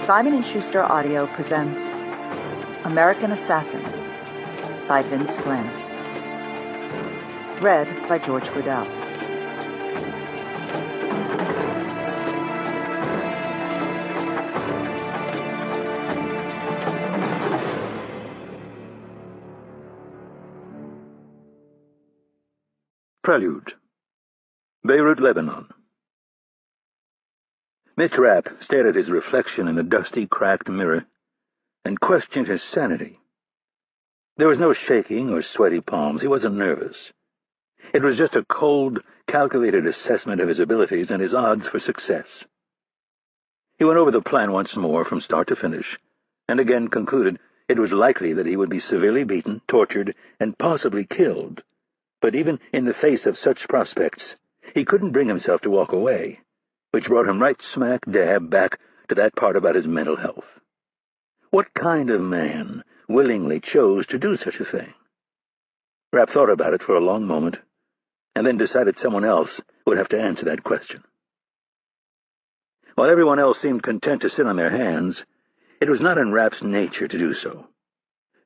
Simon & Schuster Audio presents American Assassin by Vince Glenn. Read by George Gridell. Prelude. Beirut, Lebanon. Mitch Rapp stared at his reflection in the dusty, cracked mirror and questioned his sanity. There was no shaking or sweaty palms. He wasn't nervous. It was just a cold, calculated assessment of his abilities and his odds for success. He went over the plan once more from start to finish, and again concluded it was likely that he would be severely beaten, tortured, and possibly killed. But even in the face of such prospects, he couldn't bring himself to walk away, which brought him right smack dab back to that part about his mental health. What kind of man willingly chose to do such a thing? Rapp thought about it for a long moment, and then decided someone else would have to answer that question. While everyone else seemed content to sit on their hands, it was not in Rapp's nature to do so.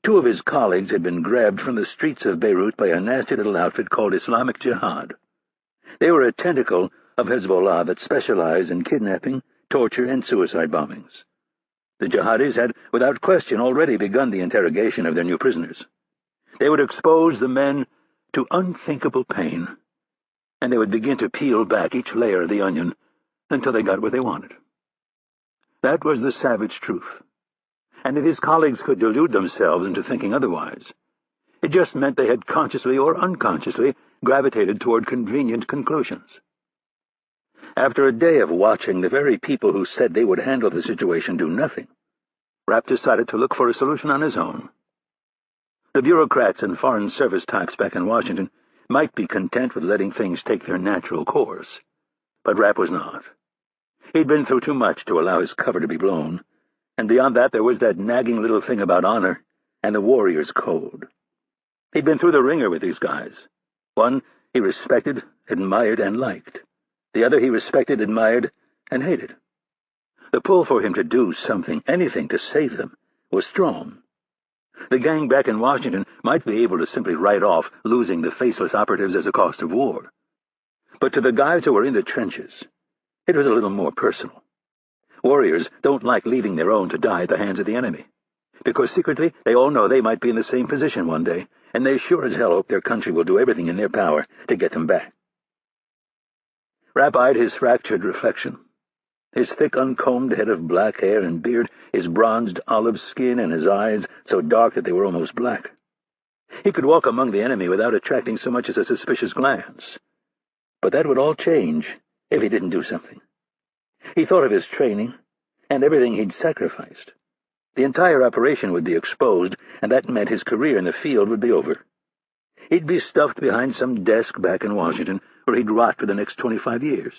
Two of his colleagues had been grabbed from the streets of Beirut by a nasty little outfit called Islamic Jihad. They were a tentacle of Hezbollah that specialized in kidnapping, torture, and suicide bombings. The jihadis had, without question, already begun the interrogation of their new prisoners. They would expose the men to unthinkable pain, and they would begin to peel back each layer of the onion until they got what they wanted. That was the savage truth. And if his colleagues could delude themselves into thinking otherwise, it just meant they had consciously or unconsciously gravitated toward convenient conclusions. After a day of watching the very people who said they would handle the situation do nothing, Rapp decided to look for a solution on his own. The bureaucrats and foreign service types back in Washington might be content with letting things take their natural course, but Rapp was not. He'd been through too much to allow his cover to be blown, and beyond that there was that nagging little thing about honor and the warrior's code. He'd been through the ringer with these guys. One he respected, admired, and liked. The other he respected, admired, and hated. The pull for him to do something, anything to save them, was strong. The gang back in Washington might be able to simply write off losing the faceless operatives as a cost of war. But to the guys who were in the trenches, it was a little more personal. Warriors don't like leaving their own to die at the hands of the enemy, because secretly they all know they might be in the same position one day, and they sure as hell hope their country will do everything in their power to get them back. Rapp eyed his fractured reflection. His thick, uncombed head of black hair and beard, his bronzed olive skin, and his eyes so dark that they were almost black. He could walk among the enemy without attracting so much as a suspicious glance. But that would all change if he didn't do something. He thought of his training and everything he'd sacrificed. The entire operation would be exposed, and that meant his career in the field would be over. He'd be stuffed behind some desk back in Washington, where he'd rot for the next 25 years.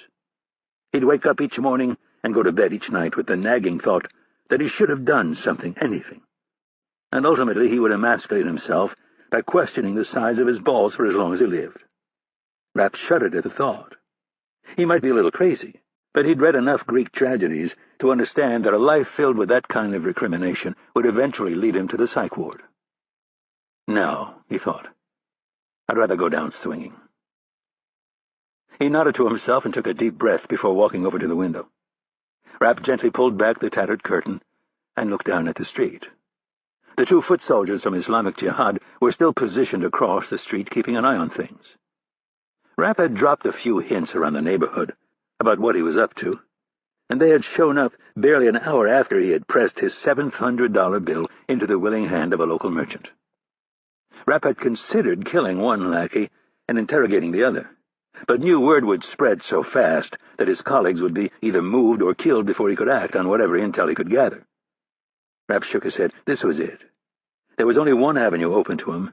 He'd wake up each morning and go to bed each night with the nagging thought that he should have done something, anything. And ultimately he would emasculate himself by questioning the size of his balls for as long as he lived. Rapp shuddered at the thought. He might be a little crazy, but he'd read enough Greek tragedies to understand that a life filled with that kind of recrimination would eventually lead him to the psych ward. No, he thought. I'd rather go down swinging. He nodded to himself and took a deep breath before walking over to the window. Rapp gently pulled back the tattered curtain and looked down at the street. The two foot soldiers from Islamic Jihad were still positioned across the street, keeping an eye on things. Rapp had dropped a few hints around the neighborhood about what he was up to, and they had shown up barely an hour after he had pressed his $700 bill into the willing hand of a local merchant. Rapp had considered killing one lackey and interrogating the other, but knew word would spread so fast that his colleagues would be either moved or killed before he could act on whatever intel he could gather. Rapp shook his head. This was it. There was only one avenue open to him,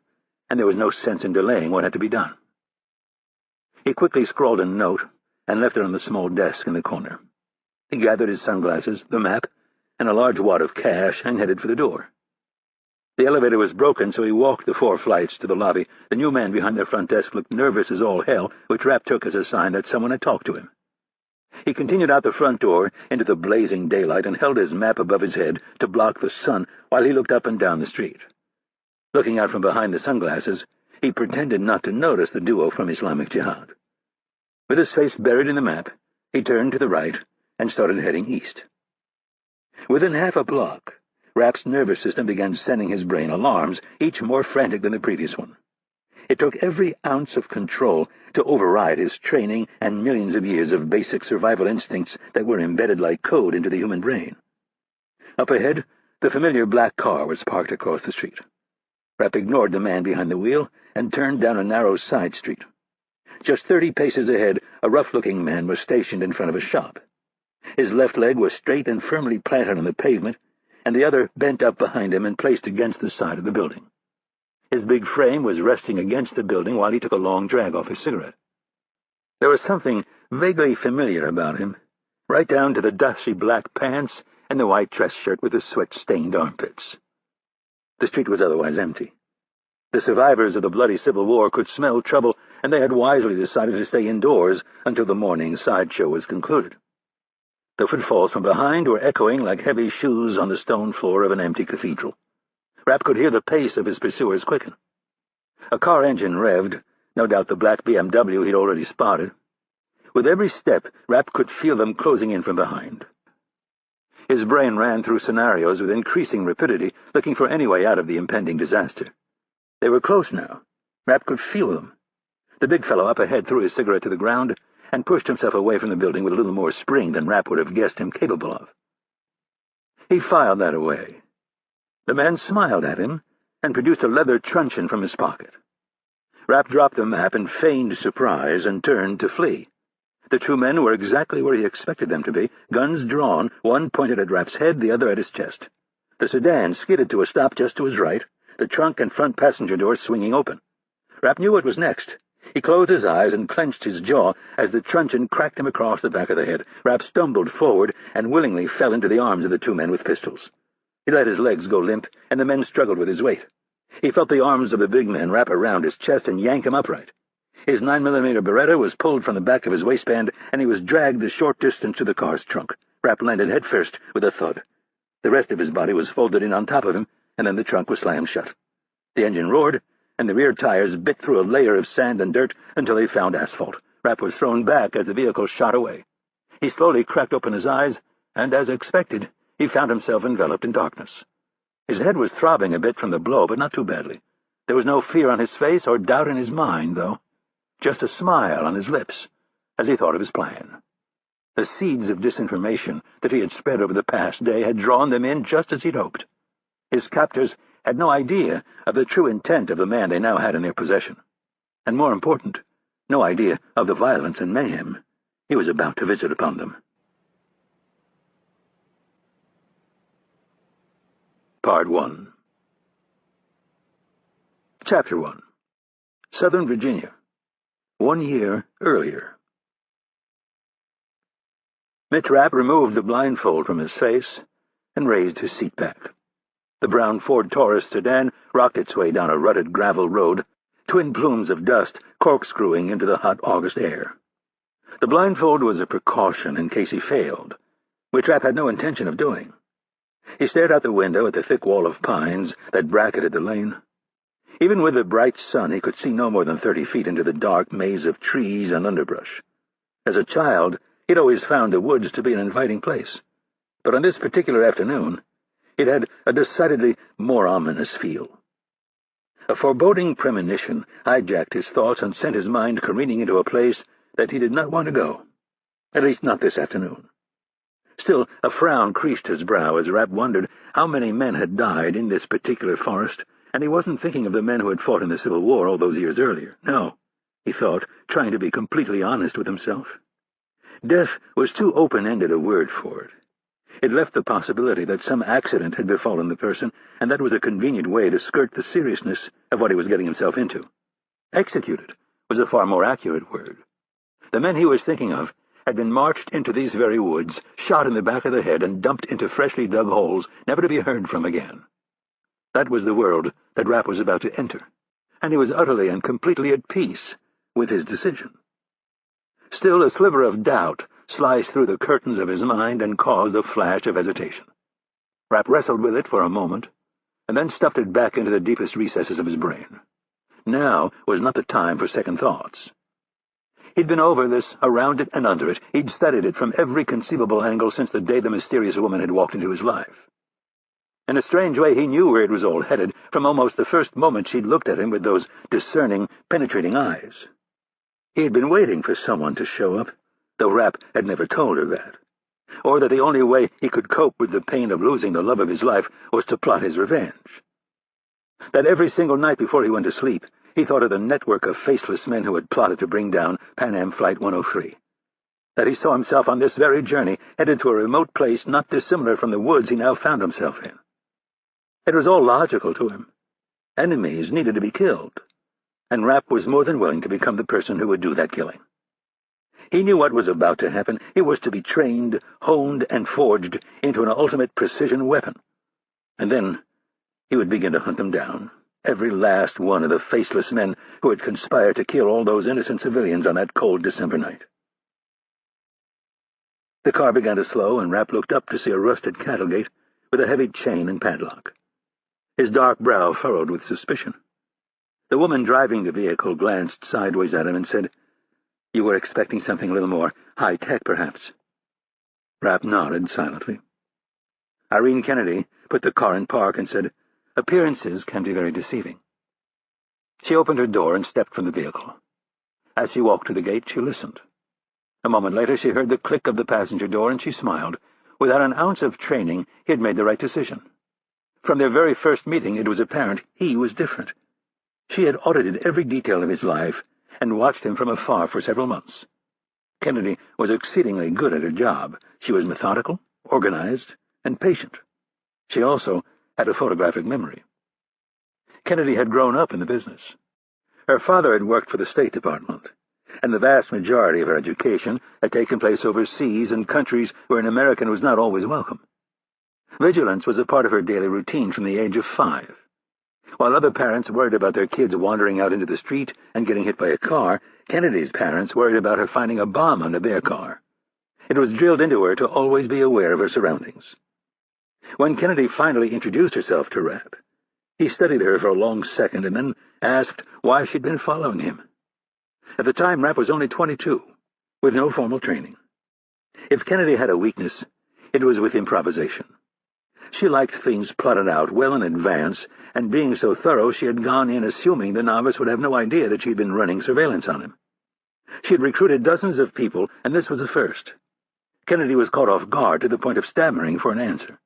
and there was no sense in delaying what had to be done. He quickly scrawled a note and left it on the small desk in the corner. He gathered his sunglasses, the map, and a large wad of cash and headed for the door. The elevator was broken, so he walked the 4 flights to the lobby. The new man behind the front desk looked nervous as all hell, which Rapp took as a sign that someone had talked to him. He continued out the front door into the blazing daylight and held his map above his head to block the sun while he looked up and down the street. Looking out from behind the sunglasses, he pretended not to notice the duo from Islamic Jihad. With his face buried in the map, he turned to the right and started heading east. Within half a block, Rapp's nervous system began sending his brain alarms, each more frantic than the previous one. It took every ounce of control to override his training and millions of years of basic survival instincts that were embedded like code into the human brain. Up ahead, the familiar black car was parked across the street. Rapp ignored the man behind the wheel and turned down a narrow side street. Just 30 paces ahead, a rough-looking man was stationed in front of a shop. His left leg was straight and firmly planted on the pavement, and the other bent up behind him and placed against the side of the building. His big frame was resting against the building while he took a long drag off his cigarette. There was something vaguely familiar about him, right down to the dusty black pants and the white dress shirt with the sweat-stained armpits. The street was otherwise empty. The survivors of the bloody Civil War could smell trouble, and they had wisely decided to stay indoors until the morning sideshow was concluded. The footfalls from behind were echoing like heavy shoes on the stone floor of an empty cathedral. Rapp could hear the pace of his pursuers quicken. A car engine revved, no doubt the black BMW he'd already spotted. With every step, Rapp could feel them closing in from behind. His brain ran through scenarios with increasing rapidity, looking for any way out of the impending disaster. They were close now. Rapp could feel them. The big fellow up ahead threw his cigarette to the ground and pushed himself away from the building with a little more spring than Rapp would have guessed him capable of. He filed that away. The man smiled at him and produced a leather truncheon from his pocket. Rapp dropped the map in feigned surprise and turned to flee. The two men were exactly where he expected them to be, guns drawn, one pointed at Rapp's head, the other at his chest. The sedan skidded to a stop just to his right, the trunk and front passenger doors swinging open. Rapp knew what was next. He closed his eyes and clenched his jaw as the truncheon cracked him across the back of the head. Rapp stumbled forward and willingly fell into the arms of the two men with pistols. He let his legs go limp, and the men struggled with his weight. He felt the arms of the big man wrap around his chest and yank him upright. His 9mm Beretta was pulled from the back of his waistband, and he was dragged the short distance to the car's trunk. Rapp landed headfirst with a thud. The rest of his body was folded in on top of him, and then the trunk was slammed shut. The engine roared, and the rear tires bit through a layer of sand and dirt until they found asphalt. Rapp was thrown back as the vehicle shot away. He slowly cracked open his eyes, and, as expected, he found himself enveloped in darkness. His head was throbbing a bit from the blow, but not too badly. There was no fear on his face or doubt in his mind, though. Just a smile on his lips as he thought of his plan. The seeds of disinformation that he had spread over the past day had drawn them in just as he'd hoped. His captors had no idea of the true intent of the man they now had in their possession, and more important, no idea of the violence and mayhem he was about to visit upon them. Part 1. Chapter 1. Southern Virginia. 1 year earlier. Mitch Rapp removed the blindfold from his face and raised his seat back. The brown Ford Taurus sedan rocked its way down a rutted gravel road, twin plumes of dust corkscrewing into the hot August air. The blindfold was a precaution in case he failed, which Rapp had no intention of doing. He stared out the window at the thick wall of pines that bracketed the lane. Even with the bright sun, he could see no more than 30 feet into the dark maze of trees and underbrush. As a child, he'd always found the woods to be an inviting place, but on this particular afternoon, it had a decidedly more ominous feel. A foreboding premonition hijacked his thoughts and sent his mind careening into a place that he did not want to go, at least not this afternoon. Still, a frown creased his brow as Rapp wondered how many men had died in this particular forest, and he wasn't thinking of the men who had fought in the Civil War all those years earlier. No, he thought, trying to be completely honest with himself. Death was too open-ended a word for it. It left the possibility that some accident had befallen the person, and that was a convenient way to skirt the seriousness of what he was getting himself into. Executed was a far more accurate word. The men he was thinking of had been marched into these very woods, shot in the back of the head, and dumped into freshly dug holes, never to be heard from again. That was the world that Rapp was about to enter, and he was utterly and completely at peace with his decision. Still, a sliver of doubt sliced through the curtains of his mind and caused a flash of hesitation. Rapp wrestled with it for a moment, and then stuffed it back into the deepest recesses of his brain. Now was not the time for second thoughts. He'd been over this, around it, and under it. He'd studied it from every conceivable angle since the day the mysterious woman had walked into his life. In a strange way, he knew where it was all headed from almost the first moment she'd looked at him with those discerning, penetrating eyes. He had been waiting for someone to show up, though Rapp had never told her that, or that the only way he could cope with the pain of losing the love of his life was to plot his revenge. That every single night before he went to sleep, he thought of the network of faceless men who had plotted to bring down Pan Am Flight 103. That he saw himself on this very journey, headed to a remote place not dissimilar from the woods he now found himself in. It was all logical to him. Enemies needed to be killed, and Rapp was more than willing to become the person who would do that killing. He knew what was about to happen. He was to be trained, honed, and forged into an ultimate precision weapon. And then he would begin to hunt them down, every last one of the faceless men who had conspired to kill all those innocent civilians on that cold December night. The car began to slow, and Rapp looked up to see a rusted cattle gate with a heavy chain and padlock. His dark brow furrowed with suspicion. The woman driving the vehicle glanced sideways at him and said, "You were expecting something a little more high-tech, perhaps?" Rapp nodded silently. Irene Kennedy put the car in park and said, "Appearances can be very deceiving." She opened her door and stepped from the vehicle. As she walked to the gate, she listened. A moment later, she heard the click of the passenger door, and she smiled. Without an ounce of training, he had made the right decision. From their very first meeting, it was apparent he was different. She had audited every detail of his life and watched him from afar for several months. Kennedy was exceedingly good at her job. She was methodical, organized, and patient. She also had a photographic memory. Kennedy had grown up in the business. Her father had worked for the State Department, and the vast majority of her education had taken place overseas in countries where an American was not always welcome. Vigilance was a part of her daily routine from the age of 5. While other parents worried about their kids wandering out into the street and getting hit by a car, Kennedy's parents worried about her finding a bomb under their car. It was drilled into her to always be aware of her surroundings. When Kennedy finally introduced herself to Rapp, he studied her for a long second and then asked why she'd been following him. At the time, Rapp was only 22, with no formal training. If Kennedy had a weakness, it was with improvisation. She liked things plotted out well in advance, and being so thorough, she had gone in assuming the novice would have no idea that she'd been running surveillance on him. She had recruited dozens of people, and this was the first. Kennedy was caught off guard to the point of stammering for an answer.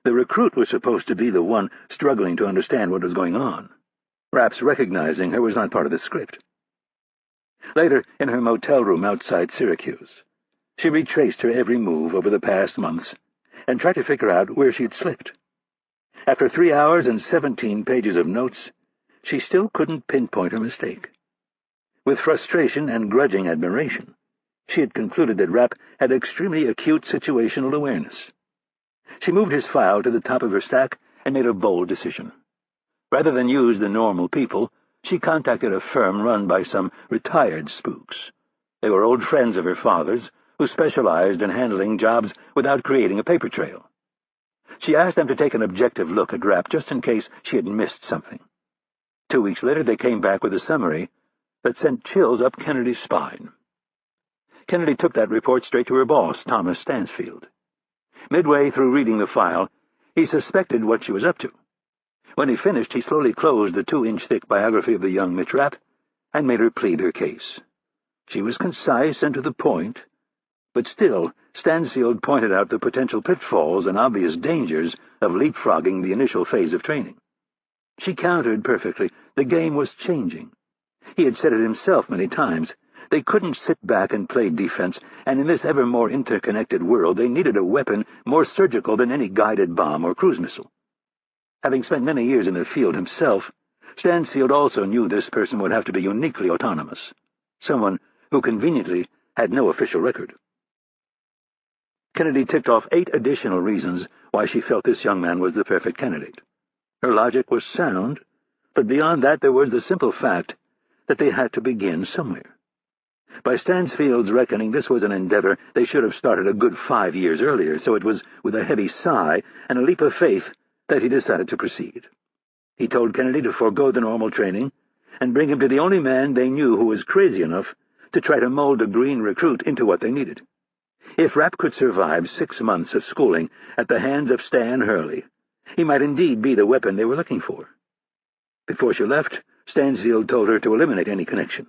The recruit was supposed to be the one struggling to understand what was going on. Rapp's recognizing her was not part of the script. Later, in her motel room outside Syracuse, she retraced her every move over the past months and tried to figure out where she'd slipped. After 3 hours and 17 pages of notes, she still couldn't pinpoint her mistake. With frustration and grudging admiration, she had concluded that Rapp had extremely acute situational awareness. She moved his file to the top of her stack and made a bold decision. Rather than use the normal people, she contacted a firm run by some retired spooks. They were old friends of her father's, who specialized in handling jobs without creating a paper trail. She asked them to take an objective look at Rapp just in case she had missed something. 2 weeks later, they came back with a summary that sent chills up Kennedy's spine. Kennedy took that report straight to her boss, Thomas Stansfield. Midway through reading the file, he suspected what she was up to. When he finished, he slowly closed the 2-inch-thick biography of the young Mitch Rapp and made her plead her case. She was concise and to the point, but still, Stansfield pointed out the potential pitfalls and obvious dangers of leapfrogging the initial phase of training. She countered perfectly. The game was changing. He had said it himself many times. They couldn't sit back and play defense, and in this ever more interconnected world they needed a weapon more surgical than any guided bomb or cruise missile. Having spent many years in the field himself, Stansfield also knew this person would have to be uniquely autonomous, someone who conveniently had no official record. Kennedy ticked off 8 additional reasons why she felt this young man was the perfect candidate. Her logic was sound, but beyond that there was the simple fact that they had to begin somewhere. By Stansfield's reckoning, this was an endeavor they should have started a good 5 years earlier, so it was with a heavy sigh and a leap of faith that he decided to proceed. He told Kennedy to forego the normal training and bring him to the only man they knew who was crazy enough to try to mold a green recruit into what they needed. If Rapp could survive 6 months of schooling at the hands of Stan Hurley, he might indeed be the weapon they were looking for. Before she left, Stansfield told her to eliminate any connection.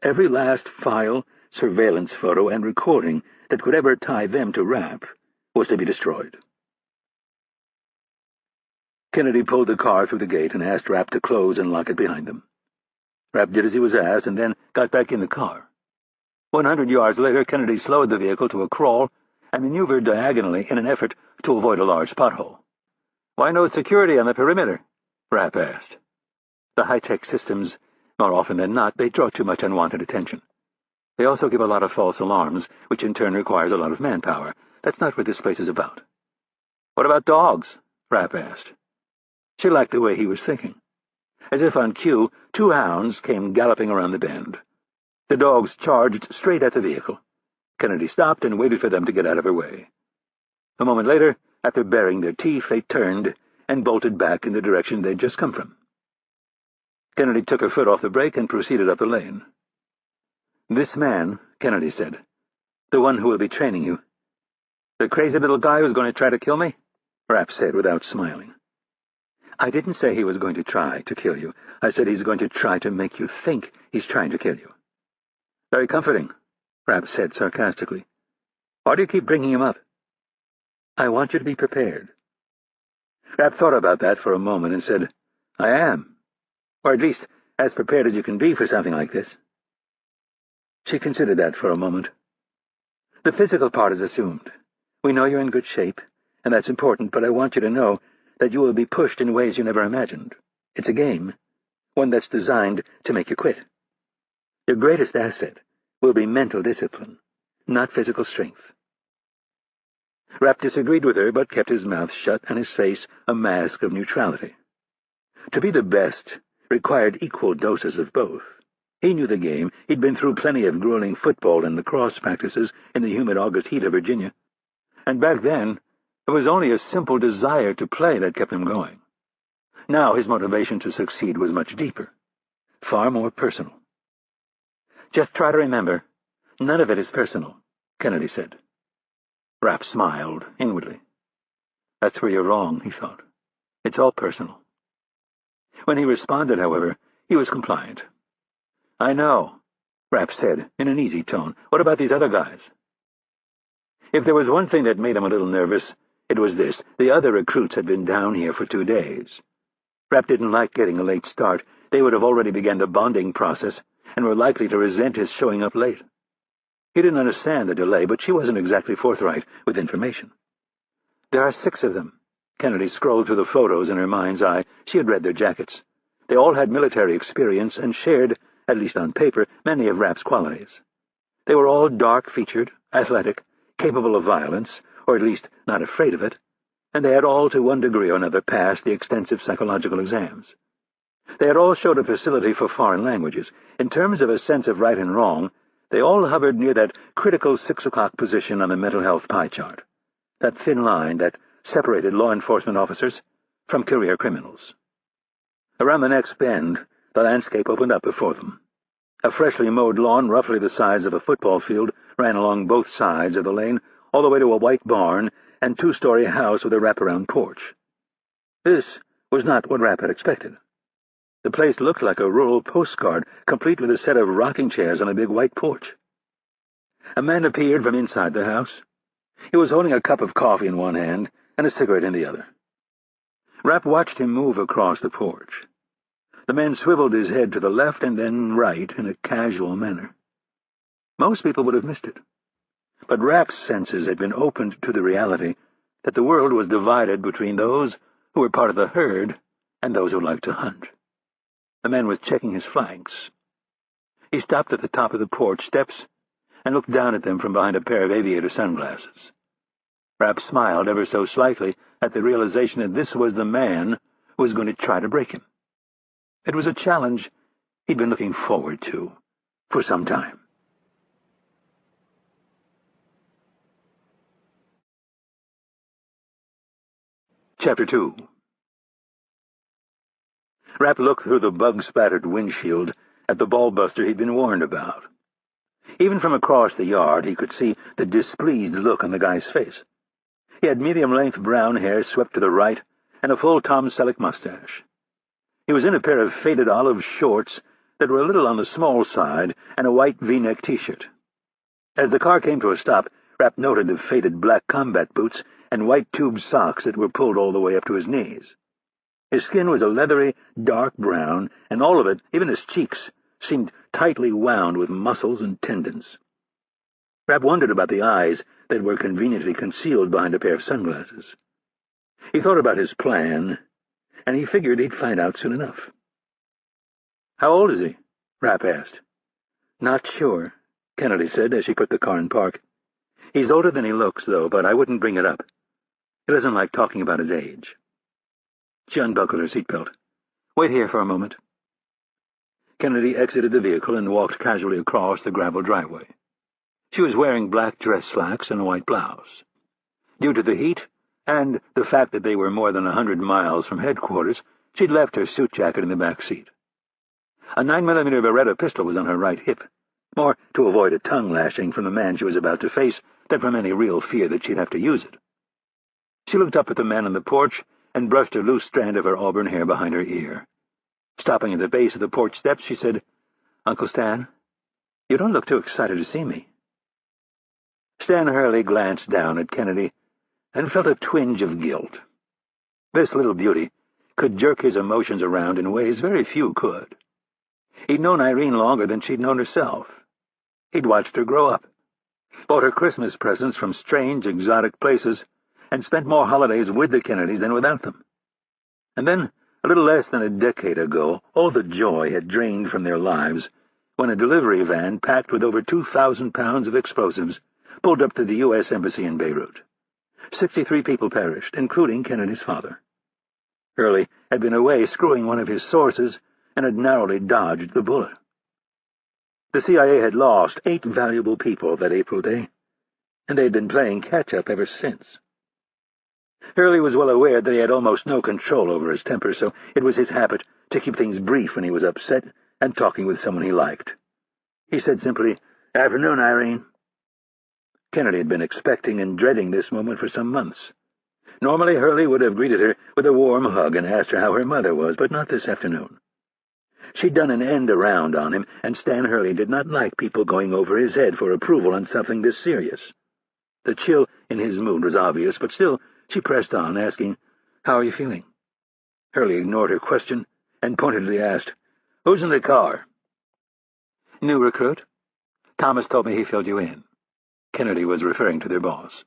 Every last file, surveillance photo, and recording that could ever tie them to Rapp was to be destroyed. Kennedy pulled the car through the gate and asked Rapp to close and lock it behind them. Rapp did as he was asked and then got back in the car. 100 yards later, Kennedy slowed the vehicle to a crawl and maneuvered diagonally in an effort to avoid a large pothole. "Why no security on the perimeter?" Rapp asked. "The high-tech systems, more often than not, they draw too much unwanted attention. They also give a lot of false alarms, which in turn requires a lot of manpower. That's not what this place is about." "What about dogs?" Rapp asked. She liked the way he was thinking. As if on cue, 2 hounds came galloping around the bend. The dogs charged straight at the vehicle. Kennedy stopped and waited for them to get out of her way. A moment later, after baring their teeth, they turned and bolted back in the direction they'd just come from. Kennedy took her foot off the brake and proceeded up the lane. "This man," Kennedy said, "the one who will be training you." "The crazy little guy who's going to try to kill me?" Rapp said without smiling. "I didn't say he was going to try to kill you. I said he's going to try to make you think he's trying to kill you." "Very comforting," Rapp said sarcastically. "Why do you keep bringing him up?" "I want you to be prepared." Rapp thought about that for a moment and said, "I am. Or at least as prepared as you can be for something like this." She considered that for a moment. "The physical part is assumed. We know you're in good shape, and that's important, but I want you to know that you will be pushed in ways you never imagined. It's a game, one that's designed to make you quit. Your greatest asset will be mental discipline, not physical strength." Rapp disagreed with her, but kept his mouth shut and his face a mask of neutrality. To be the best required equal doses of both. He knew the game. He'd been through plenty of grueling football and lacrosse practices in the humid August heat of Virginia. And back then, it was only a simple desire to play that kept him going. Now his motivation to succeed was much deeper, far more personal. "Just try to remember, none of it is personal," Kennedy said. Rapp smiled inwardly. "That's where you're wrong," he thought. "It's all personal." When he responded, however, he was compliant. "I know," Rapp said in an easy tone. "What about these other guys?" If there was one thing that made him a little nervous, it was this: the other recruits had been down here for 2 days. Rapp didn't like getting a late start. They would have already begun the bonding process and were likely to resent his showing up late. He didn't understand the delay, but she wasn't exactly forthright with information. "There are 6 of them." Kennedy scrolled through the photos in her mind's eye. She had read their jackets. They all had military experience and shared, at least on paper, many of Rapp's qualities. They were all dark-featured, athletic, capable of violence, or at least not afraid of it, and they had all to one degree or another passed the extensive psychological exams. They had all showed a facility for foreign languages. In terms of a sense of right and wrong, they all hovered near that critical 6 o'clock position on the mental health pie chart, that thin line that separated law enforcement officers from career criminals. Around the next bend, the landscape opened up before them. A freshly mowed lawn roughly the size of a football field ran along both sides of the lane, all the way to a white barn and 2-story house with a wraparound porch. This was not what Rapp had expected. The place looked like a rural postcard, complete with a set of rocking chairs on a big white porch. A man appeared from inside the house. He was holding a cup of coffee in one hand and a cigarette in the other. Rapp watched him move across the porch. The man swiveled his head to the left and then right in a casual manner. Most people would have missed it. But Rapp's senses had been opened to the reality that the world was divided between those who were part of the herd and those who liked to hunt. The man was checking his flanks. He stopped at the top of the porch steps and looked down at them from behind a pair of aviator sunglasses. Rapp smiled ever so slightly at the realization that this was the man who was going to try to break him. It was a challenge he'd been looking forward to for some time. Chapter 2. Rapp looked through the bug-spattered windshield at the ballbuster he'd been warned about. Even from across the yard, he could see the displeased look on the guy's face. He had medium-length brown hair swept to the right and a full Tom Selleck mustache. He was in a pair of faded olive shorts that were a little on the small side and a white V-neck T-shirt. As the car came to a stop, Rapp noted the faded black combat boots and white tube socks that were pulled all the way up to his knees. His skin was a leathery, dark brown, and all of it, even his cheeks, seemed tightly wound with muscles and tendons. Rapp wondered about the eyes that were conveniently concealed behind a pair of sunglasses. He thought about his plan, and he figured he'd find out soon enough. "How old is he?" Rapp asked. "Not sure," Kennedy said as she put the car in park. "He's older than he looks, though, but I wouldn't bring it up. He doesn't like talking about his age." She unbuckled her seatbelt. "Wait here for a moment." Kennedy exited the vehicle and walked casually across the gravel driveway. She was wearing black dress slacks and a white blouse. Due to the heat and the fact that they were more than 100 miles from headquarters, she'd left her suit jacket in the back seat. A 9mm Beretta pistol was on her right hip, more to avoid a tongue-lashing from the man she was about to face than from any real fear that she'd have to use it. She looked up at the man on the porch and brushed a loose strand of her auburn hair behind her ear. Stopping at the base of the porch steps, she said, "Uncle Stan, you don't look too excited to see me." Stan Hurley glanced down at Kennedy and felt a twinge of guilt. This little beauty could jerk his emotions around in ways very few could. He'd known Irene longer than she'd known herself. He'd watched her grow up, bought her Christmas presents from strange, exotic places, and spent more holidays with the Kennedys than without them. And then, a little less than a decade ago, all the joy had drained from their lives when a delivery van packed with over 2,000 pounds of explosives pulled up to the U.S. Embassy in Beirut. 63 people perished, including Kennedy's father. Hurley had been away screwing one of his sources and had narrowly dodged the bullet. The CIA had lost 8 valuable people that April day, and they had been playing catch-up ever since. Hurley was well aware that he had almost no control over his temper, so it was his habit to keep things brief when he was upset and talking with someone he liked. He said simply, "Afternoon, Irene." Kennedy had been expecting and dreading this moment for some months. Normally, Hurley would have greeted her with a warm hug and asked her how her mother was, but not this afternoon. She'd done an end around on him, and Stan Hurley did not like people going over his head for approval on something this serious. The chill in his mood was obvious, but still she pressed on, asking, "How are you feeling?" Hurley ignored her question and pointedly asked, "Who's in the car?" "New recruit. Thomas told me he filled you in." Kennedy was referring to their boss.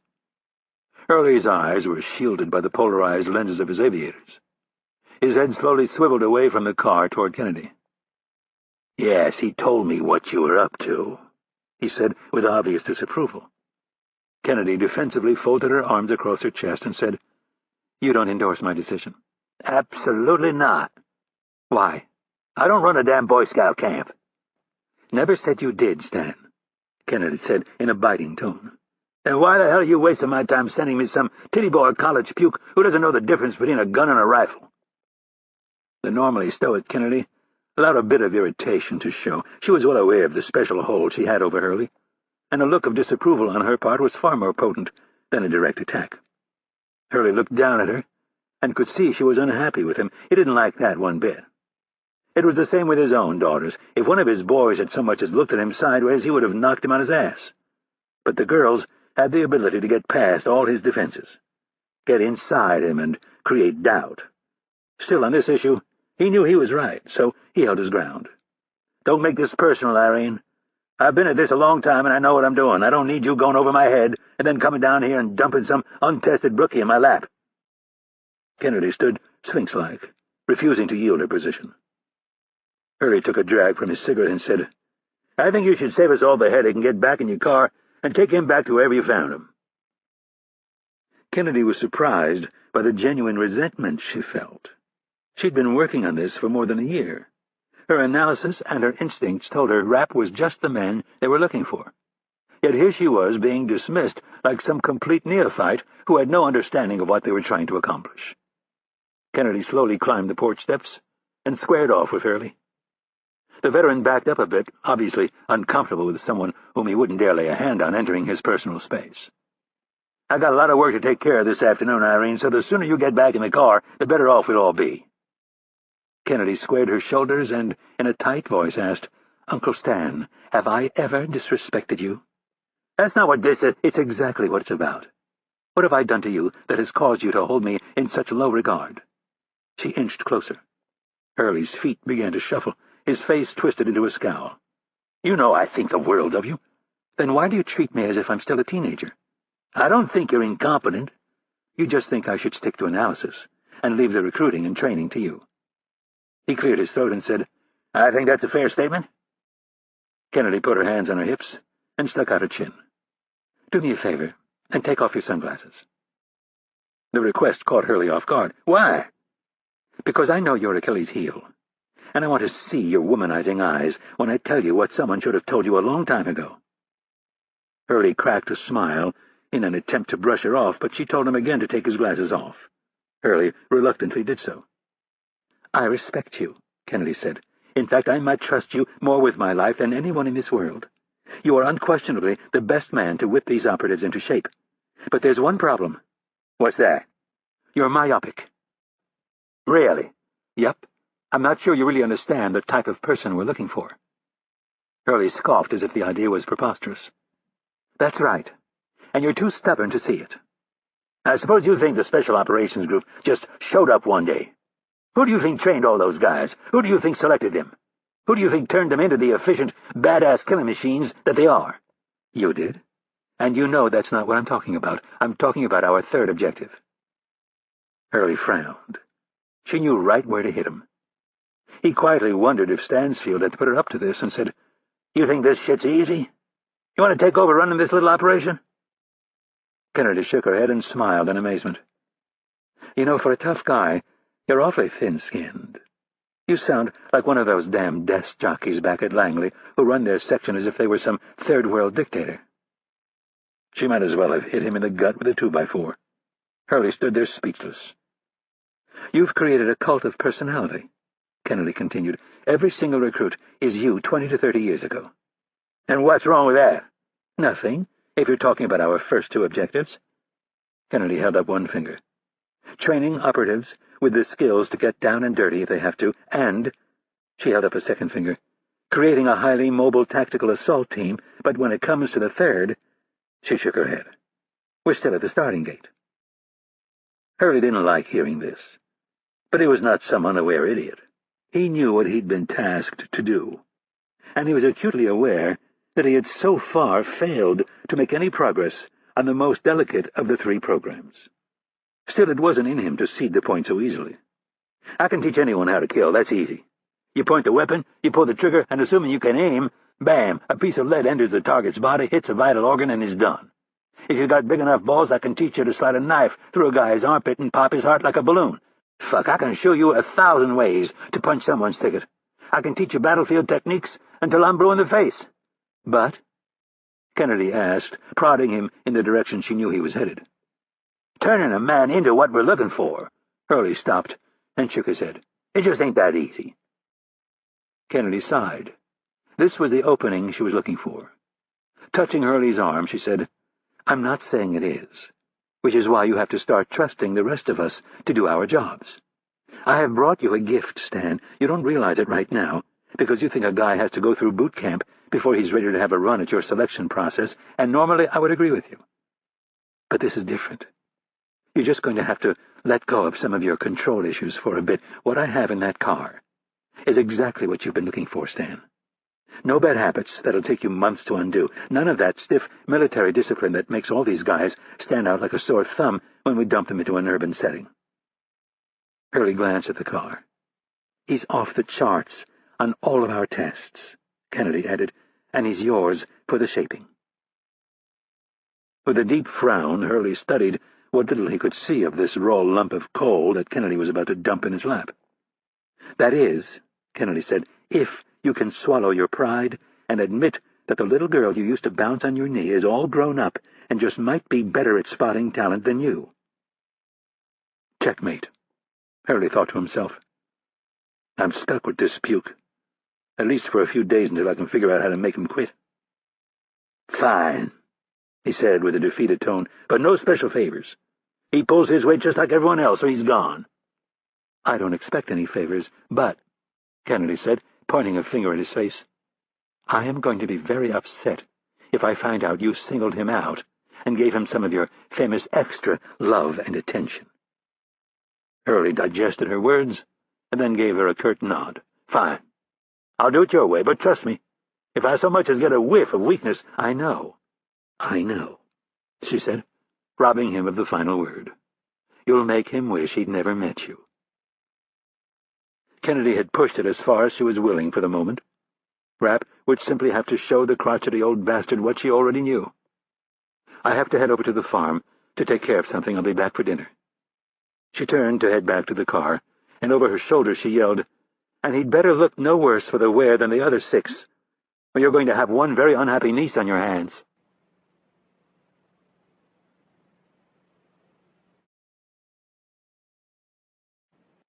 Hurley's eyes were shielded by the polarized lenses of his aviators. His head slowly swiveled away from the car toward Kennedy. "Yes, he told me what you were up to," he said with obvious disapproval. Kennedy defensively folded her arms across her chest and said, "You don't endorse my decision?" "Absolutely not." "Why?" "I don't run a damn Boy Scout camp." "Never said you did, Stan," Kennedy said in a biting tone. "Then why the hell are you wasting my time sending me some titty-boy college puke who doesn't know the difference between a gun and a rifle?" The normally stoic Kennedy allowed a bit of irritation to show. She was well aware of the special hold she had over Hurley, and a look of disapproval on her part was far more potent than a direct attack. Hurley looked down at her and could see she was unhappy with him. He didn't like that one bit. It was the same with his own daughters. If one of his boys had so much as looked at him sideways, he would have knocked him on his ass. But the girls had the ability to get past all his defenses, get inside him and create doubt. Still, on this issue, he knew he was right, so he held his ground. "Don't make this personal, Irene. I've been at this a long time, and I know what I'm doing. I don't need you going over my head and then coming down here and dumping some untested brookie in my lap." Kennedy stood sphinx-like, refusing to yield her position. Hurley took a drag from his cigarette and said, "I think you should save us all the headache and get back in your car and take him back to wherever you found him." Kennedy was surprised by the genuine resentment she felt. She'd been working on this for more than a year. Her analysis and her instincts told her Rapp was just the man they were looking for. Yet here she was being dismissed like some complete neophyte who had no understanding of what they were trying to accomplish. Kennedy slowly climbed the porch steps and squared off with Hurley. The veteran backed up a bit, obviously uncomfortable with someone whom he wouldn't dare lay a hand on entering his personal space. "I've got a lot of work to take care of this afternoon, Irene, so the sooner you get back in the car, the better off we'll all be." Kennedy squared her shoulders and, in a tight voice, asked, "Uncle Stan, have I ever disrespected you?" "That's not what this is." "It's exactly what it's about. What have I done to you that has caused you to hold me in such low regard?" She inched closer. Hurley's feet began to shuffle. His face twisted into a scowl. "You know I think the world of you. Then why do you treat me as if I'm still a teenager? I don't think you're incompetent. You just think I should stick to analysis and leave the recruiting and training to you." He cleared his throat and said, "I think that's a fair statement." Kennedy put her hands on her hips and stuck out her chin. "Do me a favor and take off your sunglasses." The request caught Hurley off guard. "Why?" "Because I know your Achilles' heel, and I want to see your womanizing eyes when I tell you what someone should have told you a long time ago." Hurley cracked a smile in an attempt to brush her off, but she told him again to take his glasses off. Hurley reluctantly did so. "I respect you," Kennedy said. "In fact, I might trust you more with my life than anyone in this world. You are unquestionably the best man to whip these operatives into shape. But there's one problem." "What's that?" "You're myopic." "Really?" "Yep. I'm not sure you really understand the type of person we're looking for." Hurley scoffed as if the idea was preposterous. "That's right. And you're too stubborn to see it. I suppose you think the Special Operations Group just showed up one day. Who do you think trained all those guys? Who do you think selected them? Who do you think turned them into the efficient, badass killing machines that they are?" "You did. And you know that's not what I'm talking about. I'm talking about our third objective." Hurley frowned. She knew right where to hit him. He quietly wondered if Stansfield had put her up to this and said, "You think this shit's easy? You want to take over running this little operation?" Kennedy shook her head and smiled in amazement. "You know, for a tough guy, you're awfully thin-skinned. You sound like one of those damn desk jockeys back at Langley who run their section as if they were some third-world dictator." She might as well have hit him in the gut with a 2x4. Hurley stood there speechless. "You've created a cult of personality," Kennedy continued. "Every single recruit is you 20 to 30 years ago." "And what's wrong with that?" "Nothing, if you're talking about our first two objectives." Kennedy held up one finger. "Training operatives with the skills to get down and dirty if they have to, and," she held up a second finger, "creating a highly mobile tactical assault team, but when it comes to the third—" She shook her head. "We're still at the starting gate." Hurley didn't like hearing this, but he was not some unaware idiot. He knew what he'd been tasked to do, and he was acutely aware that he had so far failed to make any progress on the most delicate of the three programs. Still, it wasn't in him to cede the point so easily. "I can teach anyone how to kill, that's easy. You point the weapon, you pull the trigger, and assuming you can aim, bam, a piece of lead enters the target's body, hits a vital organ, and is done. If you've got big enough balls, I can teach you to slide a knife through a guy's armpit and pop his heart like a balloon. Fuck, I can show you 1,000 ways to punch someone's ticket. I can teach you battlefield techniques until I'm blue in the face. But," Kennedy asked, prodding him in the direction she knew he was headed. "Turning a man into what we're looking for." Hurley stopped and shook his head. "It just ain't that easy." Kennedy sighed. This was the opening she was looking for. Touching Hurley's arm, she said, "I'm not saying it is, which is why you have to start trusting the rest of us to do our jobs. I have brought you a gift, Stan. You don't realize it right now, because you think a guy has to go through boot camp before he's ready to have a run at your selection process, and normally I would agree with you. But this is different. You're just going to have to let go of some of your control issues for a bit. What I have in that car is exactly what you've been looking for, Stan. No bad habits that'll take you months to undo. None of that stiff military discipline that makes all these guys stand out like a sore thumb when we dump them into an urban setting." Hurley glanced at the car. "He's off the charts on all of our tests," Kennedy added, "and he's yours for the shaping." With a deep frown, Hurley studied what little he could see of this raw lump of coal that Kennedy was about to dump in his lap. "That is," Kennedy said, "if you can swallow your pride and admit that the little girl you used to bounce on your knee is all grown up and just might be better at spotting talent than you." "Checkmate," Hurley thought to himself. I'm stuck with this puke, at least for a few days until I can figure out how to make him quit. Fine, he said with a defeated tone, but no special favors. He pulls his weight just like everyone else, or he's gone. I don't expect any favors, but, Kennedy said, pointing a finger at his face, I am going to be very upset if I find out you singled him out and gave him some of your famous extra love and attention. Hurley digested her words and then gave her a curt nod. Fine. I'll do it your way, but trust me, if I so much as get a whiff of weakness, I know, she said, robbing him of the final word. You'll make him wish he'd never met you. Kennedy had pushed it as far as she was willing for the moment. Rapp would simply have to show the crotchety old bastard what she already knew. I have to head over to the farm to take care of something. I'll be back for dinner. She turned to head back to the car, and over her shoulder she yelled, And he'd better look no worse for the wear than the other 6, or you're going to have one very unhappy niece on your hands.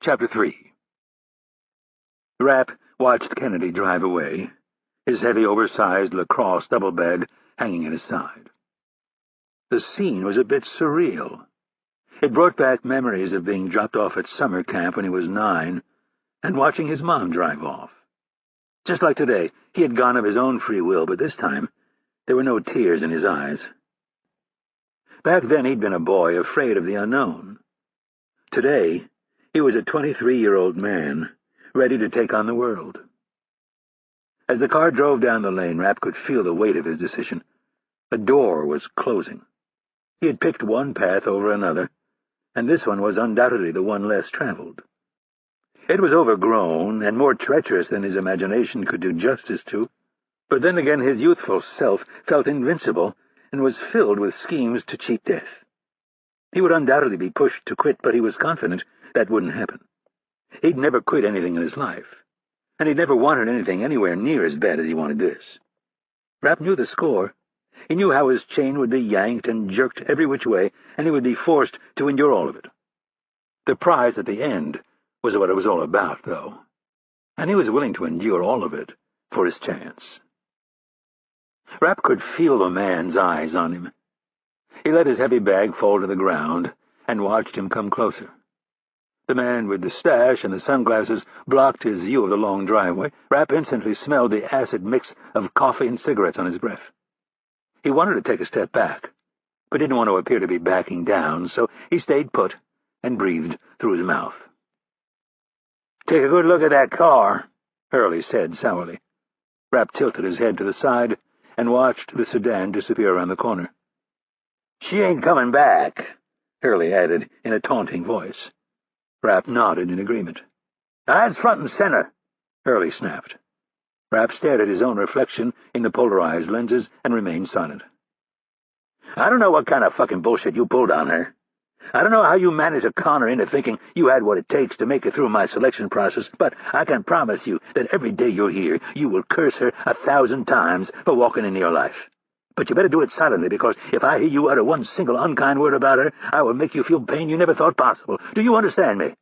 Chapter 3. Rapp watched Kennedy drive away, his heavy, oversized lacrosse double bag hanging at his side. The scene was a bit surreal. It brought back memories of being dropped off at summer camp when he was 9 and watching his mom drive off. Just like today, he had gone of his own free will, but this time there were no tears in his eyes. Back then he'd been a boy afraid of the unknown. Today he was a 23-year-old man ready to take on the world. As the car drove down the lane, Rapp could feel the weight of his decision. The door was closing. He had picked one path over another, and this one was undoubtedly the one less traveled. It was overgrown and more treacherous than his imagination could do justice to, but then again his youthful self felt invincible and was filled with schemes to cheat death. He would undoubtedly be pushed to quit, but he was confident that wouldn't happen. He'd never quit anything in his life, and he'd never wanted anything anywhere near as bad as he wanted this. Rapp knew the score. He knew how his chain would be yanked and jerked every which way, and he would be forced to endure all of it. The prize at the end was what it was all about, though, and he was willing to endure all of it for his chance. Rapp could feel the man's eyes on him. He let his heavy bag fall to the ground and watched him come closer. The man with the stash and the sunglasses blocked his view of the long driveway. Rapp instantly smelled the acid mix of coffee and cigarettes on his breath. He wanted to take a step back, but didn't want to appear to be backing down, so he stayed put and breathed through his mouth. "Take a good look at that car," Hurley said sourly. Rapp tilted his head to the side and watched the sedan disappear around the corner. "She ain't coming back," Hurley added in a taunting voice. Rapp nodded in agreement. "That's front and center," Hurley snapped. Rapp stared at his own reflection in the polarized lenses and remained silent. "I don't know what kind of fucking bullshit you pulled on her. I don't know how you managed to con her into thinking you had what it takes to make it through my selection process, but I can promise you that every day you're here, you will curse her 1,000 times for walking into your life. But you better do it silently, because if I hear you utter one single unkind word about her, I will make you feel pain you never thought possible. Do you understand me?"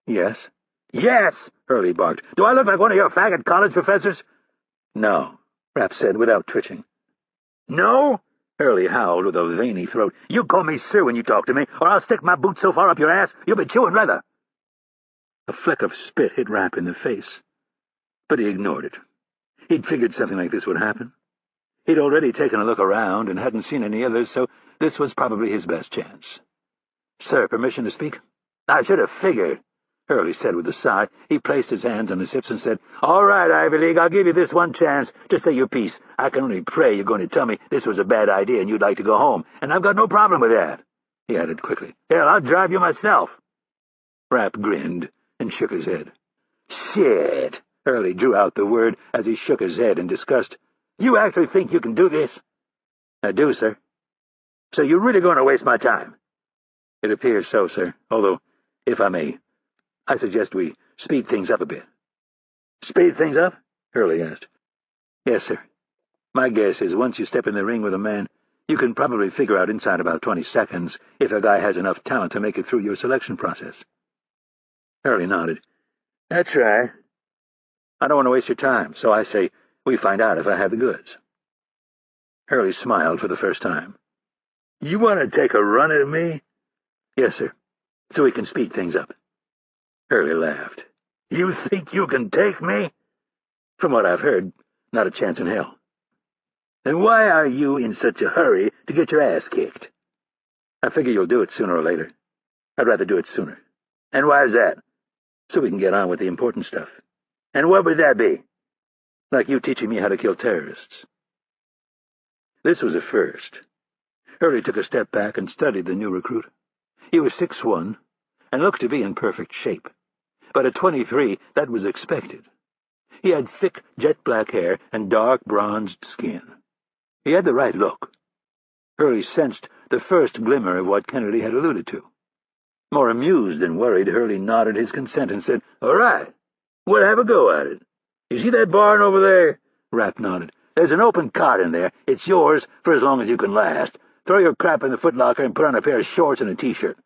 "Yes." "Yes!" Hurley barked. "Do I look like one of your faggot college professors?" "No," Rapp said without twitching. "No?" Hurley howled with a veiny throat. "You call me sir when you talk to me, or I'll stick my boot so far up your ass you'll be chewing leather." A fleck of spit hit Rapp in the face, but he ignored it. He'd figured something like this would happen. He'd already taken a look around and hadn't seen any others, so this was probably his best chance. "Sir, permission to speak?" "I should have figured," Hurley said with a sigh. He placed his hands on his hips and said, "All right, Ivy League, I'll give you this one chance to say your piece. I can only pray you're going to tell me this was a bad idea and you'd like to go home, and I've got no problem with that," he added quickly. "Hell, I'll drive you myself." Rapp grinned and shook his head. "Shit," Hurley drew out the word as he shook his head in disgust. "You actually think you can do this?" "I do, sir." "So you're really going to waste my time?" "It appears so, sir, although, if I may, I suggest we speed things up a bit." "Speed things up?" Hurley asked. "Yes, sir. My guess is once you step in the ring with a man, you can probably figure out inside about 20 seconds if a guy has enough talent to make it through your selection process." Hurley nodded. That's right. I don't want to waste your time, so I say we find out if I have the goods. Hurley smiled for the first time. You want to take a run at me? Yes, sir, so we can speed things up. Hurley laughed. You think you can take me? From what I've heard, not a chance in hell. Then why are you in such a hurry to get your ass kicked? I figure you'll do it sooner or later. I'd rather do it sooner. And why is that? So we can get on with the important stuff. And what would that be? Like you teaching me how to kill terrorists. This was a first. Hurley took a step back and studied the new recruit. He was 6'1", and looked to be in perfect shape. But at 23, that was expected. He had thick, jet-black hair and dark, bronzed skin. He had the right look. Hurley sensed the first glimmer of what Kennedy had alluded to. More amused than worried, Hurley nodded his consent and said, All right, we'll have a go at it. You see that barn over there? Rapp nodded. There's an open cot in there. It's yours for as long as you can last. Throw your crap in the footlocker and put on a pair of shorts and a T-shirt.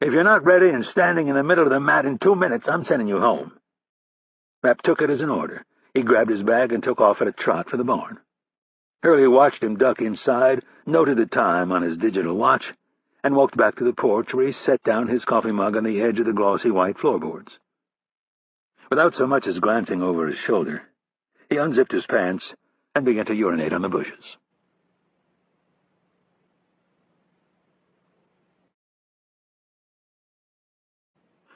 If you're not ready and standing in the middle of the mat in 2 minutes, I'm sending you home. Rapp took it as an order. He grabbed his bag and took off at a trot for the barn. Hurley watched him duck inside, noted the time on his digital watch, and walked back to the porch where he set down his coffee mug on the edge of the glossy white floorboards. Without so much as glancing over his shoulder, he unzipped his pants and began to urinate on the bushes.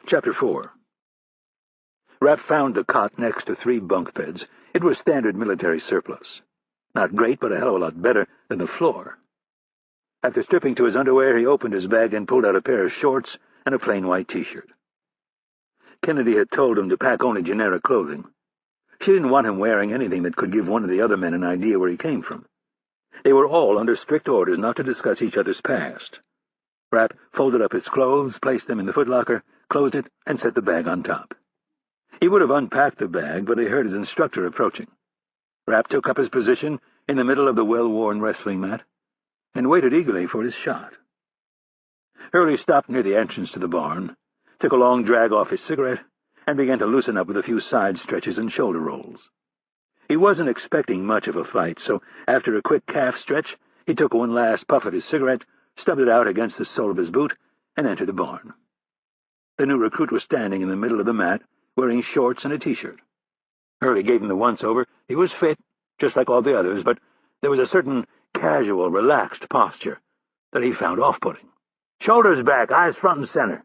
Chapter 4. Rapp found the cot next to 3 bunk beds. It was standard military surplus. Not great, but a hell of a lot better than the floor. After stripping to his underwear, he opened his bag and pulled out a pair of shorts and a plain white T-shirt. Kennedy had told him to pack only generic clothing. She didn't want him wearing anything that could give one of the other men an idea where he came from. They were all under strict orders not to discuss each other's past. Rapp folded up his clothes, placed them in the footlocker, closed it, and set the bag on top. He would have unpacked the bag, but he heard his instructor approaching. Rapp took up his position in the middle of the well-worn wrestling mat and waited eagerly for his shot. Hurley stopped near the entrance to the barn, took a long drag off his cigarette, and began to loosen up with a few side stretches and shoulder rolls. He wasn't expecting much of a fight, so after a quick calf stretch, he took one last puff at his cigarette, stubbed it out against the sole of his boot, and entered the barn. The new recruit was standing in the middle of the mat, wearing shorts and a T-shirt. Hurley gave him the once-over. He was fit, just like all the others, but there was a certain casual, relaxed posture that he found off-putting. Shoulders back, eyes front and center.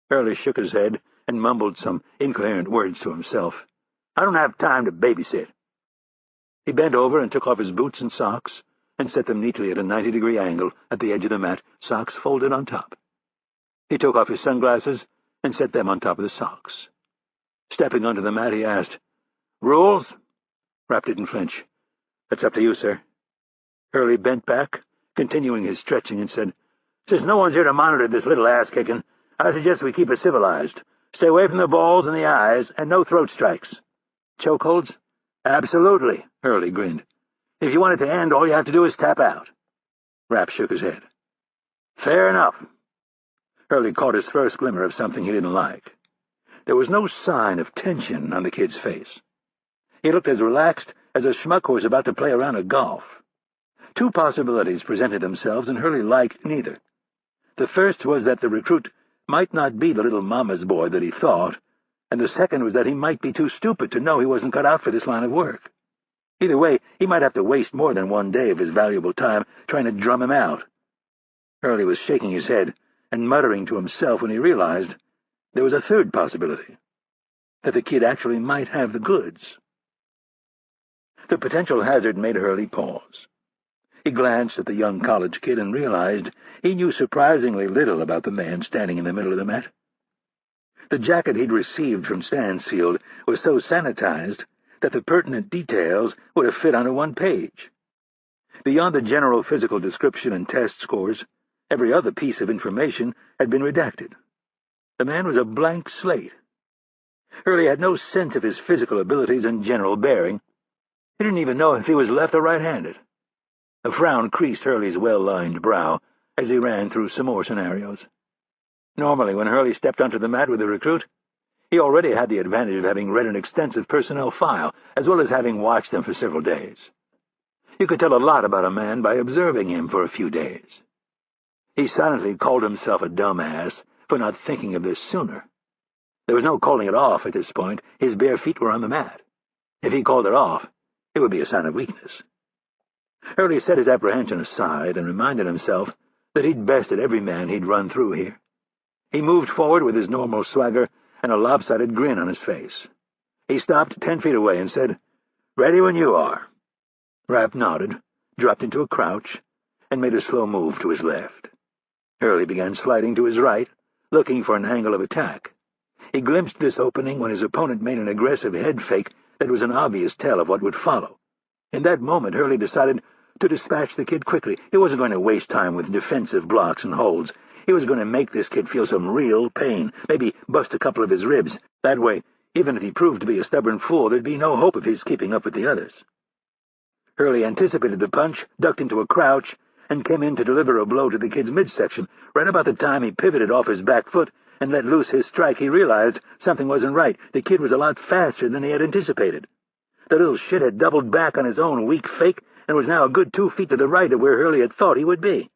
Hurley shook his head and mumbled some incoherent words to himself. I don't have time to babysit. He bent over and took off his boots and socks and set them neatly at a 90-degree angle at the edge of the mat, socks folded on top. He took off his sunglasses and set them on top of the socks. Stepping onto the mat, he asked, Rules? Rapp didn't flinch. That's up to you, sir. Hurley bent back, continuing his stretching, and said, Since no one's here to monitor this little ass-kicking, I suggest we keep it civilized. Stay away from the balls and the eyes, and no throat strikes. Chokeholds? Absolutely, Hurley grinned. If you want it to end, all you have to do is tap out. Rapp shook his head. Fair enough. Hurley caught his first glimmer of something he didn't like. There was no sign of tension on the kid's face. He looked as relaxed as a schmuck who was about to play a round of golf. 2 possibilities presented themselves, and Hurley liked neither. The first was that the recruit might not be the little mama's boy that he thought, and the second was that he might be too stupid to know he wasn't cut out for this line of work. Either way, he might have to waste more than 1 day of his valuable time trying to drum him out. Hurley was shaking his head and muttering to himself when he realized there was a third possibility, that the kid actually might have the goods. The potential hazard made Hurley pause. He glanced at the young college kid and realized he knew surprisingly little about the man standing in the middle of the mat. The jacket he'd received from Stansfield was so sanitized that the pertinent details would have fit onto 1 page. Beyond the general physical description and test scores, every other piece of information had been redacted. The man was a blank slate. Hurley had no sense of his physical abilities and general bearing. He didn't even know if he was left or right-handed. A frown creased Hurley's well-lined brow as he ran through some more scenarios. Normally, when Hurley stepped onto the mat with a recruit, He already had the advantage of having read an extensive personnel file, as well as having watched them for several days. You could tell a lot about a man by observing him for a few days. He silently called himself a dumbass for not thinking of this sooner. There was no calling it off at this point. His bare feet were on the mat. If he called it off, it would be a sign of weakness. Hurley set his apprehension aside and reminded himself that he'd bested every man he'd run through here. He moved forward with his normal swagger and a lopsided grin on his face. He stopped 10 feet away and said, "Ready when you are." Rapp nodded, dropped into a crouch, and made a slow move to his left. Hurley began sliding to his right, looking for an angle of attack. He glimpsed this opening when his opponent made an aggressive head fake that was an obvious tell of what would follow. In that moment, Hurley decided to dispatch the kid quickly. He wasn't going to waste time with defensive blocks and holds. He was going to make this kid feel some real pain, maybe bust a couple of his ribs. That way, even if he proved to be a stubborn fool, there'd be no hope of his keeping up with the others. Hurley anticipated the punch, ducked into a crouch, and came in to deliver a blow to the kid's midsection. Right about the time he pivoted off his back foot and let loose his strike, he realized something wasn't right. The kid was a lot faster than he had anticipated. The little shit had doubled back on his own weak fake and was now a good 2 feet to the right of where Hurley had thought he would be.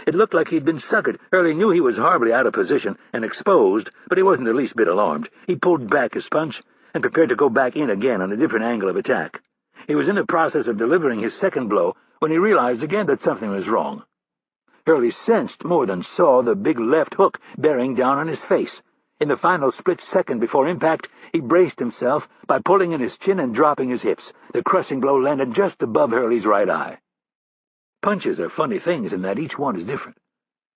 It looked like he'd been suckered. Hurley knew he was horribly out of position and exposed, but he wasn't the least bit alarmed. He pulled back his punch and prepared to go back in again on a different angle of attack. He was in the process of delivering his second blow when he realized again that something was wrong. Hurley sensed more than saw the big left hook bearing down on his face. In the final split second before impact, he braced himself by pulling in his chin and dropping his hips. The crushing blow landed just above Hurley's right eye. Punches are funny things in that each one is different.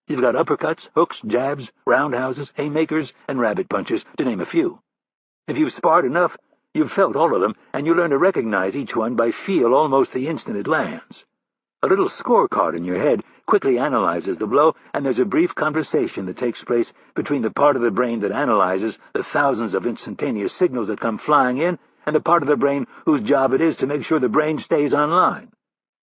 You've got uppercuts, hooks, jabs, roundhouses, haymakers, and rabbit punches, to name a few. If you've sparred enough, you've felt all of them, and you learn to recognize each one by feel almost the instant it lands. A little scorecard in your head quickly analyzes the blow, and there's a brief conversation that takes place between the part of the brain that analyzes the thousands of instantaneous signals that come flying in and the part of the brain whose job it is to make sure the brain stays online.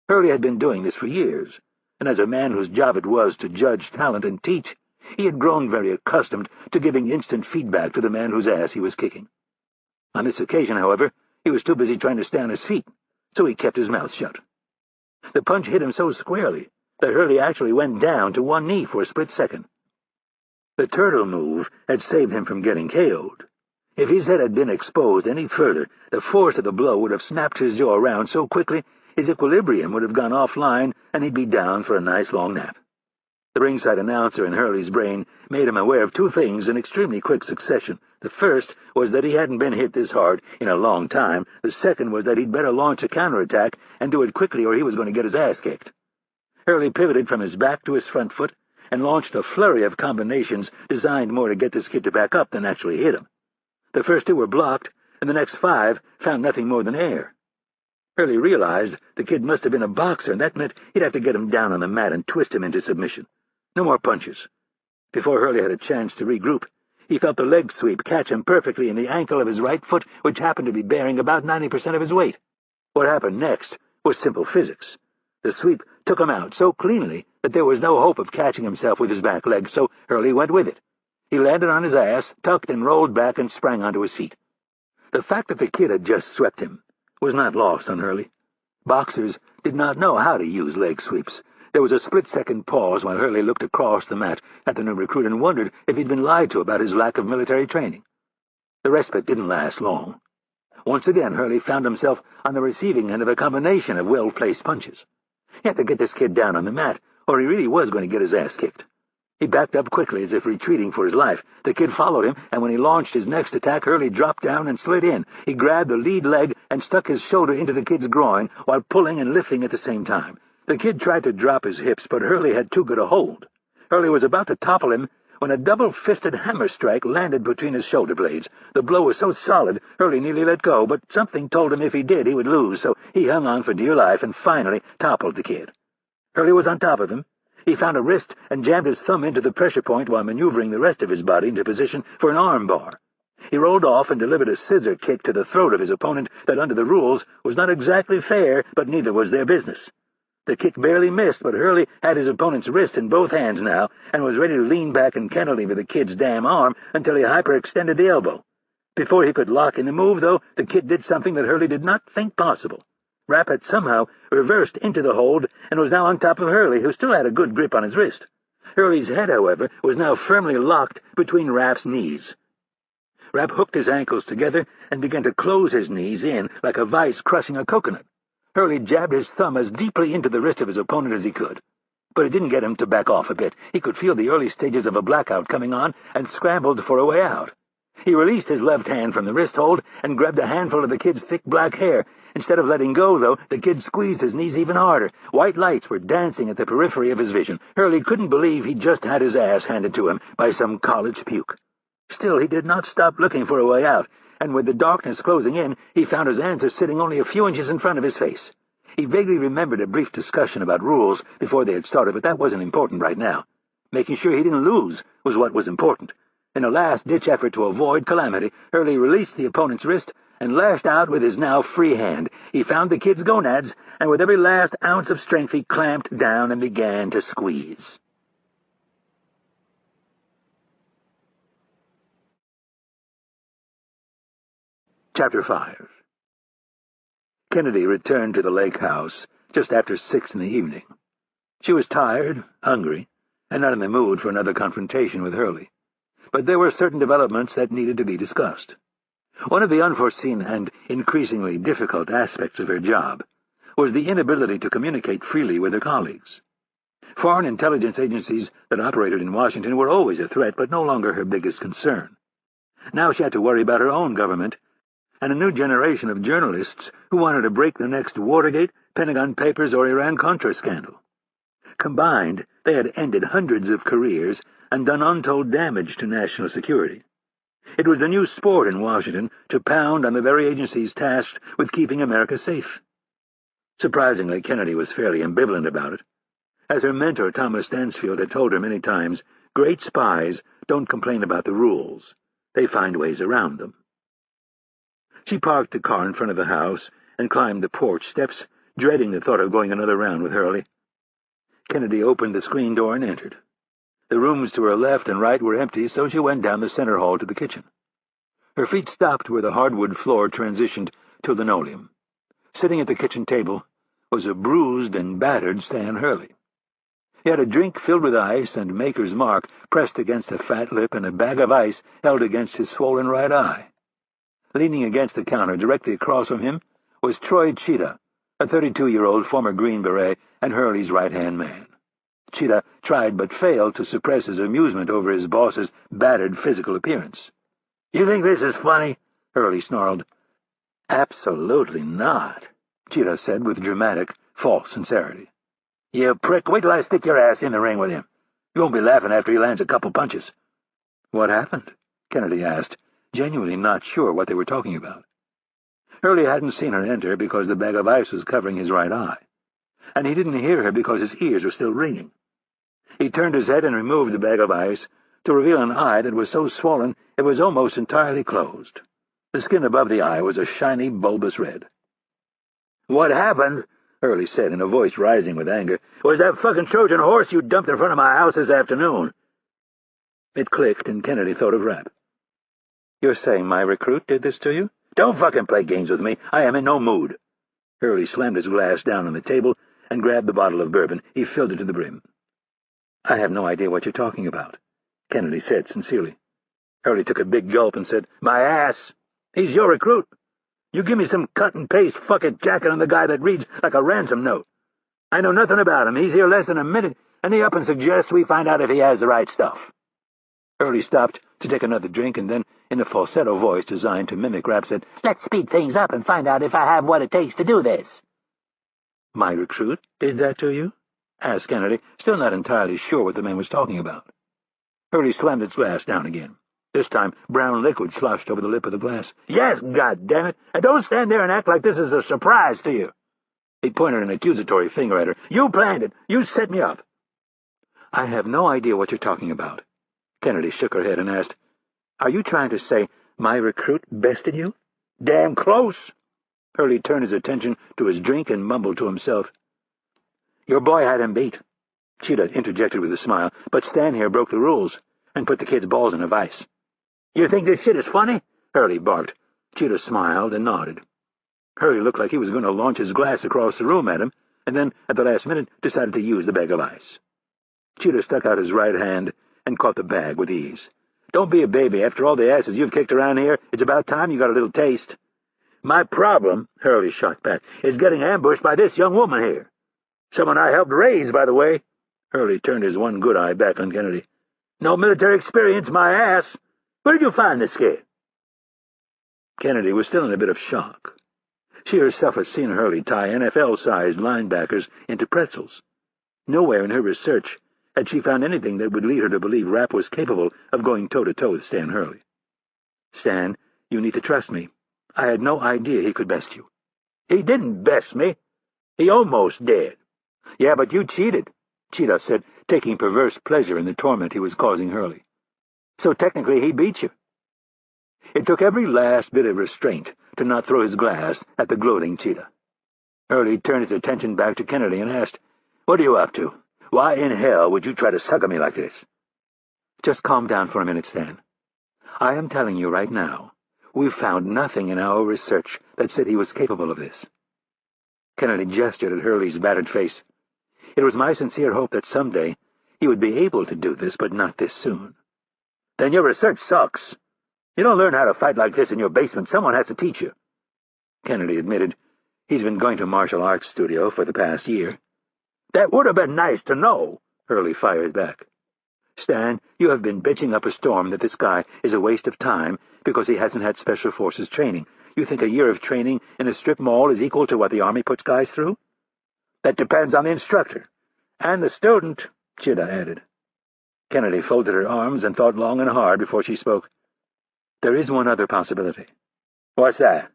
Hurley had been doing this for years, and as a man whose job it was to judge talent and teach, he had grown very accustomed to giving instant feedback to the man whose ass he was kicking. On this occasion, however, he was too busy trying to stay on his feet, so he kept his mouth shut. The punch hit him so squarely that Hurley actually went down to one knee for a split second. The turtle move had saved him from getting KO'd. If his head had been exposed any further, the force of the blow would have snapped his jaw around so quickly his equilibrium would have gone offline and he'd be down for a nice long nap. The ringside announcer in Hurley's brain made him aware of two things in extremely quick succession. The first was that he hadn't been hit this hard in a long time. The second was that he'd better launch a counterattack and do it quickly or he was going to get his ass kicked. Hurley pivoted from his back to his front foot and launched a flurry of combinations designed more to get this kid to back up than actually hit him. The first two were blocked, and the next 5 found nothing more than air. Hurley realized the kid must have been a boxer, and that meant he'd have to get him down on the mat and twist him into submission. No more punches. Before Hurley had a chance to regroup, he felt the leg sweep catch him perfectly in the ankle of his right foot, which happened to be bearing about 90% of his weight. What happened next was simple physics. The sweep took him out so cleanly that there was no hope of catching himself with his back leg, so Hurley went with it. He landed on his ass, tucked and rolled back, and sprang onto his feet. The fact that the kid had just swept him was not lost on Hurley. Boxers did not know how to use leg sweeps. There was a split-second pause while Hurley looked across the mat at the new recruit and wondered if he'd been lied to about his lack of military training. The respite didn't last long. Once again, Hurley found himself on the receiving end of a combination of well-placed punches. He had to get this kid down on the mat, or he really was going to get his ass kicked. He backed up quickly as if retreating for his life. The kid followed him, and when he launched his next attack, Hurley dropped down and slid in. He grabbed the lead leg and stuck his shoulder into the kid's groin while pulling and lifting at the same time. The kid tried to drop his hips, but Hurley had too good a hold. Hurley was about to topple him when a double-fisted hammer strike landed between his shoulder blades. The blow was so solid, Hurley nearly let go, but something told him if he did, he would lose, so he hung on for dear life and finally toppled the kid. Hurley was on top of him. He found a wrist and jammed his thumb into the pressure point while maneuvering the rest of his body into position for an arm bar. He rolled off and delivered a scissor kick to the throat of his opponent that, under the rules, was not exactly fair, but neither was their business. The kick barely missed, but Hurley had his opponent's wrist in both hands now and was ready to lean back and cantilever the kid's damn arm until he hyperextended the elbow. Before he could lock in the move, though, the kid did something that Hurley did not think possible. Rapp had somehow reversed into the hold and was now on top of Hurley, who still had a good grip on his wrist. Hurley's head, however, was now firmly locked between Rapp's knees. Rapp hooked his ankles together and began to close his knees in like a vice crushing a coconut. Hurley jabbed his thumb as deeply into the wrist of his opponent as he could. But it didn't get him to back off a bit. He could feel the early stages of a blackout coming on and scrambled for a way out. He released his left hand from the wrist hold and grabbed a handful of the kid's thick black hair. Instead of letting go, though, the kid squeezed his knees even harder. White lights were dancing at the periphery of his vision. Hurley couldn't believe he'd just had his ass handed to him by some college puke. Still, he did not stop looking for a way out, and with the darkness closing in, he found his answer sitting only a few inches in front of his face. He vaguely remembered a brief discussion about rules before they had started, but that wasn't important right now. Making sure he didn't lose was what was important. In a last-ditch effort to avoid calamity, Hurley released the opponent's wrist and lashed out with his now free hand. He found the kid's gonads, and with every last ounce of strength he clamped down and began to squeeze. Chapter 5. Kennedy returned to the lake house just after 6 in the evening. She was tired, hungry, and not in the mood for another confrontation with Hurley. But there were certain developments that needed to be discussed. One of the unforeseen and increasingly difficult aspects of her job was the inability to communicate freely with her colleagues. Foreign intelligence agencies that operated in Washington were always a threat, but no longer her biggest concern. Now she had to worry about her own government and a new generation of journalists who wanted to break the next Watergate, Pentagon Papers, or Iran-Contra scandal. Combined, they had ended hundreds of careers and done untold damage to national security. It was the new sport in Washington to pound on the very agencies tasked with keeping America safe. Surprisingly, Kennedy was fairly ambivalent about it. As her mentor, Thomas Stansfield, had told her many times, great spies don't complain about the rules. They find ways around them. She parked the car in front of the house and climbed the porch steps, dreading the thought of going another round with Hurley. Kennedy opened the screen door and entered. The rooms to her left and right were empty, so she went down the center hall to the kitchen. Her feet stopped where the hardwood floor transitioned to linoleum. Sitting at the kitchen table was a bruised and battered Stan Hurley. He had a drink filled with ice and Maker's Mark pressed against a fat lip and a bag of ice held against his swollen right eye. Leaning against the counter directly across from him was Troy Cheetah, a 32-year-old former Green Beret and Hurley's right-hand man. Cheetah tried but failed to suppress his amusement over his boss's battered physical appearance. "You think this is funny?" Hurley snarled. "Absolutely not," Cheetah said with dramatic, false sincerity. "You prick, wait till I stick your ass in the ring with him. You won't be laughing after he lands a couple punches." "What happened?" Kennedy asked, genuinely not sure what they were talking about. Hurley hadn't seen her enter because the bag of ice was covering his right eye, and he didn't hear her because his ears were still ringing. He turned his head and removed the bag of ice to reveal an eye that was so swollen it was almost entirely closed. The skin above the eye was a shiny, bulbous red. "What happened," Hurley said in a voice rising with anger, "was that fucking Trojan horse you dumped in front of my house this afternoon." It clicked, and Kennedy thought of Rapp. "You're saying my recruit did this to you?" "Don't fucking play games with me. I am in no mood." Hurley slammed his glass down on the table and grabbed the bottle of bourbon. He filled it to the brim. "I have no idea what you're talking about," Kennedy said sincerely. Hurley took a big gulp and said, "My ass! He's your recruit. You give me some cut-and-paste fucking jacket on the guy that reads like a ransom note. I know nothing about him. He's here less than a minute, and he up and suggests we find out if he has the right stuff." Hurley stopped to take another drink, and then, in a falsetto voice designed to mimic Rapp, said, "Let's speed things up and find out if I have what it takes to do this." "My recruit did that to you?" asked Kennedy, still not entirely sure what the man was talking about. Hurley slammed his glass down again. This time, brown liquid sloshed over the lip of the glass. "Yes, goddammit! And don't stand there and act like this is a surprise to you." He pointed an accusatory finger at her. "You planned it! You set me up!" "I have no idea what you're talking about." Kennedy shook her head and asked, "Are you trying to say my recruit bested you?" "Damn close!" Hurley turned his attention to his drink and mumbled to himself. "Your boy had him beat," Cheetah interjected with a smile, "but Stan here broke the rules and put the kid's balls in a vice." "You think this shit is funny?" Hurley barked. Cheetah smiled and nodded. Hurley looked like he was going to launch his glass across the room at him, and then, at the last minute, decided to use the bag of ice. Cheetah stuck out his right hand and caught the bag with ease. "Don't be a baby. After all the asses you've kicked around here, it's about time you got a little taste." "My problem," Hurley shot back, "is getting ambushed by this young woman here. Someone I helped raise, by the way." Hurley turned his one good eye back on Kennedy. "No military experience, my ass. Where did you find this kid?" Kennedy was still in a bit of shock. She herself had seen Hurley tie NFL-sized linebackers into pretzels. Nowhere in her research had she found anything that would lead her to believe Rapp was capable of going toe-to-toe with Stan Hurley. "Stan, you need to trust me. I had no idea he could best you." "He didn't best me. He almost did." "Yeah, but you cheated," Cheetah said, taking perverse pleasure in the torment he was causing Hurley. "So technically he beat you." It took every last bit of restraint to not throw his glass at the gloating Cheetah. Hurley turned his attention back to Kennedy and asked, "What are you up to? Why in hell would you try to sucker me like this?" "Just calm down for a minute, Stan. I am telling you right now, we've found nothing in our research that said he was capable of this." Kennedy gestured at Hurley's battered face. "It was my sincere hope that someday he would be able to do this, but not this soon." "Then your research sucks. You don't learn how to fight like this in your basement. Someone has to teach you." Kennedy admitted he's been going to martial arts studio for the past year. "That would have been nice to know," Hurley fired back. "Stan, you have been bitching up a storm that this guy is a waste of time because he hasn't had Special Forces training. You think a year of training in a strip mall is equal to what the Army puts guys through?" "That depends on the instructor. And the student," Cheetah added. Kennedy folded her arms and thought long and hard before she spoke. "There is one other possibility." "What's that?"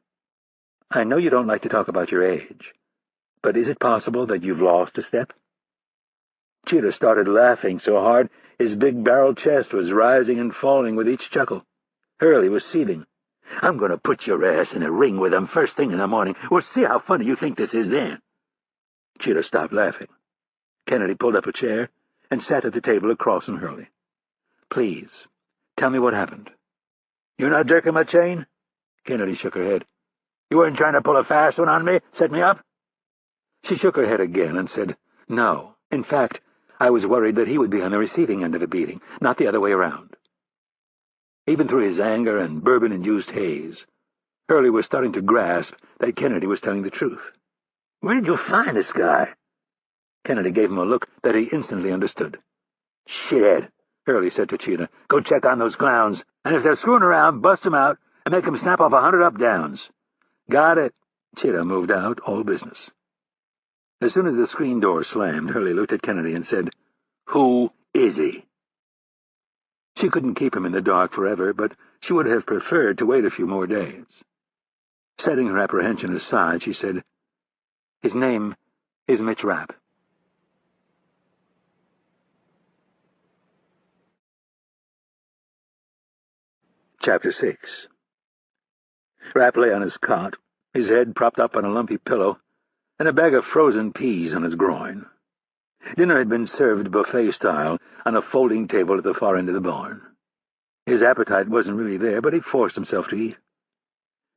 "I know you don't like to talk about your age, but is it possible that you've lost a step?" Cheetah started laughing so hard his big barrel chest was rising and falling with each chuckle. Hurley was seething. "I'm going to put your ass in a ring with him first thing in the morning. We'll see how funny you think this is then." Cheetah stopped laughing. Kennedy pulled up a chair and sat at the table across from Hurley. "Please, tell me what happened." "You're not jerking my chain?" Kennedy shook her head. "You weren't trying to pull a fast one on me? Set me up?" She shook her head again and said, "No. In fact, I was worried that he would be on the receiving end of the beating, not the other way around." Even through his anger and bourbon-induced haze, Hurley was starting to grasp that Kennedy was telling the truth. "Where did you find this guy?" Kennedy gave him a look that he instantly understood. "Shit," Hurley said to Cheetah. "Go check on those clowns, and if they're screwing around, bust them out and make them snap off 100 up-downs." "Got it." Cheetah moved out, all business. As soon as the screen door slammed, Hurley looked at Kennedy and said, "Who is he?" She couldn't keep him in the dark forever, but she would have preferred to wait a few more days. Setting her apprehension aside, she said, "His name is Mitch Rapp." Chapter 6. Rapp lay on his cot, his head propped up on a lumpy pillow, and a bag of frozen peas on his groin. Dinner had been served buffet-style on a folding table at the far end of the barn. His appetite wasn't really there, but he forced himself to eat.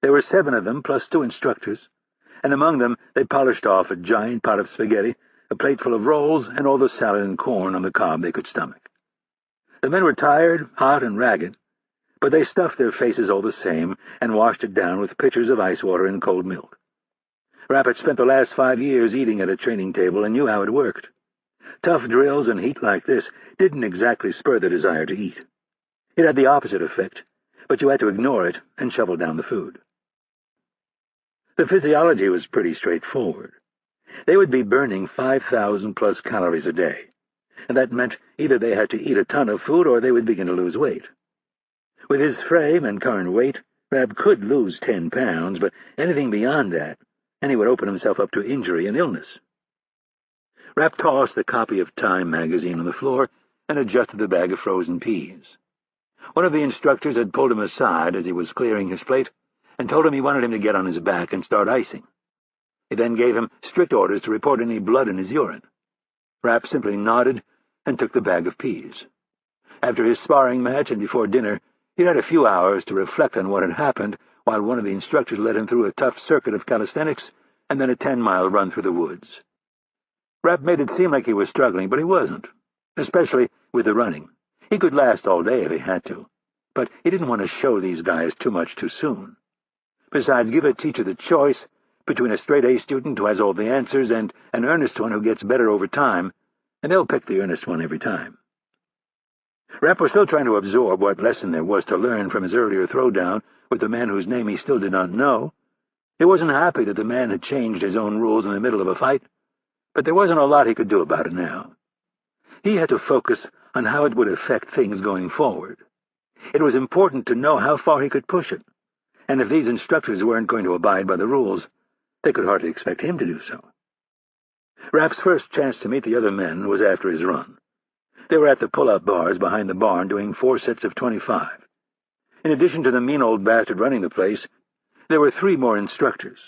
There were 7 of them, plus 2 instructors, and among them they polished off a giant pot of spaghetti, a plate full of rolls, and all the salad and corn on the cob they could stomach. The men were tired, hot, and ragged, but they stuffed their faces all the same and washed it down with pitchers of ice water and cold milk. Rapp had spent the last 5 years eating at a training table and knew how it worked. Tough drills and heat like this didn't exactly spur the desire to eat. It had the opposite effect, but you had to ignore it and shovel down the food. The physiology was pretty straightforward. They would be burning 5,000-plus calories a day, and that meant either they had to eat a ton of food or they would begin to lose weight. With his frame and current weight, Rapp could lose 10 pounds, but anything beyond that, and he would open himself up to injury and illness. Rapp tossed the copy of Time magazine on the floor and adjusted the bag of frozen peas. One of the instructors had pulled him aside as he was clearing his plate and told him he wanted him to get on his back and start icing. He then gave him strict orders to report any blood in his urine. Rapp simply nodded and took the bag of peas. After his sparring match and before dinner, He had a few hours to reflect on what had happened while one of the instructors led him through a tough circuit of calisthenics and then a 10-mile run through the woods. Rapp made it seem like he was struggling, but he wasn't, especially with the running. He could last all day if he had to, but he didn't want to show these guys too much too soon. Besides, give a teacher the choice between a straight-A student who has all the answers and an earnest one who gets better over time, and they'll pick the earnest one every time. Rapp was still trying to absorb what lesson there was to learn from his earlier throwdown with the man whose name he still did not know. He wasn't happy that the man had changed his own rules in the middle of a fight, but there wasn't a lot he could do about it now. He had to focus on how it would affect things going forward. It was important to know how far he could push it, and if these instructors weren't going to abide by the rules, they could hardly expect him to do so. Rapp's first chance to meet the other men was after his run. They were at the pull-up bars behind the barn doing 4 sets of 25. In addition to the mean old bastard running the place, there were 3 more instructors.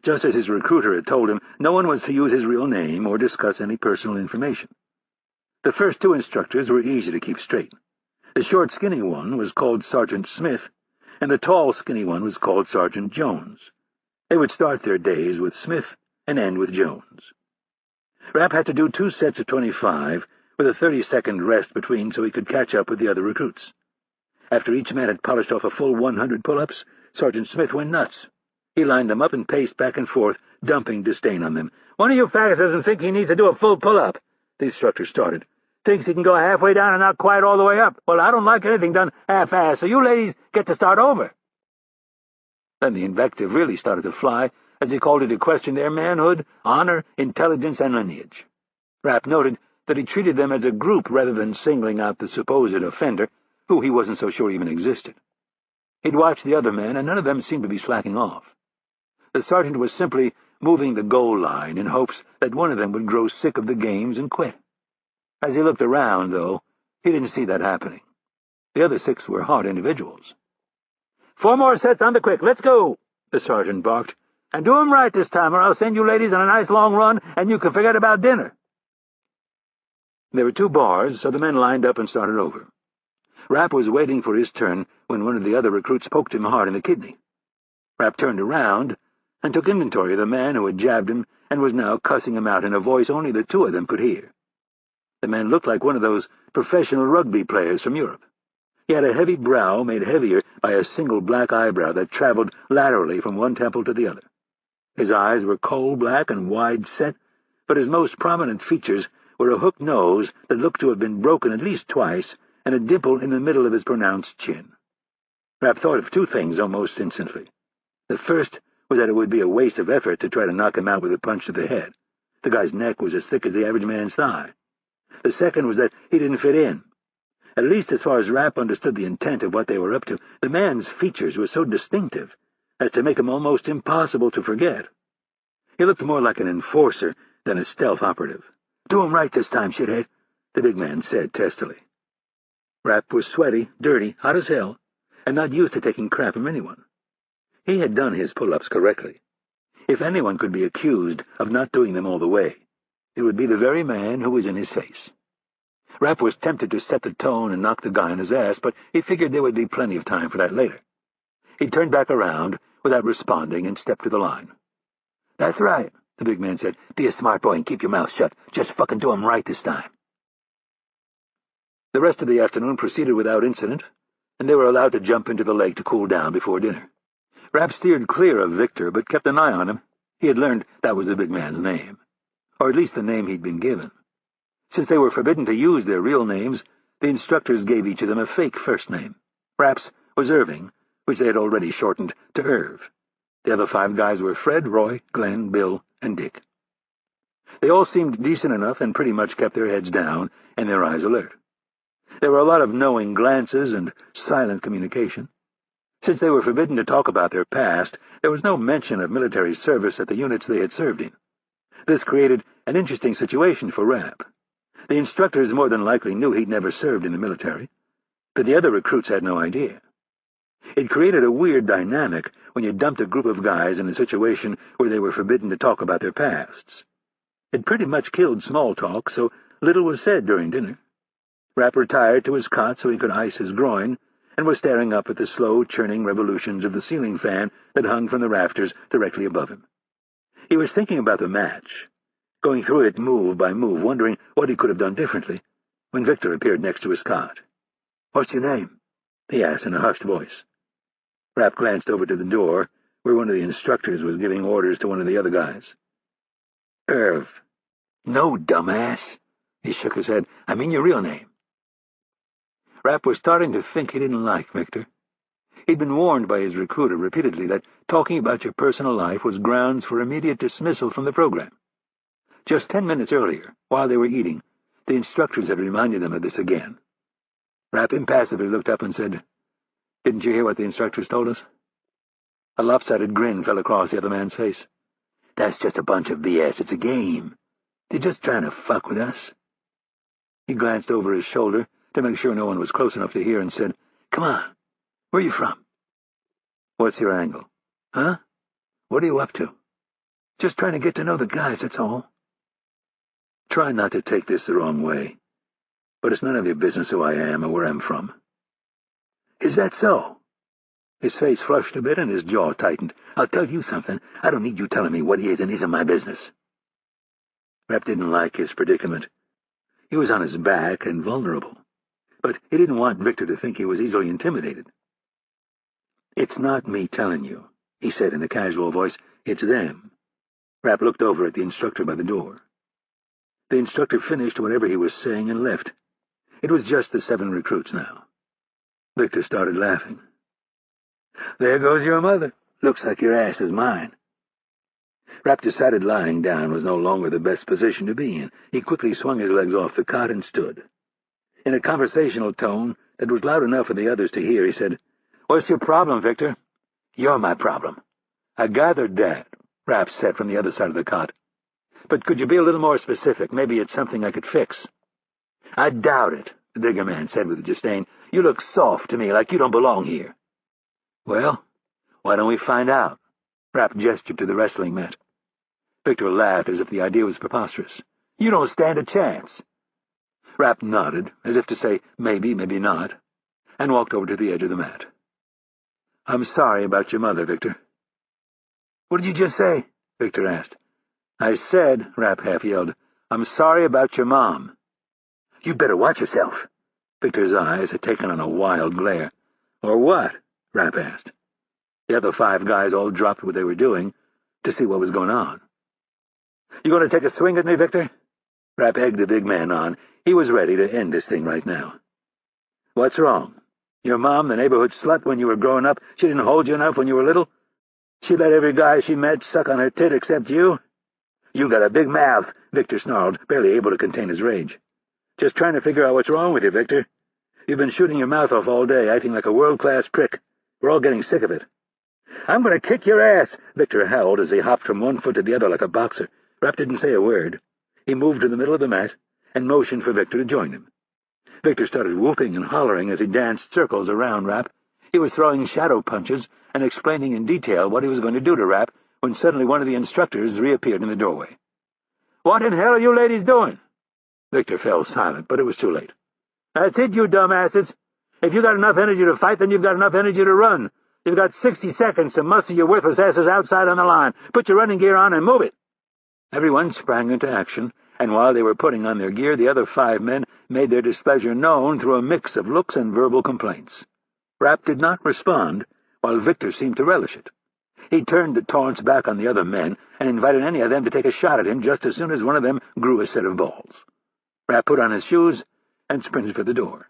Just as his recruiter had told him, no one was to use his real name or discuss any personal information. The first 2 instructors were easy to keep straight. The short, skinny one was called Sergeant Smith, and the tall, skinny one was called Sergeant Jones. They would start their days with Smith and end with Jones. Rapp had to do 2 sets of 25, with a 30-second rest between so he could catch up with the other recruits. After each man had polished off a full 100 pull-ups, Sergeant Smith went nuts. He lined them up and paced back and forth, dumping disdain on them. "One of you faggots doesn't think he needs to do a full pull-up," the instructor started. "Thinks he can go halfway down and not quite all the way up. Well, I don't like anything done half-assed, so you ladies get to start over." Then the invective really started to fly as he called into question their manhood, honor, intelligence, and lineage. Rapp noted that he treated them as a group rather than singling out the supposed offender, who he wasn't so sure even existed. He'd watched the other men, and none of them seemed to be slacking off. The sergeant was simply moving the goal line in hopes that one of them would grow sick of the games and quit. As he looked around, though, he didn't see that happening. The other 6 were hard individuals. "4 more sets on the quick, let's go," the sergeant barked. "And do 'em right this time, or I'll send you ladies on a nice long run, and you can forget about dinner." There were 2 bars, so the men lined up and started over. Rapp was waiting for his turn when one of the other recruits poked him hard in the kidney. Rapp turned around and took inventory of the man who had jabbed him and was now cussing him out in a voice only the 2 of them could hear. The man looked like one of those professional rugby players from Europe. He had a heavy brow made heavier by a single black eyebrow that traveled laterally from one temple to the other. His eyes were coal-black and wide-set, but his most prominent features were a hooked nose that looked to have been broken at least twice and a dimple in the middle of his pronounced chin. Rapp thought of 2 things almost instantly. The first was that it would be a waste of effort to try to knock him out with a punch to the head. The guy's neck was as thick as the average man's thigh. The second was that he didn't fit in. At least as far as Rapp understood the intent of what they were up to, the man's features were so distinctive as to make him almost impossible to forget. He looked more like an enforcer than a stealth operative. "Do 'em right this time, shithead," the big man said testily. Rapp was sweaty, dirty, hot as hell, and not used to taking crap from anyone. He had done his pull-ups correctly. If anyone could be accused of not doing them all the way, it would be the very man who was in his face. Rapp was tempted to set the tone and knock the guy on his ass, but he figured there would be plenty of time for that later. He turned back around without responding and stepped to the line. "That's right," the big man said. "Be a smart boy and keep your mouth shut. Just fucking do 'em right this time." The rest of the afternoon proceeded without incident, and they were allowed to jump into the lake to cool down before dinner. Rapp steered clear of Victor, but kept an eye on him. He had learned that was the big man's name, or at least the name he'd been given. Since they were forbidden to use their real names, the instructors gave each of them a fake first name. Rapp's was Irving, which they had already shortened to Irv. The other 5 guys were Fred, Roy, Glenn, Bill, and Dick. They all seemed decent enough and pretty much kept their heads down and their eyes alert. There were a lot of knowing glances and silent communication. Since they were forbidden to talk about their past, there was no mention of military service at the units they had served in. This created an interesting situation for Rapp. The instructors more than likely knew he'd never served in the military, but the other recruits had no idea. It created a weird dynamic when you dumped a group of guys in a situation where they were forbidden to talk about their pasts. It pretty much killed small talk, so little was said during dinner. Rapp retired to his cot so he could ice his groin, and was staring up at the slow, churning revolutions of the ceiling fan that hung from the rafters directly above him. He was thinking about the match, going through it move by move, wondering what he could have done differently, when Victor appeared next to his cot. "What's your name?" he asked in a hushed voice. Rapp glanced over to the door, where one of the instructors was giving orders to one of the other guys. "Irv." "No, dumbass." He shook his head. "I mean your real name." Rapp was starting to think he didn't like Victor. He'd been warned by his recruiter repeatedly that talking about your personal life was grounds for immediate dismissal from the program. Just 10 minutes earlier, while they were eating, the instructors had reminded them of this again. Rapp impassively looked up and said, "Didn't you hear what the instructors told us?" A lopsided grin fell across the other man's face. "That's just a bunch of BS. It's a game. They're just trying to fuck with us." He glanced over his shoulder to make sure no one was close enough to hear and said, "Come on. Where are you from?" "What's your angle?" "Huh? What are you up to?" "Just trying to get to know the guys, that's all." "Try not to take this the wrong way, but it's none of your business who I am or where I'm from." "Is that so?" His face flushed a bit and his jaw tightened. "I'll tell you something. I don't need you telling me what is and isn't my business." Rapp didn't like his predicament. He was on his back and vulnerable, but he didn't want Victor to think he was easily intimidated. "It's not me telling you," he said in a casual voice. "It's them." Rapp looked over at the instructor by the door. The instructor finished whatever he was saying and left. It was just the 7 recruits now. Victor started laughing. "There goes your mother. Looks like your ass is mine." Rapp decided lying down was no longer the best position to be in. He quickly swung his legs off the cot and stood. In a conversational tone that was loud enough for the others to hear, he said, "What's your problem, Victor?" "You're my problem." "I gathered that," Rapp said from the other side of the cot. "But could you be a little more specific? Maybe it's something I could fix." "I doubt it," the bigger man said with disdain. "You look soft to me, like you don't belong here." "Well, why don't we find out?" Rapp gestured to the wrestling mat. Victor laughed as if the idea was preposterous. "You don't stand a chance." Rapp nodded, as if to say maybe, maybe not, and walked over to the edge of the mat. "I'm sorry about your mother, Victor." "What did you just say?" Victor asked. "I said," Rapp half-yelled, "I'm sorry about your mom." "You better watch yourself." Victor's eyes had taken on a wild glare. "Or what?" Rapp asked. The other 5 guys all dropped what they were doing to see what was going on. "You going to take a swing at me, Victor?" Rapp egged the big man on. He was ready to end this thing right now. "What's wrong? Your mom, the neighborhood slut when you were growing up, she didn't hold you enough when you were little? She let every guy she met suck on her tit except you?" "You got a big mouth," Victor snarled, barely able to contain his rage. "Just trying to figure out what's wrong with you, Victor. You've been shooting your mouth off all day, acting like a world-class prick. We're all getting sick of it." "I'm going to kick your ass," Victor howled as he hopped from one foot to the other like a boxer. Rapp didn't say a word. He moved to the middle of the mat and motioned for Victor to join him. Victor started whooping and hollering as he danced circles around Rapp. He was throwing shadow punches and explaining in detail what he was going to do to Rapp when suddenly one of the instructors reappeared in the doorway. "What in hell are you ladies doing?" Victor fell silent, but it was too late. "That's it, you dumbasses. If you got enough energy to fight, then you've got enough energy to run. You've got 60 seconds to muster your worthless asses outside on the line. Put your running gear on and move it." Everyone sprang into action, and while they were putting on their gear, the other 5 men made their displeasure known through a mix of looks and verbal complaints. Rapp did not respond, while Victor seemed to relish it. He turned the taunts back on the other men and invited any of them to take a shot at him just as soon as one of them grew a set of balls. Rapp put on his shoes and sprinted for the door.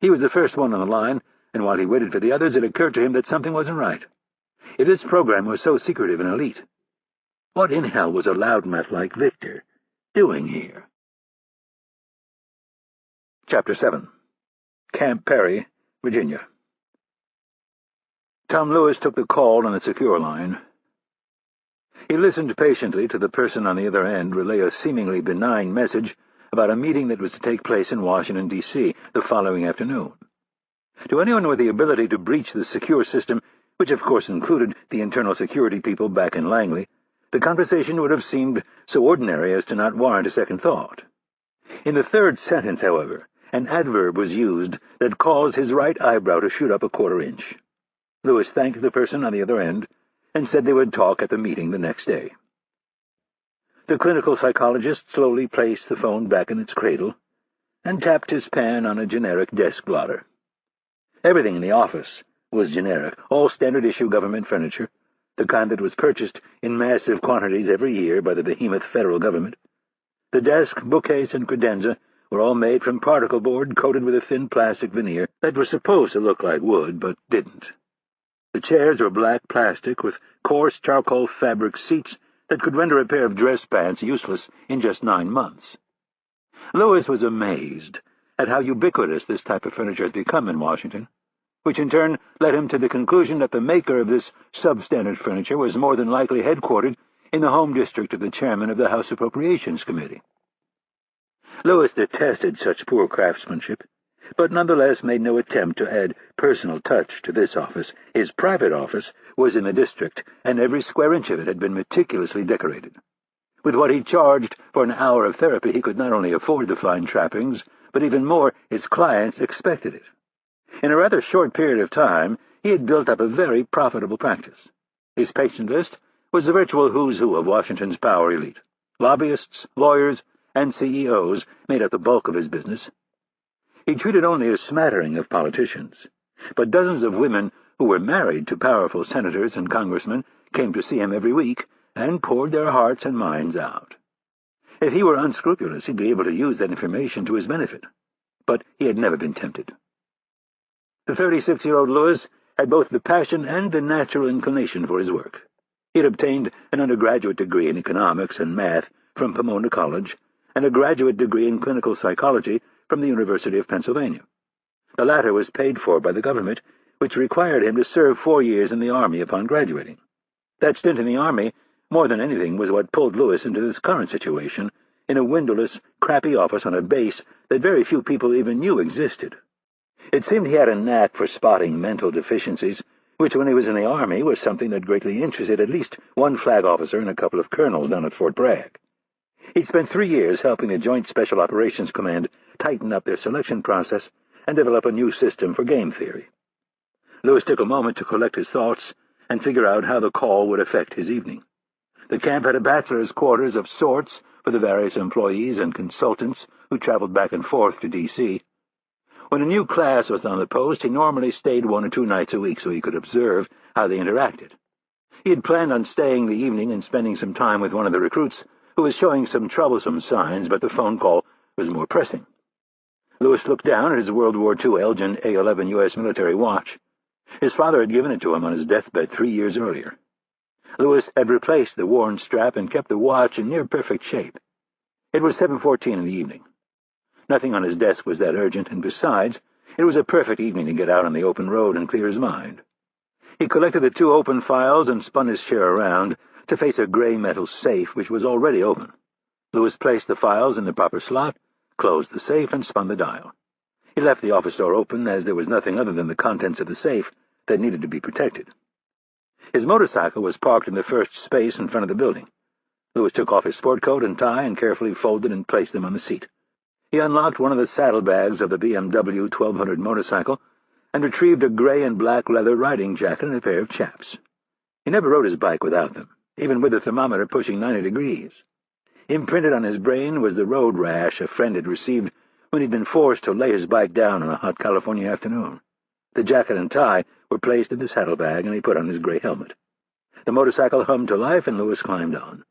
He was the first one on the line, and while he waited for the others, it occurred to him that something wasn't right. If this program was so secretive and elite, what in hell was a loudmouth like Victor doing here? Chapter 7. Camp Perry, Virginia. Tom Lewis took the call on the secure line. He listened patiently to the person on the other end relay a seemingly benign message about a meeting that was to take place in Washington, D.C. the following afternoon. To anyone with the ability to breach the secure system, which of course included the internal security people back in Langley, the conversation would have seemed so ordinary as to not warrant a second thought. In the third sentence, however, an adverb was used that caused his right eyebrow to shoot up a quarter inch. Lewis thanked the person on the other end and said they would talk at the meeting the next day. The clinical psychologist slowly placed the phone back in its cradle and tapped his pen on a generic desk blotter. Everything in the office was generic, all standard-issue government furniture, the kind that was purchased in massive quantities every year by the behemoth federal government. The desk, bookcase, and credenza were all made from particle board coated with a thin plastic veneer that was supposed to look like wood, but didn't. The chairs were black plastic with coarse charcoal fabric seats that could render a pair of dress pants useless in just 9 months. Lewis was amazed at how ubiquitous this type of furniture had become in Washington, which in turn led him to the conclusion that the maker of this substandard furniture was more than likely headquartered in the home district of the chairman of the House Appropriations Committee. Lewis detested such poor craftsmanship, but nonetheless made no attempt to add personal touch to this office. His private office was in the district, and every square inch of it had been meticulously decorated. With what he charged for an hour of therapy, he could not only afford the fine trappings, but even more, his clients expected it. In a rather short period of time, he had built up a very profitable practice. His patient list was the virtual who's who of Washington's power elite. Lobbyists, lawyers, and CEOs made up the bulk of his business. He treated only a smattering of politicians, but dozens of women who were married to powerful senators and congressmen came to see him every week and poured their hearts and minds out. If he were unscrupulous, he'd be able to use that information to his benefit, but he had never been tempted. The 36-year-old Lewis had both the passion and the natural inclination for his work. He had obtained an undergraduate degree in economics and math from Pomona College and a graduate degree in clinical psychology from the University of Pennsylvania. The latter was paid for by the government, which required him to serve 4 years in the Army upon graduating. That stint in the Army, more than anything, was what pulled Lewis into this current situation, in a windowless, crappy office on a base that very few people even knew existed. It seemed he had a knack for spotting mental deficiencies, which when he was in the Army was something that greatly interested at least one flag officer and a couple of colonels down at Fort Bragg. He'd spent 3 years helping the Joint Special Operations Command tighten up their selection process and develop a new system for game theory. Lewis took a moment to collect his thoughts and figure out how the call would affect his evening. The camp had a bachelor's quarters of sorts for the various employees and consultants who traveled back and forth to D.C. When a new class was on the post, he normally stayed 1 or 2 nights a week so he could observe how they interacted. He had planned on staying the evening and spending some time with one of the recruits who was showing some troublesome signs, but the phone call was more pressing. Lewis looked down at his World War II Elgin A-11 U.S. military watch. His father had given it to him on his deathbed 3 years earlier. Lewis had replaced the worn strap and kept the watch in near-perfect shape. It was 7:14 in the evening. Nothing on his desk was that urgent, and besides, it was a perfect evening to get out on the open road and clear his mind. He collected the 2 open files and spun his chair around to face a gray metal safe which was already open. Lewis placed the files in the proper slot, closed the safe, and spun the dial. He left the office door open, as there was nothing other than the contents of the safe that needed to be protected. His motorcycle was parked in the first space in front of the building. Lewis took off his sport coat and tie and carefully folded and placed them on the seat. He unlocked one of the saddlebags of the BMW 1200 motorcycle and retrieved a gray and black leather riding jacket and a pair of chaps. He never rode his bike without them, even with the thermometer pushing 90 degrees. Imprinted on his brain was the road rash a friend had received when he'd been forced to lay his bike down on a hot California afternoon. The jacket and tie were placed in the saddlebag, and he put on his gray helmet. The motorcycle hummed to life, and Lewis climbed on.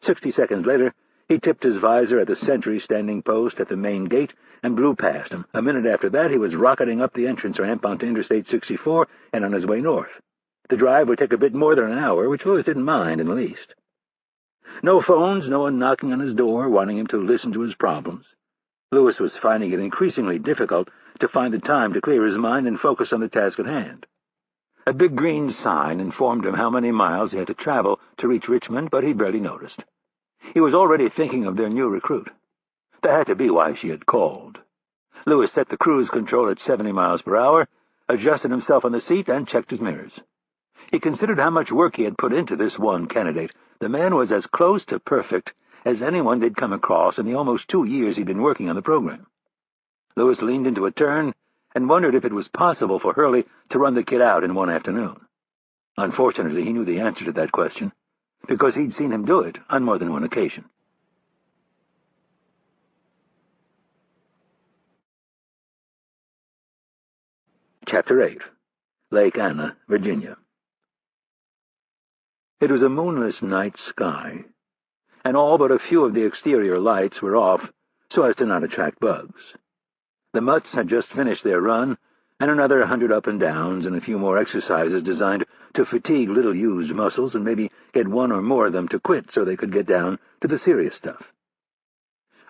60 seconds later, he tipped his visor at the sentry standing post at the main gate and blew past him. A minute after that, he was rocketing up the entrance ramp onto Interstate 64 and on his way north. The drive would take a bit more than an hour, which Lewis didn't mind in the least. No phones, no one knocking on his door, wanting him to listen to his problems. Lewis was finding it increasingly difficult to find the time to clear his mind and focus on the task at hand. A big green sign informed him how many miles he had to travel to reach Richmond, but he barely noticed. He was already thinking of their new recruit. That had to be why she had called. Lewis set the cruise control at 70 miles per hour, adjusted himself on the seat, and checked his mirrors. He considered how much work he had put into this one candidate. The man was as close to perfect as anyone they'd come across in the almost 2 years he'd been working on the program. Lewis leaned into a turn and wondered if it was possible for Hurley to run the kid out in one afternoon. Unfortunately, he knew the answer to that question, because he'd seen him do it on more than one occasion. Chapter 8. Lake Anna, Virginia. It was a moonless night sky, and all but a few of the exterior lights were off so as to not attract bugs. The mutts had just finished their run, and another 100 up and downs and a few more exercises designed to fatigue little-used muscles and maybe get one or more of them to quit so they could get down to the serious stuff.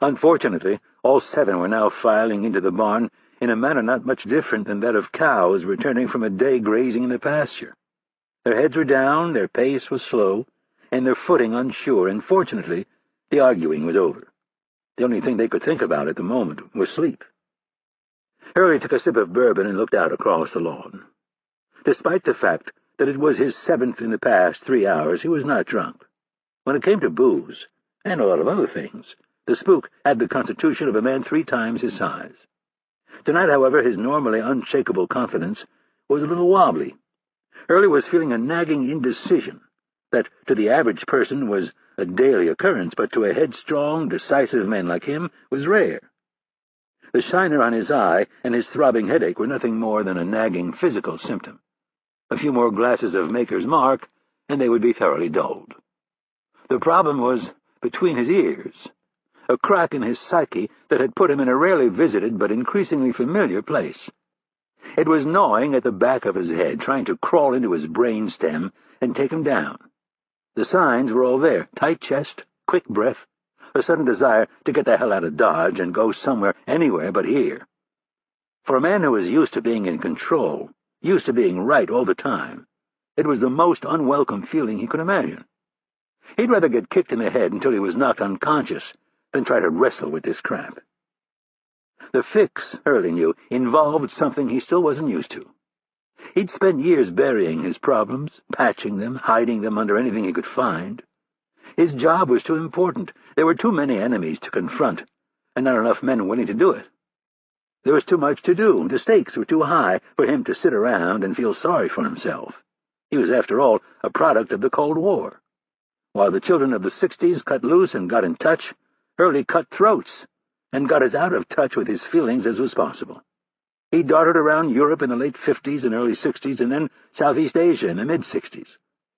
Unfortunately, all 7 were now filing into the barn in a manner not much different than that of cows returning from a day grazing in the pasture. Their heads were down, their pace was slow, and their footing unsure, and fortunately, the arguing was over. The only thing they could think about at the moment was sleep. Hurley took a sip of bourbon and looked out across the lawn. Despite the fact that it was his 7th in the past 3 hours, he was not drunk. When it came to booze, and a lot of other things, the spook had the constitution of a man 3 times his size. Tonight, however, his normally unshakable confidence was a little wobbly. Hurley was feeling a nagging indecision that, to the average person, was a daily occurrence, but to a headstrong, decisive man like him was rare. The shiner on his eye and his throbbing headache were nothing more than a nagging physical symptom. A few more glasses of Maker's Mark, and they would be thoroughly dulled. The problem was between his ears, a crack in his psyche that had put him in a rarely visited but increasingly familiar place. It was gnawing at the back of his head, trying to crawl into his brain stem and take him down. The signs were all there: tight chest, quick breath, a sudden desire to get the hell out of Dodge and go somewhere, anywhere but here. For a man who was used to being in control, used to being right all the time, it was the most unwelcome feeling he could imagine. He'd rather get kicked in the head until he was knocked unconscious than try to wrestle with this crap. The fix, Hurley knew, involved something he still wasn't used to. He'd spent years burying his problems, patching them, hiding them under anything he could find. His job was too important. There were too many enemies to confront, and not enough men willing to do it. There was too much to do. The stakes were too high for him to sit around and feel sorry for himself. He was, after all, a product of the Cold War. While the children of the 60s cut loose and got in touch, Hurley cut throats and got as out of touch with his feelings as was possible. He darted around Europe in the late 50s and early 60s, and then Southeast Asia in the mid-60s.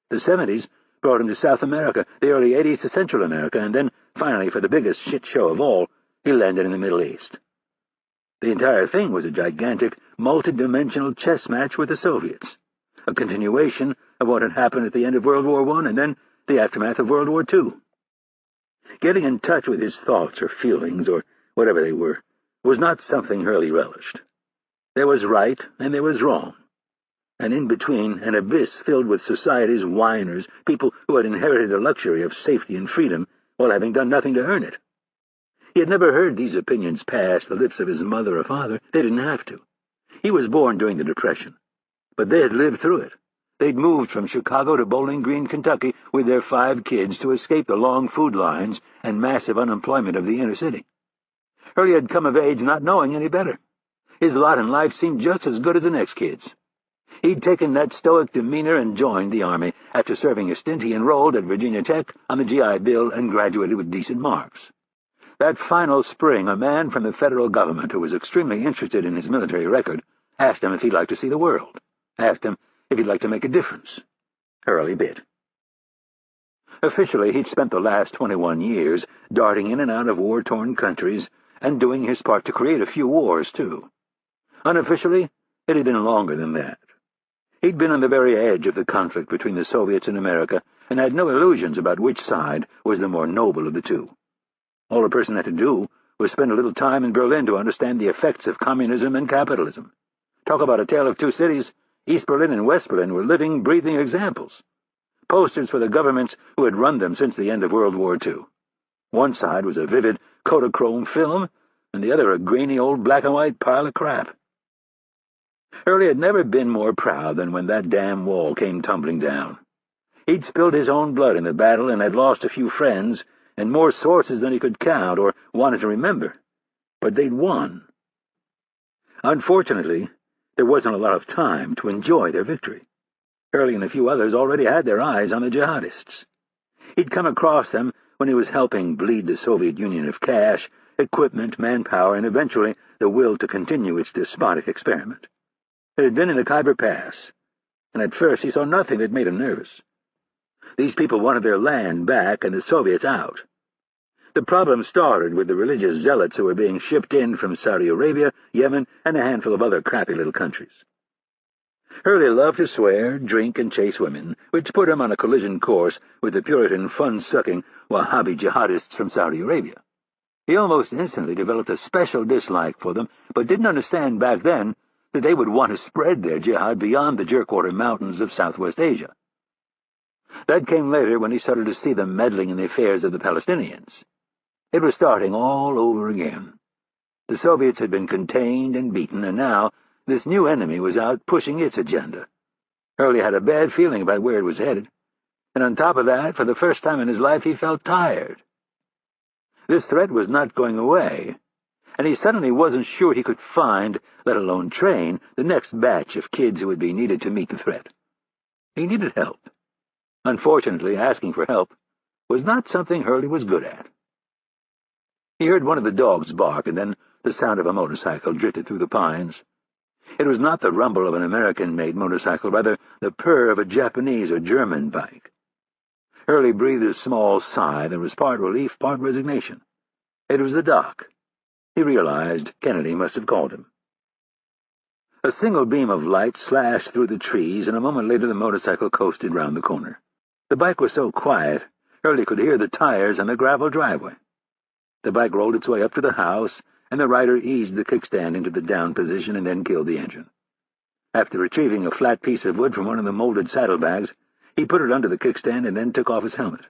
The 70s brought him to South America, the early 80s to Central America, and then, finally, for the biggest shit show of all, he landed in the Middle East. The entire thing was a gigantic, multi-dimensional chess match with the Soviets, a continuation of what had happened at the end of World War I and then the aftermath of World War II. Getting in touch with his thoughts or feelings, or whatever they were, was not something Hurley relished. There was right and there was wrong, and in between an abyss filled with society's whiners, people who had inherited the luxury of safety and freedom while having done nothing to earn it. He had never heard these opinions pass the lips of his mother or father. They didn't have to. He was born during the Depression, but they had lived through it. They'd moved from Chicago to Bowling Green, Kentucky, with their 5 kids to escape the long food lines and massive unemployment of the inner city. Hurley had come of age not knowing any better. His lot in life seemed just as good as the next kid's. He'd taken that stoic demeanor and joined the Army. After serving a stint, he enrolled at Virginia Tech on the GI Bill and graduated with decent marks. That final spring, a man from the federal government who was extremely interested in his military record asked him if he'd like to see the world, asked him if he'd like to make a difference. Hurley bit. Officially, he'd spent the last 21 years darting in and out of war-torn countries and doing his part to create a few wars, too. Unofficially, it had been longer than that. He'd been on the very edge of the conflict between the Soviets and America and had no illusions about which side was the more noble of the two. All a person had to do was spend a little time in Berlin to understand the effects of communism and capitalism. Talk about a tale of two cities, East Berlin and West Berlin were living, breathing examples. Posters for the governments who had run them since the end of World War II. One side was a vivid Kodachrome film, and the other a grainy old black-and-white pile of crap. Hurley had never been more proud than when that damn wall came tumbling down. He'd spilled his own blood in the battle and had lost a few friends and more sources than he could count or wanted to remember. But they'd won. Unfortunately, there wasn't a lot of time to enjoy their victory. Hurley and a few others already had their eyes on the jihadists. He'd come across them when he was helping bleed the Soviet Union of cash, equipment, manpower, and eventually the will to continue its despotic experiment. It had been in the Khyber Pass, and at first he saw nothing that made him nervous. These people wanted their land back and the Soviets out. The problem started with the religious zealots who were being shipped in from Saudi Arabia, Yemen, and a handful of other crappy little countries. Hurley loved to swear, drink, and chase women, which put him on a collision course with the Puritan, fun-sucking Wahhabi jihadists from Saudi Arabia. He almost instantly developed a special dislike for them, but didn't understand back then that they would want to spread their jihad beyond the jerkwater mountains of Southwest Asia. That came later when he started to see them meddling in the affairs of the Palestinians. It was starting all over again. The Soviets had been contained and beaten, and now this new enemy was out pushing its agenda. Hurley had a bad feeling about where it was headed, and on top of that, for the first time in his life, he felt tired. This threat was not going away, and he suddenly wasn't sure he could find, let alone train, the next batch of kids who would be needed to meet the threat. He needed help. Unfortunately, asking for help was not something Hurley was good at. He heard one of the dogs bark, and then the sound of a motorcycle drifted through the pines. It was not the rumble of an American-made motorcycle, rather the purr of a Japanese or German bike. Hurley breathed a small sigh that was part relief, part resignation. It was the doc. He realized Kennedy must have called him. A single beam of light slashed through the trees, and a moment later the motorcycle coasted round the corner. The bike was so quiet, Hurley could hear the tires on the gravel driveway. The bike rolled its way up to the house, and the rider eased the kickstand into the down position and then killed the engine. After retrieving a flat piece of wood from one of the molded saddlebags, he put it under the kickstand and then took off his helmet.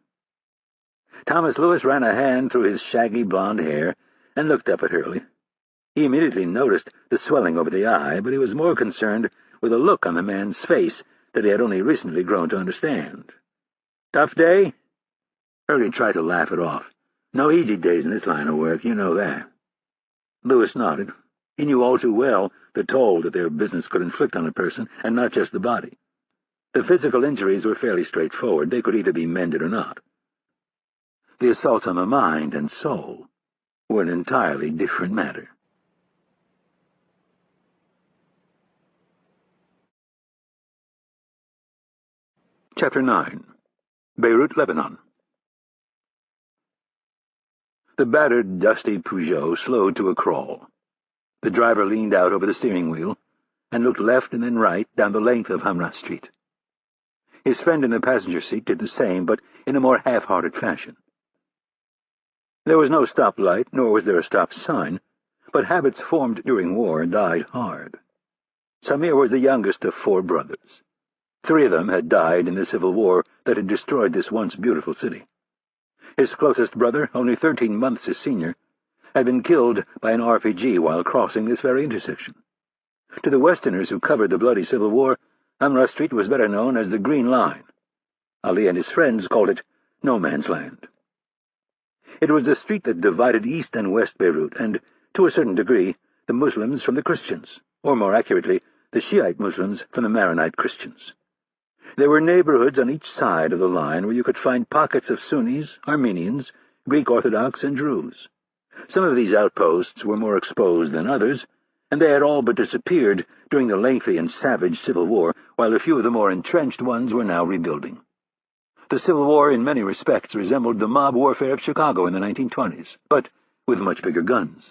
Thomas Lewis ran a hand through his shaggy blond hair and looked up at Hurley. He immediately noticed the swelling over the eye, but he was more concerned with a look on the man's face that he had only recently grown to understand. "Tough day?" Hurley tried to laugh it off. "No easy days in this line of work, you know that." Lewis nodded. He knew all too well the toll that their business could inflict on a person, and not just the body. The physical injuries were fairly straightforward. They could either be mended or not. The assaults on the mind and soul were an entirely different matter. Chapter 9. Beirut, Lebanon. The battered, dusty Peugeot slowed to a crawl. The driver leaned out over the steering wheel and looked left and then right down the length of Hamra Street. His friend in the passenger seat did the same, but in a more half-hearted fashion. There was no stoplight, nor was there a stop sign, but habits formed during war died hard. Samir was the youngest of 4 brothers. 3 of them had died in the civil war that had destroyed this once beautiful city. His closest brother, only 13 months his senior, had been killed by an RPG while crossing this very intersection. To the Westerners who covered the bloody Civil War, Hamra Street was better known as the Green Line. Ali and his friends called it No Man's Land. It was the street that divided East and West Beirut, and, to a certain degree, the Muslims from the Christians, or more accurately, the Shiite Muslims from the Maronite Christians. There were neighborhoods on each side of the line where you could find pockets of Sunnis, Armenians, Greek Orthodox, and Druze. Some of these outposts were more exposed than others, and they had all but disappeared during the lengthy and savage Civil War, while a few of the more entrenched ones were now rebuilding. The Civil War in many respects resembled the mob warfare of Chicago in the 1920s, but with much bigger guns.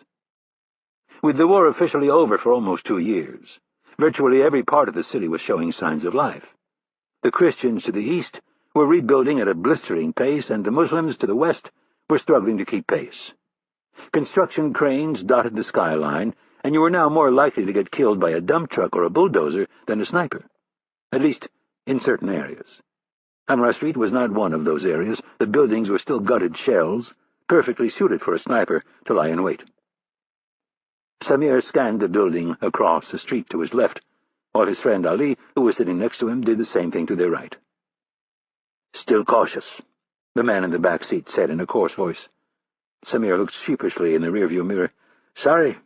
With the war officially over for almost 2 years, virtually every part of the city was showing signs of life. The Christians to the east were rebuilding at a blistering pace, and the Muslims to the west were struggling to keep pace. Construction cranes dotted the skyline, and you were now more likely to get killed by a dump truck or a bulldozer than a sniper, at least in certain areas. Hamra Street was not one of those areas. The buildings were still gutted shells, perfectly suited for a sniper to lie in wait. Samir scanned the building across the street to his left, while his friend Ali, who was sitting next to him, did the same thing to their right. "Still cautious," the man in the back seat said in a coarse voice. Samir looked sheepishly in the rearview mirror. "Sorry."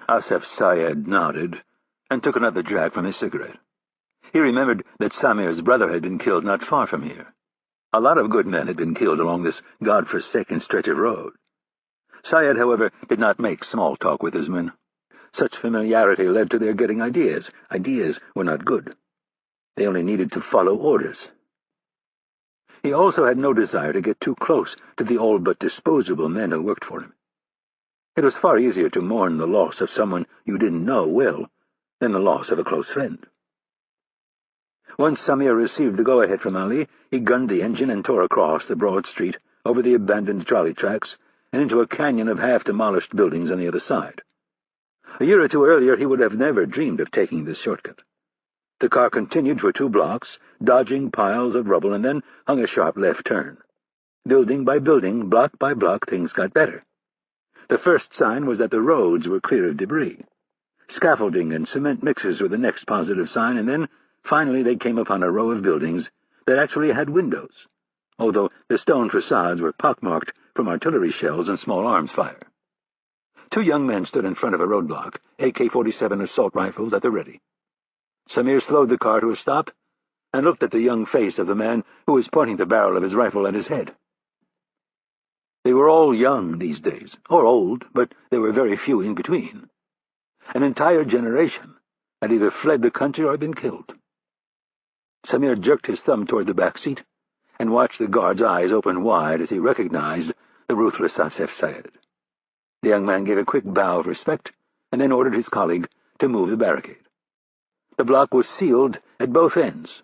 Asif Syed nodded and took another drag from his cigarette. He remembered that Samir's brother had been killed not far from here. A lot of good men had been killed along this god-forsaken stretch of road. Syed, however, did not make small talk with his men. Such familiarity led to their getting ideas. Ideas were not good. They only needed to follow orders. He also had no desire to get too close to the all-but-disposable men who worked for him. It was far easier to mourn the loss of someone you didn't know well than the loss of a close friend. Once Samir received the go-ahead from Ali, he gunned the engine and tore across the broad street, over the abandoned trolley tracks, and into a canyon of half-demolished buildings on the other side. A year or two earlier, he would have never dreamed of taking this shortcut. The car continued for 2 blocks, dodging piles of rubble, and then hung a sharp left turn. Building by building, block by block, things got better. The first sign was that the roads were clear of debris. Scaffolding and cement mixers were the next positive sign, and then, finally, they came upon a row of buildings that actually had windows, although the stone facades were pockmarked from artillery shells and small arms fire. 2 young men stood in front of a roadblock, AK-47 assault rifles at the ready. Samir slowed the car to a stop and looked at the young face of the man who was pointing the barrel of his rifle at his head. They were all young these days, or old, but there were very few in between. An entire generation had either fled the country or been killed. Samir jerked his thumb toward the back seat and watched the guard's eyes open wide as he recognized the ruthless Asif Syed. The young man gave a quick bow of respect and then ordered his colleague to move the barricade. The block was sealed at both ends.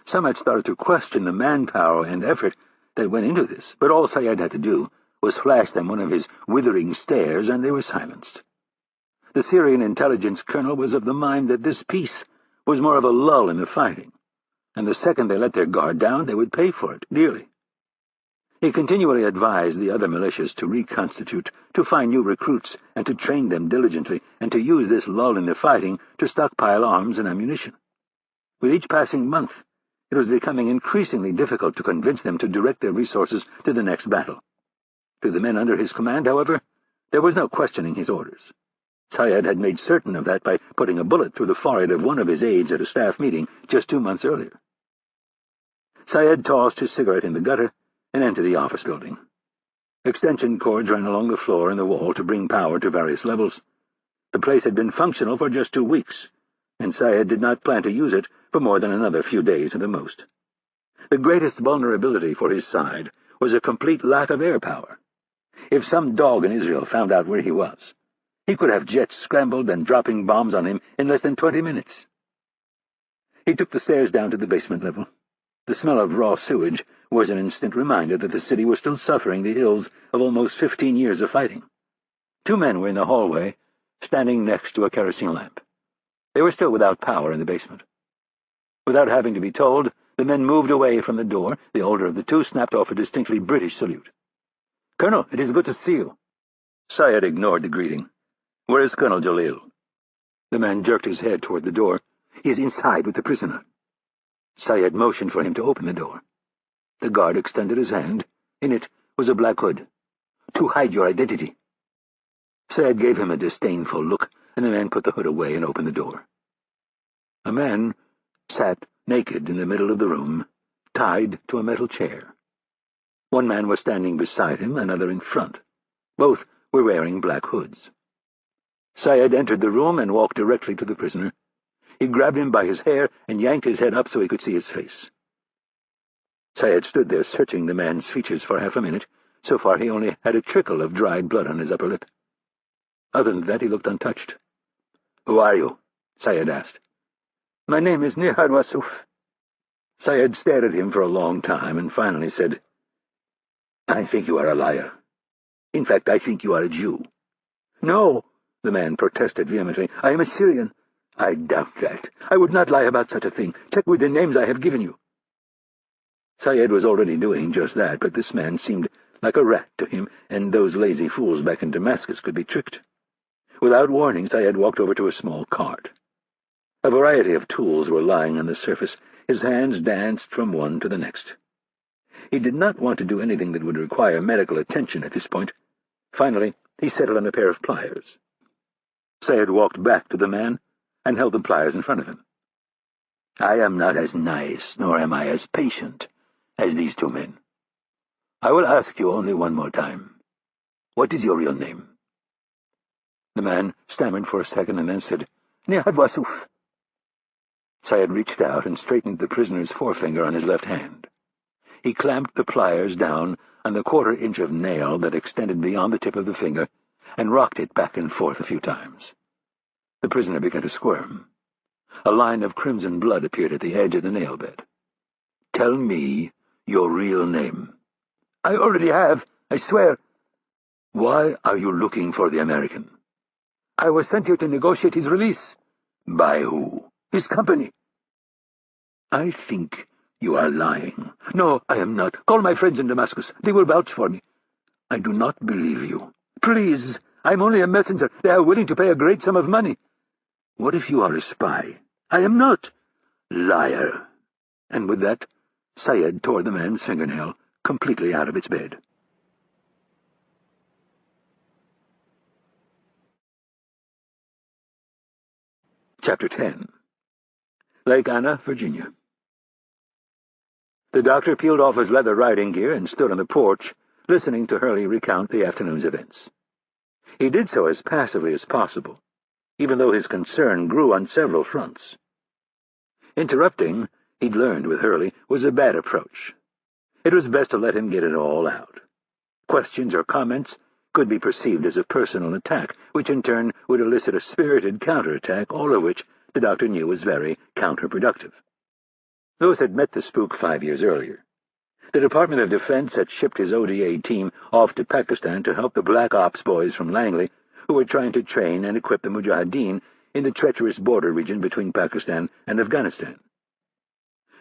Some had started to question the manpower and effort that went into this, but all Syed had to do was flash them one of his withering stares, and they were silenced. The Syrian intelligence colonel was of the mind that this peace was more of a lull in the fighting, and the second they let their guard down, they would pay for it dearly. He continually advised the other militias to reconstitute, to find new recruits, and to train them diligently, and to use this lull in the fighting to stockpile arms and ammunition. With each passing month, it was becoming increasingly difficult to convince them to direct their resources to the next battle. To the men under his command, however, there was no questioning his orders. Syed had made certain of that by putting a bullet through the forehead of one of his aides at a staff meeting just 2 months earlier. Syed tossed his cigarette in the gutter and entered the office building. Extension cords ran along the floor and the wall to bring power to various levels. The place had been functional for just 2 weeks, and Syed did not plan to use it for more than another few days at the most. The greatest vulnerability for his side was a complete lack of air power. If some dog in Israel found out where he was, he could have jets scrambled and dropping bombs on him in less than 20 minutes. He took the stairs down to the basement level. The smell of raw sewage was an instant reminder that the city was still suffering the ills of almost 15 years of fighting. 2 men were in the hallway, standing next to a kerosene lamp. They were still without power in the basement. Without having to be told, the men moved away from the door. The older of the 2 snapped off a distinctly British salute. "Colonel, it is good to see you." Syed ignored the greeting. "Where is Colonel Jalil?" The man jerked his head toward the door. "He is inside with the prisoner." Syed motioned for him to open the door. The guard extended his hand. In it was a black hood. "To hide your identity." Syed gave him a disdainful look, and the man put the hood away and opened the door. A man sat naked in the middle of the room, tied to a metal chair. One man was standing beside him, another in front. Both were wearing black hoods. Syed entered the room and walked directly to the prisoner. He grabbed him by his hair and yanked his head up so he could see his face. Syed stood there searching the man's features for half a minute. So far he only had a trickle of dried blood on his upper lip. Other than that, he looked untouched. "Who are you?" Syed asked. "My name is Nihar Wasuf." Syed stared at him for a long time and finally said, "I think you are a liar. In fact, I think you are a Jew." "No," the man protested vehemently. "I am a Syrian." "I doubt that. I would not lie about such a thing. Check with the names I have given you." Syed was already doing just that, but this man seemed like a rat to him, and those lazy fools back in Damascus could be tricked. Without warning, Syed walked over to a small cart. A variety of tools were lying on the surface. His hands danced from one to the next. He did not want to do anything that would require medical attention at this point. Finally, he settled on a pair of pliers. Syed walked back to the man and held the pliers in front of him. "I am not as nice, nor am I as patient as these two men. I will ask you only one more time. What is your real name?" The man stammered for a second and then said, "Nihad Wasuf." Syed reached out and straightened the prisoner's forefinger on his left hand. He clamped the pliers down on the quarter-inch of nail that extended beyond the tip of the finger and rocked it back and forth a few times. The prisoner began to squirm. A line of crimson blood appeared at the edge of the nail bed. "Tell me your real name." "I already have, I swear." "Why are you looking for the American?" "I was sent here to negotiate his release." "By who?" "His company." "I think you are lying." "No, I am not. Call my friends in Damascus. They will vouch for me." "I do not believe you." "Please, I am only a messenger. They are willing to pay a great sum of money." "What if you are a spy?" "I am not." "Liar." And with that, Syed tore the man's fingernail completely out of its bed. Chapter 10. Lake Anna, Virginia. The doctor peeled off his leather riding gear and stood on the porch, listening to Hurley recount the afternoon's events. He did so as passively as possible, even though his concern grew on several fronts. Interrupting, he'd learned with Hurley, was a bad approach. It was best to let him get it all out. Questions or comments could be perceived as a personal attack, which in turn would elicit a spirited counterattack, all of which the doctor knew was very counterproductive. Lewis had met the spook 5 years earlier. The Department of Defense had shipped his ODA team off to Pakistan to help the Black Ops boys from Langley, who were trying to train and equip the Mujahideen in the treacherous border region between Pakistan and Afghanistan.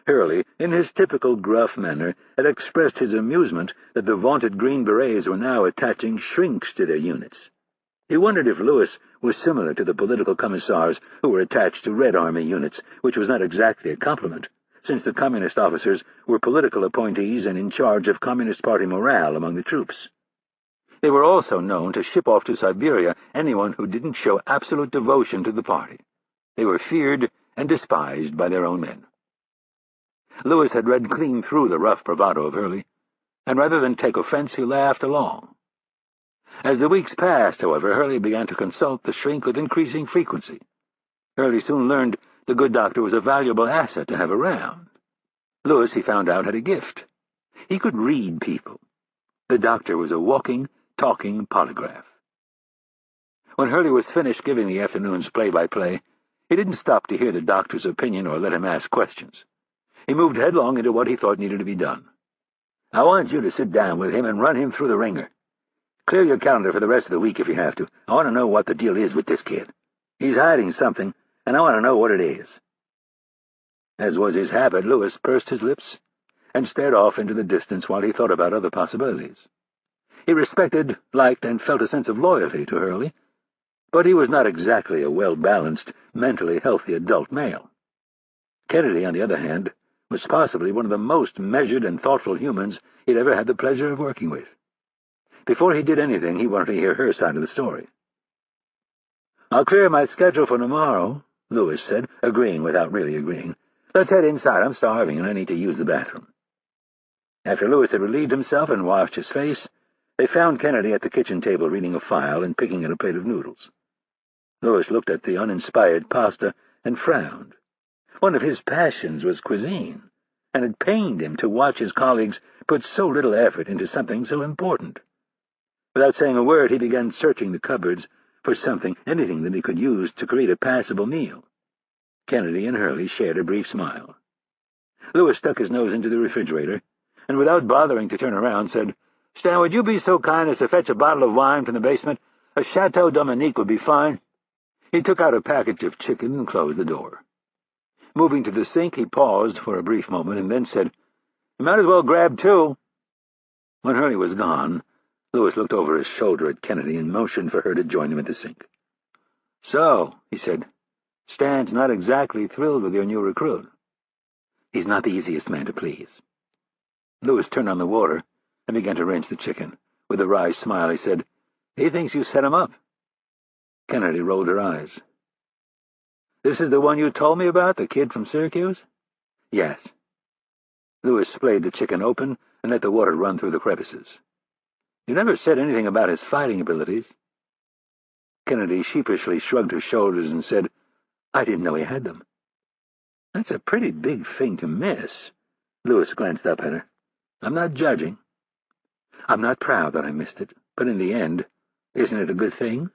Hurley, in his typical gruff manner, had expressed his amusement that the vaunted Green Berets were now attaching shrinks to their units. He wondered if Lewis was similar to the political commissars who were attached to Red Army units, which was not exactly a compliment, since the Communist officers were political appointees and in charge of Communist Party morale among the troops. They were also known to ship off to Siberia anyone who didn't show absolute devotion to the party. They were feared and despised by their own men. Lewis had read clean through the rough bravado of Hurley, and rather than take offense, he laughed along. As the weeks passed, however, Hurley began to consult the shrink with increasing frequency. Hurley soon learned the good doctor was a valuable asset to have around. Lewis, he found out, had a gift. He could read people. The doctor was a walking, talking polygraph. When Hurley was finished giving the afternoon's play-by-play, he didn't stop to hear the doctor's opinion or let him ask questions. He moved headlong into what he thought needed to be done. "I want you to sit down with him and run him through the ringer. Clear your calendar for the rest of the week if you have to. I want to know what the deal is with this kid. He's hiding something, and I want to know what it is." As was his habit, Lewis pursed his lips and stared off into the distance while he thought about other possibilities. He respected, liked, and felt a sense of loyalty to Hurley, but he was not exactly a well-balanced, mentally healthy adult male. Kennedy, on the other hand, was possibly one of the most measured and thoughtful humans he'd ever had the pleasure of working with. Before he did anything, he wanted to hear her side of the story. "I'll clear my schedule for tomorrow," Lewis said, agreeing without really agreeing. "Let's head inside. I'm starving, and I need to use the bathroom." After Lewis had relieved himself and washed his face, they found Kennedy at the kitchen table reading a file and picking at a plate of noodles. Lewis looked at the uninspired pasta and frowned. One of his passions was cuisine, and it pained him to watch his colleagues put so little effort into something so important. Without saying a word, he began searching the cupboards for something, anything that he could use to create a passable meal. Kennedy and Hurley shared a brief smile. Lewis stuck his nose into the refrigerator, and without bothering to turn around, said, "Stan, would you be so kind as to fetch a bottle of wine from the basement? A Chateau Dominique would be fine." He took out a package of chicken and closed the door. Moving to the sink, he paused for a brief moment and then said, "You might as well grab two." When Hurley was gone, Lewis looked over his shoulder at Kennedy and motioned for her to join him at the sink. "So," he said, "Stan's not exactly thrilled with your new recruit." "He's not the easiest man to please." Lewis turned on the water and began to rinse the chicken. With a wry smile, he said, "He thinks you set him up." Kennedy rolled her eyes. "This is the one you told me about, the kid from Syracuse?" "Yes." Lewis splayed the chicken open and let the water run through the crevices. "You never said anything about his fighting abilities." Kennedy sheepishly shrugged her shoulders and said, "I didn't know he had them." "That's a pretty big thing to miss." Lewis glanced up at her. "I'm not judging. I'm not proud that I missed it, but in the end, isn't it a good thing?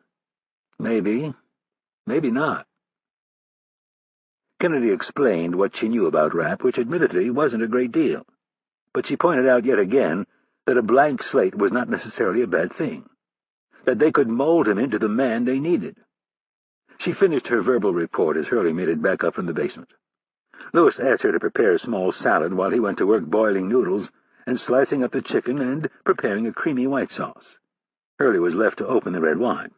Maybe. Maybe not." Kennedy explained what she knew about Rapp, which admittedly wasn't a great deal, but she pointed out yet again that a blank slate was not necessarily a bad thing, that they could mold him into the man they needed. She finished her verbal report as Hurley made it back up from the basement. Lewis asked her to prepare a small salad while he went to work boiling noodles and slicing up the chicken and preparing a creamy white sauce. Hurley was left to open the red wine.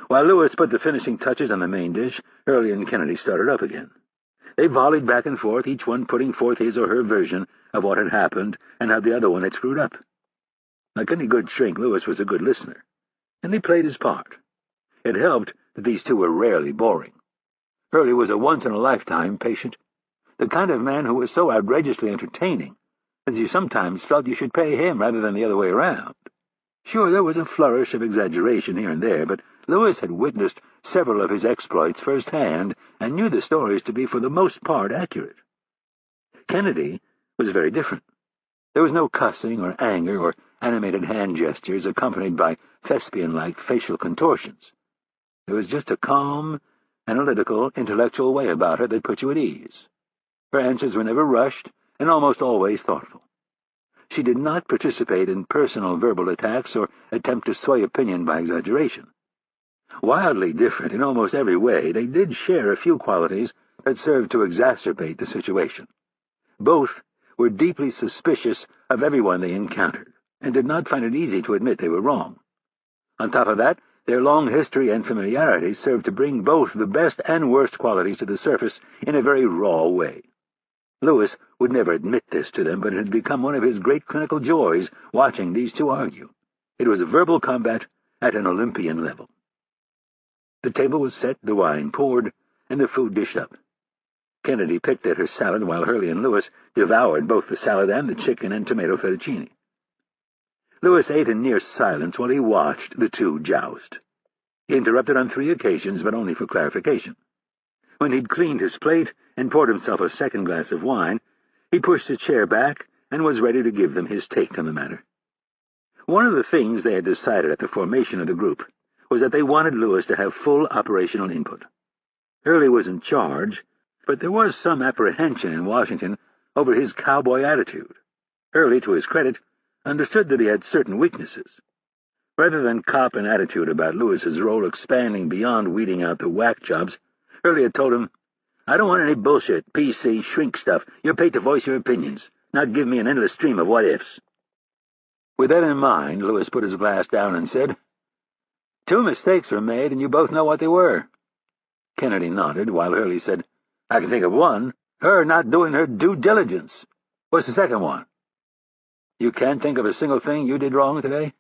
While Lewis put the finishing touches on the main dish, Hurley and Kennedy started up again. They volleyed back and forth, each one putting forth his or her version of what had happened and how the other one had screwed up. Like any good shrink, Lewis was a good listener, and he played his part. It helped that these two were rarely boring. Hurley was a once-in-a-lifetime patient, the kind of man who was so outrageously entertaining that you sometimes felt you should pay him rather than the other way around. Sure, there was a flourish of exaggeration here and there, but Lewis had witnessed several of his exploits firsthand and knew the stories to be for the most part accurate. Kennedy was very different. There was no cussing or anger or animated hand gestures accompanied by thespian-like facial contortions. There was just a calm, analytical, intellectual way about her that put you at ease. Her answers were never rushed and almost always thoughtful. She did not participate in personal verbal attacks or attempt to sway opinion by exaggeration. Wildly different in almost every way, they did share a few qualities that served to exacerbate the situation. Both were deeply suspicious of everyone they encountered, and did not find it easy to admit they were wrong. On top of that, their long history and familiarity served to bring both the best and worst qualities to the surface in a very raw way. Lewis would never admit this to them, but it had become one of his great clinical joys watching these two argue. It was a verbal combat at an Olympian level. The table was set, the wine poured, and the food dished up. Kennedy picked at her salad while Hurley and Lewis devoured both the salad and the chicken and tomato fettuccine. Lewis ate in near silence while he watched the two joust. He interrupted on 3 occasions, but only for clarification. When he'd cleaned his plate and poured himself a second glass of wine, he pushed a chair back and was ready to give them his take on the matter. One of the things they had decided at the formation of the group was that they wanted Lewis to have full operational input. Hurley was in charge, but there was some apprehension in Washington over his cowboy attitude. Hurley, to his credit, understood that he had certain weaknesses. Rather than cop an attitude about Lewis's role expanding beyond weeding out the whack jobs, Hurley had told him, "I don't want any bullshit, PC, shrink stuff. You're paid to voice your opinions, not give me an endless stream of what-ifs." With that in mind, Lewis put his glass down and said, "2 mistakes were made, and you both know what they were." Kennedy nodded, while Hurley said, "I can think of one. Her not doing her due diligence. What's the second one?" "You can't think of a single thing you did wrong today?"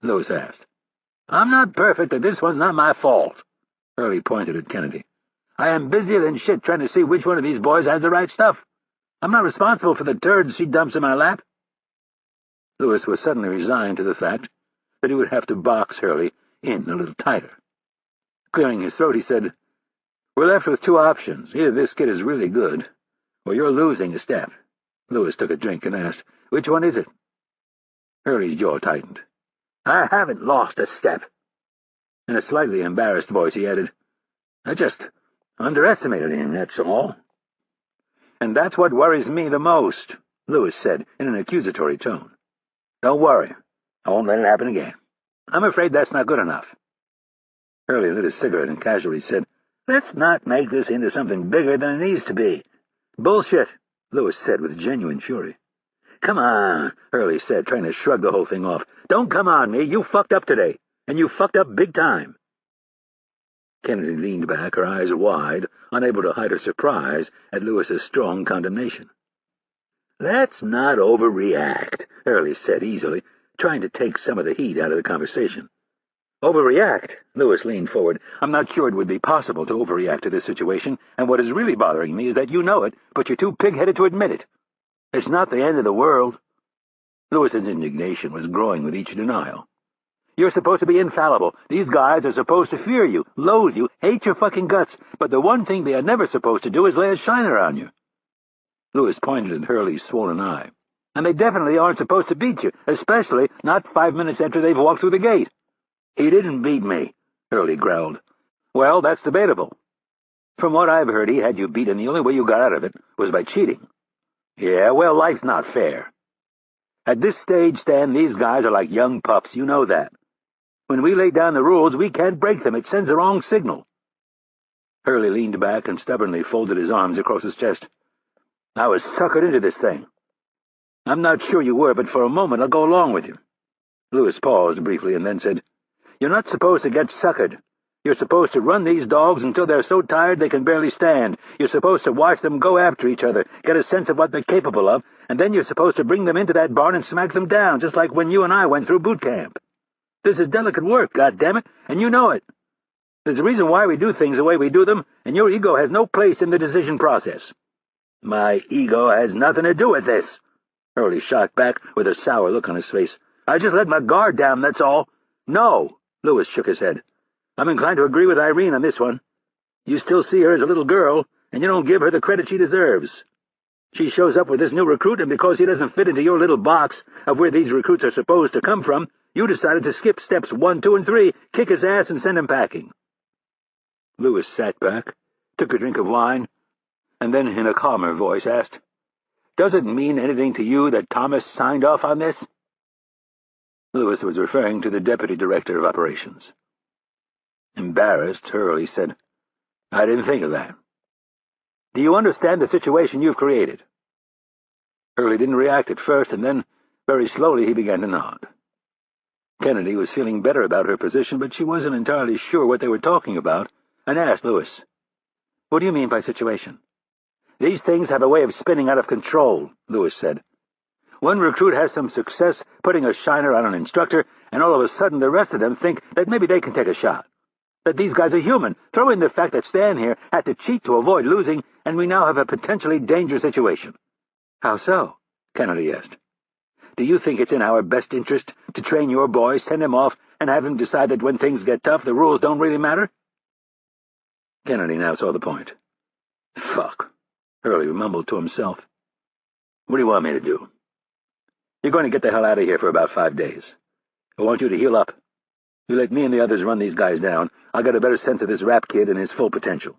Lewis asked. "I'm not perfect, and this one's not my fault." Hurley pointed at Kennedy. "I am busier than shit trying to see which one of these boys has the right stuff. I'm not responsible for the turds she dumps in my lap." Lewis was suddenly resigned to the fact that he would have to box Hurley in a little tighter. Clearing his throat, he said, "We're left with 2 options. Either this kid is really good, or you're losing a step." Lewis took a drink and asked, "Which one is it?" Hurley's jaw tightened. "I haven't lost a step." In a slightly embarrassed voice, he added, "I just underestimated him, that's all." "And that's what worries me the most," Lewis said in an accusatory tone. "Don't worry. I won't let it happen again. I'm afraid that's not good enough." Hurley lit a cigarette and casually said, "Let's not make this into something bigger than it needs to be." "Bullshit," Lewis said with genuine fury. "Come on," Hurley said, trying to shrug the whole thing off. "Don't come on me. You fucked up today, and you fucked up big time." Kennedy leaned back, her eyes wide, unable to hide her surprise at Lewis's strong condemnation. "Let's not overreact," Hurley said easily, trying to take some of the heat out of the conversation. Overreact? Lewis leaned forward. I'm not sure it would be possible to overreact to this situation, and what is really bothering me is that you know it, but you're too pig-headed to admit it. It's not the end of the world. Lewis's indignation was growing with each denial. You're supposed to be infallible. These guys are supposed to fear you, loathe you, hate your fucking guts, but the one thing they are never supposed to do is lay a shiner on you. Lewis pointed at Hurley's swollen eye. And they definitely aren't supposed to beat you, especially not 5 minutes after they've walked through the gate. He didn't beat me, Hurley growled. Well, that's debatable. From what I've heard, he had you beat, and the only way you got out of it was by cheating. Yeah, well, life's not fair. At this stage, Stan, these guys are like young pups, you know that. When we lay down the rules, we can't break them. It sends the wrong signal. Hurley leaned back and stubbornly folded his arms across his chest. I was suckered into this thing. I'm not sure you were, but for a moment I'll go along with you. Lewis paused briefly and then said, You're not supposed to get suckered. You're supposed to run these dogs until they're so tired they can barely stand. You're supposed to watch them go after each other, get a sense of what they're capable of, and then you're supposed to bring them into that barn and smack them down, just like when you and I went through boot camp. This is delicate work, goddammit, and you know it. There's a reason why we do things the way we do them, and your ego has no place in the decision process. My ego has nothing to do with this, Hurley shot back with a sour look on his face. I just let my guard down, that's all. No, Lewis shook his head. I'm inclined to agree with Irene on this one. You still see her as a little girl, and you don't give her the credit she deserves. She shows up with this new recruit, and because he doesn't fit into your little box of where these recruits are supposed to come from, you decided to skip steps 1, 2, and 3, kick his ass, and send him packing. Lewis sat back, took a drink of wine, and then in a calmer voice asked, Does it mean anything to you that Thomas signed off on this? Lewis was referring to the Deputy Director of Operations. Embarrassed, Hurley said, I didn't think of that. Do you understand the situation you've created? Hurley didn't react at first, and then, very slowly, he began to nod. Kennedy was feeling better about her position, but she wasn't entirely sure what they were talking about, and asked Lewis, What do you mean by situation? These things have a way of spinning out of control, Lewis said. One recruit has some success putting a shiner on an instructor, and all of a sudden the rest of them think that maybe they can take a shot. That these guys are human. Throw in the fact that Stan here had to cheat to avoid losing, and we now have a potentially dangerous situation. How so? Kennedy asked. Do you think it's in our best interest to train your boy, send him off, and have him decide that when things get tough, the rules don't really matter? Kennedy now saw the point. Fuck, Hurley mumbled to himself. What do you want me to do? You're going to get the hell out of here for about 5 days. I want you to heal up. You let me and the others run these guys down. I'll get a better sense of this Rapp kid and his full potential.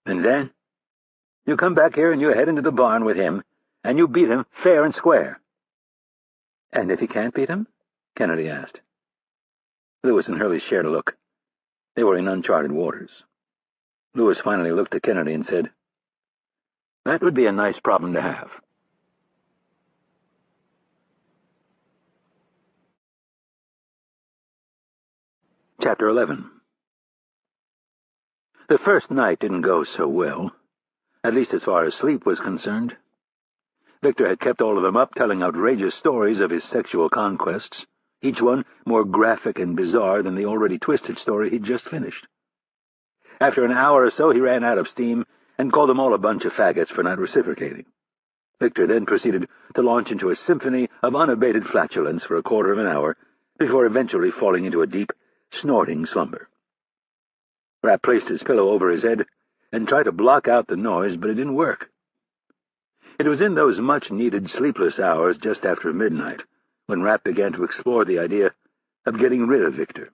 And then? You come back here and you head into the barn with him, and you beat him fair and square. And if he can't beat him? Kennedy asked. Lewis and Hurley shared a look. They were in uncharted waters. Lewis finally looked at Kennedy and said, That would be a nice problem to have. Chapter 11. The first night didn't go so well, at least as far as sleep was concerned. Victor had kept all of them up telling outrageous stories of his sexual conquests, each one more graphic and bizarre than the already twisted story he'd just finished. After an hour or so, he ran out of steam and called them all a bunch of faggots for not reciprocating. Victor then proceeded to launch into a symphony of unabated flatulence for a quarter of an hour, before eventually falling into a deep, snorting slumber. Rapp placed his pillow over his head and tried to block out the noise, but it didn't work. It was in those much-needed sleepless hours just after midnight when Rapp began to explore the idea of getting rid of Victor.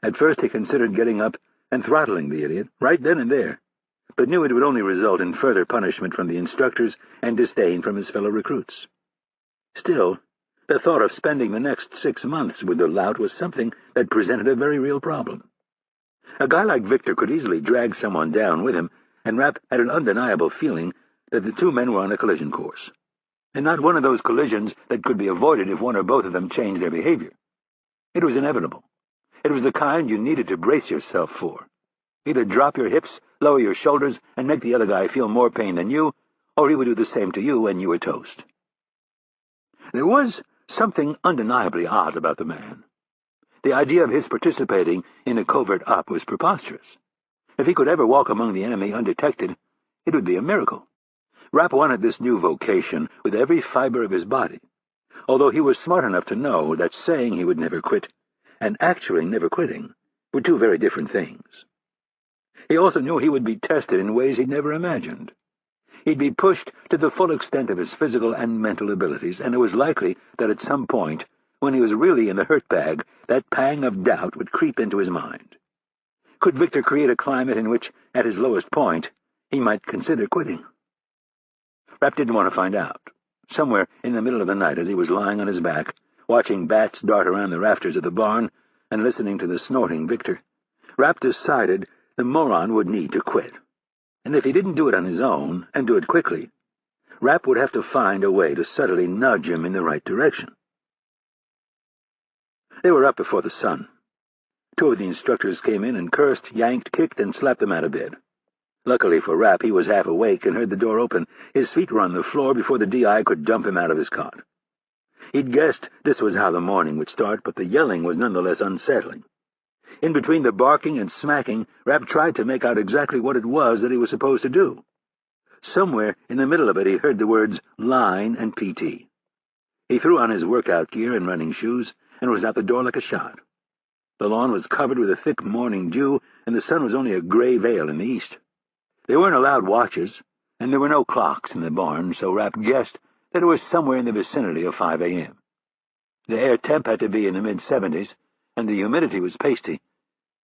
At first he considered getting up and throttling the idiot right then and there, but knew it would only result in further punishment from the instructors and disdain from his fellow recruits. Still, the thought of spending the next 6 months with the lout was something that presented a very real problem. A guy like Victor could easily drag someone down with him, and Rapp had an undeniable feeling that the two men were on a collision course, and not one of those collisions that could be avoided if one or both of them changed their behavior. It was inevitable. It was the kind you needed to brace yourself for. Either drop your hips, lower your shoulders, and make the other guy feel more pain than you, or he would do the same to you and you were toast. There was something undeniably odd about the man. The idea of his participating in a covert op was preposterous. If he could ever walk among the enemy undetected, it would be a miracle. Rapp wanted this new vocation with every fiber of his body, although he was smart enough to know that saying he would never quit and actually never quitting were two very different things. He also knew he would be tested in ways he'd never imagined. He'd be pushed to the full extent of his physical and mental abilities, and it was likely that at some point, when he was really in the hurt bag, that pang of doubt would creep into his mind. Could Victor create a climate in which, at his lowest point, he might consider quitting? Rapp didn't want to find out. Somewhere in the middle of the night, as he was lying on his back, watching bats dart around the rafters of the barn and listening to the snorting Victor, Rapp decided the moron would need to quit. And if he didn't do it on his own, and do it quickly, Rapp would have to find a way to subtly nudge him in the right direction. They were up before the sun. Two of the instructors came in and cursed, yanked, kicked, and slapped them out of bed. Luckily for Rapp, he was half awake and heard the door open. His feet were on the floor before the DI could dump him out of his cot. He'd guessed this was how the morning would start, but the yelling was nonetheless unsettling. In between the barking and smacking, Rapp tried to make out exactly what it was that he was supposed to do. Somewhere in the middle of it he heard the words line and PT. He threw on his workout gear and running shoes and was out the door like a shot. The lawn was covered with a thick morning dew, and the sun was only a gray veil in the east. They weren't allowed watches, and there were no clocks in the barn, so Rapp guessed that it was somewhere in the vicinity of 5 a.m. The air temp had to be in the mid-70s, and the humidity was pasty.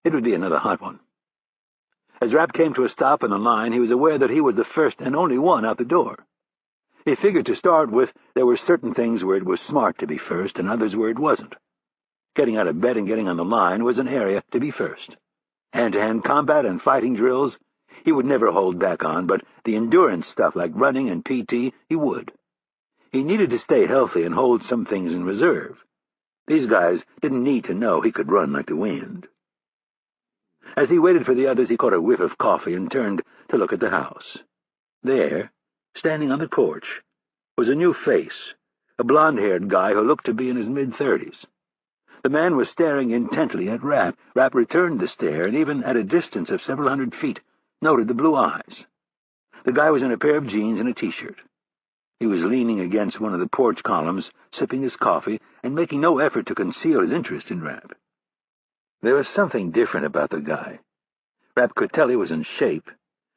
It would be another hot one. As Rapp came to a stop in the line, he was aware that he was the first and only one out the door. He figured to start with there were certain things where it was smart to be first and others where it wasn't. Getting out of bed and getting on the line was an area to be first. Hand-to-hand combat and fighting drills he would never hold back on, but the endurance stuff like running and PT he would. He needed to stay healthy and hold some things in reserve. These guys didn't need to know he could run like the wind. As he waited for the others, he caught a whiff of coffee and turned to look at the house. There, standing on the porch, was a new face, a blond-haired guy who looked to be in his mid-30s. The man was staring intently at Rapp. Rapp returned the stare, and even at a distance of several hundred feet, noted the blue eyes. The guy was in a pair of jeans and a T-shirt. He was leaning against one of the porch columns, sipping his coffee, and making no effort to conceal his interest in Rapp. There was something different about the guy. Rapp could tell he was in shape,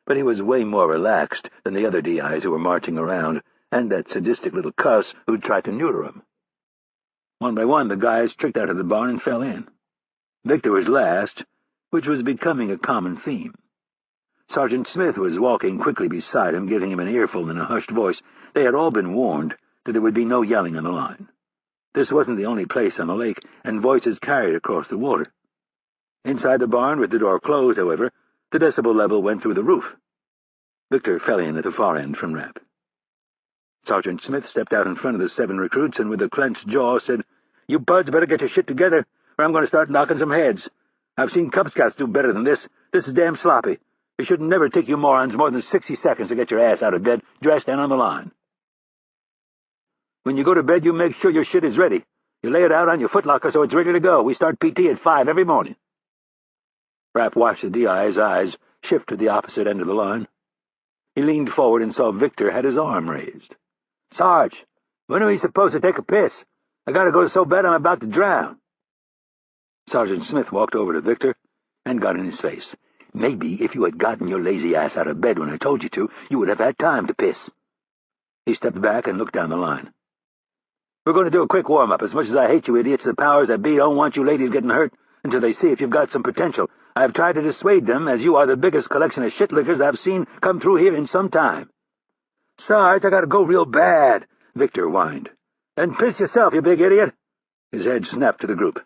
but he was way more relaxed than the other DIs who were marching around, and that sadistic little cuss who'd tried to neuter him. One by one, the guys tricked out of the barn and fell in. Victor was last, which was becoming a common theme. Sergeant Smith was walking quickly beside him, giving him an earful in a hushed voice. They had all been warned that there would be no yelling on the line. This wasn't the only place on the lake, and voices carried across the water. Inside the barn, with the door closed, however, the decibel level went through the roof. Victor fell in at the far end from Rapp. Sergeant Smith stepped out in front of the 7 recruits and with a clenched jaw said, "You buds better get your shit together, or I'm going to start knocking some heads. I've seen Cub Scouts do better than this. This is damn sloppy. It shouldn't never take you morons more than 60 seconds to get your ass out of bed, dressed and on the line. When you go to bed, you make sure your shit is ready. You lay it out on your footlocker so it's ready to go. We start PT at 5 every morning." Rapp watched the DI's eyes shift to the opposite end of the line. He leaned forward and saw Victor had his arm raised. "Sarge, when are we supposed to take a piss? I gotta go so bad I'm about to drown." Sergeant Smith walked over to Victor and got in his face. "Maybe if you had gotten your lazy ass out of bed when I told you to, you would have had time to piss." He stepped back and looked down the line. "We're going to do a quick warm-up. As much as I hate you idiots, the powers that be don't want you ladies getting hurt until they see if you've got some potential. I've tried to dissuade them, as you are the biggest collection of shit-lickers I've seen come through here in some time." "Sarge, I gotta go real bad," Victor whined. "Then piss yourself, you big idiot." His head snapped to the group.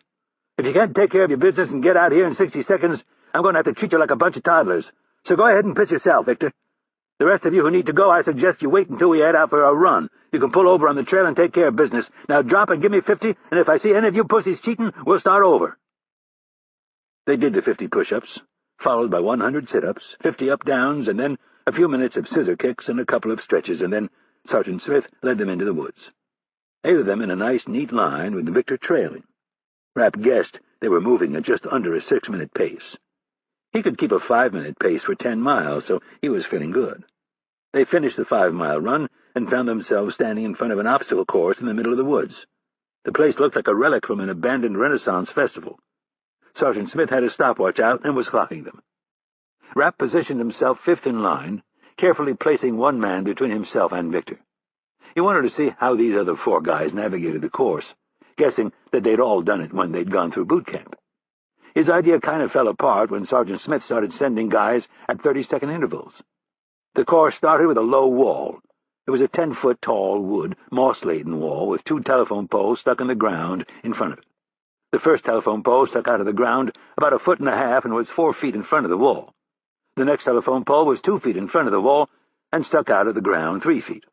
"If you can't take care of your business and get out here in 60 seconds, I'm going to have to treat you like a bunch of toddlers. So go ahead and piss yourself, Victor. The rest of you who need to go, I suggest you wait until we head out for a run. You can pull over on the trail and take care of business. Now drop and give me 50, and if I see any of you pussies cheating, we'll start over." They did the 50 push-ups, followed by 100 sit-ups, 50 up-downs, and then a few minutes of scissor kicks and a couple of stretches, and then Sergeant Smith led them into the woods. 8 of them in a nice, neat line, with Victor trailing. Rapp guessed They were moving at just under a 6-minute pace. He could keep a 5-minute pace for 10 miles, so he was feeling good. They finished the 5-mile run and found themselves standing in front of an obstacle course in the middle of the woods. The place looked like a relic from an abandoned Renaissance festival. Sergeant Smith had his stopwatch out and was clocking them. Rapp positioned himself fifth in line, carefully placing one man between himself and Victor. He wanted to see how these other 4 guys navigated the course, guessing that they'd all done it when they'd gone through boot camp. His idea kind of fell apart when Sergeant Smith started sending guys at 30-second intervals. The course started with a low wall. It was a 10-foot-tall wood, moss-laden wall with 2 telephone poles stuck in the ground in front of it. The first telephone pole stuck out of the ground about 1.5 feet and was 4 feet in front of the wall. The next telephone pole was 2 feet in front of the wall and stuck out of the ground 3 feet.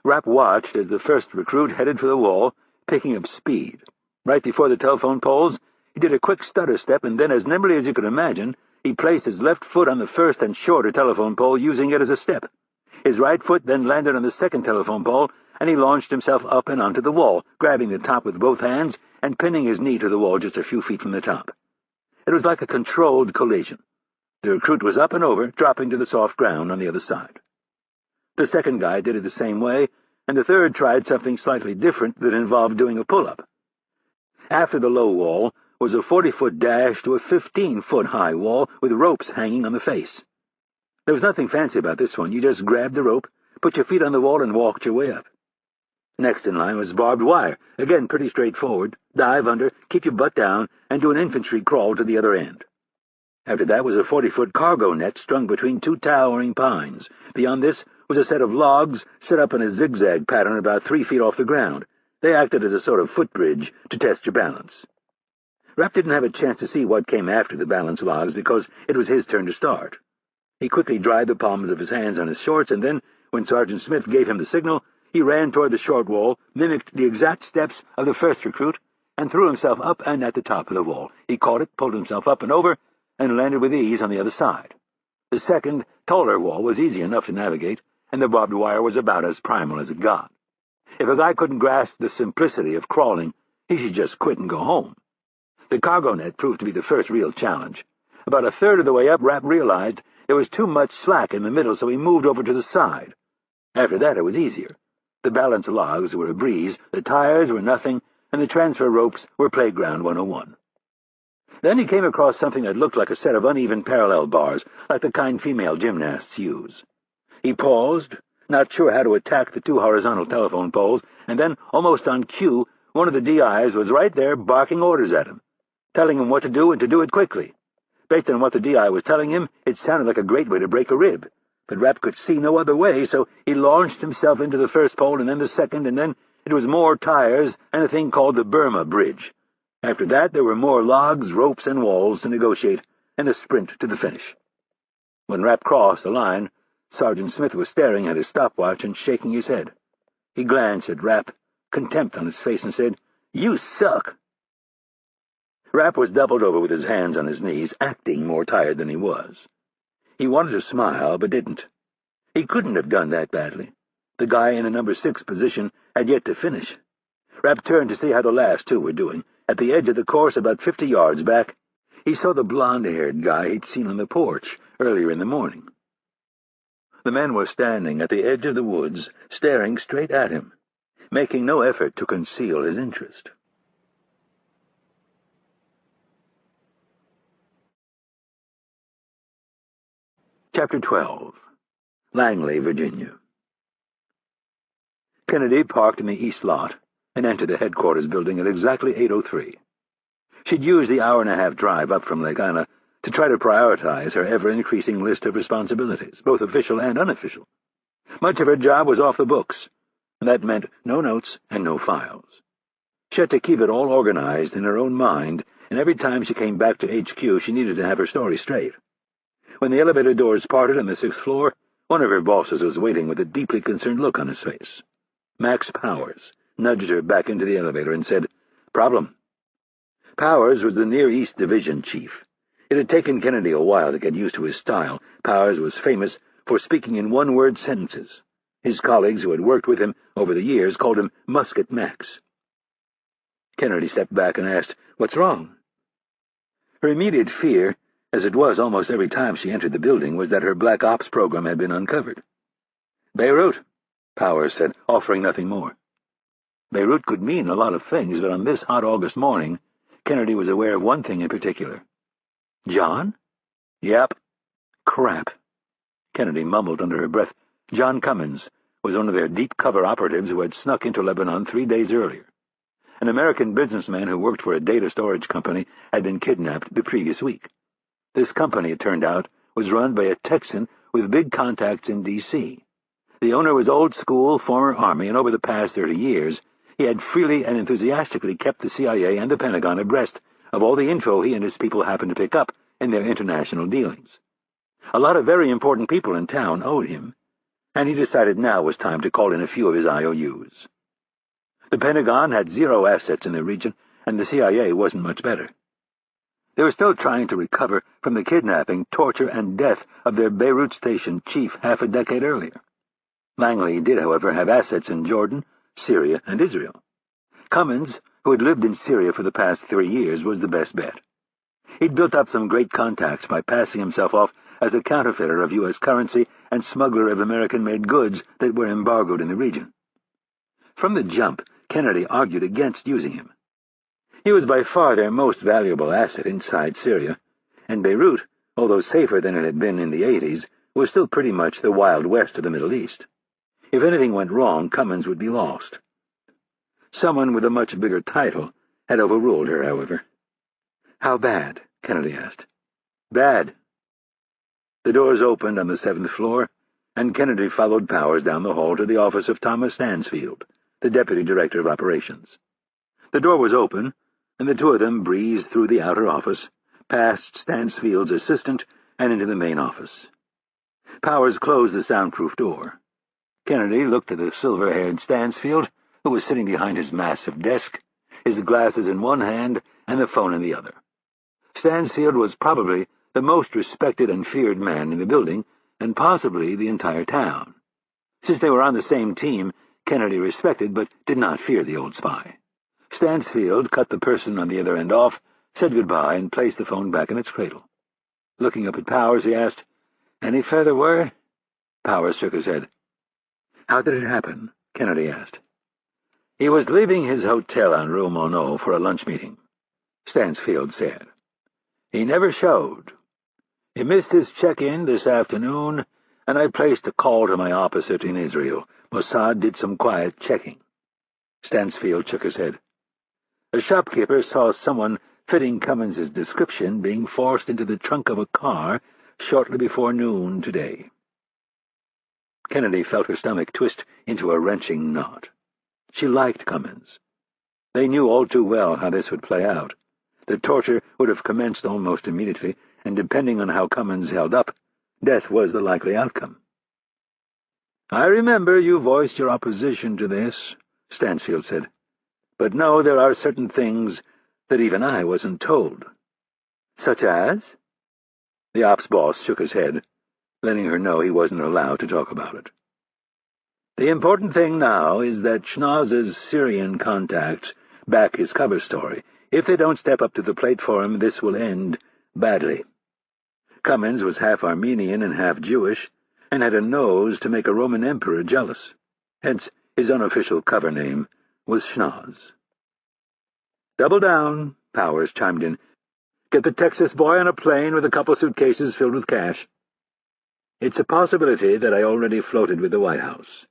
Rapp watched as the first recruit headed for the wall, picking up speed. Right before the telephone poles, he did a quick stutter step, and then, as nimbly as you could imagine, he placed his left foot on the first and shorter telephone pole, using it as a step. His right foot then landed on the second telephone pole, and he launched himself up and onto the wall, grabbing the top with both hands and pinning his knee to the wall just a few feet from the top. It was like a controlled collision. The recruit was up and over, dropping to the soft ground on the other side. The second guy did it the same way, and the third tried something slightly different that involved doing a pull-up. After the low wall was a 40-foot dash to a 15-foot-high wall with ropes hanging on the face. There was nothing fancy about this one. You just grabbed the rope, put your feet on the wall, and walked your way up. Next in line was barbed wire. Again, pretty straightforward. Dive under, keep your butt down, and do an infantry crawl to the other end. After that was a 40-foot cargo net strung between 2 towering pines. Beyond this was a set of logs set up in a zigzag pattern about 3 feet off the ground. They acted as a sort of footbridge to test your balance. Rapp didn't have a chance to see what came after the balance logs because it was his turn to start. He quickly dried the palms of his hands on his shorts, and then, when Sergeant Smith gave him the signal, he ran toward the short wall, mimicked the exact steps of the first recruit, and threw himself up and at the top of the wall. He caught it, pulled himself up and over, and landed with ease on the other side. The second, taller wall was easy enough to navigate, and the barbed wire was about as primal as it got. If a guy couldn't grasp the simplicity of crawling, he should just quit and go home. The cargo net proved to be the first real challenge. About a third of the way up, Rapp realized there was too much slack in the middle, so he moved over to the side. After that, it was easier. The balance logs were a breeze, the tires were nothing, and the transfer ropes were playground 101. Then he came across something that looked like a set of uneven parallel bars, like the kind female gymnasts use. He paused, not sure how to attack the 2 horizontal telephone poles, and then, almost on cue, one of the DIs was right there barking orders at him, telling him what to do and to do it quickly. Based on what the DI was telling him, it sounded like a great way to break a rib. But Rapp could see no other way, so he launched himself into the first pole and then the second, and then it was more tires and a thing called the Burma Bridge. After that, there were more logs, ropes, and walls to negotiate, and a sprint to the finish. When Rapp crossed the line, Sergeant Smith was staring at his stopwatch and shaking his head. He glanced at Rapp, contempt on his face, and said, "You suck." Rapp was doubled over with his hands on his knees, acting more tired than he was. He wanted to smile, but didn't. He couldn't have done that badly. The guy in the number 6 position had yet to finish. Rapp turned to see how the last 2 were doing. At the edge of the course, about 50 yards back, he saw the blonde-haired guy he'd seen on the porch earlier in the morning. The men were standing at the edge of the woods, staring straight at him, making no effort to conceal his interest. Chapter 12. Langley, Virginia. Kennedy parked in the east lot and entered the headquarters building at exactly 8:03. She'd used the hour-and-a-half drive up from Lake Anna to try to prioritize her ever-increasing list of responsibilities, both official and unofficial. Much of her job was off the books, and that meant no notes and no files. She had to keep it all organized in her own mind, and every time she came back to HQ, she needed to have her story straight. When the elevator doors parted on the 6th floor, one of her bosses was waiting with a deeply concerned look on his face. Max Powers nudged her back into the elevator and said, "Problem." Powers was the Near East Division chief. It had taken Kennedy a while to get used to his style. Powers was famous for speaking in one-word sentences. His colleagues who had worked with him over the years called him Musket Max. Kennedy stepped back and asked, "What's wrong?" Her immediate fear, as it was almost every time she entered the building, was that her Black Ops program had been uncovered. "Beirut," Powers said, offering nothing more. Beirut could mean a lot of things, but on this hot August morning, Kennedy was aware of one thing in particular. "John?" "Yep." "Crap." Kennedy mumbled under her breath. John Cummins was one of their deep-cover operatives who had snuck into Lebanon 3 days earlier. An American businessman who worked for a data storage company had been kidnapped the previous week. This company, it turned out, was run by a Texan with big contacts in D.C. The owner was old-school, former Army, and over the past 30 years, he had freely and enthusiastically kept the CIA and the Pentagon abreast of all the info he and his people happened to pick up in their international dealings. A lot of very important people in town owed him, and he decided now was time to call in a few of his IOUs. The Pentagon had 0 assets in the region, and the CIA wasn't much better. They were still trying to recover from the kidnapping, torture, and death of their Beirut station chief half a decade earlier. Langley did, however, have assets in Jordan, Syria, and Israel. Cummins, who had lived in Syria for the past 3 years, was the best bet. He'd built up some great contacts by passing himself off as a counterfeiter of U.S. currency and smuggler of American-made goods that were embargoed in the region. From the jump, Kennedy argued against using him. He was by far their most valuable asset inside Syria, and Beirut, although safer than it had been in the 80s, was still pretty much the Wild West of the Middle East. If anything went wrong, Cummins would be lost. Someone with a much bigger title had overruled her, however. "How bad?" Kennedy asked. "Bad." The doors opened on the 7th floor, and Kennedy followed Powers down the hall to the office of Thomas Stansfield, the Deputy Director of Operations. The door was open, and the two of them breezed through the outer office, past Stansfield's assistant, and into the main office. Powers closed the soundproof door. Kennedy looked at the silver-haired Stansfield, who was sitting behind his massive desk, his glasses in one hand and the phone in the other. Stansfield was probably the most respected and feared man in the building, and possibly the entire town. Since they were on the same team, Kennedy respected but did not fear the old spy. Stansfield cut the person on the other end off, said goodbye, and placed the phone back in its cradle. Looking up at Powers, he asked, "Any further word?" Powers shook his head. "How did it happen?" Kennedy asked. "He was leaving his hotel on Rue Monod for a lunch meeting," Stansfield said. "He never showed. He missed his check-in this afternoon, and I placed a call to my opposite in Israel. Mossad did some quiet checking." Stansfield shook his head. "A shopkeeper saw someone fitting Cummins's description being forced into the trunk of a car shortly before noon today." Kennedy felt her stomach twist into a wrenching knot. She liked Cummins. They knew all too well how this would play out. The torture would have commenced almost immediately, and depending on how Cummins held up, death was the likely outcome. "I remember you voiced your opposition to this," Stansfield said. "But no, there are certain things that even I wasn't told." "Such as?" The ops boss shook his head, letting her know he wasn't allowed to talk about it. "The important thing now is that Schnoz's Syrian contacts back his cover story. If they don't step up to the plate for him, this will end badly. Cummins was half Armenian and half Jewish, and had a nose to make a Roman emperor jealous. Hence, his unofficial cover name was Schnoz. "Double down," Powers chimed in. "Get the Texas boy on a plane with a couple suitcases filled with cash." "It's a possibility that I already floated with the White House.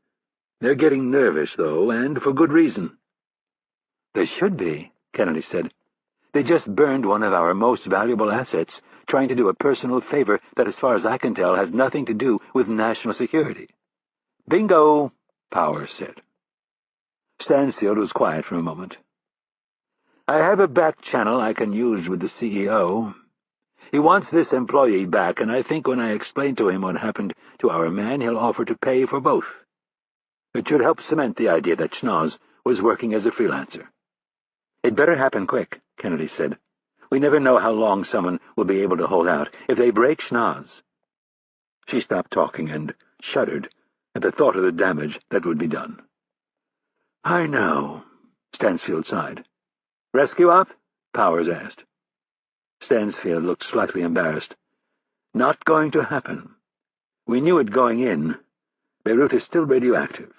They're getting nervous, though, and for good reason." "They should be," Kennedy said. "They just burned one of our most valuable assets, trying to do a personal favor that, as far as I can tell, has nothing to do with national security." "Bingo," Powers said. Stansfield was quiet for a moment. "I have a back channel I can use with the CEO. He wants this employee back, and I think when I explain to him what happened to our man, he'll offer to pay for both. It should help cement the idea that Schnoz was working as a freelancer." "It better happen quick," Kennedy said. "We never know how long someone will be able to hold out. If they break Schnoz—" She stopped talking and shuddered at the thought of the damage that would be done. "I know," Stansfield sighed. "Rescue op?" Powers asked. Stansfield looked slightly embarrassed. "Not going to happen. We knew it going in. Beirut is still radioactive."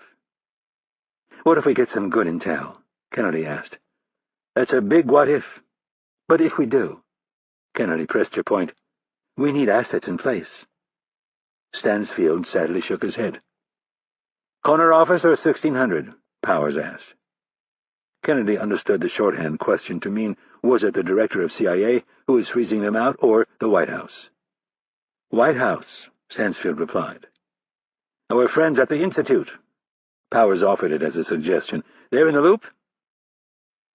"What if we get some good intel?" Kennedy asked. "That's a big what-if." "But if we do," Kennedy pressed her point, "we need assets in place." Stansfield sadly shook his head. "Corner office or 1600? Powers asked. Kennedy understood the shorthand question to mean, was it the director of CIA who was freezing them out, or the White House? "White House," Stansfield replied. "Our friends at the Institute." Powers offered it as a suggestion. "They're in the loop?"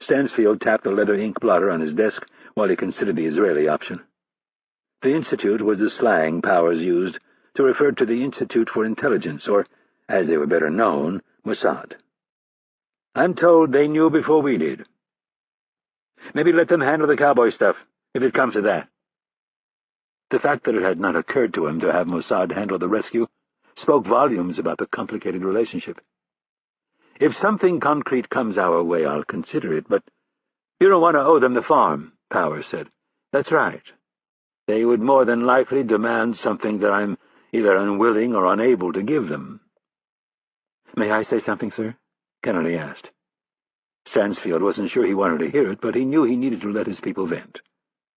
Stansfield tapped the leather ink blotter on his desk while he considered the Israeli option. The Institute was the slang Powers used to refer to the Institute for Intelligence, or, as they were better known, Mossad. "I'm told they knew before we did." "Maybe let them handle the cowboy stuff, if it comes to that." The fact that it had not occurred to him to have Mossad handle the rescue spoke volumes about the complicated relationship. "If something concrete comes our way, I'll consider it, but you don't want to owe them the farm," Powers said. "That's right. They would more than likely demand something that I'm either unwilling or unable to give them." "May I say something, sir?" Kennedy asked. Stansfield wasn't sure he wanted to hear it, but he knew he needed to let his people vent.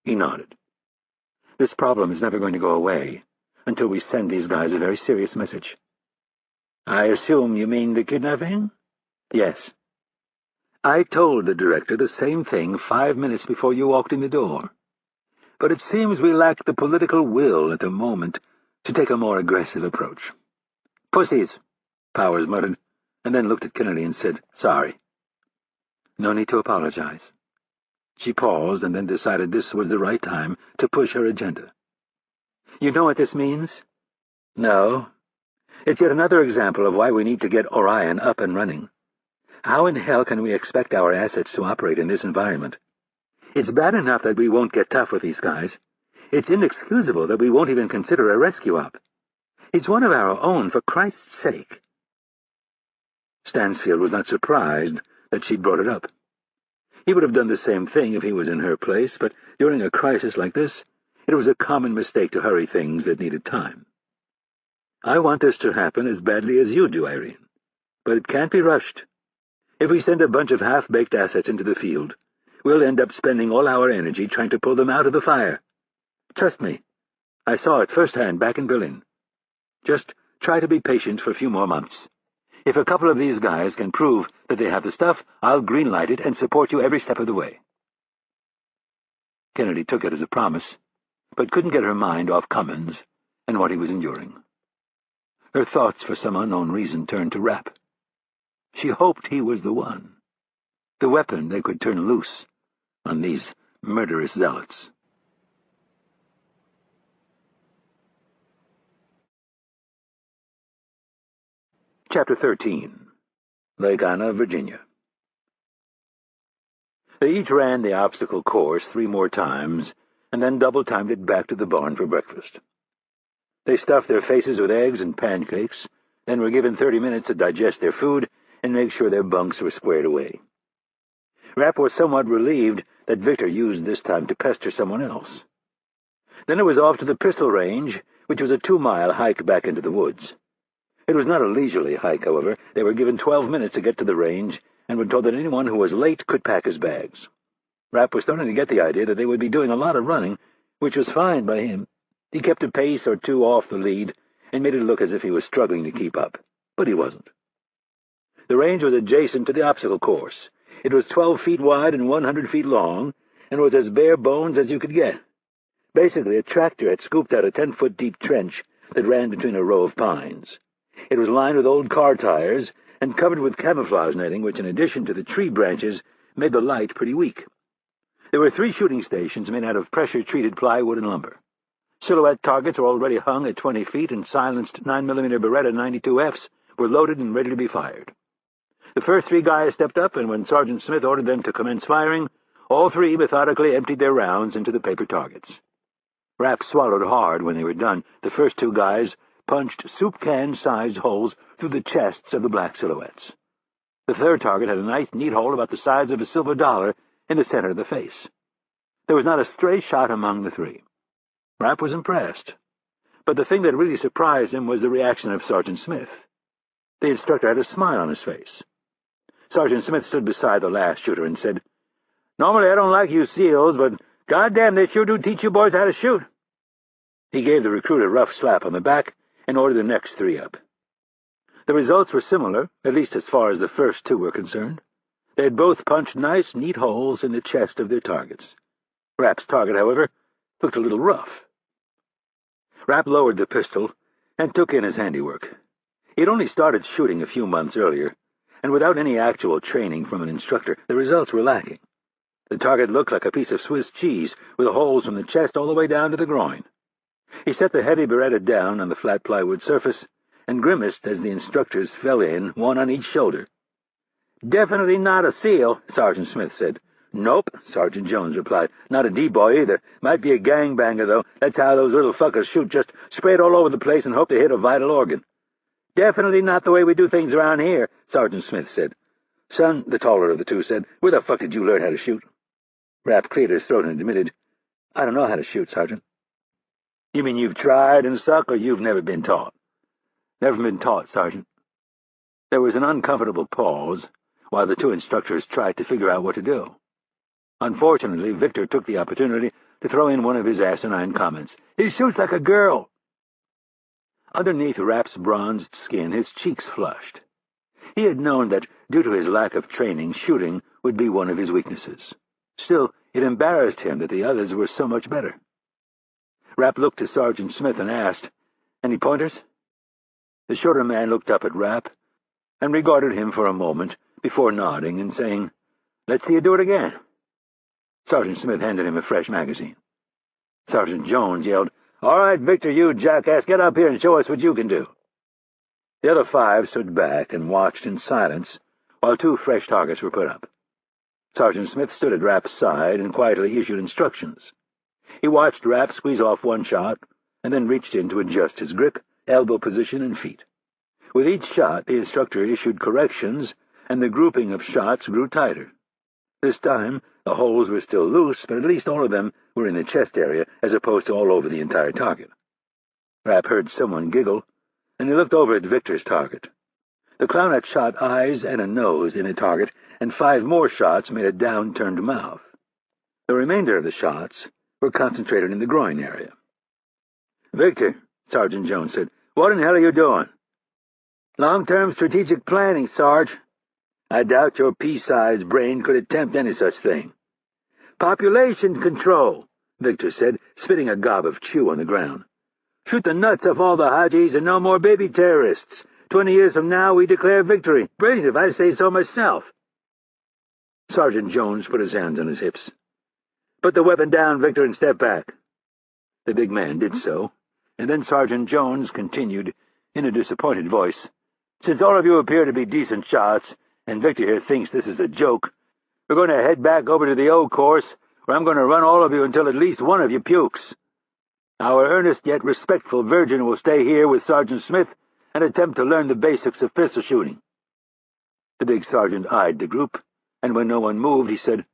He nodded. "This problem is never going to go away until we send these guys a very serious message." "I assume you mean the kidnapping?" "Yes. I told the director the same thing 5 minutes before you walked in the door. But it seems we lack the political will at the moment to take a more aggressive approach." "Pussies," Powers muttered, and then looked at Kennedy and said, "Sorry." "No need to apologize." She paused and then decided this was the right time to push her agenda. "You know what this means?" "No. It's yet another example of why we need to get Orion up and running. How in hell can we expect our assets to operate in this environment? It's bad enough that we won't get tough with these guys. It's inexcusable that we won't even consider a rescue op. It's one of our own, for Christ's sake." Stansfield was not surprised that she brought it up. He would have done the same thing if he was in her place, but during a crisis like this, it was a common mistake to hurry things that needed time. "I want this to happen as badly as you do, Irene. But it can't be rushed. If we send a bunch of half-baked assets into the field, we'll end up spending all our energy trying to pull them out of the fire. Trust me, I saw it firsthand back in Berlin. Just try to be patient for a few more months. If a couple of these guys can prove that they have the stuff, I'll greenlight it and support you every step of the way." Kennedy took it as a promise, but couldn't get her mind off Cummins and what he was enduring. Her thoughts, for some unknown reason, turned to Rapp. She hoped he was the one, the weapon they could turn loose on these murderous zealots. Chapter 13. Lake Anna, Virginia. They each ran the obstacle course 3 more times, and then double-timed it back to the barn for breakfast. They stuffed their faces with eggs and pancakes, then were given 30 minutes to digest their food and make sure their bunks were squared away. Rapp was somewhat relieved that Victor used this time to pester someone else. Then it was off to the pistol range, which was a 2-mile hike back into the woods. It was not a leisurely hike, however. They were given 12 minutes to get to the range, and were told that anyone who was late could pack his bags. Rapp was starting to get the idea that they would be doing a lot of running, which was fine by him. He kept a pace or 2 off the lead, and made it look as if he was struggling to keep up, but he wasn't. The range was adjacent to the obstacle course. It was 12 feet wide and 100 feet long, and was as bare bones as you could get. Basically, a tractor had scooped out a 10-foot deep trench that ran between a row of pines. It was lined with old car tires and covered with camouflage netting, which, in addition to the tree branches, made the light pretty weak. There were 3 shooting stations made out of pressure-treated plywood and lumber. Silhouette targets were already hung at 20 feet, and silenced 9mm Beretta 92Fs were loaded and ready to be fired. The first 3 guys stepped up, and when Sergeant Smith ordered them to commence firing, all 3 methodically emptied their rounds into the paper targets. Rapp swallowed hard when they were done. The first 2 guys punched soup-can-sized holes through the chests of the black silhouettes. The third target had a nice, neat hole about the size of a silver dollar, in the center of the face. There was not a stray shot among the three. Rapp was impressed. But the thing that really surprised him was the reaction of Sergeant Smith. The instructor had a smile on his face. Sergeant Smith stood beside the last shooter and said, "Normally I don't like you SEALs, but goddamn, they sure do teach you boys how to shoot." He gave the recruit a rough slap on the back and ordered the next three up. The results were similar, at least as far as the first two were concerned. They had both punched nice, neat holes in the chest of their targets. Rapp's target, however, looked a little rough. Rapp lowered the pistol and took in his handiwork. He had only started shooting a few months earlier, and without any actual training from an instructor, the results were lacking. The target looked like a piece of Swiss cheese, with holes from the chest all the way down to the groin. He set the heavy Beretta down on the flat plywood surface and grimaced as the instructors fell in, one on each shoulder. "Definitely not a SEAL," Sergeant Smith said. "Nope," Sergeant Jones replied. "Not a D-boy either. Might be a gangbanger, though. That's how those little fuckers shoot, just spray it all over the place and hope they hit a vital organ." "Definitely not the way we do things around here," Sergeant Smith said. "Son," the taller of the two said, "where the fuck did you learn how to shoot?" Rapp cleared his throat and admitted, "I don't know how to shoot, Sergeant." "You mean you've tried and suck, or you've never been taught?" "Never been taught, Sergeant." There was an uncomfortable pause while the two instructors tried to figure out what to do. Unfortunately, Victor took the opportunity to throw in one of his asinine comments. "He shoots like a girl." Underneath Rapp's bronzed skin, his cheeks flushed. He had known that, due to his lack of training, shooting would be one of his weaknesses. Still, it embarrassed him that the others were so much better. Rapp looked to Sergeant Smith and asked, "Any pointers?" The shorter man looked up at Rapp and regarded him for a moment before nodding and saying, "Let's see you do it again." Sergeant Smith handed him a fresh magazine. Sergeant Jones yelled, "All right, Victor, you jackass, get up here and show us what you can do." The other five stood back and watched in silence while two fresh targets were put up. Sergeant Smith stood at Rapp's side and quietly issued instructions. He watched Rapp squeeze off one shot and then reached in to adjust his grip, elbow position, and feet. With each shot, the instructor issued corrections, and the grouping of shots grew tighter. This time, the holes were still loose, but at least all of them were in the chest area, as opposed to all over the entire target. Rapp heard someone giggle, and he looked over at Victor's target. The clown had shot eyes and a nose in the target, and 5 more shots made a down-turned mouth. The remainder of the shots were concentrated in the groin area. "Victor," Sergeant Jones said, "what in hell are you doing?" "Long-term strategic planning, Sarge." "I doubt your pea-sized brain could attempt any such thing." "Population control," Victor said, spitting a gob of chew on the ground. "Shoot the nuts off all the Hajis and no more baby terrorists. 20 years from now we declare victory. Brilliant, if I say so myself." Sergeant Jones put his hands on his hips. "Put the weapon down, Victor, and step back." The big man did so, and then Sergeant Jones continued in a disappointed voice, "Since all of you appear to be decent shots, and Victor here thinks this is a joke, we're going to head back over to the O course, where I'm going to run all of you until at least one of you pukes. Our earnest yet respectful Virgin will stay here with Sergeant Smith and attempt to learn the basics of pistol shooting." The big sergeant eyed the group, and when no one moved, he said,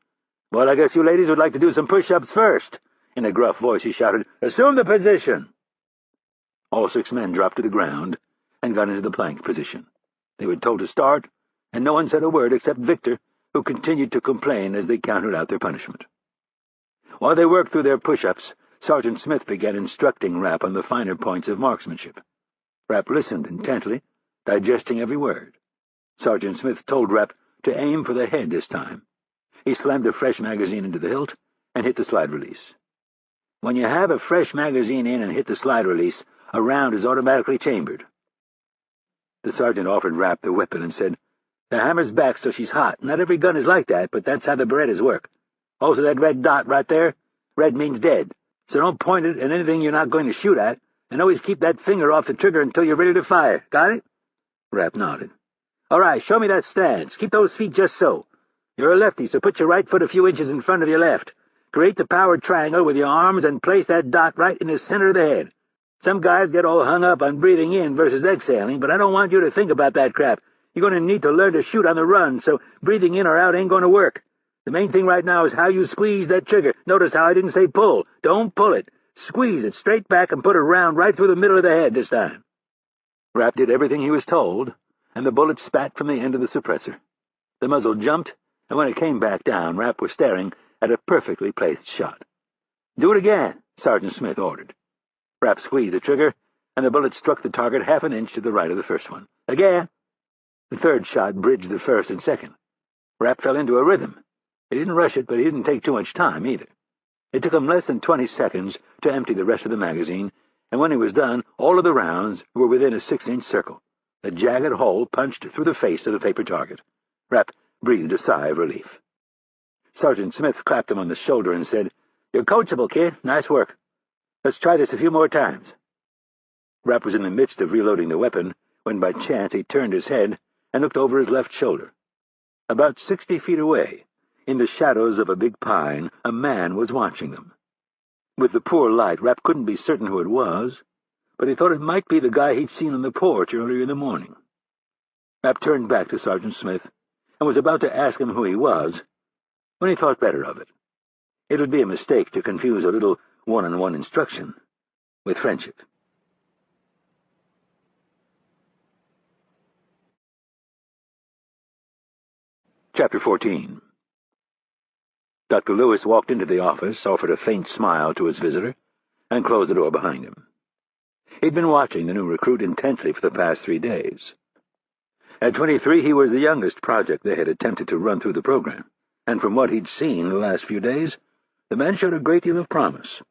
"Well, I guess you ladies would like to do some push-ups first." In a gruff voice, he shouted, "Assume the position!" All 6 men dropped to the ground and got into the plank position. They were told to start, and no one said a word except Victor, who continued to complain as they counted out their punishment. While they worked through their push-ups, Sergeant Smith began instructing Rapp on the finer points of marksmanship. Rapp listened intently, digesting every word. Sergeant Smith told Rapp to aim for the head this time. He slammed a fresh magazine into the hilt and hit the slide release. When you have a fresh magazine in and hit the slide release, a round is automatically chambered. The sergeant offered Rapp the weapon and said, "The hammer's back so she's hot. Not every gun is like that, but that's how the Berettas work. Also, that red dot right there, red means dead. So don't point it at anything you're not going to shoot at, and always keep that finger off the trigger until you're ready to fire. Got it?" Rapp nodded. "All right, show me that stance. Keep those feet just so. You're a lefty, so put your right foot a few inches in front of your left. Create the power triangle with your arms and place that dot right in the center of the head. Some guys get all hung up on breathing in versus exhaling, but I don't want you to think about that crap. You're going to need to learn to shoot on the run, so breathing in or out ain't going to work. The main thing right now is how you squeeze that trigger. Notice how I didn't say pull. Don't pull it. Squeeze it straight back and put a round right through the middle of the head this time." Rapp did everything he was told, and the bullet spat from the end of the suppressor. The muzzle jumped, and when it came back down, Rapp was staring at a perfectly placed shot. "Do it again," Sergeant Smith ordered. Rapp squeezed the trigger, and the bullet struck the target half an inch to the right of the first one. "Again." The third shot bridged the first and second. Rapp fell into a rhythm. He didn't rush it, but he didn't take too much time, either. It took him less than 20 seconds to empty the rest of the magazine, and when he was done, all of the rounds were within a 6-inch circle. A jagged hole punched through the face of the paper target. Rapp breathed a sigh of relief. Sergeant Smith clapped him on the shoulder and said, "You're coachable, kid. Nice work. Let's try this a few more times." Rapp was in the midst of reloading the weapon when by chance he turned his head and looked over his left shoulder. About 60 feet away, in the shadows of a big pine, a man was watching them. With the poor light, Rapp couldn't be certain who it was, but he thought it might be the guy he'd seen on the porch earlier in the morning. Rapp turned back to Sergeant Smith and was about to ask him who he was when he thought better of it. It would be a mistake to confuse a little one-on-one instruction with friendship. Chapter 14. Dr. Lewis walked into the office, offered a faint smile to his visitor, and closed the door behind him. He'd been watching the new recruit intently for the past 3 days. At 23, he was the youngest project they had attempted to run through the program, and from what he'd seen the last few days, the man showed a great deal of promise.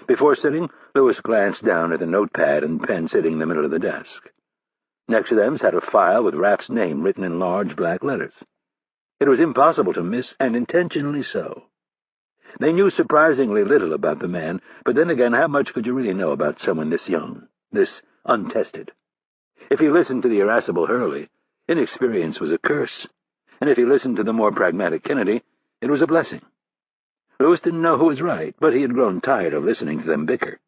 Before sitting, Lewis glanced down at the notepad and pen sitting in the middle of the desk. Next to them sat a file with Rapp's name written in large black letters. It was impossible to miss, and intentionally so. They knew surprisingly little about the man, but then again, how much could you really know about someone this young, this untested? If he listened to the irascible Hurley, inexperience was a curse, and if he listened to the more pragmatic Kennedy, it was a blessing. Lewis didn't know who was right, but he had grown tired of listening to them bicker.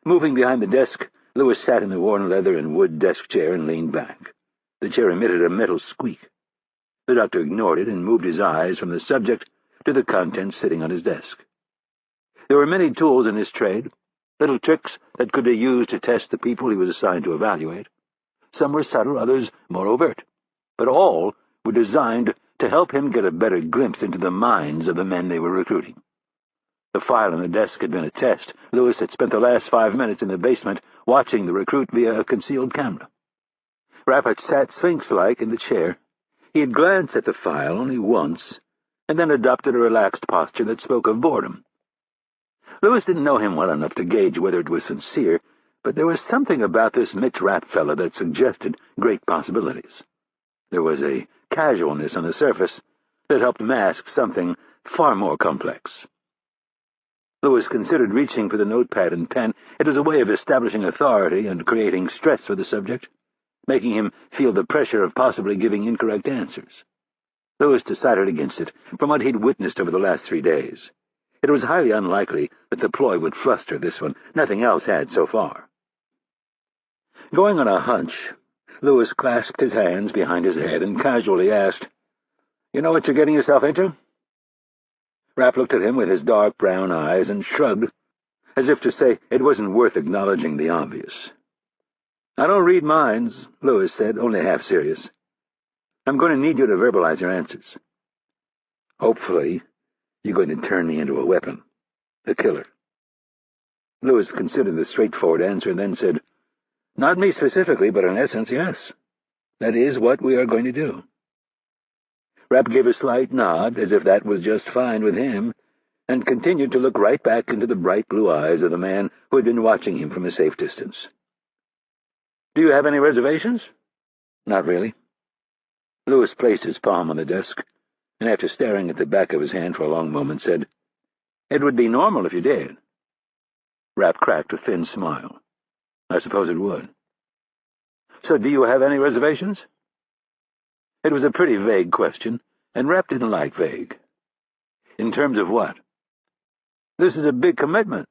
Moving behind the desk, Lewis sat in the worn leather and wood desk chair and leaned back. The chair emitted a metal squeak. The doctor ignored it and moved his eyes from the subject to the contents sitting on his desk. There were many tools in his trade, little tricks that could be used to test the people he was assigned to evaluate. Some were subtle, others more overt, but all were designed to help him get a better glimpse into the minds of the men they were recruiting. The file on the desk had been a test. Lewis had spent the last 5 minutes in the basement watching the recruit via a concealed camera. Rapp had sat sphinx-like in the chair. He had glanced at the file only once, and then adopted a relaxed posture that spoke of boredom. Lewis didn't know him well enough to gauge whether it was sincere, but there was something about this Mitch Rapp fellow that suggested great possibilities. There was a casualness on the surface that helped mask something far more complex. Lewis considered reaching for the notepad and pen. It was a way of establishing authority and creating stress for the subject, making him feel the pressure of possibly giving incorrect answers. Lewis decided against it, from what he'd witnessed over the last 3 days. It was highly unlikely that the ploy would fluster this one. Nothing else had so far. Going on a hunch, Lewis clasped his hands behind his head and casually asked, "You know what you're getting yourself into?" Rapp looked at him with his dark brown eyes and shrugged, as if to say it wasn't worth acknowledging the obvious. "I don't read minds," Lewis said, only half serious. "I'm going to need you to verbalize your answers. Hopefully, you're going to turn me into a weapon, a killer." Lewis considered the straightforward answer and then said, "Not me specifically, but in essence, yes. That is what we are going to do." Rapp gave a slight nod, as if that was just fine with him, and continued to look right back into the bright blue eyes of the man who had been watching him from a safe distance. "Do you have any reservations?" "Not really." Lewis placed his palm on the desk, and after staring at the back of his hand for a long moment, said, "It would be normal if you did." Rapp cracked a thin smile. "I suppose it would." "So do you have any reservations?" It was a pretty vague question, and Rapp didn't like vague. "In terms of what?" "This is a big commitment.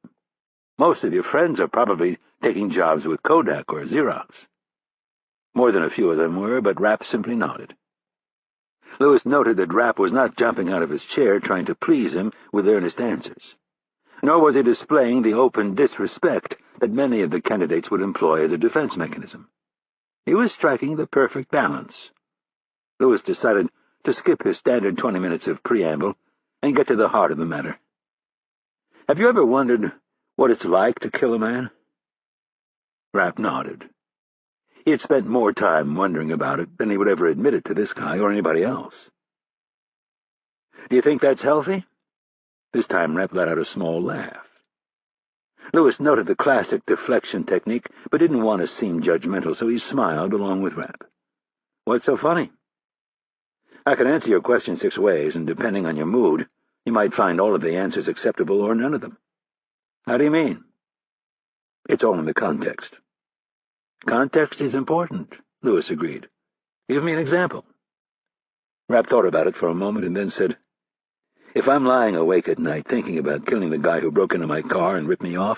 Most of your friends are probably taking jobs with Kodak or Xerox." More than a few of them were, but Rapp simply nodded. Lewis noted that Rapp was not jumping out of his chair trying to please him with earnest answers, nor was he displaying the open disrespect that many of the candidates would employ as a defense mechanism. He was striking the perfect balance. Lewis decided to skip his standard 20 minutes of preamble and get to the heart of the matter. Have you ever wondered what it's like to kill a man? Rapp nodded. He had spent more time wondering about it than he would ever admit it to this guy or anybody else. Do you think that's healthy? This time Rapp let out a small laugh. Lewis noted the classic deflection technique, but didn't want to seem judgmental, so he smiled along with Rapp. What's so funny? I can answer your question 6 ways, and depending on your mood, you might find all of the answers acceptable or none of them. How do you mean? It's all in the context. Context is important, Lewis agreed. Give me an example. Rapp thought about it for a moment and then said, If I'm lying awake at night thinking about killing the guy who broke into my car and ripped me off,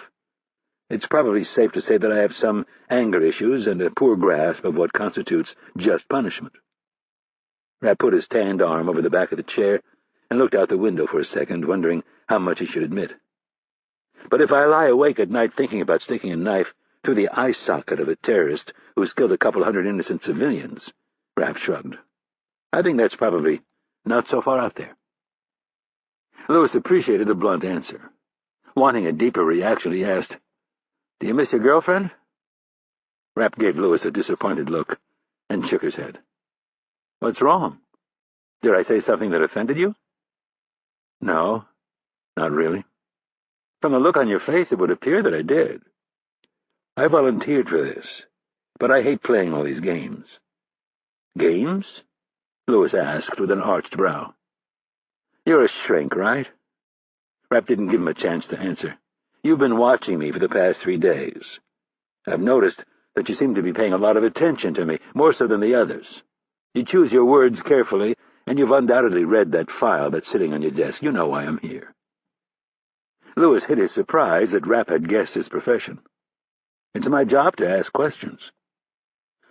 it's probably safe to say that I have some anger issues and a poor grasp of what constitutes just punishment. Rapp put his tanned arm over the back of the chair and looked out the window for a second, wondering how much he should admit. But if I lie awake at night thinking about sticking a knife through the eye socket of a terrorist who's killed a couple hundred innocent civilians, Rapp shrugged. I think that's probably not so far out there. Lewis appreciated a blunt answer. Wanting a deeper reaction, he asked, Do you miss your girlfriend? Rapp gave Lewis a disappointed look and shook his head. What's wrong? Did I say something that offended you? No, not really. From the look on your face, it would appear that I did. I volunteered for this, but I hate playing all these games. Games? Lewis asked with an arched brow. You're a shrink, right? Rapp didn't give him a chance to answer. You've been watching me for the past 3 days. I've noticed that you seem to be paying a lot of attention to me, more so than the others. You choose your words carefully, and you've undoubtedly read that file that's sitting on your desk. You know why I'm here. Lewis hid his surprise that Rapp had guessed his profession. It's my job to ask questions.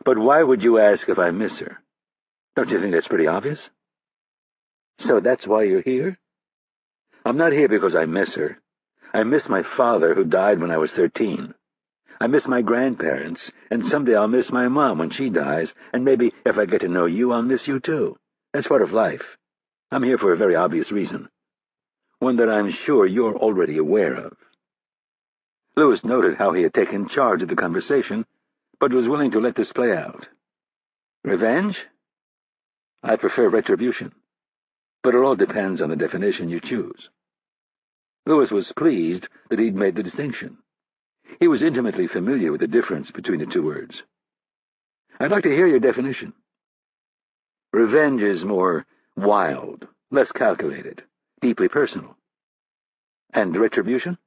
But why would you ask if I miss her? Don't you think that's pretty obvious? So that's why you're here? I'm not here because I miss her. I miss my father, who died when I was 13. I miss my grandparents, and someday I'll miss my mom when she dies, and maybe if I get to know you, I'll miss you too. That's part of life. I'm here for a very obvious reason. One that I'm sure you're already aware of. Lewis noted how he had taken charge of the conversation, but was willing to let this play out. Revenge? I prefer retribution, but it all depends on the definition you choose. Lewis was pleased that he'd made the distinction. He was intimately familiar with the difference between the two words. I'd like to hear your definition. Revenge is more wild, less calculated, deeply personal. And retribution?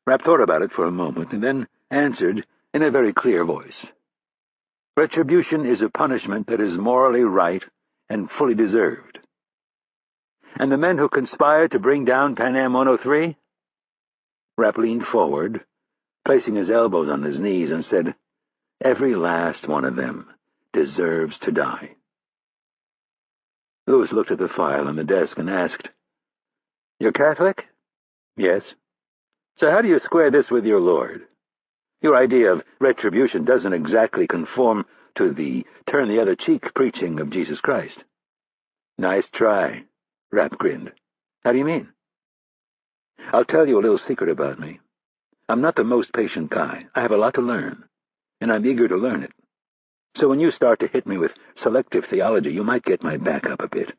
Rapp thought about it for a moment and then answered in a very clear voice. Retribution is a punishment that is morally right and fully deserved. And the men who conspired to bring down Pan Am 103? Rapp leaned forward, placing his elbows on his knees, and said, Every last one of them deserves to die. Lewis looked at the file on the desk and asked, You're Catholic? Yes. So how do you square this with your Lord? Your idea of retribution doesn't exactly conform to the turn-the-other-cheek preaching of Jesus Christ. Nice try, Rapp grinned. How do you mean? I'll tell you a little secret about me. I'm not the most patient guy. I have a lot to learn, and I'm eager to learn it. So when you start to hit me with selective theology, you might get my back up a bit.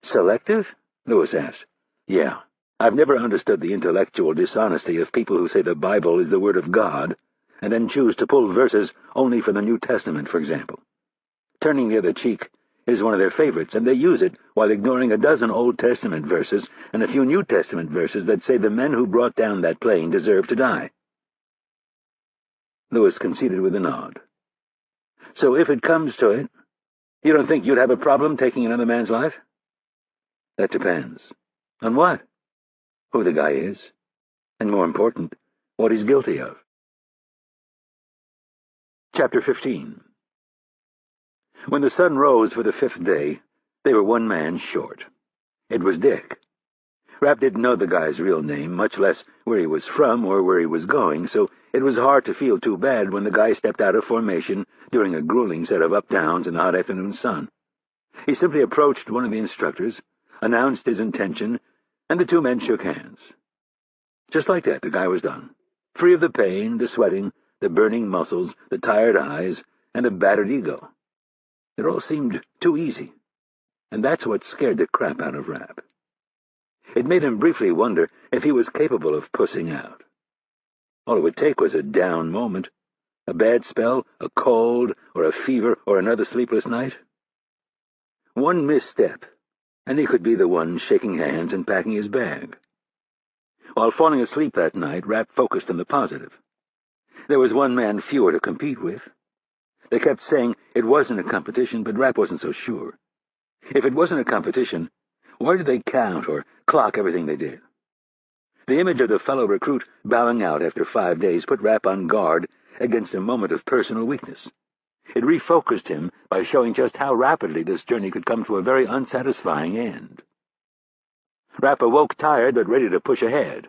Selective? Lewis asked. Yeah. I've never understood the intellectual dishonesty of people who say the Bible is the Word of God, and then choose to pull verses only from the New Testament, for example. Turning the other cheek is one of their favorites, and they use it while ignoring a dozen Old Testament verses and a few New Testament verses that say the men who brought down that plane deserve to die. Lewis conceded with a nod. So if it comes to it, you don't think you'd have a problem taking another man's life? That depends. On what? Who the guy is, and more important, what he's guilty of. Chapter 15. When the sun rose for the 5th day, they were one man short. It was Dick. Rapp didn't know the guy's real name, much less where he was from or where he was going, so it was hard to feel too bad when the guy stepped out of formation during a grueling set of up-downs in the hot afternoon sun. He simply approached one of the instructors, announced his intention, and the two men shook hands. Just like that, the guy was done. Free of the pain, the sweating, the burning muscles, the tired eyes, and the battered ego. It all seemed too easy, and that's what scared the crap out of Rapp. It made him briefly wonder if he was capable of pussing out. All it would take was a down moment, a bad spell, a cold, or a fever, or another sleepless night. One misstep, and he could be the one shaking hands and packing his bag. While falling asleep that night, Rapp focused on the positive. There was one man fewer to compete with. They kept saying it wasn't a competition, but Rapp wasn't so sure. If it wasn't a competition, why did they count or clock everything they did? The image of the fellow recruit bowing out after 5 days put Rapp on guard against a moment of personal weakness. It refocused him by showing just how rapidly this journey could come to a very unsatisfying end. Rapp awoke tired but ready to push ahead.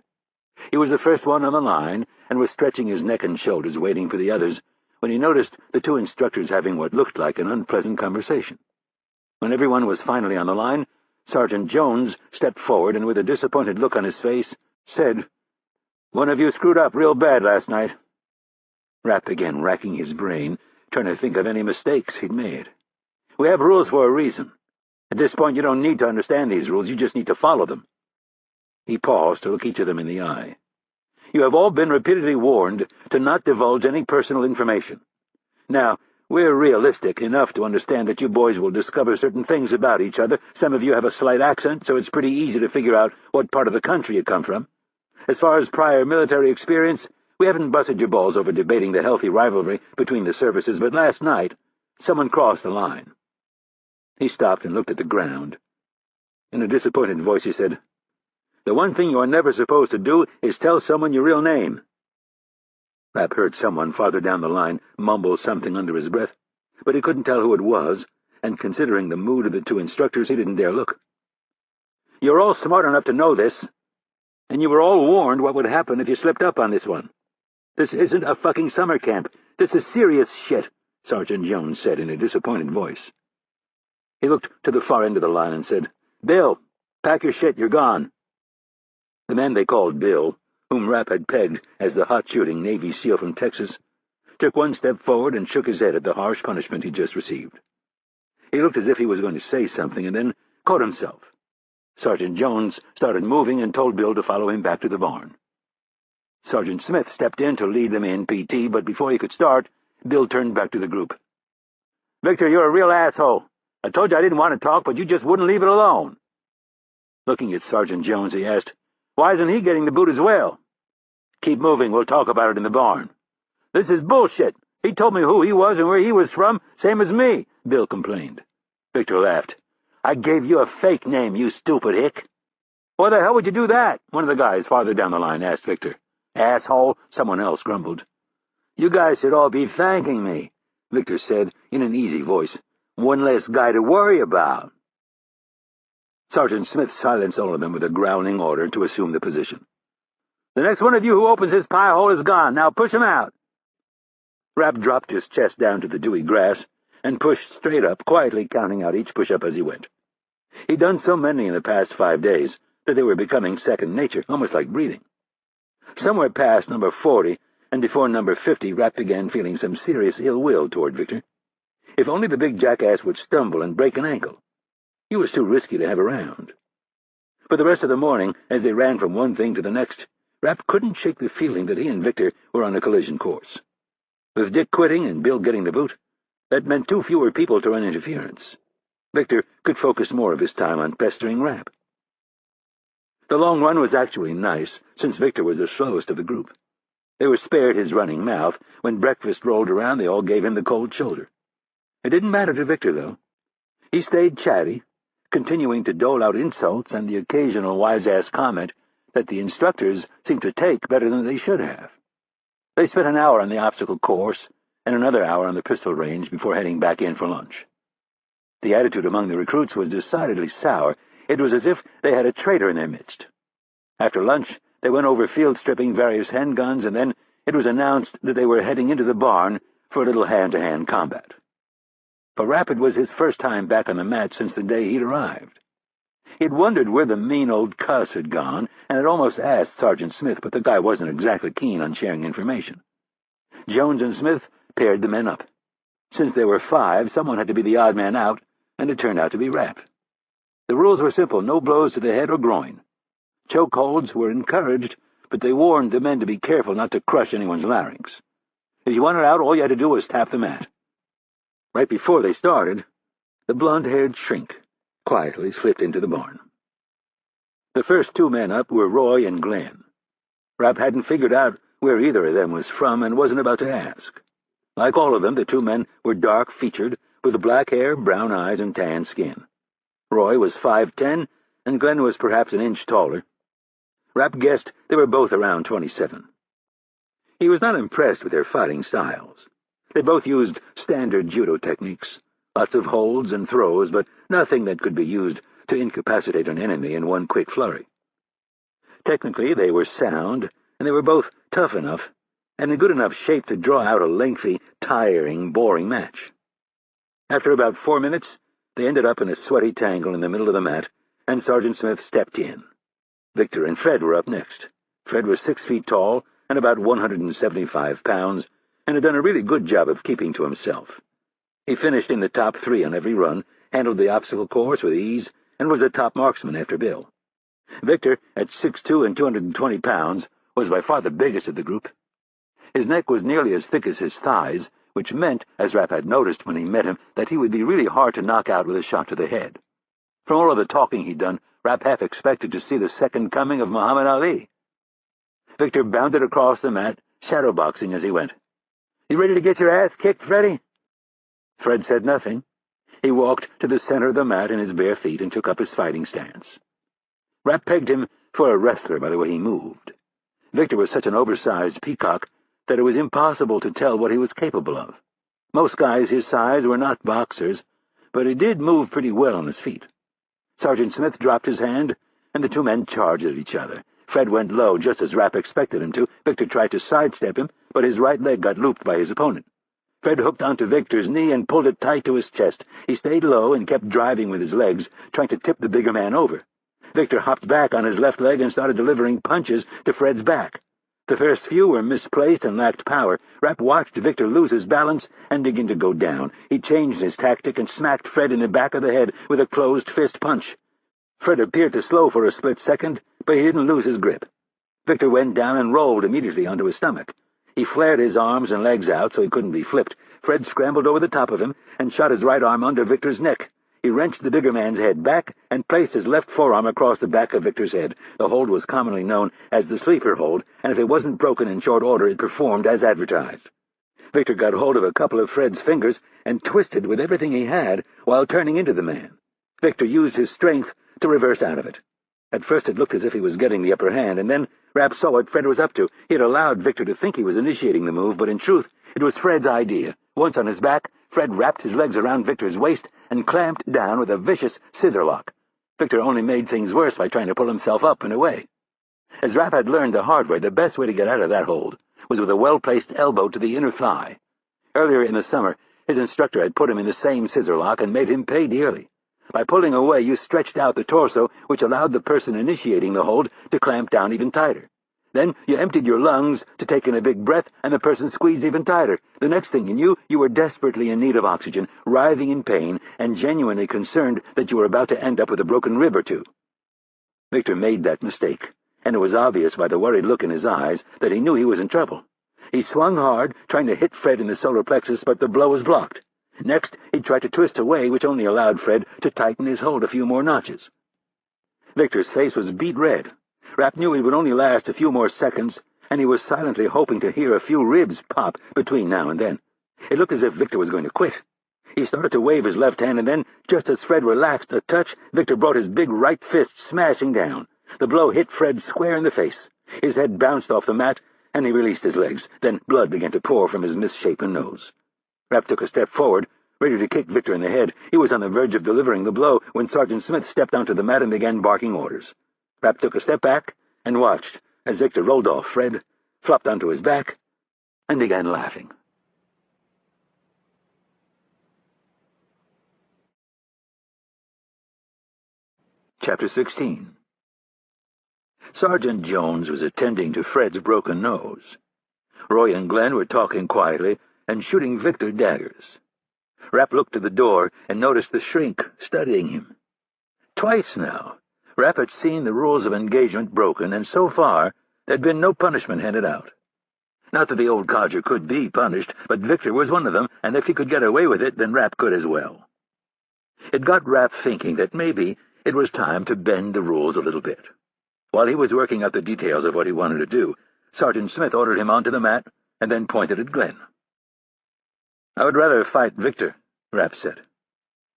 He was the first one on the line and was stretching his neck and shoulders waiting for the others when he noticed the two instructors having what looked like an unpleasant conversation. When everyone was finally on the line, Sergeant Jones stepped forward and with a disappointed look on his face, said, "One of you screwed up real bad last night." Rapp began racking his brain, trying to think of any mistakes he'd made. "We have rules for a reason. At this point, you don't need to understand these rules, you just need to follow them." He paused to look each of them in the eye. "You have all been repeatedly warned to not divulge any personal information. Now, we're realistic enough to understand that you boys will discover certain things about each other. Some of you have a slight accent, so it's pretty easy to figure out what part of the country you come from. As far as prior military experience, we haven't busted your balls over debating the healthy rivalry between the services, but last night, someone crossed the line." He stopped and looked at the ground. In a disappointed voice, he said, "The one thing you are never supposed to do is tell someone your real name." Rapp heard someone farther down the line mumble something under his breath, but he couldn't tell who it was, and considering the mood of the two instructors, he didn't dare look. "You're all smart enough to know this, and you were all warned what would happen if you slipped up on this one. This isn't a fucking summer camp. This is serious shit," Sergeant Jones said in a disappointed voice. He looked to the far end of the line and said, "Bill, pack your shit, you're gone." The man they called Bill, whom Rapp had pegged as the hot-shooting Navy SEAL from Texas, took one step forward and shook his head at the harsh punishment he'd just received. He looked as if he was going to say something and then caught himself. Sergeant Jones started moving and told Bill to follow him back to the barn. Sergeant Smith stepped in to lead them in PT, but before he could start, Bill turned back to the group. "Victor, you're a real asshole. I told you I didn't want to talk, but you just wouldn't leave it alone." Looking at Sergeant Jones, he asked, "Why isn't he getting the boot as well?" "Keep moving, we'll talk about it in the barn." "This is bullshit. He told me who he was and where he was from, same as me," Bill complained. Victor laughed. "I gave you a fake name, you stupid hick." "Why the hell would you do that?" one of the guys farther down the line asked Victor. "Asshole," someone else grumbled. "You guys should all be thanking me," Victor said in an easy voice. "One less guy to worry about." Sergeant Smith silenced all of them with a growling order to assume the position. "The next one of you who opens his pie hole is gone. Now push him out." Rapp dropped his chest down to the dewy grass and pushed straight up, quietly counting out each push-up as he went. He'd done so many in the past 5 days that they were becoming second nature, almost like breathing. Somewhere past number 40 and before number 50, Rapp began feeling some serious ill will toward Victor. If only the big jackass would stumble and break an ankle. He was too risky to have around. For the rest of the morning, as they ran from one thing to the next, Rapp couldn't shake the feeling that he and Victor were on a collision course. With Dick quitting and Bill getting the boot, that meant 2 fewer people to run interference. Victor could focus more of his time on pestering Rapp. The long run was actually nice, since Victor was the slowest of the group. They were spared his running mouth. When breakfast rolled around, they all gave him the cold shoulder. It didn't matter to Victor, though. He stayed chatty, continuing to dole out insults and the occasional wise-ass comment that the instructors seemed to take better than they should have. They spent an hour on the obstacle course and another hour on the pistol range before heading back in for lunch. The attitude among the recruits was decidedly sour. It was as if they had a traitor in their midst. After lunch, they went over field-stripping various handguns, and then it was announced that they were heading into the barn for a little hand-to-hand combat. For Rapp, it was his first time back on the mat since the day he'd arrived. He'd wondered where the mean old cuss had gone, and had almost asked Sergeant Smith, but the guy wasn't exactly keen on sharing information. Jones and Smith paired the men up. Since there were 5, someone had to be the odd man out, and it turned out to be Rapp. The rules were simple: no blows to the head or groin. Chokeholds were encouraged, but they warned the men to be careful not to crush anyone's larynx. If you wanted out, all you had to do was tap the mat. Right before they started, the blond-haired shrink quietly slipped into the barn. The first 2 men up were Roy and Glenn. Rapp hadn't figured out where either of them was from and wasn't about to ask. Like all of them, the 2 men were dark-featured, with black hair, brown eyes, and tan skin. Roy was 5'10", and Glenn was perhaps an inch taller. Rapp guessed they were both around 27. He was not impressed with their fighting styles. They both used standard judo techniques, lots of holds and throws, but nothing that could be used to incapacitate an enemy in one quick flurry. Technically, they were sound, and they were both tough enough and in good enough shape to draw out a lengthy, tiring, boring match. After about 4 minutes, they ended up in a sweaty tangle in the middle of the mat, and Sergeant Smith stepped in. Victor and Fred were up next. Fred was 6 feet tall and about 175 pounds, and had done a really good job of keeping to himself. He finished in the top 3 on every run, handled the obstacle course with ease, and was the top marksman after Bill. Victor, at 6'2" and 220 pounds, was by far the biggest of the group. His neck was nearly as thick as his thighs, which meant, as Rapp had noticed when he met him, that he would be really hard to knock out with a shot to the head. From all of the talking he'd done, Rapp half expected to see the second coming of Muhammad Ali. Victor bounded across the mat, shadowboxing as he went. "You ready to get your ass kicked, Freddy?" Fred said nothing. He walked to the center of the mat in his bare feet and took up his fighting stance. Rapp pegged him for a wrestler by the way he moved. Victor was such an oversized peacock that it was impossible to tell what he was capable of. Most guys his size were not boxers, but he did move pretty well on his feet. Sergeant Smith dropped his hand, and the 2 men charged at each other. Fred went low, just as Rapp expected him to. Victor tried to sidestep him, but his right leg got looped by his opponent. Fred hooked onto Victor's knee and pulled it tight to his chest. He stayed low and kept driving with his legs, trying to tip the bigger man over. Victor hopped back on his left leg and started delivering punches to Fred's back. The first few were misplaced and lacked power. Rapp watched Victor lose his balance and begin to go down. He changed his tactic and smacked Fred in the back of the head with a closed fist punch. Fred appeared to slow for a split second, but he didn't lose his grip. Victor went down and rolled immediately onto his stomach. He flared his arms and legs out so he couldn't be flipped. Fred scrambled over the top of him and shot his right arm under Victor's neck. He wrenched the bigger man's head back and placed his left forearm across the back of Victor's head. The hold was commonly known as the sleeper hold, and if it wasn't broken in short order, it performed as advertised. Victor got hold of a couple of Fred's fingers and twisted with everything he had while turning into the man. Victor used his strength to reverse out of it. At first it looked as if he was getting the upper hand, and then Rapp saw what Fred was up to. He had allowed Victor to think he was initiating the move, but in truth, it was Fred's idea. Once on his back, Fred wrapped his legs around Victor's waist and clamped down with a vicious scissor lock. Victor only made things worse by trying to pull himself up and away. As Rapp had learned the hard way, the best way to get out of that hold was with a well-placed elbow to the inner thigh. Earlier in the summer, his instructor had put him in the same scissor lock and made him pay dearly. By pulling away, you stretched out the torso, which allowed the person initiating the hold to clamp down even tighter. Then you emptied your lungs to take in a big breath, and the person squeezed even tighter. The next thing you knew, you were desperately in need of oxygen, writhing in pain, and genuinely concerned that you were about to end up with a broken rib or 2. Victor made that mistake, and it was obvious by the worried look in his eyes that he knew he was in trouble. He swung hard, trying to hit Fred in the solar plexus, but the blow was blocked. Next, he tried to twist away, which only allowed Fred to tighten his hold a few more notches. Victor's face was beet red. Rapp knew it would only last a few more seconds, and he was silently hoping to hear a few ribs pop between now and then. It looked as if Victor was going to quit. He started to wave his left hand, and then, just as Fred relaxed a touch, Victor brought his big right fist smashing down. The blow hit Fred square in the face. His head bounced off the mat, and he released his legs. Then blood began to pour from his misshapen nose. Rapp took a step forward, Ready to kick Victor in the head, he was on the verge of delivering the blow when Sergeant Smith stepped onto the mat and began barking orders. Rapp took a step back and watched as Victor rolled off Fred, flopped onto his back, and began laughing. Chapter 16. Sergeant Jones was attending to Fred's broken nose. Roy and Glenn were talking quietly and shooting Victor daggers. Rapp looked to the door and noticed the shrink studying him. Twice now, Rapp had seen the rules of engagement broken, and so far there'd been no punishment handed out. Not that the old codger could be punished, but Victor was one of them, and if he could get away with it, then Rapp could as well. It got Rapp thinking that maybe it was time to bend the rules a little bit. While he was working out the details of what he wanted to do, Sergeant Smith ordered him onto the mat and then pointed at Glenn. "I would rather fight Victor," Rapp said.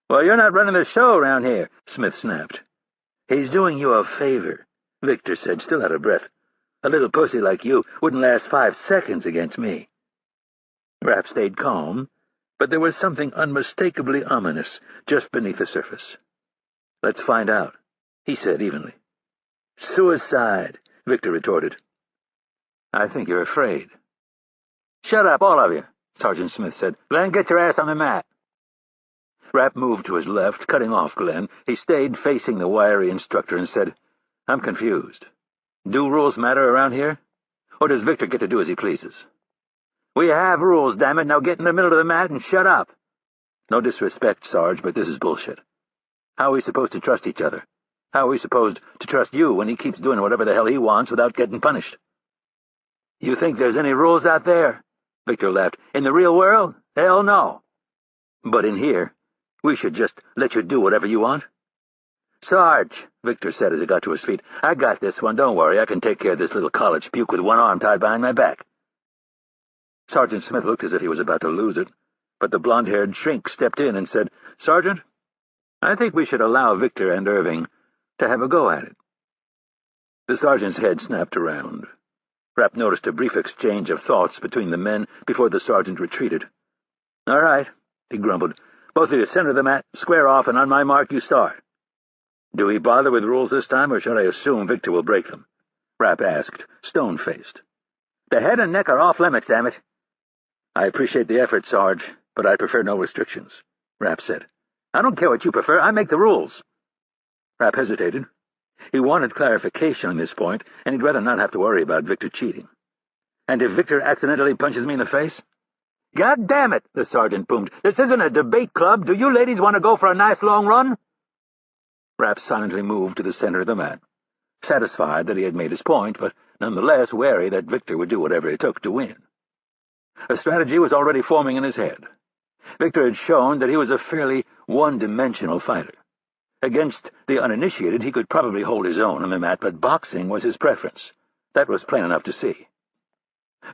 "Well, you're not running the show around here," Smith snapped. "He's doing you a favor," Victor said, still out of breath. "A little pussy like you wouldn't last 5 seconds against me." Rapp stayed calm, but there was something unmistakably ominous just beneath the surface. "Let's find out," he said evenly. "Suicide," Victor retorted. "I think you're afraid." "Shut up, all of you," Sergeant Smith said. "Glenn, get your ass on the mat." Rapp moved to his left, cutting off Glenn. He stayed facing the wiry instructor and said, "I'm confused. Do rules matter around here? Or does Victor get to do as he pleases?" "We have rules, damn it. Now get in the middle of the mat and shut up." "No disrespect, Sarge, but this is bullshit. How are we supposed to trust each other? How are we supposed to trust you when he keeps doing whatever the hell he wants without getting punished?" "You think there's any rules out there?" Victor laughed. "In the real world? Hell no. But in here, we should just let you do whatever you want." "Sarge," Victor said as he got to his feet, "I got this one. Don't worry. I can take care of this little college puke with one arm tied behind my back." Sergeant Smith looked as if he was about to lose it, but the blond-haired shrink stepped in and said, "Sergeant, I think we should allow Victor and Irving to have a go at it." The sergeant's head snapped around. Rapp noticed a brief exchange of thoughts between the men before the sergeant retreated. "All right," he grumbled. "Both of you center the mat, square off, and on my mark you start." "Do we bother with rules this time, or should I assume Victor will break them?" Rapp asked, stone-faced. "The head and neck are off limits, damn it." "I appreciate the effort, Sarge, but I prefer no restrictions," Rapp said. "I don't care what you prefer. I make the rules." Rapp hesitated. He wanted clarification on this point, and he'd rather not have to worry about Victor cheating. "And if Victor accidentally punches me in the face?" "God damn it," the sergeant boomed. "This isn't a debate club. Do you ladies want to go for a nice long run?" Rapp silently moved to the center of the mat, satisfied that he had made his point, but nonetheless wary that Victor would do whatever it took to win. A strategy was already forming in his head. Victor had shown that he was a fairly one-dimensional fighter. Against the uninitiated, he could probably hold his own on the mat, but boxing was his preference. That was plain enough to see.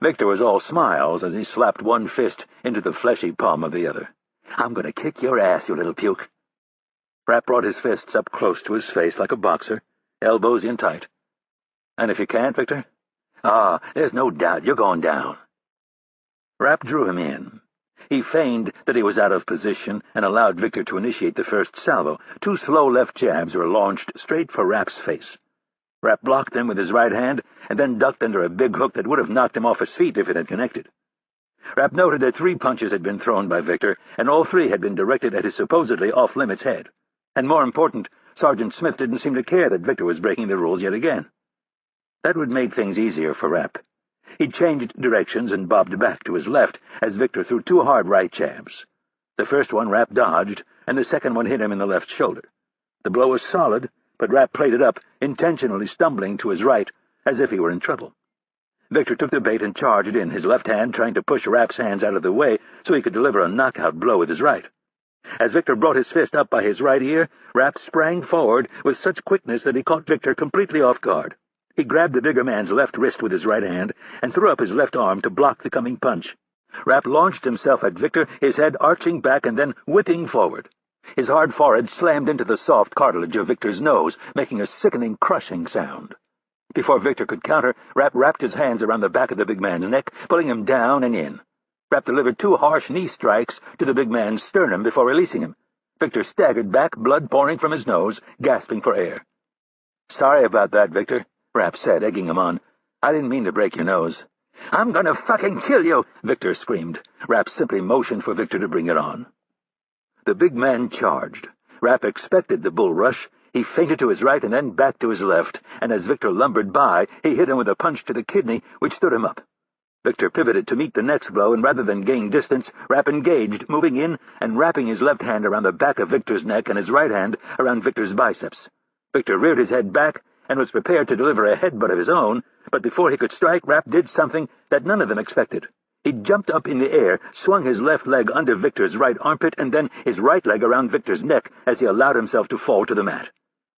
Victor was all smiles as he slapped one fist into the fleshy palm of the other. "I'm going to kick your ass, you little puke." Rapp brought his fists up close to his face like a boxer, elbows in tight. "And if you can't, Victor?" There's no doubt you're going down." Rapp drew him in. He feigned that he was out of position and allowed Victor to initiate the first salvo. 2 slow left jabs were launched straight for Rapp's face. Rapp blocked them with his right hand and then ducked under a big hook that would have knocked him off his feet if it had connected. Rapp noted that 3 punches had been thrown by Victor, and all 3 had been directed at his supposedly off-limits head. And more important, Sergeant Smith didn't seem to care that Victor was breaking the rules yet again. That would make things easier for Rapp. He changed directions and bobbed back to his left as Victor threw 2 hard right jabs. The first one Rapp dodged, and the second one hit him in the left shoulder. The blow was solid, but Rapp played it up, intentionally stumbling to his right, as if he were in trouble. Victor took the bait and charged in, his left hand trying to push Rapp's hands out of the way so he could deliver a knockout blow with his right. As Victor brought his fist up by his right ear, Rapp sprang forward with such quickness that he caught Victor completely off guard. He grabbed the bigger man's left wrist with his right hand and threw up his left arm to block the coming punch. Rapp launched himself at Victor, his head arching back and then whipping forward. His hard forehead slammed into the soft cartilage of Victor's nose, making a sickening, crushing sound. Before Victor could counter, Rapp wrapped his hands around the back of the big man's neck, pulling him down and in. Rapp delivered 2 harsh knee strikes to the big man's sternum before releasing him. Victor staggered back, blood pouring from his nose, gasping for air. "Sorry about that, Victor," Rapp said, egging him on. "I didn't mean to break your nose." "I'm gonna fucking kill you!" Victor screamed. Rapp simply motioned for Victor to bring it on. The big man charged. Rapp expected the bull rush. He feinted to his right and then back to his left, and as Victor lumbered by, he hit him with a punch to the kidney, which stood him up. Victor pivoted to meet the next blow, and rather than gain distance, Rapp engaged, moving in and wrapping his left hand around the back of Victor's neck and his right hand around Victor's biceps. Victor reared his head back and was prepared to deliver a headbutt of his own, but before he could strike, Rapp did something that none of them expected. He jumped up in the air, swung his left leg under Victor's right armpit, and then his right leg around Victor's neck as he allowed himself to fall to the mat.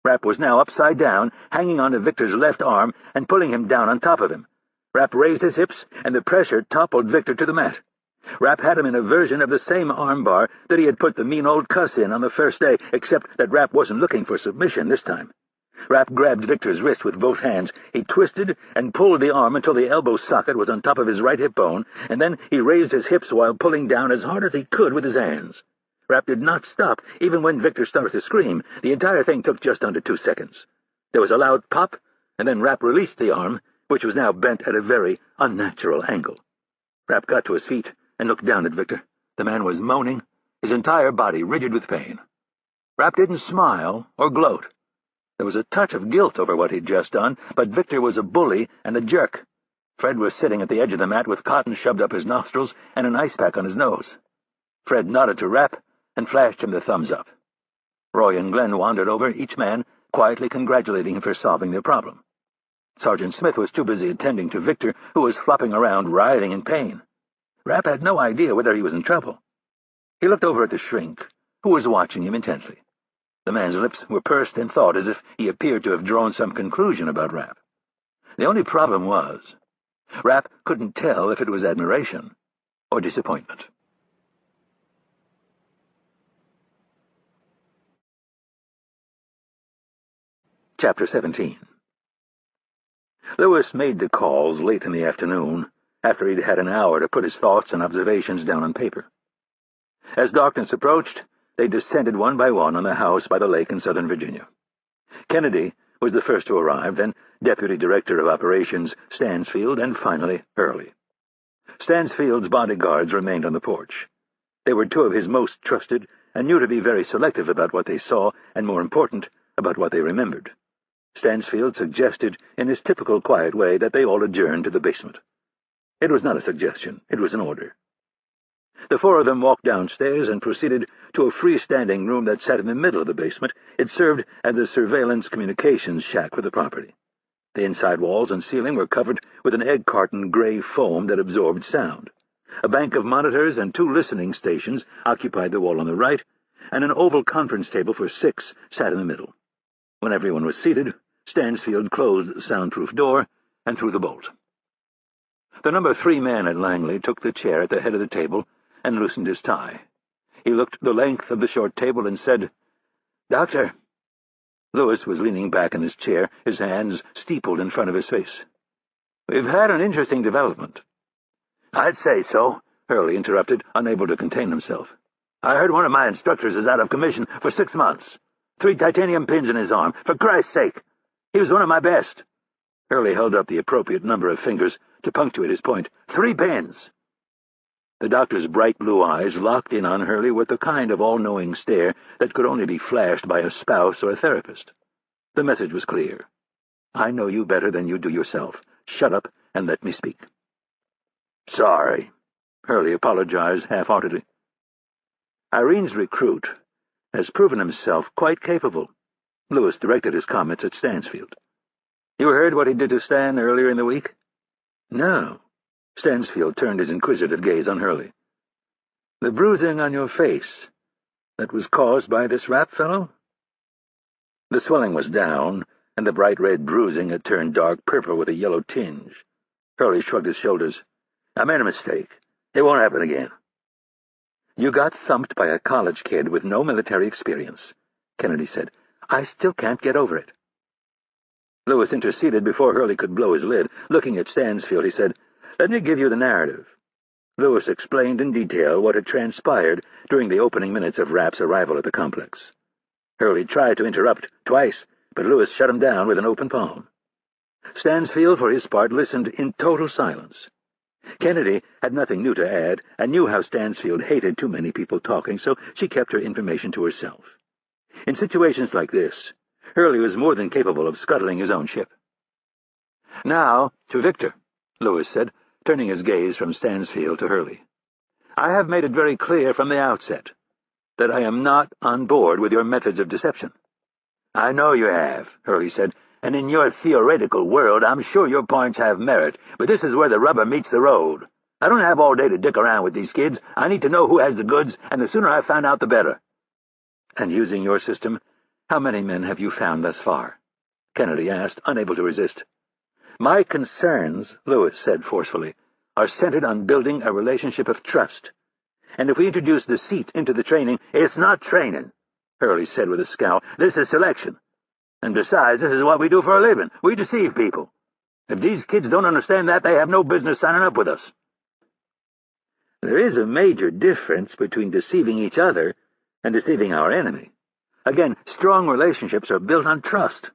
Rapp was now upside down, hanging onto Victor's left arm and pulling him down on top of him. Rapp raised his hips, and the pressure toppled Victor to the mat. Rapp had him in a version of the same armbar that he had put the mean old cuss in on the first day, except that Rapp wasn't looking for submission this time. Rapp grabbed Victor's wrist with both hands. He twisted and pulled the arm until the elbow socket was on top of his right hip bone, and then he raised his hips while pulling down as hard as he could with his hands. Rapp did not stop, even when Victor started to scream. The entire thing took just under 2 seconds. There was a loud pop, and then Rapp released the arm, which was now bent at a very unnatural angle. Rapp got to his feet and looked down at Victor. The man was moaning, his entire body rigid with pain. Rapp didn't smile or gloat. There was a touch of guilt over what he'd just done, but Victor was a bully and a jerk. Fred was sitting at the edge of the mat with cotton shoved up his nostrils and an ice pack on his nose. Fred nodded to Rapp and flashed him the thumbs up. Roy and Glenn wandered over, each man quietly congratulating him for solving their problem. Sergeant Smith was too busy attending to Victor, who was flopping around, writhing in pain. Rapp had no idea whether he was in trouble. He looked over at the shrink, who was watching him intently. The man's lips were pursed in thought, as if he appeared to have drawn some conclusion about Rapp. The only problem was, Rapp couldn't tell if it was admiration or disappointment. Chapter 17. Lewis made the calls late in the afternoon, after he'd had an hour to put his thoughts and observations down on paper. As darkness approached, they descended one by one on the house by the lake in Southern Virginia. Kennedy was the first to arrive, then Deputy Director of Operations Stansfield, and finally Hurley. Stansfield's bodyguards remained on the porch. They were 2 of his most trusted and knew to be very selective about what they saw and, more important, about what they remembered. Stansfield suggested in his typical quiet way that they all adjourn to the basement. It was not a suggestion, it was an order. The 4 of them walked downstairs and proceeded to a freestanding room that sat in the middle of the basement. It served as the surveillance communications shack for the property. The inside walls and ceiling were covered with an egg carton gray foam that absorbed sound. A bank of monitors and 2 listening stations occupied the wall on the right, and an oval conference table for 6 sat in the middle. When everyone was seated, Stansfield closed the soundproof door and threw the bolt. The number 3 man at Langley took the chair at the head of the table and loosened his tie. He looked the length of the short table and said, "Doctor." Lewis was leaning back in his chair, his hands steepled in front of his face. "We've had an interesting development." "I'd say so," Hurley interrupted, unable to contain himself. "I heard one of my instructors is out of commission for 6 months. 3 titanium pins in his arm. For Christ's sake! He was one of my best." Hurley held up the appropriate number of fingers to punctuate his point. 3 pins! The doctor's bright blue eyes locked in on Hurley with the kind of all-knowing stare that could only be flashed by a spouse or a therapist. The message was clear. "I know you better than you do yourself. Shut up and let me speak." "Sorry," Hurley apologized half-heartedly. "Irene's recruit has proven himself quite capable." Lewis directed his comments at Stansfield. "You heard what he did to Stan earlier in the week?" "No." Stansfield turned his inquisitive gaze on Hurley. "The bruising on your face, that was caused by this Rapp fellow?" The swelling was down, and the bright red bruising had turned dark purple with a yellow tinge. Hurley shrugged his shoulders. "I made a mistake. It won't happen again." "You got thumped by a college kid with no military experience," Kennedy said. "I still can't get over it." Lewis interceded before Hurley could blow his lid. Looking at Stansfield, he said, "Let me give you the narrative. Lewis explained in detail what had transpired during the opening minutes of Rapp's arrival at the complex. Hurley tried to interrupt twice, but Lewis shut him down with an open palm. Stansfield, for his part, listened in total silence. Kennedy had nothing new to add and knew how Stansfield hated too many people talking, so she kept her information to herself. In situations like this, Hurley was more than capable of scuttling his own ship. "Now, to Victor," Lewis said, turning his gaze from Stansfield to Hurley. "I have made it very clear from the outset that I am not on board with your methods of deception." "I know you have," Hurley said, "and in your theoretical world I'm sure your points have merit, but this is where the rubber meets the road. I don't have all day to dick around with these kids. I need to know who has the goods, and the sooner I find out the better." "And using your system, how many men have you found thus far?" Kennedy asked, unable to resist. "My concerns," Lewis said forcefully, "are centered on building a relationship of trust. And if we introduce deceit into the training—" "It's not training," Hurley said with a scowl. "This is selection. And besides, this is what we do for a living. We deceive people. If these kids don't understand that, they have no business signing up with us." "There is a major difference between deceiving each other and deceiving our enemy. Again, strong relationships are built on trust.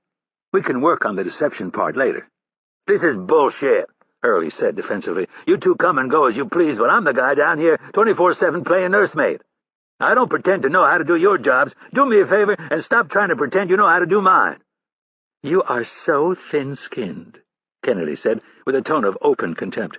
We can work on the deception part later." "This is bullshit," Hurley said defensively. "You two come and go as you please, but I'm the guy down here 24/7 playing nursemaid. I don't pretend to know how to do your jobs. Do me a favor and stop trying to pretend you know how to do mine." "You are so thin-skinned," Kennedy said, with a tone of open contempt.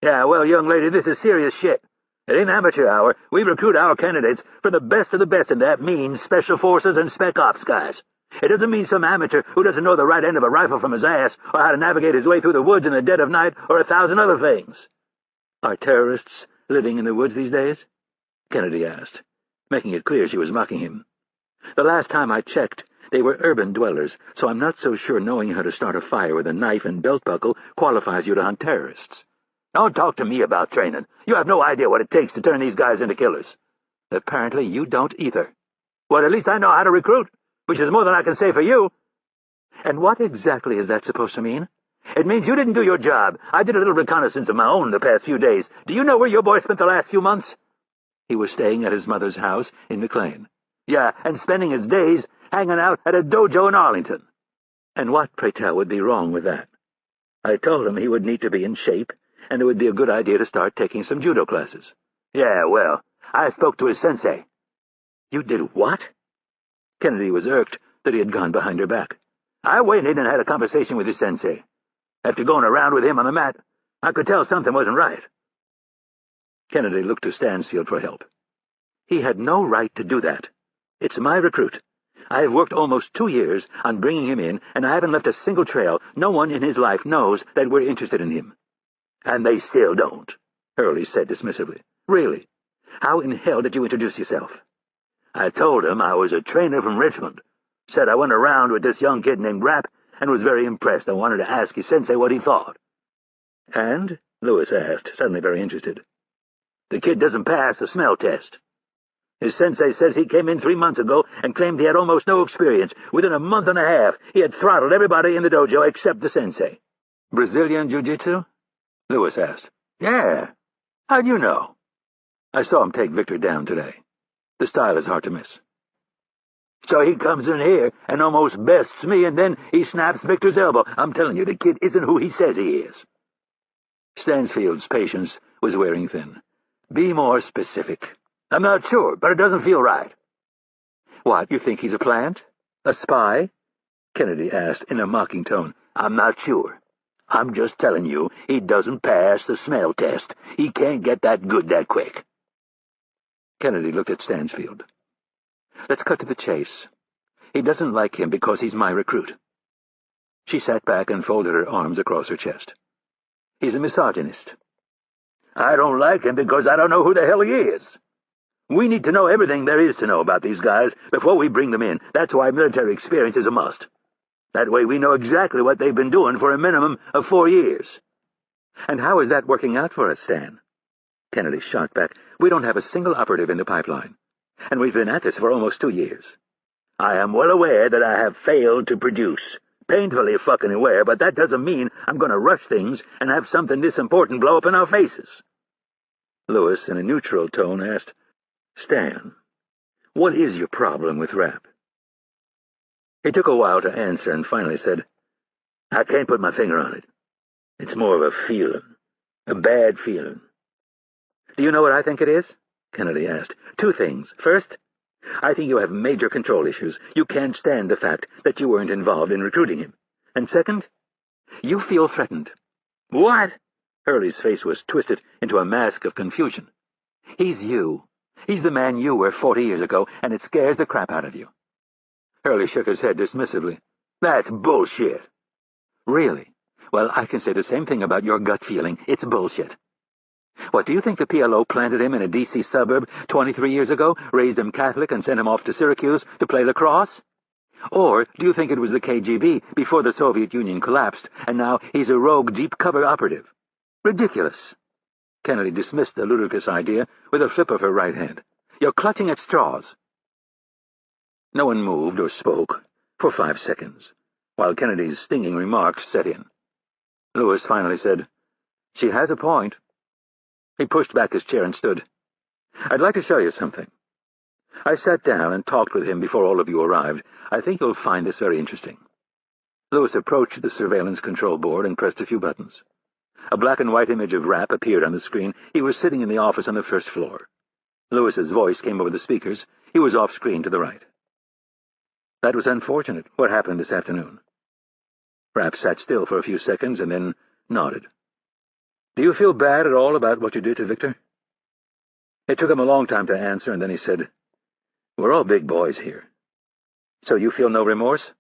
"Yeah, well, young lady, this is serious shit. It ain't amateur hour. We recruit our candidates from the best of the best, and that means Special Forces and Spec Ops guys. It doesn't mean some amateur who doesn't know the right end of a rifle from his ass, or how to navigate his way through the woods in the dead of night, or 1,000 other things." "Are terrorists living in the woods these days?" Kennedy asked, making it clear she was mocking him. "The last time I checked, they were urban dwellers, so I'm not so sure knowing how to start a fire with a knife and belt buckle qualifies you to hunt terrorists." "Don't talk to me about training. You have no idea what it takes to turn these guys into killers." "Apparently you don't either." "Well, at least I know how to recruit, which is more than I can say for you." "And what exactly is that supposed to mean?" "It means you didn't do your job. I did a little reconnaissance of my own the past few days. Do you know where your boy spent the last few months?" "He was staying at his mother's house in McLean." "Yeah, and spending his days hanging out at a dojo in Arlington." "And what, pray tell, would be wrong with that?" "I told him he would need to be in shape, and it would be a good idea to start taking some judo classes." "Yeah, well, I spoke to his sensei." "You did what?" Kennedy was irked that he had gone behind her back. "I went in and had a conversation with his sensei. After going around with him on the mat, I could tell something wasn't right." Kennedy looked to Stansfield for help. "He had no right to do that. It's my recruit. I have worked almost 2 years on bringing him in, and I haven't left a single trail. No one in his life knows that we're interested in him." "And they still don't," Hurley said dismissively. "Really? How in hell did you introduce yourself?" "I told him I was a trainer from Richmond. Said I went around with this young kid named Rapp and was very impressed. I wanted to ask his sensei what he thought." "And?" Lewis asked, suddenly very interested. "The kid doesn't pass the smell test. His sensei says he came in 3 months ago and claimed he had almost no experience. Within a month and a half, he had throttled everybody in the dojo except the sensei." "Brazilian jiu-jitsu?" Lewis asked. "Yeah. How'd you know?" "I saw him take Victor down today. The style is hard to miss." "So he comes in here and almost bests me, and then he snaps Victor's elbow. I'm telling you, the kid isn't who he says he is." Stansfield's patience was wearing thin. "Be more specific." "I'm not sure, but it doesn't feel right." "What, you think he's a plant? A spy?" Kennedy asked in a mocking tone. "I'm not sure. I'm just telling you he doesn't pass the smell test. He can't get that good that quick." Kennedy looked at Stansfield. "Let's cut to the chase. He doesn't like him because he's my recruit." She sat back and folded her arms across her chest. "He's a misogynist." "I don't like him because I don't know who the hell he is. We need to know everything there is to know about these guys before we bring them in. That's why military experience is a must. That way we know exactly what they've been doing for a minimum of 4 years. "And how is that working out for us, Stan?" Kennedy shot back. "We don't have a single operative in the pipeline. And we've been at this for almost 2 years. "I am well aware that I have failed to produce. Painfully fucking aware, but that doesn't mean I'm going to rush things and have something this important blow up in our faces." Lewis, in a neutral tone, asked, "Stan, what is your problem with Rapp?" He took a while to answer and finally said, "I can't put my finger on it. It's more of a feeling, a bad feeling." "Do you know what I think it is?" Kennedy asked. "Two things. First, I think you have major control issues. You can't stand the fact that you weren't involved in recruiting him. And second, you feel threatened." "What?" Hurley's face was twisted into a mask of confusion. "He's you. He's the man you were 40 years ago, and it scares the crap out of you." Hurley shook his head dismissively. "That's bullshit." "Really? Well, I can say the same thing about your gut feeling. It's bullshit. What, do you think the PLO planted him in a D.C. suburb 23 years ago, raised him Catholic, and sent him off to Syracuse to play lacrosse? Or do you think it was the KGB before the Soviet Union collapsed, and now he's a rogue deep-cover operative? Ridiculous." Kennedy dismissed the ludicrous idea with a flip of her right hand. "You're clutching at straws." No one moved or spoke for 5 seconds, while Kennedy's stinging remarks set in. Lewis finally said, "She has a point." He pushed back his chair and stood. "I'd like to show you something." I sat down and talked with him before all of you arrived. I think you'll find this very interesting. Lewis approached the surveillance control board and pressed a few buttons. A black-and-white image of Rapp appeared on the screen. He was sitting in the office on the first floor. Lewis's voice came over the speakers. He was off-screen to the right. "That was unfortunate. What happened this afternoon?" Rapp sat still for a few seconds and then nodded. "Do you feel bad at all about what you did to Victor?" It took him a long time to answer, and then he said, "We're all big boys here." "So you feel no remorse?"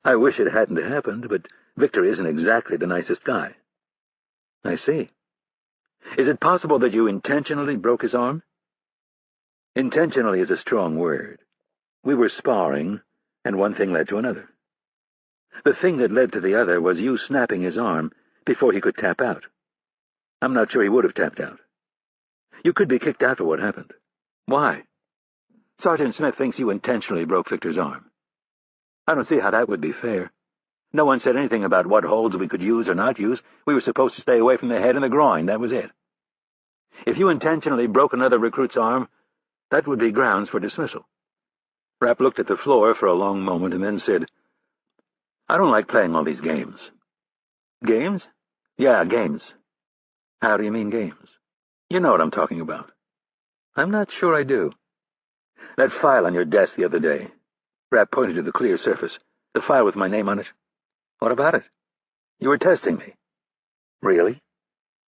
"I wish it hadn't happened, but Victor isn't exactly the nicest guy." "I see. Is it possible that you intentionally broke his arm?" "Intentionally is a strong word. We were sparring, and one thing led to another. The thing that led to the other was you snapping his arm before he could tap out. I'm not sure he would have tapped out. You could be kicked out for what happened." "Why?" "Sergeant Smith thinks you intentionally broke Victor's arm." "I don't see how that would be fair. No one said anything about what holds we could use or not use. We were supposed to stay away from the head and the groin. That was it. If you intentionally broke another recruit's arm, that would be grounds for dismissal." Rapp looked at the floor for a long moment and then said, "I don't like playing all these games." "Games?" "Yeah, games." "How do you mean games?" "You know what I'm talking about." "I'm not sure I do." "That file on your desk the other day." Rapp pointed to the clear surface. "The file with my name on it." "What about it?" "You were testing me." "Really?"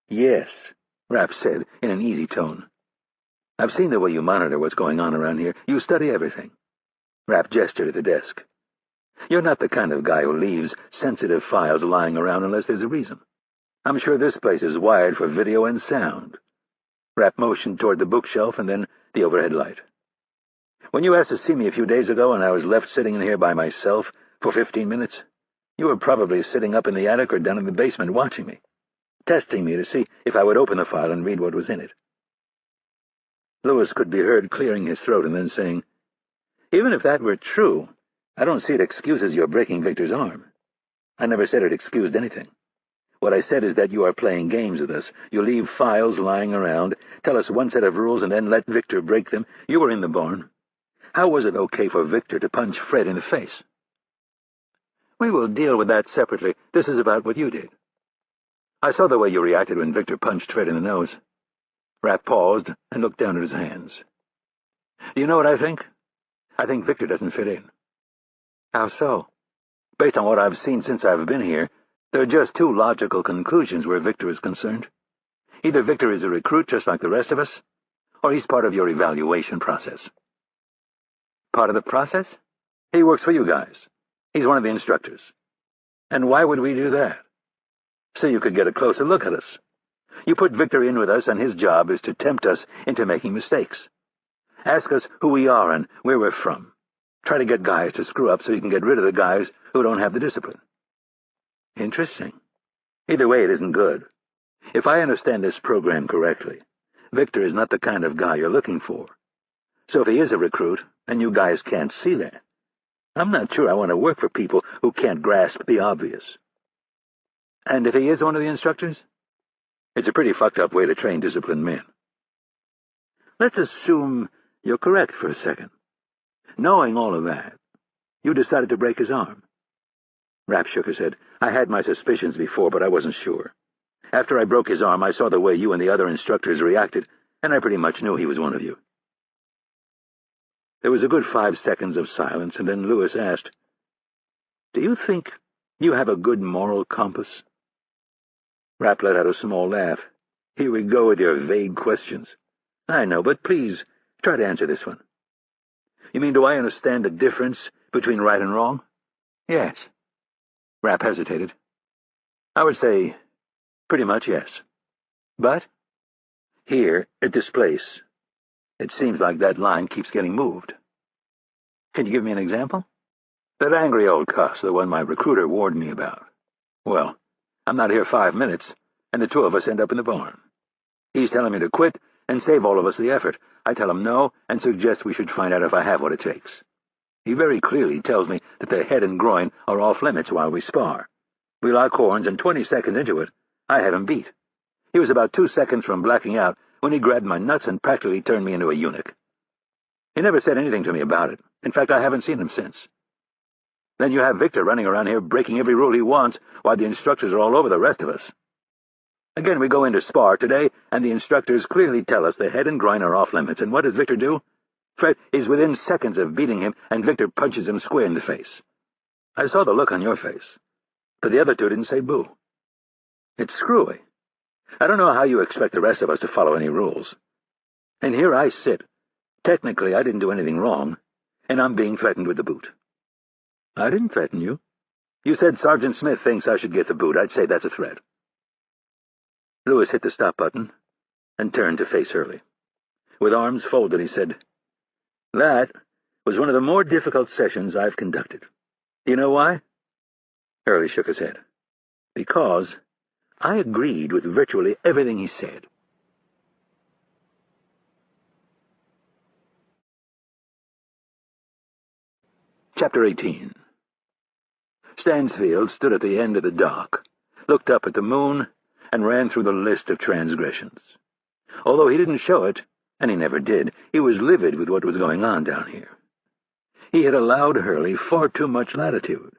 "Yes," Rapp said in an easy tone. "I've seen the way you monitor what's going on around here. You study everything." Rapp gestured at the desk. "You're not the kind of guy who leaves sensitive files lying around unless there's a reason. I'm sure this place is wired for video and sound." Rapp motioned toward the bookshelf and then the overhead light. "When you asked to see me a few days ago and I was left sitting in here by myself for 15 minutes, you were probably sitting up in the attic or down in the basement watching me, testing me to see if I would open the file and read what was in it." Lewis could be heard clearing his throat and then saying, "Even if that were true, I don't see it excuses your breaking Victor's arm. I never said it excused anything. What I said is that you are playing games with us. You leave files lying around, tell us one set of rules, and then let Victor break them. You were in the barn. How was it okay for Victor to punch Fred in the face?" "We will deal with that separately. This is about what you did." "I saw the way you reacted when Victor punched Fred in the nose." Rapp paused and looked down at his hands. "Do you know what I think? I think Victor doesn't fit in." "How so?" "Based on what I've seen since I've been here, there are just two logical conclusions where Victor is concerned. Either Victor is a recruit just like the rest of us, or he's part of your evaluation process." "Part of the process?" "He works for you guys. He's one of the instructors." "And why would we do that?" "So you could get a closer look at us. You put Victor in with us, and his job is to tempt us into making mistakes. Ask us who we are and where we're from. Try to get guys to screw up so you can get rid of the guys who don't have the discipline." "Interesting. Either way, it isn't good. If I understand this program correctly, Victor is not the kind of guy you're looking for. So if he is a recruit, and you guys can't see that, I'm not sure I want to work for people who can't grasp the obvious." "And if he is one of the instructors?" It's a pretty fucked up way to train disciplined men. Let's assume you're correct for a second. Knowing all of that, you decided to break his arm. Rapp shook his head. I had my suspicions before, but I wasn't sure. After I broke his arm, I saw the way you and the other instructors reacted, and I pretty much knew he was one of you. There was a good 5 seconds of silence, and then Lewis asked, Do you think you have a good moral compass? Rapp let out a small laugh. Here we go with your vague questions. I know, but please, try to answer this one. You mean, do I understand the difference between right and wrong? Yes. Rapp hesitated. I would say, pretty much yes. But here, at this place, it seems like that line keeps getting moved. Can you give me an example? That angry old cuss, the one my recruiter warned me about. Well, I'm not here 5 minutes, and the two of us end up in the barn. He's telling me to quit and save all of us the effort. I tell him no and suggest we should find out if I have what it takes. He very clearly tells me that the head and groin are off limits while we spar. We lock horns, and 20 seconds into it, I have him beat. He was about 2 seconds from blacking out when he grabbed my nuts and practically turned me into a eunuch. He never said anything to me about it. In fact, I haven't seen him since. Then you have Victor running around here breaking every rule he wants while the instructors are all over the rest of us. Again, we go into spar today, and the instructors clearly tell us the head and groin are off limits, and what does Victor do? Fred is within seconds of beating him, and Victor punches him square in the face. I saw the look on your face, but the other two didn't say boo. It's screwy. I don't know how you expect the rest of us to follow any rules. And here I sit. Technically, I didn't do anything wrong, and I'm being threatened with the boot. I didn't threaten you. You said Sergeant Smith thinks I should get the boot. I'd say that's a threat. Lewis hit the stop button and turned to face Hurley. With arms folded, he said, That was one of the more difficult sessions I've conducted. Do you know why? Hurley shook his head. Because I agreed with virtually everything he said. Chapter 18. Stansfield stood at the end of the dock, looked up at the moon, and ran through the list of transgressions. Although he didn't show it, and he never did, he was livid with what was going on down here. He had allowed Hurley far too much latitude,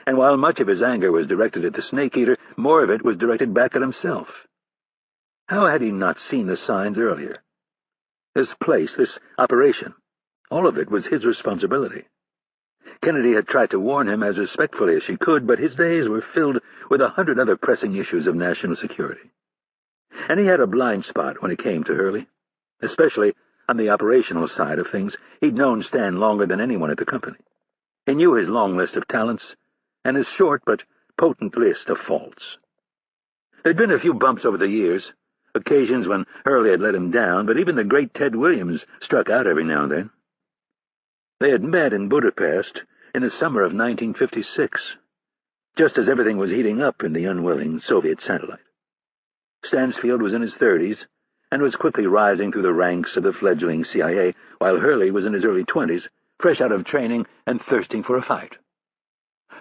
and while much of his anger was directed at the snake-eater, more of it was directed back at himself. How had he not seen the signs earlier? This place, this operation, all of it was his responsibility. Kennedy had tried to warn him as respectfully as she could, but his days were filled with 100 other pressing issues of national security. And he had a blind spot when it came to Hurley, especially on the operational side of things. He'd known Stan longer than anyone at the company. He knew his long list of talents and his short but potent list of faults. There'd been a few bumps over the years, occasions when Hurley had let him down, but even the great Ted Williams struck out every now and then. They had met in Budapest in the summer of 1956, just as everything was heating up in the unwilling Soviet satellite. Stansfield was in his 30s and was quickly rising through the ranks of the fledgling CIA, while Hurley was in his early 20s, fresh out of training and thirsting for a fight.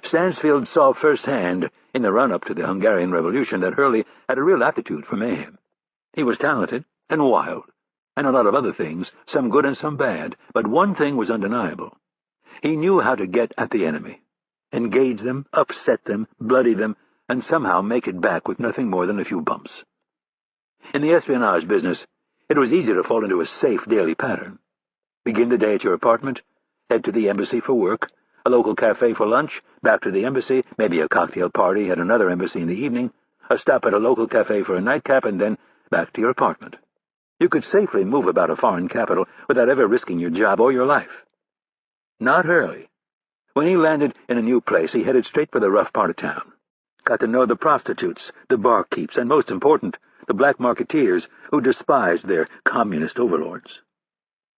Stansfield saw firsthand in the run-up to the Hungarian Revolution that Hurley had a real aptitude for mayhem. He was talented and wild, and a lot of other things, some good and some bad, but one thing was undeniable. He knew how to get at the enemy, engage them, upset them, bloody them, and somehow make it back with nothing more than a few bumps. In the espionage business, it was easy to fall into a safe daily pattern. Begin the day at your apartment, head to the embassy for work, a local cafe for lunch, back to the embassy, maybe a cocktail party at another embassy in the evening, a stop at a local cafe for a nightcap, and then back to your apartment. You could safely move about a foreign capital without ever risking your job or your life. Not Hurley. When he landed in a new place, he headed straight for the rough part of town. Got to know the prostitutes, the barkeeps, and most important, the black marketeers who despised their communist overlords.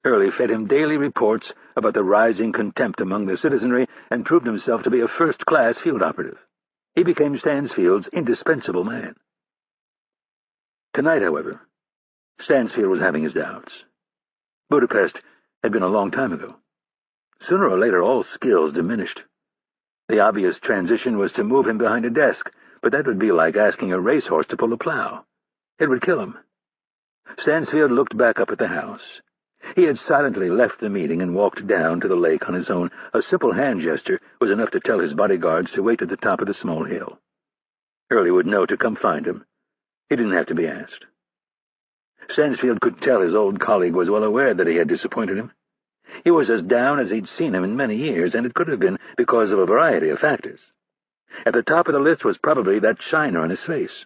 Hurley fed him daily reports about the rising contempt among the citizenry and proved himself to be a first-class field operative. He became Stansfield's indispensable man. Tonight, however, Stansfield was having his doubts. Budapest had been a long time ago. Sooner or later, all skills diminished. The obvious transition was to move him behind a desk, but that would be like asking a racehorse to pull a plow. It would kill him. Stansfield looked back up at the house. He had silently left the meeting and walked down to the lake on his own. A simple hand gesture was enough to tell his bodyguards to wait at the top of the small hill. Hurley would know to come find him. He didn't have to be asked. Stansfield could tell his old colleague was well aware that he had disappointed him. He was as down as he'd seen him in many years, and it could have been because of a variety of factors. At the top of the list was probably that shiner on his face.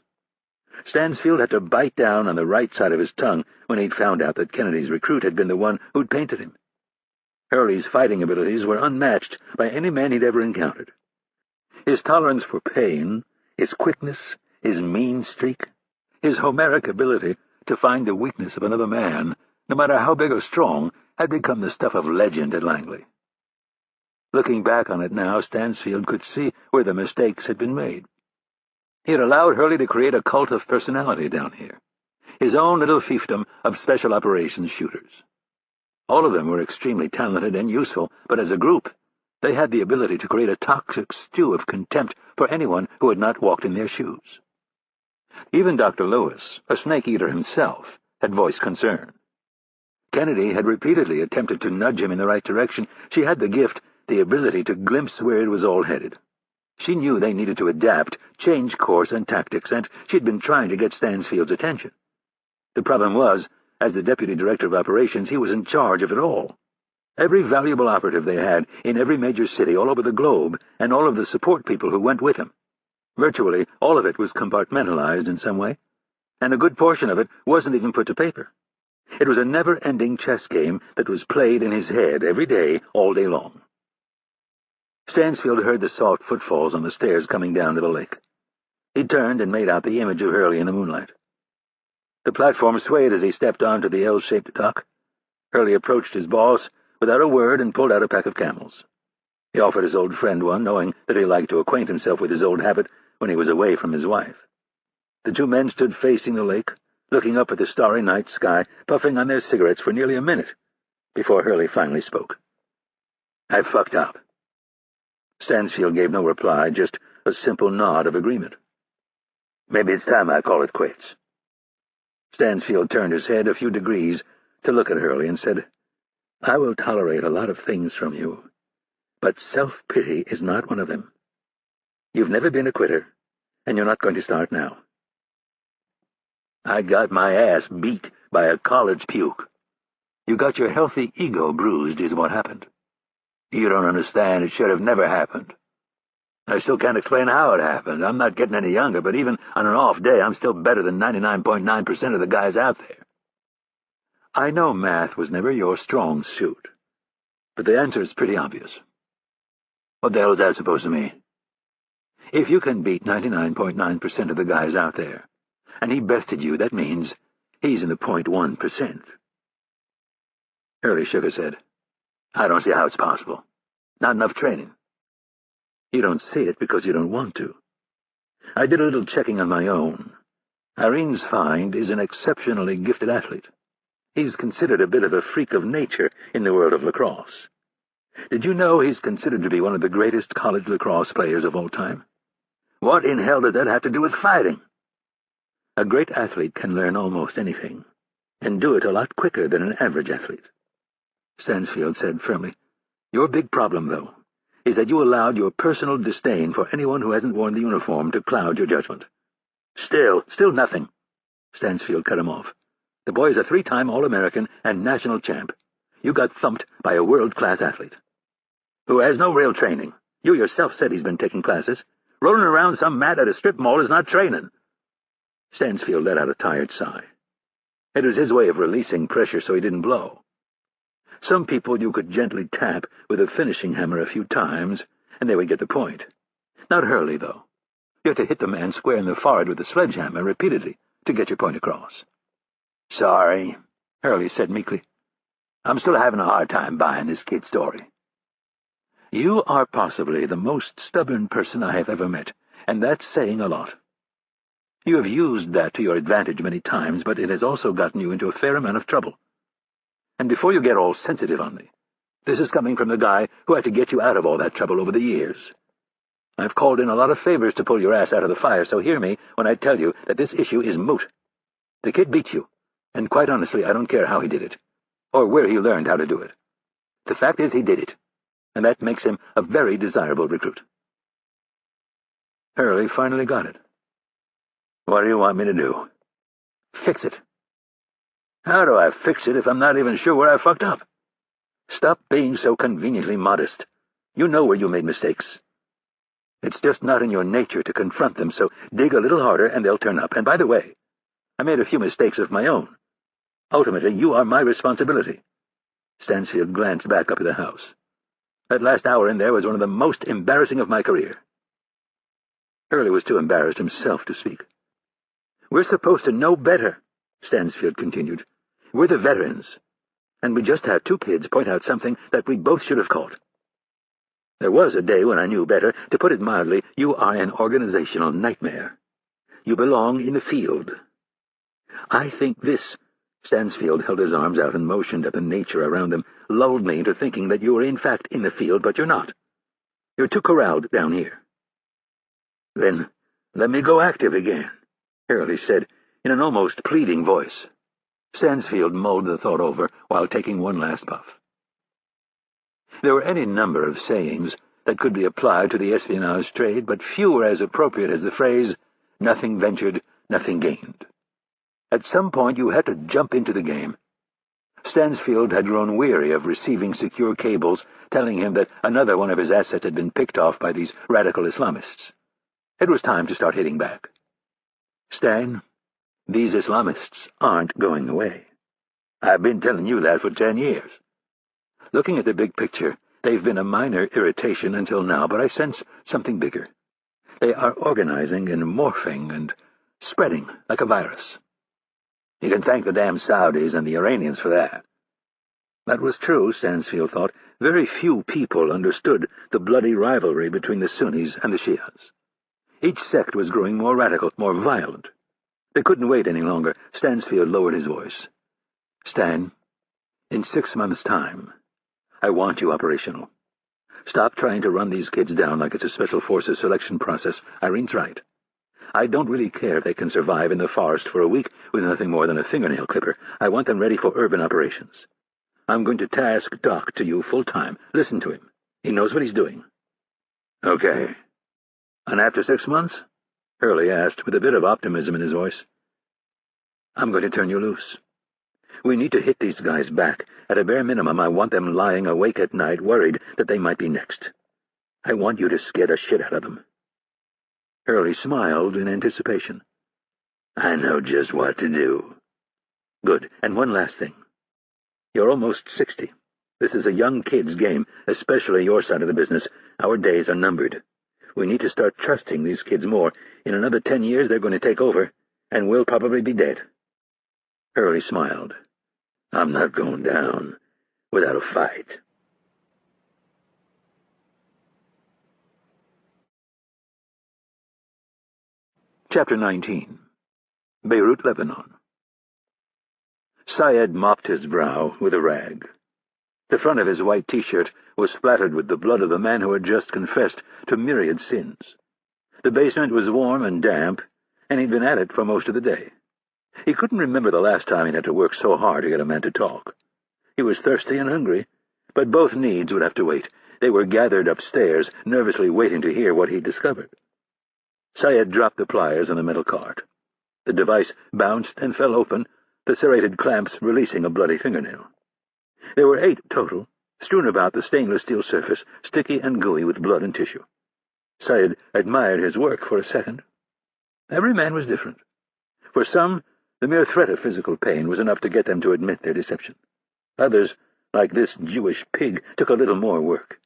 Stansfield had to bite down on the right side of his tongue when he'd found out that Kennedy's recruit had been the one who'd painted him. Hurley's fighting abilities were unmatched by any man he'd ever encountered. His tolerance for pain, his quickness, his mean streak, his Homeric ability to find the weakness of another man, no matter how big or strong, had become the stuff of legend at Langley. Looking back on it now, Stansfield could see where the mistakes had been made. He had allowed Hurley to create a cult of personality down here, his own little fiefdom of special operations shooters. All of them were extremely talented and useful, but as a group, they had the ability to create a toxic stew of contempt for anyone who had not walked in their shoes. Even Dr. Lewis, a snake-eater himself, had voiced concern. Kennedy had repeatedly attempted to nudge him in the right direction. She had the gift, the ability to glimpse where it was all headed. She knew they needed to adapt, change course and tactics, and she'd been trying to get Stansfield's attention. The problem was, as the Deputy Director of Operations, he was in charge of it all. Every valuable operative they had in every major city all over the globe, and all of the support people who went with him. Virtually all of it was compartmentalized in some way, and a good portion of it wasn't even put to paper. It was a never-ending chess game that was played in his head every day, all day long. Stansfield heard the soft footfalls on the stairs coming down to the lake. He turned and made out the image of Hurley in the moonlight. The platform swayed as he stepped onto the L-shaped dock. Hurley approached his boss without a word and pulled out a pack of Camels. He offered his old friend one, knowing that he liked to acquaint himself with his old habit when he was away from his wife. The two men stood facing the lake, looking up at the starry night sky, puffing on their cigarettes for nearly a minute, before Hurley finally spoke. "I fucked up." Stansfield gave no reply, just a simple nod of agreement. "Maybe it's time I call it quits." Stansfield turned his head a few degrees to look at Hurley and said, "I will tolerate a lot of things from you, but self-pity is not one of them. You've never been a quitter, and you're not going to start now." "I got my ass beat by a college puke. You got your healthy ego bruised is what happened. You don't understand. It should have never happened. I still can't explain how it happened. I'm not getting any younger, but even on an off day, I'm still better than 99.9% of the guys out there. I know math was never your strong suit, but the answer is pretty obvious. What the hell is that supposed to mean? If you can beat 99.9% of the guys out there, and he bested you, that means he's in the 0.1%. Hurley shook his head. "I don't see how it's possible. Not enough training." "You don't see it because you don't want to. I did a little checking on my own. Irene's find is an exceptionally gifted athlete. He's considered a bit of a freak of nature in the world of lacrosse. Did you know he's considered to be one of the greatest college lacrosse players of all time? What in hell does that have to do with fighting? A great athlete can learn almost anything, and do it a lot quicker than an average athlete." Stansfield said firmly, "Your big problem, though, is that you allowed your personal disdain for anyone who hasn't worn the uniform to cloud your judgment." Still nothing." Stansfield cut him off. "The boy is a 3-time All-American and national champ. You got thumped by a world-class athlete who has no real training. You yourself said he's been taking classes. Rolling around some mat at a strip mall is not training." Stansfield let out a tired sigh. It was his way of releasing pressure so he didn't blow. Some people you could gently tap with a finishing hammer a few times, and they would get the point. Not Hurley, though. You had to hit the man square in the forehead with a sledgehammer repeatedly to get your point across. "Sorry," Hurley said meekly. "I'm still having a hard time buying this kid's story." "You are possibly the most stubborn person I have ever met, and that's saying a lot. You have used that to your advantage many times, but it has also gotten you into a fair amount of trouble. And before you get all sensitive on me, this is coming from the guy who had to get you out of all that trouble over the years. I've called in a lot of favors to pull your ass out of the fire, so hear me when I tell you that this issue is moot. The kid beat you, and quite honestly, I don't care how he did it, or where he learned how to do it. The fact is he did it, and that makes him a very desirable recruit." Hurley finally got it. "What do you want me to do?" "Fix it." "How do I fix it if I'm not even sure where I fucked up?" "Stop being so conveniently modest. You know where you made mistakes. It's just not in your nature to confront them, so dig a little harder and they'll turn up. And by the way, I made a few mistakes of my own. Ultimately, you are my responsibility." Stansfield glanced back up at the house. "That last hour in there was one of the most embarrassing of my career." Hurley was too embarrassed himself to speak. "We're supposed to know better," Stansfield continued. "We're the veterans, and we just had two kids point out something that we both should have caught. There was a day when I knew better. To put it mildly, you are an organizational nightmare. You belong in the field. I think this—" Stansfield held his arms out and motioned at the nature around them, "lulled me into thinking that you were in fact in the field, but you're not. You're too corralled down here." "Then let me go active again," Hurley said, in an almost pleading voice. Stansfield mulled the thought over while taking one last puff. There were any number of sayings that could be applied to the espionage trade, but few were as appropriate as the phrase, "nothing ventured, nothing gained." At some point you had to jump into the game. Stansfield had grown weary of receiving secure cables telling him that another one of his assets had been picked off by these radical Islamists. It was time to start hitting back. "Stan, these Islamists aren't going away. I've been telling you that for 10 years. Looking at the big picture, they've been a minor irritation until now, but I sense something bigger. They are organizing and morphing and spreading like a virus. You can thank the damn Saudis and the Iranians for that." That was true, Stansfield thought. Very few people understood the bloody rivalry between the Sunnis and the Shias. Each sect was growing more radical, more violent. They couldn't wait any longer. Stansfield lowered his voice. "Stan, in 6 months' time, I want you operational. Stop trying to run these kids down like it's a special forces selection process. Irene's right. I don't really care if they can survive in the forest for a week with nothing more than a fingernail clipper. I want them ready for urban operations. I'm going to task Doc to you full-time. Listen to him. He knows what he's doing." "Okay. And after 6 months?" Hurley asked, with a bit of optimism in his voice. "I'm going to turn you loose. We need to hit these guys back. At a bare minimum, I want them lying awake at night, worried that they might be next. I want you to scare the shit out of them." Hurley smiled in anticipation. "I know just what to do." "Good. And one last thing. You're almost 60. This is a young kid's game, especially your side of the business. Our days are numbered. We need to start trusting these kids more. In another 10 years, they're going to take over, and we'll probably be dead." Hurley smiled. "I'm not going down without a fight." Chapter 19. Beirut, Lebanon. Syed mopped his brow with a rag. The front of his white T-shirt was splattered with the blood of the man who had just confessed to myriad sins. The basement was warm and damp, and he'd been at it for most of the day. He couldn't remember the last time he'd had to work so hard to get a man to talk. He was thirsty and hungry, but both needs would have to wait. They were gathered upstairs, nervously waiting to hear what he'd discovered. Syed dropped the pliers on the metal cart. The device bounced and fell open, the serrated clamps releasing a bloody fingernail. There were 8 total, strewn about the stainless steel surface, sticky and gooey with blood and tissue. Syed admired his work for a second. Every man was different. For some, the mere threat of physical pain was enough to get them to admit their deception. Others, like this Jewish pig, took a little more work.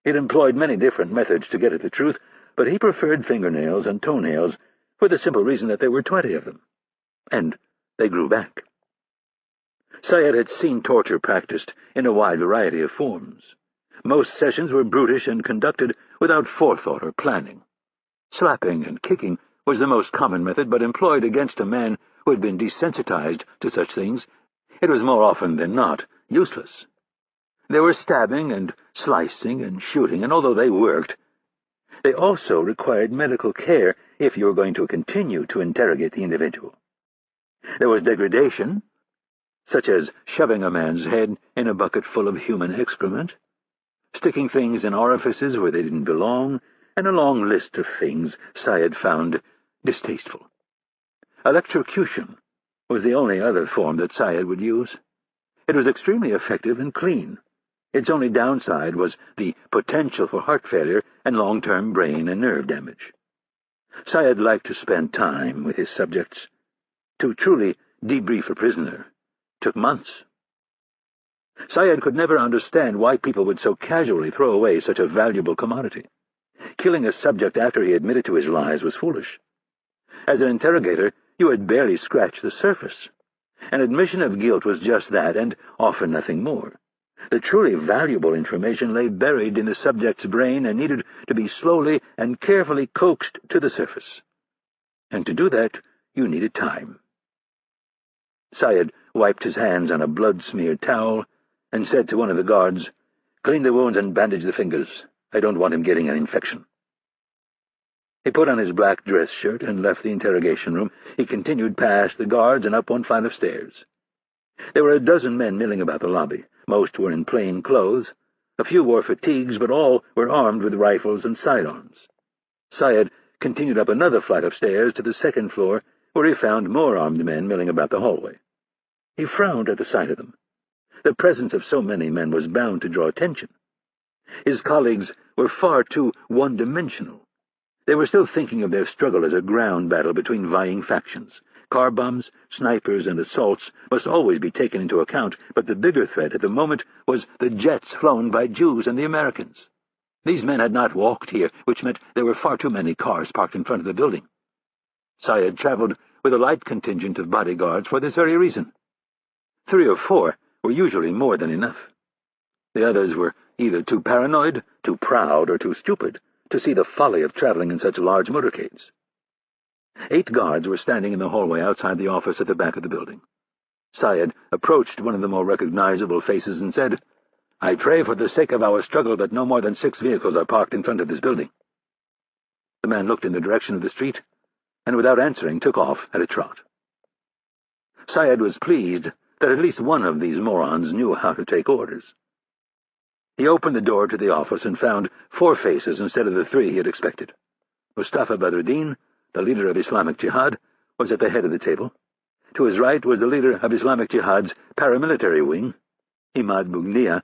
He'd employed many different methods to get at the truth, but he preferred fingernails and toenails for the simple reason that there were 20 of them. And they grew back. Syed had seen torture practiced in a wide variety of forms. Most sessions were brutish and conducted without forethought or planning. Slapping and kicking was the most common method, but employed against a man who had been desensitized to such things, it was more often than not useless. There were stabbing and slicing and shooting, and although they worked, they also required medical care if you were going to continue to interrogate the individual. There was degradation, such as shoving a man's head in a bucket full of human excrement, sticking things in orifices where they didn't belong, and a long list of things Syed found distasteful. Electrocution was the only other form that Syed would use. It was extremely effective and clean. Its only downside was the potential for heart failure and long-term brain and nerve damage. Syed liked to spend time with his subjects. To truly debrief a prisoner took months. Syed could never understand why people would so casually throw away such a valuable commodity. Killing a subject after he admitted to his lies was foolish. As an interrogator, you had barely scratched the surface. An admission of guilt was just that, and often nothing more. The truly valuable information lay buried in the subject's brain and needed to be slowly and carefully coaxed to the surface. And to do that, you needed time. Syed wiped his hands on a blood-smeared towel and said to one of the guards, "Clean the wounds and bandage the fingers. I don't want him getting an infection." He put on his black dress shirt and left the interrogation room. He continued past the guards and up one flight of stairs. There were a dozen men milling about the lobby. Most were in plain clothes. A few wore fatigues, but all were armed with rifles and sidearms. Syed continued up another flight of stairs to the second floor, where he found more armed men milling about the hallway. He frowned at the sight of them. The presence of so many men was bound to draw attention. His colleagues were far too one-dimensional. They were still thinking of their struggle as a ground battle between vying factions. Car bombs, snipers, and assaults must always be taken into account, but the bigger threat at the moment was the jets flown by Jews and the Americans. These men had not walked here, which meant there were far too many cars parked in front of the building. Syed traveled with a light contingent of bodyguards for this very reason. 3 or 4 were usually more than enough. The others were either too paranoid, too proud, or too stupid to see the folly of traveling in such large motorcades. 8 guards were standing in the hallway outside the office at the back of the building. Syed approached one of the more recognizable faces and said, "I pray for the sake of our struggle that no more than 6 vehicles are parked in front of this building." The man looked in the direction of the street, and without answering took off at a trot. Syed was pleased that at least one of these morons knew how to take orders. He opened the door to the office and found 4 faces instead of the 3 he had expected. Mustafa Badruddin, the leader of Islamic Jihad, was at the head of the table. To his right was the leader of Islamic Jihad's paramilitary wing, Imad Bughnia,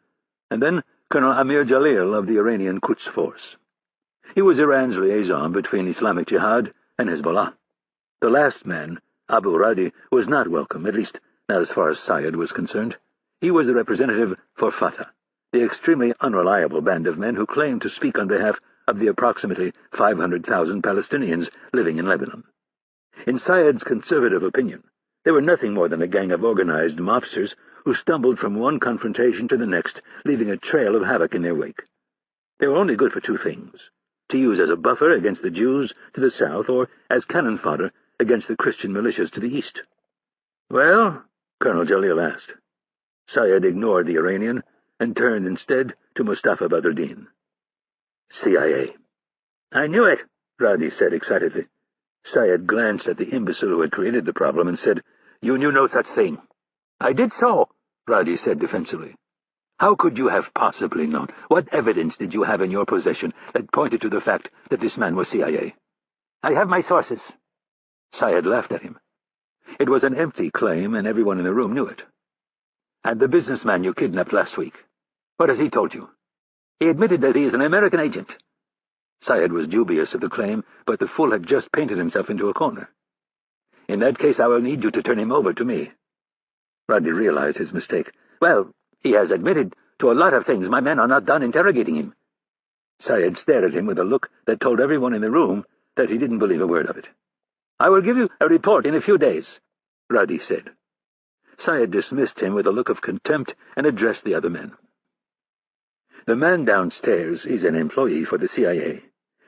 and then Colonel Amir Jalil of the Iranian Quds Force. He was Iran's liaison between Islamic Jihad and Hezbollah. The last man, Abu Radi, was not welcome, at least not as far as Syed was concerned. He was the representative for Fatah, the extremely unreliable band of men who claimed to speak on behalf of the approximately 500,000 Palestinians living in Lebanon. In Syed's conservative opinion, they were nothing more than a gang of organized mobsters who stumbled from one confrontation to the next, leaving a trail of havoc in their wake. They were only good for 2 things: to use as a buffer against the Jews to the south, or as cannon fodder against the Christian militias to the east. "Well?" Colonel Jalil asked. Syed ignored the Iranian and turned instead to Mustafa Badruddin. "CIA." "I knew it," Radi said excitedly. Syed glanced at the imbecile who had created the problem and said, "You knew no such thing." "I did so," Radi said defensively. "How could you have possibly known? What evidence did you have in your possession that pointed to the fact that this man was CIA?" "I have my sources." Syed laughed at him. It was an empty claim, and everyone in the room knew it. "And the businessman you kidnapped last week, what has he told you?" "He admitted that he is an American agent." Syed was dubious of the claim, but the fool had just painted himself into a corner. "In that case, I will need you to turn him over to me." Rodney realized his mistake. "Well, he has admitted to a lot of things. My men are not done interrogating him." Syed stared at him with a look that told everyone in the room that he didn't believe a word of it. "I will give you a report in a few days," Rodney said. Syed dismissed him with a look of contempt and addressed the other men. "The man downstairs is an employee for the CIA,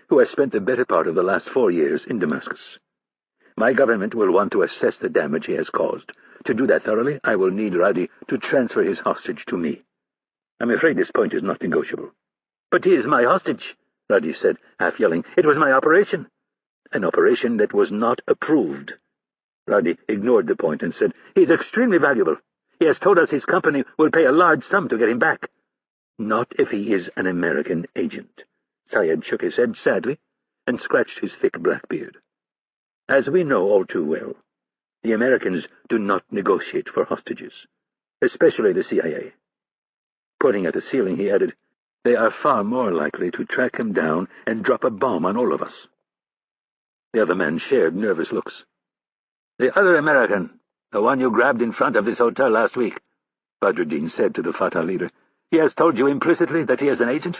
who has spent the better part of the last 4 years in Damascus. My government will want to assess the damage he has caused. To do that thoroughly, I will need Radi to transfer his hostage to me. I'm afraid this point is not negotiable." "But he is my hostage," Radi said, half yelling. "It was my operation." "An operation that was not approved." Roddy ignored the point and said, "He's extremely valuable. He has told us his company will pay a large sum to get him back." "Not if he is an American agent." Syed shook his head sadly and scratched his thick black beard. "As we know all too well, the Americans do not negotiate for hostages, especially the CIA." Pointing at the ceiling, he added, "They are far more likely to track him down and drop a bomb on all of us." The other men shared nervous looks. "The other American, the one you grabbed in front of this hotel last week," Badruddin said to the Fatah leader. "He has told you implicitly that he is an agent?"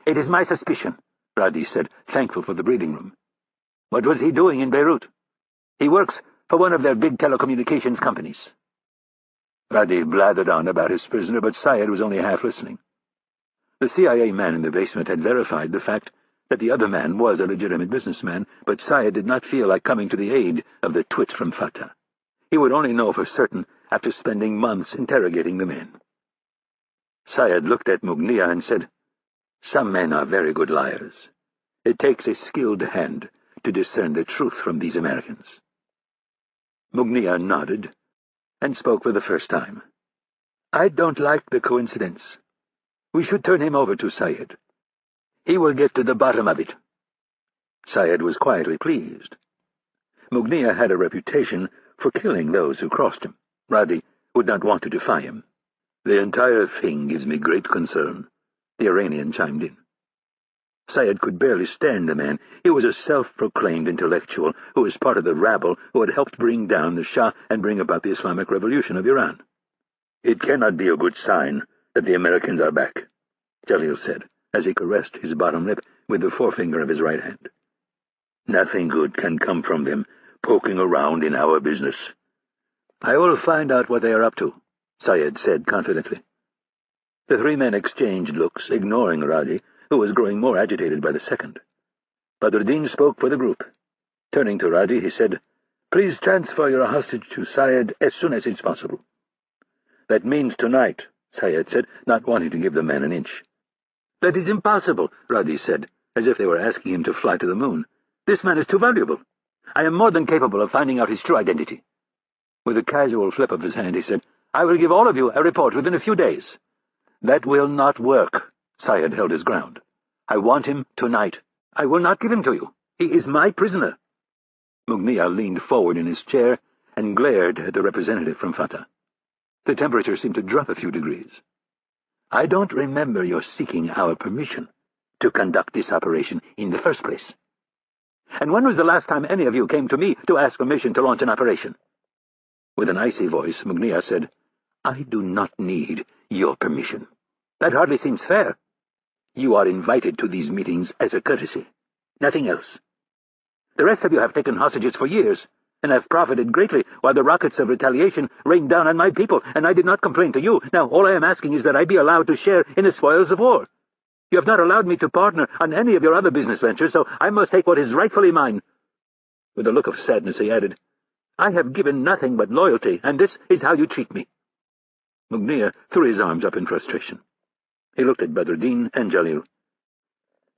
"It is my suspicion," Radi said, thankful for the breathing room. "What was he doing in Beirut?" "He works for one of their big telecommunications companies." Radi blathered on about his prisoner, but Syed was only half listening. The CIA man in the basement had verified the fact that the other man was a legitimate businessman, but Syed did not feel like coming to the aid of the twit from Fatah. He would only know for certain after spending months interrogating the men. Syed looked at Mughniya and said, "Some men are very good liars. It takes a skilled hand to discern the truth from these Americans." Mughniya nodded and spoke for the first time. "I don't like the coincidence. We should turn him over to Syed. He will get to the bottom of it." Syed was quietly pleased. Mughniya had a reputation for killing those who crossed him. Radi would not want to defy him. "The entire thing gives me great concern," the Iranian chimed in. Syed could barely stand the man. He was a self-proclaimed intellectual who was part of the rabble who had helped bring down the Shah and bring about the Islamic Revolution of Iran. "It cannot be a good sign that the Americans are back," Jalil said, as he caressed his bottom lip with the forefinger of his right hand. "Nothing good can come from them poking around in our business." "I will find out what they are up to," Syed said confidently. The three men exchanged looks, ignoring Radi, who was growing more agitated by the second. Badruddin spoke for the group. Turning to Radi, he said, "Please transfer your hostage to Syed as soon as it's possible." "That means tonight," Syed said, not wanting to give the man an inch. "That is impossible," Radi said, as if they were asking him to fly to the moon. "This man is too valuable. I am more than capable of finding out his true identity." With a casual flip of his hand, he said, "I will give all of you a report within a few days." "That will not work," Syed held his ground. "I want him tonight. I will not give him to you. He is my prisoner." Mughniya leaned forward in his chair and glared at the representative from Fatah. The temperature seemed to drop a few degrees. "I don't remember your seeking our permission to conduct this operation in the first place. And when was the last time any of you came to me to ask permission to launch an operation?" With an icy voice, Mughniya said, "I do not need your permission. That hardly seems fair. You are invited to these meetings as a courtesy, nothing else. The rest of you have taken hostages for years, and have profited greatly while the rockets of retaliation rained down on my people, and I did not complain to you. Now all I am asking is that I be allowed to share in the spoils of war. You have not allowed me to partner on any of your other business ventures, so I must take what is rightfully mine." With a look of sadness he added, "I have given nothing but loyalty, and this is how you treat me." Mughniya threw his arms up in frustration. He looked at Badruddin and Jalil.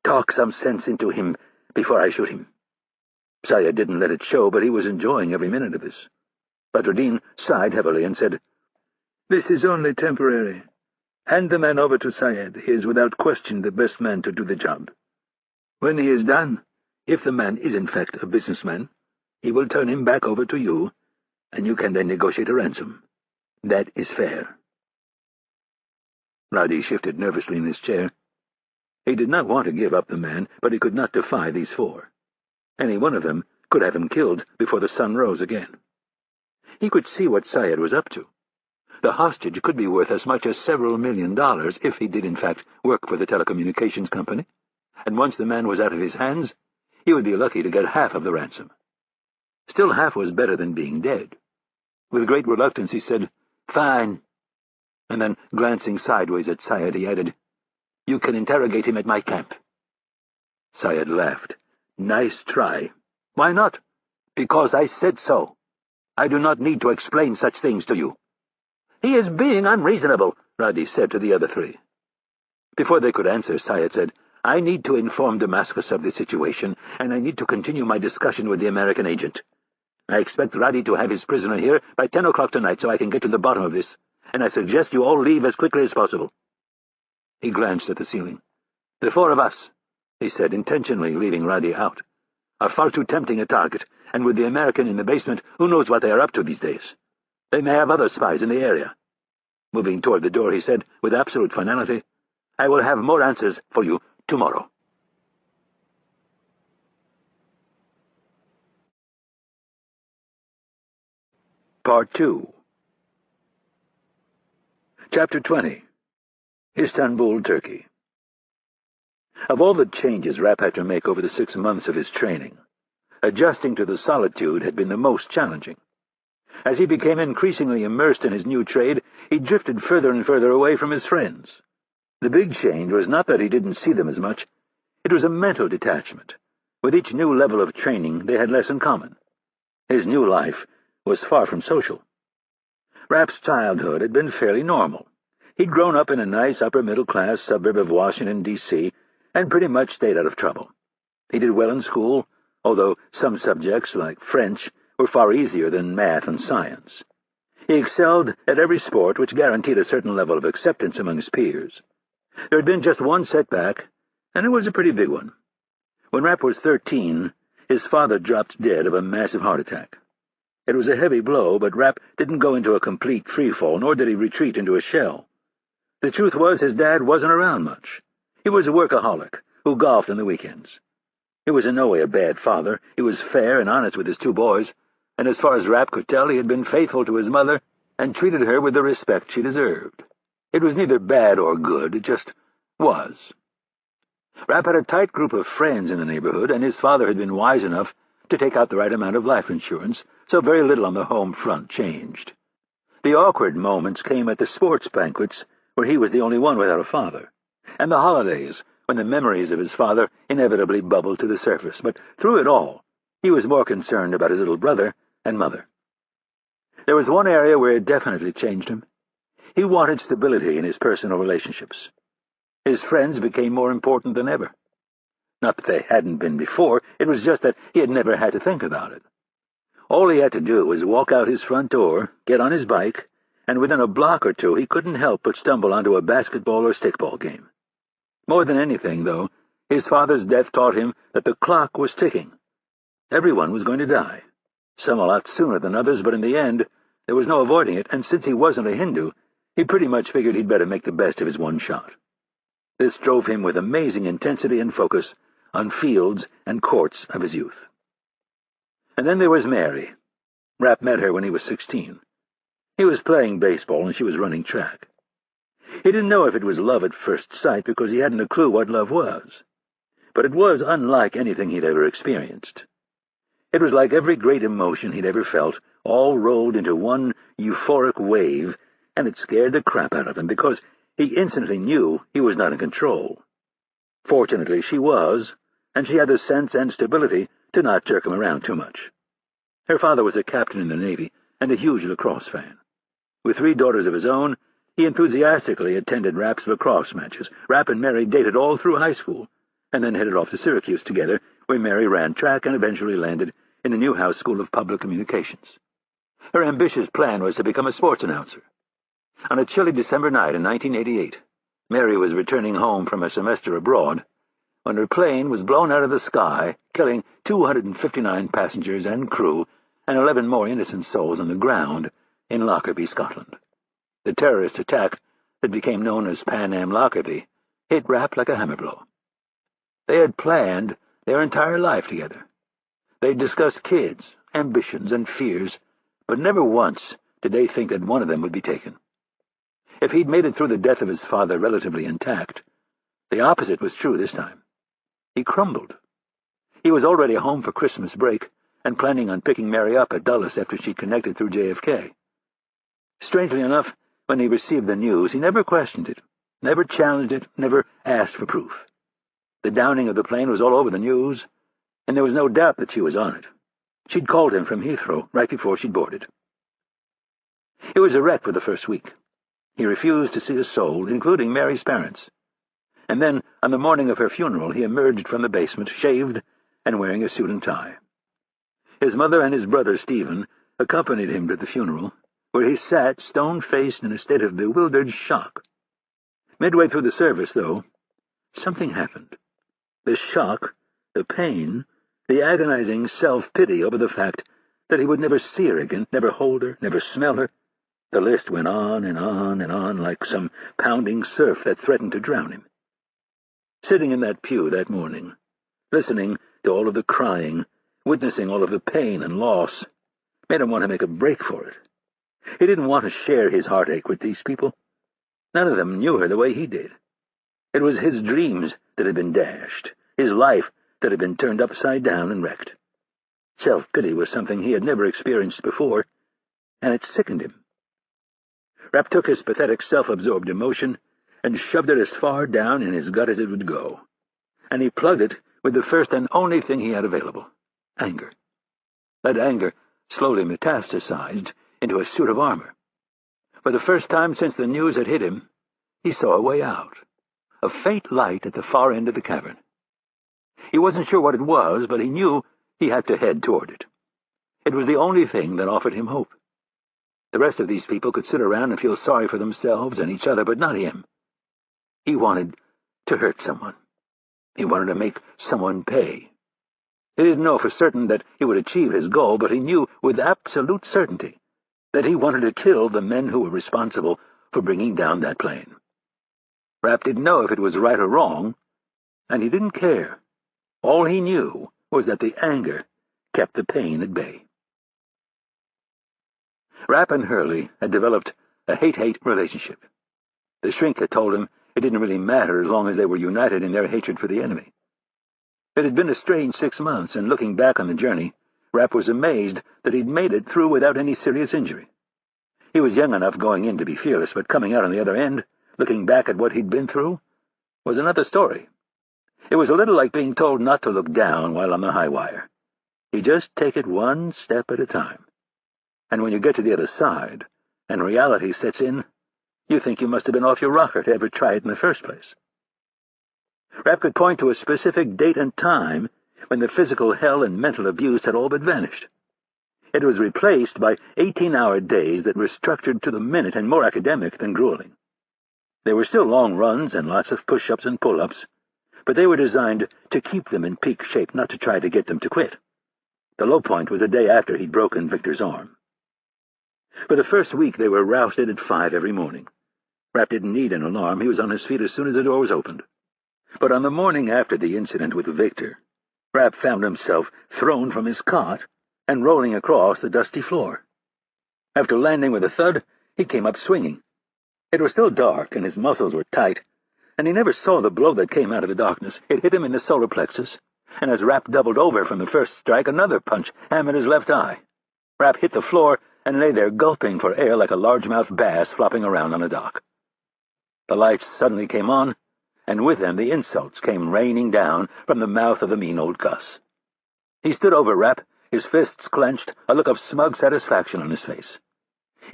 "Talk some sense into him before I shoot him." Syed didn't let it show, but he was enjoying every minute of this. Badruddin sighed heavily and said, "This is only temporary. Hand the man over to Syed. He is without question the best man to do the job. When he is done, if the man is in fact a businessman, he will turn him back over to you, and you can then negotiate a ransom. That is fair." Radi shifted nervously in his chair. He did not want to give up the man, but he could not defy these four. Any one of them could have him killed before the sun rose again. He could see what Syed was up to. The hostage could be worth as much as several $1 million if he did in fact work for the telecommunications company, and once the man was out of his hands, he would be lucky to get half of the ransom. Still, half was better than being dead. With great reluctance he said, "Fine." And then, glancing sideways at Syed, he added, "You can interrogate him at my camp." Syed laughed. "Nice try." "Why not?" "Because I said so. I do not need to explain such things to you." "He is being unreasonable," Radi said to the other three. Before they could answer, Syed said, "I need to inform Damascus of the situation, and I need to continue my discussion with the American agent. I expect Roddy to have his prisoner here by 10 o'clock tonight so I can get to the bottom of this, and I suggest you all leave as quickly as possible." He glanced at the ceiling. "The four of us," he said, intentionally leaving Roddy out, "are far too tempting a target, and with the American in the basement, who knows what they are up to these days? They may have other spies in the area." Moving toward the door, he said, with absolute finality, "I will have more answers for you tomorrow." Part 2. Chapter 20. Istanbul, Turkey. Of all the changes Rapp had to make over the 6 months of his training, adjusting to the solitude had been the most challenging. As he became increasingly immersed in his new trade, he drifted further and further away from his friends. The big change was not that he didn't see them as much. It was a mental detachment. With each new level of training, they had less in common. His new life was far from social. Rapp's childhood had been fairly normal. He'd grown up in a nice upper-middle-class suburb of Washington, D.C., and pretty much stayed out of trouble. He did well in school, although some subjects, like French, were far easier than math and science. He excelled at every sport, which guaranteed a certain level of acceptance among his peers. There had been just one setback, and it was a pretty big one. When Rapp was 13, his father dropped dead of a massive heart attack. It was a heavy blow, but Rapp didn't go into a complete freefall, nor did he retreat into a shell. The truth was his dad wasn't around much. He was a workaholic who golfed on the weekends. He was in no way a bad father. He was fair and honest with his 2 boys, and as far as Rapp could tell, he had been faithful to his mother and treated her with the respect she deserved. It was neither bad or good, it just was. Rapp had a tight group of friends in the neighborhood, and his father had been wise enough to take out the right amount of life insurance, so very little on the home front changed. The awkward moments came at the sports banquets, where he was the only one without a father, and the holidays, when the memories of his father inevitably bubbled to the surface. But through it all, he was more concerned about his little brother and mother. There was one area where it definitely changed him. He wanted stability in his personal relationships. His friends became more important than ever. Not that they hadn't been before, it was just that he had never had to think about it. All he had to do was walk out his front door, get on his bike, and within a block or two he couldn't help but stumble onto a basketball or stickball game. More than anything, though, his father's death taught him that the clock was ticking. Everyone was going to die, some a lot sooner than others, but in the end there was no avoiding it, and since he wasn't a Hindu, he pretty much figured he'd better make the best of his one shot. This drove him with amazing intensity and focus on fields and courts of his youth. And then there was Mary. Rapp met her when he was 16. He was playing baseball and she was running track. He didn't know if it was love at first sight because he hadn't a clue what love was. But it was unlike anything he'd ever experienced. It was like every great emotion he'd ever felt, all rolled into one euphoric wave, and it scared the crap out of him because he instantly knew he was not in control. Fortunately, she was, and she had the sense and stability to not jerk him around too much. Her father was a captain in the Navy and a huge lacrosse fan. With 3 daughters of his own, he enthusiastically attended Rapp's lacrosse matches. Rapp and Mary dated all through high school, and then headed off to Syracuse together, where Mary ran track and eventually landed in the Newhouse School of Public Communications. Her ambitious plan was to become a sports announcer. On a chilly December night in 1988, Mary was returning home from a semester abroad when her plane was blown out of the sky, killing 259 passengers and crew and 11 more innocent souls on the ground in Lockerbie, Scotland. The terrorist attack that became known as Pan Am Lockerbie hit Rapp like a hammer blow. They had planned their entire life together. They'd discussed kids, ambitions, and fears, but never once did they think that one of them would be taken. If he'd made it through the death of his father relatively intact, the opposite was true this time. He crumbled. He was already home for Christmas break and planning on picking Mary up at Dulles after she'd connected through JFK. Strangely enough, when he received the news, he never questioned it, never challenged it, never asked for proof. The downing of the plane was all over the news, and there was no doubt that she was on it. She'd called him from Heathrow right before she'd boarded. It was a wreck for the first week. He refused to see a soul, including Mary's parents. And then, on the morning of her funeral, he emerged from the basement, shaved and wearing a suit and tie. His mother and his brother Stephen accompanied him to the funeral, where he sat stone-faced in a state of bewildered shock. Midway through the service, though, something happened. The shock, the pain, the agonizing self-pity over the fact that he would never see her again, never hold her, never smell her. The list went on and on and on like some pounding surf that threatened to drown him. Sitting in that pew that morning, listening to all of the crying, witnessing all of the pain and loss, made him want to make a break for it. He didn't want to share his heartache with these people. None of them knew her the way he did. It was his dreams that had been dashed, his life that had been turned upside down and wrecked. Self-pity was something he had never experienced before, and it sickened him. Rapp took his pathetic, self-absorbed emotion and shoved it as far down in his gut as it would go, and he plugged it with the first and only thing he had available, anger. That anger slowly metastasized into a suit of armor. For the first time since the news had hit him, he saw a way out, a faint light at the far end of the cavern. He wasn't sure what it was, but he knew he had to head toward it. It was the only thing that offered him hope. The rest of these people could sit around and feel sorry for themselves and each other, but not him. He wanted to hurt someone. He wanted to make someone pay. He didn't know for certain that he would achieve his goal, but he knew with absolute certainty that he wanted to kill the men who were responsible for bringing down that plane. Rapp didn't know if it was right or wrong, and he didn't care. All he knew was that the anger kept the pain at bay. Rapp and Hurley had developed a hate-hate relationship. The shrink had told him it didn't really matter as long as they were united in their hatred for the enemy. It had been a strange 6 months, and looking back on the journey, Rapp was amazed that he'd made it through without any serious injury. He was young enough going in to be fearless, but coming out on the other end, looking back at what he'd been through, was another story. It was a little like being told not to look down while on the high wire. You just take it one step at a time. And when you get to the other side, and reality sets in, you think you must have been off your rocker to ever try it in the first place. Rapp could point to a specific date and time when the physical hell and mental abuse had all but vanished. It was replaced by 18-hour days that were structured to the minute and more academic than grueling. There were still long runs and lots of push-ups and pull-ups, but they were designed to keep them in peak shape, not to try to get them to quit. The low point was the day after he'd broken Victor's arm. For the first week, they were rousted at 5 every morning. Rapp didn't need an alarm. He was on his feet as soon as the door was opened. But on the morning after the incident with Victor, Rapp found himself thrown from his cot and rolling across the dusty floor. After landing with a thud, he came up swinging. It was still dark, and his muscles were tight, and he never saw the blow that came out of the darkness. It hit him in the solar plexus, and as Rapp doubled over from the first strike, another punch hammered his left eye. Rapp hit the floor and lay there gulping for air like a largemouth bass flopping around on a dock. The lights suddenly came on, and with them the insults came raining down from the mouth of the mean old Gus. He stood over Rapp, his fists clenched, a look of smug satisfaction on his face.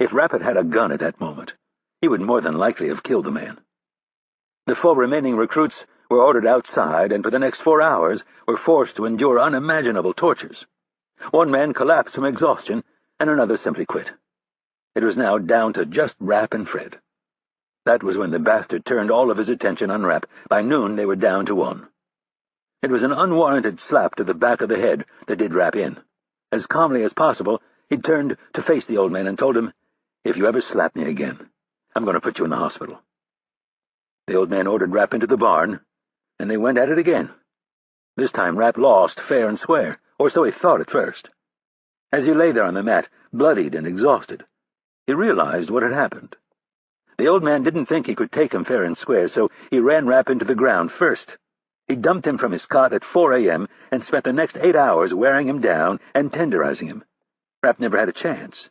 If Rapp had had a gun at that moment, he would more than likely have killed the man. The 4 remaining recruits were ordered outside, and for the next 4 hours were forced to endure unimaginable tortures. One man collapsed from exhaustion, and another simply quit. It was now down to just Rapp and Fred. That was when the bastard turned all of his attention on Rapp. By noon, they were down to 1. It was an unwarranted slap to the back of the head that did Rapp in. As calmly as possible, he turned to face the old man and told him, "If you ever slap me again, I'm going to put you in the hospital." The old man ordered Rapp into the barn, and they went at it again. This time Rapp lost fair and square, or so he thought at first. As he lay there on the mat, bloodied and exhausted, he realized what had happened. The old man didn't think he could take him fair and square, so he ran Rapp into the ground first. He dumped him from his cot at 4 a.m. and spent the next 8 hours wearing him down and tenderizing him. Rapp never had a chance.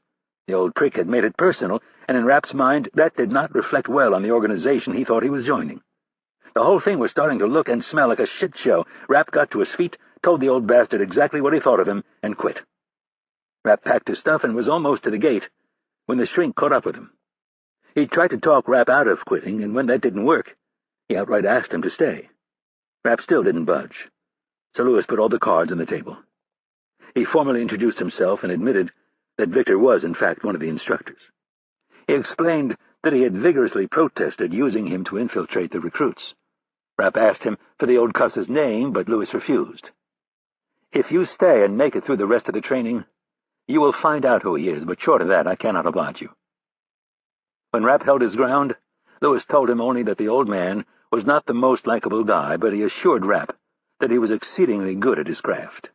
The old prick had made it personal, and in Rapp's mind that did not reflect well on the organization he thought he was joining. The whole thing was starting to look and smell like a shit show. Rapp got to his feet, told the old bastard exactly what he thought of him, and quit. Rapp packed his stuff and was almost to the gate when the shrink caught up with him. He tried to talk Rapp out of quitting, and when that didn't work, he outright asked him to stay. Rapp still didn't budge, so Lewis put all the cards on the table. He formally introduced himself and admitted that Victor was, in fact, one of the instructors. He explained that he had vigorously protested using him to infiltrate the recruits. Rapp asked him for the old cuss's name, but Lewis refused. "If you stay and make it through the rest of the training, you will find out who he is, but short of that, I cannot oblige you." When Rapp held his ground, Lewis told him only that the old man was not the most likable guy, but he assured Rapp that he was exceedingly good at his craft.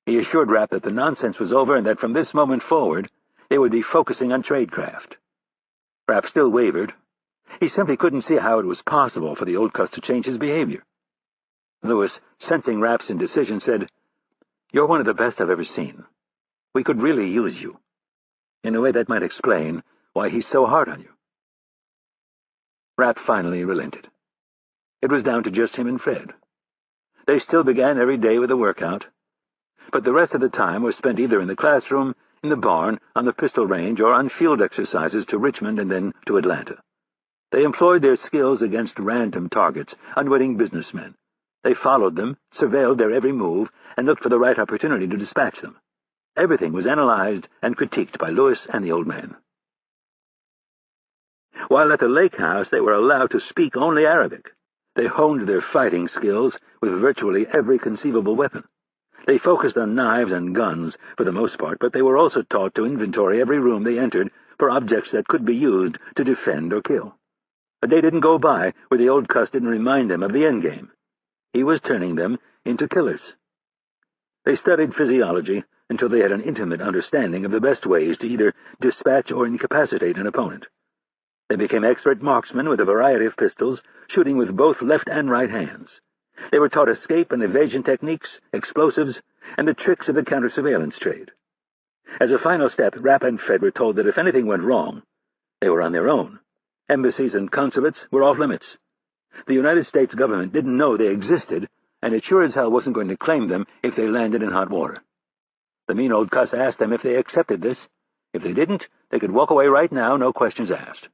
He assured Rapp that the nonsense was over and that from this moment forward they would be focusing on tradecraft. Rapp still wavered. He simply couldn't see how it was possible for the old cuss to change his behavior. Lewis, sensing Rapp's indecision, said, "You're one of the best I've ever seen. We could really use you. In a way, that might explain why he's so hard on you." Rapp finally relented. It was down to just him and Fred. They still began every day with a workout, but the rest of the time was spent either in the classroom, in the barn, on the pistol range, or on field exercises to Richmond and then to Atlanta. They employed their skills against random targets, unwitting businessmen. They followed them, surveilled their every move, and looked for the right opportunity to dispatch them. Everything was analyzed and critiqued by Lewis and the old man. While at the lake house, they were allowed to speak only Arabic. They honed their fighting skills with virtually every conceivable weapon. They focused on knives and guns for the most part, but they were also taught to inventory every room they entered for objects that could be used to defend or kill. A day didn't go by where the old cuss didn't remind them of the endgame. He was turning them into killers. They studied physiology until they had an intimate understanding of the best ways to either dispatch or incapacitate an opponent. They became expert marksmen with a variety of pistols, shooting with both left and right hands. They were taught escape and evasion techniques, explosives, and the tricks of the counter-surveillance trade. As a final step, Rapp and Fred were told that if anything went wrong, they were on their own. Embassies and consulates were off limits. The United States government didn't know they existed, and it sure as hell wasn't going to claim them if they landed in hot water. The mean old cuss asked them if they accepted this. If they didn't, they could walk away right now, no questions asked.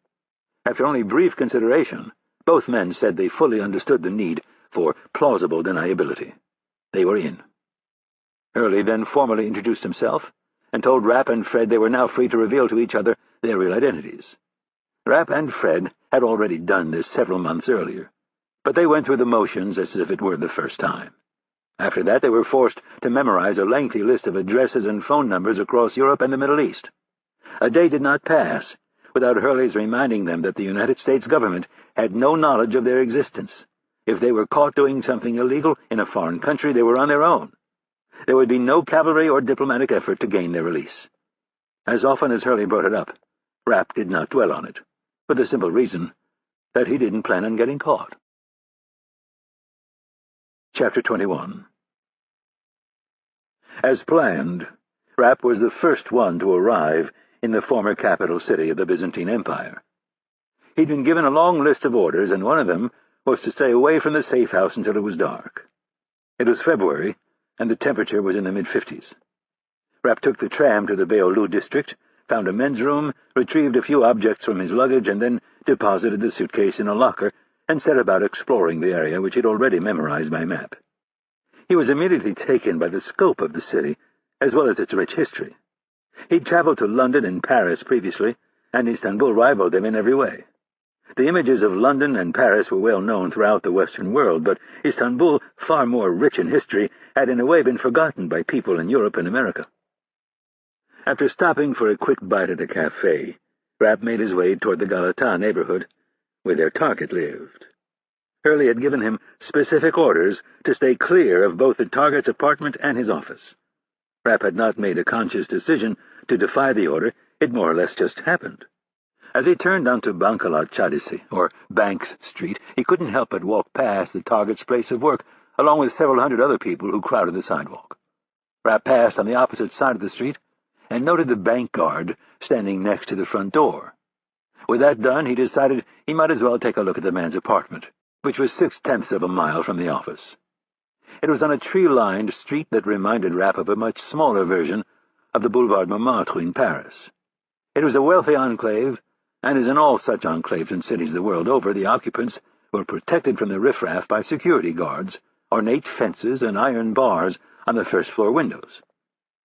After only brief consideration, both men said they fully understood the need for plausible deniability. They were in. Hurley then formally introduced himself and told Rapp and Fred they were now free to reveal to each other their real identities. Rapp and Fred had already done this several months earlier, but they went through the motions as if it were the first time. After that, they were forced to memorize a lengthy list of addresses and phone numbers across Europe and the Middle East. A day did not pass without Hurley's reminding them that the United States government had no knowledge of their existence. If they were caught doing something illegal in a foreign country, they were on their own. There would be no cavalry or diplomatic effort to gain their release. As often as Hurley brought it up, Rapp did not dwell on it, for the simple reason that he didn't plan on getting caught. Chapter 21. As planned, Rapp was the first one to arrive in the former capital city of the Byzantine Empire. He'd been given a long list of orders, and one of them was to stay away from the safe house until it was dark. It was February, and the temperature was in the mid-50s. Rapp took the tram to the Beirut district, found a men's room, retrieved a few objects from his luggage, and then deposited the suitcase in a locker and set about exploring the area which he'd already memorized by map. He was immediately taken by the scope of the city, as well as its rich history. He'd traveled to London and Paris previously, and Istanbul rivaled them in every way. The images of London and Paris were well known throughout the Western world, but Istanbul, far more rich in history, had in a way been forgotten by people in Europe and America. After stopping for a quick bite at a cafe, Rapp made his way toward the Galata neighborhood, where their target lived. Hurley had given him specific orders to stay clear of both the target's apartment and his office. Rapp had not made a conscious decision to defy the order. It more or less just happened. As he turned onto Bankalat Chadisi, or Banks Street, he couldn't help but walk past the target's place of work, along with several hundred other people who crowded the sidewalk. Rapp passed on the opposite side of the street and noted the bank guard standing next to the front door. With that done, he decided he might as well take a look at the man's apartment, which was 6/10 of a mile from the office. It was on a tree-lined street that reminded Rapp of a much smaller version of the Boulevard Montmartre in Paris. It was a wealthy enclave, and as in all such enclaves in cities the world over, the occupants were protected from the riffraff by security guards, ornate fences, and iron bars on the first-floor windows.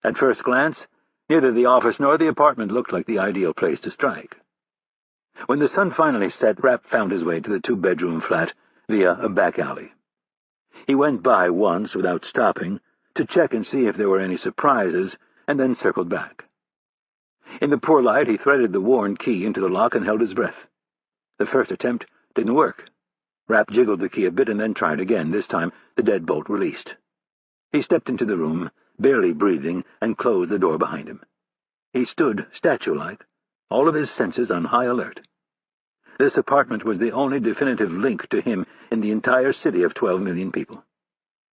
At first glance, neither the office nor the apartment looked like the ideal place to strike. When the sun finally set, Rapp found his way to the two-bedroom flat via a back alley. He went by once without stopping to check and see if there were any surprises, and then circled back. In the poor light, he threaded the worn key into the lock and held his breath. The first attempt didn't work. Rapp jiggled the key a bit and then tried again, this time the deadbolt released. He stepped into the room, barely breathing, and closed the door behind him. He stood, statue-like, all of his senses on high alert. This apartment was the only definitive link to him in the entire city of 12 million people.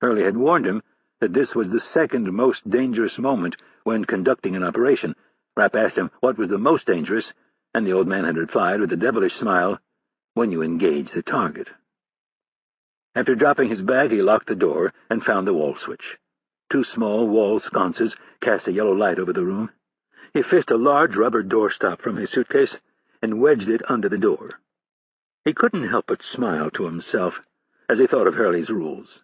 Hurley had warned him that this was the second most dangerous moment when conducting an operation. Rapp asked him what was the most dangerous, and the old man had replied with a devilish smile, "When you engage the target." After dropping his bag, he locked the door and found the wall switch. Two small wall sconces cast a yellow light over the room. He fished a large rubber doorstop from his suitcase and wedged it under the door. He couldn't help but smile to himself as he thought of Hurley's rules.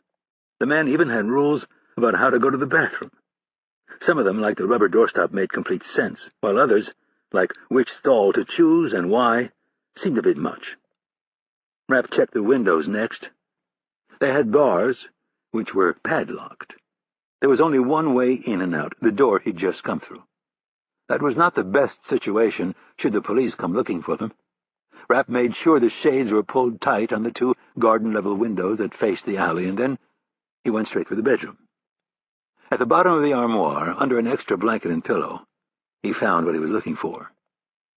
The man even had rules about how to go to the bathroom. Some of them, like the rubber doorstop, made complete sense, while others, like which stall to choose and why, seemed a bit much. Rapp checked the windows next. They had bars, which were padlocked. There was only one way in and out, the door he'd just come through. That was not the best situation should the police come looking for them. Rapp made sure the shades were pulled tight on the two garden-level windows that faced the alley, and then he went straight for the bedroom. At the bottom of the armoire, under an extra blanket and pillow, he found what he was looking for.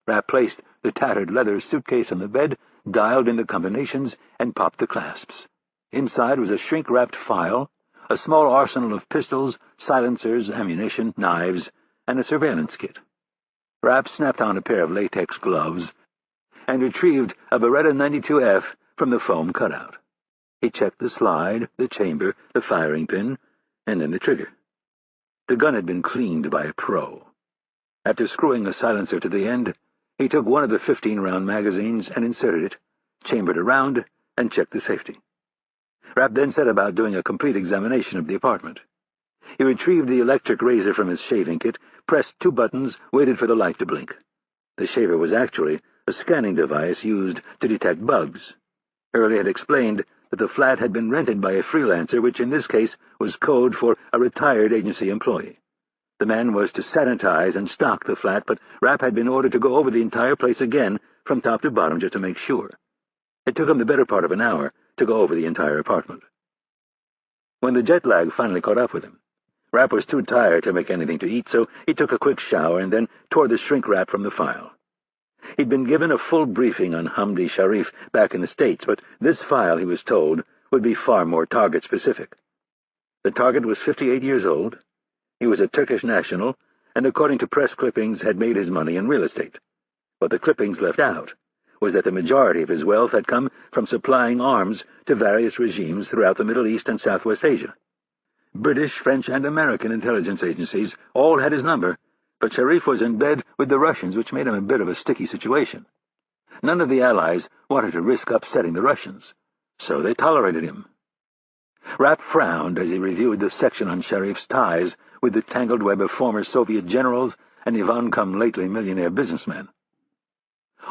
Rapp placed the tattered leather suitcase on the bed, dialed in the combinations, and popped the clasps. Inside was a shrink-wrapped file, a small arsenal of pistols, silencers, ammunition, knives, and a surveillance kit. Rapp snapped on a pair of latex gloves and retrieved a Beretta 92F from the foam cutout. He checked the slide, the chamber, the firing pin, and then the trigger. The gun had been cleaned by a pro. After screwing a silencer to the end, he took one of the 15-round magazines and inserted it, chambered a round, and checked the safety. Rapp then set about doing a complete examination of the apartment. He retrieved the electric razor from his shaving kit, pressed two buttons, waited for the light to blink. The shaver was actually a scanning device used to detect bugs. Hurley had explained that the flat had been rented by a freelancer, which in this case was code for a retired agency employee. The man was to sanitize and stock the flat, but Rapp had been ordered to go over the entire place again from top to bottom just to make sure. It took him the better part of an hour to go over the entire apartment. When the jet lag finally caught up with him, Rapp was too tired to make anything to eat, so he took a quick shower and then tore the shrink-wrap from the file. He'd been given a full briefing on Hamdi Sharif back in the States, but this file, he was told, would be far more target-specific. The target was 58 years old. He was a Turkish national, and according to press clippings had made his money in real estate. What the clippings left out was that the majority of his wealth had come from supplying arms to various regimes throughout the Middle East and Southwest Asia. British, French, and American intelligence agencies all had his number, but Sharif was in bed with the Russians, which made him a bit of a sticky situation. None of the Allies wanted to risk upsetting the Russians, so they tolerated him. Rapp frowned as he reviewed the section on Sharif's ties with the tangled web of former Soviet generals and Ivan-come-lately millionaire businessmen.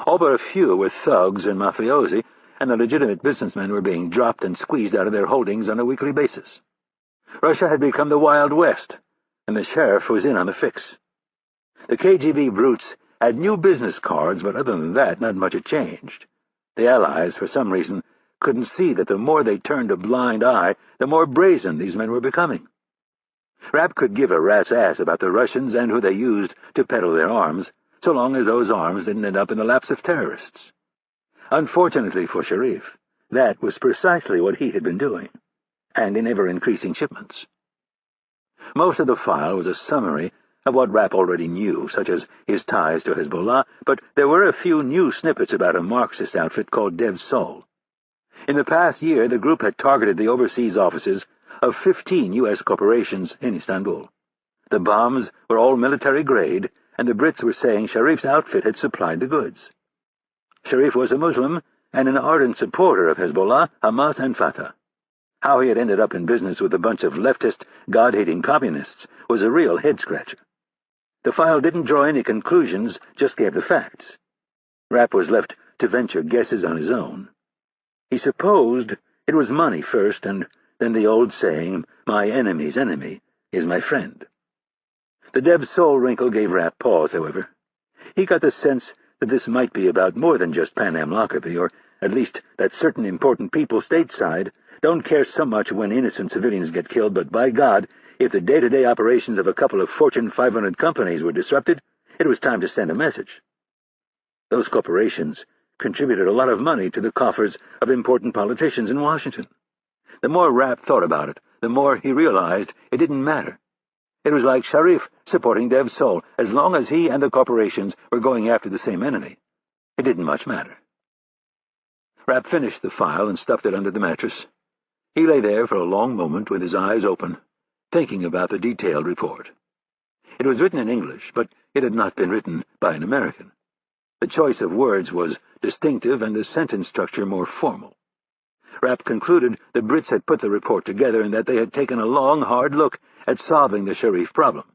All but a few were thugs and mafiosi, and the legitimate businessmen were being dropped and squeezed out of their holdings on a weekly basis. Russia had become the Wild West, and the sheriff was in on the fix. The KGB brutes had new business cards, but other than that, not much had changed. The Allies, for some reason, couldn't see that the more they turned a blind eye, the more brazen these men were becoming. Rapp could give a rat's ass about the Russians and who they used to peddle their arms, so long as those arms didn't end up in the laps of terrorists. Unfortunately for Sharif, that was precisely what he had been doing, and in ever-increasing shipments. Most of the file was a summary of what Rapp already knew, such as his ties to Hezbollah, but there were a few new snippets about a Marxist outfit called Dev Sol. In the past year, the group had targeted the overseas offices of 15 U.S. corporations in Istanbul. The bombs were all military-grade, and the Brits were saying Sharif's outfit had supplied the goods. Sharif was a Muslim and an ardent supporter of Hezbollah, Hamas, and Fatah. How he had ended up in business with a bunch of leftist, God-hating communists was a real head-scratcher. The file didn't draw any conclusions, just gave the facts. Rapp was left to venture guesses on his own. He supposed it was money first, and then the old saying, "My enemy's enemy is my friend." The dev's soul wrinkle gave Rapp pause, however. He got the sense that this might be about more than just Pan Am Lockerbie, or at least that certain important people stateside don't care so much when innocent civilians get killed, but by God, if the day-to-day operations of a couple of Fortune 500 companies were disrupted, it was time to send a message. Those corporations contributed a lot of money to the coffers of important politicians in Washington. The more Rapp thought about it, the more he realized it didn't matter. It was like Sharif supporting Dev's soul. As long as he and the corporations were going after the same enemy, it didn't much matter. Rapp finished the file and stuffed it under the mattress. He lay there for a long moment with his eyes open, thinking about the detailed report. It was written in English, but it had not been written by an American. The choice of words was distinctive and the sentence structure more formal. Rapp concluded the Brits had put the report together and that they had taken a long, hard look at solving the Sharif problem.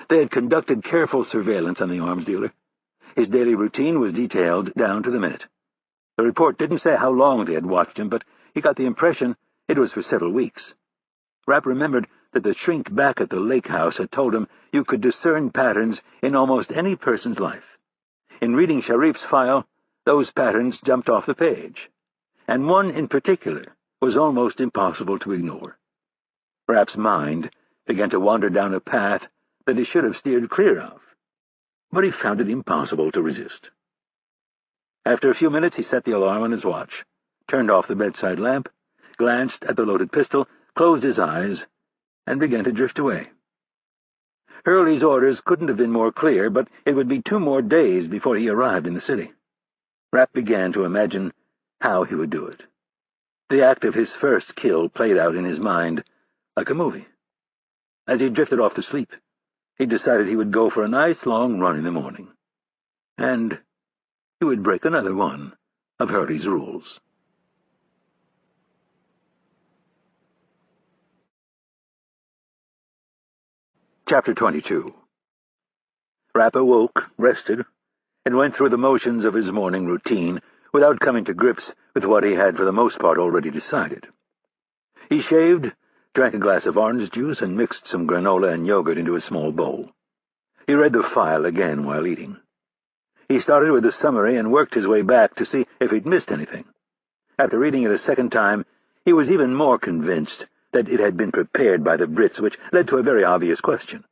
They had conducted careful surveillance on the arms dealer. His daily routine was detailed down to the minute. The report didn't say how long they had watched him, but he got the impression it was for several weeks. Rapp remembered that the shrink back at the lake house had told him you could discern patterns in almost any person's life. In reading Sharif's file, those patterns jumped off the page, and one in particular was almost impossible to ignore. Rapp's mind began to wander down a path that he should have steered clear of, but he found it impossible to resist. After a few minutes, he set the alarm on his watch, turned off the bedside lamp, glanced at the loaded pistol, closed his eyes, and began to drift away. Hurley's orders couldn't have been more clear, but it would be 2 more days before he arrived in the city. Rapp began to imagine how he would do it. The act of his first kill played out in his mind like a movie. As he drifted off to sleep, he decided he would go for a nice long run in the morning. And he would break another one of Hurley's rules. Chapter 22. Rapp awoke, rested, and went through the motions of his morning routine without coming to grips with what he had for the most part already decided. He shaved, drank a glass of orange juice, and mixed some granola and yogurt into a small bowl. He read the file again while eating. He started with the summary and worked his way back to see if he'd missed anything. After reading it a second time, he was even more convinced that it had been prepared by the Brits, which led to a very obvious question.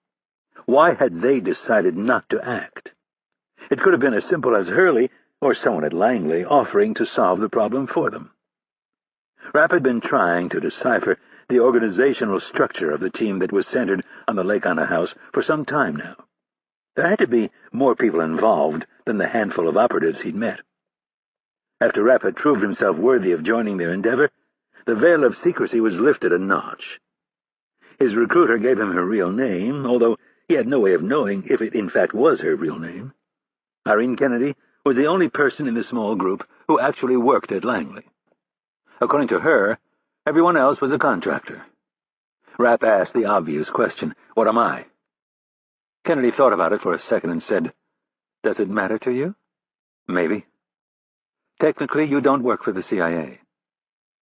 Why had they decided not to act? It could have been as simple as Hurley, or someone at Langley, offering to solve the problem for them. Rapp had been trying to decipher the organizational structure of the team that was centered on the Lake Anna house for some time now. There had to be more people involved than the handful of operatives he'd met. After Rapp had proved himself worthy of joining their endeavor, the veil of secrecy was lifted a notch. His recruiter gave him her real name, although he had no way of knowing if it in fact was her real name. Irene Kennedy was the only person in the small group who actually worked at Langley. According to her, everyone else was a contractor. Rapp asked the obvious question, "What am I?" Kennedy thought about it for a second and said, "Does it matter to you?" "Maybe. Technically, you don't work for the CIA.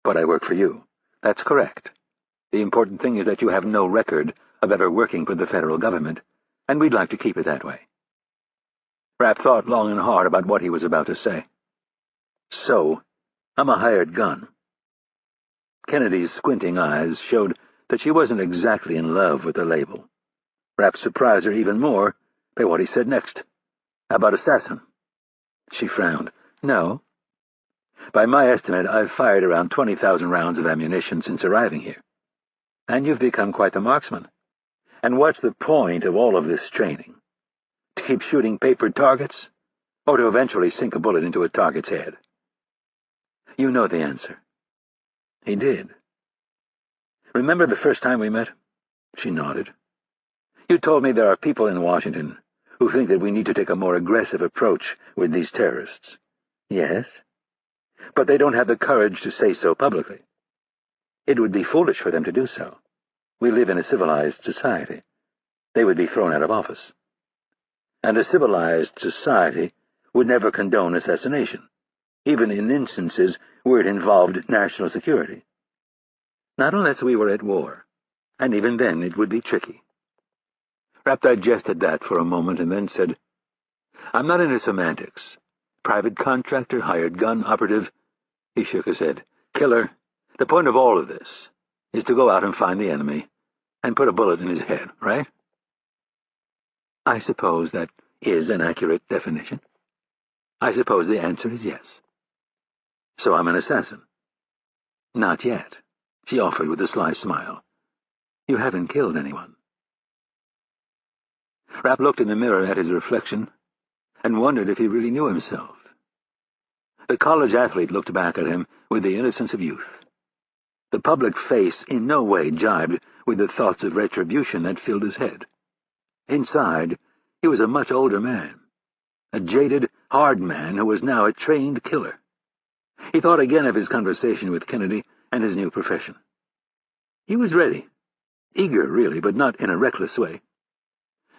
But I work for you. That's correct. The important thing is that you have no record of ever working for the federal government, and we'd like to keep it that way." Rapp thought long and hard about what he was about to say. "So, I'm a hired gun." Kennedy's squinting eyes showed that she wasn't exactly in love with the label. Rapp surprised her even more by what he said next. "How about assassin?" She frowned. "No. By my estimate, I've fired around 20,000 rounds of ammunition since arriving here. And you've become quite the marksman. And what's the point of all of this training? To keep shooting paper targets? Or to eventually sink a bullet into a target's head?" "You know the answer." He did. "Remember the first time we met?" She nodded. "You told me there are people in Washington who think that we need to take a more aggressive approach with these terrorists." "Yes. But they don't have the courage to say so publicly. It would be foolish for them to do so. We live in a civilized society. They would be thrown out of office. And a civilized society would never condone assassination, even in instances where it involved national security. Not unless we were at war, and even then it would be tricky. Rapp digested that for a moment and then said, "I'm not into semantics. Private contractor, hired gun, operative." He shook his head. "Killer. The point of all of this is to go out and find the enemy and put a bullet in his head, right?" "I suppose that is an accurate definition. I suppose the answer is yes." "So I'm an assassin?" "Not yet," she offered with a sly smile. "You haven't killed anyone." Rapp looked in the mirror at his reflection and wondered if he really knew himself. The college athlete looked back at him with the innocence of youth. The public face in no way jibed with the thoughts of retribution that filled his head. Inside, he was a much older man, a jaded, hard man who was now a trained killer. He thought again of his conversation with Kennedy and his new profession. He was ready, eager really, but not in a reckless way.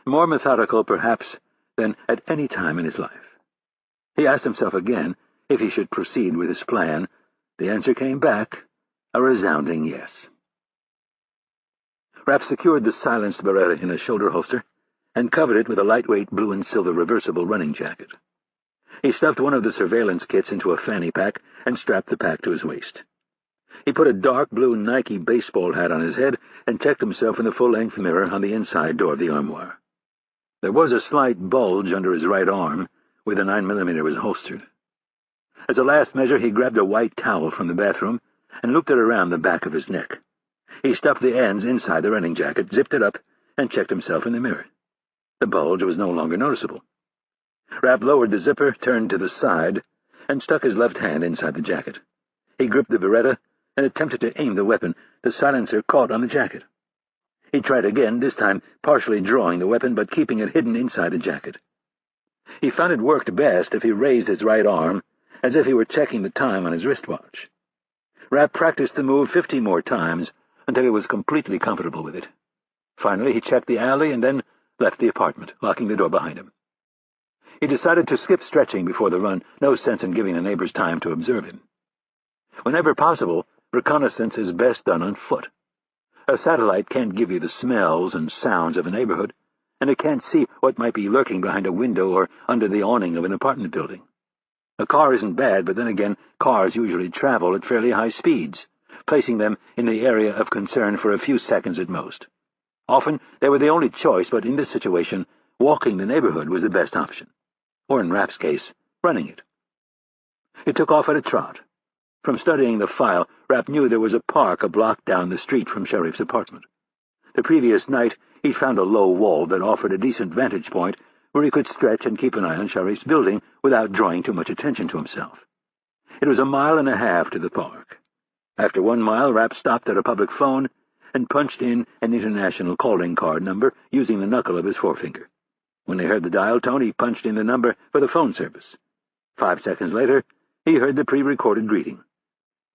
More methodical, perhaps, than at any time in his life. He asked himself again if he should proceed with his plan. The answer came back, a resounding yes. Rapp secured the silenced Beretta in a shoulder holster and covered it with a lightweight blue and silver reversible running jacket. He stuffed one of the surveillance kits into a fanny pack and strapped the pack to his waist. He put a dark blue Nike baseball hat on his head and checked himself in the full-length mirror on the inside door of the armoire. There was a slight bulge under his right arm where the 9mm was holstered. As a last measure, he grabbed a white towel from the bathroom and looped it around the back of his neck. He stuffed the ends inside the running jacket, zipped it up, and checked himself in the mirror. The bulge was no longer noticeable. Rapp lowered the zipper, turned to the side, and stuck his left hand inside the jacket. He gripped the Beretta and attempted to aim the weapon. The silencer caught on the jacket. He tried again, this time partially drawing the weapon but keeping it hidden inside the jacket. He found it worked best if he raised his right arm, as if he were checking the time on his wristwatch. Rapp practiced the move 50 more times until he was completely comfortable with it. Finally, he checked the alley and then left the apartment, locking the door behind him. He decided to skip stretching before the run, no sense in giving the neighbors time to observe him. Whenever possible, reconnaissance is best done on foot. A satellite can't give you the smells and sounds of a neighborhood, and it can't see what might be lurking behind a window or under the awning of an apartment building. A car isn't bad, but then again, cars usually travel at fairly high speeds, placing them in the area of concern for a few seconds at most. Often they were the only choice, but in this situation, walking the neighborhood was the best option. Or in Rapp's case, running it. It took off at a trot. From studying the file, Rapp knew there was a park a block down the street from Sheriff's apartment. The previous night, he'd found a low wall that offered a decent vantage point where he could stretch and keep an eye on Sheriff's building without drawing too much attention to himself. It was 1.5 miles to the park. After 1 mile, Rapp stopped at a public phone and punched in an international calling card number using the knuckle of his forefinger. When he heard the dial tone, he punched in the number for the phone service. 5 seconds later, he heard the pre-recorded greeting.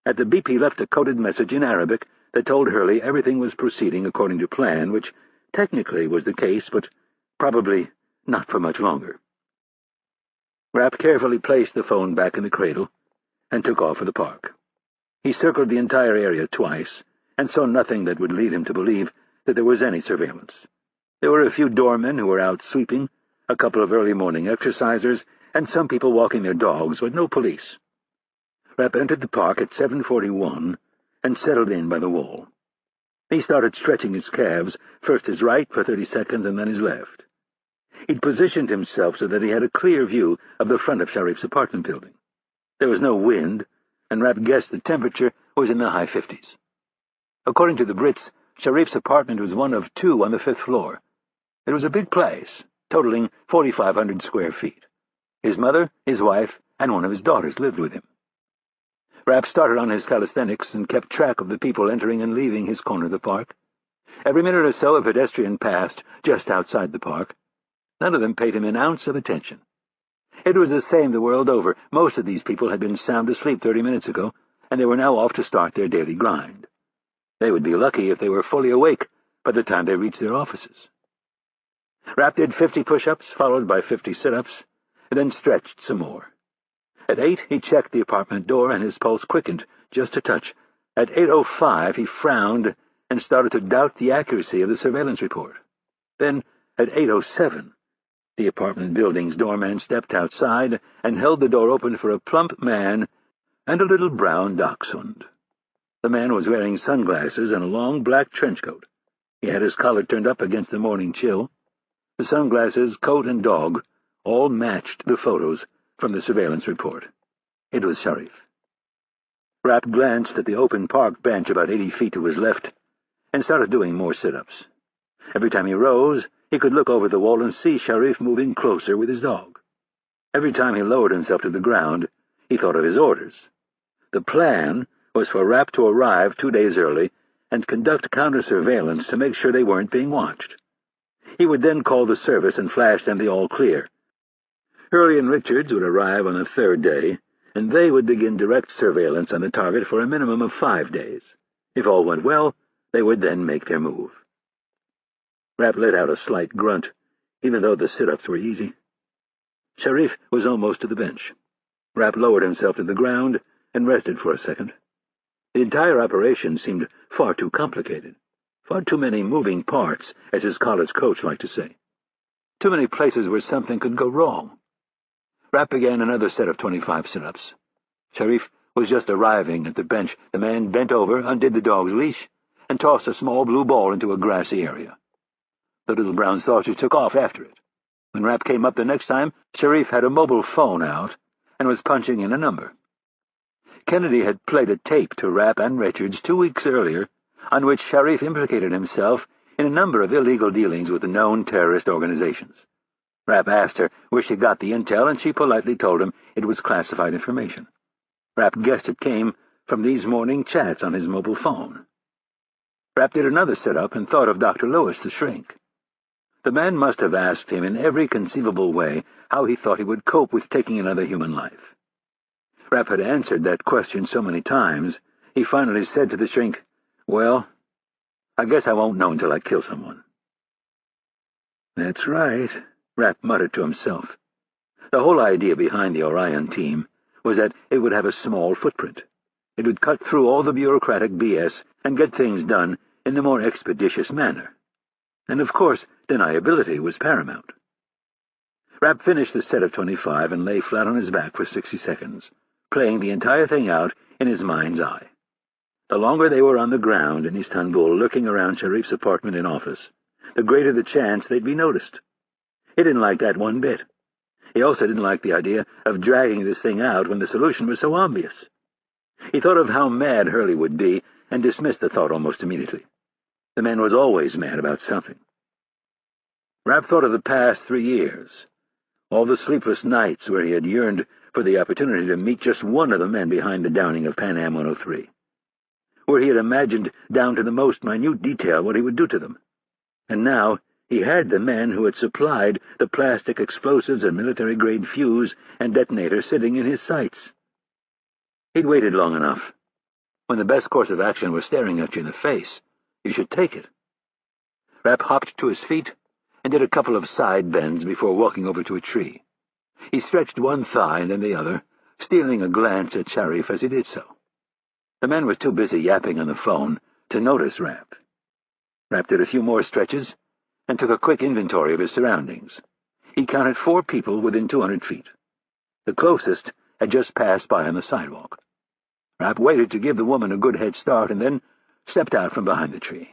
At the beep, he left a coded message in Arabic that told Hurley everything was proceeding according to plan, which technically was the case, but probably not for much longer. Rapp carefully placed the phone back in the cradle and took off for the park. He circled the entire area twice and saw nothing that would lead him to believe that there was any surveillance. There were a few doormen who were out sweeping, a couple of early morning exercisers, and some people walking their dogs, but no police. Rapp entered the park at 7:41 and settled in by the wall. He started stretching his calves, first his right for 30 seconds and then his left. He'd positioned himself so that he had a clear view of the front of Sheriff's apartment building. There was no wind, and Rapp guessed the temperature was in the high 50s. According to the Brits, Sheriff's apartment was one of 2 on the 5th floor. It was a big place, totaling 4,500 square feet. His mother, his wife, and one of his daughters lived with him. Rapp started on his calisthenics and kept track of the people entering and leaving his corner of the park. Every minute or so a pedestrian passed just outside the park. None of them paid him an ounce of attention. It was the same the world over. Most of these people had been sound asleep 30 minutes ago, and they were now off to start their daily grind. They would be lucky if they were fully awake by the time they reached their offices. Rapp did 50 push-ups, followed by 50 sit-ups, and then stretched some more. At 8, he checked the apartment door, and his pulse quickened just a touch. At 8:05, he frowned and started to doubt the accuracy of the surveillance report. Then, at 8:07, the apartment building's doorman stepped outside and held the door open for a plump man and a little brown dachshund. The man was wearing sunglasses and a long black trench coat. He had his collar turned up against the morning chill. The sunglasses, coat, and dog all matched the photos from the surveillance report. It was Sharif. Rapp glanced at the open park bench about 80 feet to his left and started doing more sit-ups. Every time he rose, he could look over the wall and see Sharif moving closer with his dog. Every time he lowered himself to the ground, he thought of his orders. The plan was for Rapp to arrive 2 days early and conduct counter-surveillance to make sure they weren't being watched. He would then call the service and flash them the all-clear. Hurley and Richards would arrive on the 3rd day, and they would begin direct surveillance on the target for a minimum of 5 days. If all went well, they would then make their move. Rapp let out a slight grunt, even though the sit-ups were easy. Sharif was almost to the bench. Rapp lowered himself to the ground and rested for a second. The entire operation seemed far too complicated. Far too many moving parts, as his college coach liked to say. Too many places where something could go wrong. Rapp began another set of 25 sit-ups. Sharif was just arriving at the bench. The man bent over, undid the dog's leash, and tossed a small blue ball into a grassy area. The little brown sausage took off after it. When Rapp came up the next time, Sharif had a mobile phone out and was punching in a number. Kennedy had played a tape to Rapp and Richards 2 weeks earlier, on which Sharif implicated himself in a number of illegal dealings with known terrorist organizations. Rapp asked her where she got the intel, and she politely told him it was classified information. Rapp guessed it came from these morning chats on his mobile phone. Rapp did another sit-up and thought of Dr. Lewis, the shrink. The man must have asked him in every conceivable way how he thought he would cope with taking another human life. Rapp had answered that question so many times, he finally said to the shrink, "Well, I guess I won't know until I kill someone." "That's right," Rapp muttered to himself. The whole idea behind the Orion team was that it would have a small footprint. It would cut through all the bureaucratic BS and get things done in a more expeditious manner. And of course, deniability was paramount. Rapp finished the set of 25 and lay flat on his back for 60 seconds, playing the entire thing out in his mind's eye. The longer they were on the ground in Istanbul lurking around Sharif's apartment and office, the greater the chance they'd be noticed. He didn't like that one bit. He also didn't like the idea of dragging this thing out when the solution was so obvious. He thought of how mad Hurley would be and dismissed the thought almost immediately. The man was always mad about something. Rapp thought of the past 3 years, all the sleepless nights where he had yearned for the opportunity to meet just one of the men behind the downing of Pan Am 103, where he had imagined down to the most minute detail what he would do to them. And now he had the men who had supplied the plastic explosives and military-grade fuse and detonator sitting in his sights. He'd waited long enough. When the best course of action was staring at you in the face, you should take it. Rapp hopped to his feet and did a couple of side bends before walking over to a tree. He stretched one thigh and then the other, stealing a glance at Sharif as he did so. The man was too busy yapping on the phone to notice Rapp. Rapp did a few more stretches and took a quick inventory of his surroundings. He counted 4 people within 200 feet. The closest had just passed by on the sidewalk. Rapp waited to give the woman a good head start and then stepped out from behind the tree.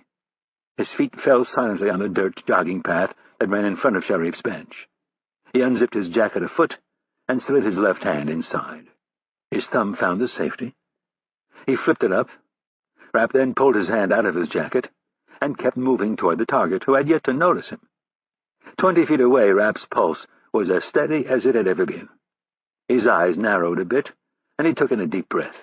His feet fell silently on the dirt jogging path that ran in front of Sharif's bench. He unzipped his jacket a foot and slid his left hand inside. His thumb found the safety. He flipped it up. Rapp then pulled his hand out of his jacket and kept moving toward the target, who had yet to notice him. 20 feet away, Rapp's pulse was as steady as it had ever been. His eyes narrowed a bit, and he took in a deep breath.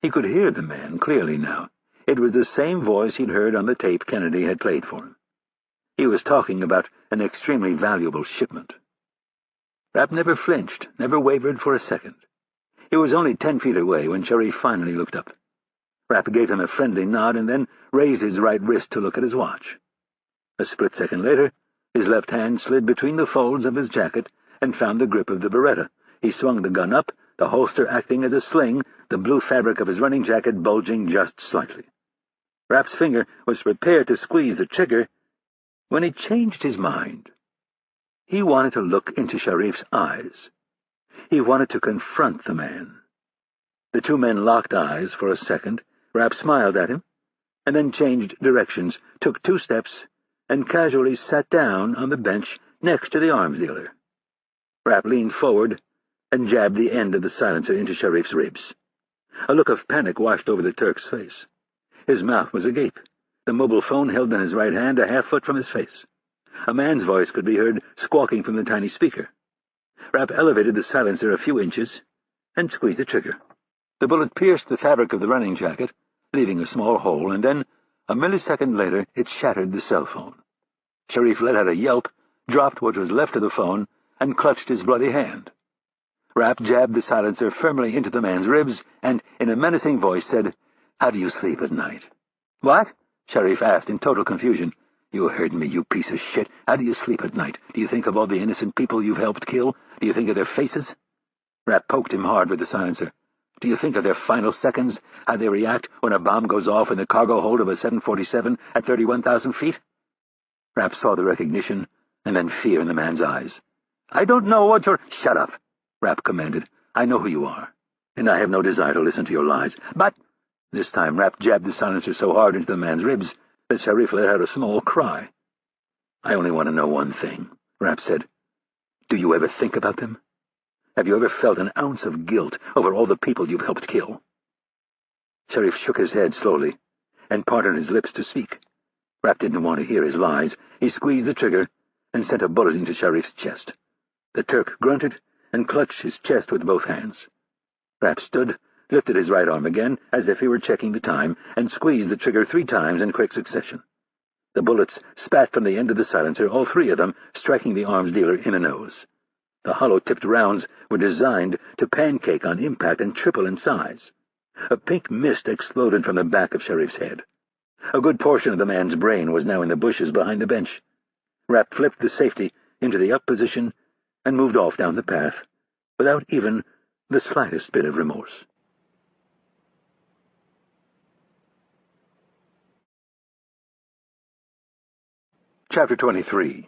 He could hear the man clearly now. It was the same voice he'd heard on the tape Kennedy had played for him. He was talking about an extremely valuable shipment. Rapp never flinched, never wavered for a second. He was only 10 feet away when Sharif finally looked up. Rapp gave him a friendly nod and then raised his right wrist to look at his watch. A split second later, His left hand slid between the folds of his jacket and found the grip of the Beretta. He swung the gun up, the holster acting as a sling, the blue fabric of his running jacket bulging just slightly. Rapp's finger was prepared to squeeze the trigger when he changed his mind. He wanted to look into Sharif's eyes. He wanted to confront the man. The two men locked eyes for a second. Rapp smiled at him, and then changed directions, took 2 steps, and casually sat down on the bench next to the arms dealer. Rapp leaned forward and jabbed the end of the silencer into Sharif's ribs. A look of panic washed over the Turk's face. His mouth was agape, the mobile phone held in his right hand a half-foot from his face. A man's voice could be heard squawking from the tiny speaker. Rapp elevated the silencer a few inches and squeezed the trigger. The bullet pierced the fabric of the running jacket, leaving a small hole, and then, a millisecond later, it shattered the cell phone. Sharif let out a yelp, dropped what was left of the phone, and clutched his bloody hand. Rapp jabbed the silencer firmly into the man's ribs and, in a menacing voice, said, "How do you sleep at night?" "What?" Sharif asked in total confusion. "You heard me, you piece of shit. How do you sleep at night? Do you think of all the innocent people you've helped kill? Do you think of their faces?" Rapp poked him hard with the silencer. "Do you think of their final seconds, how they react when a bomb goes off in the cargo hold of a 747 at 31,000 feet? Rapp saw the recognition and then fear in the man's eyes. "I don't know what you're—" "Shut up," Rapp commanded. "I know who you are, and I have no desire to listen to your lies. But—" This time Rapp jabbed the silencer so hard into the man's ribs that Sharif let out a small cry. "I only want to know one thing," Rapp said. "Do you ever think about them? Have you ever felt an ounce of guilt over all the people you've helped kill?" Sharif shook his head slowly and parted his lips to speak. Rapp didn't want to hear his lies. He squeezed the trigger and sent a bullet into Sharif's chest. The Turk grunted and clutched his chest with both hands. Rapp stood, lifted his right arm again, as if he were checking the time, and squeezed the trigger 3 times in quick succession. The bullets spat from the end of the silencer, all 3 of them striking the arms dealer in the nose. The hollow-tipped rounds were designed to pancake on impact and triple in size. A pink mist exploded from the back of Sharif's head. A good portion of the man's brain was now in the bushes behind the bench. Rapp flipped the safety into the up position and moved off down the path, without even the slightest bit of remorse. Chapter 23.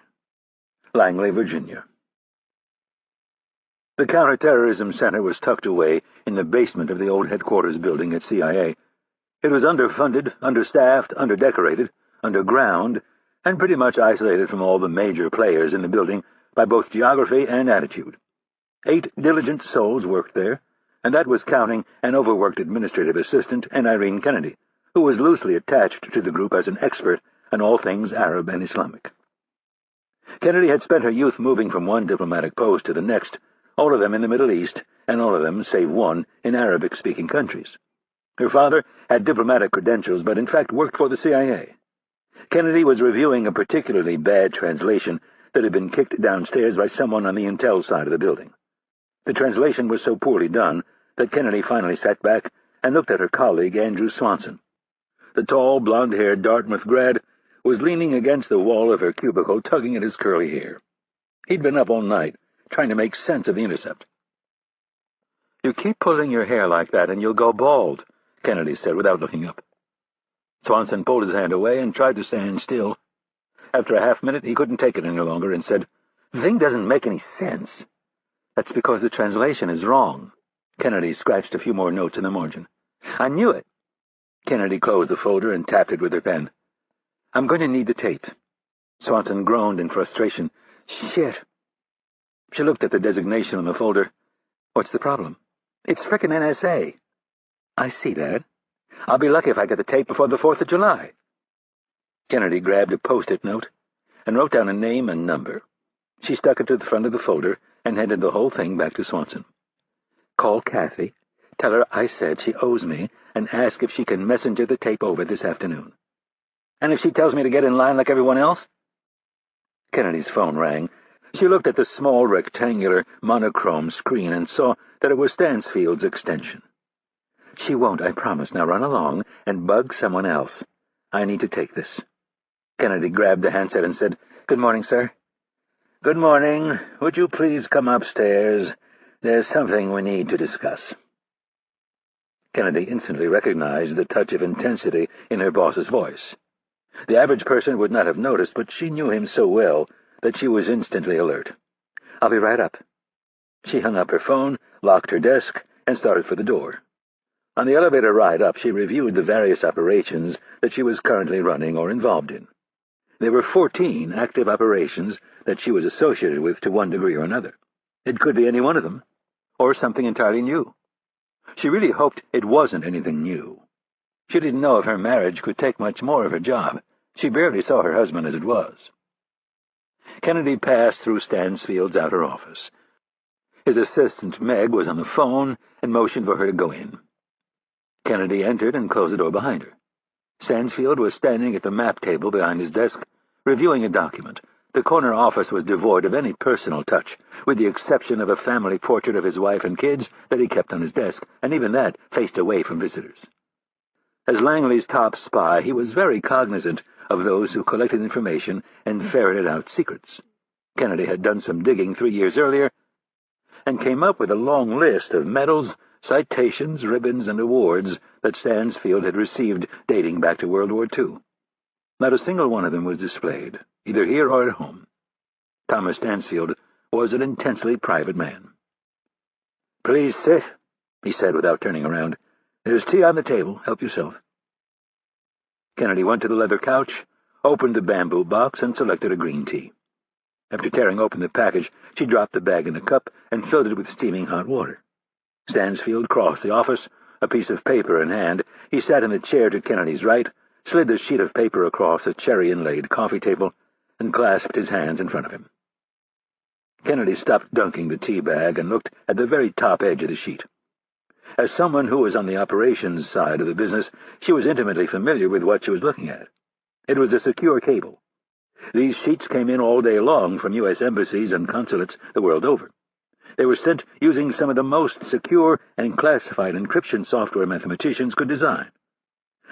Langley, Virginia. The Counterterrorism Center was tucked away in the basement of the old headquarters building at CIA. It was underfunded, understaffed, underdecorated, underground, and pretty much isolated from all the major players in the building by both geography and attitude. 8 diligent souls worked there, and that was counting an overworked administrative assistant and Irene Kennedy, who was loosely attached to the group as an expert on all things Arab and Islamic. Kennedy had spent her youth moving from one diplomatic post to the next, all of them in the Middle East, and all of them, save one, in Arabic-speaking countries. Her father had diplomatic credentials, but in fact worked for the CIA. Kennedy was reviewing a particularly bad translation that had been kicked downstairs by someone on the intel side of the building. The translation was so poorly done that Kennedy finally sat back and looked at her colleague, Andrew Swanson. The tall, blonde-haired Dartmouth grad was leaning against the wall of her cubicle, tugging at his curly hair. He'd been up all night, trying to make sense of the intercept. "You keep pulling your hair like that and you'll go bald," Kennedy said without looking up. Swanson pulled his hand away and tried to stand still. After a half-minute, he couldn't take it any longer and said, "The thing doesn't make any sense." "That's because the translation is wrong." Kennedy scratched a few more notes in the margin. "I knew it." Kennedy closed the folder and tapped it with her pen. "I'm going to need the tape." Swanson groaned in frustration. "Shit." She looked at the designation on the folder. "What's the problem?" "It's frickin' NSA." "I see that. I'll be lucky if I get the tape before the 4th of July. Kennedy grabbed a post-it note and wrote down a name and number. She stuck it to the front of the folder and handed the whole thing back to Swanson. "Call Kathy, tell her I said she owes me, and ask if she can messenger the tape over this afternoon." "And if she tells me to get in line like everyone else?" Kennedy's phone rang. She looked at the small rectangular monochrome screen and saw that it was Stansfield's extension. "She won't, I promise. Now run along and bug someone else. I need to take this." Kennedy grabbed the handset and said, Good morning, sir. Good morning. Would you please come upstairs? There's something we need to discuss. Kennedy instantly recognized the touch of intensity in her boss's voice. The average person would not have noticed, but she knew him so well that she was instantly alert. I'll be right up. She hung up her phone, locked her desk, and started for the door. On the elevator ride up, she reviewed the various operations that she was currently running or involved in. There were 14 active operations that she was associated with to one degree or another. It could be any one of them, or something entirely new. She really hoped it wasn't anything new. She didn't know if her marriage could take much more of her job. She barely saw her husband as it was. Kennedy passed through Stansfield's outer office. His assistant, Meg, was on the phone and motioned for her to go in. Kennedy entered and closed the door behind her. Stansfield was standing at the map table behind his desk, reviewing a document. The corner office was devoid of any personal touch, with the exception of a family portrait of his wife and kids that he kept on his desk, and even that faced away from visitors. As Langley's top spy, he was very cognizant of those who collected information and ferreted out secrets. Kennedy had done some digging 3 years earlier and came up with a long list of medals, citations, ribbons, and awards that Stansfield had received dating back to World War II. Not a single one of them was displayed, either here or at home. Thomas Stansfield was an intensely private man. "Please sit," he said without turning around. "There's tea on the table. Help yourself." Kennedy went to the leather couch, opened the bamboo box, and selected a green tea. After tearing open the package, she dropped the bag in a cup and filled it with steaming hot water. Stansfield crossed the office, a piece of paper in hand. He sat in the chair to Kennedy's right, slid the sheet of paper across a cherry-inlaid coffee table, and clasped his hands in front of him. Kennedy stopped dunking the tea bag and looked at the very top edge of the sheet. As someone who was on the operations side of the business, she was intimately familiar with what she was looking at. It was a secure cable. These sheets came in all day long from U.S. embassies and consulates the world over. They were sent using some of the most secure and classified encryption software mathematicians could design.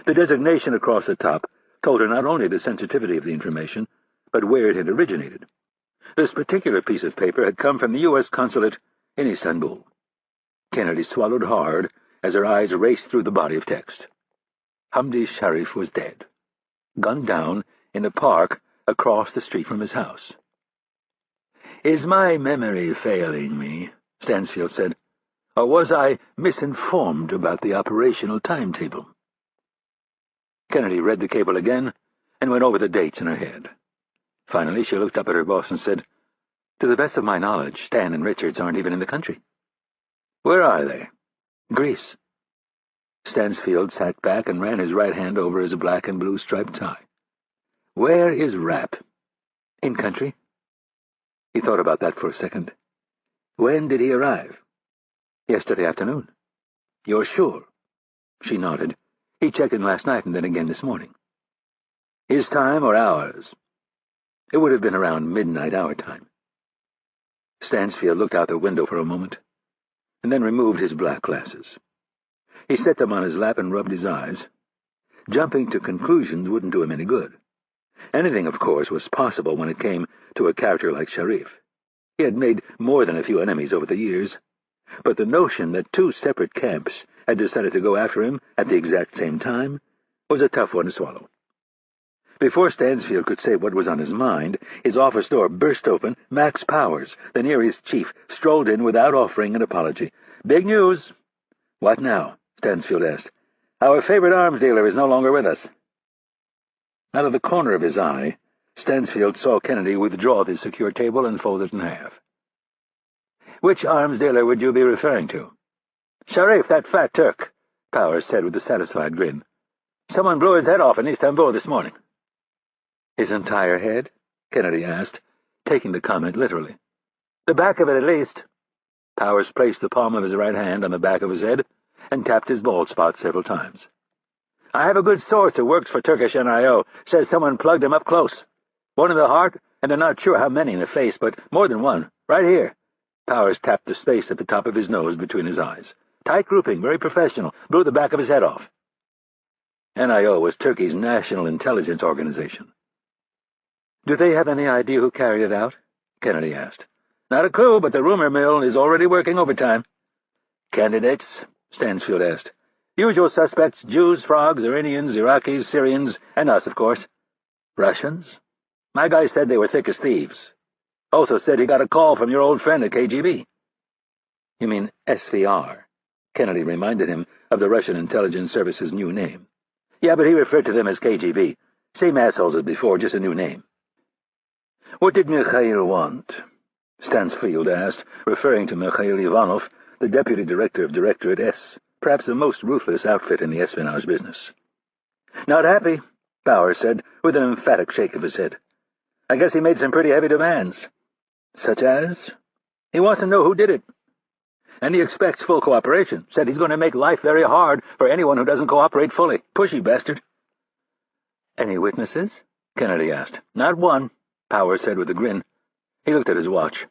The designation across the top told her not only the sensitivity of the information, but where it had originated. This particular piece of paper had come from the U.S. consulate in Istanbul. Kennedy swallowed hard as her eyes raced through the body of text. Hamdi Sharif was dead, gunned down in a park across the street from his house. "Is my memory failing me?" Stansfield said. "Or was I misinformed about the operational timetable?" Kennedy read the cable again and went over the dates in her head. Finally, she looked up at her boss and said, "To the best of my knowledge, Stan and Richards aren't even in the country." "Where are they?" "Greece." Stansfield sat back and ran his right hand over his black and blue striped tie. "Where is Rapp?" "In country." He thought about that for a second. "When did he arrive?" "Yesterday afternoon." "You're sure?" She nodded. "He checked in last night and then again this morning." "His time or ours?" "It would have been around midnight our time." Stansfield looked out the window for a moment, and then removed his black glasses. He set them on his lap and rubbed his eyes. Jumping to conclusions wouldn't do him any good. Anything, of course, was possible when it came to a character like Sharif. He had made more than a few enemies over the years, but the notion that two separate camps had decided to go after him at the exact same time was a tough one to swallow. Before Stansfield could say what was on his mind, his office door burst open. Max Powers, the nearest chief, strolled in without offering an apology. "Big news." "What now?" Stansfield asked. "Our favorite arms dealer is no longer with us." Out of the corner of his eye, Stansfield saw Kennedy withdraw the secure table and fold it in half. "Which arms dealer would you be referring to?" "Sharif, that fat Turk," Powers said with a satisfied grin. "Someone blew his head off in Istanbul this morning." "His entire head?" Kennedy asked, taking the comment literally. "The back of it, at least." Powers placed the palm of his right hand on the back of his head and tapped his bald spot several times. "I have a good source who works for Turkish NIO. Says someone plugged him up close. One in the heart, and they're not sure how many in the face, but more than one. Right here." Powers tapped the space at the top of his nose between his eyes. "Tight grouping, very professional. Blew the back of his head off." NIO was Turkey's national intelligence organization. "Do they have any idea who carried it out?" Kennedy asked. "Not a clue, but the rumor mill is already working overtime." "Candidates?" Stansfield asked. "Usual suspects: Jews, frogs, Iranians, Iraqis, Syrians, and us, of course." "Russians?" "My guy said they were thick as thieves. Also said he got a call from your old friend at KGB." "You mean SVR?" Kennedy reminded him of the Russian intelligence service's new name. "Yeah, but he referred to them as KGB. Same assholes as before, just a new name." "What did Mikhail want?" Stansfield asked, referring to Mikhail Ivanov, the deputy director of Directorate S, perhaps the most ruthless outfit in the espionage business. "Not happy," Bauer said, with an emphatic shake of his head. "I guess he made some pretty heavy demands." "Such as?" "He wants to know who did it. And he expects full cooperation. Said he's going to make life very hard for anyone who doesn't cooperate fully. Pushy bastard." "Any witnesses?" Kennedy asked. "Not one," Power said with a grin. He looked at his watch.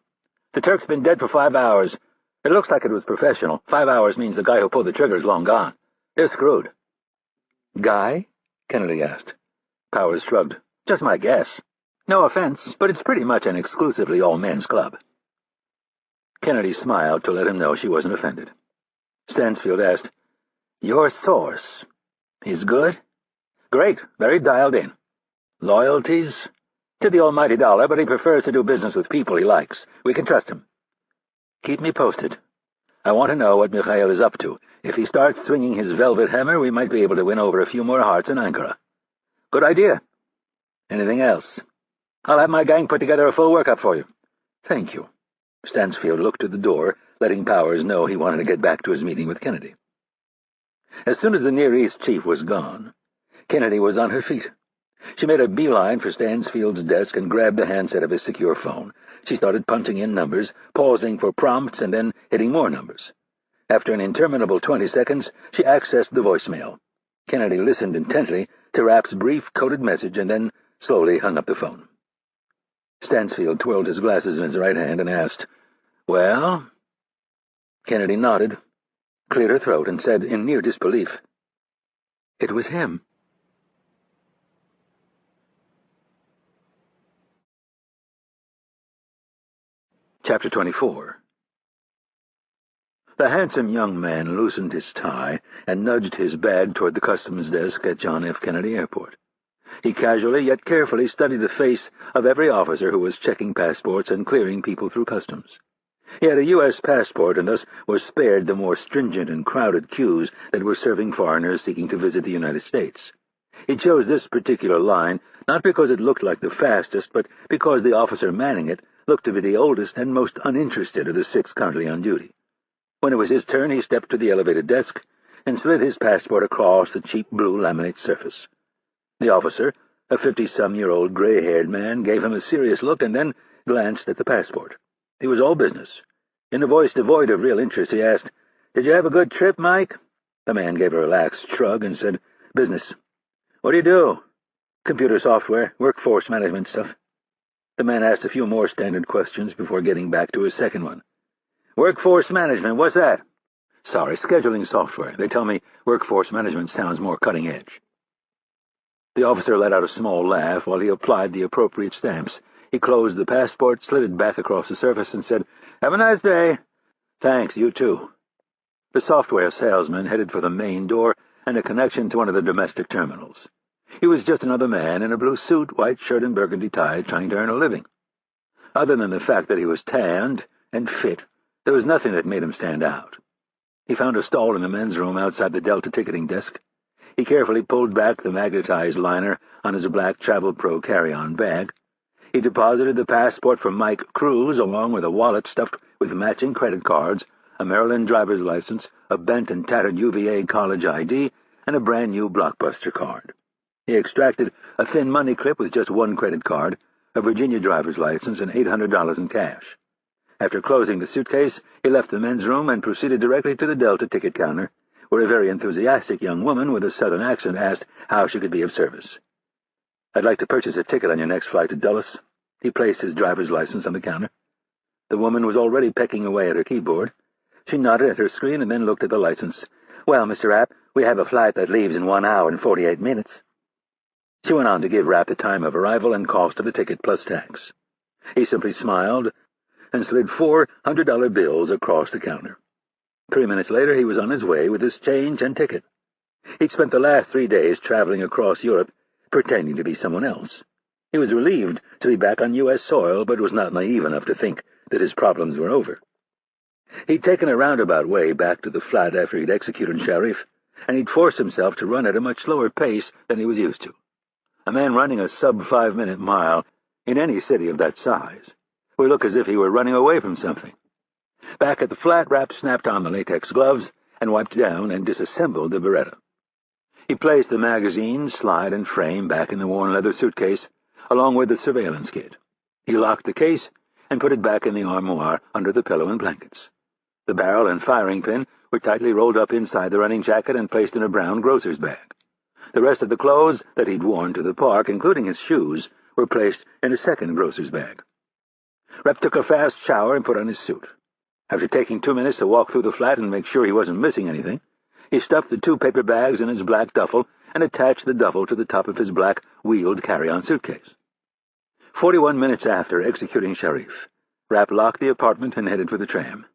"The Turk's been dead for 5 hours. It looks like it was professional. 5 hours means the guy who pulled the trigger is long gone. They're screwed." "Guy?" Kennedy asked. Powers shrugged. "Just my guess. No offense, but it's pretty much an exclusively all-men's club." Kennedy smiled to let him know she wasn't offended. Stansfield asked, "Your source? He's good?" "Great. Very dialed in." "Loyalties?" "To the almighty dollar, but he prefers to do business with people he likes. We can trust him." "Keep me posted. I want to know what Mikhail is up to. If he starts swinging his velvet hammer, we might be able to win over a few more hearts in Ankara." "Good idea. Anything else?" "I'll have my gang put together a full workup for you." "Thank you." Stansfield looked to the door, letting Powers know he wanted to get back to his meeting with Kennedy. As soon as the Near East chief was gone, Kennedy was on her feet. She made a beeline for Stansfield's desk and grabbed the handset of his secure phone. She started punching in numbers, pausing for prompts, and then hitting more numbers. After an interminable 20 seconds, she accessed the voicemail. Kennedy listened intently to Rapp's brief, coded message and then slowly hung up the phone. Stansfield twirled his glasses in his right hand and asked, "Well?" Kennedy nodded, cleared her throat, and said in near disbelief, "It was him." Chapter 24. The handsome young man loosened his tie and nudged his bag toward the customs desk at John F. Kennedy Airport. He casually yet carefully studied the face of every officer who was checking passports and clearing people through customs. He had a U.S. passport and thus was spared the more stringent and crowded queues that were serving foreigners seeking to visit the United States. He chose this particular line not because it looked like the fastest, but because the officer manning it looked to be the oldest and most uninterested of the 6 currently on duty. When it was his turn, he stepped to the elevated desk and slid his passport across the cheap blue laminate surface. The officer, a 50-some-year-old gray-haired man, gave him a serious look and then glanced at the passport. He was all business. In a voice devoid of real interest, he asked, "Did you have a good trip, Mike?" The man gave a relaxed shrug and said, "Business." "What do you do?" "Computer software, workforce management stuff." The man asked a few more standard questions before getting back to his second one. "Workforce management, what's that?" "Sorry, scheduling software. They tell me workforce management sounds more cutting edge." The officer let out a small laugh while he applied the appropriate stamps. He closed the passport, slid it back across the surface, and said, "Have a nice day." "Thanks, you too." The software salesman headed for the main door and a connection to one of the domestic terminals. He was just another man in a blue suit, white shirt, and burgundy tie, trying to earn a living. Other than the fact that he was tanned and fit, there was nothing that made him stand out. He found a stall in the men's room outside the Delta ticketing desk. He carefully pulled back the magnetized liner on his black Travel Pro carry-on bag. He deposited the passport from Mike Cruz along with a wallet stuffed with matching credit cards, a Maryland driver's license, a bent and tattered UVA college ID, and a brand-new Blockbuster card. He extracted a thin money clip with just one credit card, a Virginia driver's license, and $800 in cash. After closing the suitcase, he left the men's room and proceeded directly to the Delta ticket counter, where a very enthusiastic young woman with a southern accent asked how she could be of service. "I'd like to purchase a ticket on your next flight to Dulles." He placed his driver's license on the counter. The woman was already pecking away at her keyboard. She nodded at her screen and then looked at the license. "Well, Mr. Rapp, we have a flight that leaves in 1 hour and 48 minutes. She went on to give Rapp the time of arrival and cost of the ticket plus tax. He simply smiled and slid $400 bills across the counter. 3 minutes later, he was on his way with his change and ticket. He'd spent the last 3 days traveling across Europe, pretending to be someone else. He was relieved to be back on U.S. soil, but was not naive enough to think that his problems were over. He'd taken a roundabout way back to the flat after he'd executed Sharif, and he'd forced himself to run at a much slower pace than he was used to. A man running a sub-5-minute mile in any city of that size would look as if he were running away from something. Back at the flat, Rapp snapped on the latex gloves and wiped down and disassembled the Beretta. He placed the magazine, slide, and frame back in the worn leather suitcase, along with the surveillance kit. He locked the case and put it back in the armoire under the pillow and blankets. The barrel and firing pin were tightly rolled up inside the running jacket and placed in a brown grocer's bag. The rest of the clothes that he'd worn to the park, including his shoes, were placed in a second grocer's bag. Rapp took a fast shower and put on his suit. After taking 2 minutes to walk through the flat and make sure he wasn't missing anything, he stuffed the 2 paper bags in his black duffel and attached the duffel to the top of his black wheeled carry-on suitcase. 41 minutes after executing Sharif, Rapp locked the apartment and headed for the tram.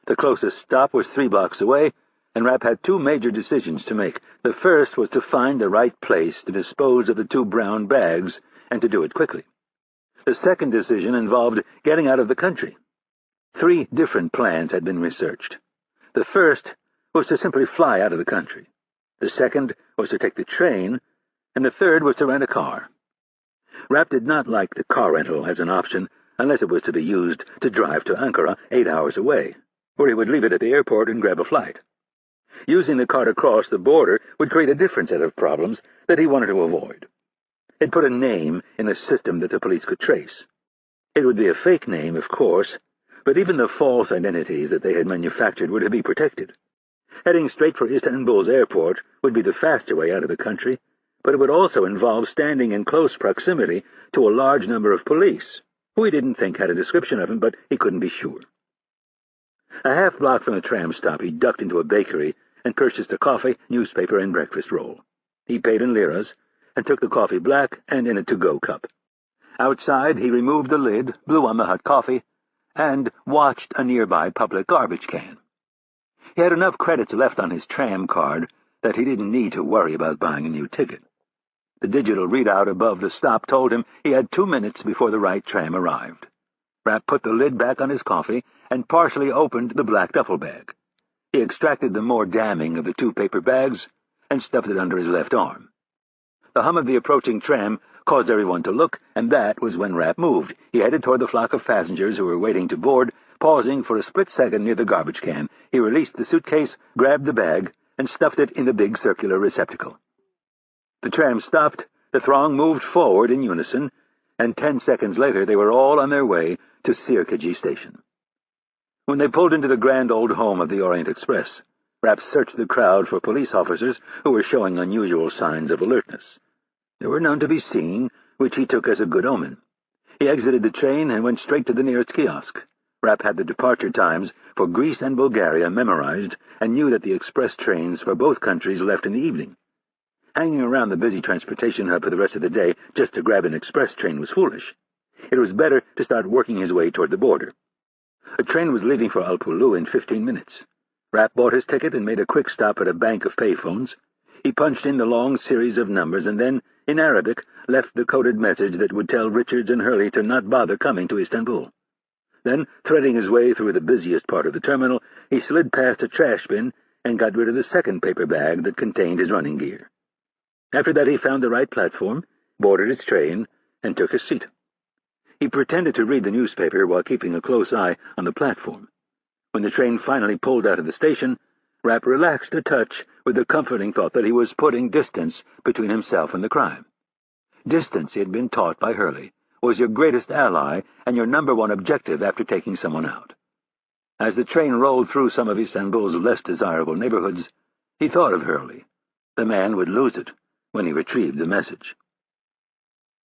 The closest stop was 3 blocks away, and Rapp had 2 major decisions to make. The first was to find the right place to dispose of the 2 brown bags, and to do it quickly. The second decision involved getting out of the country. 3 different plans had been researched. The first was to simply fly out of the country. The second was to take the train, and the third was to rent a car. Rapp did not like the car rental as an option unless it was to be used to drive to Ankara 8 hours away, where he would leave it at the airport and grab a flight. Using the car to cross the border would create a different set of problems that he wanted to avoid. It put a name in a system that the police could trace. It would be a fake name, of course, but even the false identities that they had manufactured would be protected. Heading straight for Istanbul's airport would be the faster way out of the country, but it would also involve standing in close proximity to a large number of police, who he didn't think had a description of him, but he couldn't be sure. A half block from the tram stop, he ducked into a bakery and purchased a coffee, newspaper, and breakfast roll. He paid in liras and took the coffee black and in a to-go cup. Outside, he removed the lid, blew on the hot coffee, and watched a nearby public garbage can. He had enough credits left on his tram card that he didn't need to worry about buying a new ticket. The digital readout above the stop told him he had 2 minutes before the right tram arrived. Rapp put the lid back on his coffee and partially opened the black duffel bag. He extracted the more damning of the 2 paper bags and stuffed it under his left arm. The hum of the approaching tram caused everyone to look, and that was when Rapp moved. He headed toward the flock of passengers who were waiting to board, pausing for a split second near the garbage can. He released the suitcase, grabbed the bag, and stuffed it in the big circular receptacle. The tram stopped, the throng moved forward in unison, and 10 seconds later they were all on their way to Sirkaji Station. When they pulled into the grand old home of the Orient Express, Rapp searched the crowd for police officers who were showing unusual signs of alertness. There were none to be seen, which he took as a good omen. He exited the train and went straight to the nearest kiosk. Rapp had the departure times for Greece and Bulgaria memorized and knew that the express trains for both countries left in the evening. Hanging around the busy transportation hub for the rest of the day just to grab an express train was foolish. It was better to start working his way toward the border. A train was leaving for Alpulu in 15 minutes. Rapp bought his ticket and made a quick stop at a bank of payphones. He punched in the long series of numbers and then, in Arabic, left the coded message that would tell Richards and Hurley to not bother coming to Istanbul. Then, threading his way through the busiest part of the terminal, he slid past a trash bin and got rid of the second paper bag that contained his running gear. After that he found the right platform, boarded his train, and took his seat. He pretended to read the newspaper while keeping a close eye on the platform. When the train finally pulled out of the station, Rapp relaxed a touch with the comforting thought that he was putting distance between himself and the crime. Distance, he had been taught by Hurley, was your greatest ally and your #1 objective after taking someone out. As the train rolled through some of Istanbul's less desirable neighborhoods, he thought of Hurley. The man would lose it when he retrieved the message.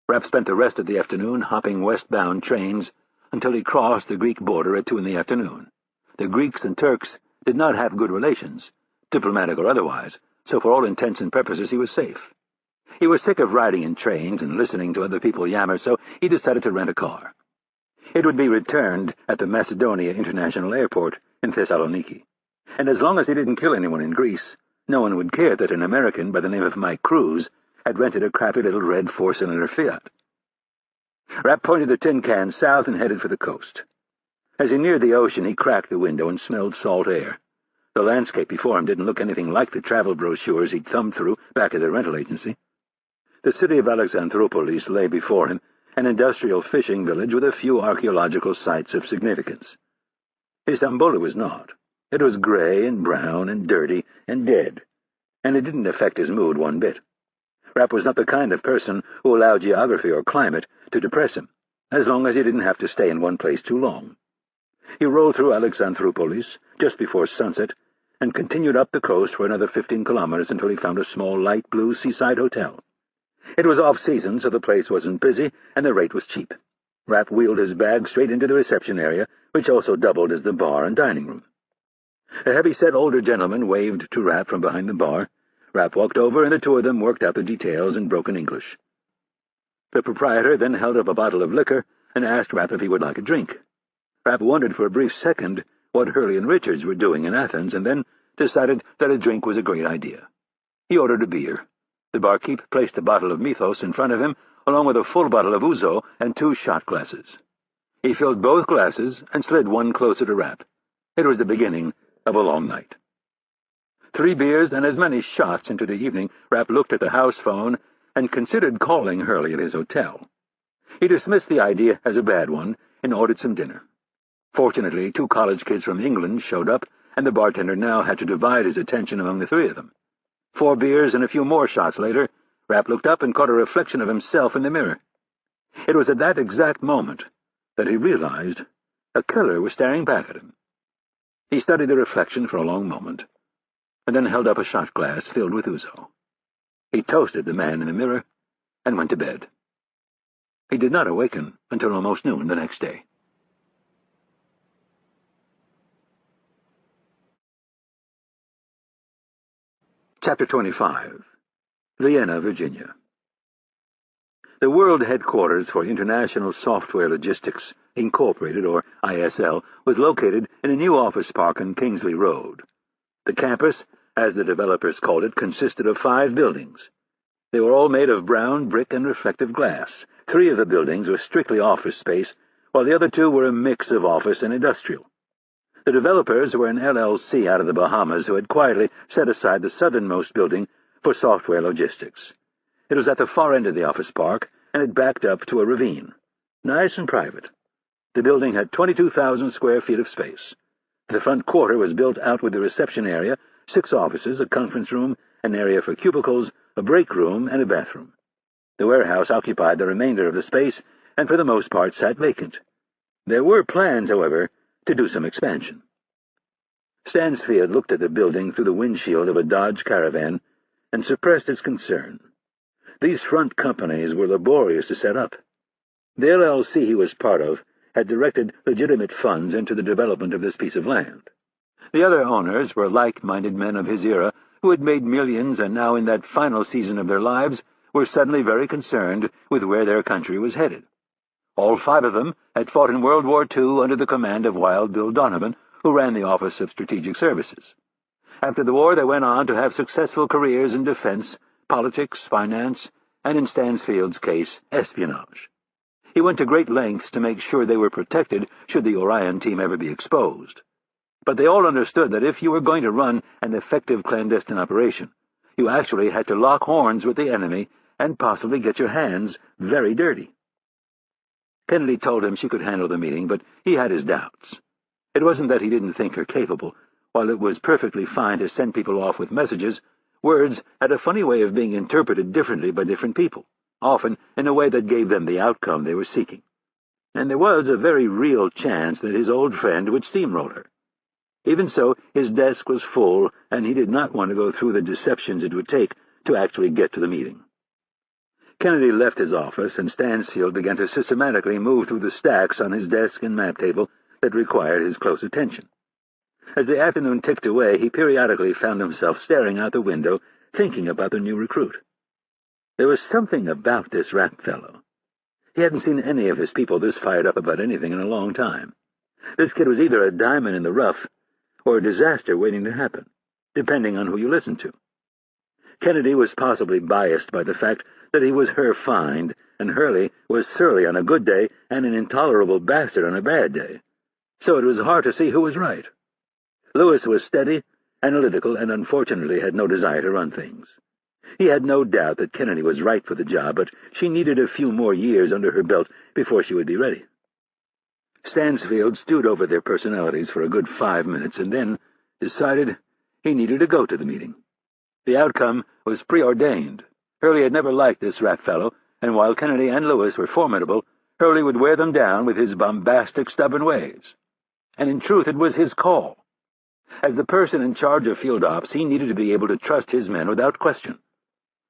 Rapp spent the rest of the afternoon hopping westbound trains until he crossed the Greek border at 2 in the afternoon. The Greeks and Turks did not have good relations, diplomatic or otherwise, so for all intents and purposes he was safe. He was sick of riding in trains and listening to other people yammer, so he decided to rent a car. It would be returned at the Macedonia International Airport in Thessaloniki, and as long as he didn't kill anyone in Greece, no one would care that an American by the name of Mike Cruz had rented a crappy little red four-cylinder Fiat. Rapp pointed the tin can south and headed for the coast. As he neared the ocean, he cracked the window and smelled salt air. The landscape before him didn't look anything like the travel brochures he'd thumbed through back at the rental agency. The city of Alexandroupolis lay before him, an industrial fishing village with a few archaeological sites of significance. Istanbul it was not. It was gray and brown and dirty and dead, and it didn't affect his mood one bit. Rapp was not the kind of person who allowed geography or climate to depress him, as long as he didn't have to stay in one place too long. He rolled through Alexandroupolis just before sunset and continued up the coast for another 15 kilometers until he found a small light blue seaside hotel. It was off-season, so the place wasn't busy, and the rate was cheap. Rapp wheeled his bag straight into the reception area, which also doubled as the bar and dining room. A heavy-set older gentleman waved to Rapp from behind the bar. Rapp walked over, and the two of them worked out the details in broken English. The proprietor then held up a bottle of liquor and asked Rapp if he would like a drink. Rapp wondered for a brief second what Hurley and Richards were doing in Athens, and then decided that a drink was a great idea. He ordered a beer. The barkeep placed a bottle of Mythos in front of him, along with a full bottle of ouzo and 2 shot glasses. He filled both glasses and slid one closer to Rapp. It was the beginning of a long night. 3 beers and as many shots into the evening, Rapp looked at the house phone and considered calling Hurley at his hotel. He dismissed the idea as a bad one and ordered some dinner. Fortunately, 2 college kids from England showed up, and the bartender now had to divide his attention among the 3 of them. 4 beers and a few more shots later, Rapp looked up and caught a reflection of himself in the mirror. It was at that exact moment that he realized a killer was staring back at him. He studied the reflection for a long moment, and then held up a shot glass filled with ouzo. He toasted the man in the mirror and went to bed. He did not awaken until almost noon the next day. Chapter 25. Vienna, Virginia. The world headquarters for International Software Logistics, Incorporated, or ISL, was located in a new office park on Kingsley Road. The campus, as the developers called it, consisted of 5 buildings. They were all made of brown brick and reflective glass. 3 of the buildings were strictly office space, while the other 2 were a mix of office and industrial. The developers were an LLC out of the Bahamas who had quietly set aside the southernmost building for software logistics. It was at the far end of the office park, and it backed up to a ravine. Nice and private. The building had 22,000 square feet of space. The front quarter was built out with a reception area, 6 offices, a conference room, an area for cubicles, a break room, and a bathroom. The warehouse occupied the remainder of the space, and for the most part sat vacant. There were plans, however, to do some expansion. Stansfield looked at the building through the windshield of a Dodge Caravan and suppressed his concern. These front companies were laborious to set up. The LLC he was part of had directed legitimate funds into the development of this piece of land. The other owners were like-minded men of his era who had made millions and now in that final season of their lives were suddenly very concerned with where their country was headed. All 5 of them had fought in World War II under the command of Wild Bill Donovan, who ran the Office of Strategic Services. After the war, they went on to have successful careers in defense, politics, finance, and in Stansfield's case, espionage. He went to great lengths to make sure they were protected should the Orion team ever be exposed. But they all understood that if you were going to run an effective clandestine operation, you actually had to lock horns with the enemy and possibly get your hands very dirty. Kennedy told him she could handle the meeting, but he had his doubts. It wasn't that he didn't think her capable. While it was perfectly fine to send people off with messages, words had a funny way of being interpreted differently by different people, often in a way that gave them the outcome they were seeking. And there was a very real chance that his old friend would steamroll her. Even so, his desk was full, and he did not want to go through the deceptions it would take to actually get to the meeting. Kennedy left his office, and Stansfield began to systematically move through the stacks on his desk and map table that required his close attention. As the afternoon ticked away, he periodically found himself staring out the window, thinking about the new recruit. There was something about this Rapp fellow. He hadn't seen any of his people this fired up about anything in a long time. This kid was either a diamond in the rough or a disaster waiting to happen, depending on who you listened to. Kennedy was possibly biased by the fact that he was her find, and Hurley was surly on a good day and an intolerable bastard on a bad day. So it was hard to see who was right. Lewis was steady, analytical, and unfortunately had no desire to run things. He had no doubt that Kennedy was right for the job, but she needed a few more years under her belt before she would be ready. Stansfield stewed over their personalities for a good 5 minutes and then decided he needed to go to the meeting. The outcome was preordained. Hurley had never liked this Rapp fellow, and while Kennedy and Lewis were formidable, Hurley would wear them down with his bombastic, stubborn ways. And in truth, it was his call. As the person in charge of field ops, he needed to be able to trust his men without question.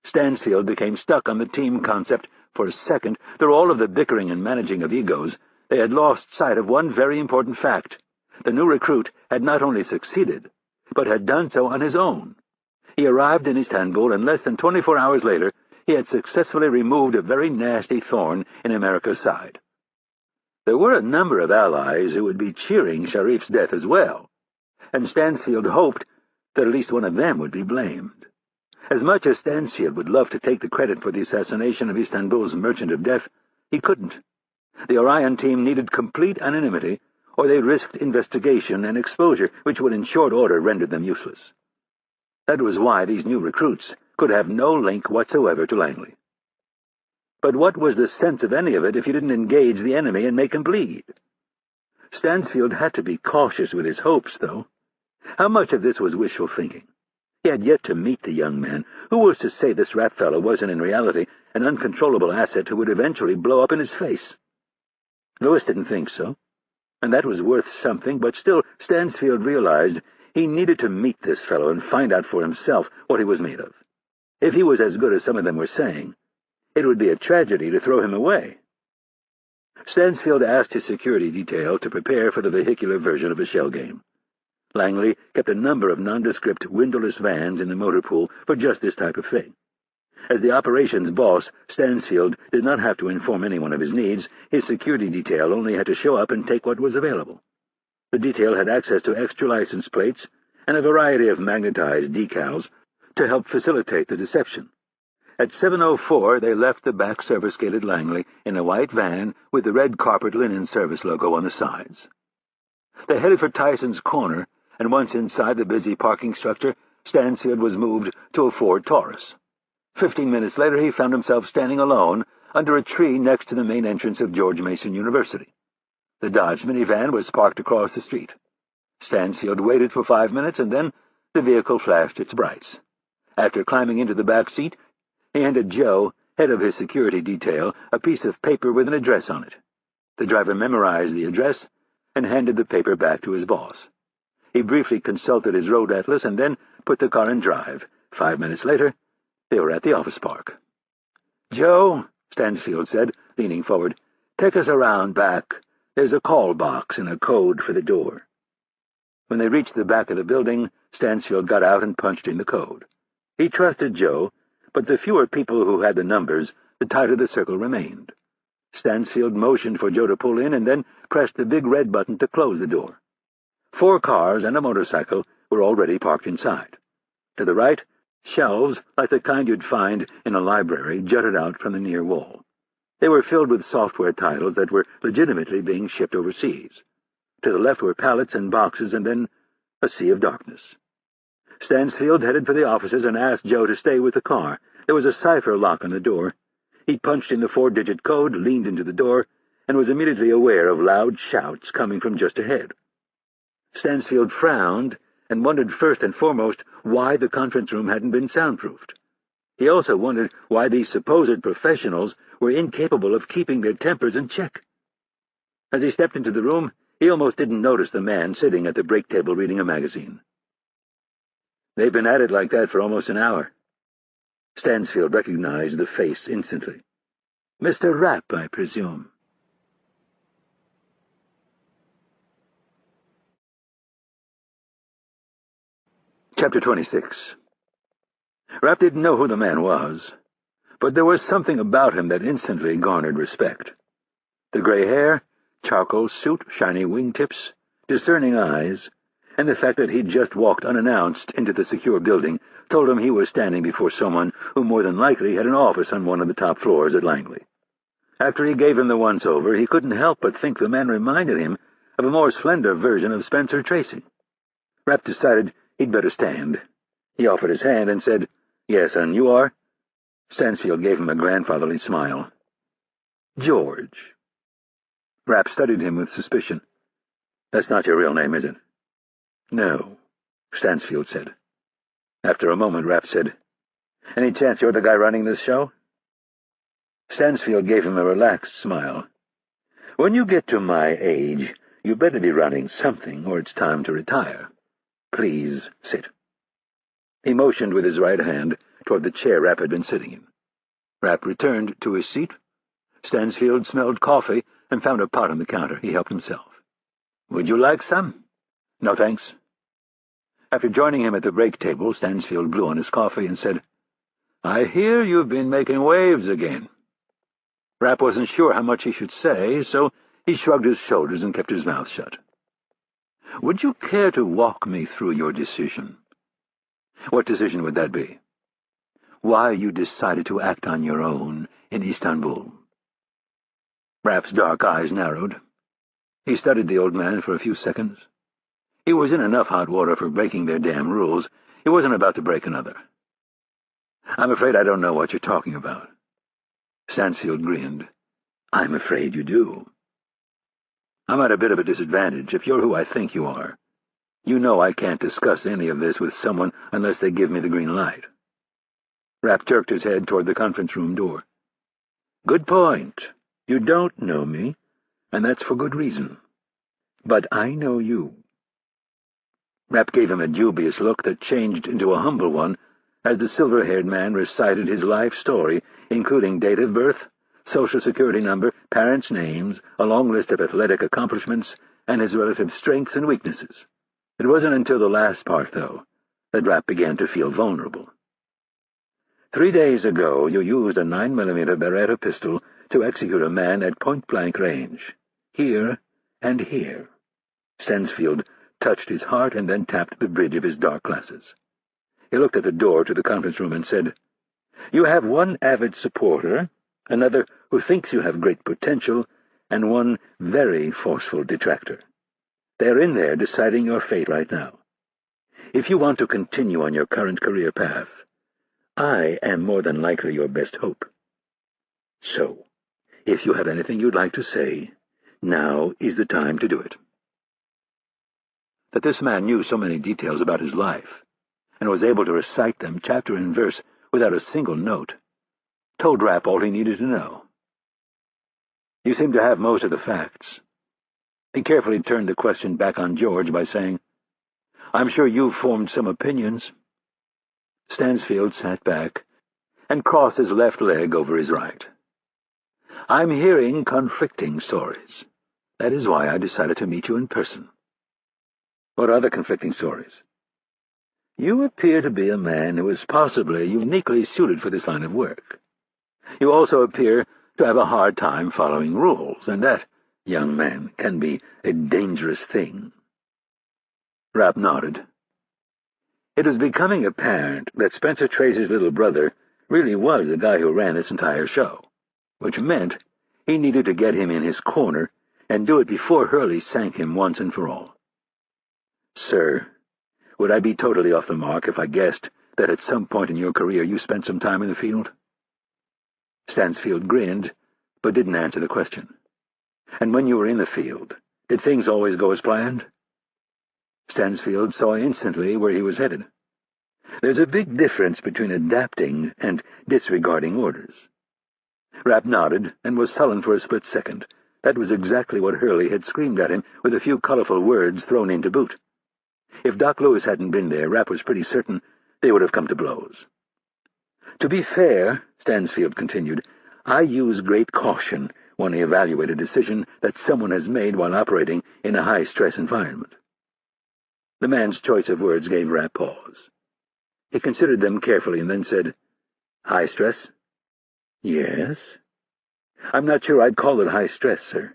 Stansfield became stuck on the team concept for a second. Through all of the bickering and managing of egos, they had lost sight of one very important fact. The new recruit had not only succeeded, but had done so on his own. He arrived in Istanbul, and less than 24 hours later, he had successfully removed a very nasty thorn in America's side. There were a number of allies who would be cheering Sharif's death as well, and Stansfield hoped that at least one of them would be blamed. As much as Stansfield would love to take the credit for the assassination of Istanbul's Merchant of Death, he couldn't. The Orion team needed complete anonymity, or they risked investigation and exposure, which would in short order render them useless. That was why these new recruits could have no link whatsoever to Langley. But what was the sense of any of it if you didn't engage the enemy and make him bleed? Stansfield had to be cautious with his hopes, though. How much of this was wishful thinking? He had yet to meet the young man. Who was to say this Rapp fellow wasn't in reality an uncontrollable asset who would eventually blow up in his face? Lewis didn't think so, and that was worth something, but still Stansfield realized he needed to meet this fellow and find out for himself what he was made of. If he was as good as some of them were saying, it would be a tragedy to throw him away. Stansfield asked his security detail to prepare for the vehicular version of a shell game. Langley kept a number of nondescript windowless vans in the motor pool for just this type of thing. As the operations boss, Stansfield did not have to inform anyone of his needs. His security detail only had to show up and take what was available. The detail had access to extra license plates and a variety of magnetized decals to help facilitate the deception. At 7:04, they left the back service-gated Langley in a white van with the red carpet linen service logo on the sides. They headed for Tyson's Corner, and once inside the busy parking structure, Stansfield was moved to a Ford Taurus. 15 minutes later, he found himself standing alone under a tree next to the main entrance of George Mason University. The Dodge minivan was parked across the street. Stansfield waited for 5 minutes, and then the vehicle flashed its brights. After climbing into the back seat, he handed Joe, head of his security detail, a piece of paper with an address on it. The driver memorized the address and handed the paper back to his boss. He briefly consulted his road atlas and then put the car in drive. 5 minutes later, they were at the office park. "Joe," Stansfield said, leaning forward, "take us around back. There's a call box and a code for the door." When they reached the back of the building, Stansfield got out and punched in the code. He trusted Joe, but the fewer people who had the numbers, the tighter the circle remained. Stansfield motioned for Joe to pull in and then pressed the big red button to close the door. 4 cars and a motorcycle were already parked inside. To the right, shelves, like the kind you'd find in a library, jutted out from the near wall. They were filled with software titles that were legitimately being shipped overseas. To the left were pallets and boxes, and then a sea of darkness. Stansfield headed for the offices and asked Joe to stay with the car. There was a cipher lock on the door. He punched in the 4-digit code, leaned into the door, and was immediately aware of loud shouts coming from just ahead. Stansfield frowned and wondered first and foremost why the conference room hadn't been soundproofed. He also wondered why these supposed professionals were incapable of keeping their tempers in check. As he stepped into the room, he almost didn't notice the man sitting at the break table reading a magazine. "They've been at it like that for almost an hour." Stansfield recognized the face instantly. "Mr. Rapp, I presume." Chapter 26. Rapp didn't know who the man was, but there was something about him that instantly garnered respect. The gray hair, charcoal suit, shiny wingtips, discerning eyes, and the fact that he'd just walked unannounced into the secure building told him he was standing before someone who more than likely had an office on one of the top floors at Langley. After he gave him the once-over, he couldn't help but think the man reminded him of a more slender version of Spencer Tracy. Rapp decided he'd better stand. He offered his hand and said, "Yes, and you are?" Stansfield gave him a grandfatherly smile. "George." Rapp studied him with suspicion. "That's not your real name, is it?" "No," Stansfield said. After a moment, Rapp said, "Any chance you're the guy running this show?" Stansfield gave him a relaxed smile. "When you get to my age, you better be running something, or it's time to retire. Please sit." He motioned with his right hand toward the chair Rapp had been sitting in. Rapp returned to his seat. Stansfield smelled coffee and found a pot on the counter. He helped himself. "Would you like some?" "No, thanks." After joining him at the break table, Stansfield blew on his coffee and said, "I hear you've been making waves again." Rapp wasn't sure how much he should say, so he shrugged his shoulders and kept his mouth shut. "Would you care to walk me through your decision?" "What decision would that be?" "Why you decided to act on your own in Istanbul." Rapp's dark eyes narrowed. He studied the old man for a few seconds. He was in enough hot water for breaking their damn rules. He wasn't about to break another. "I'm afraid I don't know what you're talking about." Stansfield grinned. "I'm afraid you do." "I'm at a bit of a disadvantage if you're who I think you are. You know I can't discuss any of this with someone unless they give me the green light." Rapp jerked his head toward the conference room door. "Good point. You don't know me, and that's for good reason. But I know you." Rapp gave him a dubious look that changed into a humble one as the silver-haired man recited his life story, including date of birth, social security number, parents' names, a long list of athletic accomplishments, and his relative strengths and weaknesses. It wasn't until the last part, though, that Rapp began to feel vulnerable. "3 days ago, you used a 9mm Beretta pistol to execute a man at point-blank range. Here and here." Stansfield touched his heart and then tapped the bridge of his dark glasses. He looked at the door to the conference room and said, "You have one avid supporter, another who thinks you have great potential, and one very forceful detractor. They're in there deciding your fate right now. If you want to continue on your current career path, I am more than likely your best hope. So, if you have anything you'd like to say, now is the time to do it." That this man knew so many details about his life, and was able to recite them chapter and verse without a single note, told Rapp all he needed to know. "You seem to have most of the facts." He carefully turned the question back on George by saying, "I'm sure you've formed some opinions." Stansfield sat back and crossed his left leg over his right. "I'm hearing conflicting stories. That is why I decided to meet you in person." "What are the conflicting stories?" "You appear to be a man who is possibly uniquely suited for this line of work. You also appear to have a hard time following rules, and that, young man, can be a dangerous thing." Rapp nodded. It was becoming apparent that Spencer Tracy's little brother really was the guy who ran this entire show, which meant he needed to get him in his corner and do it before Hurley sank him once and for all. "Sir, would I be totally off the mark if I guessed that at some point in your career you spent some time in the field?" Stansfield grinned, but didn't answer the question. "And when you were in the field, did things always go as planned?" Stansfield saw instantly where he was headed. There's a big difference between adapting and disregarding orders. Rapp nodded and was sullen for a split second. That was exactly what Hurley had screamed at him, with a few colorful words thrown in to boot. If Doc Lewis hadn't been there, Rapp was pretty certain they would have come to blows. "To be fair," Stansfield continued, "I use great caution when I evaluate a decision that someone has made while operating in a high-stress environment." The man's choice of words gave Rapp pause. He considered them carefully and then said, "High stress?" Yes? I'm not sure I'd call it high stress, sir.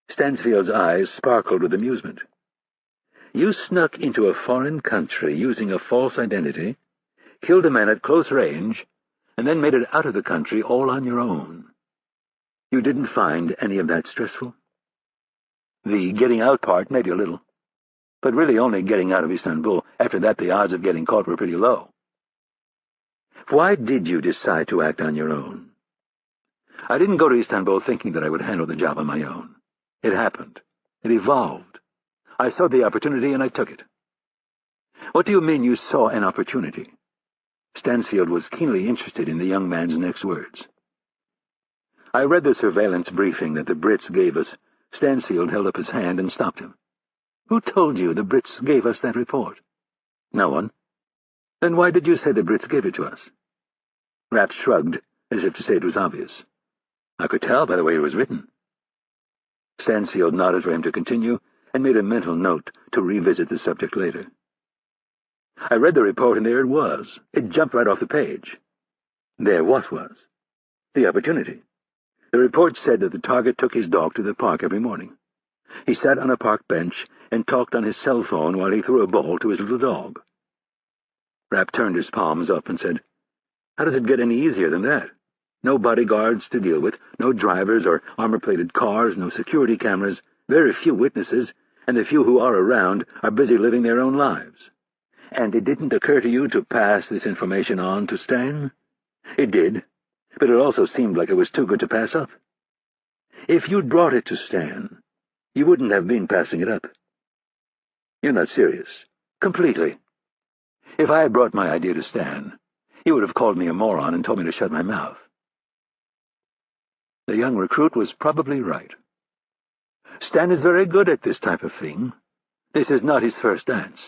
Stansfield's eyes sparkled with amusement. You snuck into a foreign country using a false identity, killed a man at close range, and then made it out of the country all on your own. You didn't find any of that stressful? The getting out part maybe a little, but really only getting out of Istanbul. After that, the odds of getting caught were pretty low. Why did you decide to act on your own? I didn't go to Istanbul thinking that I would handle the job on my own. It happened. It evolved. I saw the opportunity and I took it. What do you mean you saw an opportunity? Stansfield was keenly interested in the young man's next words. I read the surveillance briefing that the Brits gave us. Stansfield held up his hand and stopped him. Who told you the Brits gave us that report? No one. Then why did you say the Brits gave it to us? Rapp shrugged, as if to say it was obvious. I could tell by the way it was written. Stansfield nodded for him to continue and made a mental note to revisit the subject later. I read the report, and there it was. It jumped right off the page. There what was? The opportunity. The report said that the target took his dog to the park every morning. He sat on a park bench and talked on his cell phone while he threw a ball to his little dog. Rapp turned his palms up and said, How does it get any easier than that? No bodyguards to deal with, no drivers or armor-plated cars, no security cameras, very few witnesses, and the few who are around are busy living their own lives. And it didn't occur to you to pass this information on to Stan? It did, but it also seemed like it was too good to pass up. If you'd brought it to Stan, you wouldn't have been passing it up. You're not serious. Completely. If I had brought my idea to Stan, he would have called me a moron and told me to shut my mouth. The young recruit was probably right. Stan is very good at this type of thing. This is not his first dance.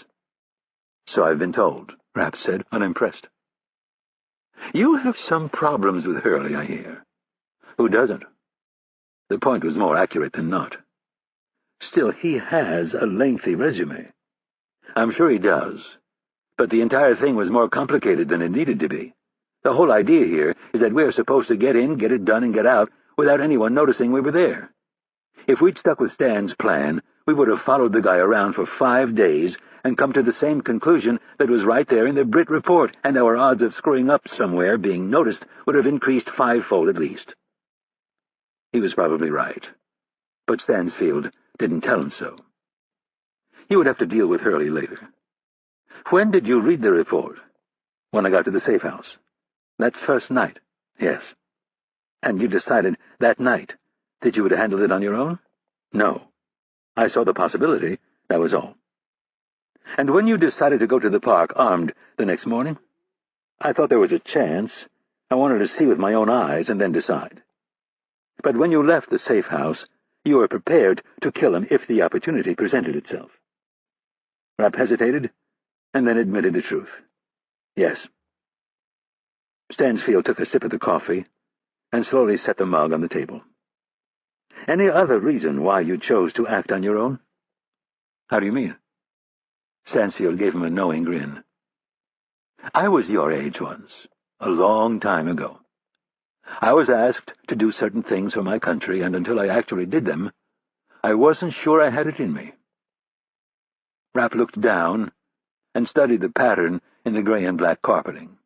So I've been told, Rapp said, unimpressed. You have some problems with Hurley, I hear. Who doesn't? The point was more accurate than not. Still, he has a lengthy resume. I'm sure he does. But the entire thing was more complicated than it needed to be. The whole idea here is that we're supposed to get in, get it done, and get out without anyone noticing we were there. If we'd stuck with Stan's plan, we would have followed the guy around for 5 days and come to the same conclusion that was right there in the Brit report, and our odds of screwing up somewhere, being noticed, would have increased 5-fold at least. He was probably right, but Stansfield didn't tell him so. He would have to deal with Hurley later. When did you read the report? When I got to the safe house. That first night? Yes. And you decided that night that you would handle it on your own? No. I saw the possibility, that was all. And when you decided to go to the park armed the next morning? I thought there was a chance. I wanted to see with my own eyes and then decide. But when you left the safe house, you were prepared to kill him if the opportunity presented itself. Rapp hesitated, and then admitted the truth. Yes. Stansfield took a sip of the coffee and slowly set the mug on the table. Any other reason why you chose to act on your own? How do you mean? Stansfield gave him a knowing grin. I was your age once, a long time ago. I was asked to do certain things for my country, and until I actually did them, I wasn't sure I had it in me. Rapp looked down and studied the pattern in the gray and black carpeting.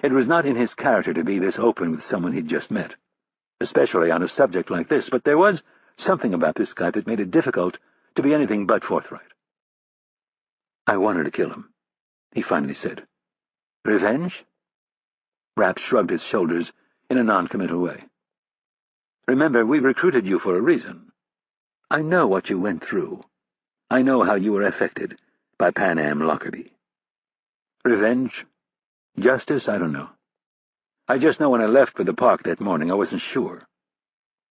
It was not in his character to be this open with someone he'd just met, especially on a subject like this, but there was something about this guy that made it difficult to be anything but forthright. I wanted to kill him, he finally said. Revenge? Rapp shrugged his shoulders in a non-committal way. Remember, we recruited you for a reason. I know what you went through. I know how you were affected by Pan Am Lockerbie. Revenge? Justice? I don't know. I just know when I left for the park that morning, I wasn't sure.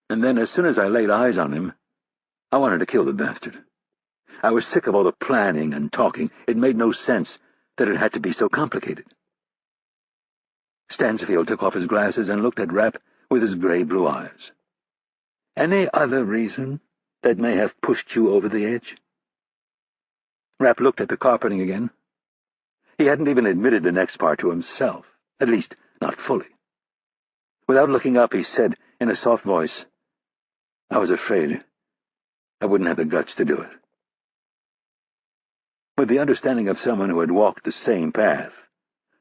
And then as soon as I laid eyes on him, I wanted to kill the bastard. I was sick of all the planning and talking. It made no sense that it had to be so complicated. Stansfield took off his glasses and looked at Rapp with his gray-blue eyes. Any other reason that may have pushed you over the edge? Rapp looked at the carpeting again. He hadn't even admitted the next part to himself, at least not fully. Without looking up, he said in a soft voice, "I was afraid I wouldn't have the guts to do it." With the understanding of someone who had walked the same path,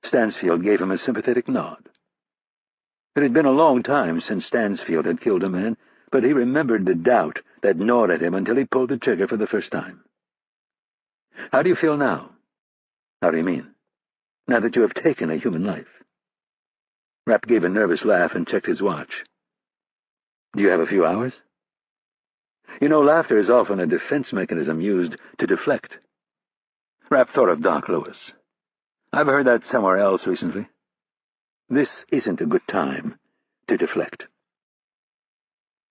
Stansfield gave him a sympathetic nod. It had been a long time since Stansfield had killed a man, but he remembered the doubt that gnawed at him until he pulled the trigger for the first time. "How do you feel now?" "How do you mean?" "Now that you have taken a human life." Rapp gave a nervous laugh and checked his watch. "Do you have a few hours?" You know, laughter is often a defense mechanism used to deflect. Rapp thought of Doc Lewis. "I've heard that somewhere else recently. This isn't a good time to deflect."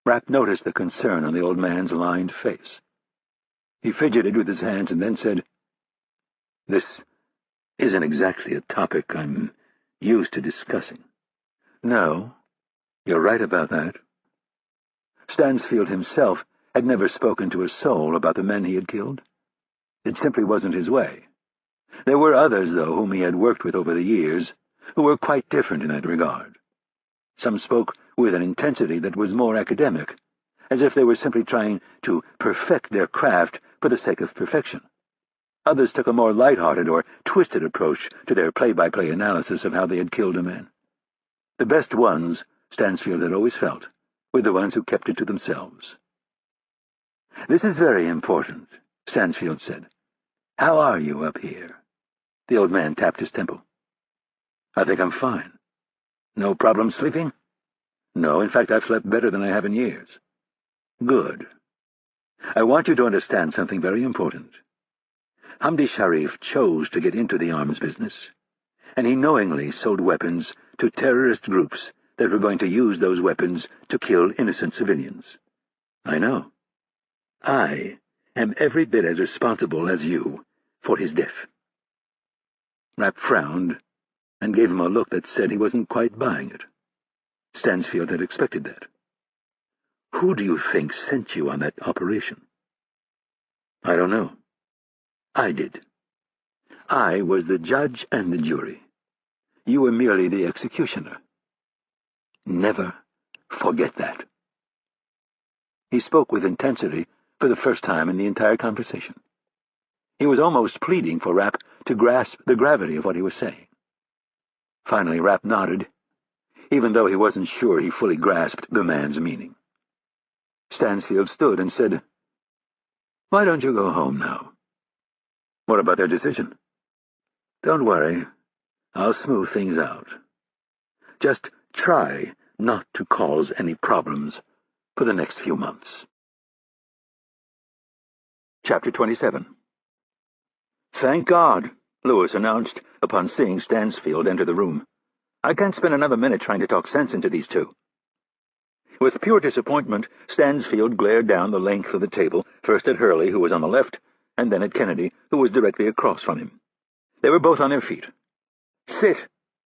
Rapp noticed the concern on the old man's lined face. He fidgeted with his hands and then said, "This isn't exactly a topic I'm used to discussing." "No, you're right about that." Stansfield himself had never spoken to a soul about the men he had killed. It simply wasn't his way. There were others, though, whom he had worked with over the years, who were quite different in that regard. Some spoke with an intensity that was more academic, as if they were simply trying to perfect their craft for the sake of perfection. Others took a more light-hearted or twisted approach to their play-by-play analysis of how they had killed a man. The best ones, Stansfield had always felt, were the ones who kept it to themselves. "This is very important," Stansfield said. "How are you up here?" The old man tapped his temple. "I think I'm fine." "No problem sleeping?" "No, in fact, I've slept better than I have in years." "Good. I want you to understand something very important. Hamdi Sharif chose to get into the arms business, and he knowingly sold weapons to terrorist groups that were going to use those weapons to kill innocent civilians. I know. I am every bit as responsible as you for his death." Rapp frowned and gave him a look that said he wasn't quite buying it. Stansfield had expected that. "Who do you think sent you on that operation?" "I don't know." "I did. I was the judge and the jury. You were merely the executioner. Never forget that." He spoke with intensity for the first time in the entire conversation. He was almost pleading for Rapp to grasp the gravity of what he was saying. Finally, Rapp nodded, even though he wasn't sure he fully grasped the man's meaning. Stansfield stood and said, "Why don't you go home now?" "What about their decision?" "Don't worry. I'll smooth things out. Just try not to cause any problems for the next few months." Chapter 27. "Thank God," Lewis announced upon seeing Stansfield enter the room. "I can't spend another minute trying to talk sense into these two." With pure disappointment, Stansfield glared down the length of the table, first at Hurley, who was on the left, and then at Kennedy, who was directly across from him. They were both on their feet. "Sit,"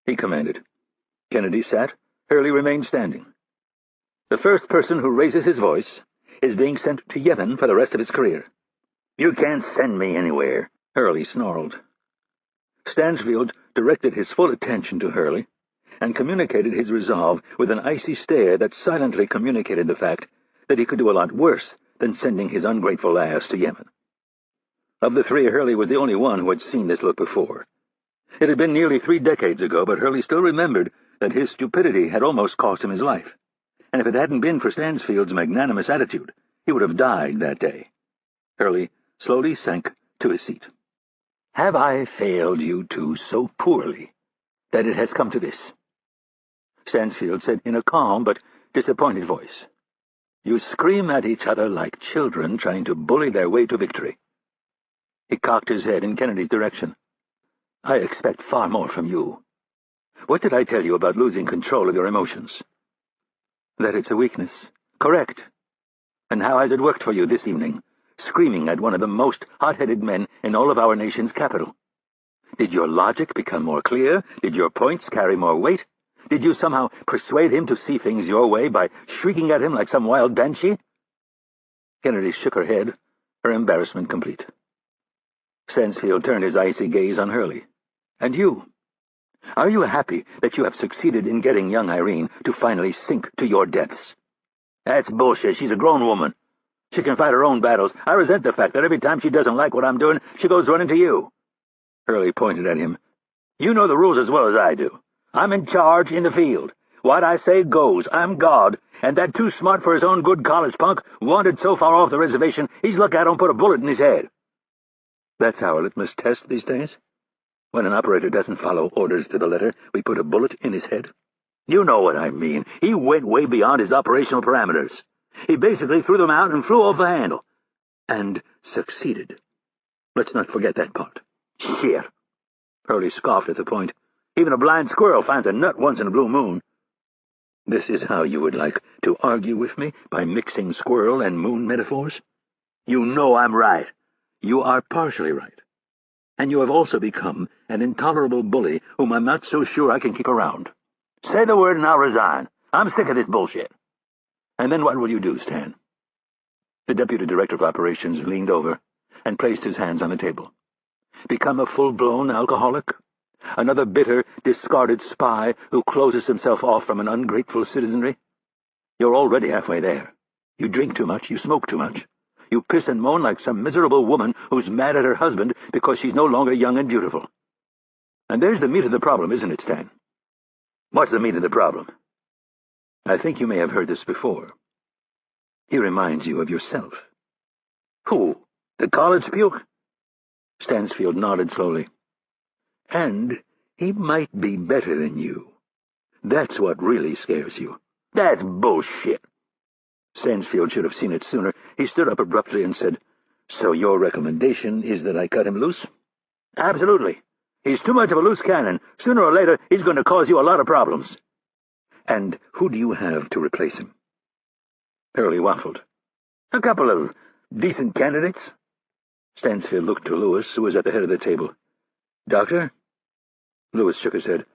he commanded. Kennedy sat. Hurley remained standing. "The first person who raises his voice is being sent to Yemen for the rest of his career." "You can't send me anywhere," Hurley snarled. Stansfield directed his full attention to Hurley and communicated his resolve with an icy stare that silently communicated the fact that he could do a lot worse than sending his ungrateful ass to Yemen. Of the three, Hurley was the only one who had seen this look before. It had been nearly 3 decades ago, but Hurley still remembered that his stupidity had almost cost him his life, and if it hadn't been for Stansfield's magnanimous attitude, he would have died that day. Hurley slowly sank to his seat. "Have I failed you two so poorly that it has come to this?" Stansfield said in a calm but disappointed voice. "You scream at each other like children trying to bully their way to victory." He cocked his head in Kennedy's direction. "I expect far more from you. What did I tell you about losing control of your emotions?" "That it's a weakness." "Correct. And how has it worked for you this evening, screaming at one of the most hot-headed men in all of our nation's capital? Did your logic become more clear? Did your points carry more weight? Did you somehow persuade him to see things your way by shrieking at him like some wild banshee?" Kennedy shook her head, her embarrassment complete. Stansfield turned his icy gaze on Hurley. "And you? Are you happy that you have succeeded in getting young Irene to finally sink to your depths? That's bullshit. She's a grown woman. She can fight her own battles. I resent the fact that every time she doesn't like what I'm doing, she goes running to you." Hurley pointed at him. "You know the rules as well as I do. I'm in charge in the field. What I say goes. I'm God, and that too smart for his own good college punk wandered so far off the reservation he's looked at him put a bullet in his head." That's our litmus test these days. When an operator doesn't follow orders to the letter, we put a bullet in his head. You know what I mean. He went way beyond his operational parameters. He basically threw them out and flew off the handle. And succeeded. Let's not forget that part. Shit. Hurley scoffed at the point. Even a blind squirrel finds a nut once in a blue moon. This is how you would like to argue with me, by mixing squirrel and moon metaphors? You know I'm right. You are partially right. And you have also become an intolerable bully whom I'm not so sure I can keep around. Say the word and I'll resign. I'm sick of this bullshit. And then what will you do, Stan? The Deputy Director of Operations leaned over and placed his hands on the table. Become a full-blown alcoholic? Another bitter, discarded spy who closes himself off from an ungrateful citizenry? You're already halfway there. You drink too much, you smoke too much. You piss and moan like some miserable woman who's mad at her husband because she's no longer young and beautiful. And there's the meat of the problem, isn't it, Stan? What's the meat of the problem? I think you may have heard this before. He reminds you of yourself. Who? The college puke? Stansfield nodded slowly. And he might be better than you. That's what really scares you. That's bullshit. Stansfield should have seen it sooner. He stood up abruptly and said, "So your recommendation is that I cut him loose?" "Absolutely. He's too much of a loose cannon. Sooner or later, he's going to cause you a lot of problems." "And who do you have to replace him?" Hurley waffled. "A couple of decent candidates." Stansfield looked to Lewis, who was at the head of the table. "Doctor?" Lewis shook his head.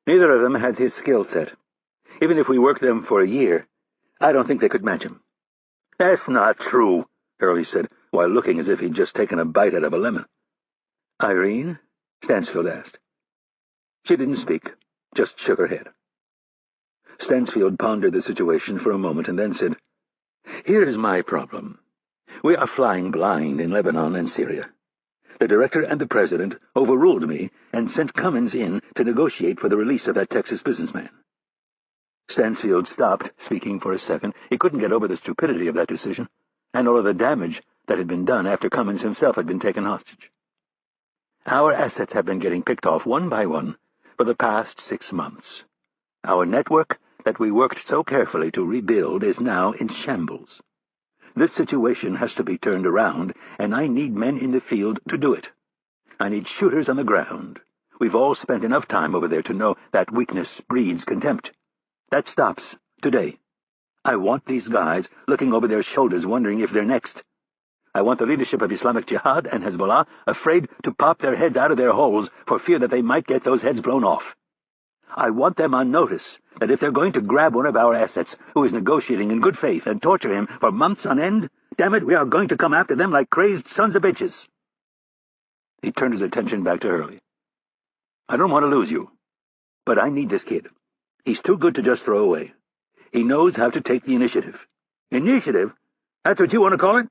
"Neither of them has his skill set. Even if we worked them for a year, I don't think they could match him." "That's not true," Hurley said, while looking as if he'd just taken a bite out of a lemon. "Irene?" Stansfield asked. She didn't speak, just shook her head. Stansfield pondered the situation for a moment and then said, "Here's my problem. We are flying blind in Lebanon and Syria. The director and the president overruled me and sent Cummins in to negotiate for the release of that Texas businessman." Stansfield stopped speaking for a second. He couldn't get over the stupidity of that decision, and all of the damage that had been done after Cummins himself had been taken hostage. "Our assets have been getting picked off one by one for the past 6 months. Our network that we worked so carefully to rebuild is now in shambles. This situation has to be turned around, and I need men in the field to do it. I need shooters on the ground. We've all spent enough time over there to know that weakness breeds contempt. That stops today. I want these guys looking over their shoulders wondering if they're next. I want the leadership of Islamic Jihad and Hezbollah afraid to pop their heads out of their holes for fear that they might get those heads blown off. I want them on notice that if they're going to grab one of our assets who is negotiating in good faith and torture him for months on end, damn it, we are going to come after them like crazed sons of bitches." He turned his attention back to Hurley. "I don't want to lose you, but I need this kid. He's too good to just throw away. He knows how to take the initiative." "Initiative? That's what you want to call it?"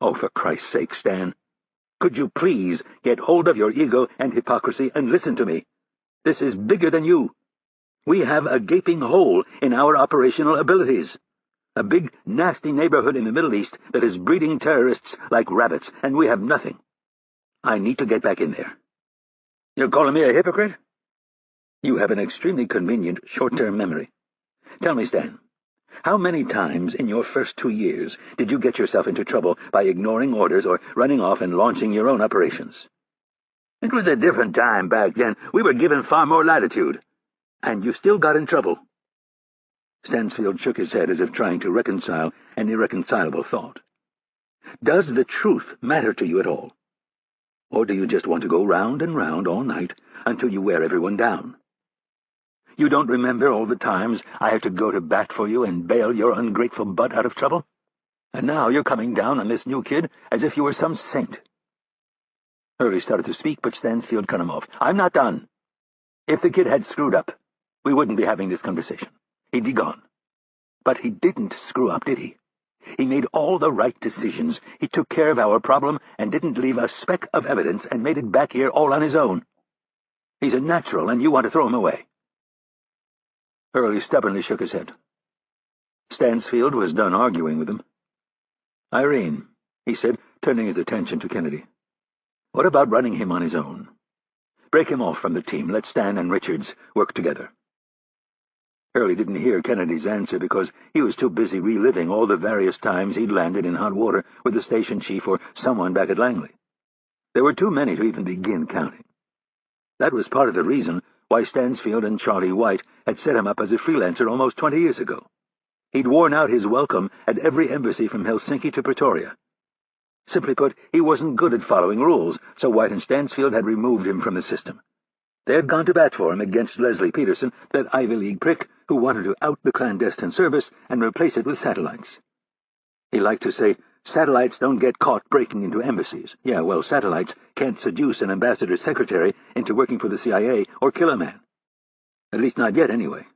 "Oh, for Christ's sake, Stan. Could you please get hold of your ego and hypocrisy and listen to me? This is bigger than you. We have a gaping hole in our operational abilities. A big, nasty neighborhood in the Middle East that is breeding terrorists like rabbits, and we have nothing. I need to get back in there." "You're calling me a hypocrite?" "You have an extremely convenient short-term memory. Tell me, Stan, how many times in your first 2 years did you get yourself into trouble by ignoring orders or running off and launching your own operations?" "It was a different time back then. We were given far more latitude." "And you still got in trouble?" Stansfield shook his head as if trying to reconcile an irreconcilable thought. "Does the truth matter to you at all? Or do you just want to go round and round all night until you wear everyone down? You don't remember all the times I had to go to bat for you and bail your ungrateful butt out of trouble? And now you're coming down on this new kid as if you were some saint." Hurley started to speak, but Stansfield cut him off. "I'm not done. If the kid had screwed up, we wouldn't be having this conversation. He'd be gone. But he didn't screw up, did he? He made all the right decisions. He took care of our problem and didn't leave a speck of evidence and made it back here all on his own. He's a natural, and you want to throw him away." Hurley stubbornly shook his head. Stansfield was done arguing with him. "Irene," he said, turning his attention to Kennedy, "what about running him on his own? Break him off from the team. Let Stan and Richards work together." Hurley didn't hear Kennedy's answer because he was too busy reliving all the various times he'd landed in hot water with the station chief or someone back at Langley. There were too many to even begin counting. That was part of the reason why Stansfield and Charlie White had set him up as a freelancer almost 20 years ago. He'd worn out his welcome at every embassy from Helsinki to Pretoria. Simply put, he wasn't good at following rules, so White and Stansfield had removed him from the system. They had gone to bat for him against Leslie Peterson, that Ivy League prick who wanted to out the clandestine service and replace it with satellites. He liked to say, "Satellites don't get caught breaking into embassies." Yeah, well, satellites can't seduce an ambassador's secretary into working for the CIA or kill a man. At least not yet, anyway.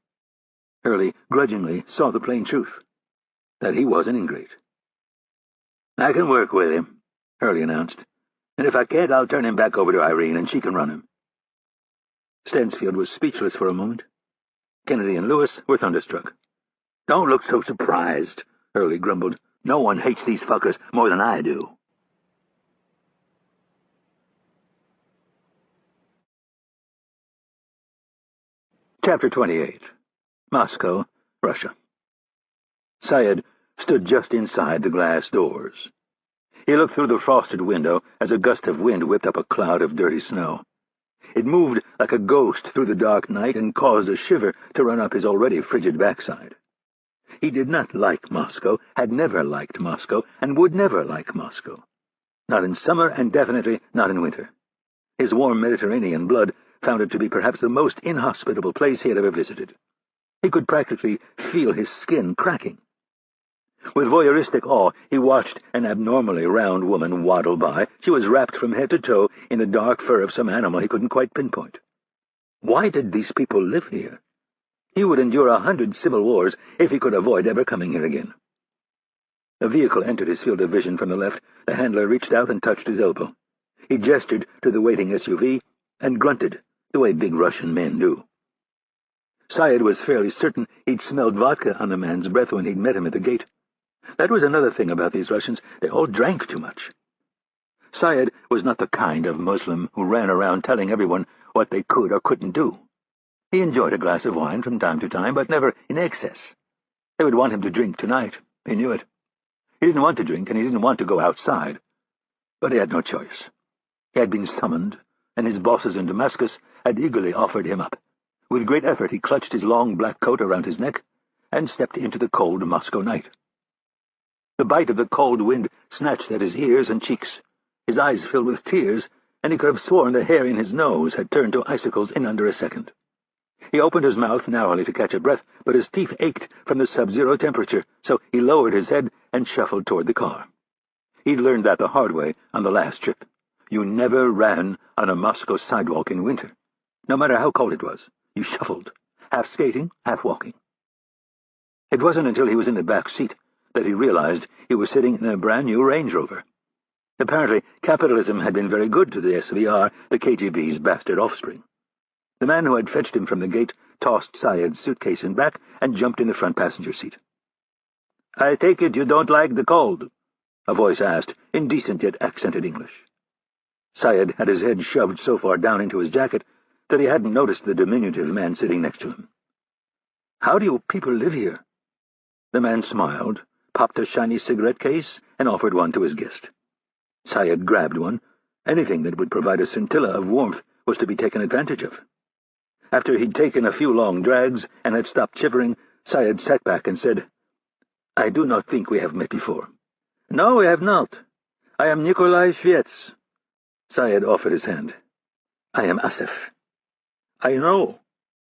Hurley grudgingly saw the plain truth, that he was an ingrate. "I can work with him," Hurley announced. "And if I can't, I'll turn him back over to Irene, and she can run him." Stansfield was speechless for a moment. Kennedy and Lewis were thunderstruck. "Don't look so surprised," Hurley grumbled. "No one hates these fuckers more than I do." Chapter 28. Moscow, Russia. Syed stood just inside the glass doors. He looked through the frosted window as a gust of wind whipped up a cloud of dirty snow. It moved like a ghost through the dark night and caused a shiver to run up his already frigid backside. He did not like Moscow, had never liked Moscow, and would never like Moscow. Not in summer, and definitely not in winter. His warm Mediterranean blood found it to be perhaps the most inhospitable place he had ever visited. He could practically feel his skin cracking. With voyeuristic awe, he watched an abnormally round woman waddle by. She was wrapped from head to toe in the dark fur of some animal he couldn't quite pinpoint. Why did these people live here? He would endure 100 civil wars if he could avoid ever coming here again. A vehicle entered his field of vision from the left. The handler reached out and touched his elbow. He gestured to the waiting SUV and grunted, the way big Russian men do. Syed was fairly certain he'd smelled vodka on the man's breath when he'd met him at the gate. That was another thing about these Russians. They all drank too much. Syed was not the kind of Muslim who ran around telling everyone what they could or couldn't do. He enjoyed a glass of wine from time to time, but never in excess. They would want him to drink tonight. He knew it. He didn't want to drink, and he didn't want to go outside. But he had no choice. He had been summoned, and his bosses in Damascus had eagerly offered him up. With great effort he clutched his long black coat around his neck and stepped into the cold Moscow night. The bite of the cold wind snatched at his ears and cheeks. His eyes filled with tears, and he could have sworn the hair in his nose had turned to icicles in under a second. He opened his mouth narrowly to catch a breath, but his teeth ached from the sub-zero temperature, so he lowered his head and shuffled toward the car. He'd learned that the hard way on the last trip. You never ran on a Moscow sidewalk in winter. No matter how cold it was, you shuffled, half skating, half walking. It wasn't until he was in the back seat that he realized he was sitting in a brand-new Range Rover. Apparently, capitalism had been very good to the SVR, the KGB's bastard offspring. The man who had fetched him from the gate tossed Syed's suitcase in back and jumped in the front passenger seat. "I take it you don't like the cold?" a voice asked, in decent yet accented English. Syed had his head shoved so far down into his jacket that he hadn't noticed the diminutive man sitting next to him. "How do you people live here?" The man smiled, popped a shiny cigarette case, and offered one to his guest. Syed grabbed one. Anything that would provide a scintilla of warmth was to be taken advantage of. After he'd taken a few long drags and had stopped shivering, Syed sat back and said, "I do not think we have met before." "No, we have not. I am Nikolai Shvets." Syed offered his hand. "I am Asif." "I know,"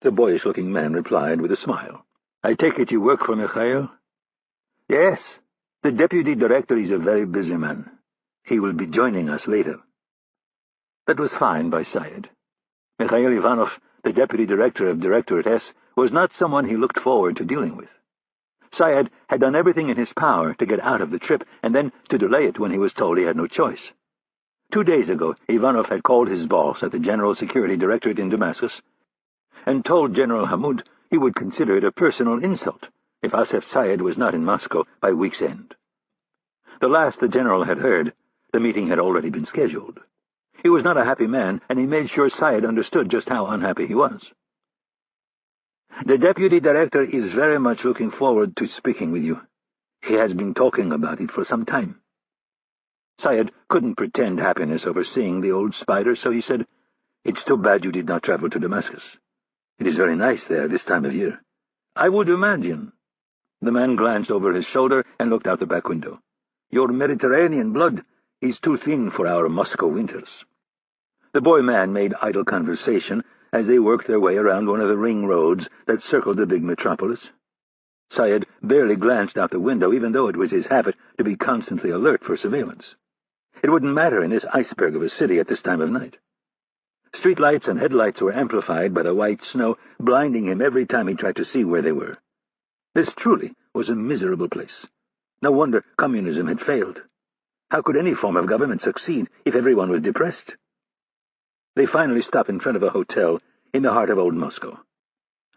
the boyish-looking man replied with a smile. "I take it you work for Mikhail?" "Yes. The deputy director is a very busy man. He will be joining us later." That was fine by Syed. Mikhail Ivanov The deputy director of Directorate S was not someone he looked forward to dealing with. Syed had done everything in his power to get out of the trip and then to delay it when he was told he had no choice. 2 days ago, Ivanov had called his boss at the General Security Directorate in Damascus and told General Hamoud he would consider it a personal insult if Asif Syed was not in Moscow by week's end. The last the general had heard, the meeting had already been scheduled. He was not a happy man, and he made sure Syed understood just how unhappy he was. "The deputy director is very much looking forward to speaking with you. He has been talking about it for some time." Syed couldn't pretend happiness over seeing the old spider, so he said, "It's too bad you did not travel to Damascus. It is very nice there this time of year." "I would imagine." The man glanced over his shoulder and looked out the back window. "Your Mediterranean blood is too thin for our Moscow winters." The boy-man made idle conversation as they worked their way around one of the ring roads that circled the big metropolis. Syed barely glanced out the window, even though it was his habit to be constantly alert for surveillance. It wouldn't matter in this iceberg of a city at this time of night. Streetlights and headlights were amplified by the white snow, blinding him every time he tried to see where they were. This truly was a miserable place. No wonder communism had failed. How could any form of government succeed if everyone was depressed? They finally stopped in front of a hotel in the heart of old Moscow.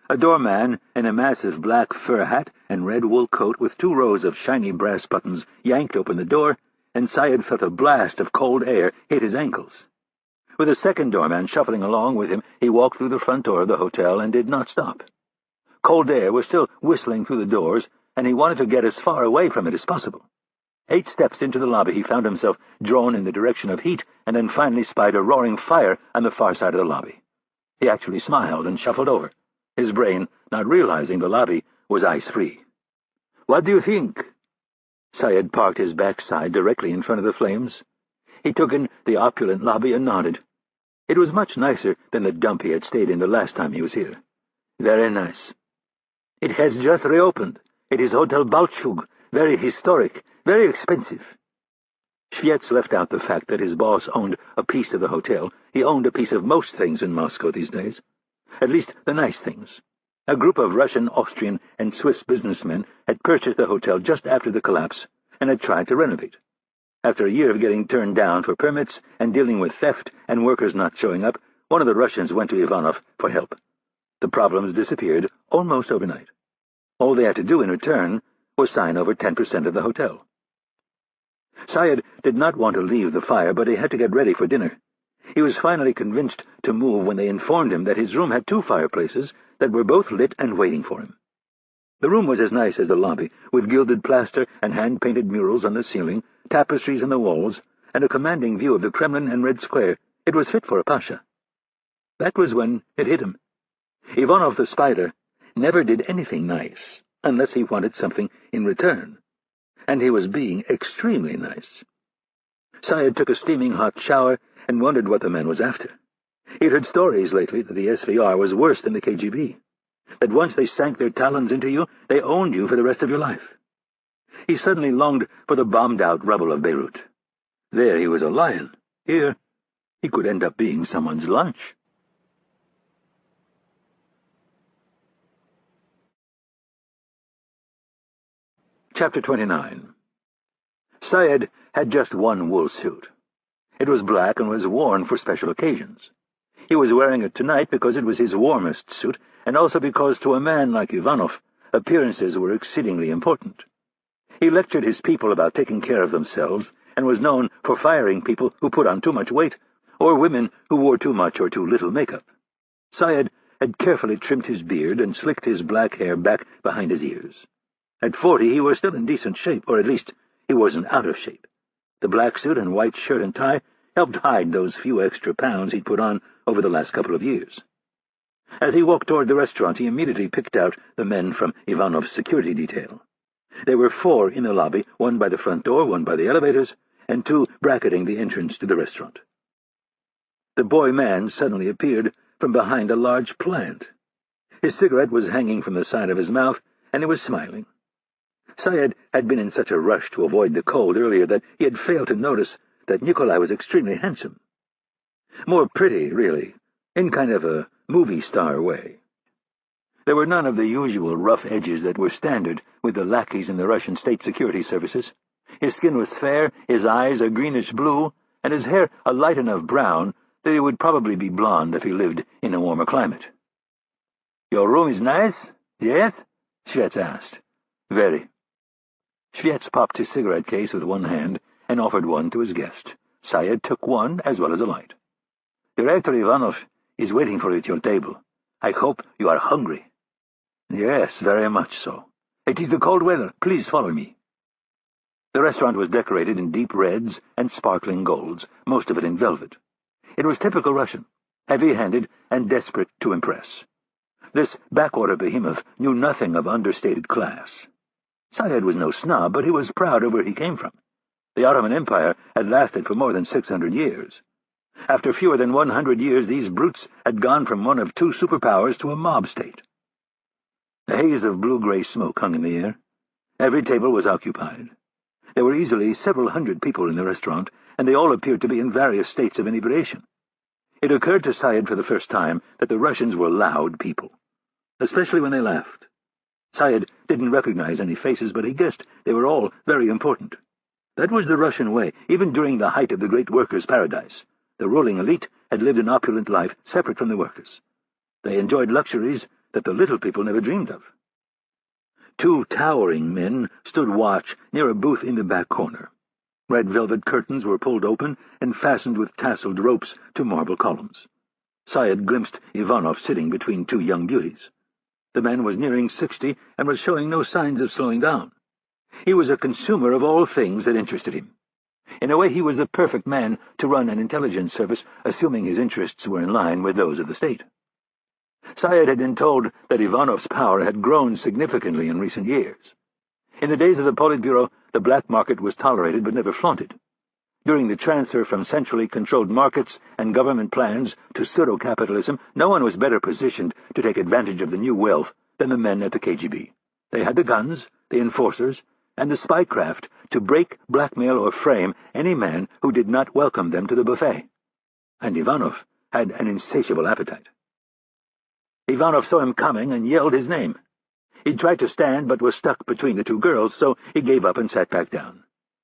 A doorman in a massive black fur hat and red wool coat with 2 rows of shiny brass buttons yanked open the door, and Syed felt a blast of cold air hit his ankles. With a second doorman shuffling along with him, he walked through the front door of the hotel and did not stop. Cold air was still whistling through the doors, and he wanted to get as far away from it as possible. 8 steps into the lobby, he found himself drawn in the direction of heat, and then finally spied a roaring fire on the far side of the lobby. He actually smiled and shuffled over, his brain not realizing the lobby was ice-free. "What do you think?" Syed parked his backside directly in front of the flames. He took in the opulent lobby and nodded. It was much nicer than the dump he had stayed in the last time he was here. "Very nice. It has just reopened. It is Hotel Balchug, very historic, very expensive." Schwietz left out the fact that his boss owned a piece of the hotel. He owned a piece of most things in Moscow these days. At least the nice things. A group of Russian, Austrian, and Swiss businessmen had purchased the hotel just after the collapse and had tried to renovate. After a year of getting turned down for permits and dealing with theft and workers not showing up, one of the Russians went to Ivanov for help. The problems disappeared almost overnight. All they had to do in return was sign over 10% of the hotel. Syed did not want to leave the fire, but he had to get ready for dinner. He was finally convinced to move when they informed him that his room had 2 fireplaces that were both lit and waiting for him. The room was as nice as the lobby, with gilded plaster and hand-painted murals on the ceiling, tapestries on the walls, and a commanding view of the Kremlin and Red Square. It was fit for a pasha. That was when it hit him. Ivanov the Spider never did anything nice unless he wanted something in return, and he was being extremely nice. Syed took a steaming hot shower and wondered what the man was after. He'd heard stories lately that the SVR was worse than the KGB, that once they sank their talons into you, they owned you for the rest of your life. He suddenly longed for the bombed-out rubble of Beirut. There he was a lion. Here he could end up being someone's lunch. Chapter 29. Syed had just one wool suit. It was black and was worn for special occasions. He was wearing it tonight because it was his warmest suit, and also because to a man like Ivanov, appearances were exceedingly important. He lectured his people about taking care of themselves, and was known for firing people who put on too much weight, or women who wore too much or too little makeup. Syed had carefully trimmed his beard and slicked his black hair back behind his ears. At 40, he was still in decent shape, or at least he wasn't out of shape. The black suit and white shirt and tie helped hide those few extra pounds he'd put on over the last couple of years. As he walked toward the restaurant, he immediately picked out the men from Ivanov's security detail. There were 4 in the lobby, 1 by the front door, 1 by the elevators, and 2 bracketing the entrance to the restaurant. The boy-man suddenly appeared from behind a large plant. His cigarette was hanging from the side of his mouth, and he was smiling. Syed had been in such a rush to avoid the cold earlier that he had failed to notice that Nikolai was extremely handsome. More pretty, really, in kind of a movie star way. There were none of the usual rough edges that were standard with the lackeys in the Russian state security services. His skin was fair, his eyes a greenish blue, and his hair a light enough brown that he would probably be blonde if he lived in a warmer climate. "Your room is nice, yes?" Shvets asked. "Very." Shvets popped his cigarette case with one hand and offered one to his guest. Syed took one as well as a light. "Director Ivanov is waiting for you at your table. I hope you are hungry." "Yes, very much so. It is the cold weather. Please follow me." The restaurant was decorated in deep reds and sparkling golds, most of it in velvet. It was typical Russian, heavy-handed and desperate to impress. This backwater behemoth knew nothing of understated class. Syed was no snob, but he was proud of where he came from. The Ottoman Empire had lasted for more than 600 years. After fewer than 100 years, these brutes had gone from one of two superpowers to a mob state. A haze of blue-gray smoke hung in the air. Every table was occupied. There were easily several hundred people in the restaurant, and they all appeared to be in various states of inebriation. It occurred to Syed for the first time that the Russians were loud people, especially when they laughed. Syed didn't recognize any faces, but he guessed they were all very important. That was the Russian way, even during the height of the great workers' paradise. The ruling elite had lived an opulent life separate from the workers. They enjoyed luxuries that the little people never dreamed of. Two towering men stood watch near a booth in the back corner. Red velvet curtains were pulled open and fastened with tasseled ropes to marble columns. Syed glimpsed Ivanov sitting between two young beauties. The man was nearing 60 and was showing no signs of slowing down. He was a consumer of all things that interested him. In a way, he was the perfect man to run an intelligence service, assuming his interests were in line with those of the state. Syed had been told that Ivanov's power had grown significantly in recent years. In the days of the Politburo, the black market was tolerated but never flaunted. During the transfer from centrally controlled markets and government plans to pseudo-capitalism, no one was better positioned to take advantage of the new wealth than the men at the KGB. They had the guns, the enforcers, and the spycraft to break, blackmail, or frame any man who did not welcome them to the buffet. And Ivanov had an insatiable appetite. Ivanov saw him coming and yelled his name. He tried to stand but was stuck between the two girls, so he gave up and sat back down.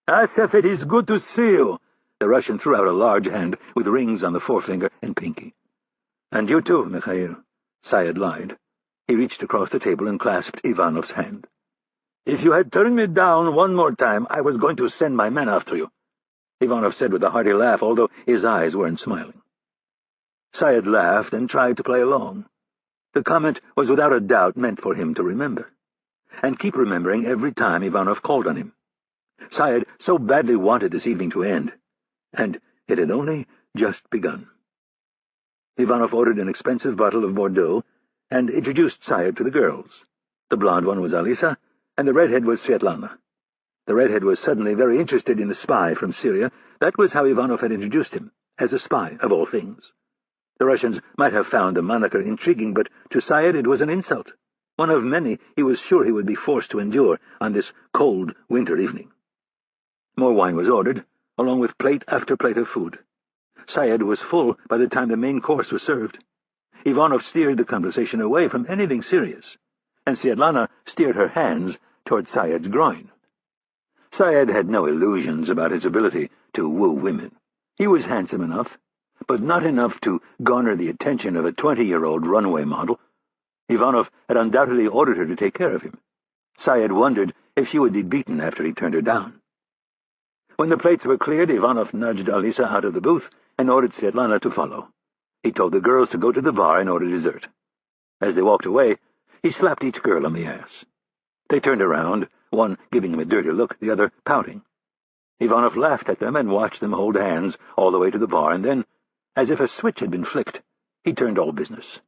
"Asif, it is good to see you." The Russian threw out a large hand with rings on the forefinger and pinky. "And you too, Mikhail," Syed lied. He reached across the table and clasped Ivanov's hand. "If you had turned me down one more time, I was going to send my men after you," Ivanov said with a hearty laugh, although his eyes weren't smiling. Syed laughed and tried to play along. The comment was without a doubt meant for him to remember, and keep remembering every time Ivanov called on him. Syed so badly wanted this evening to end, and it had only just begun. Ivanov ordered an expensive bottle of Bordeaux and introduced Syed to the girls. The blonde one was Alisa, and the redhead was Svetlana. The redhead was suddenly very interested in the spy from Syria. That was how Ivanov had introduced him, as a spy of all things. The Russians might have found the moniker intriguing, but to Syed it was an insult, one of many he was sure he would be forced to endure on this cold winter evening. More wine was ordered, along with plate after plate of food. Syed was full by the time the main course was served. Ivanov steered the conversation away from anything serious, and Svetlana steered her hands toward Syed's groin. Syed had no illusions about his ability to woo women. He was handsome enough, but not enough to garner the attention of a 20-year-old runway model. Ivanov had undoubtedly ordered her to take care of him. Syed wondered if she would be beaten after he turned her down. When the plates were cleared, Ivanov nudged Alisa out of the booth and ordered Svetlana to follow. He told the girls to go to the bar and order dessert. As they walked away, he slapped each girl on the ass. They turned around, one giving him a dirty look, the other pouting. Ivanov laughed at them and watched them hold hands all the way to the bar, and then, as if a switch had been flicked, he turned all business.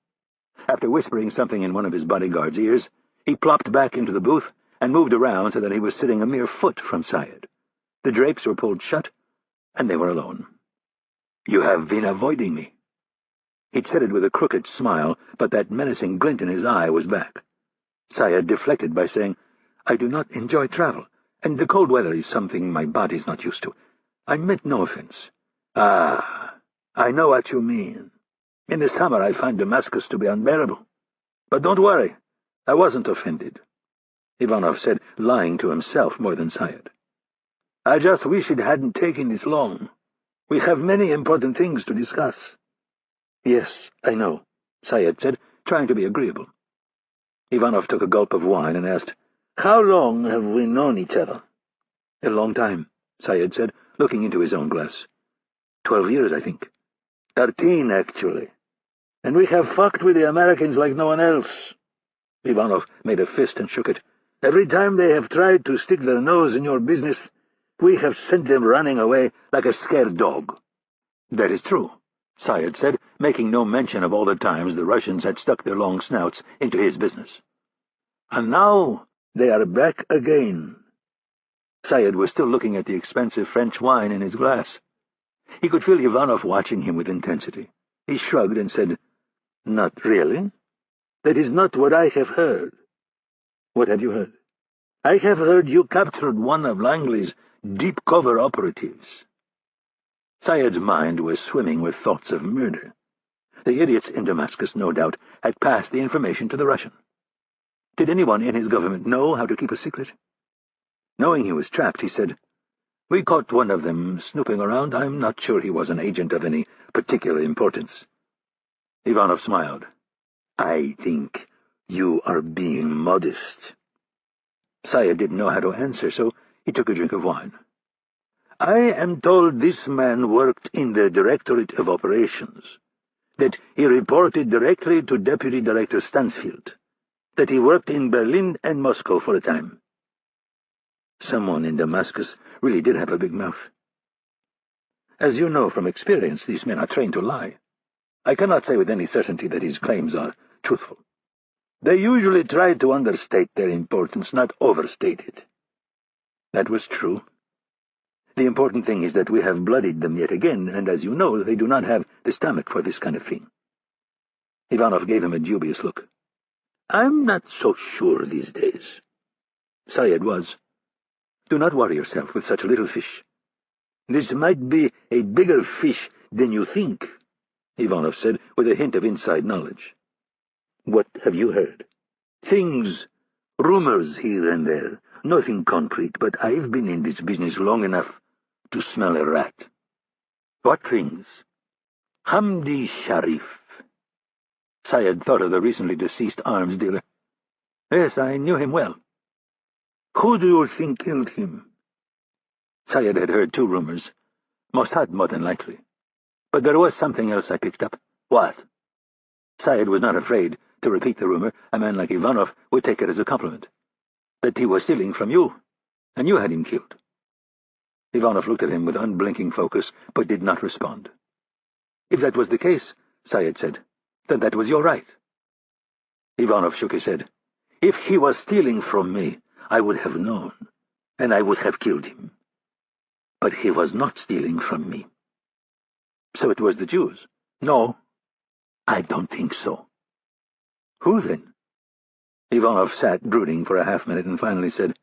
After whispering something in one of his bodyguard's ears, he plopped back into the booth and moved around so that he was sitting a mere foot from Syed. The drapes were pulled shut, and they were alone. "You have been avoiding me." He'd said it with a crooked smile, but that menacing glint in his eye was back. Syed deflected by saying, "I do not enjoy travel, and the cold weather is something my body's not used to. I meant no offense." "Ah, I know what you mean." In the summer I find Damascus to be unbearable. But don't worry, I wasn't offended," Ivanov said, lying to himself more than Syed. "I just wish it hadn't taken this long. We have many important things to discuss." "Yes, I know," Syed said, trying to be agreeable. Ivanov took a gulp of wine and asked, "How long have we known each other?" "A long time," Syed said, looking into his own glass. 12 years, I think. 13, actually. And we have fucked with the Americans like no one else." Ivanov made a fist and shook it. "Every time they have tried to stick their nose in your business, we have sent them running away like a scared dog." "That is true," Syed said, making no mention of all the times the Russians had stuck their long snouts into his business. "And now they are back again." Syed was still looking at the expensive French wine in his glass. He could feel Ivanov watching him with intensity. He shrugged and said, "Not really. That is not what I have heard." "What have you heard?" "I have heard you captured one of Langley's deep-cover operatives." Syed's mind was swimming with thoughts of murder. The idiots in Damascus, no doubt, had passed the information to the Russian. Did anyone in his government know how to keep a secret? Knowing he was trapped, he said, "We caught one of them snooping around. I'm not sure he was an agent of any particular importance." Ivanov smiled. "I think you are being modest." Syed didn't know how to answer, so he took a drink of wine. "I am told this man worked in the Directorate of Operations, that he reported directly to Deputy Director Stansfield, that he worked in Berlin and Moscow for a time." Someone in Damascus really did have a big mouth. "As you know from experience, these men are trained to lie. I cannot say with any certainty that his claims are truthful. They usually try to understate their importance, not overstate it." That was true. The important thing is that we have bloodied them yet again, and as you know, they do not have the stomach for this kind of thing. Ivanov gave him a dubious look. "I'm not so sure these days." Syed was. "Do not worry yourself with such a little fish. This might be a bigger fish than you think," Ivanov said, with a hint of inside knowledge. "What have you heard?" "Things, rumors here and there, nothing concrete, but I've been in this business long enough to smell a rat." "What things?" "Hamdi Sharif." Syed thought of the recently deceased arms dealer. "Yes, I knew him well." "Who do you think killed him?" Syed had heard 2 rumors. Mossad more than likely. But there was something else I picked up. "What?" Syed was not afraid to repeat the rumor. A man like Ivanov would take it as a compliment. "That he was stealing from you, and you had him killed." Ivanov looked at him with unblinking focus, but did not respond. "If that was the case," Syed said, "then that was your right." Ivanov shook his head. "If he was stealing from me, I would have known, and I would have killed him. But he was not stealing from me." "So it was the Jews?" "No, I don't think so." "Who then?" Ivanov sat brooding for a half-minute and finally said,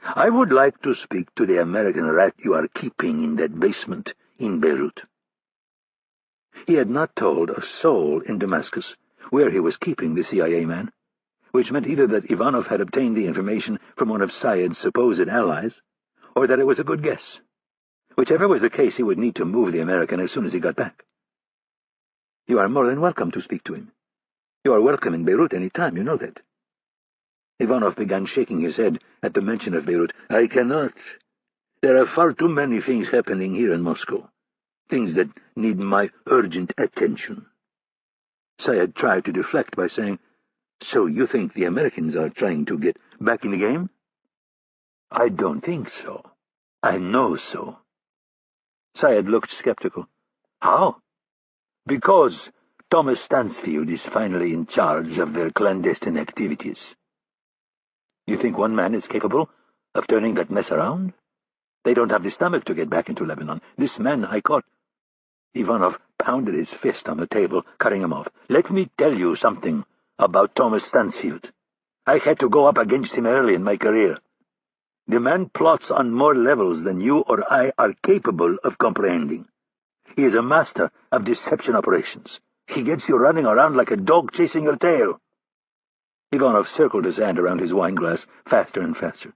"I would like to speak to the American rat you are keeping in that basement in Beirut." He had not told a soul in Damascus where he was keeping the CIA man, which meant either that Ivanov had obtained the information from one of Syed's supposed allies, or that it was a good guess. Whichever was the case, he would need to move the American as soon as he got back. "You are more than welcome to speak to him. You are welcome in Beirut any time, you know that." Ivanov began shaking his head at the mention of Beirut. "I cannot. There are far too many things happening here in Moscow. Things that need my urgent attention." Syed tried to deflect by saying, "So you think the Americans are trying to get back in the game?" "I don't think so. I know so." Syed looked skeptical. "How?" "Because Thomas Stansfield is finally in charge of their clandestine activities." "You think one man is capable of turning that mess around? They don't have the stomach to get back into Lebanon. This man I caught—" Ivanov pounded his fist on the table, cutting him off. "Let me tell you something about Thomas Stansfield. I had to go up against him early in my career. The man plots on more levels than you or I are capable of comprehending. He is a master of deception operations. He gets you running around like a dog chasing your tail." Ivanov circled his hand around his wineglass faster and faster.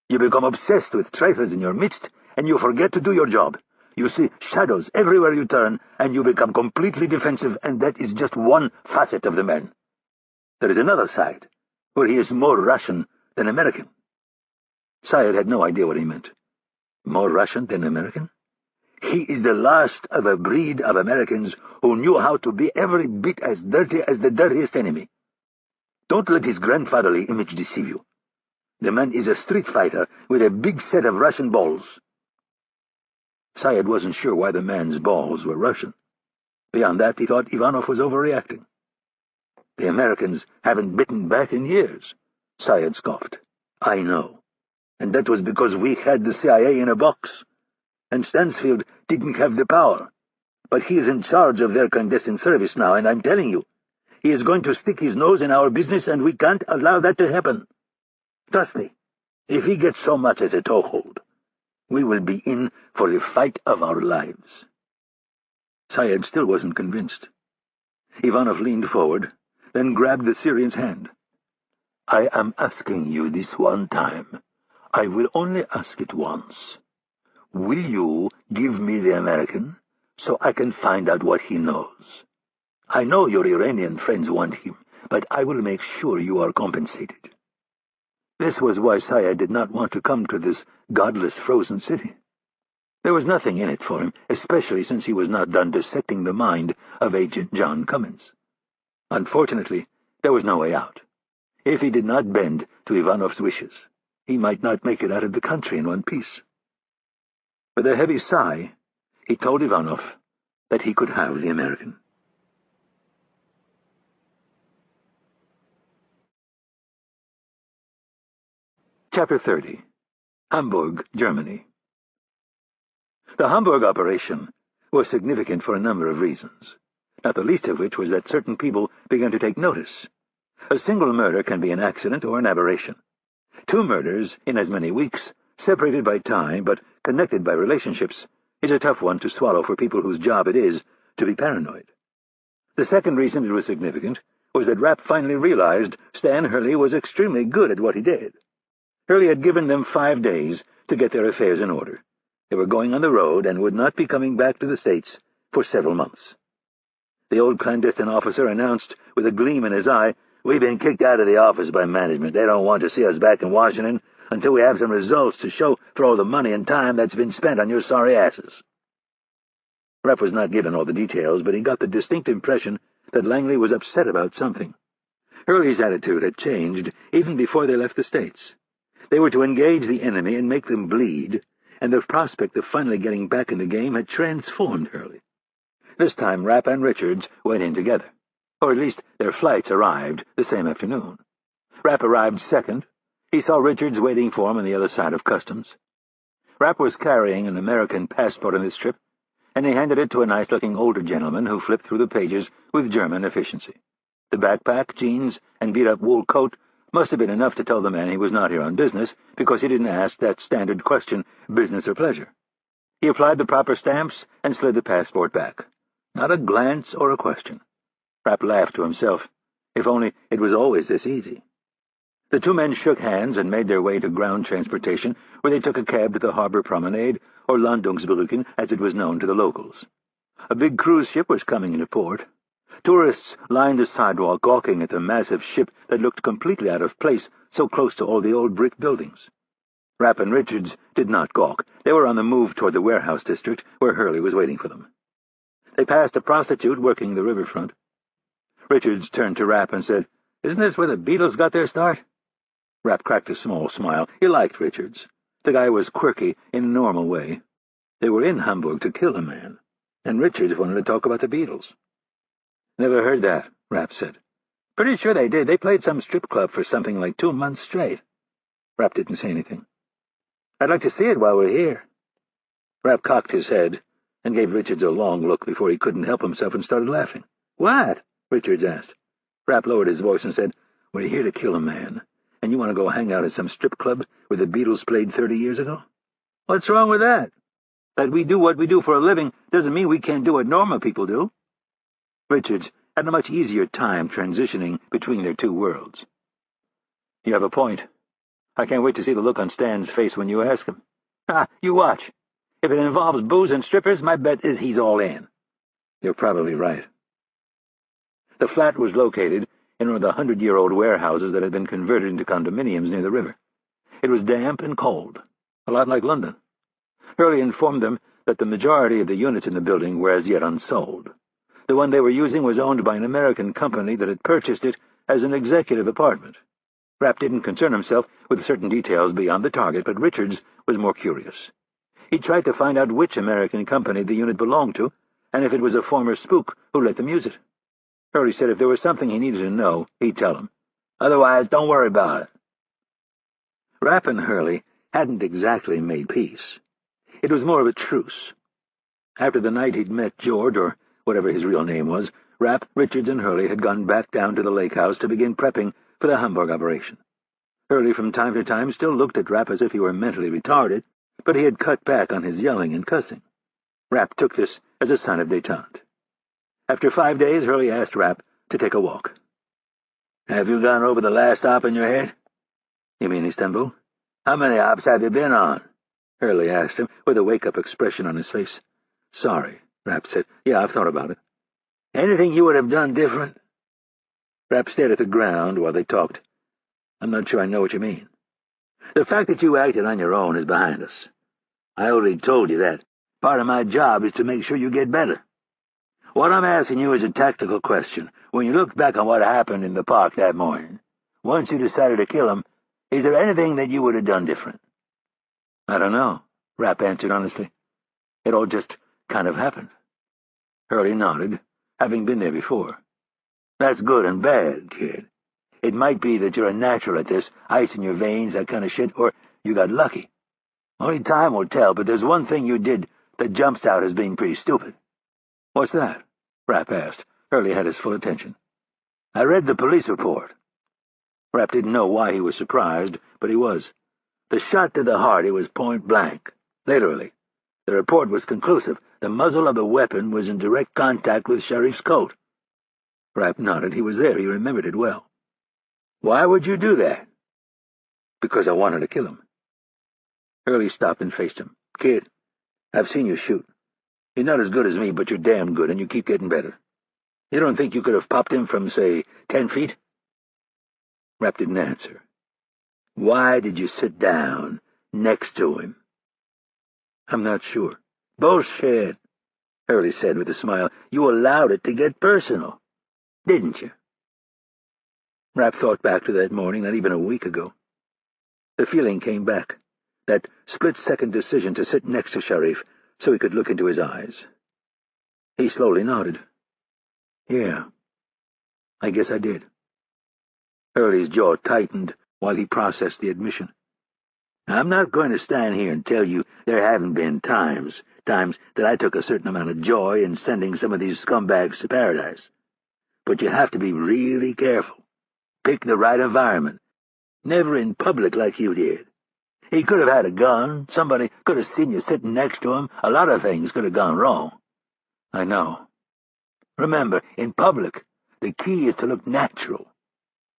"You become obsessed with trifles in your midst, and you forget to do your job. You see shadows everywhere you turn, and you become completely defensive, and that is just one facet of the man. There is another side, where he is more Russian than American." Syed had no idea what he meant. More Russian than American? "He is the last of a breed of Americans who knew how to be every bit as dirty as the dirtiest enemy. Don't let his grandfatherly image deceive you. The man is a street fighter with a big set of Russian balls." Syed wasn't sure why the man's balls were Russian. Beyond that, he thought Ivanov was overreacting. "The Americans haven't bitten back in years," Syed scoffed. "I know. And that was because we had the CIA in a box. And Stansfield didn't have the power. But he is in charge of their clandestine service now, and I'm telling you, he is going to stick his nose in our business, and we can't allow that to happen. Trust me, if he gets so much as a toehold, we will be in for the fight of our lives." Syed still wasn't convinced. Ivanov leaned forward, then grabbed the Syrian's hand. "I am asking you this one time. I will only ask it once. Will you give me the American so I can find out what he knows? I know your Iranian friends want him, but I will make sure you are compensated." This was why Syed did not want to come to this godless frozen city. There was nothing in it for him, especially since he was not done dissecting the mind of Agent John Cummins. Unfortunately, there was no way out. If he did not bend to Ivanov's wishes, he might not make it out of the country in one piece. With a heavy sigh, he told Ivanov that he could have the American. Chapter 30. Hamburg, Germany. The Hamburg operation was significant for a number of reasons, not the least of which was that certain people began to take notice. A single murder can be an accident or an aberration. 2 murders in as many weeks, separated by time but connected by relationships, is a tough one to swallow for people whose job it is to be paranoid. The second reason it was significant was that Rapp finally realized Stan Hurley was extremely good at what he did. Hurley had given them 5 days to get their affairs in order. They were going on the road and would not be coming back to the States for several months. The old clandestine officer announced with a gleam in his eye, "We've been kicked out of the office by management. They don't want to see us back in Washington until we have some results to show for all the money and time that's been spent on your sorry asses." Rapp was not given all the details, but he got the distinct impression that Langley was upset about something. Hurley's attitude had changed even before they left the States. They were to engage the enemy and make them bleed, and the prospect of finally getting back in the game had transformed Hurley. This time Rapp and Richards went in together, or at least their flights arrived the same afternoon. Rapp arrived second. He saw Richards waiting for him on the other side of customs. Rapp was carrying an American passport on his trip, and he handed it to a nice-looking older gentleman who flipped through the pages with German efficiency. The backpack, jeans, and beat-up wool coat must have been enough to tell the man he was not here on business, because he didn't ask that standard question, business or pleasure. He applied the proper stamps and slid the passport back. Not a glance or a question. Rapp laughed to himself. If only it was always this easy. The 2 men shook hands and made their way to ground transportation, where they took a cab to the harbor promenade, or Landungsbrücken, as it was known to the locals. A big cruise ship was coming into port. Tourists lined the sidewalk, gawking at the massive ship that looked completely out of place so close to all the old brick buildings. Rapp and Richards did not gawk. They were on the move toward the warehouse district, where Hurley was waiting for them. They passed a prostitute working the riverfront. Richards turned to Rapp and said, "Isn't this where the Beatles got their start?" Rapp cracked a small smile. He liked Richards. The guy was quirky in a normal way. They were in Hamburg to kill a man, and Richards wanted to talk about the Beatles. "Never heard that," Rapp said. "Pretty sure they did. They played some strip club for something like 2 months straight." Rapp didn't say anything. "I'd like to see it while we're here." Rapp cocked his head and gave Richards a long look before he couldn't help himself and started laughing. "What?" Richards asked. Rapp lowered his voice and said, "We're here to kill a man, and you want to go hang out at some strip club where the Beatles played 30 years ago? What's wrong with that? That we do what we do for a living doesn't mean we can't do what normal people do." Richards had a much easier time transitioning between their two worlds. "You have a point. I can't wait to see the look on Stan's face when you ask him. You watch. If it involves booze and strippers, my bet is he's all in." "You're probably right." The flat was located in one of the 100-year-old warehouses that had been converted into condominiums near the river. It was damp and cold, a lot like London. Hurley informed them that the majority of the units in the building were as yet unsold. The one they were using was owned by an American company that had purchased it as an executive apartment. Rapp didn't concern himself with certain details beyond the target, but Richards was more curious. He tried to find out which American company the unit belonged to, and if it was a former spook who let them use it. Hurley said if there was something he needed to know, he'd tell him. "Otherwise, don't worry about it." Rapp and Hurley hadn't exactly made peace. It was more of a truce. After the night he'd met George, or whatever his real name was, Rapp, Richards, and Hurley had gone back down to the lake house to begin prepping for the Hamburg operation. Hurley from time to time still looked at Rapp as if he were mentally retarded, but he had cut back on his yelling and cussing. Rapp took this as a sign of détente. After 5 days, Hurley asked Rapp to take a walk. "Have you gone over the last op in your head?" "You mean Istanbul?" "How many ops have you been on?" Hurley asked him, with a wake-up expression on his face. "Sorry," Rapp said. "Yeah, I've thought about it." "Anything you would have done different?" Rapp stared at the ground while they talked. "I'm not sure I know what you mean." "The fact that you acted on your own is behind us. I already told you that. Part of my job is to make sure you get better. What I'm asking you is a tactical question. When you look back on what happened in the park that morning, once you decided to kill him, is there anything that you would have done different?" "I don't know," Rapp answered honestly. "It all just kind of happened." Hurley nodded, having been there before. "That's good and bad, kid. It might be that you're a natural at this, ice in your veins, that kind of shit, or you got lucky. Only time will tell, but there's one thing you did that jumps out as being pretty stupid." "What's that?" Rapp asked. Hurley had his full attention. "I read the police report." Rapp didn't know why he was surprised, but he was. The shot to the heart, it was point blank. Literally. The report was conclusive. The muzzle of the weapon was in direct contact with Sharif's coat. Rapp nodded. He was there. He remembered it well. "Why would you do that?" "Because I wanted to kill him." Hurley stopped and faced him. "Kid, I've seen you shoot. You're not as good as me, but you're damn good, and you keep getting better. You don't think you could have popped him from, say, 10 feet? Rapp didn't answer. "Why did you sit down next to him?" "I'm not sure." "Bullshit," Hurley said with a smile. "You allowed it to get personal, didn't you?" Rapp thought back to that morning, not even a week ago. The feeling came back, that split-second decision to sit next to Sharif so he could look into his eyes. He slowly nodded. "Yeah, I guess I did." Hurley's jaw tightened while he processed the admission. "I'm not going to stand here and tell you there haven't been times that I took a certain amount of joy in sending some of these scumbags to paradise. But you have to be really careful. Pick the right environment. Never in public like you did. He could have had a gun. Somebody could have seen you sitting next to him. A lot of things could have gone wrong." "I know." "Remember, in public, the key is to look natural.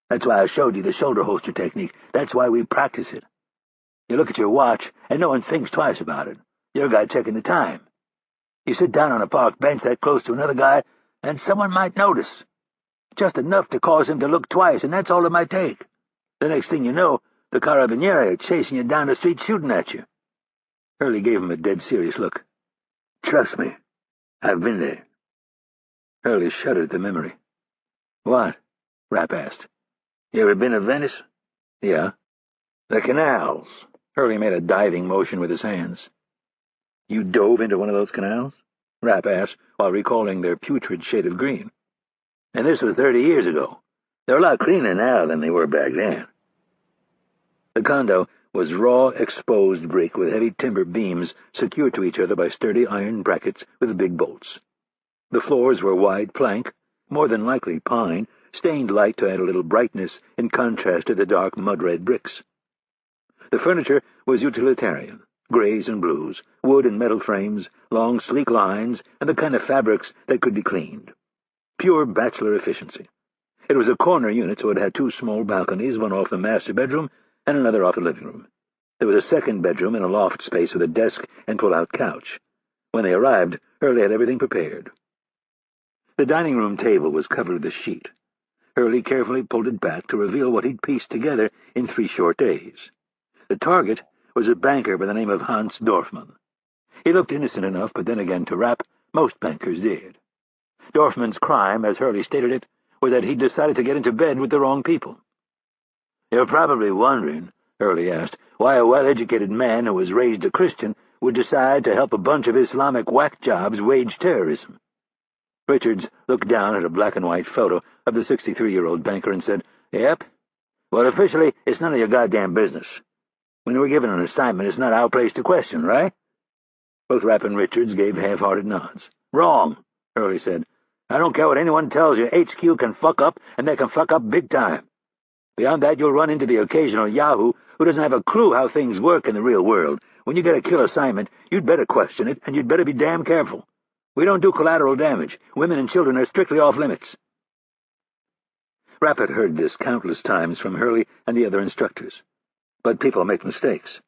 That's why I showed you the shoulder holster technique. That's why we practice it. You look at your watch, and no one thinks twice about it. You're a guy checking the time. You sit down on a park bench that close to another guy, and someone might notice. Just enough to cause him to look twice, and that's all it might take. The next thing you know, the carabinieri are chasing you down the street shooting at you." Hurley gave him a dead serious look. "Trust me, I've been there." Hurley shuddered at the memory. "What?" Rapp asked. "You ever been to Venice?" "Yeah." "The canals." Hurley made a diving motion with his hands. "You dove into one of those canals?" Rapp asked, while recalling their putrid shade of green. "And this was 30 years ago. They're a lot cleaner now than they were back then." The condo was raw, exposed brick with heavy timber beams secured to each other by sturdy iron brackets with big bolts. The floors were wide plank, more than likely pine, stained light to add a little brightness in contrast to the dark mud-red bricks. The furniture was utilitarian, grays and blues, wood and metal frames, long sleek lines, and the kind of fabrics that could be cleaned. Pure bachelor efficiency. It was a corner unit, so it had 2 small balconies, one off the master bedroom and another off the living room. There was a second bedroom and a loft space with a desk and pull-out couch. When they arrived, Hurley had everything prepared. The dining room table was covered with a sheet. Hurley carefully pulled it back to reveal what he'd pieced together in 3 short days. The target was a banker by the name of Hans Dorfman. He looked innocent enough, but then again, to Rapp, most bankers did. Dorfman's crime, as Hurley stated it, was that he'd decided to get into bed with the wrong people. "You're probably wondering," Hurley asked, "why a well-educated man who was raised a Christian would decide to help a bunch of Islamic whack jobs wage terrorism." Richards looked down at a black-and-white photo of the 63-year-old banker and said, "Yep. Well, officially, it's none of your goddamn business. When we're given an assignment, it's not our place to question, right?" Both Rapp and Richards gave half-hearted nods. "Wrong," Hurley said. "I don't care what anyone tells you. HQ can fuck up, and they can fuck up big time. Beyond that, you'll run into the occasional yahoo who doesn't have a clue how things work in the real world. When you get a kill assignment, you'd better question it, and you'd better be damn careful. We don't do collateral damage. Women and children are strictly off-limits." Rapp had heard this countless times from Hurley and the other instructors. But people make mistakes.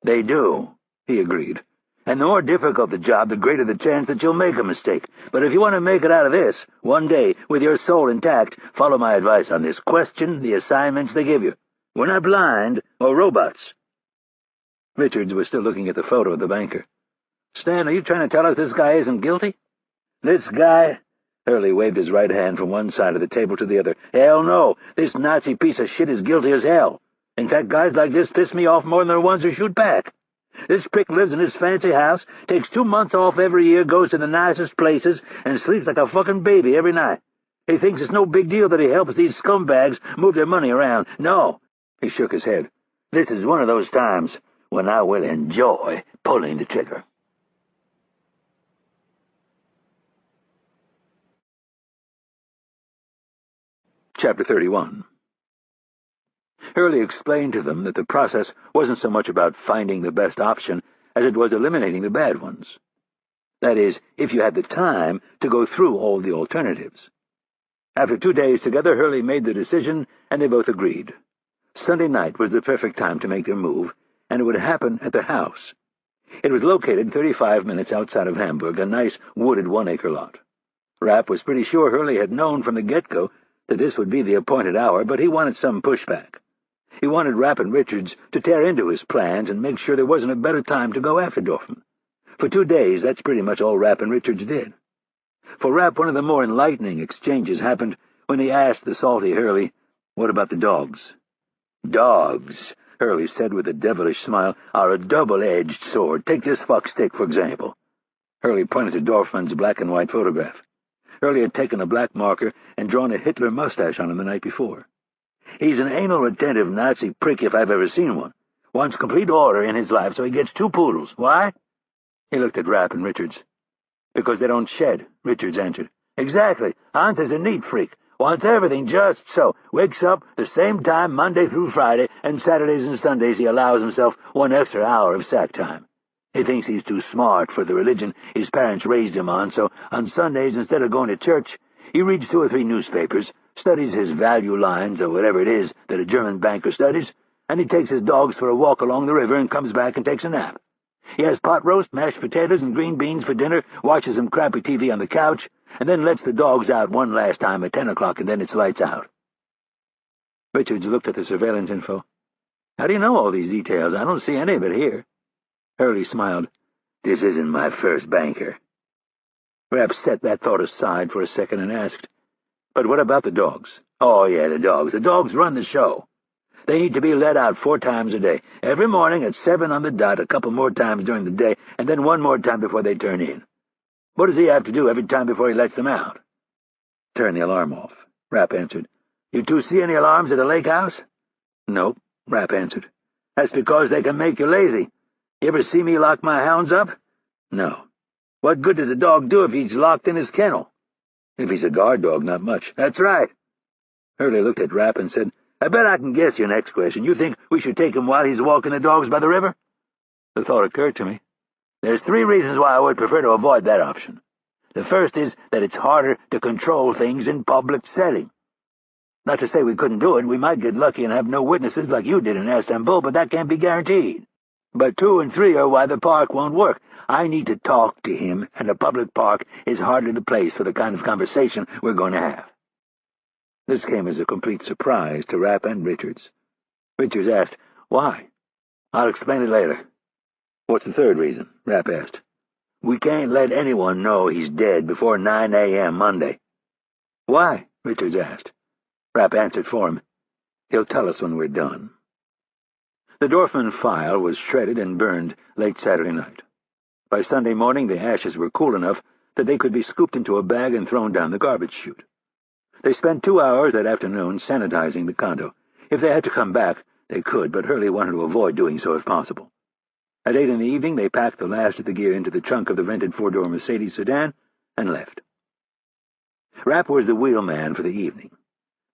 "They do," he agreed. "And the more difficult the job, the greater the chance that you'll make a mistake. But if you want to make it out of this, one day, with your soul intact, follow my advice on this. Question the assignments they give you. We're not blind or robots." Richards was still looking at the photo of the banker. "Stan, are you trying to tell us this guy isn't guilty?" "This guy?" Hurley waved his right hand from one side of the table to the other. "Hell no. This Nazi piece of shit is guilty as hell. In fact, guys like this piss me off more than the ones who shoot back. This prick lives in his fancy house, takes 2 months off every year, goes to the nicest places, and sleeps like a fucking baby every night. He thinks it's no big deal that he helps these scumbags move their money around. No." He shook his head. "This is one of those times when I will enjoy pulling the trigger." Chapter 31. Hurley explained to them that the process wasn't so much about finding the best option as it was eliminating the bad ones. That is, if you had the time to go through all the alternatives. After 2 days together, Hurley made the decision, and they both agreed. Sunday night was the perfect time to make their move, and it would happen at the house. It was located 35 minutes outside of Hamburg, a nice wooded 1-acre lot. Rapp was pretty sure Hurley had known from the get-go that this would be the appointed hour, but he wanted some pushback. He wanted Rapp and Richards to tear into his plans and make sure there wasn't a better time to go after Dorfman. For 2 days, that's pretty much all Rapp and Richards did. For Rapp, one of the more enlightening exchanges happened when he asked the salty Hurley, "What about the dogs?" "Dogs," Hurley said with a devilish smile, "are a double-edged sword. Take this fuckstick, for example." Hurley pointed to Dorfman's black-and-white photograph. Hurley had taken a black marker and drawn a Hitler mustache on him the night before. "He's an anal-retentive Nazi prick if I've ever seen one. Wants complete order in his life, so he gets 2 poodles. Why?" He looked at Rapp and Richards. "Because they don't shed," Richards answered. "Exactly. Hans is a neat freak. Wants everything just so. Wakes up the same time Monday through Friday, and Saturdays and Sundays he allows himself 1 extra hour of sack time. He thinks he's too smart for the religion his parents raised him on, so on Sundays, instead of going to church, he reads 2 or 3 newspapers, studies his value lines or whatever it is that a German banker studies, and he takes his dogs for a walk along the river and comes back and takes a nap. He has pot roast, mashed potatoes, and green beans for dinner, watches some crappy TV on the couch, and then lets the dogs out one last time at 10 o'clock, and then it's lights out." Richards looked at the surveillance info. "How do you know all these details? I don't see any of it here." Hurley smiled. "This isn't my first banker." Rapp set that thought aside for a second and asked, "But what about the dogs?" "Oh, yeah, the dogs. The dogs run the show. They need to be let out 4 times a day. Every morning at 7 on the dot, a couple more times during the day, and then 1 more time before they turn in. What does he have to do every time before he lets them out?" "Turn the alarm off," Rapp answered. "You 2 see any alarms at the lake house?" "Nope," Rapp answered. "That's because they can make you lazy. You ever see me lock my hounds up?" "No." "What good does a dog do if he's locked in his kennel?" "If he's a guard dog, not much." "That's right." Hurley looked at Rapp and said, "I bet I can guess your next question. You think we should take him while he's walking the dogs by the river?" The thought occurred to me. "There's 3 reasons why I would prefer to avoid that option. The first is that it's harder to control things in public setting. Not to say we couldn't do it. We might get lucky and have no witnesses like you did in Istanbul, but that can't be guaranteed. But 2 and 3 are why the park won't work. I need to talk to him, and a public park is hardly the place for the kind of conversation we're going to have." This came as a complete surprise to Rapp and Richards. Richards asked, "Why?" "I'll explain it later." "What's the third reason?" Rapp asked. "We can't let anyone know he's dead before 9 a.m. Monday." "Why?" Richards asked. Rapp answered for him. "He'll tell us when we're done." The Dorfman file was shredded and burned late Saturday night. By Sunday morning, the ashes were cool enough that they could be scooped into a bag and thrown down the garbage chute. They spent 2 hours that afternoon sanitizing the condo. If they had to come back, they could, but Hurley wanted to avoid doing so if possible. At 8 in the evening, they packed the last of the gear into the trunk of the rented 4-door Mercedes sedan and left. Rapp was the wheelman for the evening.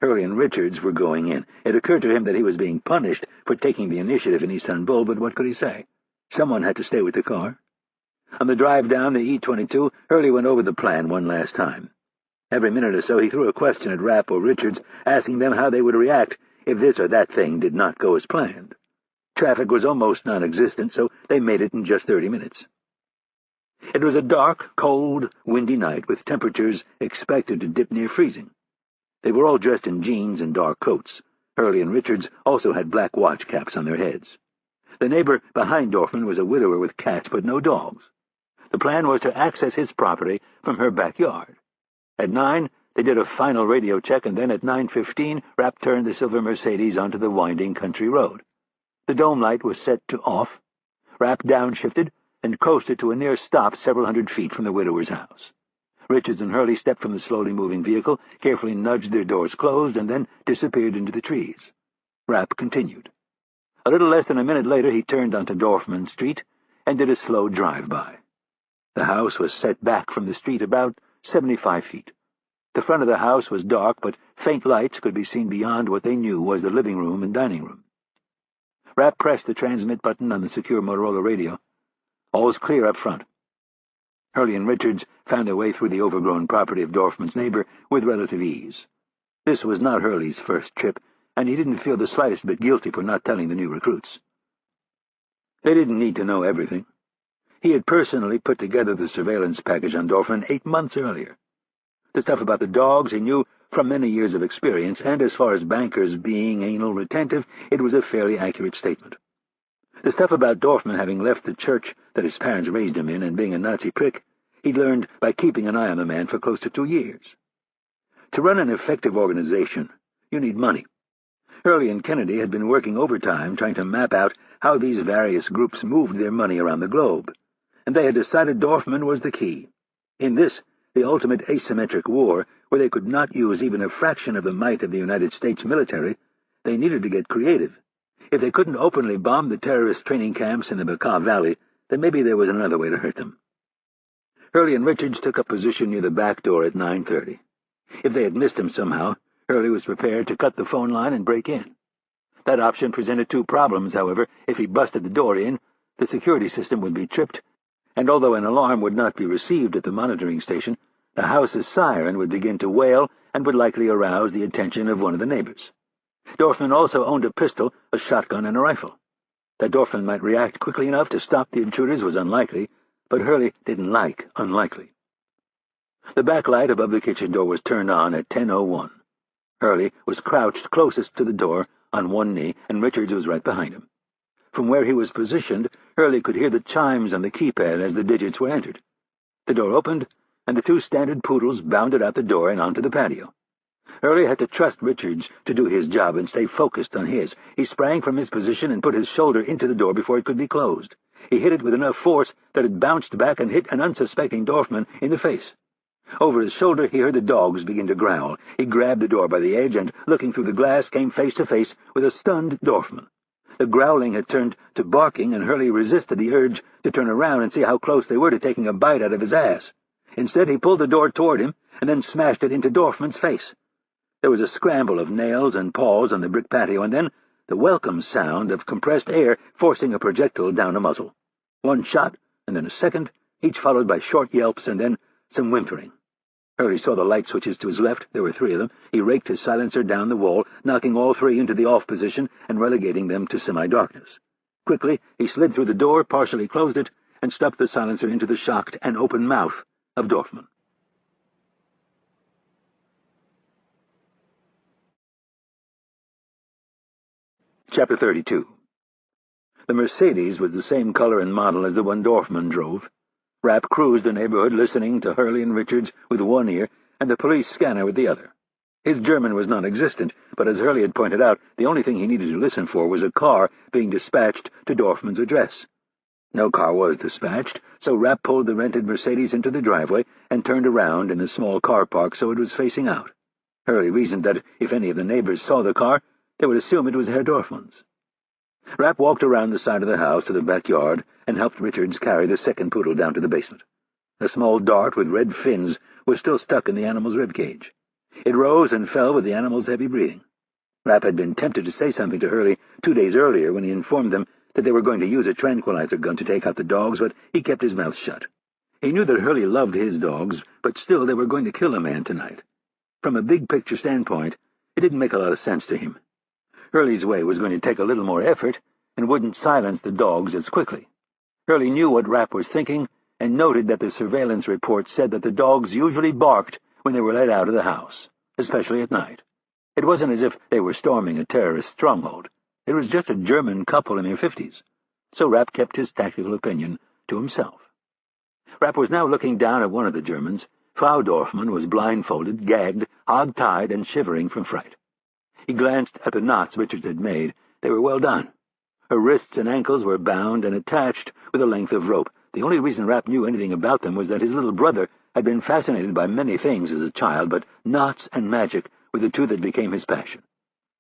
Hurley and Richards were going in. It occurred to him that he was being punished for taking the initiative in Istanbul, but what could he say? Someone had to stay with the car. On the drive down the E-22, Hurley went over the plan one last time. Every minute or so he threw a question at Rapp or Richards, asking them how they would react if this or that thing did not go as planned. Traffic was almost non-existent, so they made it in just 30 minutes. It was a dark, cold, windy night, with temperatures expected to dip near freezing. They were all dressed in jeans and dark coats. Hurley and Richards also had black watch caps on their heads. The neighbor behind Dorfman was a widower with cats but no dogs. The plan was to access his property from her backyard. At 9, they did a final radio check, and then at 9:15, Rapp turned the silver Mercedes onto the winding country road. The dome light was set to off. Rapp downshifted and coasted to a near stop several hundred feet from the widower's house. Richards and Hurley stepped from the slowly moving vehicle, carefully nudged their doors closed, and then disappeared into the trees. Rapp continued. A little less than a minute later, he turned onto Dorfman Street and did a slow drive-by. The house was set back from the street about 75 feet. The front of the house was dark, but faint lights could be seen beyond what they knew was the living room and dining room. Rapp pressed the transmit button on the secure Motorola radio. All was clear up front. Hurley and Richards found their way through the overgrown property of Dorfman's neighbor with relative ease. This was not Hurley's first trip, and he didn't feel the slightest bit guilty for not telling the new recruits. They didn't need to know everything. He had personally put together the surveillance package on Dorfman 8 months earlier. The stuff about the dogs he knew from many years of experience, and as far as bankers being anal retentive, it was a fairly accurate statement. The stuff about Dorfman having left the church that his parents raised him in and being a Nazi prick, he'd learned by keeping an eye on the man for close to 2 years. To run an effective organization, you need money. Hurley and Kennedy had been working overtime trying to map out how these various groups moved their money around the globe, and they had decided Dorfman was the key. In this, the ultimate asymmetric war, where they could not use even a fraction of the might of the United States military, they needed to get creative. If they couldn't openly bomb the terrorist training camps in the Beirut Valley, then maybe there was another way to hurt them. Hurley and Richards took up position near the back door at 9:30. If they had missed him somehow, Hurley was prepared to cut the phone line and break in. That option presented 2 problems, however. If he busted the door in, the security system would be tripped, and although an alarm would not be received at the monitoring station, the house's siren would begin to wail and would likely arouse the attention of one of the neighbors. Dorfman also owned a pistol, a shotgun, and a rifle. That Dorfman might react quickly enough to stop the intruders was unlikely, but Hurley didn't like unlikely. The backlight above the kitchen door was turned on at 10:01. Hurley was crouched closest to the door on one knee, and Richards was right behind him. From where he was positioned, Hurley could hear the chimes on the keypad as the digits were entered. The door opened, and the 2 standard poodles bounded out the door and onto the patio. Hurley had to trust Richards to do his job and stay focused on his. He sprang from his position and put his shoulder into the door before it could be closed. He hit it with enough force that it bounced back and hit an unsuspecting Dorfman in the face. Over his shoulder he heard the dogs begin to growl. He grabbed the door by the edge and, looking through the glass, came face to face with a stunned Dorfman. The growling had turned to barking, and Hurley resisted the urge to turn around and see how close they were to taking a bite out of his ass. Instead, he pulled the door toward him and then smashed it into Dorfman's face. There was a scramble of nails and paws on the brick patio, and then the welcome sound of compressed air forcing a projectile down a muzzle. One shot, and then a second, each followed by short yelps, and then some whimpering. Hurley saw the light switches to his left. There were 3 of them. He raked his silencer down the wall, knocking all 3 into the off position and relegating them to semi-darkness. Quickly, he slid through the door, partially closed it, and stuffed the silencer into the shocked and open mouth of Dorfman. Chapter 32. The Mercedes was the same color and model as the one Dorfman drove. Rapp cruised the neighborhood, listening to Hurley and Richards with one ear and the police scanner with the other. His German was non-existent, but as Hurley had pointed out, the only thing he needed to listen for was a car being dispatched to Dorfman's address. No car was dispatched, so Rapp pulled the rented Mercedes into the driveway and turned around in the small car park so it was facing out. Hurley reasoned that if any of the neighbors saw the car, they would assume it was Herr Dorfman's. Rapp walked around the side of the house to the backyard and helped Richards carry the second poodle down to the basement. A small dart with red fins was still stuck in the animal's ribcage. It rose and fell with the animal's heavy breathing. Rapp had been tempted to say something to Hurley 2 days earlier when he informed them that they were going to use a tranquilizer gun to take out the dogs, but he kept his mouth shut. He knew that Hurley loved his dogs, but still they were going to kill a man tonight. From a big-picture standpoint, it didn't make a lot of sense to him. Hurley's way was going to take a little more effort and wouldn't silence the dogs as quickly. Hurley knew what Rapp was thinking and noted that the surveillance report said that the dogs usually barked when they were let out of the house, especially at night. It wasn't as if they were storming a terrorist stronghold. It was just a German couple in their 50s. So Rapp kept his tactical opinion to himself. Rapp was now looking down at one of the Germans. Frau Dorfman was blindfolded, gagged, hog-tied, and shivering from fright. He glanced at the knots Richards had made. They were well done. Her wrists and ankles were bound and attached with a length of rope. The only reason Rapp knew anything about them was that his little brother had been fascinated by many things as a child, but knots and magic were the 2 that became his passion.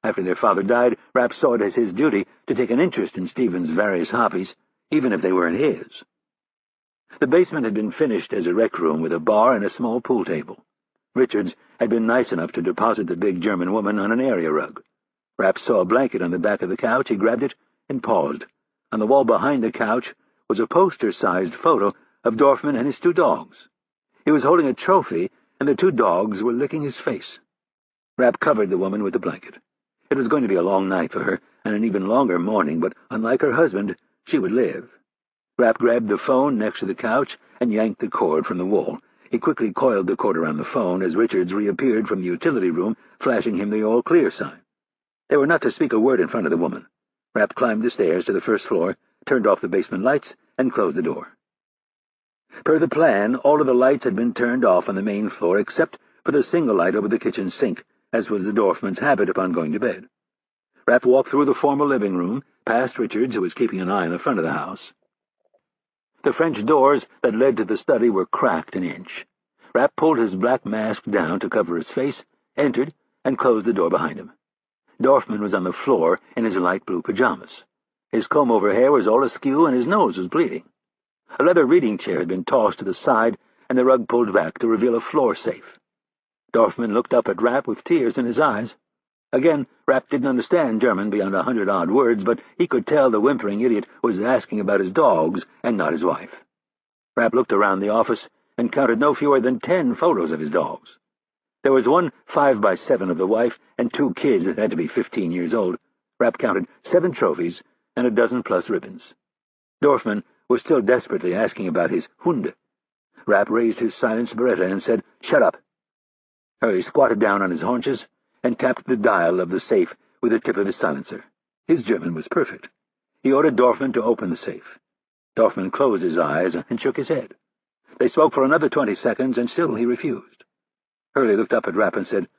After their father died, Rapp saw it as his duty to take an interest in Stephen's various hobbies, even if they weren't his. The basement had been finished as a rec room with a bar and a small pool table. Richards had been nice enough to deposit the big German woman on an area rug. Rapp saw a blanket on the back of the couch. He grabbed it and paused. On the wall behind the couch was a poster-sized photo of Dorfman and his 2 dogs. He was holding a trophy, and the 2 dogs were licking his face. Rapp covered the woman with the blanket. It was going to be a long night for her, and an even longer morning, but unlike her husband, she would live. Rapp grabbed the phone next to the couch and yanked the cord from the wall. He quickly coiled the cord around the phone as Richards reappeared from the utility room, flashing him the all-clear sign. They were not to speak a word in front of the woman. Rapp climbed the stairs to the first floor, turned off the basement lights, and closed the door. Per the plan, all of the lights had been turned off on the main floor except for the single light over the kitchen sink, as was the Dorfman's habit upon going to bed. Rapp walked through the formal living room, past Richards, who was keeping an eye on the front of the house. The French doors that led to the study were cracked an inch. Rapp pulled his black mask down to cover his face, entered, and closed the door behind him. Dorfman was on the floor in his light blue pajamas. His comb-over hair was all askew, and his nose was bleeding. A leather reading chair had been tossed to the side, and the rug pulled back to reveal a floor safe. Dorfman looked up at Rapp with tears in his eyes. Again, Rapp didn't understand German beyond 100-odd words, but he could tell the whimpering idiot was asking about his dogs and not his wife. Rapp looked around the office and counted no fewer than 10 photos of his dogs. There was one 5x7 of the wife and 2 kids that had to be 15 years old. Rapp counted 7 trophies and a dozen-plus ribbons. Dorfman was still desperately asking about his Hunde. Rapp raised his silenced Beretta and said, "Shut up." Hurley squatted down on his haunches and tapped the dial of the safe with the tip of his silencer. His German was perfect. He ordered Dorfman to open the safe. Dorfman closed his eyes and shook his head. They spoke for another 20 seconds, and still he refused. Hurley looked up at Rapp and said,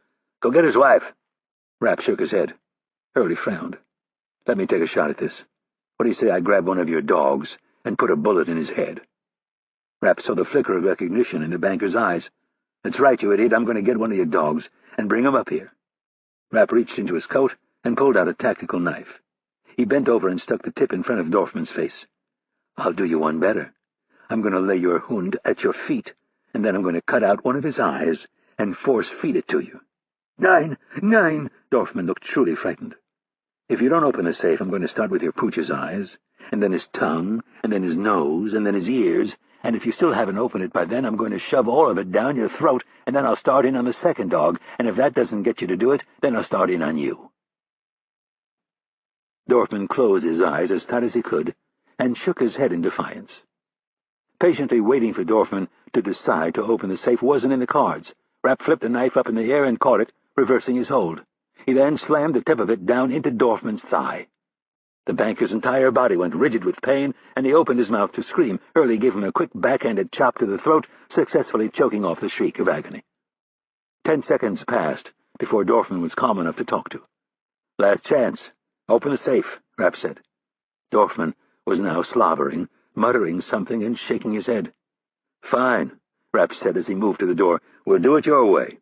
"Go get his wife." Rapp shook his head. Hurley frowned. "Let me take a shot at this. What do you say I grab one of your dogs and put a bullet in his head?" Rapp saw the flicker of recognition in the banker's eyes. "That's right, you idiot. I'm going to get one of your dogs and bring him up here." Rapp reached into his coat and pulled out a tactical knife. He bent over and stuck the tip in front of Dorfman's face. "I'll do you one better. I'm going to lay your Hund at your feet, and then I'm going to cut out one of his eyes and force-feed it to you." "Nein, nein!" Dorfman looked truly frightened. "If you don't open the safe, I'm going to start with your pooch's eyes, and then his tongue, and then his nose, and then his ears, and if you still haven't opened it by then, I'm going to shove all of it down your throat, and then I'll start in on the second dog, and if that doesn't get you to do it, then I'll start in on you." Dorfman closed his eyes as tight as he could and shook his head in defiance. Patiently waiting for Dorfman to decide to open the safe wasn't in the cards. Rapp flipped the knife up in the air and caught it, reversing his hold. He then slammed the tip of it down into Dorfman's thigh. The banker's entire body went rigid with pain, and he opened his mouth to scream. Hurley gave him a quick backhanded chop to the throat, successfully choking off the shriek of agony. 10 seconds passed before Dorfman was calm enough to talk to. "Last chance. Open the safe," Rapp said. Dorfman was now slobbering, muttering something and shaking his head. "Fine," Rapp said as he moved to the door. "We'll do it your way."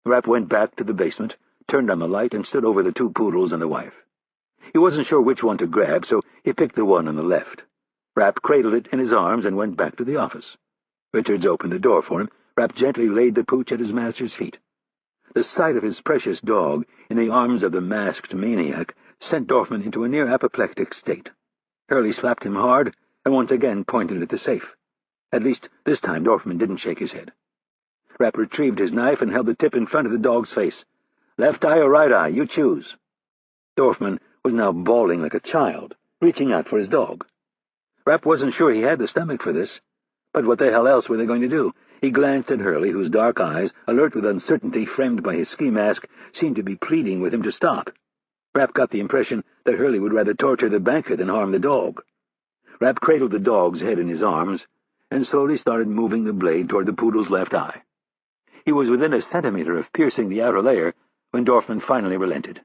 Rapp went back to the basement, turned on the light, and stood over the 2 poodles and the wife. He wasn't sure which one to grab, so he picked the one on the left. Rapp cradled it in his arms and went back to the office. Richards opened the door for him. Rapp gently laid the pooch at his master's feet. The sight of his precious dog in the arms of the masked maniac sent Dorfman into a near apoplectic state. Hurley slapped him hard and once again pointed at the safe. At least this time Dorfman didn't shake his head. Rapp retrieved his knife and held the tip in front of the dog's face. "Left eye or right eye, you choose." Dorfman was now bawling like a child, reaching out for his dog. Rapp wasn't sure he had the stomach for this, but what the hell else were they going to do? He glanced at Hurley, whose dark eyes, alert with uncertainty framed by his ski mask, seemed to be pleading with him to stop. Rapp got the impression that Hurley would rather torture the banker than harm the dog. Rapp cradled the dog's head in his arms and slowly started moving the blade toward the poodle's left eye. He was within a centimeter of piercing the outer layer when Dorfman finally relented.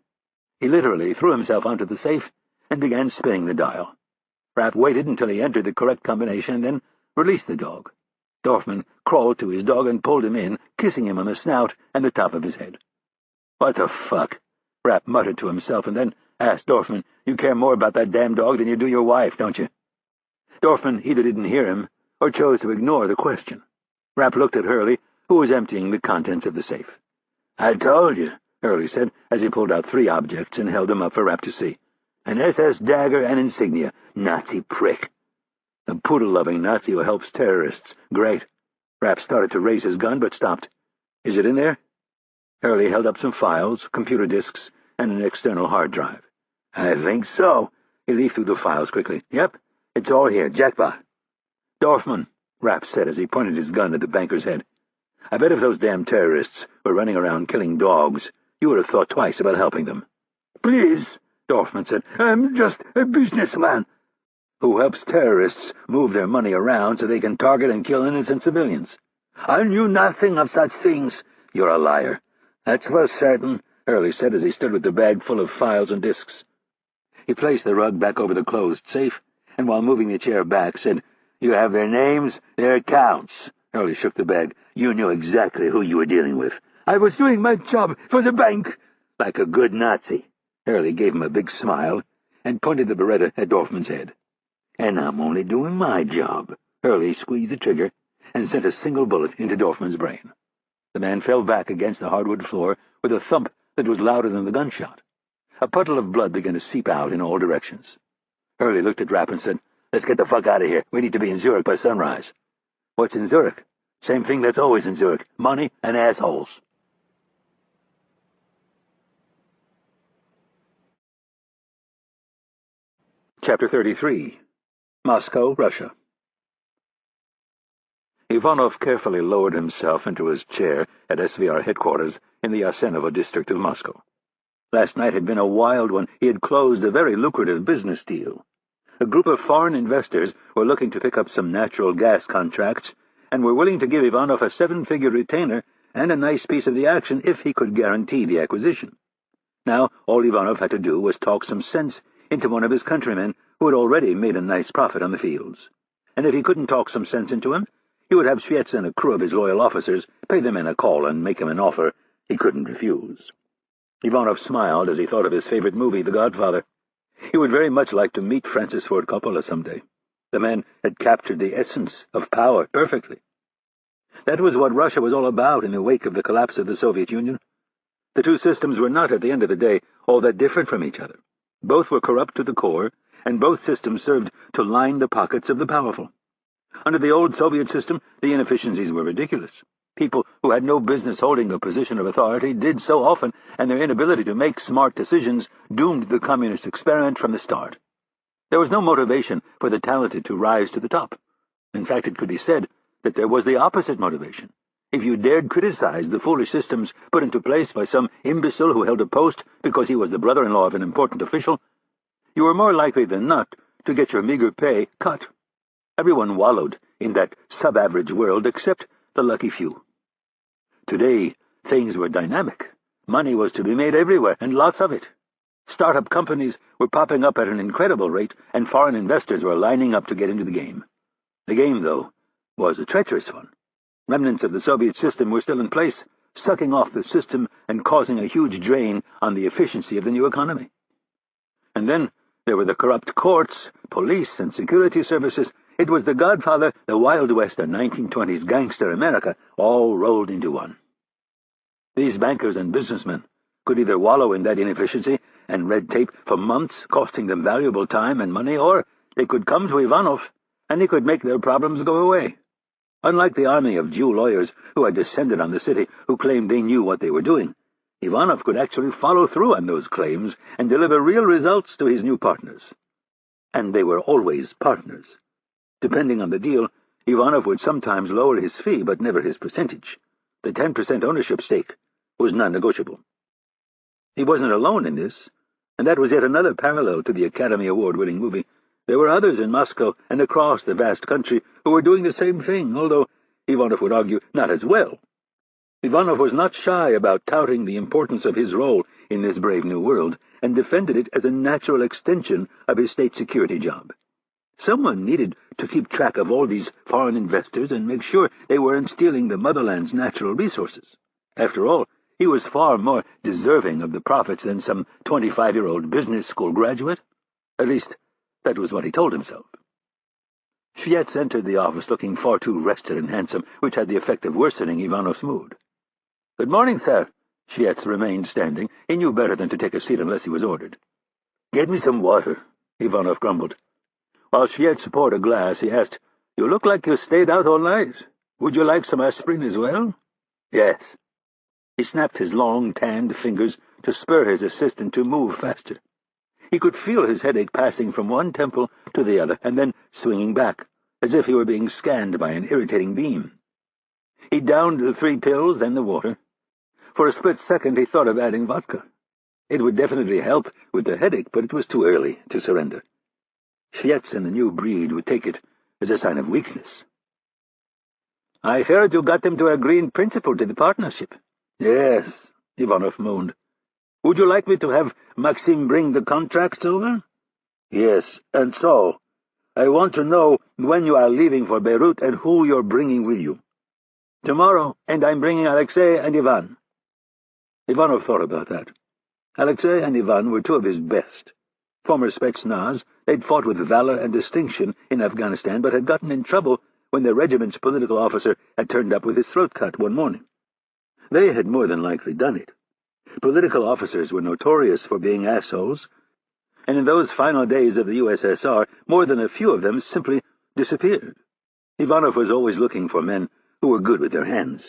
He literally threw himself onto the safe and began spinning the dial. Rapp waited until he entered the correct combination and then released the dog. Dorfman crawled to his dog and pulled him in, kissing him on the snout and the top of his head. "What the fuck?" Rapp muttered to himself and then asked Dorfman, "You care more about that damn dog than you do your wife, don't you?" Dorfman either didn't hear him or chose to ignore the question. Rapp looked at Hurley, who was emptying the contents of the safe. "I told you," Hurley said, as he pulled out 3 objects and held them up for Rapp to see. "An SS dagger and insignia. Nazi prick. A poodle-loving Nazi who helps terrorists. Great." Rapp started to raise his gun, but stopped. "Is it in there?" Hurley held up some files, computer disks, and an external hard drive. "I think so." He leafed through the files quickly. "Yep, it's all here. Jackpot." "Dorfman," Rapp said as he pointed his gun at the banker's head, "I bet if those damn terrorists were running around killing dogs, you would have thought twice about helping them." "Please," Dorfman said, "I'm just a businessman." "Who helps terrorists move their money around so they can target and kill innocent civilians." "I knew nothing of such things." "You're a liar." "That's for certain," Hurley said as he stood with the bag full of files and disks. He placed the rug back over the closed safe, and while moving the chair back, said, "You have their names, their accounts." Hurley shook the bag. "You knew exactly who you were dealing with." "I was doing my job for the bank." "Like a good Nazi." Hurley gave him a big smile and pointed the Beretta at Dorfman's head. "And I'm only doing my job." Hurley squeezed the trigger and sent a single bullet into Dorfman's brain. The man fell back against the hardwood floor with a thump that was louder than the gunshot. A puddle of blood began to seep out in all directions. Hurley looked at Rapp and said, "Let's get the fuck out of here. We need to be in Zurich by sunrise." "What's in Zurich?" "Same thing that's always in Zurich. Money and assholes." Chapter 33. Moscow, Russia. Ivanov carefully lowered himself into his chair at SVR headquarters in the Yasenovo district of Moscow. Last night had been a wild one. He had closed a very lucrative business deal. A group of foreign investors were looking to pick up some natural gas contracts and were willing to give Ivanov a 7-figure retainer and a nice piece of the action if he could guarantee the acquisition. Now all Ivanov had to do was talk some sense into one of his countrymen who had already made a nice profit on the fields. And if he couldn't talk some sense into him, he would have Schwietz and a crew of his loyal officers pay the men a call and make him an offer he couldn't refuse. Ivanov smiled as he thought of his favorite movie, The Godfather. He would very much like to meet Francis Ford Coppola someday. The man had captured the essence of power perfectly. That was what Russia was all about in the wake of the collapse of the Soviet Union. The two systems were not, at the end of the day, all that different from each other. Both were corrupt to the core, and both systems served to line the pockets of the powerful. Under the old Soviet system, the inefficiencies were ridiculous. People who had no business holding a position of authority did so often, and their inability to make smart decisions doomed the communist experiment from the start. There was no motivation for the talented to rise to the top. In fact, it could be said that there was the opposite motivation. If you dared criticize the foolish systems put into place by some imbecile who held a post because he was the brother-in-law of an important official, you were more likely than not to get your meager pay cut. Everyone wallowed in that sub-average world except the lucky few. Today, things were dynamic. Money was to be made everywhere, and lots of it. Startup companies were popping up at an incredible rate, and foreign investors were lining up to get into the game. The game, though, was a treacherous one. Remnants of the Soviet system were still in place, sucking off the system and causing a huge drain on the efficiency of the new economy. And then there were the corrupt courts, police, and security services. It was the Godfather, the Wild West, and 1920s gangster America, all rolled into one. These bankers and businessmen could either wallow in that inefficiency and red tape for months, costing them valuable time and money, or they could come to Ivanov, and he could make their problems go away. Unlike the army of Jew lawyers who had descended on the city, who claimed they knew what they were doing, Ivanov could actually follow through on those claims and deliver real results to his new partners. And they were always partners. Depending on the deal, Ivanov would sometimes lower his fee, but never his percentage. The 10% ownership stake was non-negotiable. He wasn't alone in this, and that was yet another parallel to the Academy Award-winning movie. There were others in Moscow and across the vast country who were doing the same thing, although Ivanov would argue not as well. Ivanov was not shy about touting the importance of his role in this brave new world, and defended it as a natural extension of his state security job. Someone needed to keep track of all these foreign investors and make sure they weren't stealing the motherland's natural resources. After all, he was far more deserving of the profits than some 25-year-old business school graduate. At least, that was what he told himself. Shviets entered the office looking far too rested and handsome, which had the effect of worsening Ivanov's mood. "Good morning, sir." Shviets remained standing. He knew better than to take a seat unless he was ordered. "Get me some water," Ivanov grumbled. While Shviets poured a glass, he asked, "You look like you stayed out all night. Would you like some aspirin as well?" "Yes." He snapped his long, tanned fingers to spur his assistant to move faster. He could feel his headache passing from one temple to the other, and then swinging back, as if he were being scanned by an irritating beam. He downed the 3 pills and the water. For a split second he thought of adding vodka. It would definitely help with the headache, but it was too early to surrender. Shviets and the new breed would take it as a sign of weakness. "I heard you got them to agree in principle to the partnership." "Yes," Ivanov moaned. "Would you like me to have Maxim bring the contracts over?" "Yes, and so, I want to know when you are leaving for Beirut and who you're bringing with you." "Tomorrow, and I'm bringing Alexei and Ivan." Ivanov thought about that. Alexei and Ivan were 2 of his best. Former Spetsnaz, they'd fought with valor and distinction in Afghanistan, but had gotten in trouble when their regiment's political officer had turned up with his throat cut one morning. They had more than likely done it. Political officers were notorious for being assholes, and in those final days of the USSR, more than a few of them simply disappeared. Ivanov was always looking for men who were good with their hands,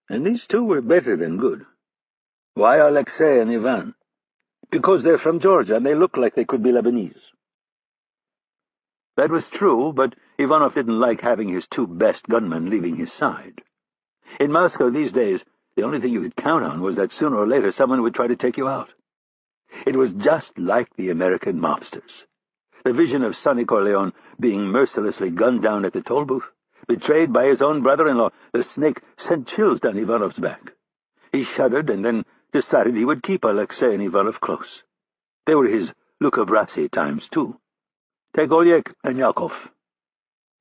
and these 2 were better than good. "Why Alexei and Ivan?" "Because they're from Georgia, and they look like they could be Lebanese." That was true, but Ivanov didn't like having his 2 best gunmen leaving his side. In Moscow these days, the only thing you could count on was that sooner or later someone would try to take you out. It was just like the American mobsters. The vision of Sonny Corleone being mercilessly gunned down at the toll booth, betrayed by his own brother-in-law, the snake, sent chills down Ivanov's back. He shuddered and then decided he would keep Alexei and Ivanov close. They were his Luca Brasi times 2. "Take Oleg and Yakov."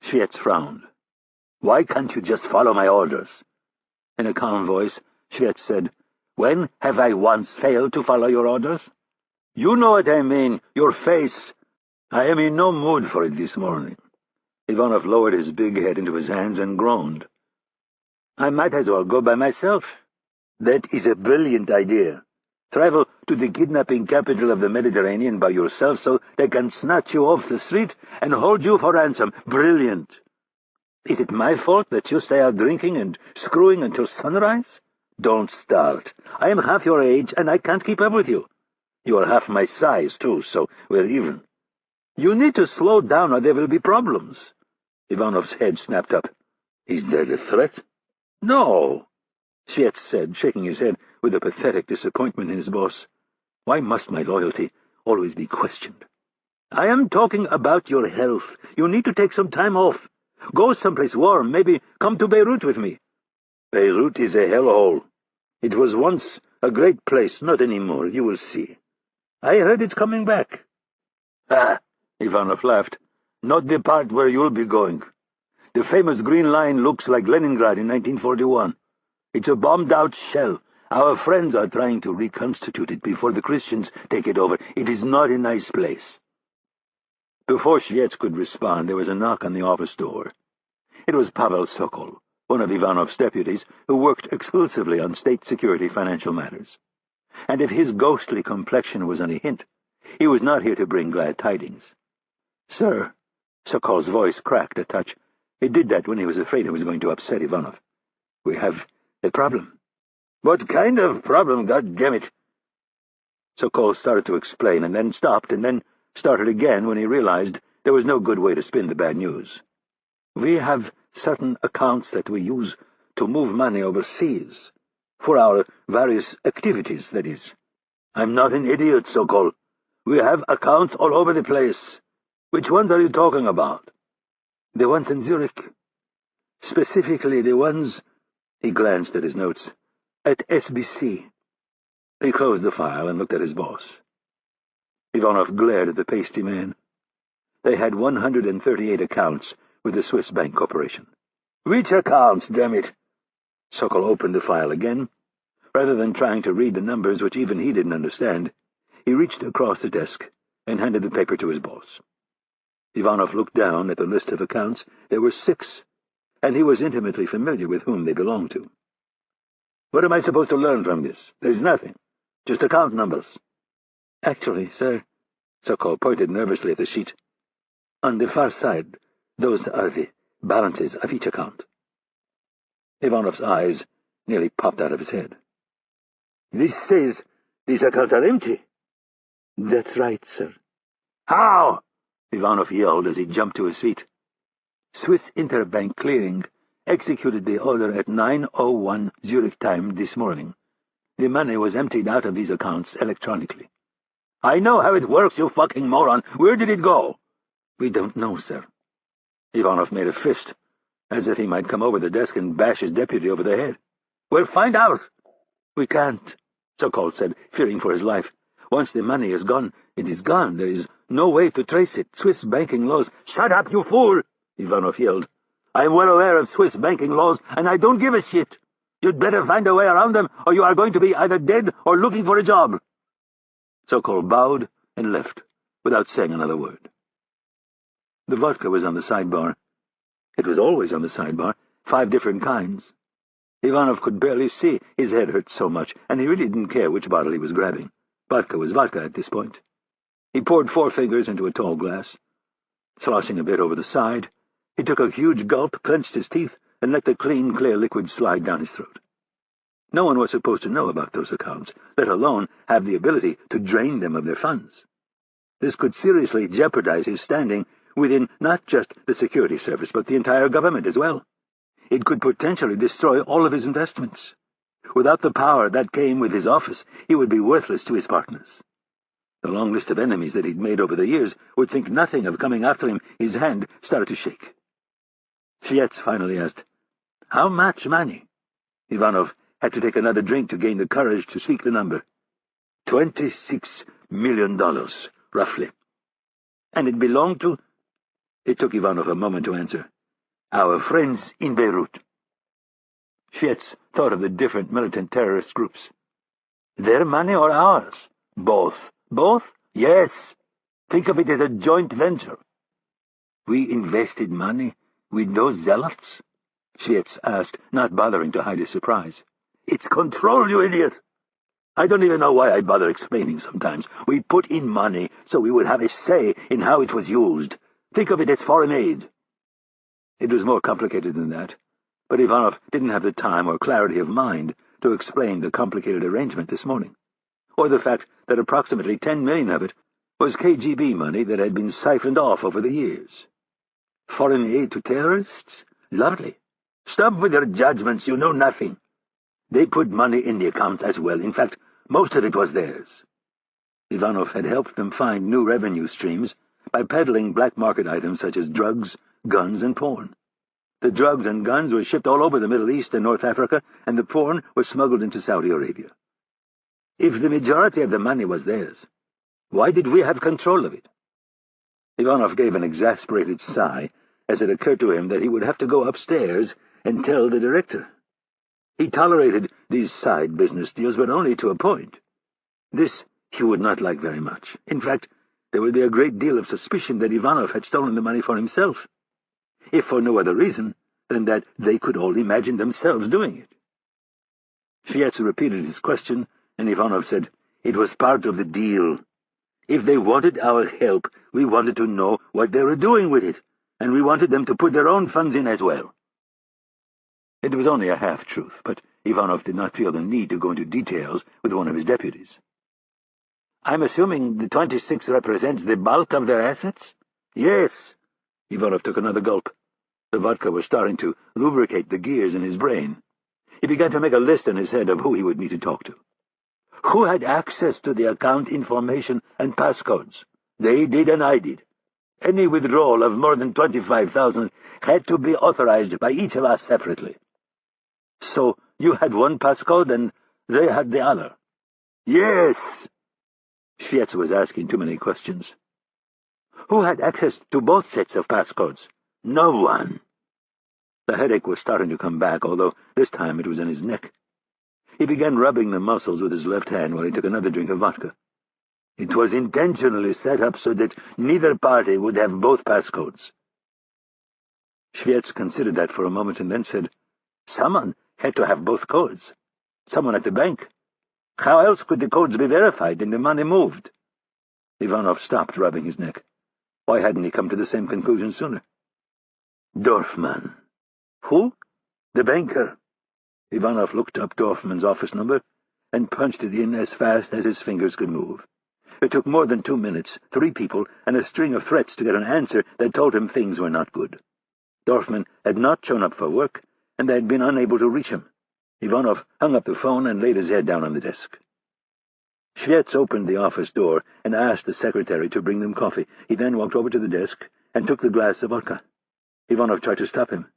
Shviets frowned. "Why can't you just follow my orders?" In a calm voice, Shviets said, "When have I once failed to follow your orders?" "You know what I mean, your face." "I am in no mood for it this morning." Ivanov lowered his big head into his hands and groaned. "I might as well go by myself." "That is a brilliant idea. Travel to the kidnapping capital of the Mediterranean by yourself so they can snatch you off the street and hold you for ransom. Brilliant." Is it my fault that you stay out drinking and screwing until sunrise? Don't start. I am half your age, and I can't keep up with you. You are half my size, too, so we're even. You need to slow down or there will be problems. Ivanov's head snapped up. Is that a threat? No, Sviet said, shaking his head with a pathetic disappointment in his boss. Why must my loyalty always be questioned? I am talking about your health. You need to take some time off. Go someplace warm, maybe come to Beirut with me. Beirut is a hellhole. It was once a great place, not anymore, you will see. I heard it's coming back. Ah, Ivanov laughed. Not the part where you'll be going. The famous Green Line looks like Leningrad in 1941. It's a bombed-out shell. Our friends are trying to reconstitute it before the Christians take it over. It is not a nice place. Before Sviet could respond, there was a knock on the office door. It was Pavel Sokol, one of Ivanov's deputies, who worked exclusively on state security financial matters. And if his ghostly complexion was any hint, he was not here to bring glad tidings. Sir, Sokol's voice cracked a touch. It did that when he was afraid it was going to upset Ivanov. We have a problem. What kind of problem, goddammit? Sokol started to explain, and then stopped, and then started again when he realized there was no good way to spin the bad news. We have certain accounts that we use to move money overseas, for our various activities, that is. I'm not an idiot, Sokol. We have accounts all over the place. Which ones are you talking about? The ones in Zurich. Specifically the ones, he glanced at his notes, at SBC. He closed the file and looked at his boss. Ivanov glared at the pasty man. They had 138 accounts with the Swiss Bank Corporation. Which accounts, damn it? Sokol opened the file again. Rather than trying to read the numbers, which even he didn't understand, he reached across the desk and handed the paper to his boss. Ivanov looked down at the list of accounts. There were 6, and he was intimately familiar with whom they belonged to. What am I supposed to learn from this? There's nothing. Just account numbers. Actually, sir, Sokol pointed nervously at the sheet. On the far side, those are the balances of each account. Ivanov's eyes nearly popped out of his head. This says these accounts are empty. That's right, sir. How? Ivanov yelled as he jumped to his feet. Swiss Interbank Clearing executed the order at 9:01 Zurich time this morning. The money was emptied out of these accounts electronically. I know how it works, you fucking moron. Where did it go? We don't know, sir. Ivanov made a fist, as if he might come over the desk and bash his deputy over the head. We'll find out. We can't, Sokol said, fearing for his life. Once the money is gone, it is gone. There is no way to trace it. Swiss banking laws— Shut up, you fool! Ivanov yelled. I am well aware of Swiss banking laws, and I don't give a shit. You'd better find a way around them, or you are going to be either dead or looking for a job. Sokol bowed and left, without saying another word. The vodka was on the sidebar. It was always on the sidebar, 5 different kinds. Ivanov could barely see. His head hurt so much, and he really didn't care which bottle he was grabbing. Vodka was vodka at this point. He poured 4 fingers into a tall glass. Sloshing a bit over the side, he took a huge gulp, clenched his teeth, and let the clean, clear liquid slide down his throat. No one was supposed to know about those accounts, let alone have the ability to drain them of their funds. This could seriously jeopardize his standing within not just the security service, but the entire government as well. It could potentially destroy all of his investments. Without the power that came with his office, he would be worthless to his partners. The long list of enemies that he'd made over the years would think nothing of coming after him. His hand started to shake. Fietz finally asked, How much money? Ivanov had to take another drink to gain the courage to speak the number. $26 million, roughly. And it belonged to— It took Ivanov a moment to answer. Our friends in Beirut. Fietz thought of the different militant terrorist groups. Their money or ours? Both. Both? Yes. Think of it as a joint venture. We invested money with those zealots? Fietz asked, not bothering to hide his surprise. It's control, you idiot! I don't even know why I bother explaining sometimes. We put in money so we would have a say in how it was used. Think of it as foreign aid. It was more complicated than that, but Ivanov didn't have the time or clarity of mind to explain the complicated arrangement this morning, or the fact that approximately 10 million of it was KGB money that had been siphoned off over the years. Foreign aid to terrorists? Lovely. Stop with your judgments, you know nothing. They put money in the accounts as well. In fact, most of it was theirs. Ivanov had helped them find new revenue streams by peddling black market items such as drugs, guns, and porn. The drugs and guns were shipped all over the Middle East and North Africa, and the porn was smuggled into Saudi Arabia. If the majority of the money was theirs, why did we have control of it? Ivanov gave an exasperated sigh as it occurred to him that he would have to go upstairs and tell the director. He tolerated these side business deals, but only to a point. This he would not like very much. In fact, there would be a great deal of suspicion that Ivanov had stolen the money for himself, if for no other reason than that they could all imagine themselves doing it. Fietz repeated his question, and Ivanov said, "It was part of the deal. If they wanted our help, we wanted to know what they were doing with it, and we wanted them to put their own funds in as well." It was only a half-truth, but Ivanov did not feel the need to go into details with one of his deputies. "I'm assuming the 26 represents the bulk of their assets?" "Yes." Ivanov took another gulp. The vodka was starting to lubricate the gears in his brain. He began to make a list in his head of who he would need to talk to. Who had access to the account information and passcodes? They did, and I did. Any withdrawal of more than 25,000 had to be authorized by each of us separately. So you had one passcode, and they had the other? Yes. Fietz was asking too many questions. Who had access to both sets of passcodes? No one. The headache was starting to come back, although this time it was in his neck. He began rubbing the muscles with his left hand while he took another drink of vodka. It was intentionally set up so that neither party would have both passcodes. Fietz considered that for a moment and then said, "Someone had to have both codes. Someone at the bank. How else could the codes be verified and the money moved?" Ivanov stopped rubbing his neck. Why hadn't he come to the same conclusion sooner? Dorfman. Who? The banker. Ivanov looked up Dorfman's office number and punched it in as fast as his fingers could move. It took more than 2 minutes, 3 people, and a string of threats to get an answer that told him things were not good. Dorfman had not shown up for work, and they had been unable to reach him. Ivanov hung up the phone and laid his head down on the desk. Fietz opened the office door and asked the secretary to bring them coffee. He then walked over to the desk and took the glass of vodka. Ivanov tried to stop him.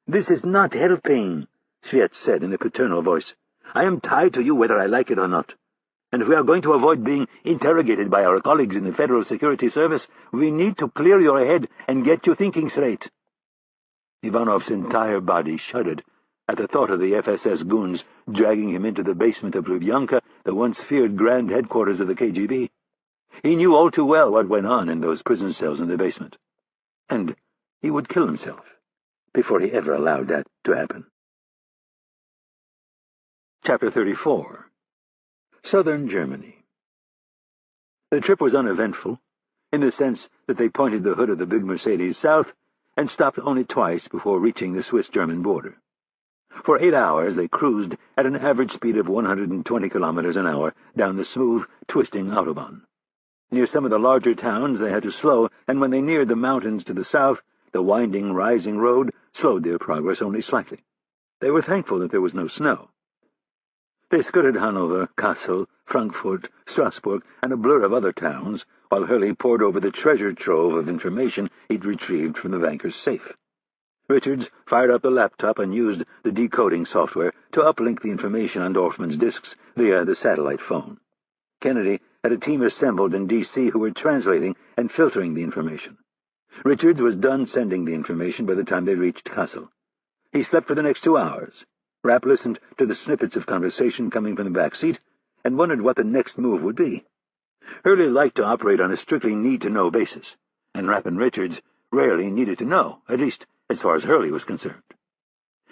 "This is not helping," Fietz said in a paternal voice. "I am tied to you whether I like it or not. And if we are going to avoid being interrogated by our colleagues in the Federal Security Service, we need to clear your head and get you thinking straight." Ivanov's entire body shuddered at the thought of the FSS goons dragging him into the basement of Lubyanka, the once feared grand headquarters of the KGB. He knew all too well what went on in those prison cells in the basement. And he would kill himself before he ever allowed that to happen. Chapter 34. Southern Germany. The trip was uneventful, in the sense that they pointed the hood of the big Mercedes south and stopped only twice before reaching the Swiss-German border. For 8 hours they cruised at an average speed of 120 kilometers an hour down the smooth, twisting Autobahn. Near some of the larger towns they had to slow, and when they neared the mountains to the south, the winding, rising road slowed their progress only slightly. They were thankful that there was no snow. They skirted Hanover, Kassel, Frankfurt, Strasbourg, and a blur of other towns, while Hurley pored over the treasure trove of information he'd retrieved from the banker's safe. Richards fired up the laptop and used the decoding software to uplink the information on Dorfman's disks via the satellite phone. Kennedy had a team assembled in D.C. who were translating and filtering the information. Richards was done sending the information by the time they reached Kassel. He slept for the next 2 hours. Rapp listened to the snippets of conversation coming from the back seat and wondered what the next move would be. Hurley liked to operate on a strictly need-to-know basis, and Rapp and Richards rarely needed to know, at least as far as Hurley was concerned.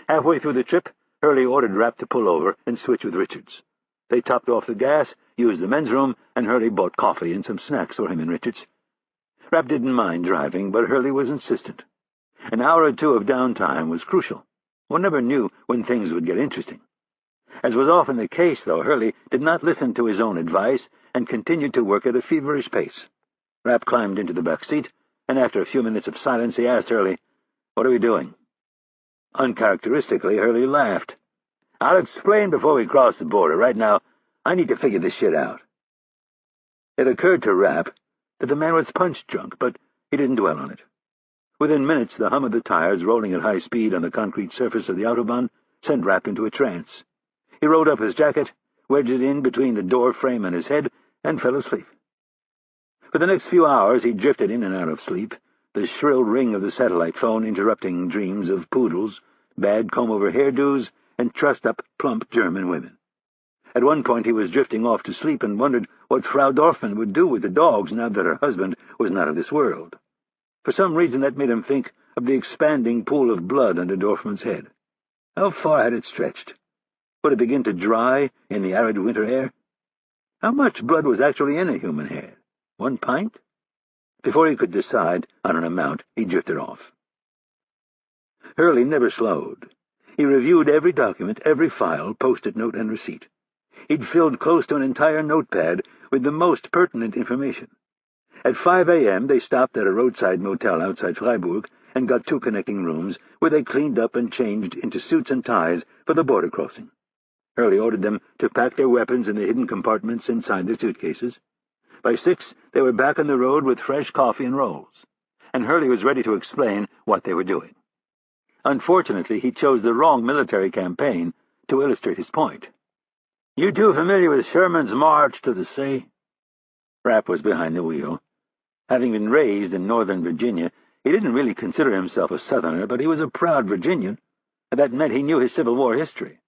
Halfway through the trip, Hurley ordered Rapp to pull over and switch with Richards. They topped off the gas, used the men's room, and Hurley bought coffee and some snacks for him and Richards. Rapp didn't mind driving, but Hurley was insistent. An hour or two of downtime was crucial. One never knew when things would get interesting. As was often the case, though, Hurley did not listen to his own advice and continued to work at a feverish pace. Rapp climbed into the back seat, and after a few minutes of silence, he asked Hurley, "What are we doing?" Uncharacteristically, Hurley laughed. "I'll explain before we cross the border. Right now, I need to figure this shit out." It occurred to Rapp that the man was punch-drunk, but he didn't dwell on it. Within minutes, the hum of the tires rolling at high speed on the concrete surface of the Autobahn sent Rapp into a trance. He rolled up his jacket, wedged it in between the door frame and his head, and fell asleep. For the next few hours he drifted in and out of sleep, the shrill ring of the satellite phone interrupting dreams of poodles, bad comb-over hairdos, and trussed-up, plump German women. At one point he was drifting off to sleep and wondered what Frau Dorfman would do with the dogs now that her husband was not of this world. For some reason that made him think of the expanding pool of blood under Dorfman's head. How far had it stretched? Would it begin to dry in the arid winter air? How much blood was actually in a human head? 1 pint? Before he could decide on an amount, he drifted off. Hurley never slowed. He reviewed every document, every file, post-it note, and receipt. He'd filled close to an entire notepad with the most pertinent information. At 5 a.m. they stopped at a roadside motel outside Freiburg and got 2 connecting rooms where they cleaned up and changed into suits and ties for the border crossing. Hurley ordered them to pack their weapons in the hidden compartments inside their suitcases. By 6, they were back on the road with fresh coffee and rolls, and Hurley was ready to explain what they were doing. Unfortunately, he chose the wrong military campaign to illustrate his point. "You too familiar with Sherman's March to the Sea?" Rapp was behind the wheel. Having been raised in Northern Virginia, he didn't really consider himself a Southerner, but he was a proud Virginian, and that meant he knew his Civil War history.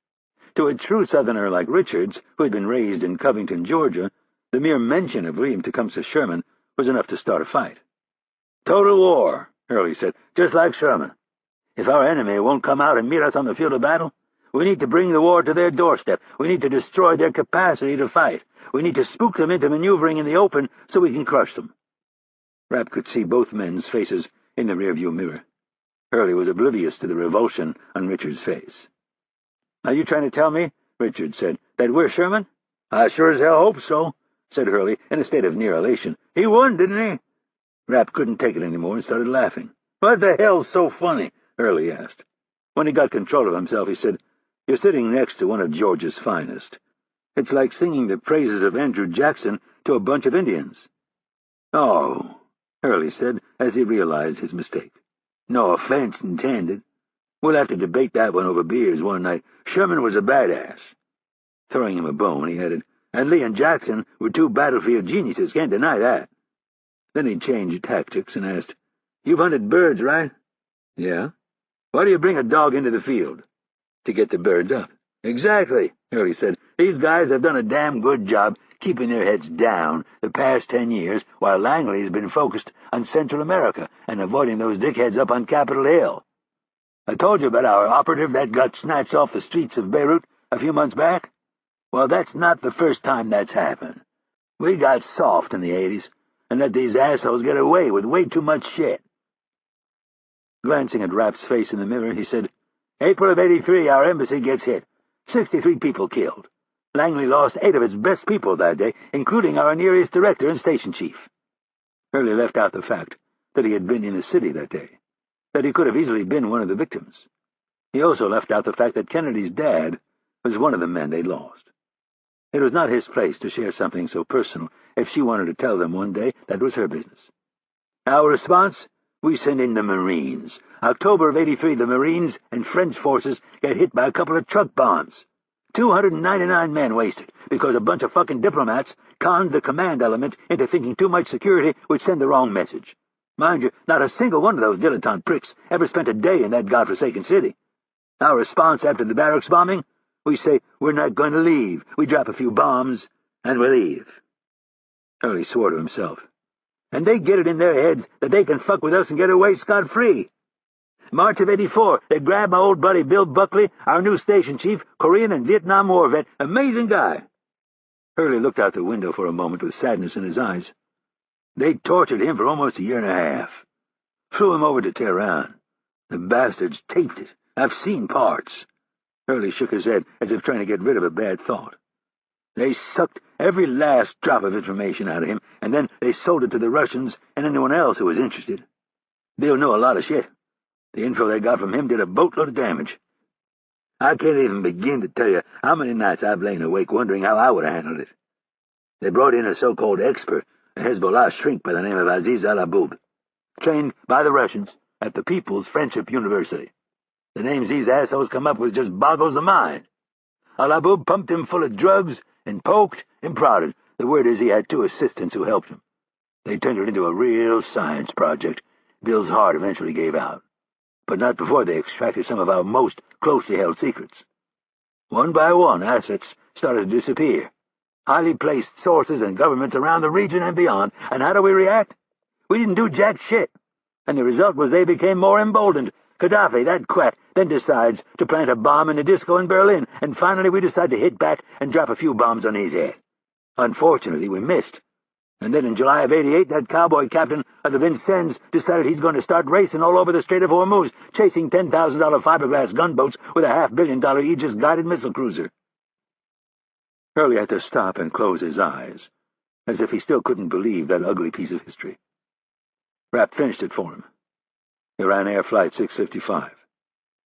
To a true Southerner like Richards, who had been raised in Covington, Georgia, the mere mention of William Tecumseh Sherman was enough to start a fight. "Total war," Hurley said, "just like Sherman. If our enemy won't come out and meet us on the field of battle, we need to bring the war to their doorstep. We need to destroy their capacity to fight. We need to spook them into maneuvering in the open so we can crush them." Rapp could see both men's faces in the rearview mirror. Hurley was oblivious to the revulsion on Richard's face. "Are you trying to tell me," Richard said, "that we're Sherman?" "I sure as hell hope so," said Hurley, in a state of near elation. "He won, didn't he?" Rapp couldn't take it anymore and started laughing. "What the hell's so funny?" Hurley asked. When he got control of himself, he said, "You're sitting next to one of Georgia's finest. It's like singing the praises of Andrew Jackson to a bunch of Indians." "Oh," Hurley said, as he realized his mistake. "No offense intended. We'll have to debate that one over beers one night. Sherman was a badass." Throwing him a bone, he added, "And Lee and Jackson were 2 battlefield geniuses, can't deny that." Then he changed tactics and asked, "You've hunted birds, right?" "Yeah." "Why do you bring a dog into the field?" "To get the birds up." "Exactly," Hurley said. "These guys have done a damn good job keeping their heads down the past 10 years, while Langley's been focused on Central America and avoiding those dickheads up on Capitol Hill. I told you about our operative that got snatched off the streets of Beirut a few months back. Well, that's not the first time that's happened. We got soft in the 80s and let these assholes get away with way too much shit." Glancing at Rapp's face in the mirror, he said, "April of '83, our embassy gets hit. 63 people killed. Langley lost 8 of its best people that day, including our nearest director and station chief." Hurley left out the fact that he had been in the city that day, that he could have easily been one of the victims. He also left out the fact that Kennedy's dad was one of the men they'd lost. It was not his place to share something so personal. If she wanted to tell them one day, that was her business. "Our response? We send in the Marines. October of '83, the Marines and French forces get hit by a couple of truck bombs. 299 men wasted because a bunch of fucking diplomats conned the command element into thinking too much security would send the wrong message. Mind you, not a single one of those dilettante pricks ever spent a day in that godforsaken city. Our response after the barracks bombing? We say, we're not going to leave. We drop a few bombs, and we leave." Hurley swore to himself. "And they get it in their heads that they can fuck with us and get away scot-free. March of '84, they grabbed my old buddy Bill Buckley, our new station chief, Korean and Vietnam War vet, amazing guy." Hurley looked out the window for a moment with sadness in his eyes. "They tortured him for almost a year and a half. Flew him over to Tehran. The bastards taped it. I've seen parts. Hurley shook his head as if trying to get rid of a bad thought. They sucked every last drop of information out of him, and then they sold it to the Russians and anyone else who was interested. They'll know a lot of shit. The info they got from him did a boatload of damage. I can't even begin to tell you how many nights I've lain awake wondering how I would have handled it. They brought in a so-called expert, a Hezbollah shrink by the name of Aziz al-Aboub, trained by the Russians at the People's Friendship University. The names these assholes come up with just boggles the mind. Al-Aboub pumped him full of drugs and poked and prodded. The word is he had 2 assistants who helped him. They turned it into a real science project. Bill's heart eventually gave out, but not before they extracted some of our most closely held secrets. One by one, assets started to disappear. Highly placed sources and governments around the region and beyond. And how do we react? We didn't do jack shit. And the result was they became more emboldened. Gaddafi, that quack, then decides to plant a bomb in a disco in Berlin, and finally we decide to hit back and drop a few bombs on his head. Unfortunately, we missed. And then in July of '88, that cowboy captain of the Vincennes decided he's going to start racing all over the Strait of Hormuz, chasing $10,000 fiberglass gunboats with a $500 million Aegis-guided missile cruiser. Hurley had to stop and close his eyes, as if he still couldn't believe that ugly piece of history. Rapp finished it for him. Iran Air Flight 655.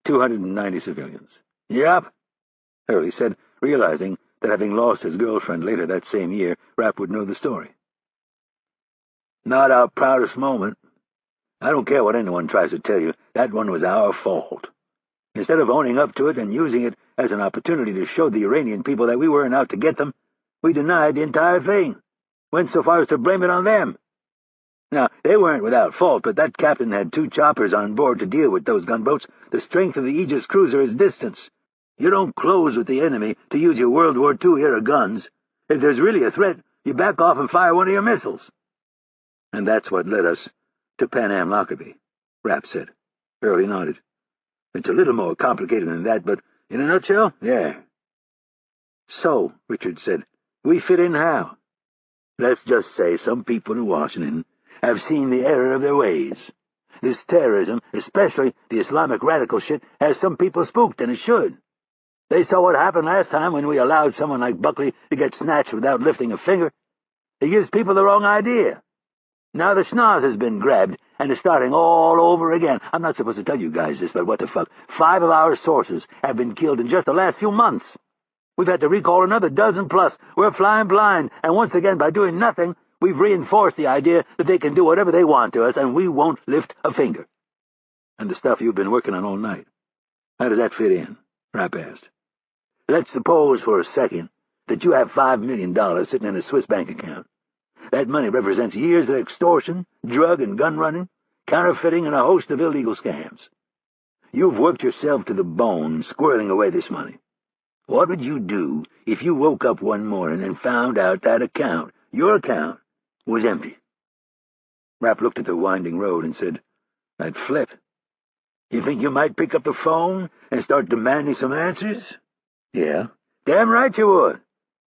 290 civilians. Yep, Hurley said, realizing that having lost his girlfriend later that same year, Rapp would know the story. Not our proudest moment. I don't care what anyone tries to tell you, that one was our fault. Instead of owning up to it and using it as an opportunity to show the Iranian people that we weren't out to get them, we denied the entire thing, went so far as to blame it on them. Now, they weren't without fault, but that captain had 2 choppers on board to deal with those gunboats. The strength of the Aegis cruiser is distance. You don't close with the enemy to use your World War II-era guns. If there's really a threat, you back off and fire one of your missiles. And that's what led us to Pan Am Lockerbie, Rapp said. Hurley nodded. It's a little more complicated than that, but in a nutshell, yeah. So, Richard said, we fit in how? Let's just say some people in Washington have seen the error of their ways. This terrorism, especially the Islamic radical shit, has some people spooked, and it should. They saw what happened last time when we allowed someone like Buckley to get snatched without lifting a finger. It gives people the wrong idea. Now the schnoz has been grabbed and is starting all over again. I'm not supposed to tell you guys this, but what the fuck? 5 of our sources have been killed in just the last few months. We've had to recall another dozen plus. We're flying blind, and once again, by doing nothing, we've reinforced the idea that they can do whatever they want to us, and we won't lift a finger. And the stuff you've been working on all night. How does that fit in? Rapp asked. Let's suppose for a second that you have $5 million sitting in a Swiss bank account. That money represents years of extortion, drug and gun running, counterfeiting, and a host of illegal scams. You've worked yourself to the bone squirreling away this money. What would you do if you woke up one morning and found out that account, your account, was empty? Rapp looked at the winding road and said, I'd flip. You think you might pick up the phone and start demanding some answers? Yeah, damn right you would.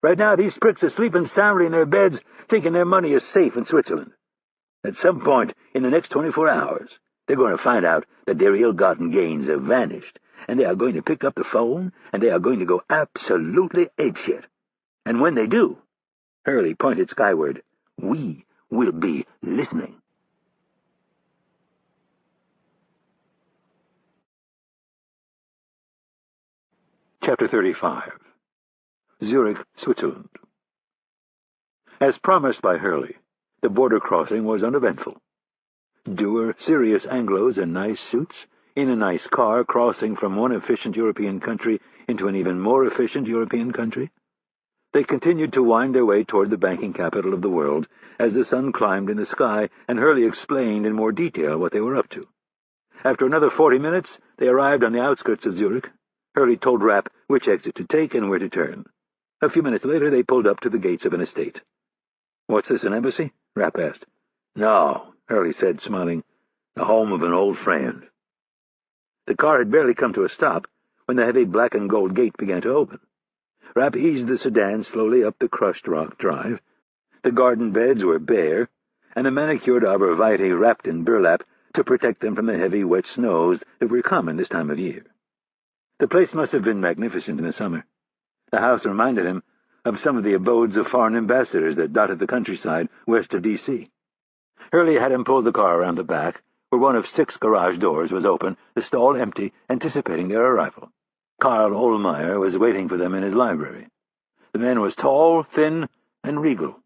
Right now these pricks are sleeping soundly in their beds, thinking their money is safe in Switzerland. At some point in the next 24 hours, they're going to find out that their ill-gotten gains have vanished, and they are going to pick up the phone, and they are going to go absolutely apeshit. And when they do, Hurley pointed skyward, we will be listening. Chapter 35. Zurich, Switzerland. As promised by Hurley, the border crossing was uneventful. Dour, serious Anglos in nice suits, in a nice car crossing from one efficient European country into an even more efficient European country. They continued to wind their way toward the banking capital of the world as the sun climbed in the sky, and Hurley explained in more detail what they were up to. After another 40 minutes, they arrived on the outskirts of Zurich. Hurley told Rapp which exit to take and where to turn. A few minutes later, they pulled up to the gates of an estate. What's this, an embassy? Rapp asked. No, Hurley said, smiling. The home of an old friend. The car had barely come to a stop when the heavy black and gold gate began to open. Rapp eased the sedan slowly up the crushed rock drive. The garden beds were bare, and the manicured arborvitae wrapped in burlap to protect them from the heavy, wet snows that were common this time of year. The place must have been magnificent in the summer. The house reminded him of some of the abodes of foreign ambassadors that dotted the countryside west of D.C. Hurley had him pull the car around the back, where one of 6 garage doors was open, the stall empty, anticipating their arrival. Karl Ohlmeyer was waiting for them in his library. The man was tall, thin, and regal.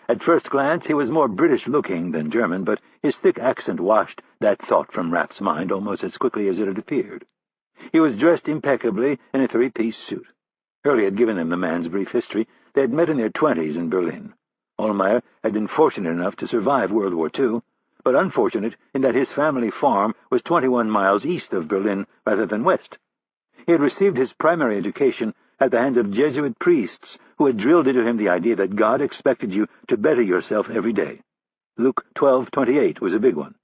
At first glance he was more British-looking than German, but his thick accent washed that thought from Rapp's mind almost as quickly as it had appeared. He was dressed impeccably in a 3-piece suit. Hurley had given them the man's brief history. They had met in their 20s in Berlin. Ohlmeyer had been fortunate enough to survive World War II, but unfortunate in that his family farm was 21 miles east of Berlin rather than west. He had received his primary education at the hands of Jesuit priests who had drilled into him the idea that God expected you to better yourself every day. Luke 12:28 was a big one.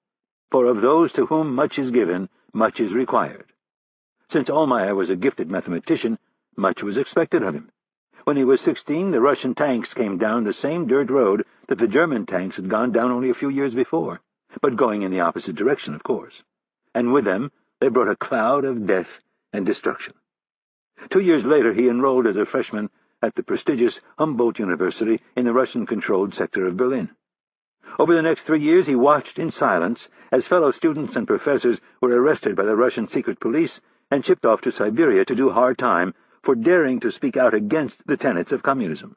For of those to whom much is given, much is required. Since Ohlmeyer was a gifted mathematician, much was expected of him. When he was 16, the Russian tanks came down the same dirt road that the German tanks had gone down only a few years before, but going in the opposite direction, of course. And with them, they brought a cloud of death and destruction. 2 years later, he enrolled as a freshman at the prestigious Humboldt University in the Russian-controlled sector of Berlin. Over the next 3 years, he watched in silence as fellow students and professors were arrested by the Russian secret police and shipped off to Siberia to do hard time for daring to speak out against the tenets of communism.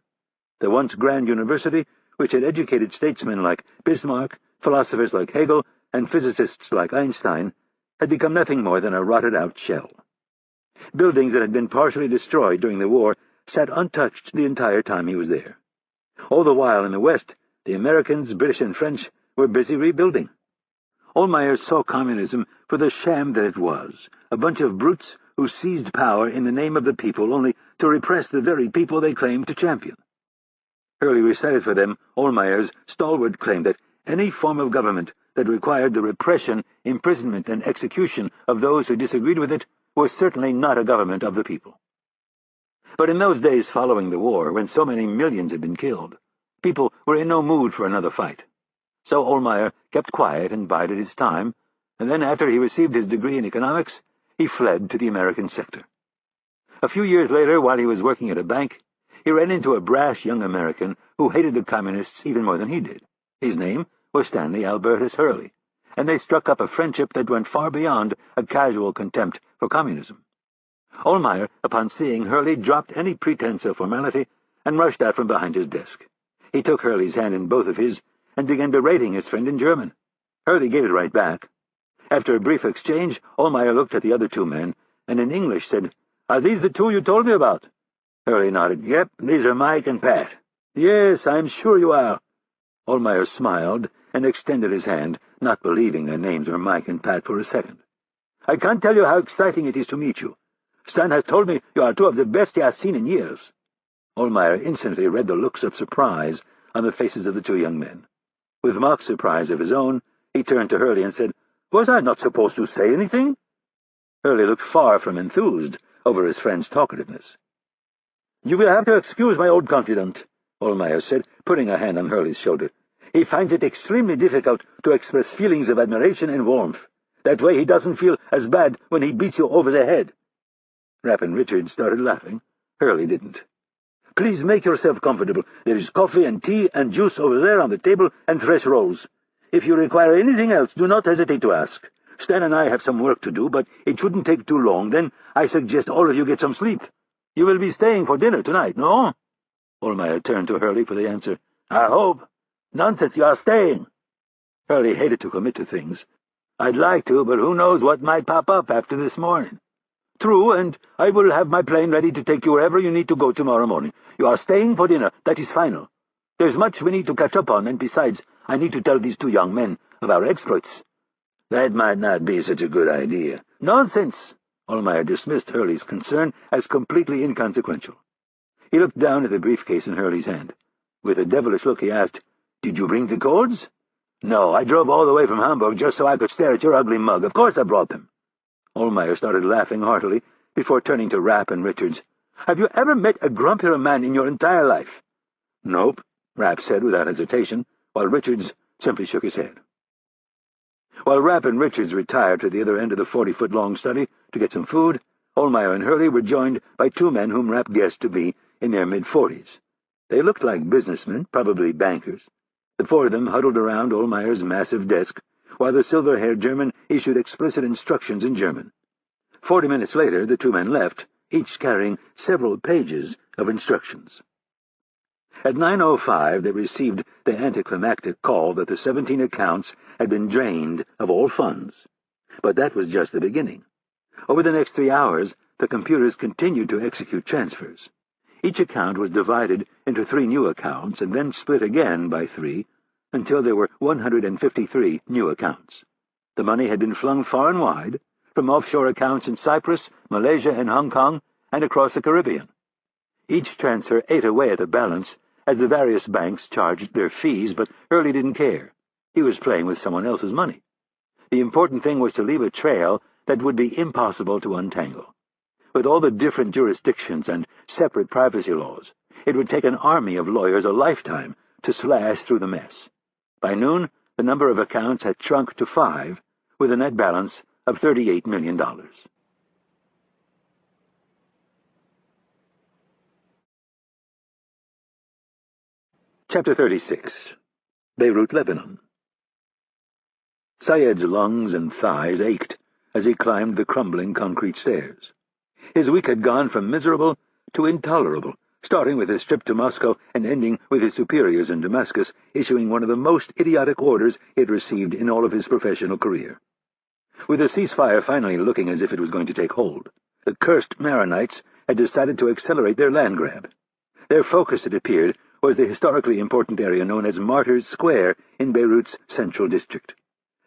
The once grand university, which had educated statesmen like Bismarck, philosophers like Hegel, and physicists like Einstein, had become nothing more than a rotted-out shell. Buildings that had been partially destroyed during the war sat untouched the entire time he was there. All the while in the West, the Americans, British, and French were busy rebuilding. Ohlmeyer saw communism for the sham that it was, a bunch of brutes who seized power in the name of the people only to repress the very people they claimed to champion. Hurley recited for them Ohlmeyer's stalwart claim that any form of government that required the repression, imprisonment, and execution of those who disagreed with it was certainly not a government of the people. But in those days following the war, when so many millions had been killed, people were in no mood for another fight. So Ohlmeyer kept quiet and bided his time, and then after he received his degree in economics, he fled to the American sector. A few years later, while he was working at a bank, he ran into a brash young American who hated the communists even more than he did. His name was Stanley Albertus Hurley, and they struck up a friendship that went far beyond a casual contempt for communism. Ohlmeyer, upon seeing Hurley, dropped any pretense of formality and rushed out from behind his desk. He took Hurley's hand in both of his and began berating his friend in German. Hurley gave it right back. After a brief exchange, Ohlmeyer looked at the other 2 men, and in English said, "Are these the 2 you told me about?" Hurley nodded. "Yep, these are Mike and Pat." "Yes, I'm sure you are." Ohlmeyer smiled and extended his hand, not believing their names were Mike and Pat for a second. "I can't tell you how exciting it is to meet you. Stan has told me you are 2 of the best he has seen in years." Ohlmeyer instantly read the looks of surprise on the faces of the 2 young men. With mock surprise of his own, he turned to Hurley and said, "Was I not supposed to say anything?" Hurley looked far from enthused over his friend's talkativeness. "You will have to excuse my old confidant," Ohlmeyer said, putting a hand on Hurley's shoulder. "He finds it extremely difficult to express feelings of admiration and warmth. That way he doesn't feel as bad when he beats you over the head." Rapp and Richard started laughing. Hurley didn't. "Please make yourself comfortable. There is coffee and tea and juice over there on the table and fresh rolls. If you require anything else, do not hesitate to ask. Stan and I have some work to do, but it shouldn't take too long. Then I suggest all of you get some sleep. You will be staying for dinner tonight, no?" Ohlmeyer turned to Hurley for the answer. "I hope." "Nonsense, you are staying." Hurley hated to commit to things. "I'd like to, but who knows what might pop up after this morning." "True, and I will have my plane ready to take you wherever you need to go tomorrow morning. You are staying for dinner. That is final. There's much we need to catch up on, and besides, I need to tell these 2 young men of our exploits." "That might not be such a good idea." "Nonsense!" Ohlmeyer dismissed Hurley's concern as completely inconsequential. He looked down at the briefcase in Hurley's hand. With a devilish look, he asked, "Did you bring the codes?" "No, I drove all the way from Hamburg just so I could stare at your ugly mug. Of course I brought them." Ohlmeyer started laughing heartily before turning to Rapp and Richards. "Have you ever met a grumpier man in your entire life?" "Nope," Rapp said without hesitation, while Richards simply shook his head. While Rapp and Richards retired to the other end of the 40-foot-long study to get some food, Ohlmeyer and Hurley were joined by two men whom Rapp guessed to be in their mid-40s. They looked like businessmen, probably bankers. The four of them huddled around Ohlmeyer's massive desk, while the silver-haired German issued explicit instructions in German. 40 minutes later, the two men left, each carrying several pages of instructions. At 9:05, they received the anticlimactic call that the 17 accounts had been drained of all funds. But that was just the beginning. Over the next 3 hours, the computers continued to execute transfers. Each account was divided into 3 new accounts and then split again by 3 until there were 153 new accounts. The money had been flung far and wide, from offshore accounts in Cyprus, Malaysia, and Hong Kong, and across the Caribbean. Each transfer ate away at the balance as the various banks charged their fees, but Hurley didn't care. He was playing with someone else's money. The important thing was to leave a trail that would be impossible to untangle. With all the different jurisdictions and separate privacy laws, it would take an army of lawyers a lifetime to slash through the mess. By noon, the number of accounts had shrunk to 5, with a net balance of $38 million. Chapter 36. Beirut, Lebanon. Syed's lungs and thighs ached as he climbed the crumbling concrete stairs. His week had gone from miserable to intolerable, starting with his trip to Moscow and ending with his superiors in Damascus issuing one of the most idiotic orders he had received in all of his professional career. With the ceasefire finally looking as if it was going to take hold, the cursed Maronites had decided to accelerate their land grab. Their focus, it appeared, was the historically important area known as Martyrs Square in Beirut's central district.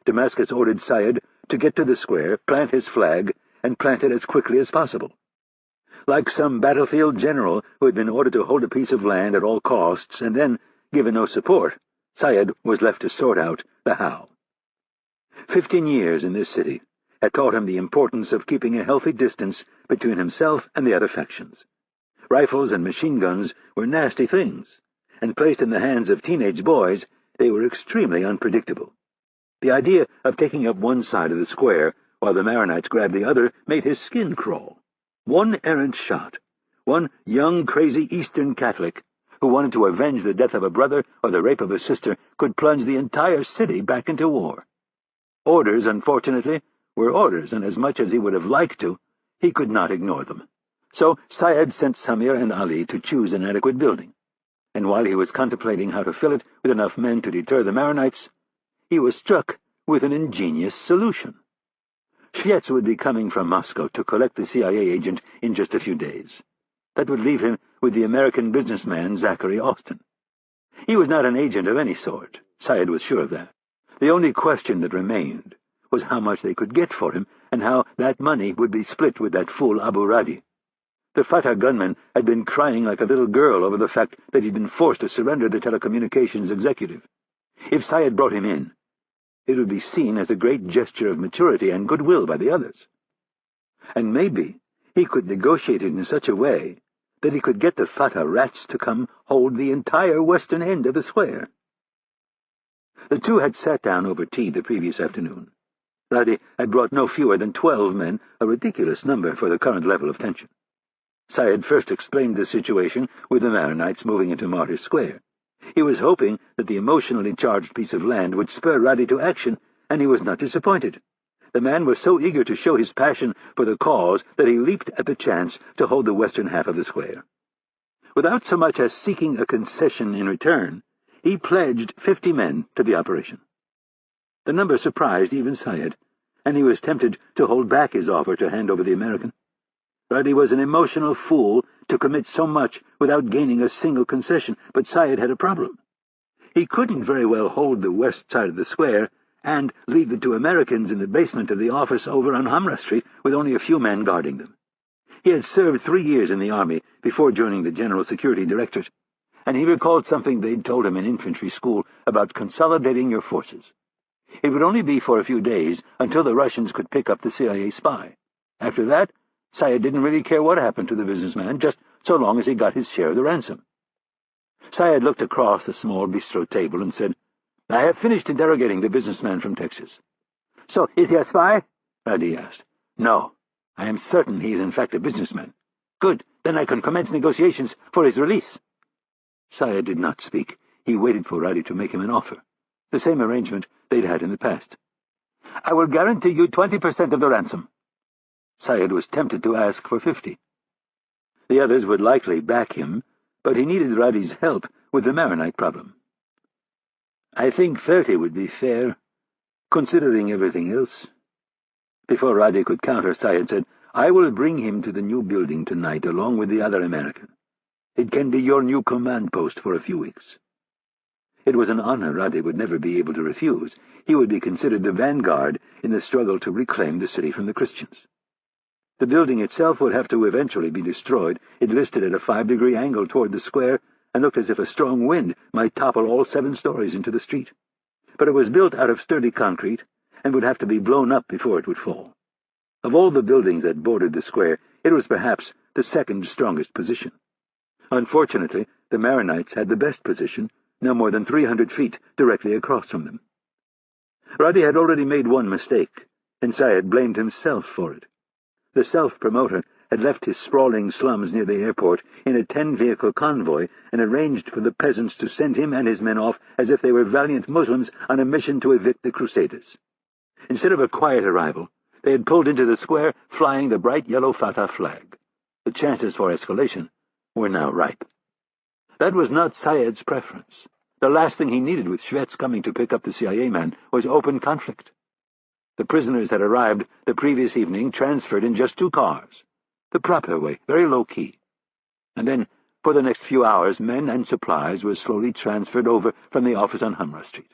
Damascus ordered Syed to get to the square, plant his flag, and plant it as quickly as possible. Like some battlefield general who had been ordered to hold a piece of land at all costs and then, given no support, Syed was left to sort out the how. 15 years in this city had taught him the importance of keeping a healthy distance between himself and the other factions. Rifles and machine guns were nasty things, and placed in the hands of teenage boys, they were extremely unpredictable. The idea of taking up one side of the square while the Maronites grabbed the other made his skin crawl. One errant shot, one young, crazy Eastern Catholic who wanted to avenge the death of a brother or the rape of a sister could plunge the entire city back into war. Orders, unfortunately, were orders, and as much as he would have liked to, he could not ignore them. So Syed sent Samir and Ali to choose an adequate building, and while he was contemplating how to fill it with enough men to deter the Maronites, he was struck with an ingenious solution. Schjetz would be coming from Moscow to collect the CIA agent in just a few days. That would leave him with the American businessman Zachary Austin. He was not an agent of any sort. Syed was sure of that. The only question that remained was how much they could get for him and how that money would be split with that fool Abu Radi. The Fatah gunman had been crying like a little girl over the fact that he'd been forced to surrender the telecommunications executive. If Syed brought him in, it would be seen as a great gesture of maturity and goodwill by the others. And maybe he could negotiate it in such a way that he could get the Fatah rats to come hold the entire western end of the square. The two had sat down over tea the previous afternoon. Radi had brought no fewer than 12 men, a ridiculous number for the current level of tension. Syed first explained the situation with the Maronites moving into Martyrs Square. He was hoping that the emotionally charged piece of land would spur Radi to action, and he was not disappointed. The man was so eager to show his passion for the cause that he leaped at the chance to hold the western half of the square. Without so much as seeking a concession in return, he pledged 50 men to the operation. The number surprised even Syed, and he was tempted to hold back his offer to hand over the American. Radi was an emotional fool to commit so much without gaining a single concession, but Syed had a problem. He couldn't very well hold the west side of the square and leave the 2 Americans in the basement of the office over on Hamra Street with only a few men guarding them. He had served 3 years in the Army before joining the General Security Directorate, and he recalled something they'd told him in infantry school about consolidating your forces. It would only be for a few days until the Russians could pick up the CIA spy. After that, Syed didn't really care what happened to the businessman, just so long as he got his share of the ransom. Syed looked across the small bistro table and said, "I have finished interrogating the businessman from Texas. "So, is he a spy?" Ruddy asked. "No. I am certain he is in fact a businessman." "Good. Then I can commence negotiations for his release." Syed did not speak. He waited for Ruddy to make him an offer. The same arrangement they'd had in the past. "I will guarantee you 20% of the ransom." Syed was tempted to ask for 50. The others would likely back him, but he needed Ruddy's help with the Maronite problem. "I think 30 would be fair, considering everything else." Before Ruddy could counter, Syed said, "I will bring him to the new building tonight, along with the other American. It can be your new command post for a few weeks." It was an honor Ruddy would never be able to refuse. He would be considered the vanguard in the struggle to reclaim the city from the Christians. The building itself would have to eventually be destroyed. It listed at a 5-degree angle toward the square and looked as if a strong wind might topple all 7 stories into the street. But it was built out of sturdy concrete and would have to be blown up before it would fall. Of all the buildings that bordered the square, it was perhaps the second strongest position. Unfortunately, the Maronites had the best position, no more than 300 feet directly across from them. Ruddy had already made one mistake, and Syed blamed himself for it. The self-promoter had left his sprawling slums near the airport in a 10-vehicle convoy and arranged for the peasants to send him and his men off as if they were valiant Muslims on a mission to evict the Crusaders. Instead of a quiet arrival, they had pulled into the square flying the bright yellow Fatah flag. The chances for escalation were now ripe. That was not Syed's preference. The last thing he needed with Schwetz coming to pick up the CIA man was open conflict. The prisoners had arrived the previous evening, transferred in just 2 cars. The proper way, very low-key. And then, for the next few hours, men and supplies were slowly transferred over from the office on Hamra Street.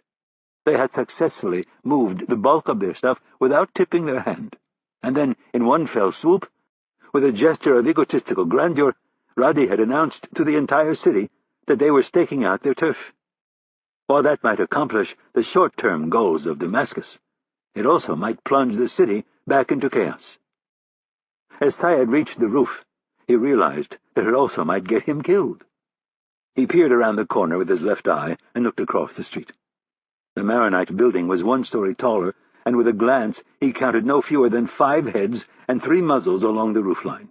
They had successfully moved the bulk of their stuff without tipping their hand. And then, in one fell swoop, with a gesture of egotistical grandeur, Ruddy had announced to the entire city that they were staking out their turf. While that might accomplish the short-term goals of Damascus, it also might plunge the city back into chaos. As Syed reached the roof, he realized that it also might get him killed. He peered around the corner with his left eye and looked across the street. The Maronite building was 1 story taller, and with a glance he counted no fewer than 5 heads and 3 muzzles along the roofline.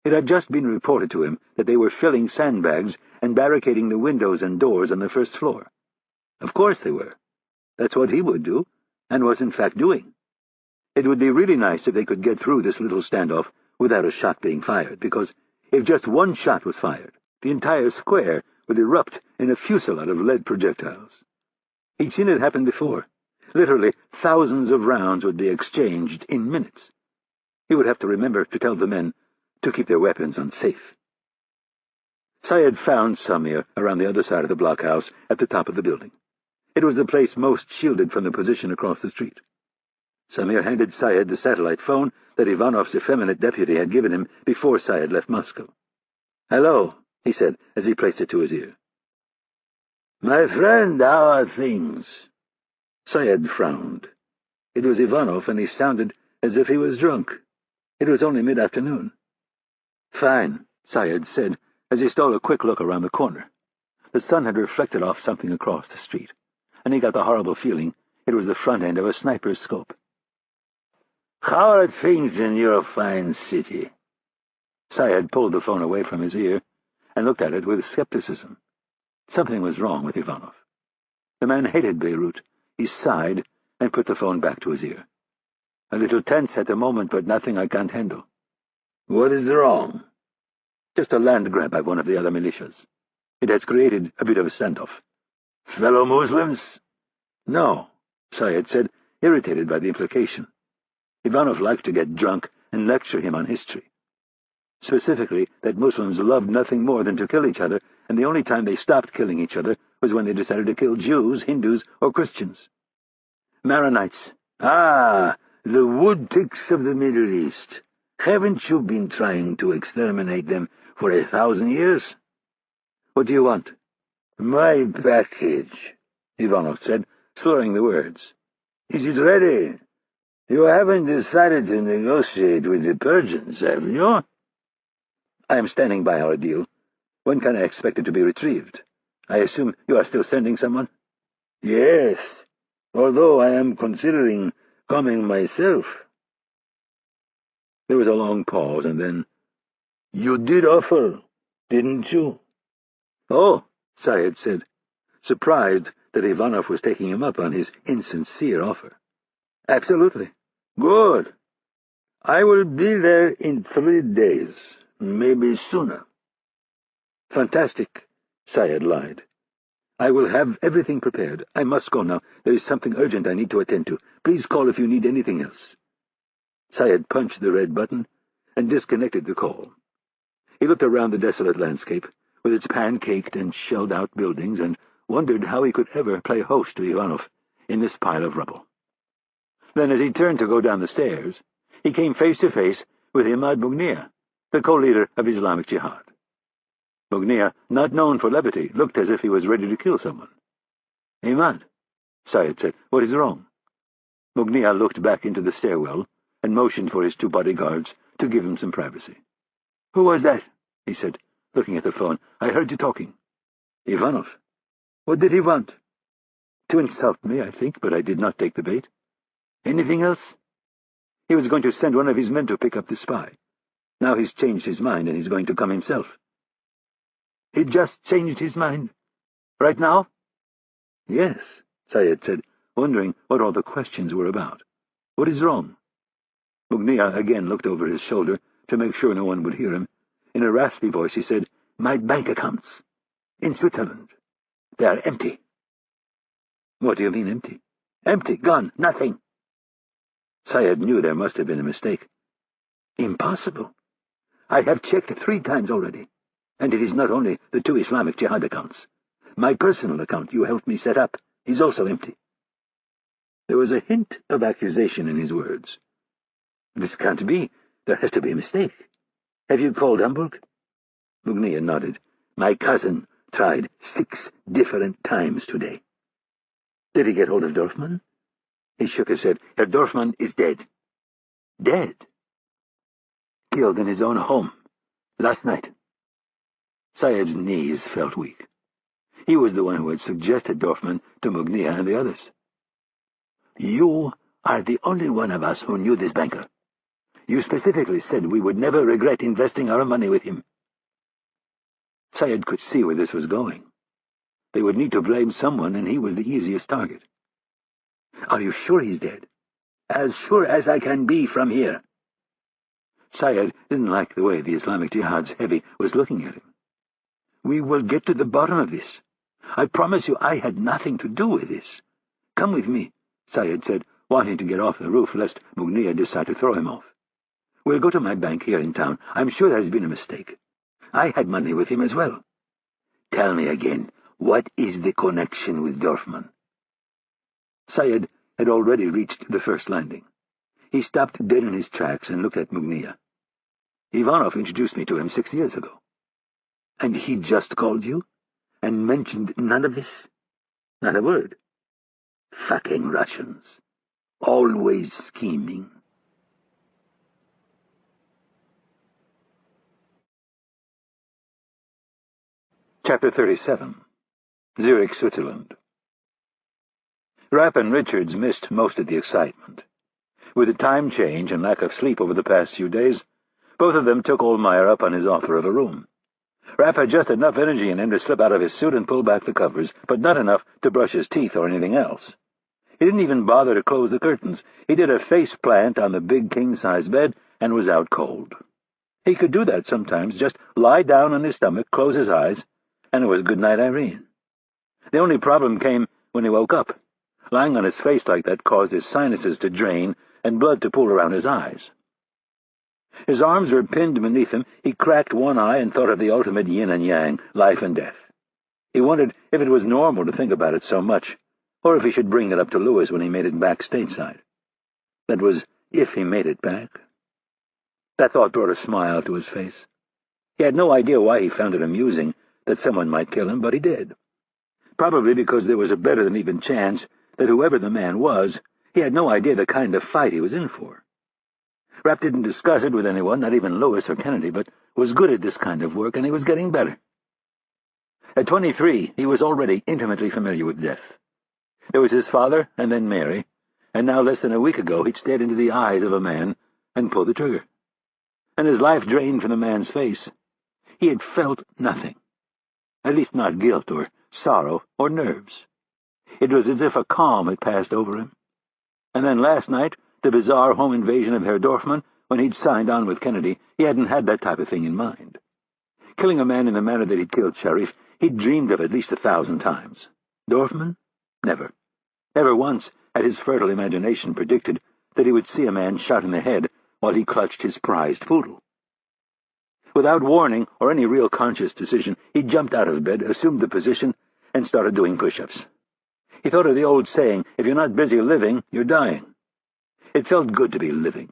It had just been reported to him that they were filling sandbags and barricading the windows and doors on the 1st floor. Of course they were. That's what he would do, and was in fact doing. It would be really nice if they could get through this little standoff without a shot being fired, because if just 1 shot was fired, the entire square would erupt in a fusillade of lead projectiles. He'd seen it happen before. Literally, thousands of rounds would be exchanged in minutes. He would have to remember to tell the men to keep their weapons unsafe. Syed found Samir around the other side of the blockhouse at the top of the building. It was the place most shielded from the position across the street. Samir handed Syed the satellite phone that Ivanov's effeminate deputy had given him before Syed left Moscow. "Hello," he said as he placed it to his ear. "My friend, how are things?" Syed frowned. It was Ivanov, and he sounded as if he was drunk. It was only mid-afternoon. "Fine," Syed said as he stole a quick look around the corner. The sun had reflected off something across the street, and he got the horrible feeling it was the front end of a sniper's scope. "How are things in your fine city?" Syed pulled the phone away from his ear and looked at it with skepticism. Something was wrong with Ivanov. The man hated Beirut. He sighed and put the phone back to his ear. "A little tense at the moment, but nothing I can't handle." "What is wrong?" "Just a land grab by one of the other militias. It has created a bit of a standoff." "Fellow Muslims?" "No," Syed said, irritated by the implication. Ivanov liked to get drunk and lecture him on history. Specifically, that Muslims loved nothing more than to kill each other, and the only time they stopped killing each other was when they decided to kill Jews, Hindus, or Christians. "Maronites." "Ah, the wood ticks of the Middle East. Haven't you been trying to exterminate them for 1,000 years?" "What do you want?" "My package," Ivanov said, slurring the words. "Is it ready? You haven't decided to negotiate with the Persians, have you?" "I am standing by our deal. When can I expect it to be retrieved? I assume you are still sending someone?" "Yes, although I am considering Coming myself. There was a long pause, and then, "You did offer, didn't you?" "Oh," Syed said, surprised that Ivanov was taking him up on his insincere offer. "Absolutely." "Good. I will be there in 3 days, maybe sooner." "Fantastic," Syed lied. "I will have everything prepared. I must go now. There is something urgent I need to attend to. Please call if you need anything else." Syed punched the red button and disconnected the call. He looked around the desolate landscape, with its pancaked and shelled-out buildings, and wondered how he could ever play host to Ivanov in this pile of rubble. Then, as he turned to go down the stairs, he came face to face with Imad Mughniya, the co-leader of Islamic Jihad. Mughniya, not known for levity, looked as if he was ready to kill someone. "Imad," Syed said, "what is wrong?" Mughniya looked back into the stairwell and motioned for his 2 bodyguards to give him some privacy. "Who was that?" he said, looking at the phone. "I heard you talking." "Ivanov." "What did he want?" "To insult me, I think, but I did not take the bait." "Anything else?" "He was going to send one of his men to pick up the spy. Now he's changed his mind, and he's going to come himself." "He just changed his mind? Right now?" "Yes," Syed said, wondering what all the questions were about. "What is wrong?" Mughniya again looked over his shoulder to make sure no one would hear him. In a raspy voice he said, "My bank accounts. In Switzerland. They are empty." "What do you mean, empty?" "Empty. Gone. Nothing." Syed knew there must have been a mistake. "Impossible. I have checked 3 times already, and it is not only the 2 Islamic Jihad accounts. My personal account you helped me set up is also empty." There was a hint of accusation in his words. "This can't be. There has to be a mistake. Have you called Hamburg?" Mughniya nodded. "My cousin tried 6 different times today." "Did he get hold of Dorfman?" He shook his head. "Herr Dorfman is dead." "Dead?" "Killed in his own home. Last night." Syed's knees felt weak. He was the one who had suggested Dorfman to Mughniya and the others. "You are the only one of us who knew this banker. You specifically said we would never regret investing our money with him." Syed could see where this was going. They would need to blame someone, and he was the easiest target. "Are you sure he's dead?" "As sure as I can be from here." Syed didn't like the way the Islamic Jihad's heavy was looking at him. "We will get to the bottom of this. I promise you I had nothing to do with this. Come with me," Syed said, wanting to get off the roof lest Mughniya decide to throw him off. "We'll go to my bank here in town. I'm sure there has been a mistake. I had money with him as well." "Tell me again, what is the connection with Dorfman?" Syed had already reached the first landing. He stopped dead in his tracks and looked at Mughniya. "Ivanov introduced me to him 6 years ago." "And he just called you? And mentioned none of this?" "Not a word." "Fucking Russians. Always scheming." Chapter 37. Zurich, Switzerland. Rapp and Richards missed most of the excitement. With the time change and lack of sleep over the past few days, both of them took Ohlmeyer up on his offer of a room. Rapp had just enough energy in him to slip out of his suit and pull back the covers, but not enough to brush his teeth or anything else. He didn't even bother to close the curtains. He did a face plant on the big king-size bed and was out cold. He could do that sometimes, just lie down on his stomach, close his eyes, and it was good night, Irene. The only problem came when he woke up. Lying on his face like that caused his sinuses to drain and blood to pool around his eyes. His arms were pinned beneath him. He cracked one eye and thought of the ultimate yin and yang, life and death. He wondered if it was normal to think about it so much, or if he should bring it up to Louis when he made it back stateside. That was, if he made it back. That thought brought a smile to his face. He had no idea why he found it amusing that someone might kill him, but he did. Probably because there was a better-than-even chance that whoever the man was, he had no idea the kind of fight he was in for. Rapp didn't discuss it with anyone, not even Louis or Kennedy, but was good at this kind of work, and he was getting better. At 23, he was already intimately familiar with death. There was his father, and then Mary, and now less than a week ago he'd stared into the eyes of a man and pulled the trigger. And his life drained from the man's face, he had felt nothing. At least not guilt or sorrow or nerves. It was as if a calm had passed over him. And then last night, the bizarre home invasion of Herr Dorfman, when he'd signed on with Kennedy, he hadn't had that type of thing in mind. Killing a man in the manner that he'd killed Sharif, he'd dreamed of at least 1,000 times. Dorfman? Never. Never once had his fertile imagination predicted that he would see a man shot in the head while he clutched his prized poodle. Without warning or any real conscious decision, he jumped out of bed, assumed the position, and started doing push-ups. He thought of the old saying, if you're not busy living, you're dying. It felt good to be living.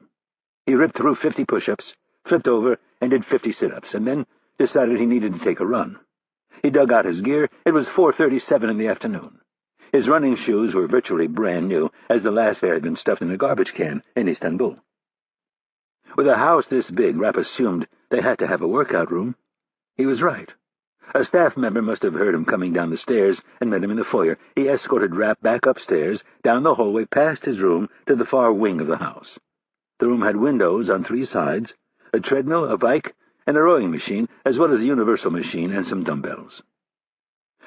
He ripped through 50 push-ups, flipped over, and did 50 sit-ups, and then decided he needed to take a run. He dug out his gear. It was 4:37 in the afternoon. His running shoes were virtually brand new, as the last pair had been stuffed in a garbage can in Istanbul. With a house this big, Rapp assumed they had to have a workout room. He was right. A staff member must have heard him coming down the stairs and met him in the foyer. He escorted Rapp back upstairs, down the hallway, past his room, to the far wing of the house. The room had windows on 3 sides, a treadmill, a bike, and a rowing machine, as well as a universal machine and some dumbbells.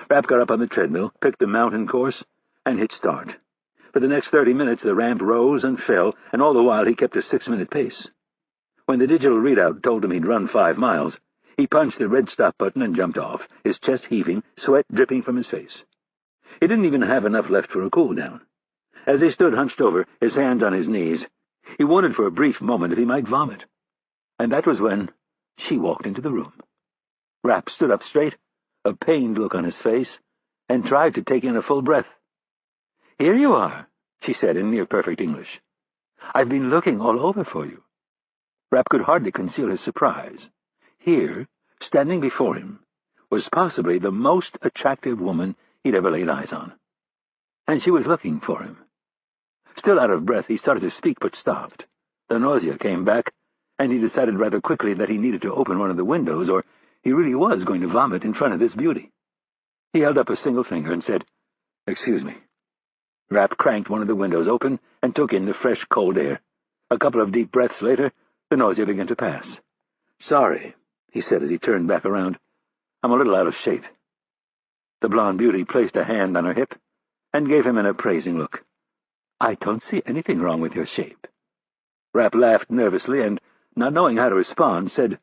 Rapp got up on the treadmill, picked the mountain course, and hit start. For the next 30 minutes the ramp rose and fell, and all the while he kept a 6-minute pace. When the digital readout told him he'd run 5 miles, he punched the red stop button and jumped off, his chest heaving, sweat dripping from his face. He didn't even have enough left for a cool-down. As he stood hunched over, his hands on his knees, he wondered for a brief moment if he might vomit. And that was when she walked into the room. Rapp stood up straight, a pained look on his face, and tried to take in a full breath. "Here you are," she said in near-perfect English. "I've been looking all over for you." Rapp could hardly conceal his surprise. Here, standing before him, was possibly the most attractive woman he'd ever laid eyes on. And she was looking for him. Still out of breath, he started to speak but stopped. The nausea came back, and he decided rather quickly that he needed to open one of the windows, or he really was going to vomit in front of this beauty. He held up a single finger and said, "Excuse me." Rapp cranked one of the windows open and took in the fresh, cold air. A couple of deep breaths later, the nausea began to pass. "Sorry," he said as he turned back around. "I'm a little out of shape." The blonde beauty placed a hand on her hip and gave him an appraising look. "I don't see anything wrong with your shape." Rapp laughed nervously and, not knowing how to respond, said,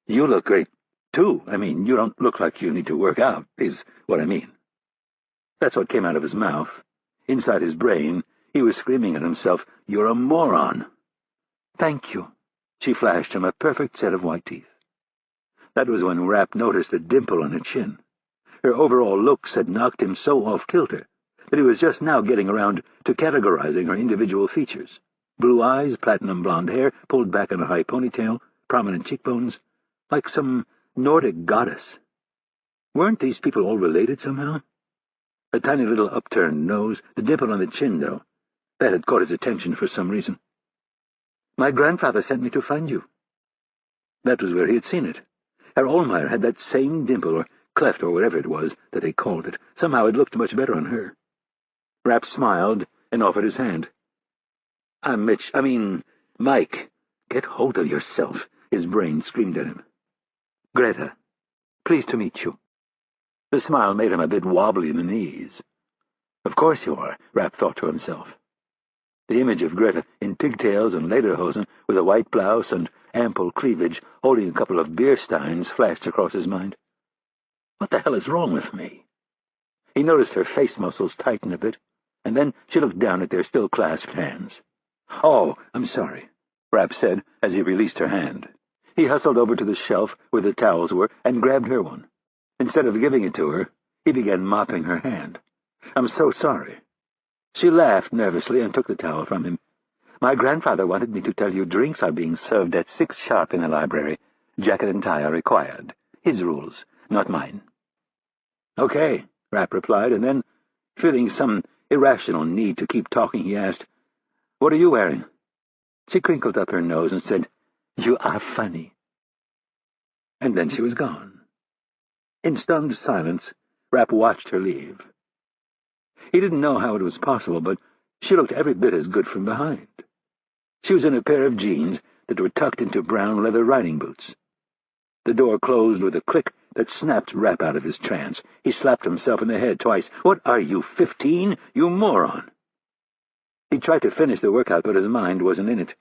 "You look great, too. I mean, you don't look like you need to work out, is what I mean." That's what came out of his mouth. Inside his brain, he was screaming at himself, "You're a moron." "Thank you." She flashed him a perfect set of white teeth. That was when Rapp noticed a dimple on her chin. Her overall looks had knocked him so off-kilter that he was just now getting around to categorizing her individual features. Blue eyes, platinum blonde hair, pulled back in a high ponytail, prominent cheekbones, like some Nordic goddess. Weren't these people all related somehow? A tiny little upturned nose, the dimple on the chin, though. That had caught his attention for some reason. "My grandfather sent me to find you." That was where he had seen it. Herr Ohlmeyer had that same dimple, or cleft, or whatever it was that they called it. Somehow it looked much better on her. Rapp smiled and offered his hand. "I'm Mike. Get hold of yourself," his brain screamed at him. "Greta. Pleased to meet you." The smile made him a bit wobbly in the knees. "Of course you are," Rapp thought to himself. The image of Greta in pigtails and lederhosen, with a white blouse and ample cleavage, holding a couple of beer steins, flashed across his mind. What the hell is wrong with me? He noticed her face muscles tighten a bit, and then she looked down at their still clasped hands. "Oh, I'm sorry," Rapp said as he released her hand. He hustled over to the shelf where the towels were and grabbed her one. Instead of giving it to her, he began mopping her hand. "I'm so sorry." She laughed nervously and took the towel from him. "My grandfather wanted me to tell you drinks are being served at 6 sharp in the library. Jacket and tie are required. His rules, not mine." "Okay," Rapp replied, and then, feeling some irrational need to keep talking, he asked, "What are you wearing?" She crinkled up her nose and said, "You are funny." And then she was gone. In stunned silence, Rapp watched her leave. He didn't know how it was possible, but She looked every bit as good from behind. She was in a pair of jeans that were tucked into brown leather riding boots. The door closed with a click that snapped Rapp out of his trance. He slapped himself in the head twice. "What are you, 15? You moron!" He tried to finish the workout, but his mind wasn't in it.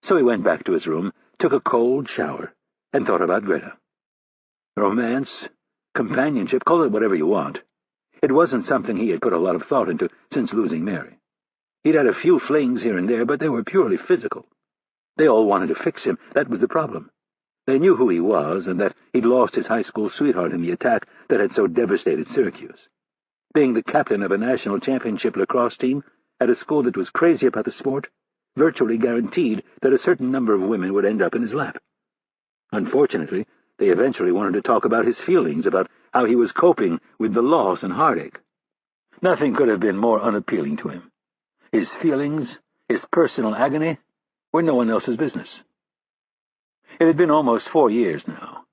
So he went back to his room, took a cold shower, and thought about Greta. Romance, companionship, call it whatever you want. It wasn't something he had put a lot of thought into since losing Mary. He'd had a few flings here and there, but they were purely physical. They all wanted to fix him. That was the problem. They knew who he was, and that he'd lost his high school sweetheart in the attack that had so devastated Syracuse. Being the captain of a national championship lacrosse team at a school that was crazy about the sport virtually guaranteed that a certain number of women would end up in his lap. Unfortunately, they eventually wanted to talk about his feelings, about how he was coping with the loss and heartache. Nothing could have been more unappealing to him. His feelings, his personal agony, were no one else's business. It had been almost 4 years now.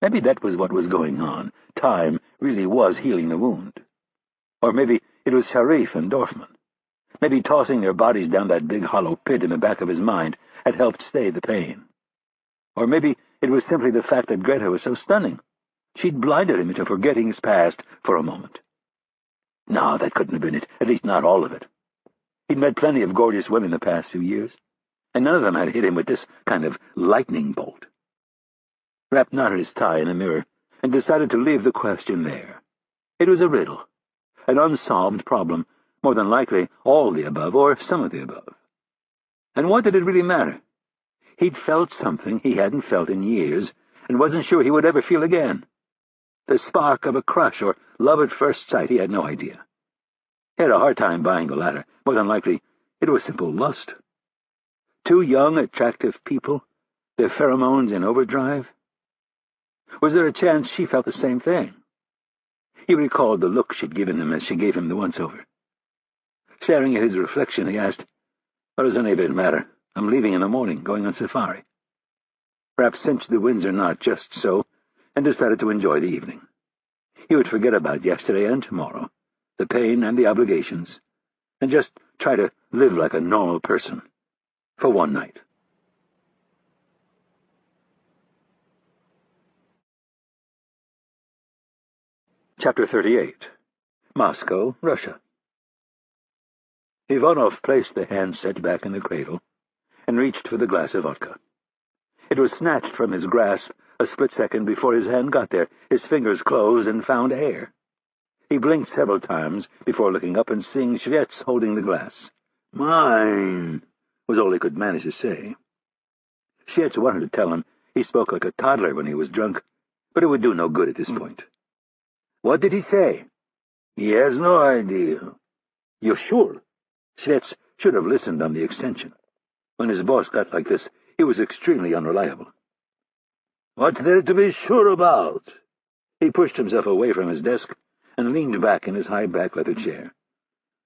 Maybe that was what was going on. Time really was healing the wound. Or maybe it was Sharif and Dorfman. Maybe tossing their bodies down that big hollow pit in the back of his mind had helped stay the pain. Or maybe it was simply the fact that Greta was so stunning. She'd blinded him into forgetting his past for a moment. No, that couldn't have been it, at least not all of it. He'd met plenty of gorgeous women the past few years, and none of them had hit him with this kind of lightning bolt. Rapp knotted his tie in the mirror and decided to leave the question there. It was a riddle, an unsolved problem, more than likely all the above, or some of the above. And what did it really matter? He'd felt something he hadn't felt in years, and wasn't sure he would ever feel again. The spark of a crush or love at first sight, he had no idea. He had a hard time buying the latter. More than likely, it was simple lust. Two young, attractive people, their pheromones in overdrive. Was there a chance she felt the same thing? He recalled the look she'd given him as she gave him the once-over. Staring at his reflection, he asked, "What does any of it matter? I'm leaving in the morning, going on safari." Rapp cinched the Windsor knot just so, and decided to enjoy the evening. He would forget about yesterday and tomorrow, the pain and the obligations, and just try to live like a normal person, for one night. Chapter 38. Moscow, Russia. Ivanov placed the handset back in the cradle and reached for the glass of vodka. It was snatched from his grasp a split second before his hand got there. His fingers closed and found air. He blinked several times before looking up and seeing Shvets holding the glass. "Mine," was all he could manage to say. Shvets wanted to tell him he spoke like a toddler when he was drunk, but it would do no good at this point. "What did he say?" "He has no idea." "You're sure?" Shvets should have listened on the extension. When his boss got like this, he was extremely unreliable. "What's there to be sure about?" He pushed himself away from his desk and leaned back in his high-back leather chair.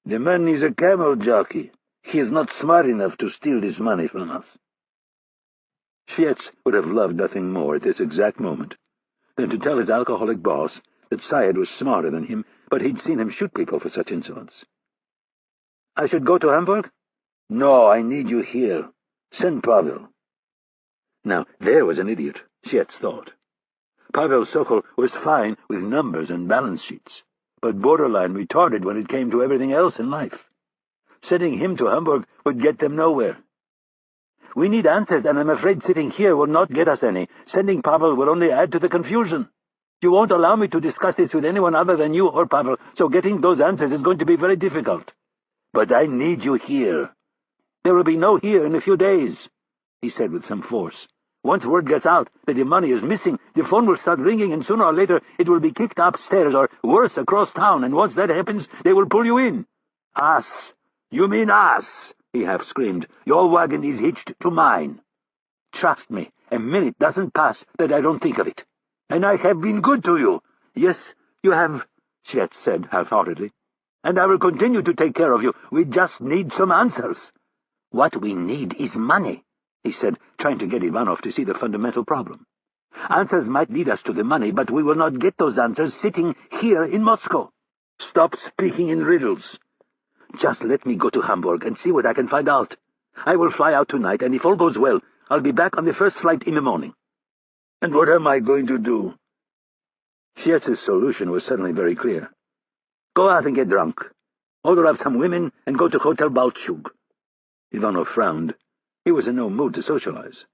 "The man is a camel jockey. He is not smart enough to steal this money from us." Shvets would have loved nothing more at this exact moment than to tell his alcoholic boss that Syed was smarter than him, but he'd seen him shoot people for such insolence. "I should go to Hamburg?" "No, I need you here. Send Pavel." Now, there was an idiot, Shvets thought. Pavel Sokol was fine with numbers and balance sheets, but borderline retarded when it came to everything else in life. Sending him to Hamburg would get them nowhere. "We need answers, and I'm afraid sitting here will not get us any. Sending Pavel will only add to the confusion. You won't allow me to discuss this with anyone other than you or Pavel, so getting those answers is going to be very difficult." "But I need you here." "There will be no here in a few days," he said with some force. "Once word gets out that the money is missing, the phone will start ringing, and sooner or later it will be kicked upstairs, or worse, across town, and once that happens, they will pull you in." "Us! You mean us!" he half screamed. "Your wagon is hitched to mine. Trust me, a minute doesn't pass that I don't think of it. And I have been good to you." "Yes, you have," Shvets said half-heartedly. "And I will continue to take care of you. We just need some answers." "What we need is money," he said, trying to get Ivanov to see the fundamental problem. "Answers might lead us to the money, but we will not get those answers sitting here in Moscow." "Stop speaking in riddles." Just let me go to Hamburg and see what I can find out. I will fly out tonight, and if all goes well, I'll be back on the first flight in the morning. And what am I going to do? Schietz's solution was suddenly very clear. Go out and get drunk. Order up some women and go to Hotel Balchug. Ivanov frowned. He was in no mood to socialize.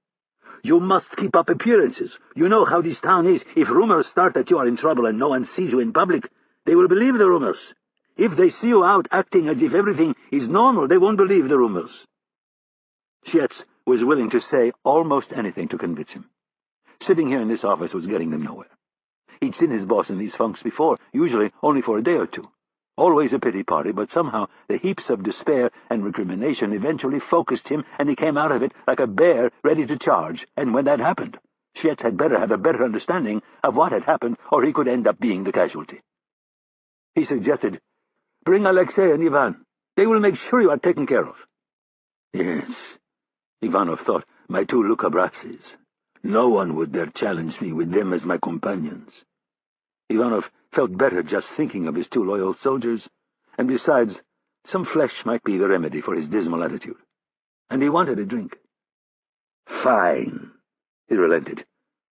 You must keep up appearances. You know how this town is. If rumors start that you are in trouble and no one sees you in public, they will believe the rumors. If they see you out acting as if everything is normal, they won't believe the rumors. Schietz was willing to say almost anything to convince him. Sitting here in this office was getting them nowhere. He'd seen his boss in these funks before, usually only for a day or two. Always a pity party, but somehow the heaps of despair and recrimination eventually focused him, and he came out of it like a bear ready to charge. And when that happened, Schietz had better have a better understanding of what had happened, or he could end up being the casualty. He suggested, "Bring Alexei and Ivan. They will make sure you are taken care of." Yes, Ivanov thought, my two Lukabratsis. No one would dare challenge me with them as my companions. Ivanov felt better just thinking of his two loyal soldiers, and besides, some flesh might be the remedy for his dismal attitude. And he wanted a drink. "Fine," he relented,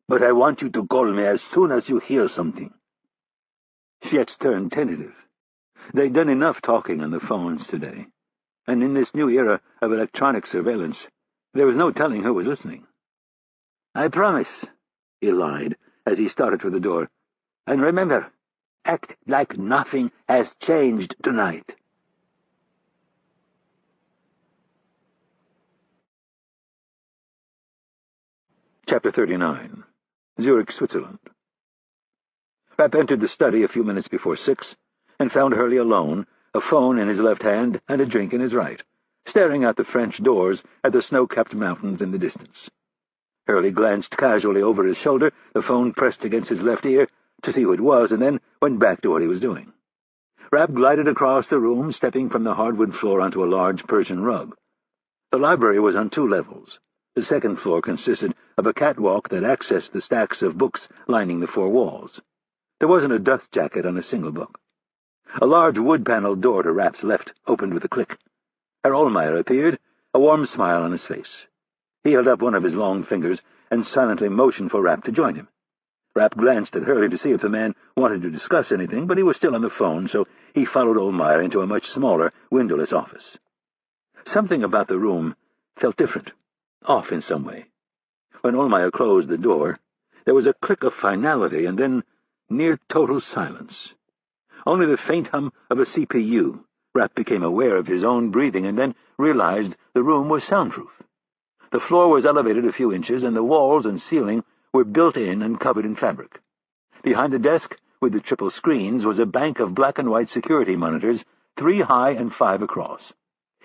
"but I want you to call me as soon as you hear something." Schietz turned tentative. They'd done enough talking on the phones today, and in this new era of electronic surveillance, there was no telling who was listening. "I promise," he lied as he started for the door. "And remember, act like nothing has changed tonight." Chapter 39. Zurich, Switzerland. Rapp entered the study a few minutes before 6 and found Hurley alone, a phone in his left hand and a drink in his right, staring out the French doors at the snow-capped mountains in the distance. Hurley glanced casually over his shoulder, the phone pressed against his left ear, to see who it was, and then went back to what he was doing. Rapp glided across the room, stepping from the hardwood floor onto a large Persian rug. The library was on 2 levels. The second floor consisted of a catwalk that accessed the stacks of books lining the 4 walls. There wasn't a dust jacket on a single book. A large wood-paneled door to Rapp's left opened with a click. Herr Ohlmeyer appeared, a warm smile on his face. He held up one of his long fingers and silently motioned for Rapp to join him. Rapp glanced at Hurley to see if the man wanted to discuss anything, but he was still on the phone, so he followed Ohlmeyer into a much smaller, windowless office. Something about the room felt different, off in some way. When Ohlmeyer closed the door, there was a click of finality and then near total silence. Only the faint hum of a CPU. Rapp became aware of his own breathing and then realized the room was soundproof. The floor was elevated a few inches, and the walls and ceiling were built in and covered in fabric. Behind the desk, with the triple screens, was a bank of black-and-white security monitors, 3 high and 5 across.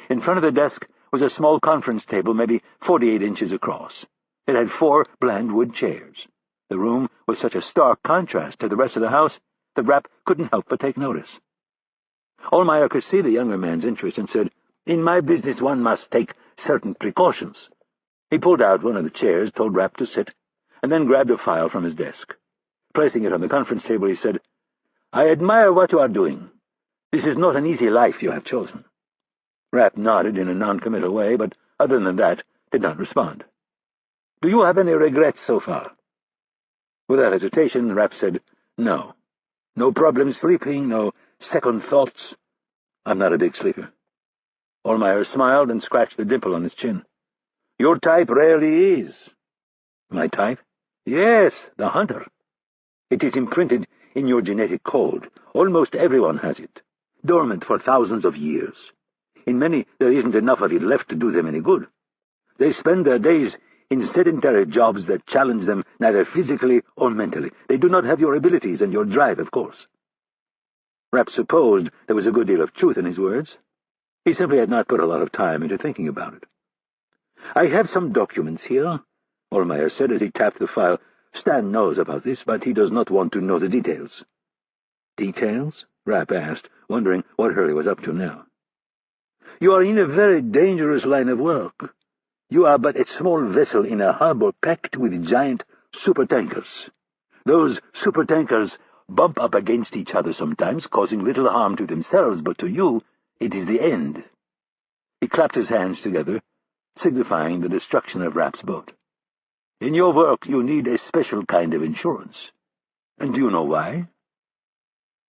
In front of the desk was a small conference table, maybe 48 inches across. It had 4 bland wood chairs. The room was such a stark contrast to the rest of the house that Rapp couldn't help but take notice. Ohlmeyer could see the younger man's interest and said, "In my business one must take certain precautions." He pulled out one of the chairs, told Rapp to sit, and then grabbed a file from his desk. Placing it on the conference table, he said, "I admire what you are doing. This is not an easy life you have chosen." Rapp nodded in a non-committal way, but other than that, did not respond. "Do you have any regrets so far?" Without hesitation, Rapp said, "No. No problem sleeping, no second thoughts. I'm not a big sleeper." Ohlmeyer smiled and scratched the dimple on his chin. "Your type rarely is." "My type?" "Yes, the hunter. It is imprinted in your genetic code. Almost everyone has it, dormant for thousands of years. In many, there isn't enough of it left to do them any good. They spend their days in sedentary jobs that challenge them neither physically or mentally. They do not have your abilities and your drive, of course." Rapp supposed there was a good deal of truth in his words. He simply had not put a lot of time into thinking about it. "I have some documents here," Ohlmeyer said as he tapped the file. "Stan knows about this, but he does not want to know the details." "Details?" Rapp asked, wondering what Hurley was up to now. "You are in a very dangerous line of work. You are but a small vessel in a harbor packed with giant supertankers. Those supertankers bump up against each other sometimes, causing little harm to themselves, but to you It is the end." He clapped his hands together, signifying the destruction of Rapp's boat. "In your work you need a special kind of insurance. And do you know why?"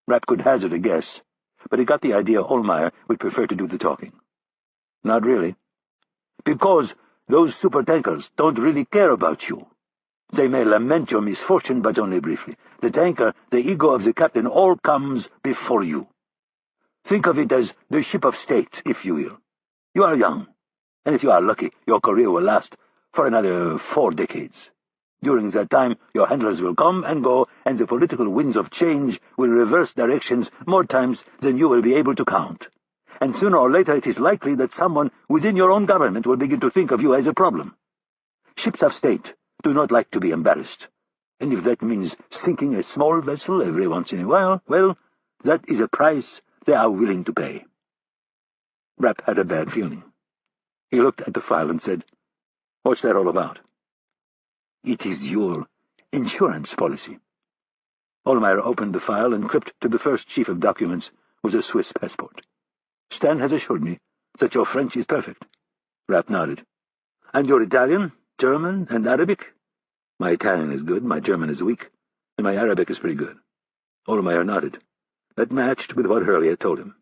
Rapp could hazard a guess, but he got the idea Ohlmeyer would prefer to do the talking. "Not really. Because those supertankers don't really care about you. They may lament your misfortune, but only briefly. The tanker, the ego of the captain, all comes before you. Think of it as the ship of state, if you will. You are young, and if you are lucky, your career will last for another 4 decades. During that time, your handlers will come and go, and the political winds of change will reverse directions more times than you will be able to count. And sooner or later it is likely that someone within your own government will begin to think of you as a problem. Ships of state do not like to be embarrassed, and if that means sinking a small vessel every once in a while, well, that is a price they are willing to pay." Rapp had a bad feeling. He looked at the file and said, "What's that all about?" "It is your insurance policy." Ohlmeyer opened the file and clipped to the first sheaf of documents was a Swiss passport. "Stan has assured me that your French is perfect." Rapp nodded. "And your Italian, German, and Arabic?" "My Italian is good, my German is weak, and my Arabic is pretty good." Ohlmeyer nodded. That matched with what Hurley had told him.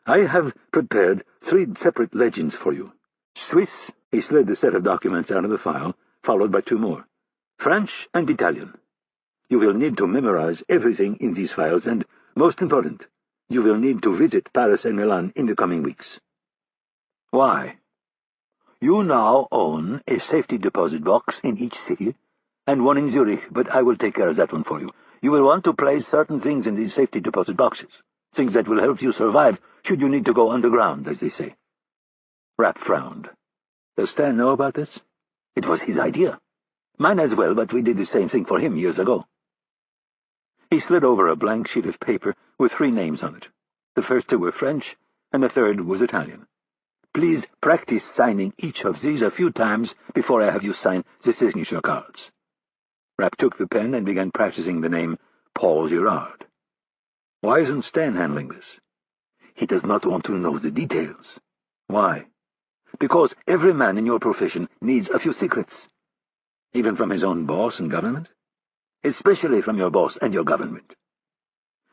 "I have prepared 3 separate legends for you. Swiss," he slid the set of documents out of the file, followed by 2 more. "French and Italian. You will need to memorize everything in these files, and, most important, you will need to visit Paris and Milan in the coming weeks." "Why?" "You now own a safety deposit box in each city, and one in Zurich, but I will take care of that one for you. You will want to place certain things in these safety deposit boxes, things that will help you survive should you need to go underground, as they say." Rapp frowned. "Does Stan know about this?" "It was his idea. Mine as well, but we did the same thing for him years ago." He slid over a blank sheet of paper with 3 names on it. The first 2 were French, and the third was Italian. "Please practice signing each of these a few times before I have you sign the signature cards." Rapp took the pen and began practicing the name Paul Girard. "Why isn't Stan handling this?" "He does not want to know the details." "Why?" "Because every man in your profession needs a few secrets." "Even from his own boss and government?" "Especially from your boss and your government."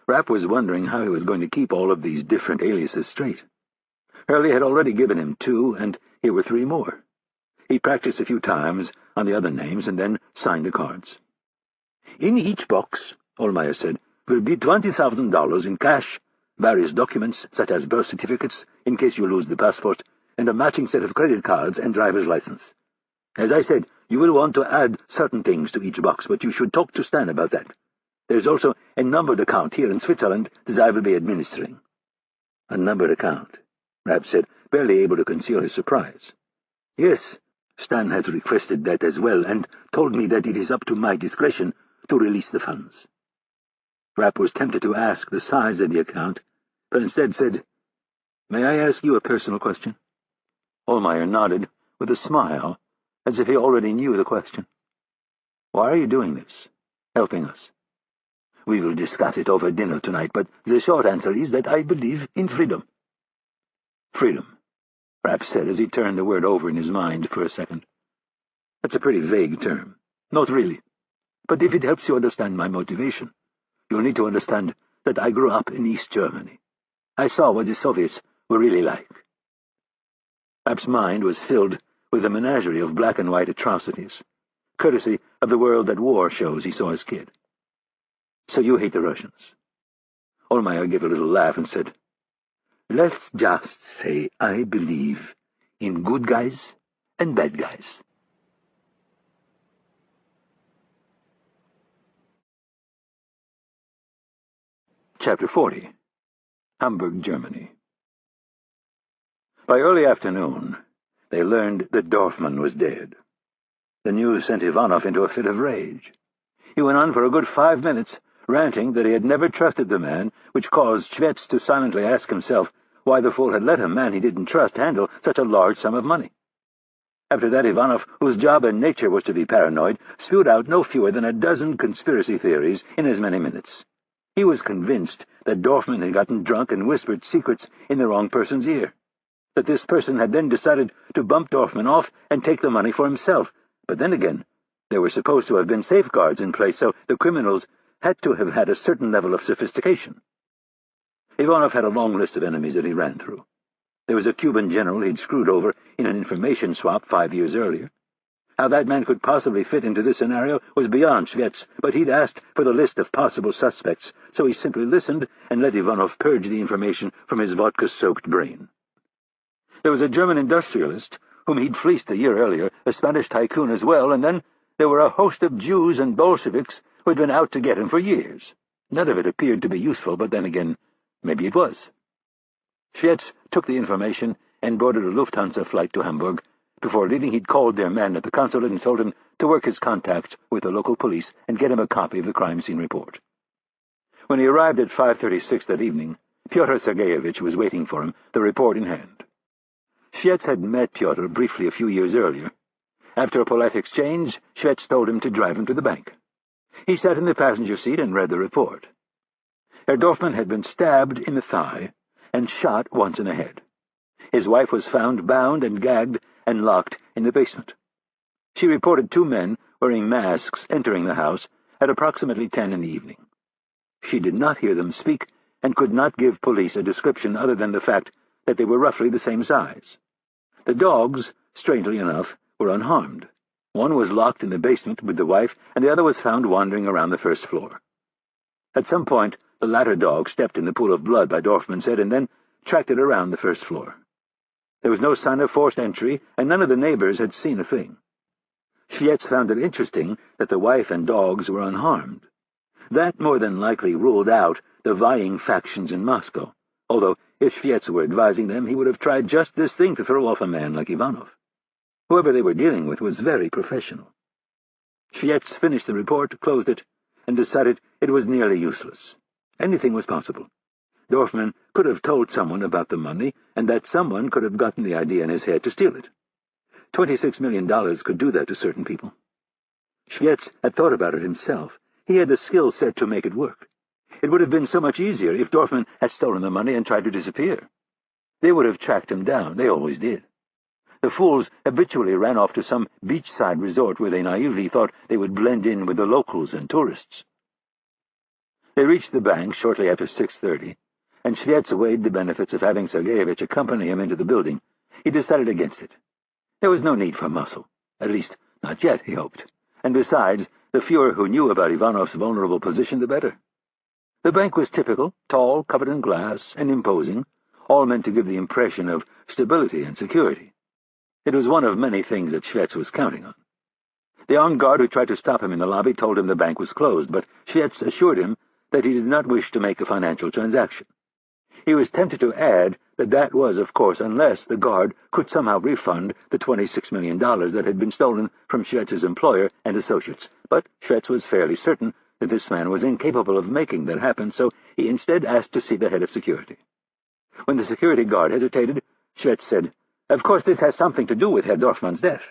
Rapp was wondering how he was going to keep all of these different aliases straight. Hurley had already given him 2, and here were 3 more. He practiced a few times on the other names and then signed the cards. "In each box," Ohlmeyer said, "will be $20,000 in cash, various documents such as birth certificates in case you lose the passport, and a matching set of credit cards and driver's license. As I said, you will want to add certain things to each box, but you should talk to Stan about that. There's also a numbered account here in Switzerland that I will be administering." "A numbered account?" Rapp said, barely able to conceal his surprise. "Yes, Stan has requested that as well, and told me that it is up to my discretion to release the funds." Rapp was tempted to ask the size of the account, but instead said, "May I ask you a personal question?" Ohlmeyer nodded with a smile, as if he already knew the question. "Why are you doing this? Helping us?" "We will discuss it over dinner tonight, but the short answer is that I believe in freedom." "Freedom," Rapp said as he turned the word over in his mind for a second. "That's a pretty vague term." "Not really. But if it helps you understand my motivation, you'll need to understand that I grew up in East Germany. I saw what the Soviets were really like." Rapp's mind was filled with a menagerie of black-and-white atrocities, courtesy of the World at War shows he saw as a kid. "So you hate the Russians?" Ohlmeyer gave a little laugh and said, "Let's just say I believe in good guys and bad guys." Chapter 40. Hamburg, Germany. By early afternoon, they learned that Dorfman was dead. The news sent Ivanov into a fit of rage. He went on for a good 5 minutes, ranting that he had never trusted the man, which caused Schwetz to silently ask himself why the fool had let a man he didn't trust handle such a large sum of money. After that, Ivanov, whose job and nature was to be paranoid, spewed out no fewer than a dozen conspiracy theories in as many minutes. He was convinced that Dorfman had gotten drunk and whispered secrets in the wrong person's ear, that this person had then decided to bump Dorfman off and take the money for himself. But then again, there were supposed to have been safeguards in place, so the criminals had to have had a certain level of sophistication. Ivanov had a long list of enemies that he ran through. There was a Cuban general he'd screwed over in an information swap 5 years earlier. How that man could possibly fit into this scenario was beyond Shvets, but he'd asked for the list of possible suspects, so he simply listened and let Ivanov purge the information from his vodka-soaked brain. There was a German industrialist whom he'd fleeced a year earlier, a Spanish tycoon as well, and then there were a host of Jews and Bolsheviks who had been out to get him for years. None of it appeared to be useful, but then again, maybe it was. Shvets took the information and boarded a Lufthansa flight to Hamburg. Before leaving, he'd called their man at the consulate and told him to work his contacts with the local police and get him a copy of the crime scene report. When he arrived at 5:36 that evening, Pyotr Sergeyevich was waiting for him, the report in hand. Shvets had met Pyotr briefly a few years earlier. After a polite exchange, Shvets told him to drive him to the bank. He sat in the passenger seat and read the report. Herr Dorfman had been stabbed in the thigh and shot once in the head. His wife was found bound and gagged and locked in the basement. She reported 2 men wearing masks entering the house at approximately 10 in the evening. She did not hear them speak and could not give police a description other than the fact that they were roughly the same size. The dogs, strangely enough, were unharmed. One was locked in the basement with the wife, and the other was found wandering around the first floor. At some point, the latter dog stepped in the pool of blood by Dorfman said, and then tracked it around the first floor. There was no sign of forced entry, and none of the neighbors had seen a thing. Shvets found it interesting that the wife and dogs were unharmed. That more than likely ruled out the vying factions in Moscow, although if Shvets were advising them, he would have tried just this thing to throw off a man like Ivanov. Whoever they were dealing with was very professional. Shvets finished the report, closed it, and decided it was nearly useless. Anything was possible. Dorfman could have told someone about the money, and that someone could have gotten the idea in his head to steal it. $26 million could do that to certain people. Shvets had thought about it himself. He had the skill set to make it work. It would have been so much easier if Dorfman had stolen the money and tried to disappear. They would have tracked him down. They always did. The fools habitually ran off to some beachside resort where they naively thought they would blend in with the locals and tourists. They reached the bank shortly after 6:30, and Shvets weighed the benefits of having Sergeyevich accompany him into the building. He decided against it. There was no need for muscle. At least, not yet, he hoped. And besides, the fewer who knew about Ivanov's vulnerable position, the better. The bank was typical, tall, covered in glass, and imposing, all meant to give the impression of stability and security. It was one of many things that Shvets was counting on. The armed guard who tried to stop him in the lobby told him the bank was closed, but Shvets assured him that he did not wish to make a financial transaction. He was tempted to add that that was, of course, unless the guard could somehow refund the $26 million that had been stolen from Shvets's employer and associates. But Shvets was fairly certain that this man was incapable of making that happen, so he instead asked to see the head of security. When the security guard hesitated, Shvets said, "Of course this has something to do with Herr Dorfman's death."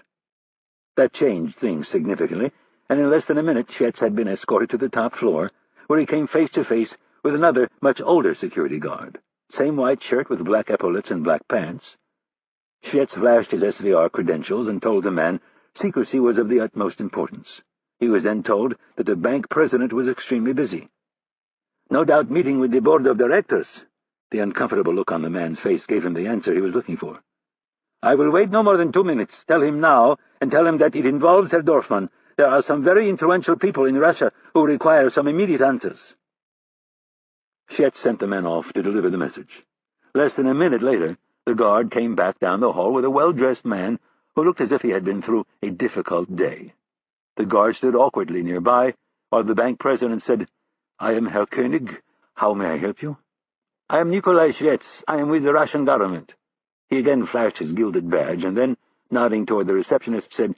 That changed things significantly, and in less than a minute Shvets had been escorted to the top floor, where he came face to face with another, much older security guard. Same white shirt with black epaulets and black pants. Shvets flashed his SVR credentials and told the man secrecy was of the utmost importance. He was then told that the bank president was extremely busy. "No doubt meeting with the board of directors." The uncomfortable look on the man's face gave him the answer he was looking for. "I will wait no more than 2 minutes. Tell him now, and tell him that it involves Herr Dorfman. There are some very influential people in Russia who require some immediate answers." Shvets sent the man off to deliver the message. Less than a minute later, the guard came back down the hall with a well-dressed man who looked as if he had been through a difficult day. The guard stood awkwardly nearby, while the bank president said, "I am Herr König. How may I help you?" "I am Nikolai Shvets. I am with the Russian government." He again flashed his gilded badge, and then, nodding toward the receptionist, said,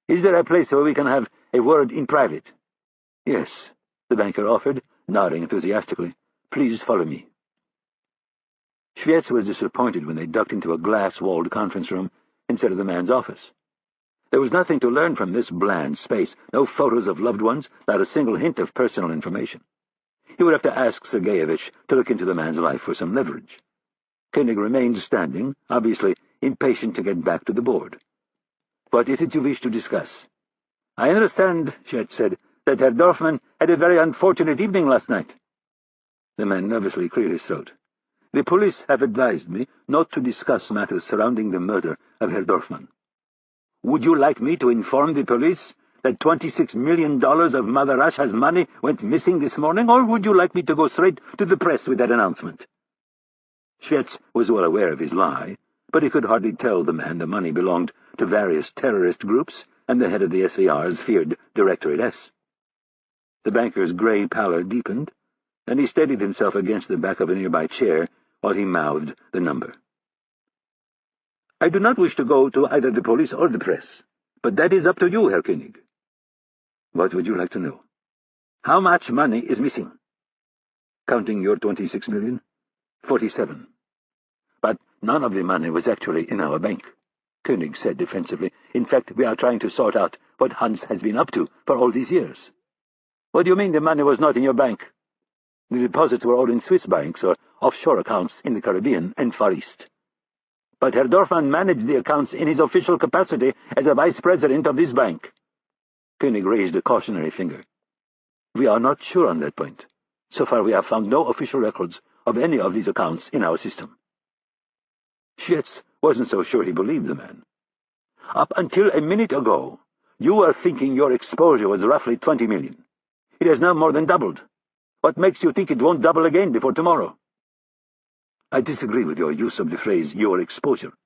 "Is there a place where we can have a word in private?" "Yes," the banker offered, nodding enthusiastically. "Please follow me." Shvets was disappointed when they ducked into a glass-walled conference room instead of the man's office. There was nothing to learn from this bland space, no photos of loved ones, not a single hint of personal information. He would have to ask Sergeyevich to look into the man's life for some leverage. Koenig remained standing, obviously impatient to get back to the board. "What is it you wish to discuss?" "I understand," Schett said, "that Herr Dorfman had a very unfortunate evening last night." The man nervously cleared his throat. "The police have advised me not to discuss matters surrounding the murder of Herr Dorfman." "Would you like me to inform the police that $26 million of Mother Russia's money went missing this morning, or would you like me to go straight to the press with that announcement?" Schett was well aware of his lie, but he could hardly tell the man the money belonged to various terrorist groups, and the head of the SVR's feared Directorate S. The banker's grey pallor deepened, and he steadied himself against the back of a nearby chair while he mouthed the number. "I do not wish to go to either the police or the press, but that is up to you, Herr Koenig." "What would you like to know?" "How much money is missing?" "Counting your 26 million, 47. "But none of the money was actually in our bank," Koenig said defensively. "In fact, we are trying to sort out what Hans has been up to for all these years." "What do you mean the money was not in your bank?" "The deposits were all in Swiss banks or offshore accounts in the Caribbean and Far East." "But Herr Dorfman managed the accounts in his official capacity as a vice president of this bank." Koenig raised a cautionary finger. "We are not sure on that point. So far we have found no official records of any of these accounts in our system." Schett wasn't so sure he believed the man. "Up until a minute ago, you were thinking your exposure was roughly 20 million. It has now more than doubled. What makes you think it won't double again before tomorrow?" "I disagree with your use of the phrase 'your exposure.'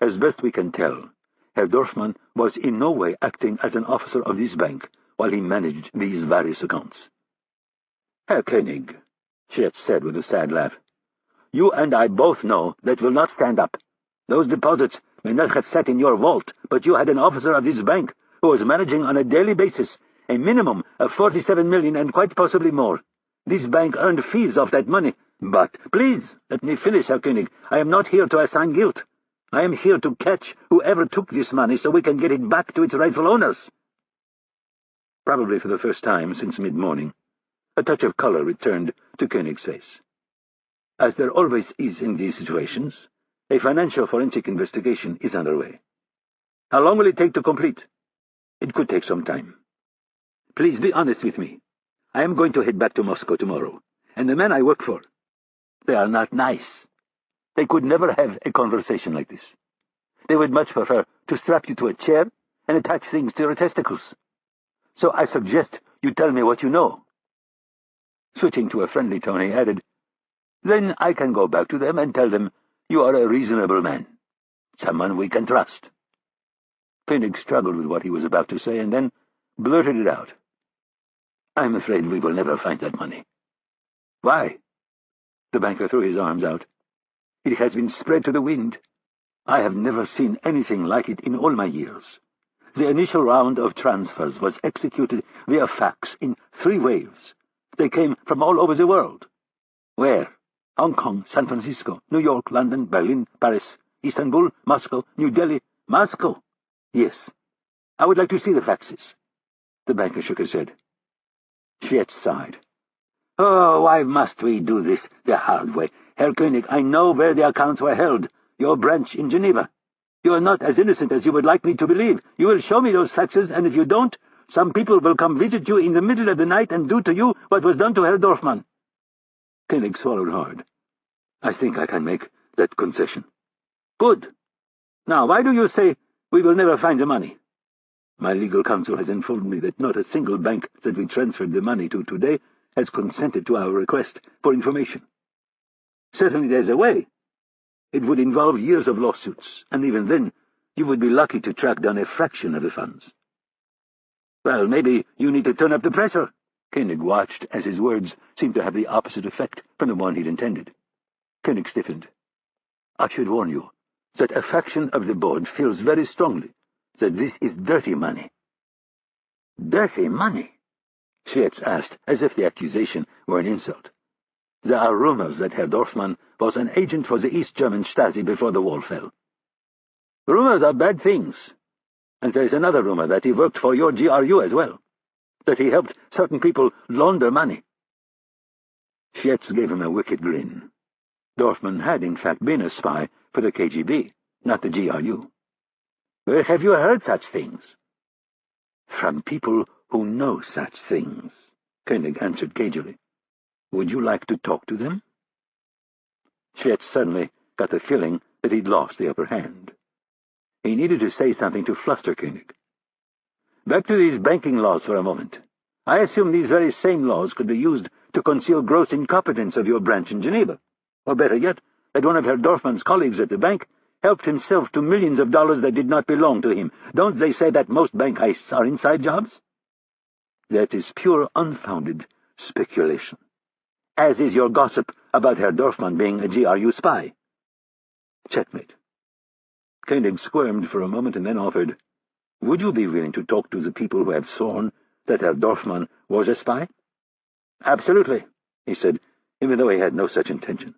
As best we can tell, Herr Dorfman was in no way acting as an officer of this bank while he managed these various accounts." "Herr Koenig," Schett said with a sad laugh, "you and I both know that will not stand up. Those deposits may not have sat in your vault, but you had an officer of this bank who was managing on a daily basis a minimum of 47 million and quite possibly more. This bank earned fees off that money. But please, let me finish, Herr Koenig. I am not here to assign guilt. I am here to catch whoever took this money so we can get it back to its rightful owners." Probably for the first time since mid-morning, a touch of color returned to Koenig's face. As there always is in these situations, a financial forensic investigation is underway. "How long will it take to complete?" "It could take some time. Please be honest with me. I am going to head back to Moscow tomorrow, and the men I work for, they are not nice. They could never have a conversation like this. They would much prefer to strap you to a chair and attach things to your testicles. So I suggest you tell me what you know." Switching to a friendly tone, he added, "Then I can go back to them and tell them you are a reasonable man, someone we can trust." Koenig struggled with what he was about to say and then blurted it out. "I'm afraid we will never find that money." "Why?" The banker threw his arms out. "It has been spread to the wind. I have never seen anything like it in all my years. The initial round of transfers was executed via fax in 3 waves. They came from all over the world." "Where?" "Hong Kong, San Francisco, New York, London, Berlin, Paris, Istanbul, Moscow, New Delhi." "Moscow?" "Yes. I would like to see the faxes." The banker shook his head. Schett sighed. "Oh, why must we do this the hard way? Herr Koenig, I know where the accounts were held, your branch in Geneva. You are not as innocent as you would like me to believe. You will show me those faxes, and if you don't, some people will come visit you in the middle of the night and do to you what was done to Herr Dorfman." Koenig swallowed hard. "I think I can make that concession." "Good. Now, why do you say we will never find the money?" "My legal counsel has informed me that not a single bank that we transferred the money to today has consented to our request for information." "Certainly there's a way." "It would involve years of lawsuits, and even then you would be lucky to track down a fraction of the funds." "Well, maybe you need to turn up the pressure." Koenig watched as his words seemed to have the opposite effect from the one he'd intended. Koenig stiffened. "I should warn you that a faction of the board feels very strongly that this is dirty money." "Dirty money?" Schett asked, as if the accusation were an insult. "There are rumors that Herr Dorfman was an agent for the East German Stasi before the wall fell." "Rumors are bad things. And there is another rumor that he worked for your GRU as well, that he helped certain people launder money." Schietz gave him a wicked grin. Dorfman had in fact been a spy for the KGB, not the GRU. "Where have you heard such things?" "From people who know such things," Koenig answered cagily. "Would you like to talk to them?" Schietz suddenly got the feeling that he'd lost the upper hand. He needed to say something to fluster Koenig. "Back to these banking laws for a moment. I assume these very same laws could be used to conceal gross incompetence of your branch in Geneva. Or better yet, that one of Herr Dorfman's colleagues at the bank helped himself to millions of dollars that did not belong to him. Don't they say that most bank heists are inside jobs?" "That is pure unfounded speculation. As is your gossip about Herr Dorfman being a GRU spy." Checkmate. Koenig squirmed for a moment and then offered, "Would you be willing to talk to the people who have sworn that Herr Dorfman was a spy?" "Absolutely," he said, even though he had no such intention.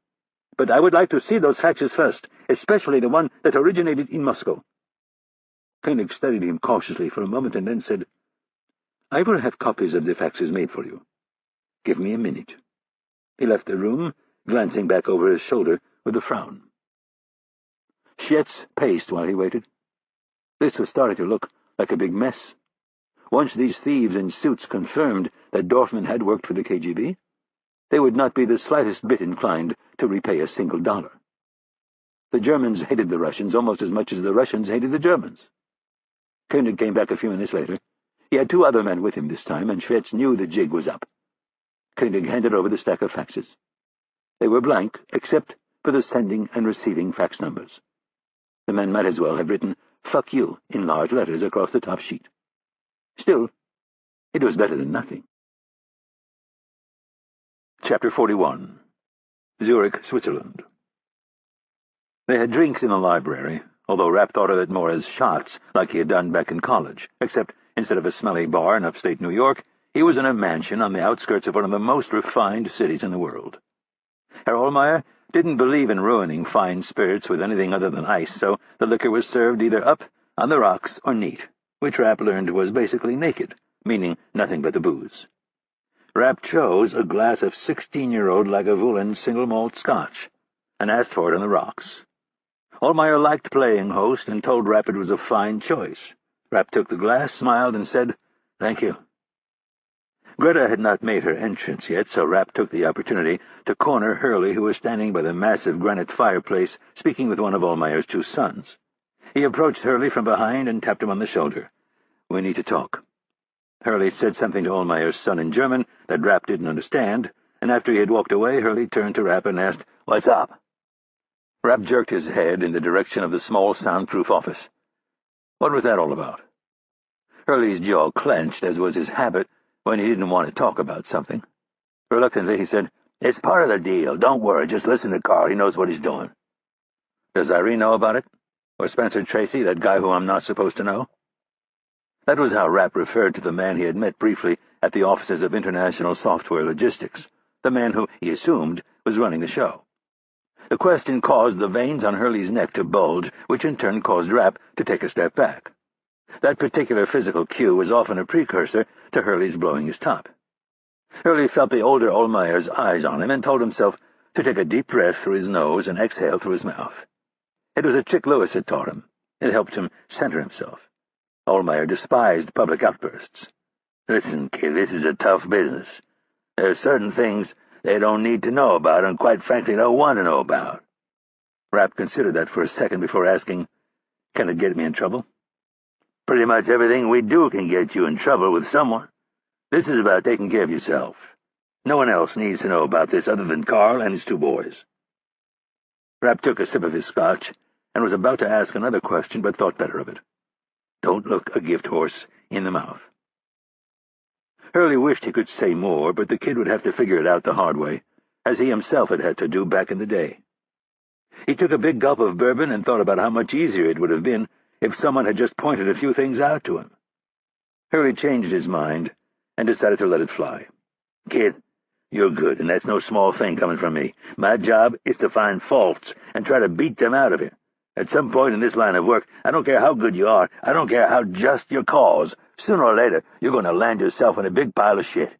"But I would like to see those faxes first, especially the one that originated in Moscow." Koenig studied him cautiously for a moment and then said, "I will have copies of the faxes made for you. Give me a minute." He left the room, glancing back over his shoulder with a frown. Schietz paced while he waited. This was starting to look like a big mess. Once these thieves in suits confirmed that Dorfman had worked for the KGB, they would not be the slightest bit inclined to repay a single dollar. The Germans hated the Russians almost as much as the Russians hated the Germans. Koenig came back a few minutes later. He had 2 other men with him this time, and Schietz knew the jig was up. Koenig handed over the stack of faxes. They were blank, except for the sending and receiving fax numbers. The men might as well have written "fuck you" in large letters across the top sheet. Still, it was better than nothing. Chapter 41. Zurich, Switzerland. They had drinks in the library, although Rapp thought of it more as shots, like he had done back in college, except instead of a smelly bar in upstate New York, he was in a mansion on the outskirts of one of the most refined cities in the world. Herr Ohlmeyer didn't believe in ruining fine spirits with anything other than ice, so the liquor was served either up, on the rocks, or neat, which Rapp learned was basically naked, meaning nothing but the booze. Rapp chose a glass of 16-year-old Lagavulin single-malt scotch, and asked for it on the rocks. Ohlmeyer liked playing host and told Rapp it was a fine choice. Rapp took the glass, smiled, and said, "Thank you." Greta had not made her entrance yet, so Rapp took the opportunity to corner Hurley, who was standing by the massive granite fireplace, speaking with one of Ohlmeyer's 2 sons. He approached Hurley from behind and tapped him on the shoulder. "We need to talk." Hurley said something to Ohlmeyer's son in German that Rapp didn't understand, and after he had walked away, Hurley turned to Rapp and asked, "What's up?" Rapp jerked his head in the direction of the small soundproof office. What was that all about? Hurley's jaw clenched, as was his habit when he didn't want to talk about something. Reluctantly, he said, "It's part of the deal. Don't worry. Just listen to Carl. He knows what he's doing." "Does Irene know about it? Or Spencer Tracy, that guy who I'm not supposed to know?" That was how Rapp referred to the man he had met briefly at the offices of International Software Logistics, the man who, he assumed, was running the show. The question caused the veins on Hurley's neck to bulge, which in turn caused Rapp to take a step back. That particular physical cue was often a precursor to Hurley's blowing his top. Hurley felt the older Ohlmeyer's eyes on him and told himself to take a deep breath through his nose and exhale through his mouth. It was a trick Lewis had taught him. It helped him center himself. Ohlmeyer despised public outbursts. "Listen, kid, this is a tough business. There are certain things they don't need to know about and quite frankly don't want to know about." Rapp considered that for a second before asking, "Can it get me in trouble?" "Pretty much everything we do can get you in trouble with someone. This is about taking care of yourself. No one else needs to know about this other than Carl and his 2 boys." Rapp took a sip of his scotch and was about to ask another question, but thought better of it. Don't look a gift horse in the mouth. Hurley wished he could say more, but the kid would have to figure it out the hard way, as he himself had had to do back in the day. He took a big gulp of bourbon and thought about how much easier it would have been if someone had just pointed a few things out to him. Hurley changed his mind and decided to let it fly. "Kid, you're good, and that's no small thing coming from me. My job is to find faults and try to beat them out of you. At some point in this line of work, I don't care how good you are, I don't care how just your cause, sooner or later you're going to land yourself in a big pile of shit.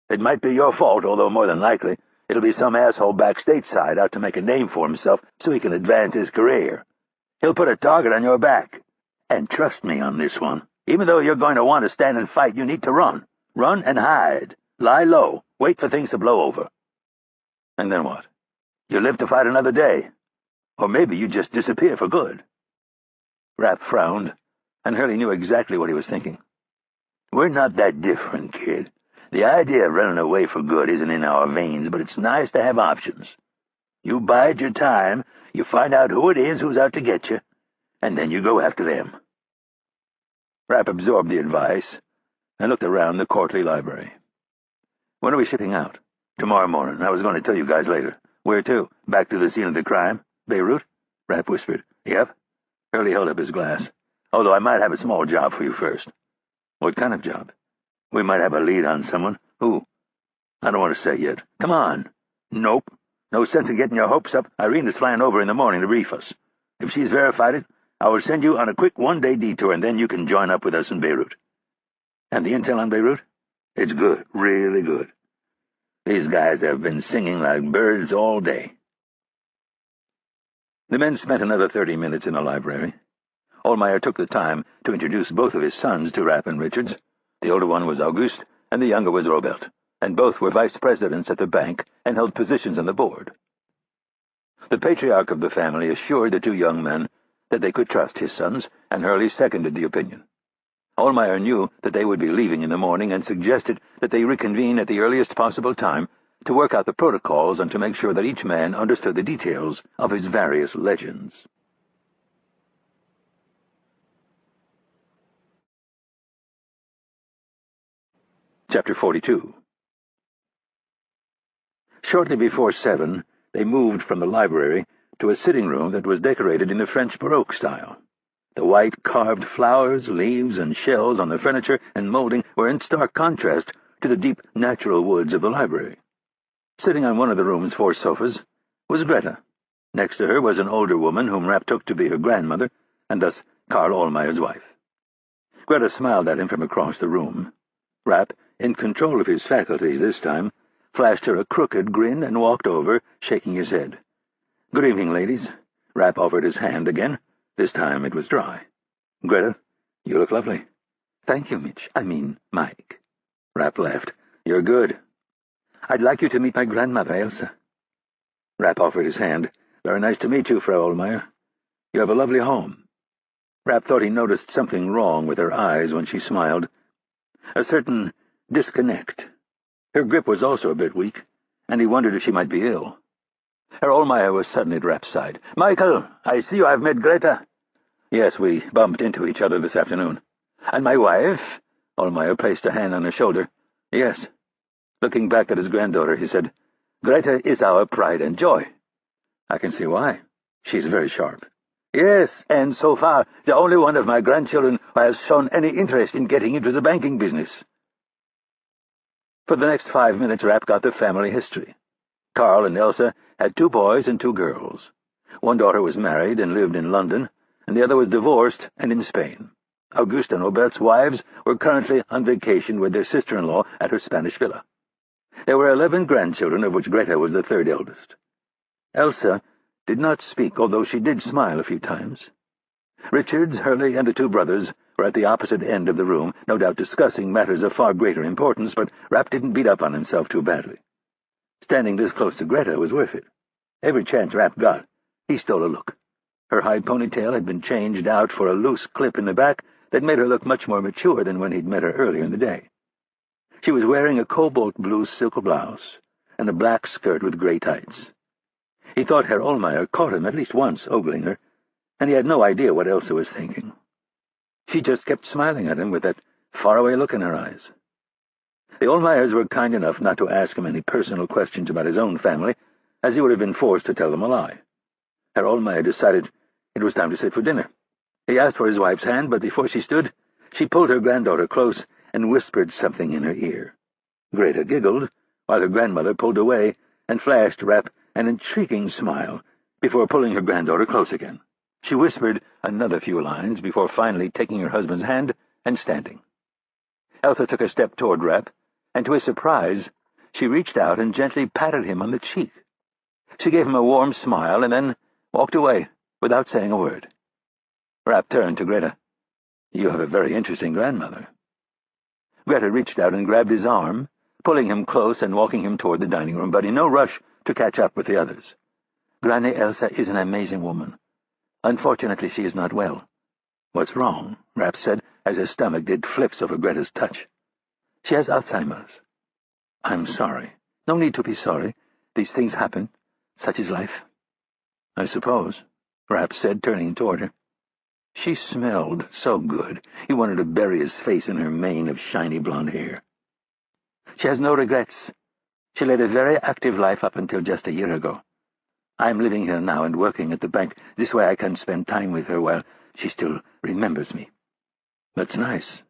It might be your fault, although more than likely It'll be some asshole back stateside out to make a name for himself so he can advance his career. He'll put a target on your back. And trust me on this one. Even though you're going to want to stand and fight, you need to run. Run and hide. Lie low. Wait for things to blow over. And then what? You live to fight another day. Or maybe you just disappear for good. Rapp frowned, and Hurley knew exactly what he was thinking. We're not that different, kid. The idea of running away for good isn't in our veins, but it's nice to have options. You bide your time, you find out who it is who's out to get you, and then you go after them. Rapp absorbed the advice and looked around the courtly library. When are we shipping out? Tomorrow morning. I was going to tell you guys later. Where to? Back to the scene of the crime? Beirut? Rapp whispered. Yep. Hurley held up his glass. Although I might have a small job for you first. What kind of job? We might have a lead on someone. Who? I don't want to say yet. Come on. Nope. No sense in getting your hopes up. Irene is flying over in the morning to brief us. If she's verified it, I will send you on a quick one-day detour, and then you can join up with us in Beirut. And the intel on Beirut? It's good. Really good. These guys have been singing like birds all day. The men spent another 30 minutes in the library. Ohlmeyer took the time to introduce both of his sons to Rapp and Richards. The older one was Auguste, and the younger was Robert, and both were vice presidents at the bank and held positions on the board. The patriarch of the family assured the two young men that they could trust his sons, and Hurley seconded the opinion. Ohlmeyer knew that they would be leaving in the morning and suggested that they reconvene at the earliest possible time to work out the protocols and to make sure that each man understood the details of his various legends. Chapter 42. Shortly before 7, they moved from the library to a sitting room that was decorated in the French Baroque style. The white carved flowers, leaves, and shells on the furniture and molding were in stark contrast to the deep natural woods of the library. Sitting on one of the room's 4 sofas was Greta. Next to her was an older woman whom Rapp took to be her grandmother, and thus Karl Ohlmeyer's wife. Greta smiled at him from across the room. Rapp, in control of his faculties this time, flashed her a crooked grin and walked over, shaking his head. "Good evening, ladies." Rapp offered his hand again. This time it was dry. "Greta, you look lovely." "Thank you, Mitch. I mean, Mike." Rapp laughed. "You're good. I'd like you to meet my grandmother, Elsa." Rapp offered his hand. "Very nice to meet you, Frau Ohlmeyer. You have a lovely home." Rapp thought he noticed something wrong with her eyes when she smiled. A certain disconnect. Her grip was also a bit weak, and he wondered if she might be ill. Herr Ohlmeyer was suddenly at Rapp's side. "Michael, I see you have met Greta." "Yes, we bumped into each other this afternoon." "And my wife?" Ohlmeyer placed a hand on her shoulder. "Yes." Looking back at his granddaughter, he said, "Greta is our pride and joy." "I can see why. She's very sharp." "Yes, and so far the only one of my grandchildren who has shown any interest in getting into the banking business." For the next 5 minutes, Rapp got the family history. Karl and Elsa had 2 boys and 2 girls. One daughter was married and lived in London, and the other was divorced and in Spain. Auguste and Robert's wives were currently on vacation with their sister-in-law at her Spanish villa. There were 11 grandchildren, of which Greta was the 3rd eldest. Elsa did not speak, although she did smile a few times. Richards, Hurley, and the 2 brothers were at the opposite end of the room, no doubt discussing matters of far greater importance, but Rapp didn't beat up on himself too badly. Standing this close to Greta was worth it. Every chance Rapp got, he stole a look. Her high ponytail had been changed out for a loose clip in the back that made her look much more mature than when he'd met her earlier in the day. She was wearing a cobalt blue silk blouse and a black skirt with gray tights. He thought Herr Ohlmeyer caught him at least once ogling her, and he had no idea what Elsa was thinking. She just kept smiling at him with that faraway look in her eyes. The Ohlmeyers were kind enough not to ask him any personal questions about his own family, as he would have been forced to tell them a lie. Herr Ohlmeyer decided it was time to sit for dinner. He asked for his wife's hand, but before she stood, she pulled her granddaughter close and whispered something in her ear. Greta giggled, while her grandmother pulled away and flashed Rapp an intriguing smile before pulling her granddaughter close again. She whispered another few lines before finally taking her husband's hand and standing. Elsa took a step toward Rapp, and to his surprise, She reached out and gently patted him on the cheek. She gave him a warm smile and then walked away without saying a word. Rapp turned to Greta. "You have a very interesting grandmother." Greta reached out and grabbed his arm, pulling him close and walking him toward the dining room, but in no rush to catch up with the others. "Granny Elsa is an amazing woman. Unfortunately, she is not well." "What's wrong?" Rapp said, as his stomach did flips over Greta's touch. "She has Alzheimer's." "I'm sorry." "No need to be sorry. These things happen. Such is life." "I suppose," Rapp said, turning toward her. She smelled so good, he wanted to bury his face in her mane of shiny blonde hair. "She has no regrets. She led a very active life up until just a year ago. I'm living here now and working at the bank. This way I can spend time with her while she still remembers me." "That's nice."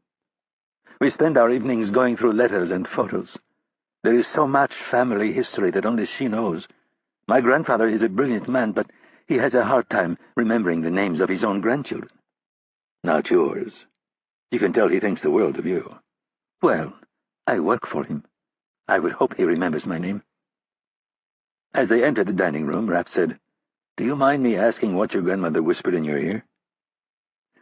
"We spend our evenings going through letters and photos. There is so much family history that only she knows. My grandfather is a brilliant man, but he has a hard time remembering the names of his own grandchildren." "Not yours. You can tell he thinks the world of you." "Well, I work for him. I would hope he remembers my name." As they entered the dining room, Rapp said, "Do you mind me asking what your grandmother whispered in your ear?"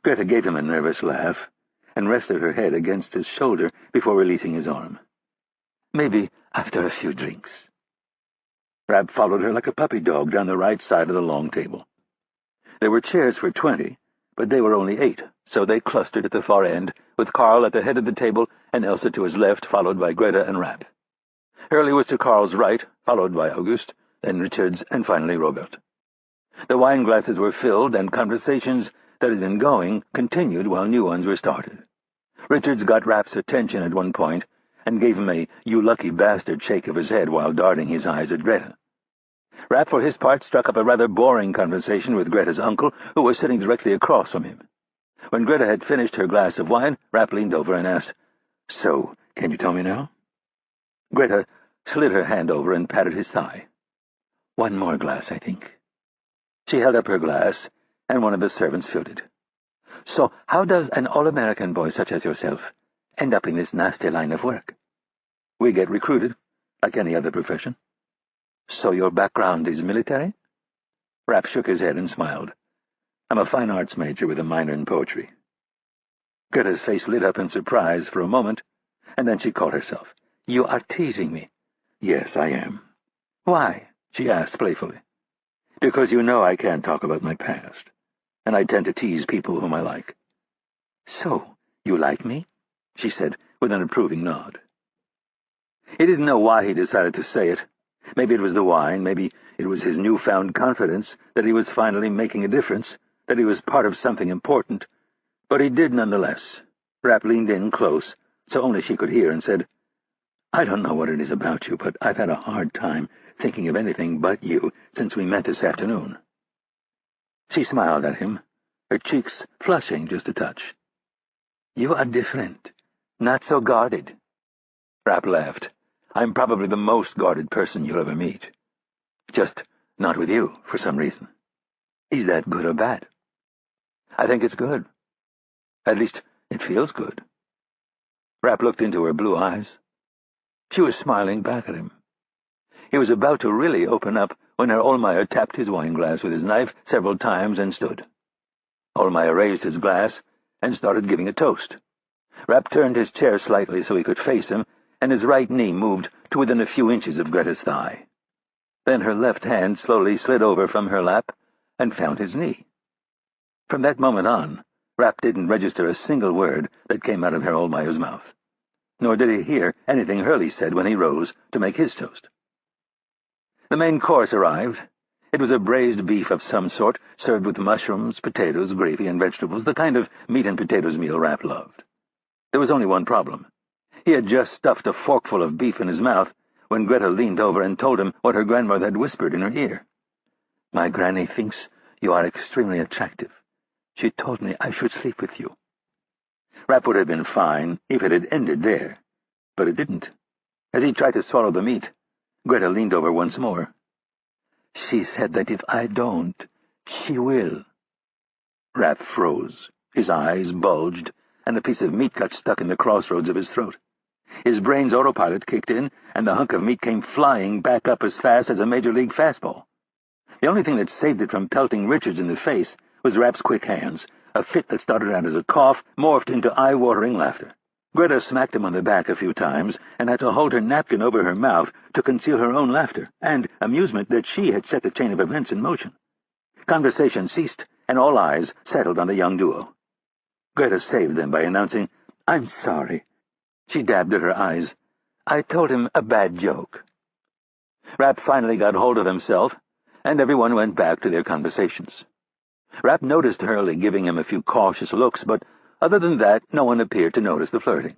Greta gave him a nervous laugh and rested her head against his shoulder before releasing his arm. "Maybe after a few drinks." Rapp followed her like a puppy dog down the right side of the long table. There were chairs for 20, but they were only 8, so they clustered at the far end, with Carl at the head of the table and Elsa to his left, followed by Greta and Rapp. Hurley was to Carl's right, followed by August, then Richards, and finally Robert. The wine glasses were filled, and conversations that had been going continued while new ones were started. Richards got Rapp's attention at one point and gave him a "you lucky bastard" shake of his head while darting his eyes at Greta. Rapp, for his part, struck up a rather boring conversation with Greta's uncle, who was sitting directly across from him. When Greta had finished her glass of wine, Rapp leaned over and asked, "So, can you tell me now?" Greta slid her hand over and patted his thigh. "One more glass, I think." She held up her glass, and one of the servants filled it. "So how does an all-American boy such as yourself end up in this nasty line of work?" "We get recruited, like any other profession." "So your background is military?" Rapp shook his head and smiled. "I'm a fine arts major with a minor in poetry." Greta's face lit up in surprise for a moment, and then she caught herself. "You are teasing me." "Yes, I am." "Why?" she asked playfully. "Because you know I can't talk about my past, and I tend to tease people whom I like." "So, you like me?" she said, with an approving nod. He didn't know why he decided to say it. Maybe it was the wine, maybe it was his newfound confidence that he was finally making a difference, that he was part of something important. But he did nonetheless. Rapp leaned in close, so only she could hear, and said, "I don't know what it is about you, but I've had a hard time thinking of anything but you since we met this afternoon." She smiled at him, her cheeks flushing just a touch. "You are different, not so guarded." Rapp laughed. "I'm probably the most guarded person you'll ever meet. Just not with you, for some reason." "Is that good or bad?" "I think it's good. At least, it feels good." Rapp looked into her blue eyes. She was smiling back at him. He was about to really open up when Herr Ohlmeyer tapped his wineglass with his knife several times and stood. Ohlmeyer raised his glass and started giving a toast. Rapp turned his chair slightly so he could face him, and his right knee moved to within a few inches of Greta's thigh. Then her left hand slowly slid over from her lap and found his knee. From that moment on, Rapp didn't register a single word that came out of Herr Ohlmeyer's mouth, nor did he hear anything Hurley said when he rose to make his toast. The main course arrived. It was a braised beef of some sort, served with mushrooms, potatoes, gravy, and vegetables, the kind of meat-and-potatoes meal Rapp loved. There was only one problem. He had just stuffed a forkful of beef in his mouth when Greta leaned over and told him what her grandmother had whispered in her ear. "My granny thinks you are extremely attractive. She told me I should sleep with you." Rapp would have been fine if it had ended there, but it didn't. As he tried to swallow the meat, Greta leaned over once more. "She said that if I don't, she will." Rapp froze. His eyes bulged, and a piece of meat got stuck in the crossroads of his throat. His brain's autopilot kicked in, and the hunk of meat came flying back up as fast as a Major League fastball. The only thing that saved it from pelting Richards in the face was Rapp's quick hands. A fit that started out as a cough morphed into eye-watering laughter. Greta smacked him on the back a few times and had to hold her napkin over her mouth to conceal her own laughter and amusement that she had set the chain of events in motion. Conversation ceased, and all eyes settled on the young duo. Greta saved them by announcing, "I'm sorry." She dabbed at her eyes. "I told him a bad joke." Rapp finally got hold of himself, and everyone went back to their conversations. Rapp noticed Hurley giving him a few cautious looks, but other than that, no one appeared to notice the flirting.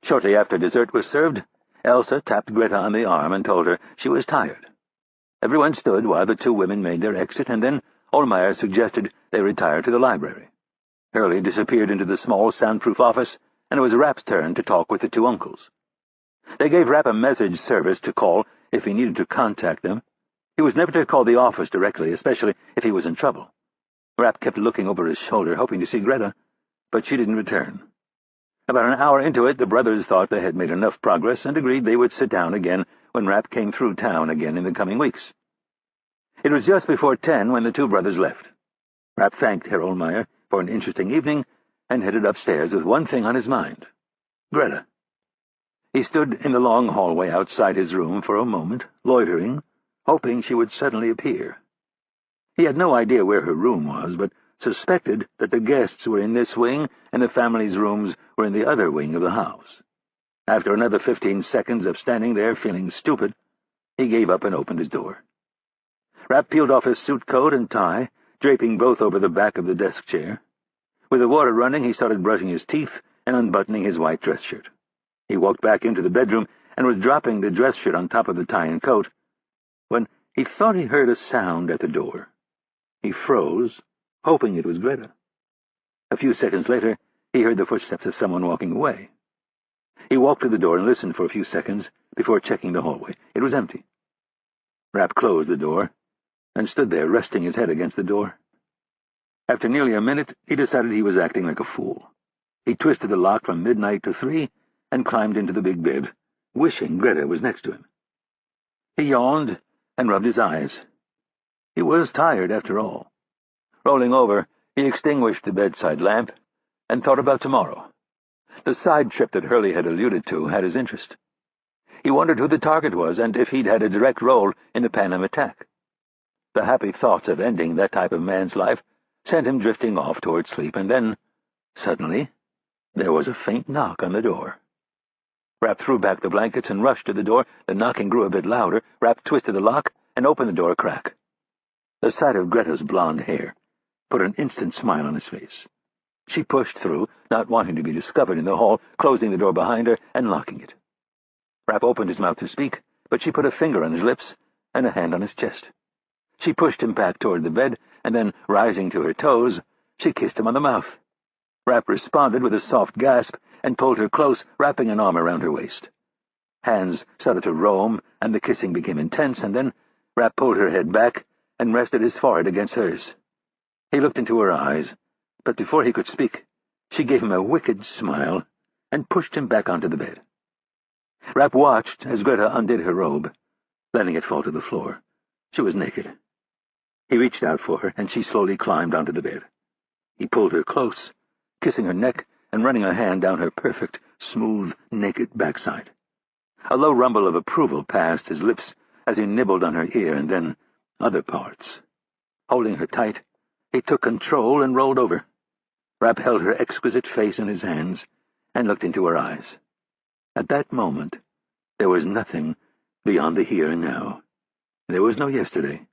Shortly after dessert was served, Elsa tapped Greta on the arm and told her she was tired. Everyone stood while the two women made their exit, and then Ohlmeyer suggested they retire to the library. Hurley disappeared into the small, soundproof office, and it was Rapp's turn to talk with the two uncles. They gave Rapp a message service to call if he needed to contact them. He was never to call the office directly, especially if he was in trouble. Rapp kept looking over his shoulder, hoping to see Greta, but she didn't return. About an hour into it, the brothers thought they had made enough progress and agreed they would sit down again when Rapp came through town again in the coming weeks. It was just before 10 when the two brothers left. Rapp thanked Herr Ohlmeyer for an interesting evening and headed upstairs with one thing on his mind: Greta. He stood in the long hallway outside his room for a moment, loitering, hoping she would suddenly appear. He had no idea where her room was, but suspected that the guests were in this wing and the family's rooms were in the other wing of the house. After another 15 seconds of standing there feeling stupid, he gave up and opened his door. Rapp peeled off his suit coat and tie, draping both over the back of the desk chair. With the water running, he started brushing his teeth and unbuttoning his white dress shirt. He walked back into the bedroom and was dropping the dress shirt on top of the tie and coat when he thought he heard a sound at the door. He froze, hoping it was Greta. A few seconds later, he heard the footsteps of someone walking away. He walked to the door and listened for a few seconds before checking the hallway. It was empty. Rapp closed the door and stood there, resting his head against the door. After nearly a minute, he decided he was acting like a fool. He twisted the lock from midnight to 3 and climbed into the big bed, wishing Greta was next to him. He yawned and rubbed his eyes. He was tired, after all. Rolling over, he extinguished the bedside lamp and thought about tomorrow. The side trip that Hurley had alluded to had his interest. He wondered who the target was and if he'd had a direct role in the Panem attack. The happy thoughts of ending that type of man's life sent him drifting off toward sleep, and then, suddenly, there was a faint knock on the door. Rapp threw back the blankets and rushed to the door. The knocking grew a bit louder. Rapp twisted the lock and opened the door a crack. The sight of Greta's blonde hair put an instant smile on his face. She pushed through, not wanting to be discovered in the hall, closing the door behind her and locking it. Rapp opened his mouth to speak, but she put a finger on his lips and a hand on his chest. She pushed him back toward the bed, and then, rising to her toes, she kissed him on the mouth. Rapp responded with a soft gasp and pulled her close, wrapping an arm around her waist. Hands started to roam, and the kissing became intense, and then Rapp pulled her head back and rested his forehead against hers. He looked into her eyes, but before he could speak, she gave him a wicked smile and pushed him back onto the bed. Rapp watched as Greta undid her robe, letting it fall to the floor. She was naked. He reached out for her, and she slowly climbed onto the bed. He pulled her close, kissing her neck and running a hand down her perfect, smooth, naked backside. A low rumble of approval passed his lips as he nibbled on her ear and then other parts. Holding her tight, he took control and rolled over. Rapp held her exquisite face in his hands and looked into her eyes. At that moment, there was nothing beyond the here and now. There was no yesterday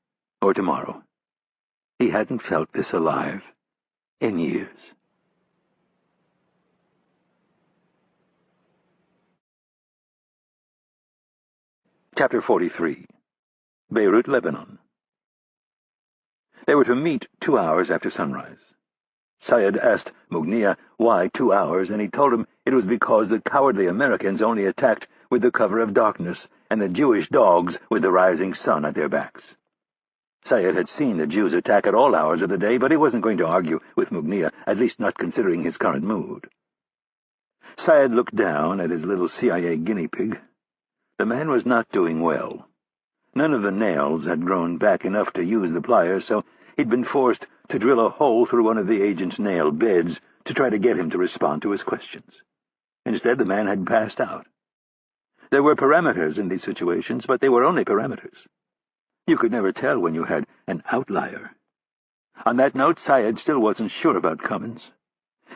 or tomorrow. He hadn't felt this alive in years. Chapter 43. Beirut, Lebanon. They were to meet 2 hours after sunrise. Syed asked Mugnia why 2 hours, and he told him it was because the cowardly Americans only attacked with the cover of darkness, and the Jewish dogs with the rising sun at their backs. Syed had seen the Jews attack at all hours of the day, but he wasn't going to argue with Mugnia, at least not considering his current mood. Syed looked down at his little CIA guinea pig. The man was not doing well. None of the nails had grown back enough to use the pliers, so he'd been forced to drill a hole through one of the agent's nail beds to try to get him to respond to his questions. Instead, the man had passed out. There were parameters in these situations, but they were only parameters. You could never tell when you had an outlier. On that note, Syed still wasn't sure about Cummins.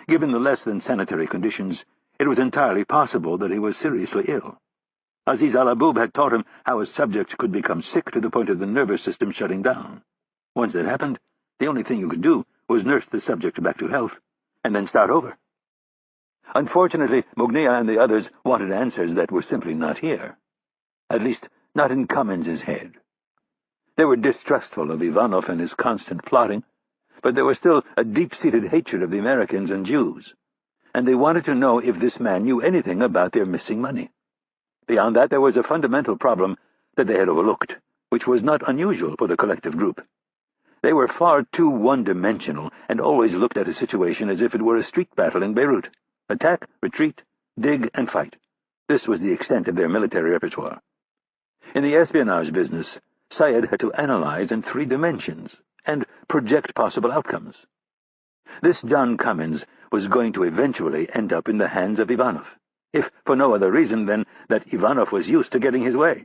Given the less-than-sanitary conditions, it was entirely possible that he was seriously ill. Aziz al-Abub had taught him how a subject could become sick to the point of the nervous system shutting down. Once that happened, the only thing you could do was nurse the subject back to health, and then start over. Unfortunately, Mugnia and the others wanted answers that were simply not here. At least, not in Cummins's head. They were distrustful of Ivanov and his constant plotting, but there was still a deep-seated hatred of the Americans and Jews, and they wanted to know if this man knew anything about their missing money. Beyond that, there was a fundamental problem that they had overlooked, which was not unusual for the collective group. They were far too one-dimensional and always looked at a situation as if it were a street battle in Beirut. Attack, retreat, dig, and fight. This was the extent of their military repertoire. In the espionage business, Syed had to analyze in 3 dimensions and project possible outcomes. This John Cummins was going to eventually end up in the hands of Ivanov, if for no other reason than that Ivanov was used to getting his way.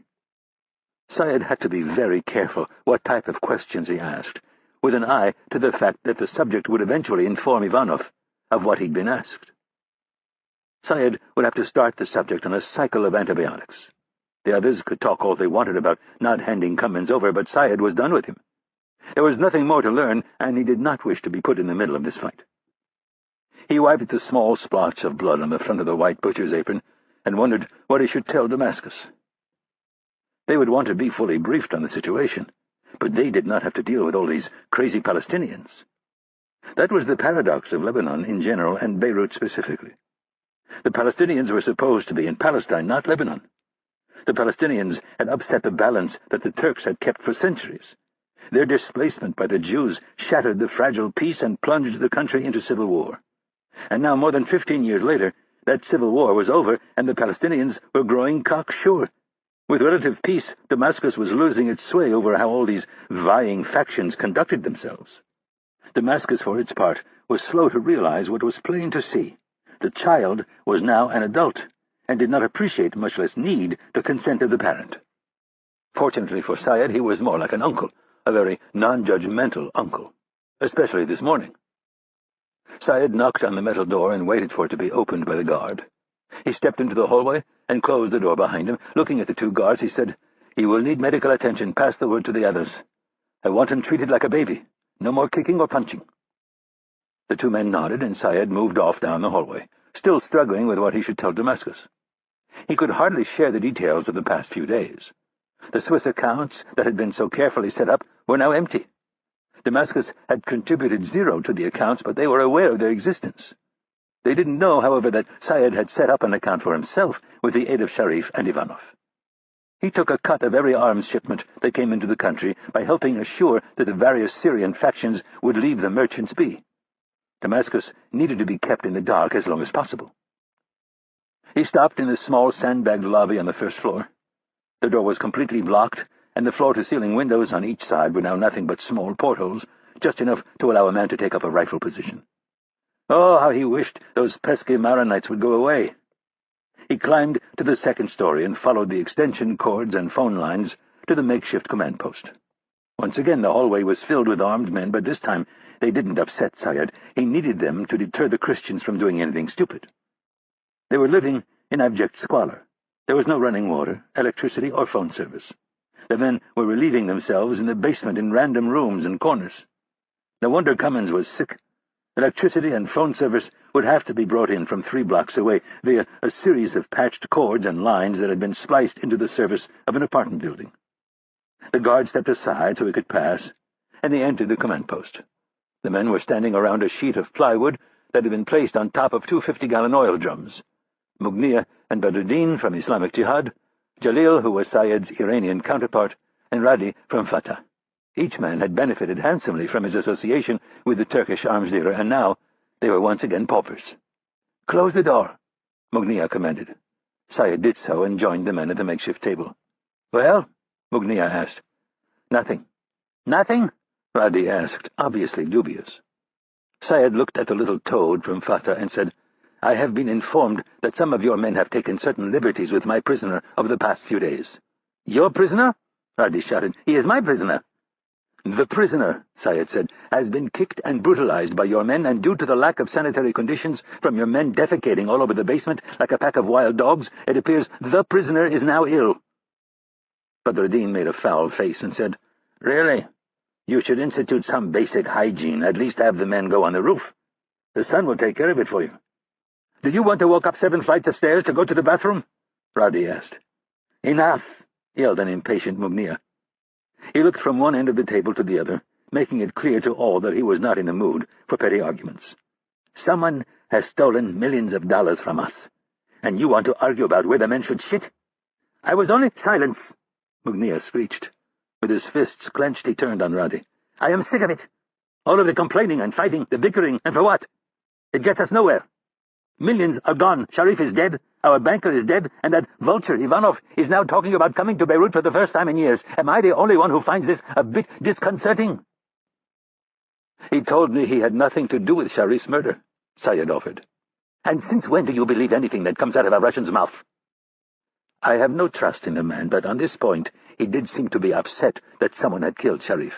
Syed had to be very careful what type of questions he asked, with an eye to the fact that the subject would eventually inform Ivanov of what he'd been asked. Syed would have to start the subject on a cycle of antibiotics. The others could talk all they wanted about not handing Cummins over, but Syed was done with him. There was nothing more to learn, and he did not wish to be put in the middle of this fight. He wiped the small splotch of blood on the front of the white butcher's apron and wondered what he should tell Damascus. They would want to be fully briefed on the situation, but they did not have to deal with all these crazy Palestinians. That was the paradox of Lebanon in general and Beirut specifically. The Palestinians were supposed to be in Palestine, not Lebanon. The Palestinians had upset the balance that the Turks had kept for centuries. Their displacement by the Jews shattered the fragile peace and plunged the country into civil war. And now, more than 15 years later, that civil war was over and the Palestinians were growing cocksure. With relative peace, Damascus was losing its sway over how all these vying factions conducted themselves. Damascus, for its part, was slow to realize what was plain to see. The child was now an adult, and did not appreciate, much less need, the consent of the parent. Fortunately for Syed, he was more like an uncle, a very non-judgmental uncle, especially this morning. Syed knocked on the metal door and waited for it to be opened by the guard. He stepped into the hallway and closed the door behind him. Looking at the 2 guards, he said, "He will need medical attention. Pass the word to the others. I want him treated like a baby. No more kicking or punching." The 2 men nodded, and Syed moved off down the hallway, still struggling with what he should tell Damascus. He could hardly share the details of the past few days. The Swiss accounts that had been so carefully set up were now empty. Damascus had contributed 0 to the accounts, but they were aware of their existence. They didn't know, however, that Syed had set up an account for himself with the aid of Sharif and Ivanov. He took a cut of every arms shipment that came into the country by helping assure that the various Syrian factions would leave the merchants be. Damascus needed to be kept in the dark as long as possible. He stopped in the small sandbagged lobby on the first floor. The door was completely blocked, and the floor-to-ceiling windows on each side were now nothing but small portholes, just enough to allow a man to take up a rifle position. Oh, how he wished those pesky Maronites would go away. He climbed to the 2nd story and followed the extension cords and phone lines to the makeshift command post. Once again the hallway was filled with armed men, but this time they didn't upset Syed. He needed them to deter the Christians from doing anything stupid. They were living in abject squalor. There was no running water, electricity, or phone service. The men were relieving themselves in the basement in random rooms and corners. No wonder Cummins was sick. Electricity and phone service would have to be brought in from 3 blocks away via a series of patched cords and lines that had been spliced into the surface of an apartment building. The guard stepped aside so he could pass, and he entered the command post. The men were standing around a sheet of plywood that had been placed on top of 2 50-gallon oil drums. Mugnia and Badruddin from Islamic Jihad, Jalil, who was Syed's Iranian counterpart, and Radi from Fatah. Each man had benefited handsomely from his association with the Turkish arms dealer, and now they were once again paupers. "Close the door," Mugnia commanded. Syed did so and joined the men at the makeshift table. "Well?" Mugnia asked. "Nothing." "Nothing?" Radi asked, obviously dubious. Syed looked at the little toad from Fatah and said, "I have been informed that some of your men have taken certain liberties with my prisoner over the past few days." "Your prisoner?" Radi shouted. "He is my prisoner." "The prisoner," Syed said, "has been kicked and brutalized by your men, and due to the lack of sanitary conditions from your men defecating all over the basement like a pack of wild dogs, it appears the prisoner is now ill." Badruddin made a foul face and said, "Really? You should institute some basic hygiene, at least have the men go on the roof. The sun will take care of it for you." "Do you want to walk up 7 flights of stairs to go to the bathroom?" Radi asked. "Enough!" yelled an impatient Mugnia. He looked from one end of the table to the other, making it clear to all that he was not in the mood for petty arguments. "Someone has stolen millions of dollars from us, and you want to argue about where the men should shit? I was only—" "Silence!" Mugnia screeched. With his fists clenched, he turned on Radi. "I am sick of it. All of the complaining and fighting, the bickering, and for what? It gets us nowhere. Millions are gone. Sharif is dead. Our banker is dead, and that vulture, Ivanov, is now talking about coming to Beirut for the first time in years. Am I the only one who finds this a bit disconcerting?" "He told me he had nothing to do with Sharif's murder," Syed offered. "And since when do you believe anything that comes out of a Russian's mouth?" "I have no trust in the man, but on this point he did seem to be upset that someone had killed Sharif."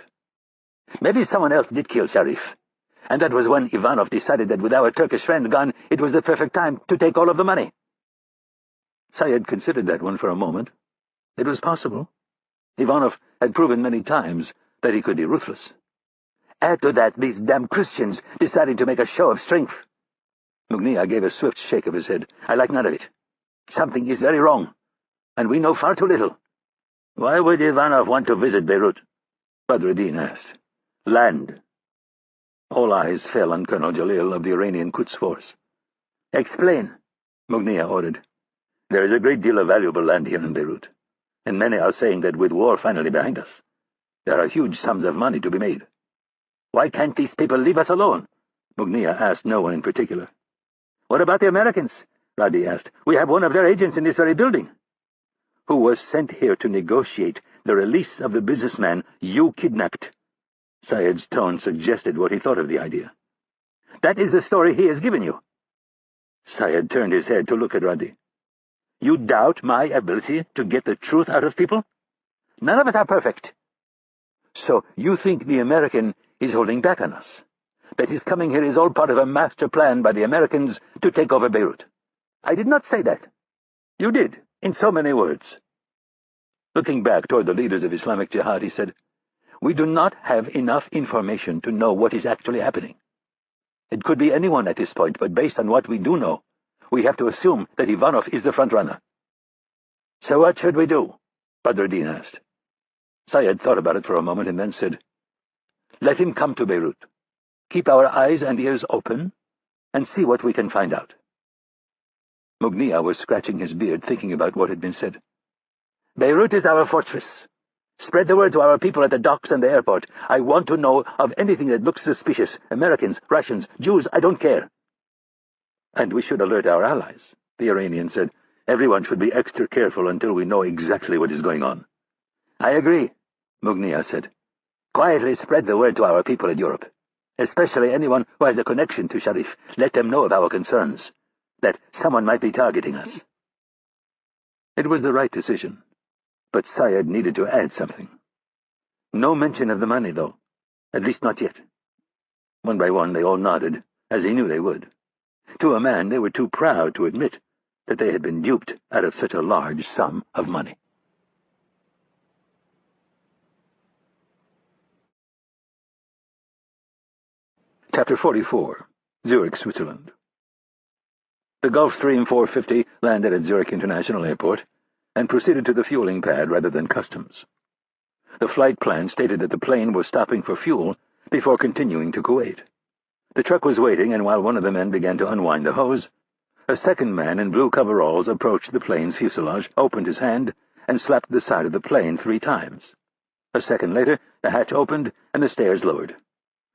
"Maybe someone else did kill Sharif. And that was when Ivanov decided that with our Turkish friend gone, it was the perfect time to take all of the money." Syed considered that one for a moment. It was possible. Ivanov had proven many times that he could be ruthless. "Add to that these damn Christians deciding to make a show of strength." Mugnia gave a swift shake of his head. "I like none of it. Something is very wrong, and we know far too little." "Why would Ivanov want to visit Beirut?" Badruddin asked. "Land." All eyes fell on Colonel Jalil of the Iranian Quds Force. "Explain," Mugnia ordered. "There is a great deal of valuable land here in Beirut, and many are saying that with war finally behind us, there are huge sums of money to be made." "Why can't these people leave us alone?" Mugnia asked no one in particular. "What about the Americans?" Radi asked. "We have one of their agents in this very building." "Who was sent here to negotiate the release of the businessman you kidnapped." Syed's tone suggested what he thought of the idea. "That is the story he has given you." Syed turned his head to look at Radi. "You doubt my ability to get the truth out of people? None of us are perfect." "So you think the American is holding back on us? That his coming here is all part of a master plan by the Americans to take over Beirut?" "I did not say that." "You did, in so many words." Looking back toward the leaders of Islamic Jihad, he said, "We do not have enough information to know what is actually happening. It could be anyone at this point, but based on what we do know, we have to assume that Ivanov is the front-runner." "So what should we do?" Badruddin asked. Syed thought about it for a moment and then said, "Let him come to Beirut. Keep our eyes and ears open, and see what we can find out." Mugnia was scratching his beard, thinking about what had been said. "Beirut is our fortress. Spread the word to our people at the docks and the airport. I want to know of anything that looks suspicious. Americans, Russians, Jews, I don't care." "And we should alert our allies," the Iranian said. "Everyone should be extra careful until we know exactly what is going on." "I agree," Mugnia said. "Quietly spread the word to our people in Europe, especially anyone who has a connection to Sharif. Let them know of our concerns, that someone might be targeting us." It was the right decision, but Syed needed to add something. No mention of the money, though, at least not yet. One by one they all nodded, as he knew they would. To a man, they were too proud to admit that they had been duped out of such a large sum of money. Chapter 44. Zurich, Switzerland. The Gulfstream 450 landed at Zurich International Airport and proceeded to the fueling pad rather than customs. The flight plan stated that the plane was stopping for fuel before continuing to Kuwait. The truck was waiting, and while one of the men began to unwind the hose, a second man in blue coveralls approached the plane's fuselage, opened his hand, and slapped the side of the plane 3 times. A second later, the hatch opened and the stairs lowered.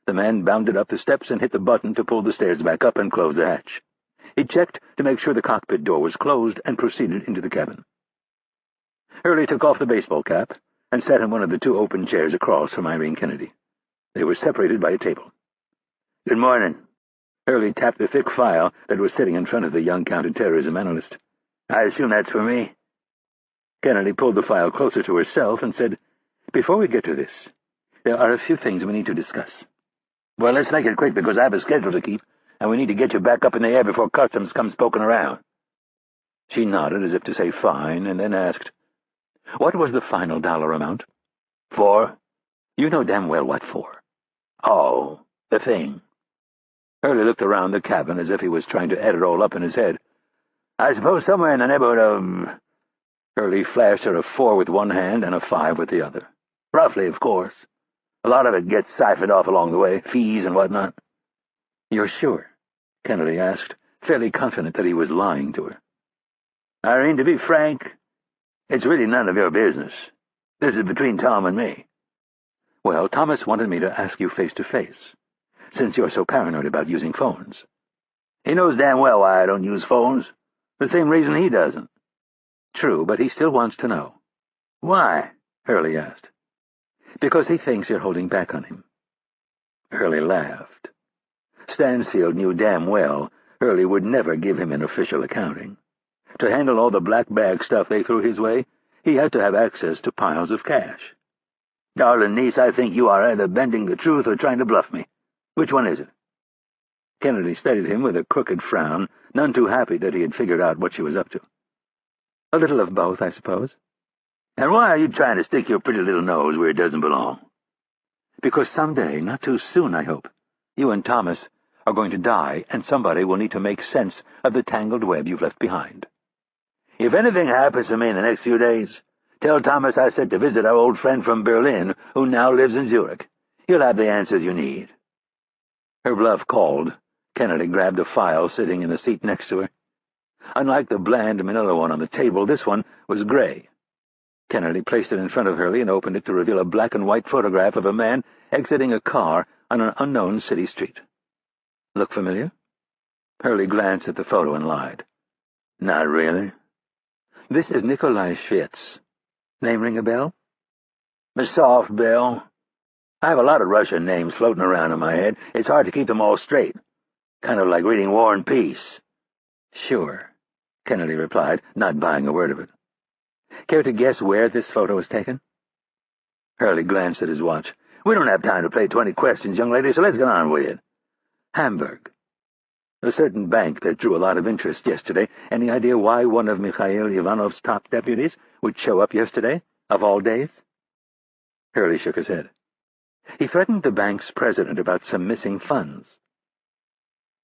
The man bounded up the steps and hit the button to pull the stairs back up and close the hatch. He checked to make sure the cockpit door was closed and proceeded into the cabin. Hurley took off the baseball cap and sat in one of the two open chairs across from Irene Kennedy. They were separated by a table. "Good morning." Hurley tapped the thick file that was sitting in front of the young counterterrorism analyst. "I assume that's for me?" Kennedy pulled the file closer to herself and said, "Before we get to this, there are a few things we need to discuss." "Well, let's make it quick because I have a schedule to keep, and we need to get you back up in the air before customs comes poking around." She nodded as if to say fine, and then asked, "What was the final dollar amount?" "For?" "You know damn well what for." "Oh, the thing." Hurley looked around the cabin as if he was trying to add it all up in his head. "I suppose somewhere in the neighborhood of—" Hurley flashed her a 4 with one hand and a 5 with the other. "Roughly, of course. A lot of it gets siphoned off along the way, fees and whatnot." "You're sure?" Kennedy asked, fairly confident that he was lying to her. "Irene, to be frank, it's really none of your business. This is between Tom and me." "Well, Thomas wanted me to ask you face-to-face, since you're so paranoid about using phones." "He knows damn well why I don't use phones. The same reason he doesn't." "True, but he still wants to know." "Why?" Hurley asked. "Because he thinks you're holding back on him." Hurley laughed. Stansfield knew damn well Hurley would never give him an official accounting. To handle all the black bag stuff they threw his way, he had to have access to piles of cash. "Darling niece, I think you are either bending the truth or trying to bluff me. Which one is it?" Kennedy studied him with a crooked frown, none too happy that he had figured out what she was up to. "A little of both, I suppose." "And why are you trying to stick your pretty little nose where it doesn't belong?" "Because someday, not too soon, I hope, you and Thomas are going to die, and somebody will need to make sense of the tangled web you've left behind." "If anything happens to me in the next few days, tell Thomas I said to visit our old friend from Berlin, who now lives in Zurich. He'll have the answers you need." Her bluff called. Kennedy grabbed a file sitting in the seat next to her. Unlike the bland manila one on the table, this one was gray. Kennedy placed it in front of Hurley and opened it to reveal a black-and-white photograph of a man exiting a car on an unknown city street. "Look familiar?" Hurley glanced at the photo and lied. "Not really." "This is Nikolai Schwitz. Name ring a bell?" "A soft bell. I have a lot of Russian names floating around in my head. It's hard to keep them all straight. Kind of like reading War and Peace." "Sure," Kennedy replied, not buying a word of it. "Care to guess where this photo was taken?" Hurley glanced at his watch. "We don't have time to play 20 questions, young lady, so let's get on with it." "Hamburg. A certain bank that drew a lot of interest yesterday. Any idea why one of Mikhail Ivanov's top deputies would show up yesterday, of all days?" Hurley shook his head. "He threatened the bank's president about some missing funds."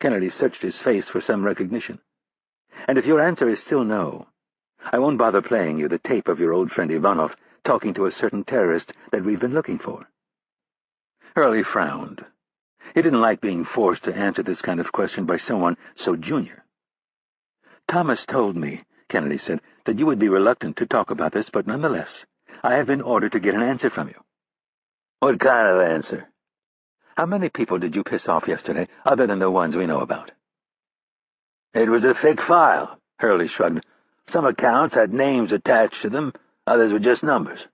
Kennedy searched his face for some recognition. "And if your answer is still no, I won't bother playing you the tape of your old friend Ivanov talking to a certain terrorist that we've been looking for." Hurley frowned. He didn't like being forced to answer this kind of question by someone so junior. "Thomas told me," Kennedy said, "that you would be reluctant to talk about this, but nonetheless, I have been ordered to get an answer from you." "What kind of answer?" "How many people did you piss off yesterday, other than the ones we know about?" "It was a thick file," Hurley shrugged. "Some accounts had names attached to them, others were just numbers."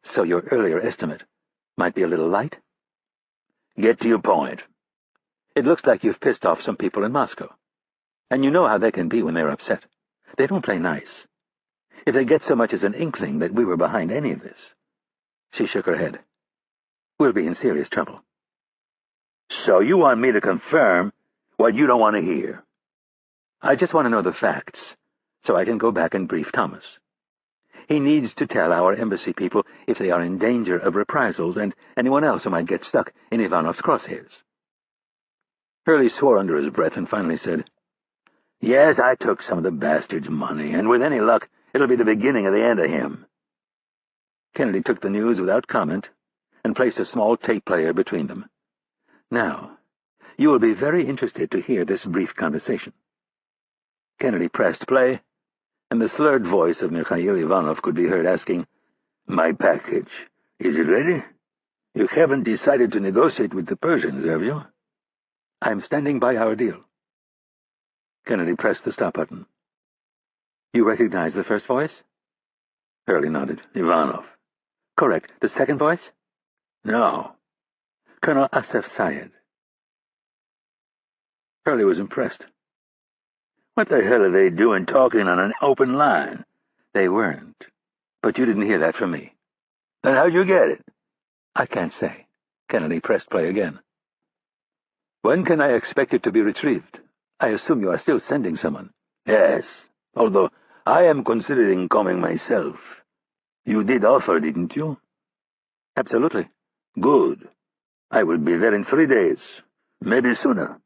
"So your earlier estimate might be a little light?" "Get to your point." "It looks like you've pissed off some people in Moscow. And you know how they can be when they're upset. They don't play nice. If they get so much as an inkling that we were behind any of this—" She shook her head. "We'll be in serious trouble." "So you want me to confirm what you don't want to hear?" "I just want to know the facts, so I can go back and brief Thomas. He needs to tell our embassy people if they are in danger of reprisals and anyone else who might get stuck in Ivanov's crosshairs." Hurley swore under his breath and finally said, "Yes, I took some of the bastard's money, and with any luck, it'll be the beginning of the end of him." Kennedy took the news without comment and placed a small tape player between them. "Now, you will be very interested to hear this brief conversation." Kennedy pressed play, and the slurred voice of Mikhail Ivanov could be heard asking, "My package, is it ready? You haven't decided to negotiate with the Persians, have you?" "I'm standing by our deal." Kennedy pressed the stop button. "You recognize the first voice?" Hurley nodded. "Ivanov." "Correct. The second voice?" "No." "Colonel Asif Syed." Hurley was impressed. "What the hell are they doing talking on an open line?" "They weren't. But you didn't hear that from me." "Then how'd you get it?" "I can't say." Kennedy pressed play again. "When can I expect it to be retrieved? I assume you are still sending someone." "Yes, although I am considering coming myself. You did offer, didn't you?" "Absolutely." "Good. I will be there in 3 days, maybe sooner."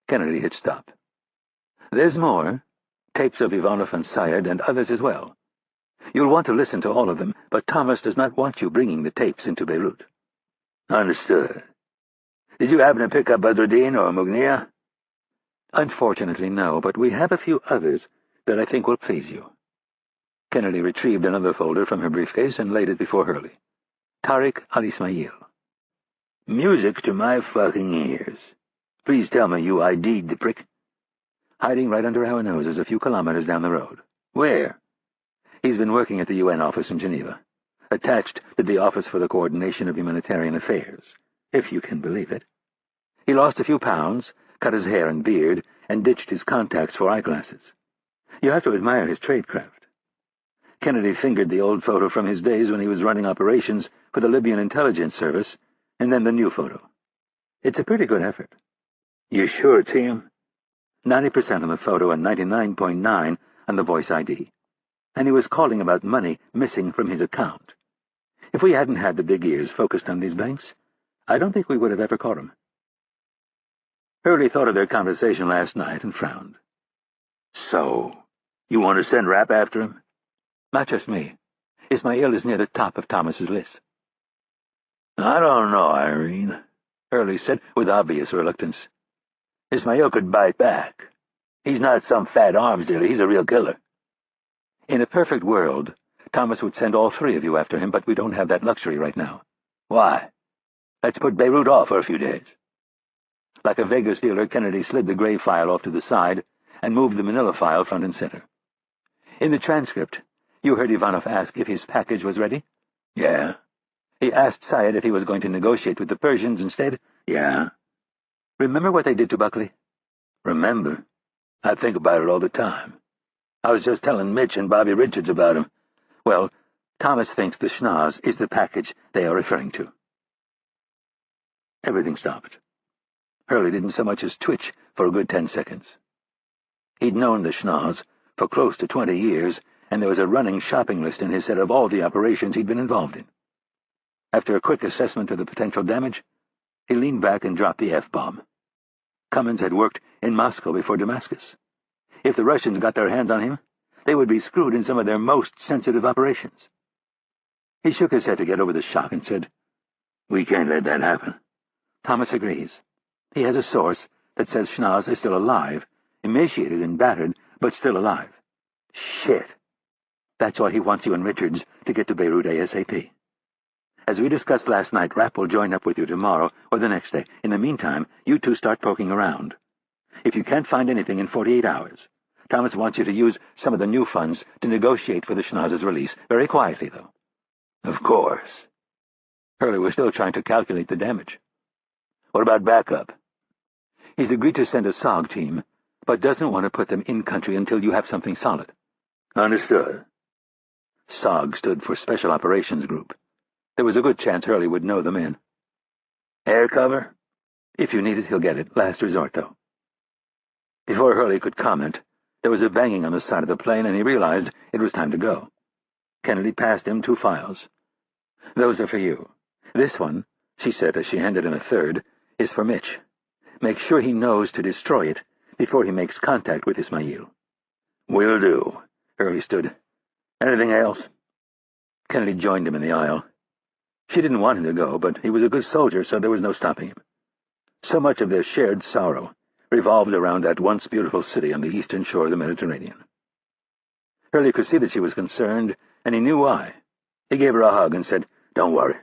Kennedy hit stop. "There's more. Tapes of Ivanov and Syed and others as well. You'll want to listen to all of them, but Thomas does not want you bringing the tapes into Beirut." "Understood. Did you happen to pick up Badruddin or Mughniya?" "Unfortunately, no, but we have a few others that I think will please you." Kennedy retrieved another folder from her briefcase and laid it before Hurley. Tariq al-Ismail. "Music to my fucking ears. Please tell me you ID'd the prick." "Hiding right under our noses a few kilometers down the road." "Where?" "He's been working at the UN office in Geneva, attached to the Office for the Coordination of Humanitarian Affairs, if you can believe it. He lost a few pounds, cut his hair and beard, and ditched his contacts for eyeglasses. You have to admire his tradecraft." Kennedy fingered the old photo from his days when he was running operations for the Libyan intelligence service, and then the new photo. "It's a pretty good effort." "You sure it's him?" 90% on the photo and 99.9 on the voice ID. And he was calling about money missing from his account. If we hadn't had the big ears focused on these banks, I don't think we would have ever caught him. Hurley thought of their conversation last night and frowned. "So, you want to send Rapp after him?" "Not just me. Ismail is near the top of Thomas's list." "I don't know, Irene," Hurley said with obvious reluctance. "Ismail could bite back. He's not some fat arms dealer, he's a real killer." "In a perfect world, Thomas would send all 3 of you after him, but we don't have that luxury right now." "Why? Let's put Beirut off for a few days." Like a Vegas dealer, Kennedy slid the gray file off to the side and moved the manila file front and center. "In the transcript, you heard Ivanov ask if his package was ready?" "Yeah." "He asked Syed if he was going to negotiate with the Persians instead?" "Yeah." "Remember what they did to Buckley?" "Remember? I think about it all the time. I was just telling Mitch and Bobby Richards about him." "Well, Thomas thinks the schnoz is the package they are referring to." Everything stopped. Hurley didn't so much as twitch for a good 10 seconds. He'd known the schnoz for close to 20 years, and there was a running shopping list in his head of all the operations he'd been involved in. After a quick assessment of the potential damage, he leaned back and dropped the F-bomb. Cummins had worked in Moscow before Damascus. If the Russians got their hands on him, they would be screwed in some of their most sensitive operations. He shook his head to get over the shock and said, "We can't let that happen." Thomas agrees. He has a source that says Schnoz is still alive, emaciated and battered, but still alive. Shit. That's why he wants you and Richards to get to Beirut ASAP. As we discussed last night, Rapp will join up with you tomorrow or the next day. In the meantime, you two start poking around. If you can't find anything in 48 hours, Thomas wants you to use some of the new funds to negotiate for the Schnoz's release, very quietly, though. Of course. Hurley was still trying to calculate the damage. What about backup? He's agreed to send a SOG team, but doesn't want to put them in-country until you have something solid. Understood. SOG stood for Special Operations Group. There was a good chance Hurley would know the men. Air cover? If you need it, he'll get it. Last resort, though. Before Hurley could comment, there was a banging on the side of the plane, and he realized it was time to go. Kennedy passed him 2 files. "Those are for you. This one," she said as she handed him a third, "is for Mitch. Make sure he knows to destroy it before he makes contact with Ismail." "Will do." Hurley stood. "Anything else?" Kennedy joined him in the aisle. She didn't want him to go, but he was a good soldier, so there was no stopping him. So much of their shared sorrow revolved around that once beautiful city on the eastern shore of the Mediterranean. Hurley could see that she was concerned, and he knew why. He gave her a hug and said, "Don't worry.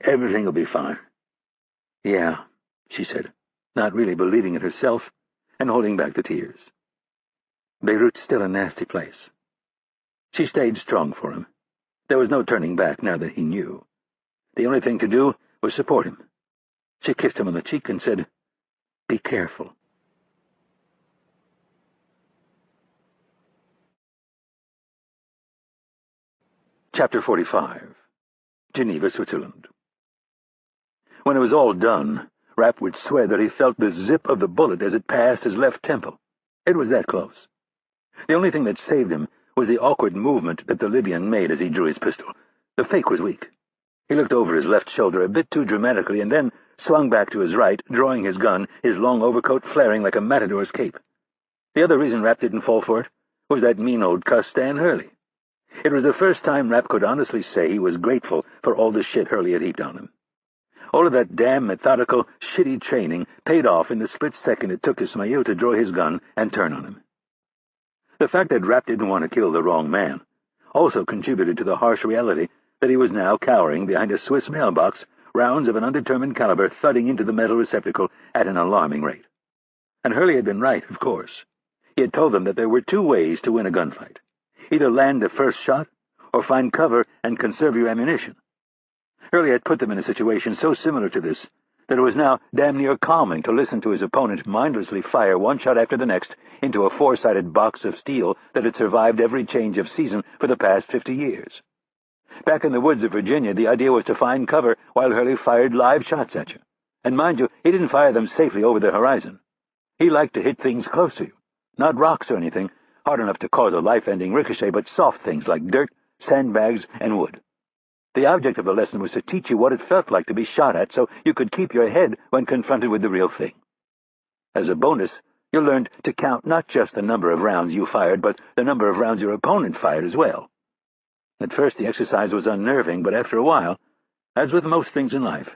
Everything will be fine." "Yeah," she said, not really believing it herself, and holding back the tears. Beirut's still a nasty place. She stayed strong for him. There was no turning back now that he knew. The only thing to do was support him. She kissed him on the cheek and said, "Be careful." Chapter 45. Geneva, Switzerland. When it was all done, Rapp would swear that he felt the zip of the bullet as it passed his left temple. It was that close. The only thing that saved him was the awkward movement that the Libyan made as he drew his pistol. The fake was weak. He looked over his left shoulder a bit too dramatically and then swung back to his right, drawing his gun, his long overcoat flaring like a matador's cape. The other reason Rapp didn't fall for it was that mean old cuss Stan Hurley. It was the first time Rapp could honestly say he was grateful for all the shit Hurley had heaped on him. All of that damn methodical, shitty training paid off in the split second it took Ismail to draw his gun and turn on him. The fact that Rapp didn't want to kill the wrong man also contributed to the harsh reality that he was now cowering behind a Swiss mailbox, rounds of an undetermined caliber thudding into the metal receptacle at an alarming rate. And Hurley had been right, of course. He had told them that there were two ways to win a gunfight. Either land the first shot, or find cover and conserve your ammunition. Hurley had put them in a situation so similar to this that it was now damn near calming to listen to his opponent mindlessly fire one shot after the next into a four-sided box of steel that had survived every change of season for the past 50 years. Back in the woods of Virginia, the idea was to find cover while Hurley fired live shots at you. And mind you, he didn't fire them safely over the horizon. He liked to hit things close to you, not rocks or anything, hard enough to cause a life-ending ricochet, but soft things like dirt, sandbags, and wood. The object of the lesson was to teach you what it felt like to be shot at so you could keep your head when confronted with the real thing. As a bonus, you learned to count not just the number of rounds you fired, but the number of rounds your opponent fired as well. At first the exercise was unnerving, but after a while, as with most things in life,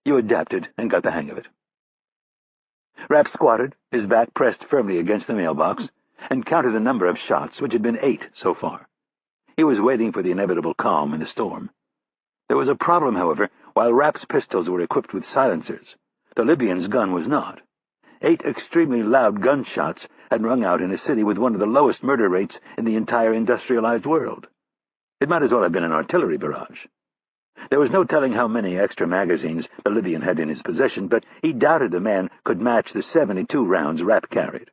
you adapted and got the hang of it. Rapp squatted, his back pressed firmly against the mailbox, and counted the number of shots, which had been 8 so far. He was waiting for the inevitable calm in the storm. There was a problem, however. While Rapp's pistols were equipped with silencers, the Libyan's gun was not. 8 extremely loud gunshots had rung out in a city with one of the lowest murder rates in the entire industrialized world. It might as well have been an artillery barrage. There was no telling how many extra magazines the Libyan had in his possession, but he doubted the man could match the 72 rounds Rapp carried.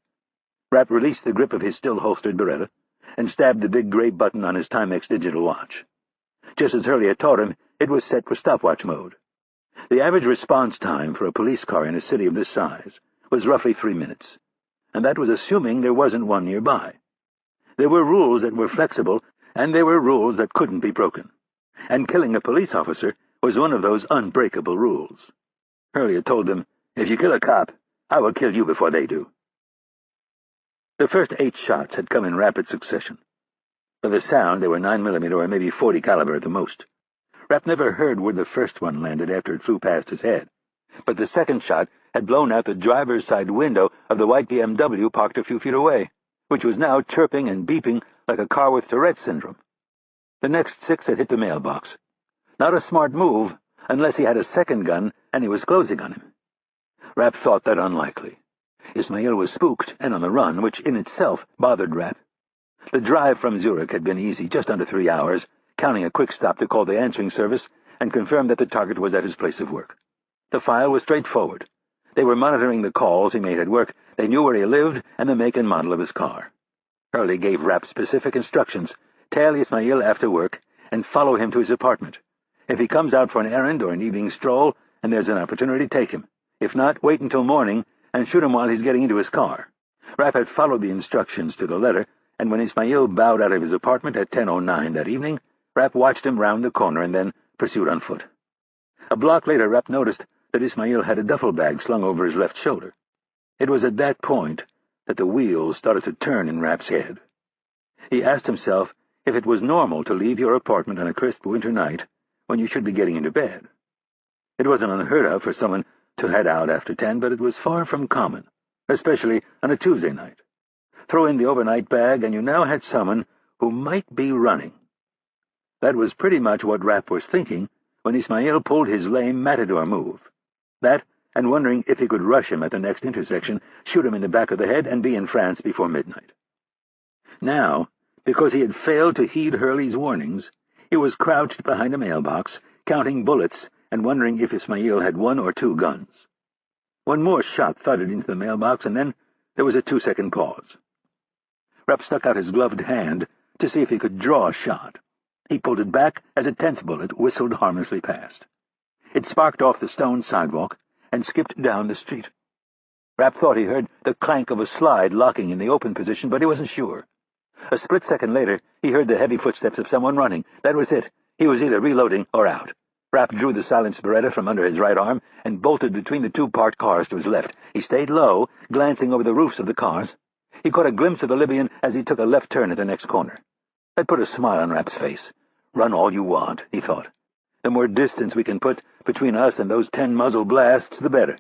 Rapp released the grip of his still-holstered Beretta and stabbed the big gray button on his Timex digital watch. Just as Hurley had taught him, it was set for stopwatch mode. The average response time for a police car in a city of this size was roughly 3 minutes, and that was assuming there wasn't one nearby. There were rules that were flexible, and there were rules that couldn't be broken. And killing a police officer was one of those unbreakable rules. Hurley had told them, "If you kill a cop, I will kill you before they do." The first 8 shots had come in rapid succession. By the sound, they were 9mm or maybe .40 caliber at the most. Rapp never heard where the first one landed after it flew past his head, but the second shot had blown out the driver's side window of the white BMW parked a few feet away, which was now chirping and beeping like a car with Tourette's syndrome. The next 6 had hit the mailbox. Not a smart move, unless he had a second gun and he was closing on him. Rapp thought that unlikely. Ismail was spooked and on the run, which in itself bothered Rapp. The drive from Zurich had been easy, just under 3 hours, counting a quick stop to call the answering service and confirm that the target was at his place of work. The file was straightforward. They were monitoring the calls he made at work. They knew where he lived and the make and model of his car. Hurley gave Rapp specific instructions: tail Ismail after work and follow him to his apartment. If he comes out for an errand or an evening stroll and there's an opportunity, take him. If not, wait until morning and shoot him while he's getting into his car. Rapp had followed the instructions to the letter, and when Ismail bowed out of his apartment at 10:09 that evening, Rapp watched him round the corner and then pursued on foot. A block later, Rapp noticed that Ismail had a duffel bag slung over his left shoulder. It was at that point that the wheels started to turn in Rapp's head. He asked himself if it was normal to leave your apartment on a crisp winter night when you should be getting into bed. It wasn't unheard of for someone to head out after 10, but it was far from common, especially on a Tuesday night. Throw in the overnight bag, and you now had someone who might be running. That was pretty much what Rapp was thinking when Ismail pulled his lame matador move. That, and wondering if he could rush him at the next intersection, shoot him in the back of the head, and be in France before midnight. Now, because he had failed to heed Hurley's warnings, he was crouched behind a mailbox, counting bullets and wondering if Ismail had 1 or 2 guns. One more shot thudded into the mailbox, and then there was a 2-second pause. Rapp stuck out his gloved hand to see if he could draw a shot. He pulled it back as a 10th bullet whistled harmlessly past. It sparked off the stone sidewalk and skipped down the street. Rapp thought he heard the clank of a slide locking in the open position, but he wasn't sure. A split second later, he heard the heavy footsteps of someone running. That was it. He was either reloading or out. Rapp drew the silenced Beretta from under his right arm and bolted between the 2 parked cars to his left. He stayed low, glancing over the roofs of the cars. He caught a glimpse of the Libyan as he took a left turn at the next corner. That put a smile on Rapp's face. Run all you want, he thought. The more distance we can put between us and those 10 muzzle blasts, the better.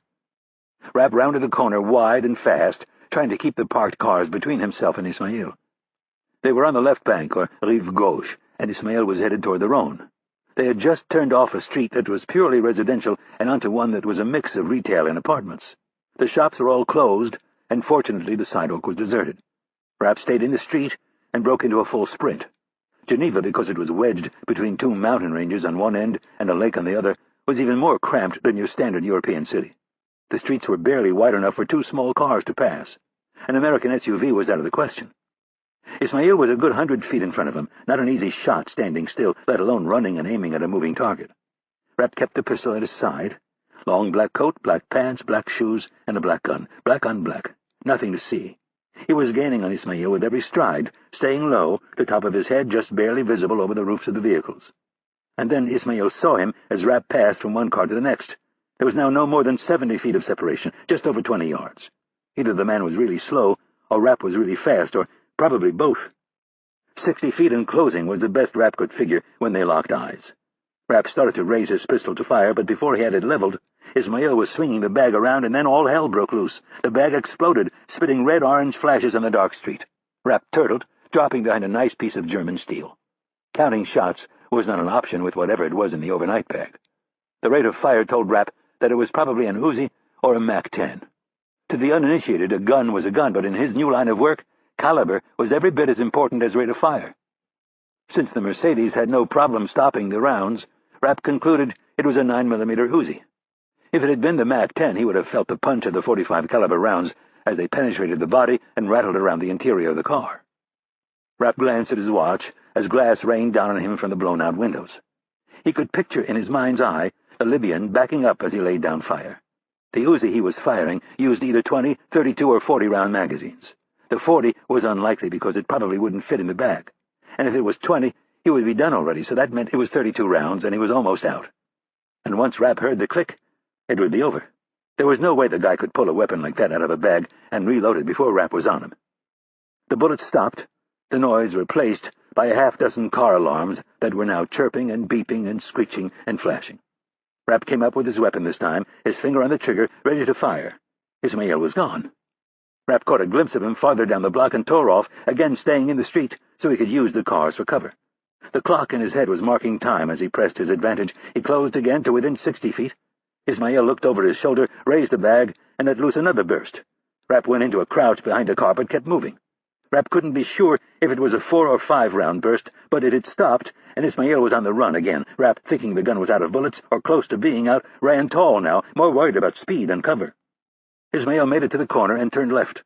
Rapp rounded the corner wide and fast, trying to keep the parked cars between himself and Ismail. They were on the left bank, or rive gauche, and Ismail was headed toward the Rhône. They had just turned off a street that was purely residential and onto one that was a mix of retail and apartments. The shops were all closed, and fortunately the sidewalk was deserted. Rapp stayed in the street and broke into a full sprint. Geneva, because it was wedged between 2 mountain ranges on one end and a lake on the other, was even more cramped than your standard European city. The streets were barely wide enough for 2 small cars to pass. An American SUV was out of the question. Ismail was a good 100 feet in front of him, not an easy shot standing still, let alone running and aiming at a moving target. Rapp kept the pistol at his side. Long black coat, black pants, black shoes, and a black gun. Black on black. Nothing to see. He was gaining on Ismail with every stride, staying low, the top of his head just barely visible over the roofs of the vehicles. And then Ismail saw him as Rapp passed from one car to the next. There was now no more than 70 feet of separation, just over 20 yards. Either the man was really slow, or Rapp was really fast, or probably both. 60 feet in closing was the best Rapp could figure when they locked eyes. Rapp started to raise his pistol to fire, but before he had it leveled, Ismail was swinging the bag around, and then all hell broke loose. The bag exploded, spitting red-orange flashes on the dark street. Rapp turtled, dropping behind a nice piece of German steel. Counting shots was not an option with whatever it was in the overnight bag. The rate of fire told Rapp that it was probably an Uzi or a MAC-10. To the uninitiated, a gun was a gun, but in his new line of work, caliber was every bit as important as rate of fire. Since the Mercedes had no problem stopping the rounds, Rapp concluded it was a 9mm Uzi. If it had been the MAC-10, he would have felt the punch of the .45 caliber rounds as they penetrated the body and rattled around the interior of the car. Rapp glanced at his watch as glass rained down on him from the blown-out windows. He could picture in his mind's eye the Libyan backing up as he laid down fire. The Uzi he was firing used either 20, 32, or 40-round magazines. The 40 was unlikely because it probably wouldn't fit in the bag. And if it was 20, he would be done already, so that meant it was 32 rounds, and he was almost out. And once Rapp heard the click, it would be over. There was no way the guy could pull a weapon like that out of a bag and reload it before Rapp was on him. The bullets stopped, the noise replaced by a half-dozen car alarms that were now chirping and beeping and screeching and flashing. Rapp came up with his weapon this time, his finger on the trigger, ready to fire. Ismail was gone. Rapp caught a glimpse of him farther down the block and tore off, again staying in the street so he could use the cars for cover. The clock in his head was marking time as he pressed his advantage. He closed again to within 60 feet. Ismail looked over his shoulder, raised the bag, and let loose another burst. Rapp went into a crouch behind a car but kept moving. Rapp couldn't be sure if it was a 4- or 5-round burst, but it had stopped, and Ismail was on the run again. Rapp, thinking the gun was out of bullets, or close to being out, ran tall now, more worried about speed than cover. Ismail made it to the corner and turned left.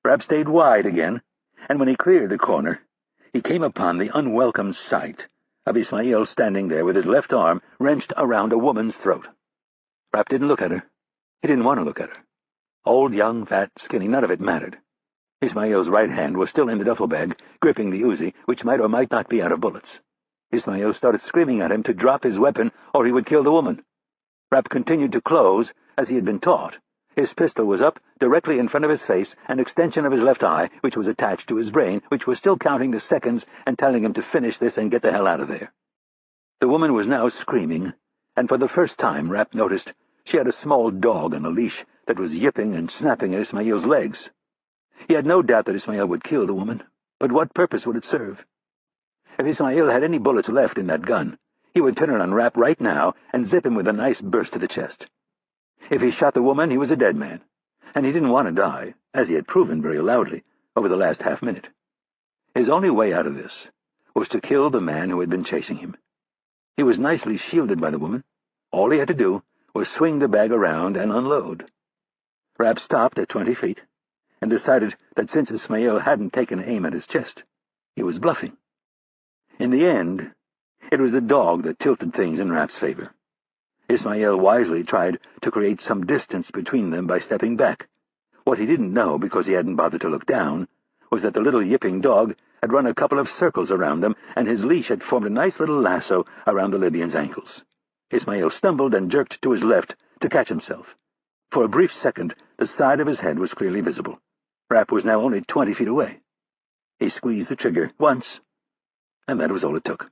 Rapp stayed wide again, and when he cleared the corner, he came upon the unwelcome sight of Ismail standing there with his left arm wrenched around a woman's throat. Rapp didn't look at her. He didn't want to look at her. Old, young, fat, skinny, none of it mattered. Ismail's right hand was still in the duffel bag, gripping the Uzi, which might or might not be out of bullets. Ismail started screaming at him to drop his weapon, or he would kill the woman. Rapp continued to close, as he had been taught. His pistol was up, directly in front of his face, an extension of his left eye, which was attached to his brain, which was still counting the seconds and telling him to finish this and get the hell out of there. The woman was now screaming, and for the first time Rapp noticed she had a small dog on a leash that was yipping and snapping at Ismail's legs. He had no doubt that Ismail would kill the woman, but what purpose would it serve? If Ismail had any bullets left in that gun, he would turn it on Rapp right now and zip him with a nice burst to the chest. If he shot the woman, he was a dead man, and he didn't want to die, as he had proven very loudly over the last half-minute. His only way out of this was to kill the man who had been chasing him. He was nicely shielded by the woman. All he had to do was swing the bag around and unload. Rapp stopped at 20 feet and decided that since Ismail hadn't taken aim at his chest, he was bluffing. In the end, it was the dog that tilted things in Rapp's favor. Ismail wisely tried to create some distance between them by stepping back. What he didn't know, because he hadn't bothered to look down, was that the little yipping dog had run a couple of circles around them, and his leash had formed a nice little lasso around the Libyan's ankles. Ismail stumbled and jerked to his left to catch himself. For a brief second, the side of his head was clearly visible. Rapp was now only 20 feet away. He squeezed the trigger once, and that was all it took.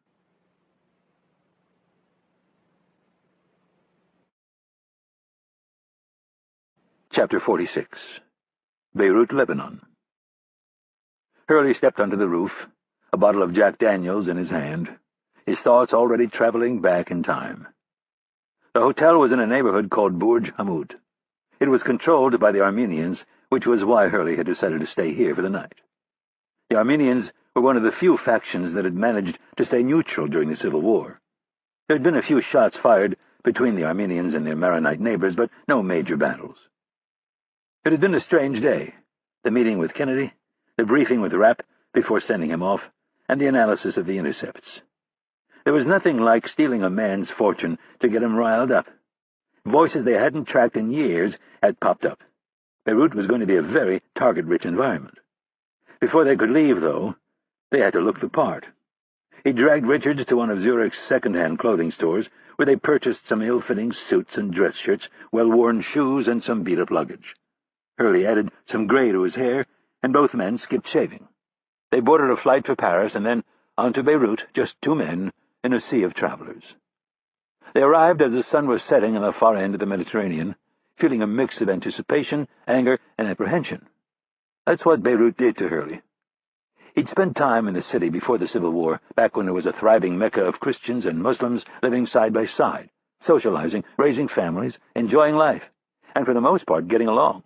Chapter 46. Beirut, Lebanon. Hurley stepped onto the roof, a bottle of Jack Daniels in his hand, his thoughts already traveling back in time. The hotel was in a neighborhood called Burj Hamud. It was controlled by the Armenians, which was why Hurley had decided to stay here for the night. The Armenians were one of the few factions that had managed to stay neutral during the Civil War. There had been a few shots fired between the Armenians and their Maronite neighbors, but no major battles. It had been a strange day, the meeting with Kennedy, the briefing with Rapp before sending him off, and the analysis of the intercepts. There was nothing like stealing a man's fortune to get him riled up. Voices they hadn't tracked in years had popped up. Beirut was going to be a very target-rich environment. Before they could leave, though, they had to look the part. He dragged Richards to one of Zurich's second-hand clothing stores, where they purchased some ill-fitting suits and dress shirts, well-worn shoes, and some beat-up luggage. Hurley added some gray to his hair, and both men skipped shaving. They boarded a flight for Paris and then on to Beirut, just two men in a sea of travelers. They arrived as the sun was setting on the far end of the Mediterranean, feeling a mix of anticipation, anger, and apprehension. That's what Beirut did to Hurley. He'd spent time in the city before the Civil War, back when it was a thriving mecca of Christians and Muslims living side by side, socializing, raising families, enjoying life, and for the most part getting along.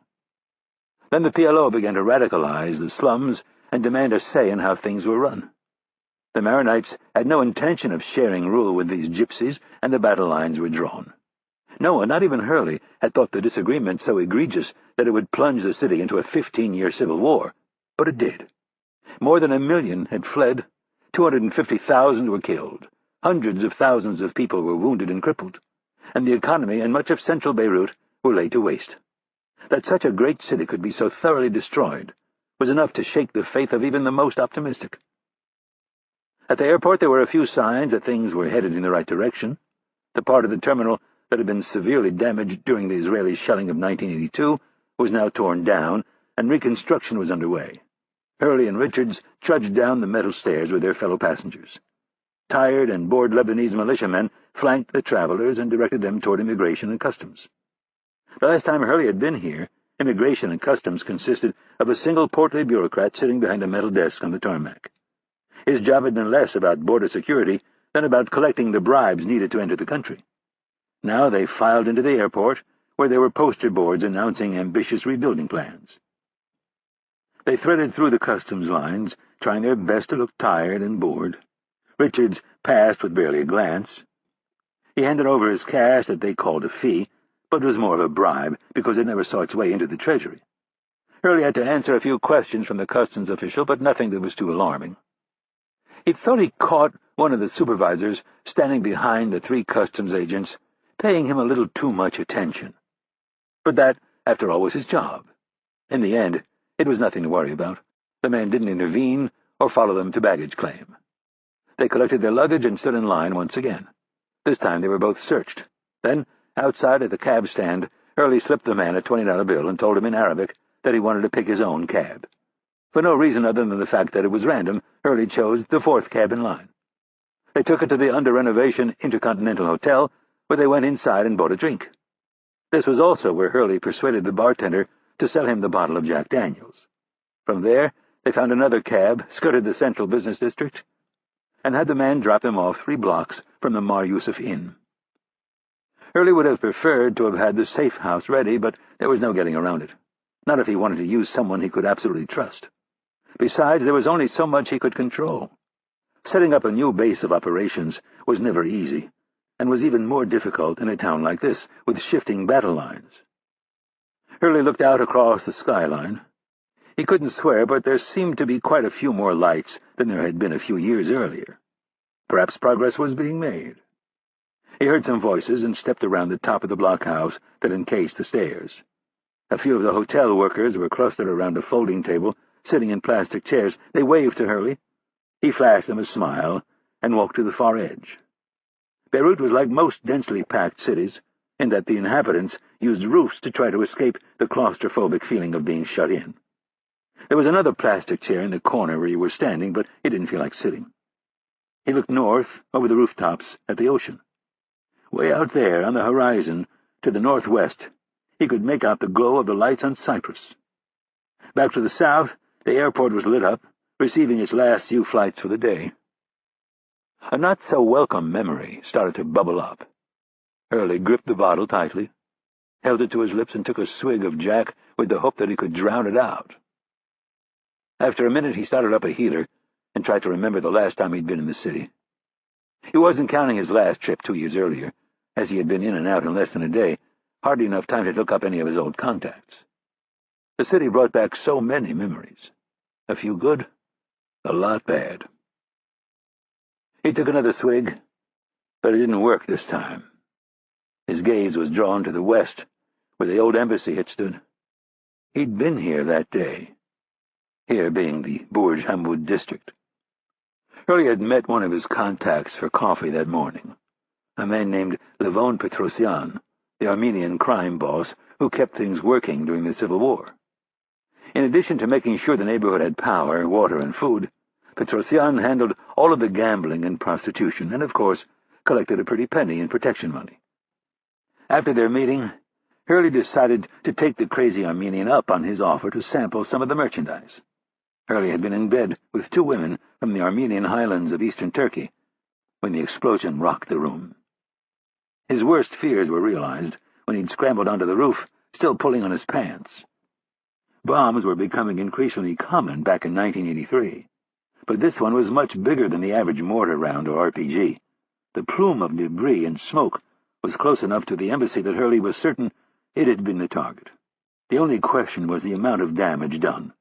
Then the PLO began to radicalize the slums and demand a say in how things were run. The Maronites had no intention of sharing rule with these gypsies, and the battle lines were drawn. No one, not even Hurley, had thought the disagreement so egregious that it would plunge the city into a 15-year civil war, but it did. More than 1 million had fled, 250,000 were killed, hundreds of thousands of people were wounded and crippled, and the economy and much of central Beirut were laid to waste. That such a great city could be so thoroughly destroyed was enough to shake the faith of even the most optimistic. At the airport there were a few signs that things were headed in the right direction. The part of the terminal that had been severely damaged during the Israeli shelling of 1982 was now torn down, and reconstruction was underway. Hurley and Richards trudged down the metal stairs with their fellow passengers. Tired and bored Lebanese militiamen flanked the travelers and directed them toward immigration and customs. The last time Hurley had been here, immigration and customs consisted of a single portly bureaucrat sitting behind a metal desk on the tarmac. His job had been less about border security than about collecting the bribes needed to enter the country. Now they filed into the airport, where there were poster boards announcing ambitious rebuilding plans. They threaded through the customs lines, trying their best to look tired and bored. Richards passed with barely a glance. He handed over his cash that they called a fee, but it was more of a bribe because it never saw its way into the treasury. Hurley had to answer a few questions from the customs official, but nothing that was too alarming. He thought he caught one of the supervisors standing behind the 3 customs agents, paying him a little too much attention. But that, after all, was his job. In the end, it was nothing to worry about. The man didn't intervene or follow them to baggage claim. They collected their luggage and stood in line once again. This time they were both searched. Then, outside at the cab stand, Hurley slipped the man a $20 bill and told him in Arabic that he wanted to pick his own cab. For no reason other than the fact that it was random, Hurley chose the 4th cab in line. They took it to the under-renovation Intercontinental Hotel, where they went inside and bought a drink. This was also where Hurley persuaded the bartender to sell him the bottle of Jack Daniels. From there, they found another cab, skirted the central business district, and had the man drop them off 3 blocks from the Mar Yusuf Inn. Hurley would have preferred to have had the safe house ready, but there was no getting around it. Not if he wanted to use someone he could absolutely trust. Besides, there was only so much he could control. Setting up a new base of operations was never easy, and was even more difficult in a town like this, with shifting battle lines. Hurley looked out across the skyline. He couldn't swear, but there seemed to be quite a few more lights than there had been a few years earlier. Perhaps progress was being made. He heard some voices and stepped around the top of the blockhouse that encased the stairs. A few of the hotel workers were clustered around a folding table, sitting in plastic chairs. They waved to Hurley. He flashed them a smile and walked to the far edge. Beirut was like most densely packed cities, in that the inhabitants used roofs to try to escape the claustrophobic feeling of being shut in. There was another plastic chair in the corner where you were standing, but he didn't feel like sitting. He looked north, over the rooftops, at the ocean. Way out there, on the horizon, to the northwest, he could make out the glow of the lights on Cyprus. Back to the south, the airport was lit up, receiving its last few flights for the day. A not-so-welcome memory started to bubble up. Hurley gripped the bottle tightly, held it to his lips, and took a swig of Jack with the hope that he could drown it out. After a minute, he started up a heater and tried to remember the last time he'd been in the city. He wasn't counting his last trip 2 years earlier, as he had been in and out in less than a day, hardly enough time to look up any of his old contacts. The city brought back so many memories. A few good, a lot bad. He took another swig, but it didn't work this time. His gaze was drawn to the west, where the old embassy had stood. He'd been here that day, here being the Burj Hamwood district. Hurley had met one of his contacts for coffee that morning, a man named Levon Petrosyan, the Armenian crime boss who kept things working during the Civil War. In addition to making sure the neighborhood had power, water, and food, Petrosyan handled all of the gambling and prostitution, and, of course, collected a pretty penny in protection money. After their meeting, Hurley decided to take the crazy Armenian up on his offer to sample some of the merchandise. Hurley had been in bed with 2 women from the Armenian highlands of eastern Turkey when the explosion rocked the room. His worst fears were realized when he'd scrambled onto the roof, still pulling on his pants. Bombs were becoming increasingly common back in 1983, but this one was much bigger than the average mortar round or RPG. The plume of debris and smoke was close enough to the embassy that Hurley was certain it had been the target. The only question was the amount of damage done.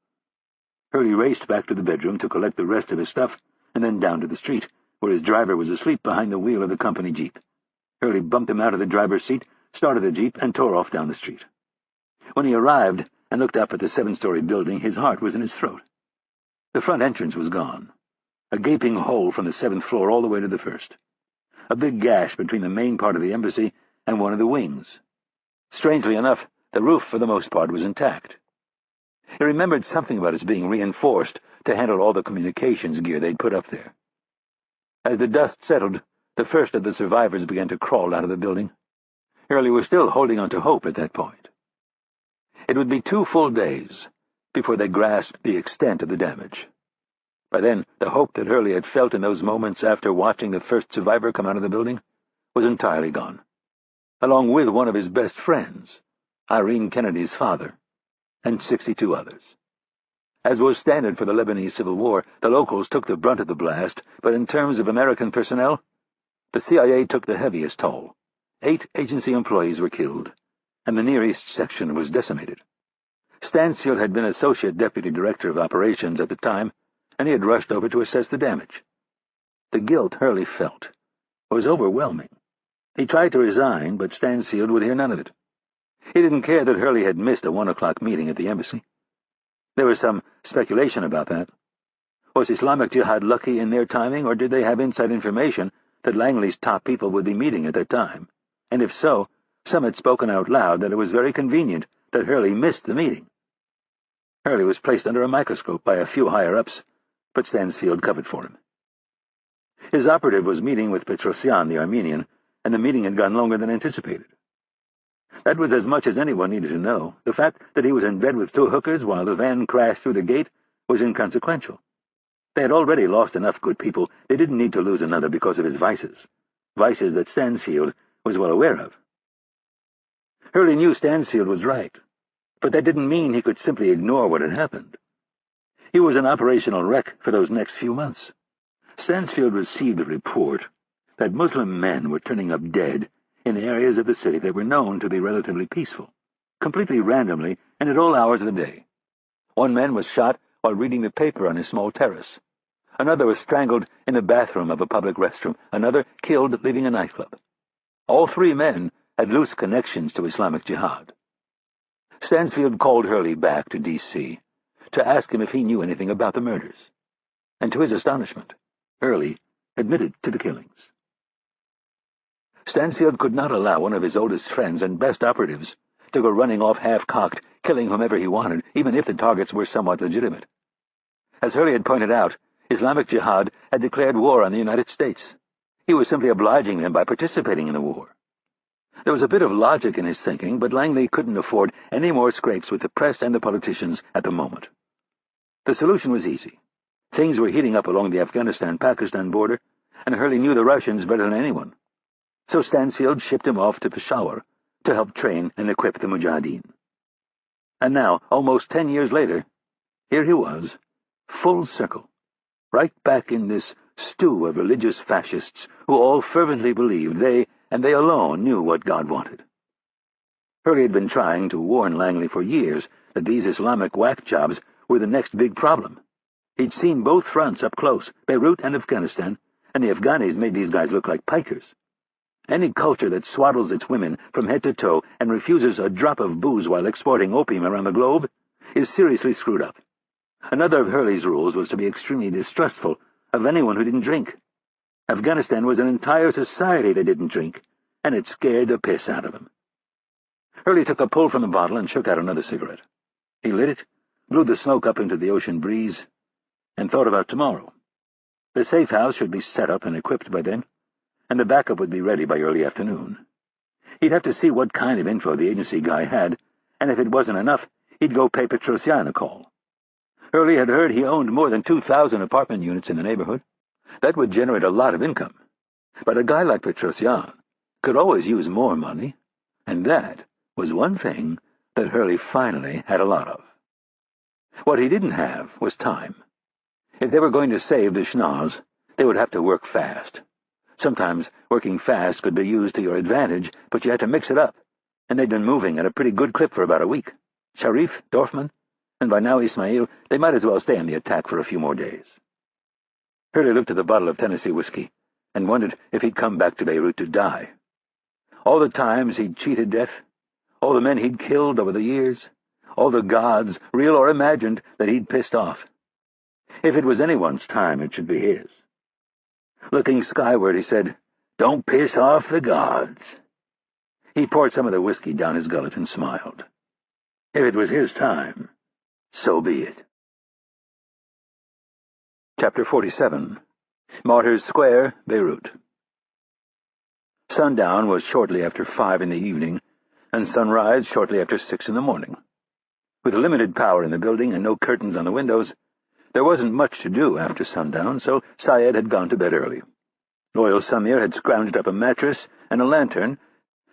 Hurley raced back to the bedroom to collect the rest of his stuff, and then down to the street, where his driver was asleep behind the wheel of the company jeep. Hurley bumped him out of the driver's seat, started the jeep, and tore off down the street. When he arrived and looked up at the 7-story building, his heart was in his throat. The front entrance was gone, a gaping hole from the 7th floor all the way to the 1st. A big gash between the main part of the embassy and one of the wings. Strangely enough, the roof, for the most part, was intact. He remembered something about its being reinforced to handle all the communications gear they'd put up there. As the dust settled, the first of the survivors began to crawl out of the building. Hurley was still holding on to hope at that point. It would be 2 full days before they grasped the extent of the damage. By then, the hope that Hurley had felt in those moments after watching the first survivor come out of the building was entirely gone, along with one of his best friends, Irene Kennedy's father, and 62 others. As was standard for the Lebanese Civil War, the locals took the brunt of the blast, but in terms of American personnel, the CIA took the heaviest toll. 8 agency employees were killed, and the Near East section was decimated. Stansfield had been Associate Deputy Director of Operations at the time, and he had rushed over to assess the damage. The guilt Hurley felt was overwhelming. He tried to resign, but Stansfield would hear none of it. He didn't care that Hurley had missed a 1 o'clock meeting at the embassy. There was some speculation about that. Was Islamic Jihad lucky in their timing, or did they have inside information that Langley's top people would be meeting at that time? And if so, some had spoken out loud that it was very convenient that Hurley missed the meeting. Hurley was placed under a microscope by a few higher-ups, but Stansfield covered for him. His operative was meeting with Petrosyan, the Armenian, and the meeting had gone longer than anticipated. That was as much as anyone needed to know. The fact that he was in bed with 2 hookers while the van crashed through the gate was inconsequential. They had already lost enough good people. They didn't need to lose another because of his vices that Stansfield was well aware of. Hurley knew Stansfield was right, but that didn't mean he could simply ignore what had happened. He was an operational wreck for those next few months. Stansfield received a report that Muslim men were turning up dead in areas of the city that were known to be relatively peaceful, completely randomly and at all hours of the day. One man was shot while reading the paper on his small terrace. Another was strangled in the bathroom of a public restroom. Another killed leaving a nightclub. All three men had loose connections to Islamic Jihad. Stansfield called Hurley back to D.C. to ask him if he knew anything about the murders. And to his astonishment, Hurley admitted to the killings. Stansfield could not allow one of his oldest friends and best operatives to go running off half-cocked, killing whomever he wanted, even if the targets were somewhat legitimate. As Hurley had pointed out, Islamic Jihad had declared war on the United States. He was simply obliging them by participating in the war. There was a bit of logic in his thinking, but Langley couldn't afford any more scrapes with the press and the politicians at the moment. The solution was easy. Things were heating up along the Afghanistan-Pakistan border, and Hurley knew the Russians better than anyone. So Stansfield shipped him off to Peshawar to help train and equip the Mujahideen. And now, almost 10 years later, here he was, full circle, right back in this stew of religious fascists who all fervently believed they, and they alone, knew what God wanted. Hurley had been trying to warn Langley for years that these Islamic whack jobs were the next big problem. He'd seen both fronts up close, Beirut and Afghanistan, and the Afghanis made these guys look like pikers. Any culture that swaddles its women from head to toe and refuses a drop of booze while exporting opium around the globe is seriously screwed up. Another of Hurley's rules was to be extremely distrustful of anyone who didn't drink. Afghanistan was an entire society that didn't drink, and it scared the piss out of him. Hurley took a pull from the bottle and shook out another cigarette. He lit it, blew the smoke up into the ocean breeze, and thought about tomorrow. The safe house should be set up and equipped by then, and the backup would be ready by early afternoon. He'd have to see what kind of info the agency guy had, and if it wasn't enough, he'd go pay Petrosian a call. Hurley had heard he owned more than 2,000 apartment units in the neighborhood. That would generate a lot of income. But a guy like Petrosian could always use more money, and that was one thing that Hurley finally had a lot of. What he didn't have was time. If they were going to save the schnoz, they would have to work fast. Sometimes working fast could be used to your advantage, but you had to mix it up, and they'd been moving at a pretty good clip for about a week. Sharif, Dorfman, and by now Ismail, they might as well stay on the attack for a few more days. Hurley looked at the bottle of Tennessee whiskey and wondered if he'd come back to Beirut to die. All the times he'd cheated death, all the men he'd killed over the years, all the gods, real or imagined, that he'd pissed off. If it was anyone's time, it should be his. Looking skyward, he said, "Don't piss off the gods." He poured some of the whiskey down his gullet and smiled. If it was his time, so be it. Chapter 47. Martyrs Square, Beirut. Sundown was shortly after 5 in the evening, and sunrise shortly after 6 in the morning. With limited power in the building and no curtains on the windows, there wasn't much to do after sundown, so Syed had gone to bed early. Loyal Samir had scrounged up a mattress and a lantern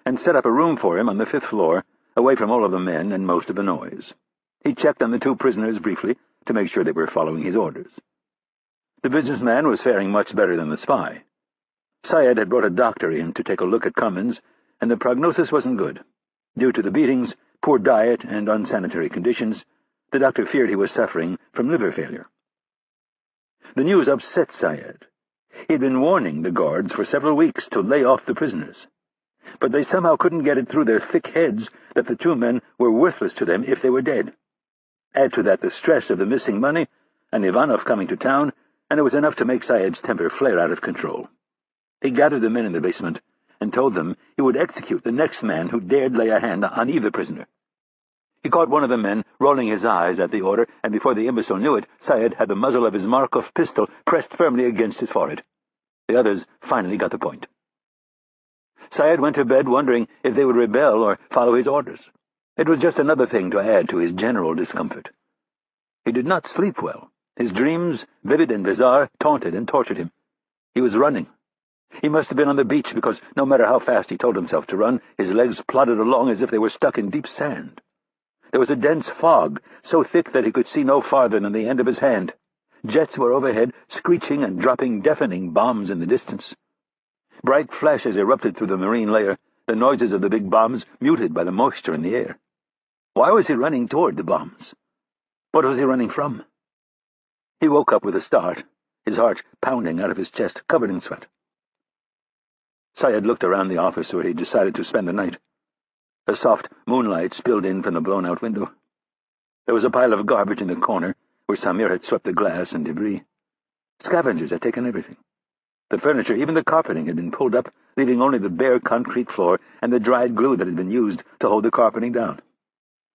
and set up a room for him on the 5th floor, away from all of the men and most of the noise. He checked on the 2 prisoners briefly to make sure they were following his orders. The businessman was faring much better than the spy. Syed had brought a doctor in to take a look at Cummins, and the prognosis wasn't good. Due to the beatings, poor diet, and unsanitary conditions, the doctor feared he was suffering from liver failure. The news upset Syed. He'd been warning the guards for several weeks to lay off the prisoners, but they somehow couldn't get it through their thick heads that the 2 men were worthless to them if they were dead. Add to that the stress of the missing money and Ivanov coming to town, and it was enough to make Syed's temper flare out of control. He gathered the men in the basement and told them he would execute the next man who dared lay a hand on either prisoner. He caught one of the men rolling his eyes at the order, and before the imbecile knew it, Syed had the muzzle of his Markov pistol pressed firmly against his forehead. The others finally got the point. Syed went to bed wondering if they would rebel or follow his orders. It was just another thing to add to his general discomfort. He did not sleep well. His dreams, vivid and bizarre, taunted and tortured him. He was running. He must have been on the beach, because no matter how fast he told himself to run, his legs plodded along as if they were stuck in deep sand. There was a dense fog, so thick that he could see no farther than the end of his hand. Jets were overhead, screeching and dropping deafening bombs in the distance. Bright flashes erupted through the marine layer, the noises of the big bombs muted by the moisture in the air. Why was he running toward the bombs? What was he running from? He woke up with a start, his heart pounding out of his chest, covered in sweat. Syed looked around the office where he decided to spend the night. A soft moonlight spilled in from the blown-out window. There was a pile of garbage in the corner where Samir had swept the glass and debris. Scavengers had taken everything. The furniture, even the carpeting, had been pulled up, leaving only the bare concrete floor and the dried glue that had been used to hold the carpeting down.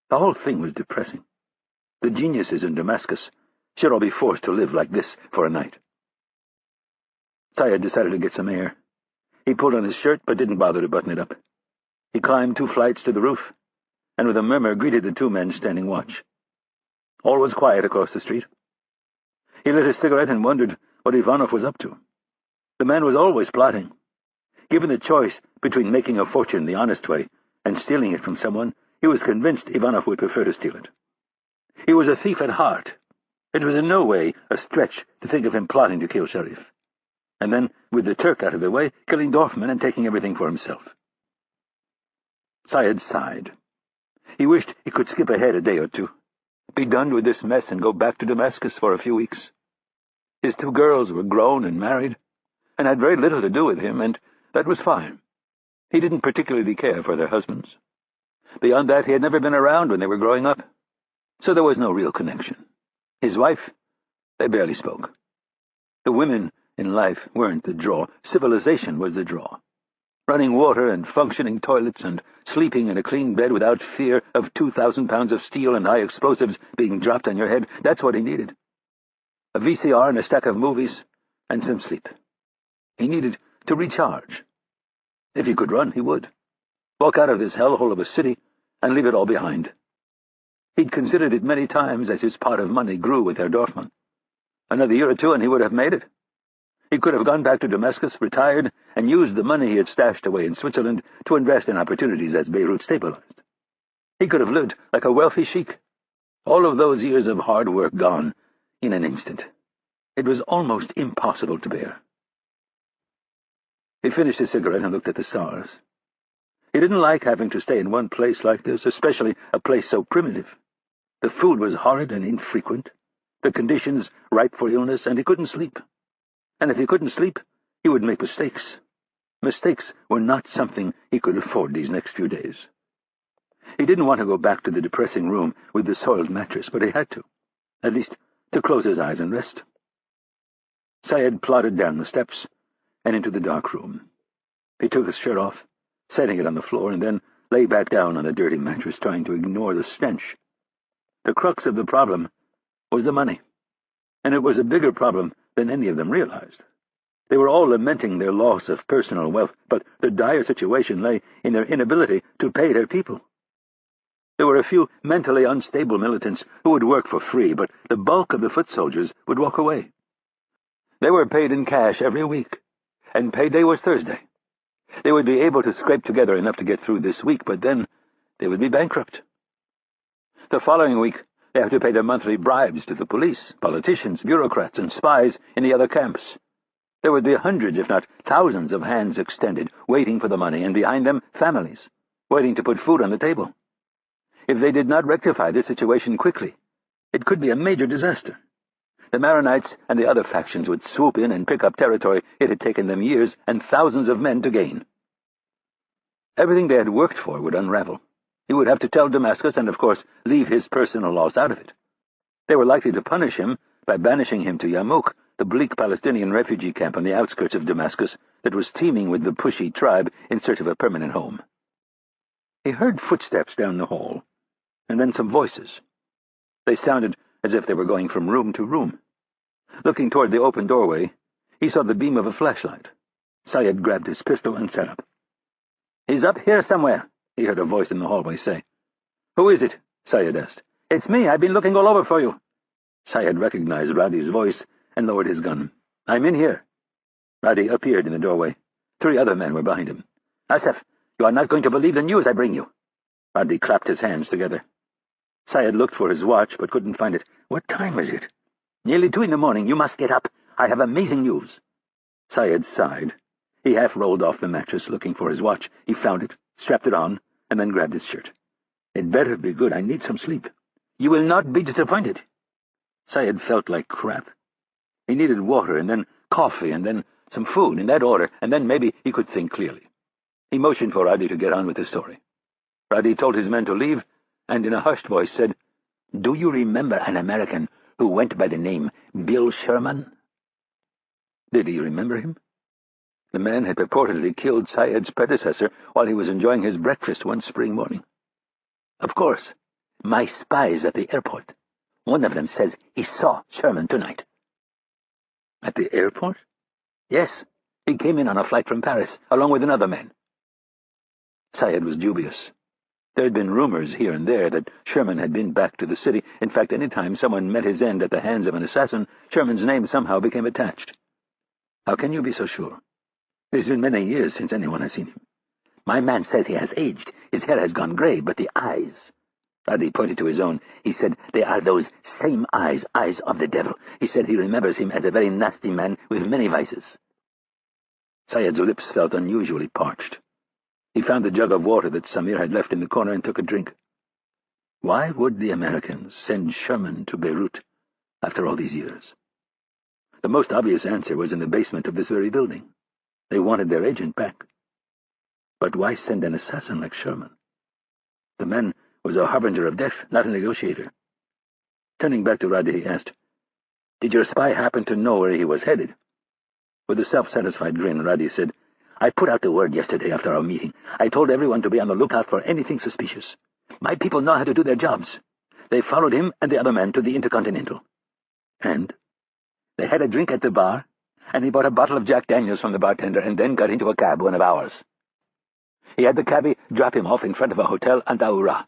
The whole thing was depressing. The geniuses in Damascus should all be forced to live like this for a night. Syed decided to get some air. He pulled on his shirt but didn't bother to button it up. He climbed 2 flights to the roof, and with a murmur greeted the 2 men standing watch. All was quiet across the street. He lit a cigarette and wondered what Ivanov was up to. The man was always plotting. Given the choice between making a fortune the honest way and stealing it from someone, he was convinced Ivanov would prefer to steal it. He was a thief at heart. It was in no way a stretch to think of him plotting to kill Sharif. And then, with the Turk out of the way, killing Dorfman and taking everything for himself. Syed sighed. He wished he could skip ahead a day or 2, be done with this mess and go back to Damascus for a few weeks. His 2 girls were grown and married, and had very little to do with him, and that was fine. He didn't particularly care for their husbands. Beyond that, he had never been around when they were growing up, so there was no real connection. His wife, they barely spoke. The women in life weren't the draw. Civilization was the draw. Running water and functioning toilets and sleeping in a clean bed without fear of 2,000 pounds of steel and high explosives being dropped on your head, that's what he needed. A VCR and a stack of movies, and some sleep. He needed to recharge. If he could run, he would. Walk out of this hellhole of a city and leave it all behind. He'd considered it many times as his pot of money grew with Herr Dorfman. Another year or 2 and he would have made it. He could have gone back to Damascus, retired, and used the money he had stashed away in Switzerland to invest in opportunities as Beirut stabilized. He could have lived like a wealthy sheik. All of those years of hard work gone in an instant. It was almost impossible to bear. He finished his cigarette and looked at the stars. He didn't like having to stay in one place like this, especially a place so primitive. The food was horrid and infrequent, the conditions ripe for illness, and he couldn't sleep. And if he couldn't sleep, he would make mistakes. Mistakes were not something he could afford these next few days. He didn't want to go back to the depressing room with the soiled mattress, but he had to, at least to close his eyes and rest. Syed plodded down the steps and into the dark room. He took his shirt off, setting it on the floor, and then lay back down on the dirty mattress, trying to ignore the stench. The crux of the problem was the money, and it was a bigger problem than any of them realized. They were all lamenting their loss of personal wealth, but the dire situation lay in their inability to pay their people. There were a few mentally unstable militants who would work for free, but the bulk of the foot soldiers would walk away. They were paid in cash every week, and payday was Thursday. They would be able to scrape together enough to get through this week, but then they would be bankrupt. The following week, they have to pay their monthly bribes to the police, politicians, bureaucrats, and spies in the other camps. There would be hundreds, if not thousands, of hands extended, waiting for the money, and behind them, families, waiting to put food on the table. If they did not rectify this situation quickly, it could be a major disaster. The Maronites and the other factions would swoop in and pick up territory it had taken them years and thousands of men to gain. Everything they had worked for would unravel. He would have to tell Damascus and, of course, leave his personal loss out of it. They were likely to punish him by banishing him to Yarmouk, the bleak Palestinian refugee camp on the outskirts of Damascus that was teeming with the Pushy tribe in search of a permanent home. He heard footsteps down the hall, and then some voices. They sounded as if they were going from room to room. Looking toward the open doorway, he saw the beam of a flashlight. Syed grabbed his pistol and sat up. "He's up here somewhere," he heard a voice in the hallway say. "Who is it?" Syed asked. "It's me. I've been looking all over for you." Syed recognized Radi's voice and lowered his gun. "I'm in here." Radi appeared in the doorway. 3 other men were behind him. "Asif, you are not going to believe the news I bring you." Radhi clapped his hands together. Syed looked for his watch, but couldn't find it. "What time is it?" "Nearly 2 in the morning. You must get up. I have amazing news." Syed sighed. He half rolled off the mattress, looking for his watch. He found it, strapped it on, and then grabbed his shirt. "It better be good. I need some sleep." "You will not be disappointed." Syed felt like crap. He needed water, and then coffee, and then some food, in that order, and then maybe he could think clearly. He motioned for Radhi to get on with his story. Radhi told his men to leave, and in a hushed voice said, "Do you remember an American who went by the name Bill Sherman?" Did he remember him? The man had purportedly killed Syed's predecessor while he was enjoying his breakfast one spring morning. "Of course. My spies at the airport. One of them says he saw Sherman tonight." "At the airport?" "Yes. He came in on a flight from Paris, along with another man." Syed was dubious. There had been rumors here and there that Sherman had been back to the city. In fact, any time someone met his end at the hands of an assassin, Sherman's name somehow became attached. "How can you be so sure? It's been many years since anyone has seen him." "My man says he has aged. His hair has gone gray, but the eyes—" Radhi pointed to his own. He said they are those same eyes, eyes of the devil. He said he remembers him as a very nasty man with many vices. Syed's lips felt unusually parched. He found the jug of water that Samir had left in the corner and took a drink. Why would the Americans send Sherman to Beirut after all these years? The most obvious answer was in the basement of this very building. They wanted their agent back. But why send an assassin like Sherman? The man was a harbinger of death, not a negotiator. Turning back to Radhi, he asked, "Did your spy happen to know where he was headed?" With a self-satisfied grin, Radhi said, "I put out the word yesterday after our meeting. I told everyone to be on the lookout for anything suspicious. My people know how to do their jobs. They followed him and the other man to the Intercontinental. And they had a drink at the bar, and he bought a bottle of Jack Daniels from the bartender and then got into a cab, one of ours. He had the cabbie drop him off in front of a hotel on Daura.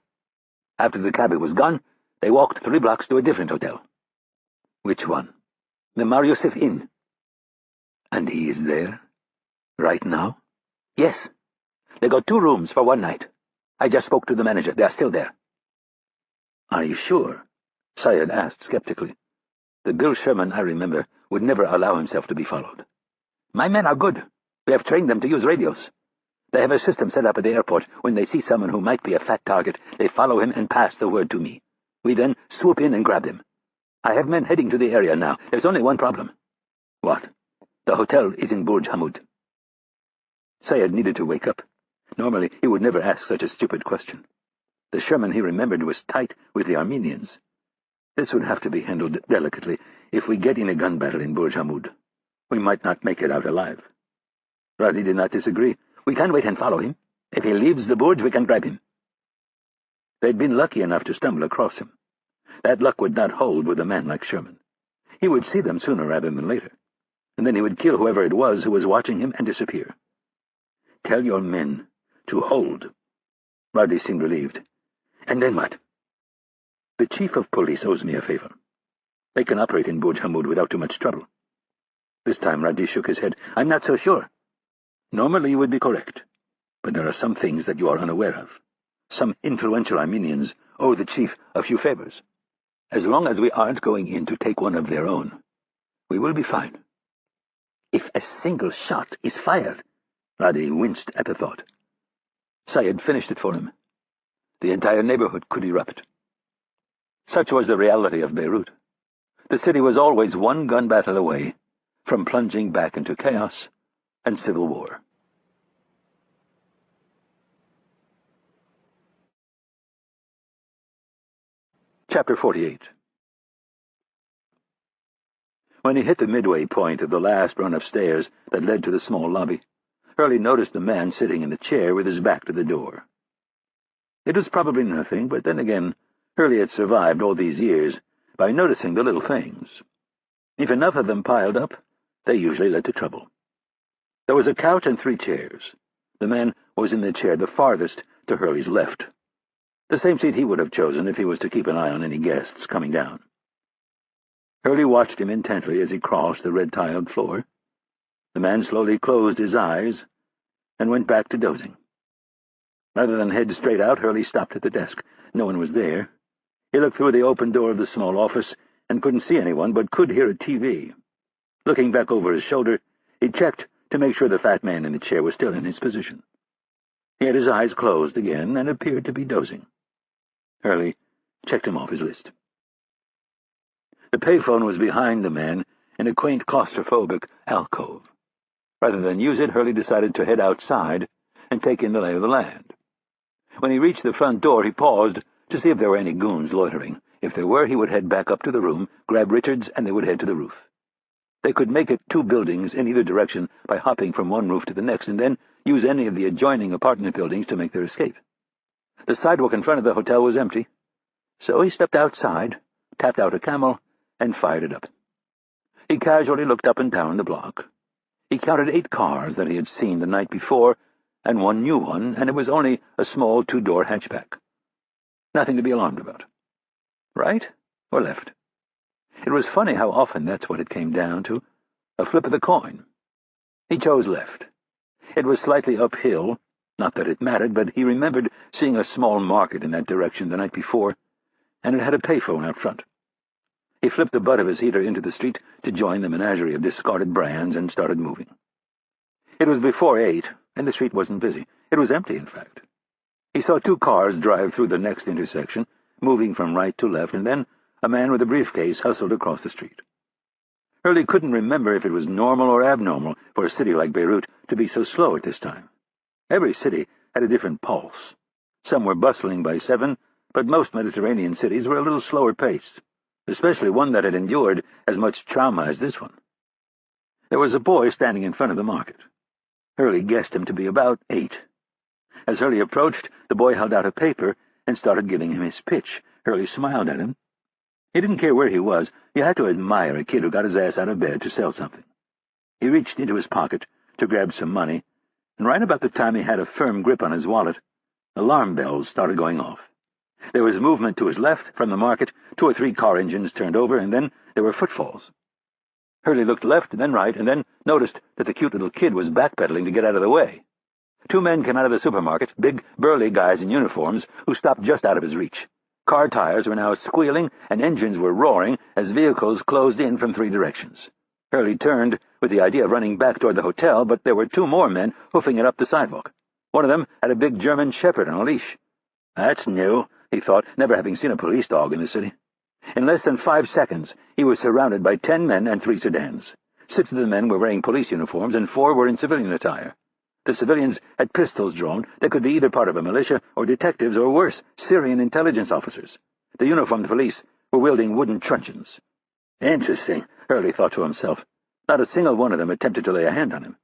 After the cabbie was gone, they walked 3 blocks to a different hotel." "Which one?" "The Mar Yosef Inn." "And he is there? Right now?" "Yes. They got 2 rooms for 1 night. I just spoke to the manager. They are still there." "Are you sure?" Syed asked skeptically. "The Bill Sherman I remember would never allow himself to be followed." "My men are good. We have trained them to use radios. They have a system set up at the airport. When they see someone who might be a fat target, they follow him and pass the word to me. We then swoop in and grab him. I have men heading to the area now. There's only one problem." "What?" "The hotel is in Burj Hamud." Syed needed to wake up. Normally, he would never ask such a stupid question. The Sherman he remembered was tight with the Armenians. This would have to be handled delicately. If we get in a gun battle in Burj Hamud, we might not make it out alive. Radhi did not disagree. "We can wait and follow him. If he leaves the Burj, we can grab him." They'd been lucky enough to stumble across him. That luck would not hold with a man like Sherman. He would see them sooner rather than later, and then he would kill whoever it was who was watching him and disappear. "Tell your men to hold." Radhi seemed relieved. "And then what?" "The chief of police owes me a favor. They can operate in Burj Hamud without too much trouble." This time Radhi shook his head. "I'm not so sure. Normally you would be correct, but there are some things that you are unaware of. Some influential Armenians owe the chief a few favors. As long as we aren't going in to take one of their own, we will be fine." "If a single shot is fired—" Radhi winced at the thought. Syed finished it for him. The entire neighborhood could erupt. Such was the reality of Beirut. The city was always one gun battle away from plunging back into chaos and civil war. Chapter 48. When he hit the midway point of the last run of stairs that led to the small lobby, Hurley noticed the man sitting in the chair with his back to the door. It was probably nothing, but then again, Hurley had survived all these years by noticing the little things. If enough of them piled up, they usually led to trouble. There was a couch and 3 chairs. The man was in the chair the farthest to Hurley's left, the same seat he would have chosen if he was to keep an eye on any guests coming down. Hurley watched him intently as he crossed the red-tiled floor. The man slowly closed his eyes and went back to dozing. Rather than head straight out, Hurley stopped at the desk. No one was there. He looked through the open door of the small office and couldn't see anyone, but could hear a TV. Looking back over his shoulder, he checked to make sure the fat man in the chair was still in his position. He had his eyes closed again and appeared to be dozing. Hurley checked him off his list. The payphone was behind the man in a quaint claustrophobic alcove. Rather than use it, Hurley decided to head outside and take in the lay of the land. When he reached the front door, he paused to see if there were any goons loitering. If there were, he would head back up to the room, grab Richards, and they would head to the roof. They could make it 2 buildings in either direction by hopping from one roof to the next, and then use any of the adjoining apartment buildings to make their escape. The sidewalk in front of the hotel was empty, so he stepped outside, tapped out a Camel, and fired it up. He casually looked up and down the block. He counted 8 cars that he had seen the night before, and 1 new one, and it was only a small 2-door hatchback. Nothing to be alarmed about. Right or left? It was funny how often that's what it came down to, a flip of the coin. He chose left. It was slightly uphill, not that it mattered, but he remembered seeing a small market in that direction the night before, and it had a payphone out front. He flipped the butt of his heater into the street to join the menagerie of discarded brands and started moving. It was before 8, and the street wasn't busy. It was empty, in fact. He saw 2 cars drive through the next intersection, moving from right to left, and then a man with a briefcase hustled across the street. Hurley couldn't remember if it was normal or abnormal for a city like Beirut to be so slow at this time. Every city had a different pulse. Some were bustling by 7, but most Mediterranean cities were a little slower paced, especially one that had endured as much trauma as this one. There was a boy standing in front of the market. Hurley guessed him to be about 8. As Hurley approached, the boy held out a paper and started giving him his pitch. Hurley smiled at him. He didn't care where he was. You had to admire a kid who got his ass out of bed to sell something. He reached into his pocket to grab some money, and right about the time he had a firm grip on his wallet, alarm bells started going off. There was movement to his left from the market, 2 or 3 car engines turned over, and then there were footfalls. Hurley looked left, then right, and then noticed that the cute little kid was backpedaling to get out of the way. 2 men came out of the supermarket, big, burly guys in uniforms, who stopped just out of his reach. Car tires were now squealing, and engines were roaring as vehicles closed in from 3 directions. Hurley turned with the idea of running back toward the hotel, but there were 2 more men hoofing it up the sidewalk. One of them had a big German shepherd on a leash. That's new, he thought, never having seen a police dog in the city. In less than 5 seconds, he was surrounded by 10 men and 3 sedans. 6 of the men were wearing police uniforms, and 4 were in civilian attire. The civilians had pistols drawn. They could be either part of a militia or detectives or, worse, Syrian intelligence officers. The uniformed police were wielding wooden truncheons. Interesting, Hurley thought to himself. Not a single one of them attempted to lay a hand on him.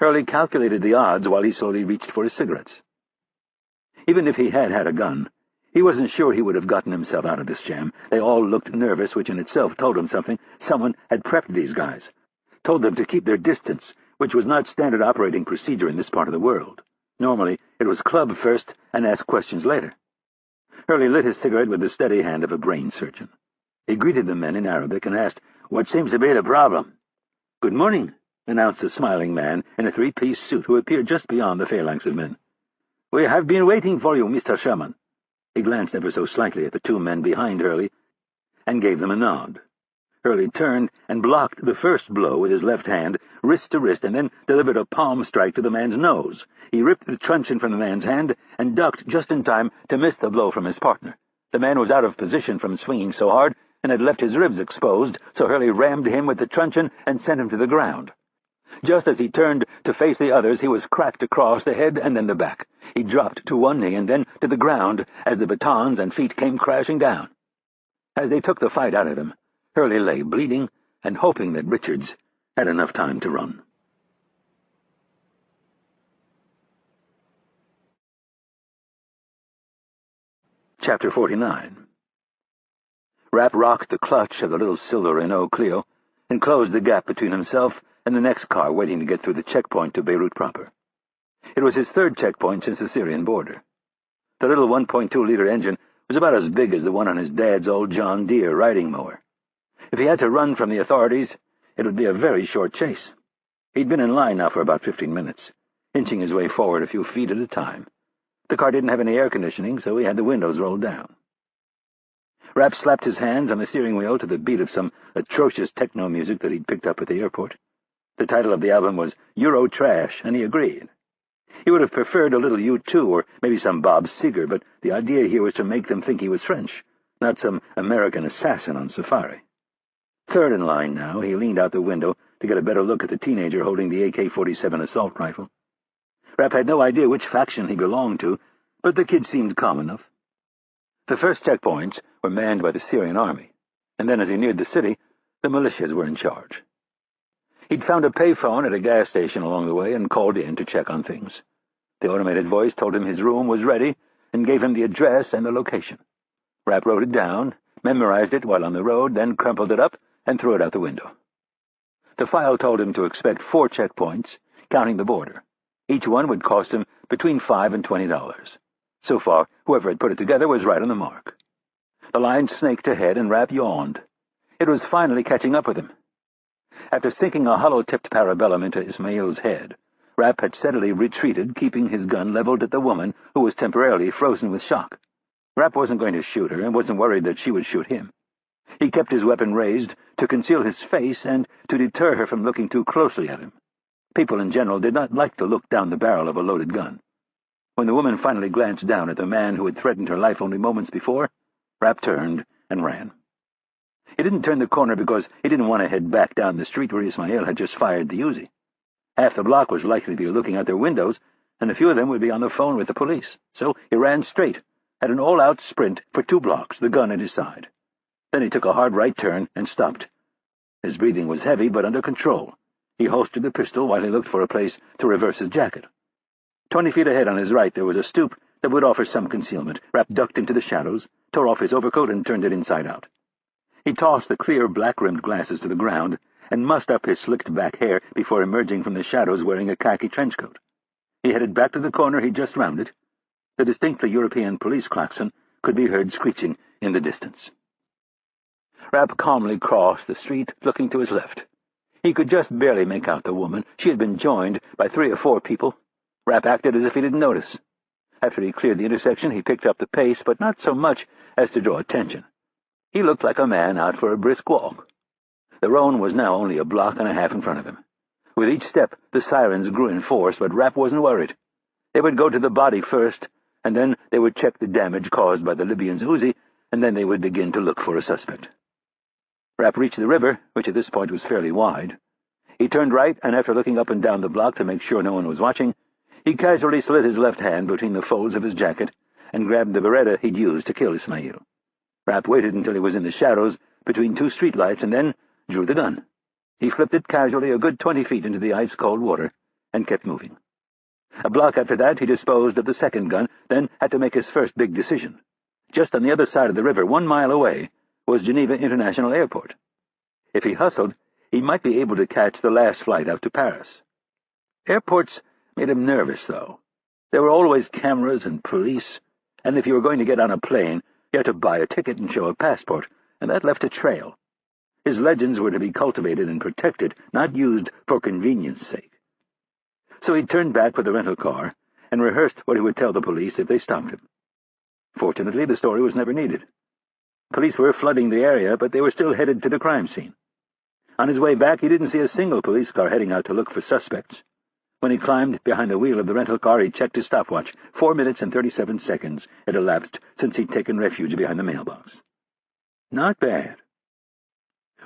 Hurley calculated the odds while he slowly reached for his cigarettes. Even if he had had a gun, he wasn't sure he would have gotten himself out of this jam. They all looked nervous, which in itself told him something. Someone had prepped these guys, told them to keep their distance, which was not standard operating procedure in this part of the world. Normally, it was club first and ask questions later. Hurley lit his cigarette with the steady hand of a brain surgeon. He greeted the men in Arabic and asked, "What seems to be the problem?" "Good morning," announced a smiling man in a 3-piece suit who appeared just beyond the phalanx of men. "We have been waiting for you, Mr. Sherman." He glanced ever so slightly at the 2 men behind Hurley and gave them a nod. Hurley turned and blocked the first blow with his left hand, wrist to wrist, and then delivered a palm strike to the man's nose. He ripped the truncheon from the man's hand and ducked just in time to miss the blow from his partner. The man was out of position from swinging so hard and had left his ribs exposed, so Hurley rammed him with the truncheon and sent him to the ground. Just as he turned to face the others, he was cracked across the head and then the back. He dropped to one knee and then to the ground as the batons and feet came crashing down. As they took the fight out of him, Hurley lay bleeding and hoping that Richards had enough time to run. Chapter 49. Rapp rocked the clutch of the little silver Renault Clio and closed the gap between himself and the next car waiting to get through the checkpoint to Beirut proper. It was his 3rd checkpoint since the Syrian border. The little 1.2-liter engine was about as big as the one on his dad's old John Deere riding mower. If he had to run from the authorities, it would be a very short chase. He'd been in line now for about 15 minutes. inching his way forward a few feet at a time. The car didn't have any air conditioning, so he had the windows rolled down. Rapp slapped his hands on the steering wheel to the beat of some atrocious techno music that he'd picked up at the airport. The title of the album was Euro Trash, and he agreed. He would have preferred a little U2 or maybe some Bob Seger, but the idea here was to make them think he was French, not some American assassin on safari. Third in line now, he leaned out the window to get a better look at the teenager holding the AK-47 assault rifle. Rapp had no idea which faction he belonged to, but the kid seemed calm enough. The first checkpoints were manned by the Syrian army, and then as he neared the city, the militias were in charge. He'd found a payphone at a gas station along the way and called in to check on things. The automated voice told him his room was ready and gave him the address and the location. Rapp wrote it down, memorized it while on the road, then crumpled it up and threw it out the window. The file told him to expect 4 checkpoints, counting the border. Each one would cost him between $5 and $20. So far, whoever had put it together was right on the mark. The line snaked ahead, and Rapp yawned. It was finally catching up with him. After sinking a hollow-tipped parabellum into Ismail's head, Rapp had steadily retreated, keeping his gun leveled at the woman who was temporarily frozen with shock. Rapp wasn't going to shoot her and wasn't worried that she would shoot him. He kept his weapon raised to conceal his face and to deter her from looking too closely at him. People in general did not like to look down the barrel of a loaded gun. When the woman finally glanced down at the man who had threatened her life only moments before, Rapp turned and ran. He didn't turn the corner because he didn't want to head back down the street where Ismail had just fired the Uzi. Half the block was likely to be looking out their windows, and a few of them would be on the phone with the police. So he ran straight, had an all-out sprint for 2 blocks, the gun at his side. Then he took a hard right turn and stopped. His breathing was heavy but under control. He holstered the pistol while he looked for a place to reverse his jacket. 20 feet ahead on his right there was a stoop that would offer some concealment. Rapp ducked into the shadows, tore off his overcoat, and turned it inside out. He tossed the clear black-rimmed glasses to the ground and mussed up his slicked-back hair before emerging from the shadows wearing a khaki trenchcoat. He headed back to the corner he'd just rounded. The distinctly European police klaxon could be heard screeching in the distance. Rapp calmly crossed the street, looking to his left. He could just barely make out the woman. She had been joined by 3 or 4 people. Rapp acted as if he didn't notice. After he cleared the intersection, he picked up the pace, but not so much as to draw attention. He looked like a man out for a brisk walk. The roan was now only a block and a half in front of him. With each step, the sirens grew in force, but Rapp wasn't worried. They would go to the body first, and then they would check the damage caused by the Libyan's Uzi, and then they would begin to look for a suspect. Rapp reached the river, which at this point was fairly wide. He turned right, and after looking up and down the block to make sure no one was watching, he casually slid his left hand between the folds of his jacket and grabbed the Beretta he'd used to kill Ismail. Rapp waited until he was in the shadows between 2 streetlights and then drew the gun. He flipped it casually a good 20 feet into the ice-cold water and kept moving. A block after that, he disposed of the second gun, then had to make his first big decision. Just on the other side of the river, 1 mile away, was Geneva International Airport. If he hustled, he might be able to catch the last flight out to Paris. Airports made him nervous, though. There were always cameras and police, and if you were going to get on a plane, you had to buy a ticket and show a passport, and that left a trail. His legends were to be cultivated and protected, not used for convenience sake. So he turned back for the rental car and rehearsed what he would tell the police if they stopped him. Fortunately, the story was never needed. Police were flooding the area, but they were still headed to the crime scene. On his way back, he didn't see a single police car heading out to look for suspects. When he climbed behind the wheel of the rental car, he checked his stopwatch. 4 minutes and 37 seconds had elapsed since he'd taken refuge behind the mailbox. Not bad.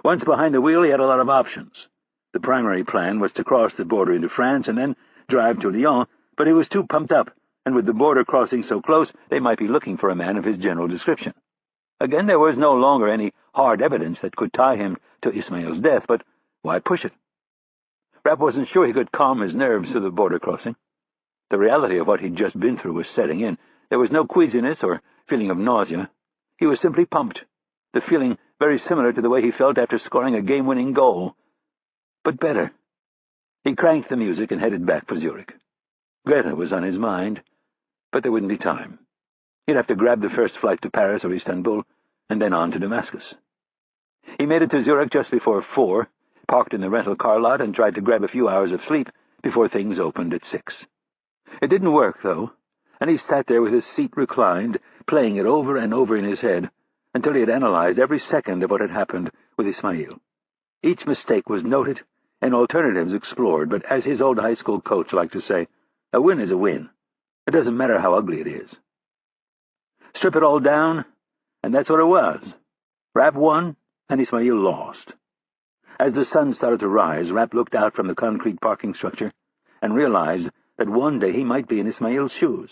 Once behind the wheel, he had a lot of options. The primary plan was to cross the border into France and then drive to Lyon, but he was too pumped up, and with the border crossing so close, they might be looking for a man of his general description. Again, there was no longer any hard evidence that could tie him to Ismail's death, but why push it? Rapp wasn't sure he could calm his nerves through the border crossing. The reality of what he'd just been through was setting in. There was no queasiness or feeling of nausea. He was simply pumped, the feeling very similar to the way he felt after scoring a game-winning goal. But better. He cranked the music and headed back for Zurich. Greta was on his mind, but there wouldn't be time. He'd have to grab the first flight to Paris or Istanbul, and then on to Damascus. He made it to Zurich just before 4, parked in the rental car lot, and tried to grab a few hours of sleep before things opened at 6. It didn't work, though, and he sat there with his seat reclined, playing it over and over in his head, until he had analyzed every second of what had happened with Ismail. Each mistake was noted and alternatives explored, but as his old high school coach liked to say, a win is a win. It doesn't matter how ugly it is. Strip it all down, and that's what it was. Rapp won, and Ismail lost. As the sun started to rise, Rapp looked out from the concrete parking structure and realized that one day he might be in Ismail's shoes.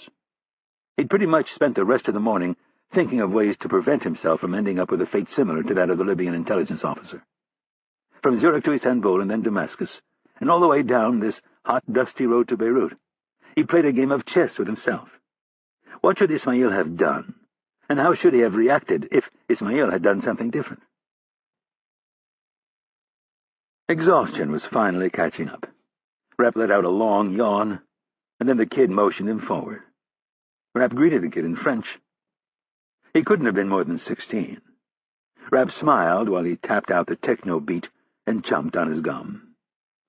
He'd pretty much spent the rest of the morning thinking of ways to prevent himself from ending up with a fate similar to that of the Libyan intelligence officer. From Zurich to Istanbul and then Damascus, and all the way down this hot, dusty road to Beirut, he played a game of chess with himself. What should Ismail have done, and how should he have reacted if Ismail had done something different? Exhaustion was finally catching up. Rapp let out a long yawn, and then the kid motioned him forward. Rapp greeted the kid in French. He couldn't have been more than 16. Rapp smiled while he tapped out the techno beat and chomped on his gum.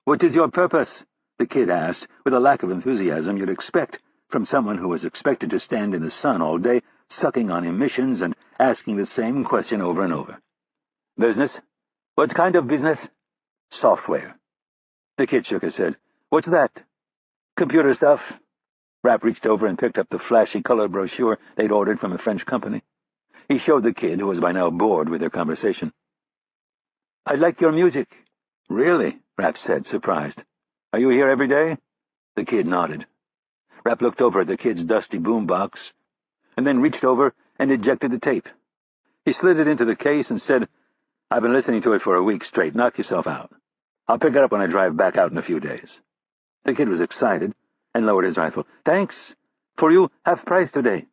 "What is your purpose?" the kid asked, with a lack of enthusiasm you'd expect from someone who was expected to stand in the sun all day, sucking on emissions and asking the same question over and over. "Business." "What kind of business?" "Software." The kid shook his head. "What's that?" "Computer stuff." Rapp reached over and picked up the flashy color brochure they'd ordered from a French company. He showed the kid, who was by now bored with their conversation. "I like your music." "Really?" Rapp said, surprised. "Are you here every day?" The kid nodded. Rapp looked over at the kid's dusty boombox, and then reached over and ejected the tape. He slid it into the case and said, "I've been listening to it for a week straight. Knock yourself out. I'll pick it up when I drive back out in a few days." The kid was excited and lowered his rifle. "Thanks. For you, half price today."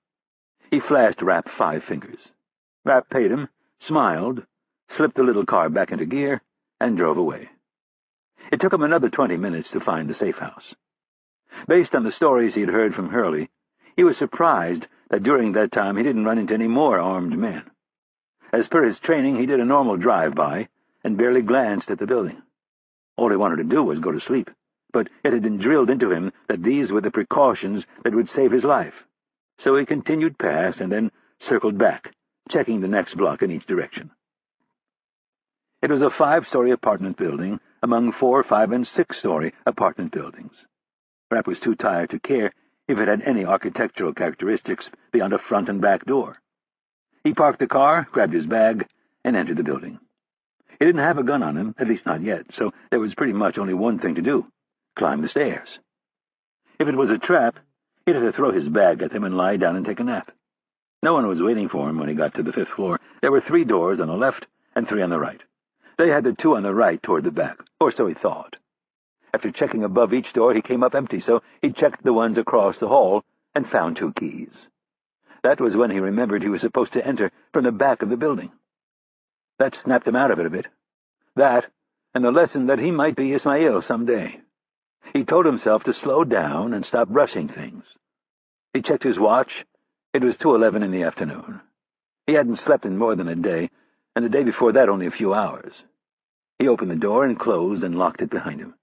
He flashed Rapp 5 fingers. Rapp paid him, smiled, slipped the little car back into gear, and drove away. It took him another 20 minutes to find the safe house. Based on the stories he had heard from Hurley, he was surprised that during that time he didn't run into any more armed men. As per his training, he did a normal drive-by and barely glanced at the building. All he wanted to do was go to sleep, but it had been drilled into him that these were the precautions that would save his life. So he continued past and then circled back, checking the next block in each direction. It was a 5-story apartment building among 4-, 5-, and 6-story apartment buildings. Rapp was too tired to care if it had any architectural characteristics beyond a front and back door. He parked the car, grabbed his bag, and entered the building. He didn't have a gun on him, at least not yet, so there was pretty much only one thing to do: climb the stairs. If it was a trap, he'd have to throw his bag at them and lie down and take a nap. No one was waiting for him when he got to the 5th floor. There were 3 doors on the left and 3 on the right. They had the 2 on the right toward the back, or so he thought. After checking above each door, he came up empty, so he checked the ones across the hall and found 2 keys. That was when he remembered he was supposed to enter from the back of the building. That snapped him out of it a bit. That, and the lesson that he might be Ismail someday. He told himself to slow down and stop rushing things. He checked his watch. It was 2:11 in the afternoon. He hadn't slept in more than a day, and the day before that only a few hours. He opened the door and closed and locked it behind him.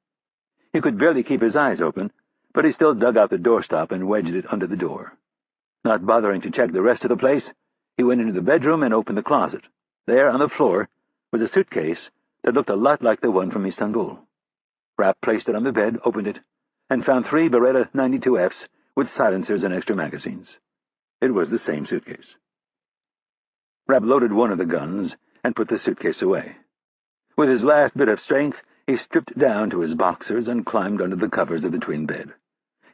He could barely keep his eyes open, but he still dug out the doorstop and wedged it under the door. Not bothering to check the rest of the place, he went into the bedroom and opened the closet. There, on the floor, was a suitcase that looked a lot like the one from Istanbul. Rapp placed it on the bed, opened it, and found 3 Beretta 92Fs with silencers and extra magazines. It was the same suitcase. Rapp loaded one of the guns and put the suitcase away. With his last bit of strength, he stripped down to his boxers and climbed under the covers of the twin bed.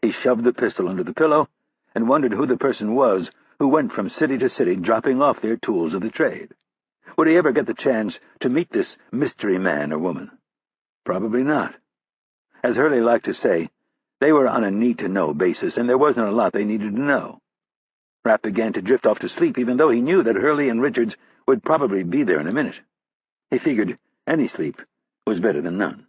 He shoved the pistol under the pillow and wondered who the person was who went from city to city dropping off their tools of the trade. Would he ever get the chance to meet this mystery man or woman? Probably not. As Hurley liked to say, they were on a need-to-know basis, and there wasn't a lot they needed to know. Rapp began to drift off to sleep, even though he knew that Hurley and Richards would probably be there in a minute. He figured any sleep was better than none.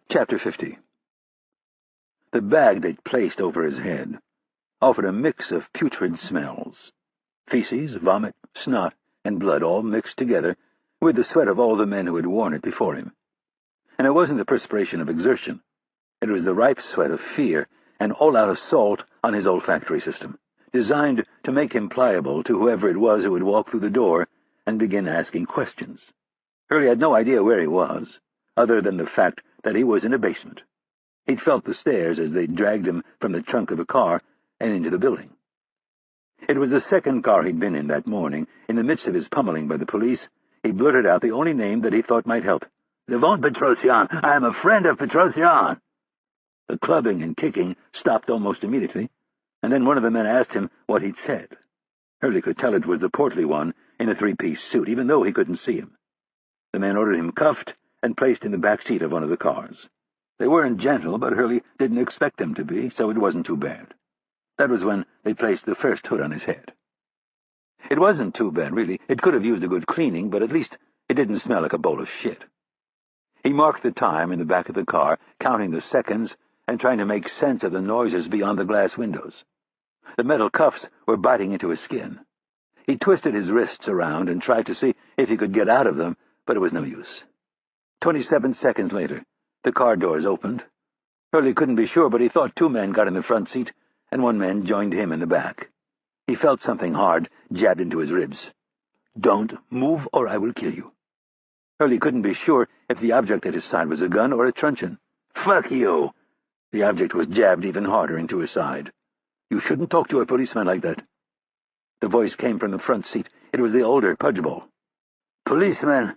Chapter 50. The bag they'd placed over his head offered a mix of putrid smells. Feces, vomit, snot, and blood all mixed together, with the sweat of all the men who had worn it before him. And it wasn't the perspiration of exertion. It was the ripe sweat of fear and all-out assault on his olfactory system, designed to make him pliable to whoever it was who would walk through the door and begin asking questions. Hurley had no idea where he was, other than the fact that he was in a basement. He'd felt the stairs as they dragged him from the trunk of a car and into the building. It was the second car he'd been in that morning. In the midst of his pummeling by the police, he blurted out the only name that he thought might help. "Levant Petrosian! I am a friend of Petrosian!" The clubbing and kicking stopped almost immediately, and then one of the men asked him what he'd said. Hurley could tell it was the portly one in the three-piece suit, even though he couldn't see him. The man ordered him cuffed and placed in the back seat of one of the cars. They weren't gentle, but Hurley didn't expect them to be, so it wasn't too bad. That was when they placed the first hood on his head. It wasn't too bad, really. It could have used a good cleaning, but at least it didn't smell like a bowl of shit. He marked the time in the back of the car, counting the seconds and trying to make sense of the noises beyond the glass windows. The metal cuffs were biting into his skin. He twisted his wrists around and tried to see if he could get out of them, but it was no use. 27 seconds later, the car doors opened. Hurley couldn't be sure, but he thought two men got in the front seat, and one man joined him in the back. He felt something hard jabbed into his ribs. "Don't move, or I will kill you." Hurley couldn't be sure if the object at his side was a gun or a truncheon. "Fuck you!" The object was jabbed even harder into his side. "You shouldn't talk to a policeman like that." The voice came from the front seat. It was the older Pudgeball. "Policeman,"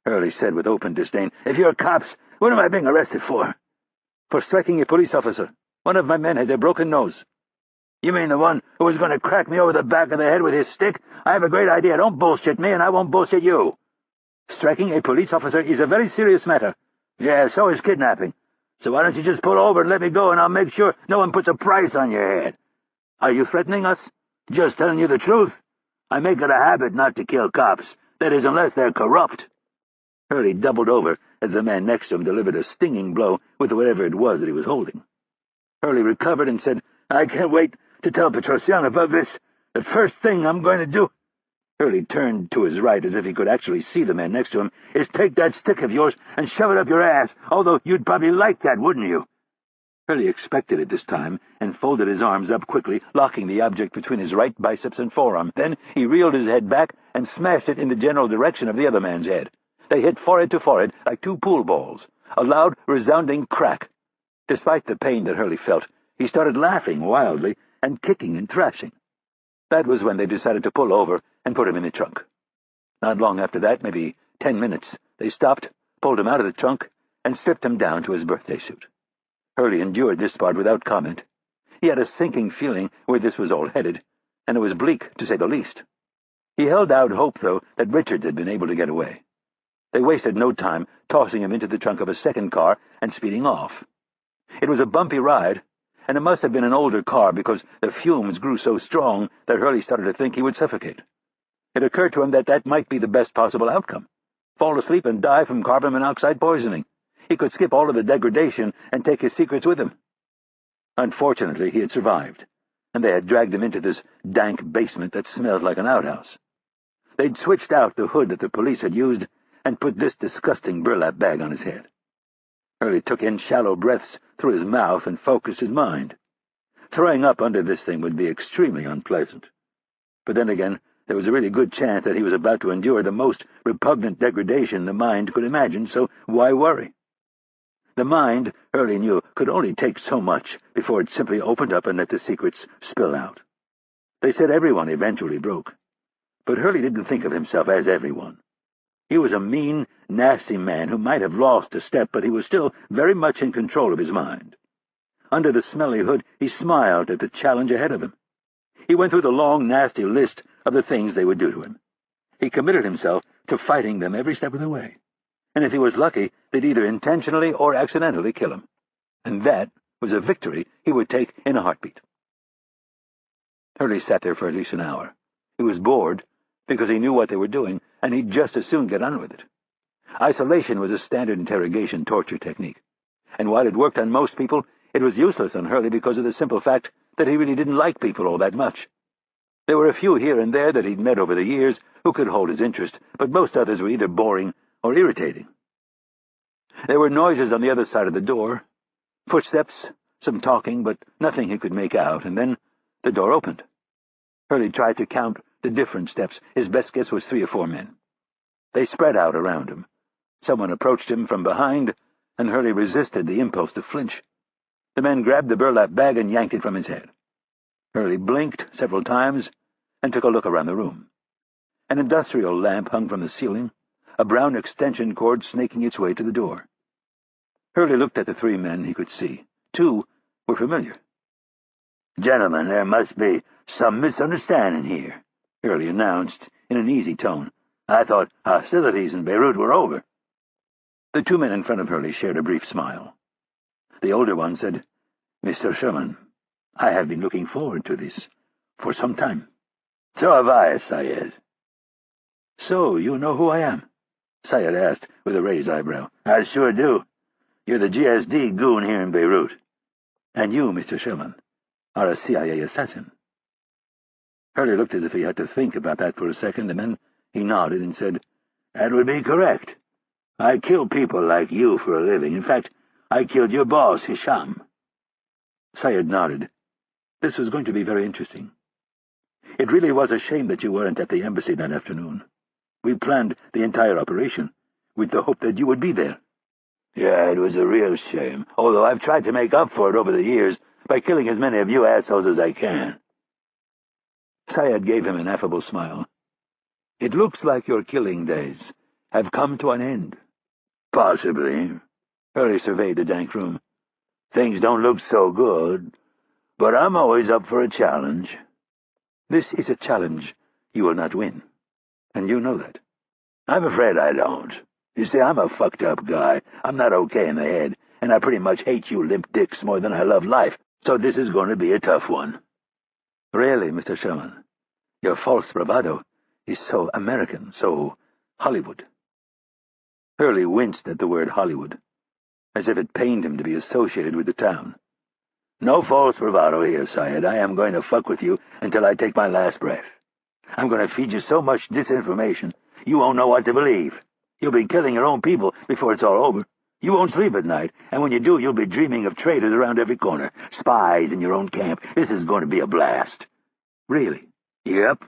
Hurley said with open disdain. "If you're cops, what am I being arrested for?" "For striking a police officer. One of my men has a broken nose." "You mean the one who was going to crack me over the back of the head with his stick? I have a great idea. Don't bullshit me, and I won't bullshit you." "Striking a police officer is a very serious matter." "Yeah, so is kidnapping. So why don't you just pull over and let me go, and I'll make sure no one puts a price on your head." "Are you threatening us?" "Just telling you the truth. I make it a habit not to kill cops. That is, unless they're corrupt." Hurley doubled over as the man next to him delivered a stinging blow with whatever it was that he was holding. Hurley recovered and said, "I can't wait to tell Petrosian about this. The first thing I'm going to do—" Hurley turned to his right as if he could actually see the man next to him, "is take that stick of yours and shove it up your ass, although you'd probably like that, wouldn't you?" Hurley expected it this time and folded his arms up quickly, locking the object between his right biceps and forearm. Then he reeled his head back and smashed it in the general direction of the other man's head. They hit forehead to forehead like two pool balls, a loud, resounding crack. Despite the pain that Hurley felt, he started laughing wildly and kicking and thrashing. That was when they decided to pull over and put him in the trunk. Not long after that, maybe 10 minutes, they stopped, pulled him out of the trunk, and stripped him down to his birthday suit. Hurley endured this part without comment. He had a sinking feeling where this was all headed, and it was bleak, to say the least. He held out hope, though, that Richards had been able to get away. They wasted no time tossing him into the trunk of a second car and speeding off. It was a bumpy ride, and it must have been an older car because the fumes grew so strong that Hurley started to think he would suffocate. It occurred to him that that might be the best possible outcome. Fall asleep and die from carbon monoxide poisoning. He could skip all of the degradation and take his secrets with him. Unfortunately, he had survived, and they had dragged him into this dank basement that smelled like an outhouse. They'd switched out the hood that the police had used and put this disgusting burlap bag on his head. Hurley took in shallow breaths through his mouth and focused his mind. Throwing up under this thing would be extremely unpleasant. But then again, there was a really good chance that he was about to endure the most repugnant degradation the mind could imagine, so why worry? The mind, Hurley knew, could only take so much before it simply opened up and let the secrets spill out. They said everyone eventually broke. But Hurley didn't think of himself as everyone. He was a mean, nasty man who might have lost a step, but he was still very much in control of his mind. Under the smelly hood, he smiled at the challenge ahead of him. He went through the long, nasty list of the things they would do to him. He committed himself to fighting them every step of the way. And if he was lucky, they'd either intentionally or accidentally kill him. And that was a victory he would take in a heartbeat. Hurley sat there for at least an hour. He was bored because he knew what they were doing, and he'd just as soon get on with it. Isolation was a standard interrogation torture technique, and while it worked on most people, it was useless on Hurley because of the simple fact that he really didn't like people all that much. There were a few here and there that he'd met over the years who could hold his interest, but most others were either boring or irritating. There were noises on the other side of the door, footsteps, some talking, but nothing he could make out, and then the door opened. Hurley tried to count the different steps. His best guess was 3 or 4 men. They spread out around him. Someone approached him from behind, and Hurley resisted the impulse to flinch. The men grabbed the burlap bag and yanked it from his head. Hurley blinked several times and took a look around the room. An industrial lamp hung from the ceiling, a brown extension cord snaking its way to the door. Hurley looked at the 3 men he could see. 2 were familiar. "Gentlemen, there must be some misunderstanding here," Hurley announced in an easy tone. "I thought hostilities in Beirut were over." The 2 men in front of Hurley shared a brief smile. The older one said, "Mr. Sherman, I have been looking forward to this for some time." "So have I, Syed." "So you know who I am?" Syed asked with a raised eyebrow. "I sure do. You're the GSD goon here in Beirut. And you, Mr. Sherman, are a CIA assassin." Hurley looked as if he had to think about that for a second, and then he nodded and said, "That would be correct. I kill people like you for a living. In fact, I killed your boss, Hisham." Syed nodded. This was going to be very interesting. "It really was a shame that you weren't at the embassy that afternoon. We planned the entire operation with the hope that you would be there." "Yeah, it was a real shame, although I've tried to make up for it over the years by killing as many of you assholes as I can." Syed gave him an affable smile. "It looks like your killing days have come to an end." "Possibly." Hurley surveyed the dank room. "Things don't look so good, but I'm always up for a challenge." "This is a challenge you will not win, and you know that." "I'm afraid I don't. You see, I'm a fucked-up guy. I'm not okay in the head, and I pretty much hate you limp dicks more than I love life, so this is going to be a tough one." "Really, Mr. Sherman, your false bravado is so American, so Hollywood." Hurley winced at the word Hollywood, as if it pained him to be associated with the town. "No false bravado here, Syed. I am going to fuck with you until I take my last breath. I'm going to feed you so much disinformation you won't know what to believe. You'll be killing your own people before it's all over. You won't sleep at night, and when you do, you'll be dreaming of traitors around every corner, spies in your own camp. This is going to be a blast." "Really?" "Yep."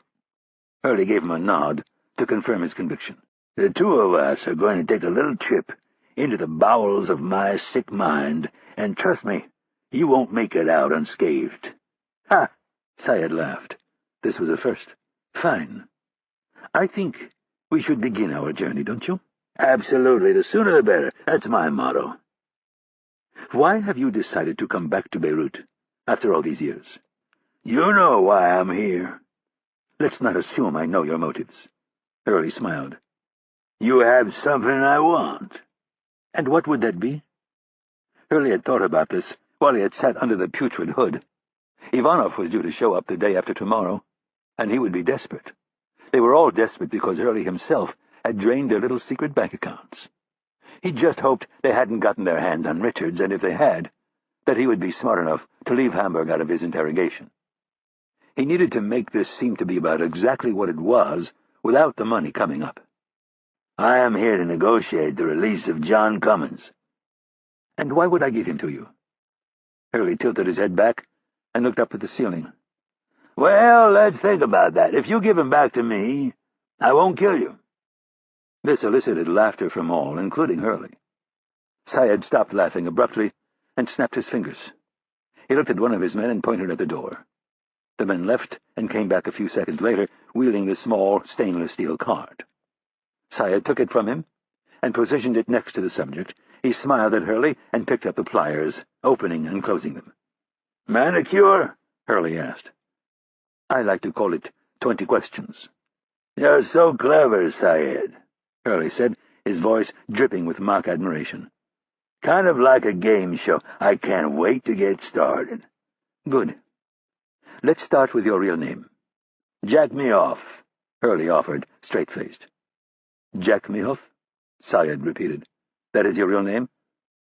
Hurley gave him a nod to confirm his conviction. "The 2 of us are going to take a little trip into the bowels of my sick mind, and trust me, you won't make it out unscathed." "Ha!" Syed laughed. This was a first. "Fine. I think we should begin our journey, don't you?" "Absolutely. The sooner the better. That's my motto." "Why have you decided to come back to Beirut after all these years?" "You know why I'm here." "Let's not assume I know your motives." Hurley smiled. "You have something I want." "And what would that be?" Hurley had thought about this while he had sat under the putrid hood. Ivanov was due to show up the day after tomorrow, and he would be desperate. They were all desperate because Hurley himself had drained their little secret bank accounts. He just hoped they hadn't gotten their hands on Richards, and if they had, that he would be smart enough to leave Hamburg out of his interrogation. He needed to make this seem to be about exactly what it was without the money coming up. "I am here to negotiate the release of John Cummins." "And why would I give him to you?" Hurley tilted his head back and looked up at the ceiling. "Well, let's think about that. If you give him back to me, I won't kill you." This elicited laughter from all, including Hurley. Syed stopped laughing abruptly and snapped his fingers. He looked at one of his men and pointed at the door. The men left and came back a few seconds later, wielding the small stainless steel card. Syed took it from him and positioned it next to the subject. He smiled at Hurley and picked up the pliers, opening and closing them. "Manicure?" Hurley asked. "I like to call it 20 questions." "You're so clever, Syed," Hurley said, his voice dripping with mock admiration. "Kind of like a game show. I can't wait to get started." "Good. Let's start with your real name." "Jack me off," Hurley offered, straight-faced. "Jack me off?" Syed repeated. "That is your real name?"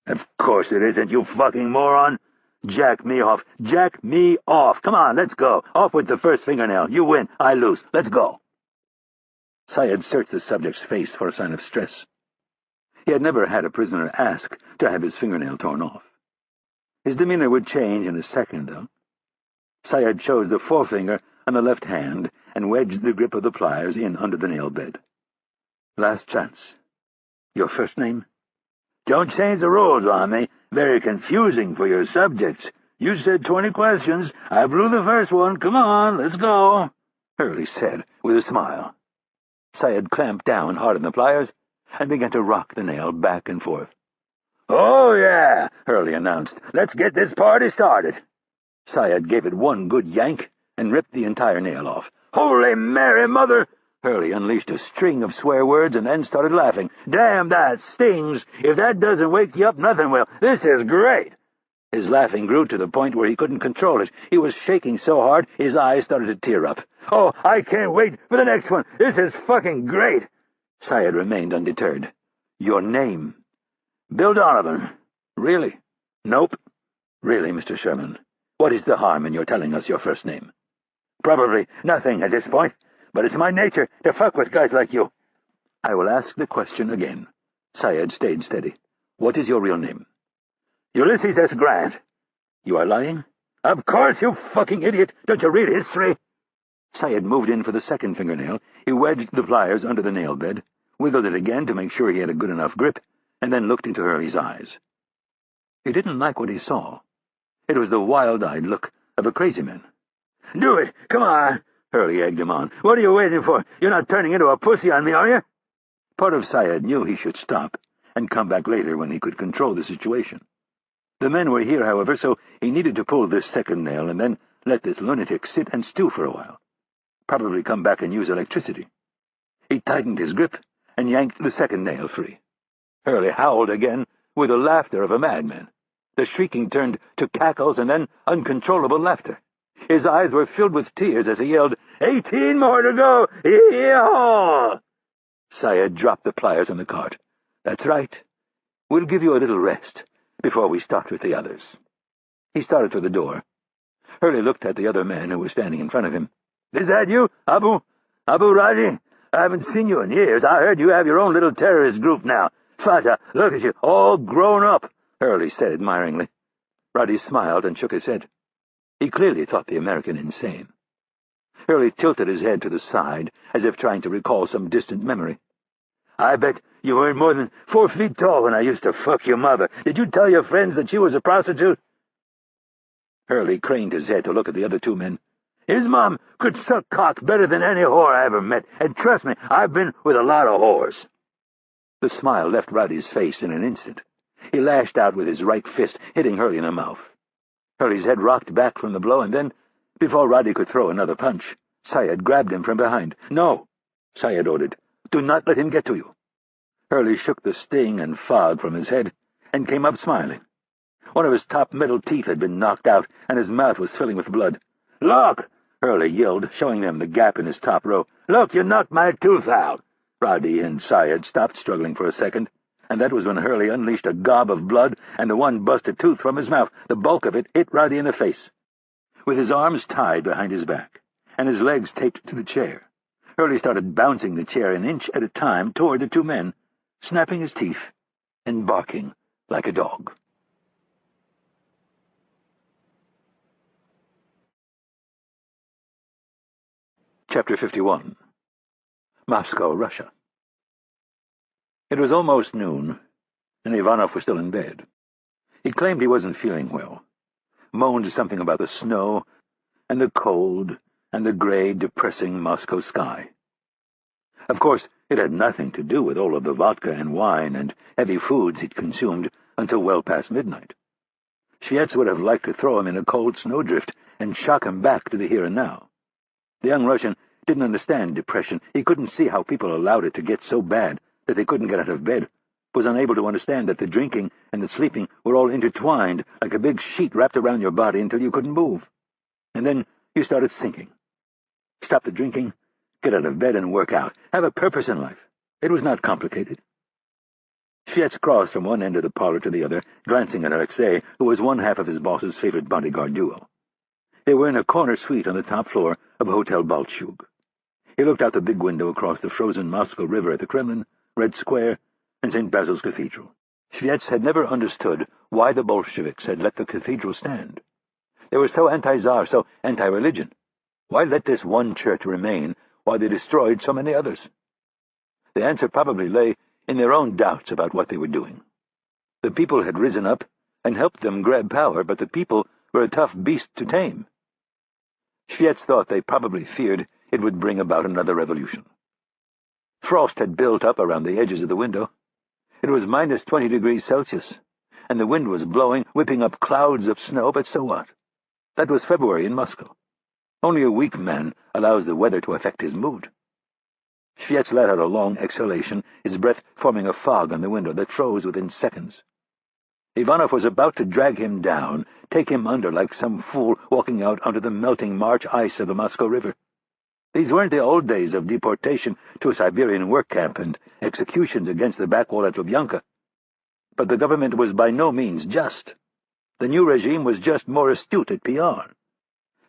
"Of course it isn't, you fucking moron. Jack me off. Jack me off. Come on, let's go. Off with the first fingernail. You win. I lose. Let's go." Syed searched the subject's face for a sign of stress. He had never had a prisoner ask to have his fingernail torn off. His demeanor would change in a second, though. Syed chose the forefinger on the left hand and wedged the grip of the pliers in under the nail bed. Last chance. Your first name? Don't change the rules on me. Very confusing for your subjects. You said 20 questions. I blew the first one. Come on, let's go, Hurley said with a smile. Syed clamped down hard on the pliers and began to rock the nail back and forth. "Oh, yeah," Hurley announced. "Let's get this party started." Syed gave it one good yank and ripped the entire nail off. "Holy Mary, Mother!" Hurley unleashed a string of swear words and then started laughing. "Damn, that stings! If that doesn't wake you up, nothing will. This is great!" His laughing grew to the point where he couldn't control it. He was shaking so hard his eyes started to tear up. "Oh, I can't wait for the next one! This is fucking great!" Syed remained undeterred. "Your name?" "Bill Donovan." "Really?" "Nope." "Really, Mr. Sherman, what is the harm in your telling us your first name?" "Probably nothing at this point, but it's my nature to fuck with guys like you." "I will ask the question again." Syed stayed steady. "What is your real name?" "Ulysses S. Grant." "You are lying?" "Of course, you fucking idiot! Don't you read history?" Syed moved in for the second fingernail. He wedged the pliers under the nail bed, wiggled it again to make sure he had a good enough grip, and then looked into Hurley's eyes. He didn't like what he saw. It was the wild-eyed look of a crazy man. "Do it! Come on!" Hurley egged him on. "What are you waiting for? You're not turning into a pussy on me, are you?" Part of Syed knew he should stop and come back later when he could control the situation. The men were here, however, so he needed to pull this second nail and then let this lunatic sit and stew for a while. Probably come back and use electricity. He tightened his grip and yanked the second nail free. Hurley howled again with the laughter of a madman. The shrieking turned to cackles and then uncontrollable laughter. His eyes were filled with tears as he yelled, 18 more to go! Yee-haw!" Syed dropped the pliers on the cart. "That's right. We'll give you a little rest before we start with the others." He started for the door. Hurley looked at the other man who was standing in front of him. "Is that you, Abu Raji? I haven't seen you in years. I heard you have your own little terrorist group now. Fatah, look at you, all grown up," Hurley said admiringly. Raji smiled and shook his head. He clearly thought the American insane. Hurley tilted his head to the side, as if trying to recall some distant memory. "I bet you weren't more than 4 feet tall when I used to fuck your mother. Did you tell your friends that she was a prostitute?" Hurley craned his head to look at the other two men. "His mom could suck cock better than any whore I ever met, and trust me, I've been with a lot of whores." The smile left Roddy's face in an instant. He lashed out with his right fist, hitting Hurley in the mouth. Hurley's head rocked back from the blow, and then, before Roddy could throw another punch, Syed grabbed him from behind. "No," Syed ordered. "Do not let him get to you." Hurley shook the sting and fog from his head and came up smiling. One of his top middle teeth had been knocked out, and his mouth was filling with blood. "Look!" Hurley yelled, showing them the gap in his top row. "Look, you knocked my tooth out!" Roddy and Syed stopped struggling for a second, and that was when Hurley unleashed a gob of blood and the one busted tooth from his mouth. The bulk of it hit Roddy in the face. With his arms tied behind his back and his legs taped to the chair, Hurley started bouncing the chair an inch at a time toward the two men, snapping his teeth and barking like a dog. Chapter 51. Moscow, Russia. It was almost noon, and Ivanov was still in bed. He claimed he wasn't feeling well, moaned something about the snow and the cold and the gray, depressing Moscow sky. Of course, it had nothing to do with all of the vodka and wine and heavy foods he'd consumed until well past midnight. Shietz would have liked to throw him in a cold snowdrift and shock him back to the here and now. The young Russian didn't understand depression. He couldn't see how people allowed it to get so bad that they couldn't get out of bed, was unable to understand that the drinking and the sleeping were all intertwined like a big sheet wrapped around your body until you couldn't move. And then you started sinking. Stop the drinking, get out of bed and work out. Have a purpose in life. It was not complicated. Shietz crossed from one end of the parlor to the other, glancing at Alexei, who was one half of his boss's favorite bodyguard duo. They were in a corner suite on the top floor of Hotel Balchug. He looked out the big window across the frozen Moscow River at the Kremlin, Red Square, and St. Basil's Cathedral. Shvets had never understood why the Bolsheviks had let the cathedral stand. They were so anti-Tsar, so anti-religion. Why let this one church remain while they destroyed so many others? The answer probably lay in their own doubts about what they were doing. The people had risen up and helped them grab power, but the people were a tough beast to tame. Shvets thought they probably feared it would bring about another revolution. Frost had built up around the edges of the window. It was minus 20 degrees Celsius, and the wind was blowing, whipping up clouds of snow, but so what? That was February in Moscow. Only a weak man allows the weather to affect his mood. Shvets let out a long exhalation, his breath forming a fog on the window that froze within seconds. Ivanov was about to drag him down, take him under like some fool walking out onto the melting March ice of the Moscow River. These weren't the old days of deportation to a Siberian work camp and executions against the back wall at Lubyanka. But the government was by no means just. The new regime was just more astute at PR.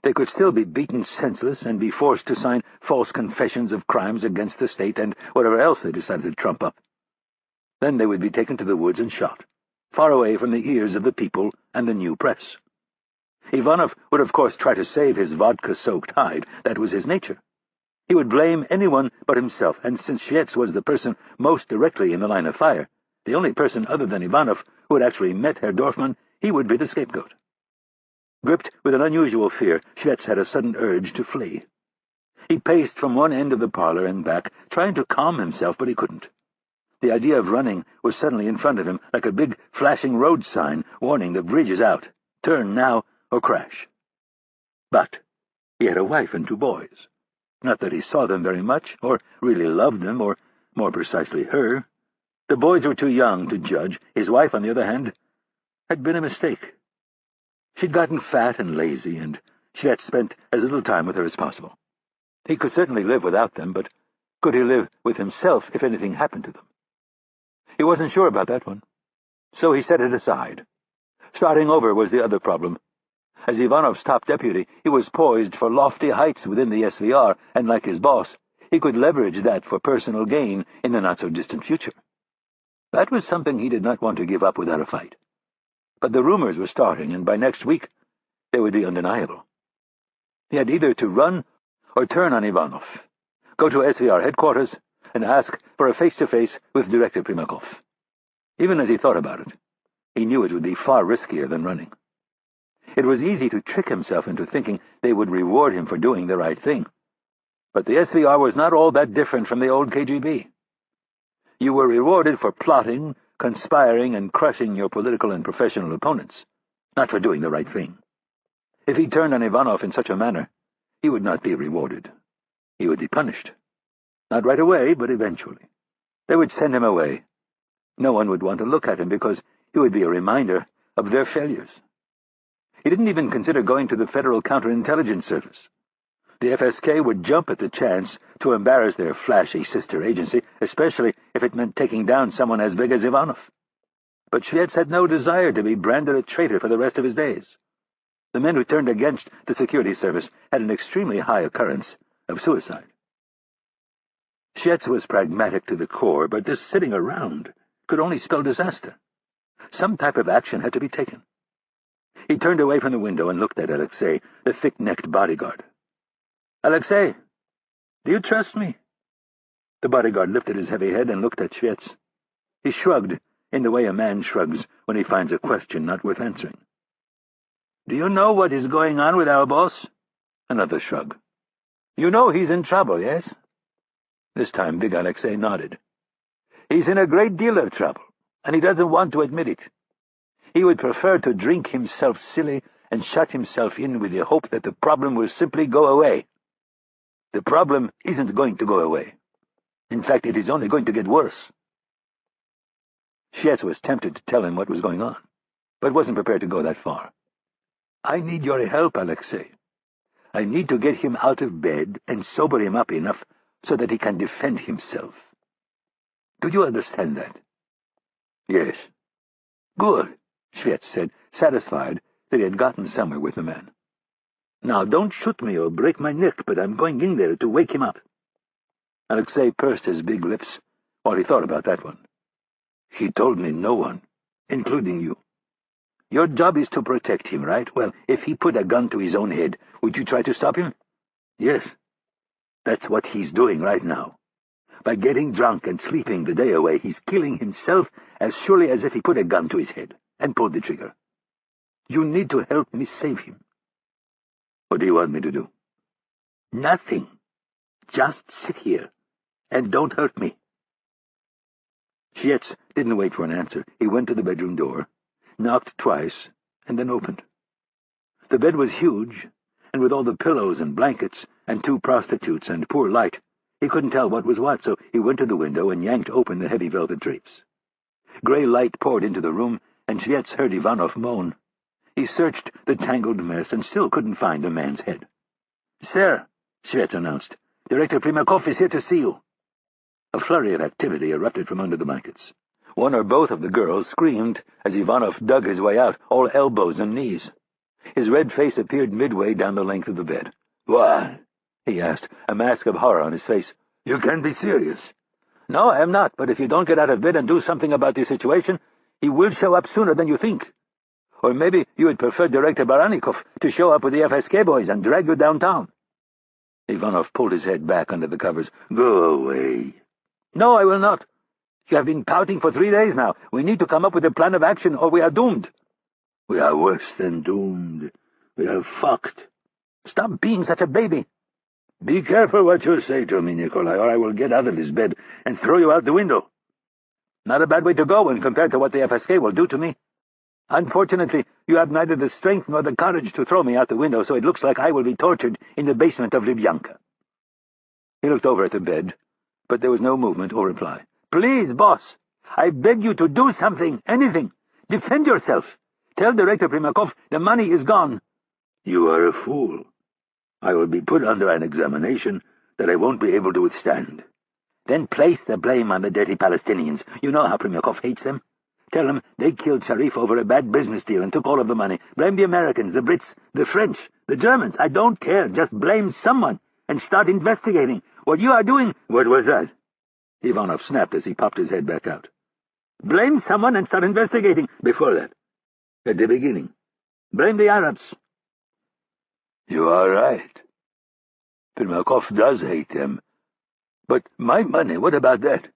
They could still be beaten senseless and be forced to sign false confessions of crimes against the state and whatever else they decided to trump up. Then they would be taken to the woods and shot, far away from the ears of the people and the new press. Ivanov would of course try to save his vodka-soaked hide. That was his nature. He would blame anyone but himself, and since Shvets was the person most directly in the line of fire, the only person other than Ivanov who had actually met Herr Dorfman, he would be the scapegoat. Gripped with an unusual fear, Shvets had a sudden urge to flee. He paced from one end of the parlor and back, trying to calm himself, but he couldn't. The idea of running was suddenly in front of him, like a big flashing road sign warning the bridge is out. Turn now or crash. But he had a wife and 2 boys. Not that he saw them very much, or really loved them, or, more precisely, her. The boys were too young to judge. His wife, on the other hand, had been a mistake. She'd gotten fat and lazy, and she had spent as little time with her as possible. He could certainly live without them, but could he live with himself if anything happened to them? He wasn't sure about that one, so he set it aside. Starting over was the other problem. As Ivanov's top deputy, he was poised for lofty heights within the SVR, and like his boss, he could leverage that for personal gain in the not-so-distant future. That was something he did not want to give up without a fight. But the rumors were starting, and by next week they would be undeniable. He had either to run or turn on Ivanov, go to SVR headquarters, and ask for a face-to-face with Director Primakov. Even as he thought about it, he knew it would be far riskier than running. It was easy to trick himself into thinking they would reward him for doing the right thing. But the SVR was not all that different from the old KGB. You were rewarded for plotting, conspiring, and crushing your political and professional opponents, not for doing the right thing. If he turned on Ivanov in such a manner, he would not be rewarded. He would be punished. Not right away, but eventually. They would send him away. No one would want to look at him because he would be a reminder of their failures. He didn't even consider going to the Federal Counterintelligence Service. The FSK would jump at the chance to embarrass their flashy sister agency, especially if it meant taking down someone as big as Ivanov. But Shvets had no desire to be branded a traitor for the rest of his days. The men who turned against the security service had an extremely high occurrence of suicide. Shvets was pragmatic to the core, but this sitting around could only spell disaster. Some type of action had to be taken. He turned away from the window and looked at Alexei, the thick-necked bodyguard. "Alexei, do you trust me?" The bodyguard lifted his heavy head and looked at Shvets. He shrugged in the way a man shrugs when he finds a question not worth answering. "Do you know what is going on with our boss?" Another shrug. "You know he's in trouble, yes?" This time Big Alexei nodded. "He's in a great deal of trouble, and he doesn't want to admit it. He would prefer to drink himself silly and shut himself in with the hope that the problem will simply go away. The problem isn't going to go away. In fact, it is only going to get worse." Shvets was tempted to tell him what was going on, but wasn't prepared to go that far. "I need your help, Alexei. I need to get him out of bed and sober him up enough so that he can defend himself. Do you understand that?" "Yes." "Good," Shvets said, satisfied that he had gotten somewhere with the man. "Now, don't shoot me or break my neck, but I'm going in there to wake him up. Alexei pursed his big lips while he thought about that one. He told me no one, including you. Your job is to protect him, right? Well, if he put a gun to his own head, would you try to stop him? Yes. That's what he's doing right now. By getting drunk and sleeping the day away, he's killing himself as surely as if he put a gun to his head and pulled the trigger. You need to help me save him. What do you want me to do? Nothing. Just sit here and don't hurt me. Shietz didn't wait for an answer. He went to the bedroom door, knocked twice, and then opened. The bed was huge, and with all the pillows and blankets and 2 prostitutes and poor light, he couldn't tell what was what, so he went to the window and yanked open the heavy velvet drapes. Gray light poured into the room, and Shietz heard Ivanov moan. He searched the tangled mess and still couldn't find the man's head. "Sir," Shietz announced, "Director Primakov is here to see you." A flurry of activity erupted from under the blankets. One or both of the girls screamed as Ivanov dug his way out, all elbows and knees. His red face appeared midway down the length of the bed. "What?" he asked, a mask of horror on his face. "You can't be serious." "No, I am not, but if you don't get out of bed and do something about the situation, he will show up sooner than you think. Or maybe you would prefer Director Baranikov to show up with the FSK boys and drag you downtown." Ivanov pulled his head back under the covers. "Go away." "No, I will not. You have been pouting for 3 days now. We need to come up with a plan of action, or we are doomed." "We are worse than doomed. We are fucked." "Stop being such a baby." "Be careful what you say to me, Nikolai, or I will get out of this bed and throw you out the window." "Not a bad way to go when compared to what the FSK will do to me. Unfortunately, you have neither the strength nor the courage to throw me out the window, so it looks like I will be tortured in the basement of Lubyanka." He looked over at the bed, but there was no movement or reply. "Please, boss, I beg you to do something, anything. Defend yourself. Tell Director Primakov the money is gone." "You are a fool. I will be put under an examination that I won't be able to withstand." "Then place the blame on the dirty Palestinians. You know how Primakov hates them. Tell him they killed Sharif over a bad business deal and took all of the money. Blame the Americans, the Brits, the French, the Germans. I don't care. Just blame someone and start investigating. What you are doing—" "What was that?" Ivanov snapped as he popped his head back out. "Blame someone and start investigating." "Before that, at the beginning, blame the Arabs." "You are right. Primakov does hate them. But my money, what about that?"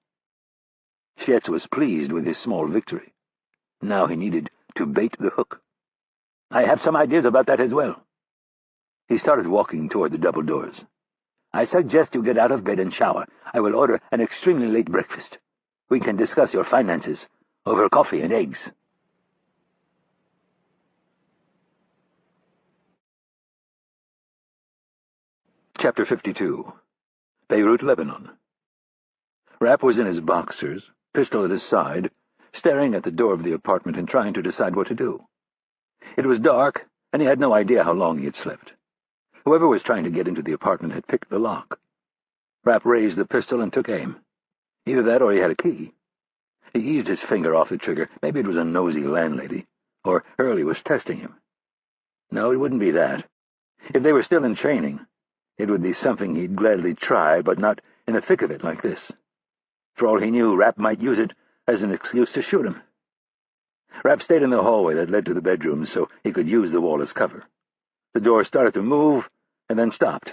Shietz was pleased with his small victory. Now he needed to bait the hook. "I have some ideas about that as well." He started walking toward the double doors. "I suggest you get out of bed and shower. I will order an extremely late breakfast. We can discuss your finances over coffee and eggs." Chapter 52. Beirut, Lebanon. Rapp was in his boxers, pistol at his side, staring at the door of the apartment and trying to decide what to do. It was dark, and he had no idea how long he had slept. Whoever was trying to get into the apartment had picked the lock. Rapp raised the pistol and took aim. Either that or he had a key. He eased his finger off the trigger. Maybe it was a nosy landlady, or Hurley was testing him. No, it wouldn't be that. If they were still in training, it would be something he'd gladly try, but not in the thick of it like this. For all he knew, Rapp might use it as an excuse to shoot him. Rapp stayed in the hallway that led to the bedrooms so he could use the wall as cover. The door started to move, and then stopped.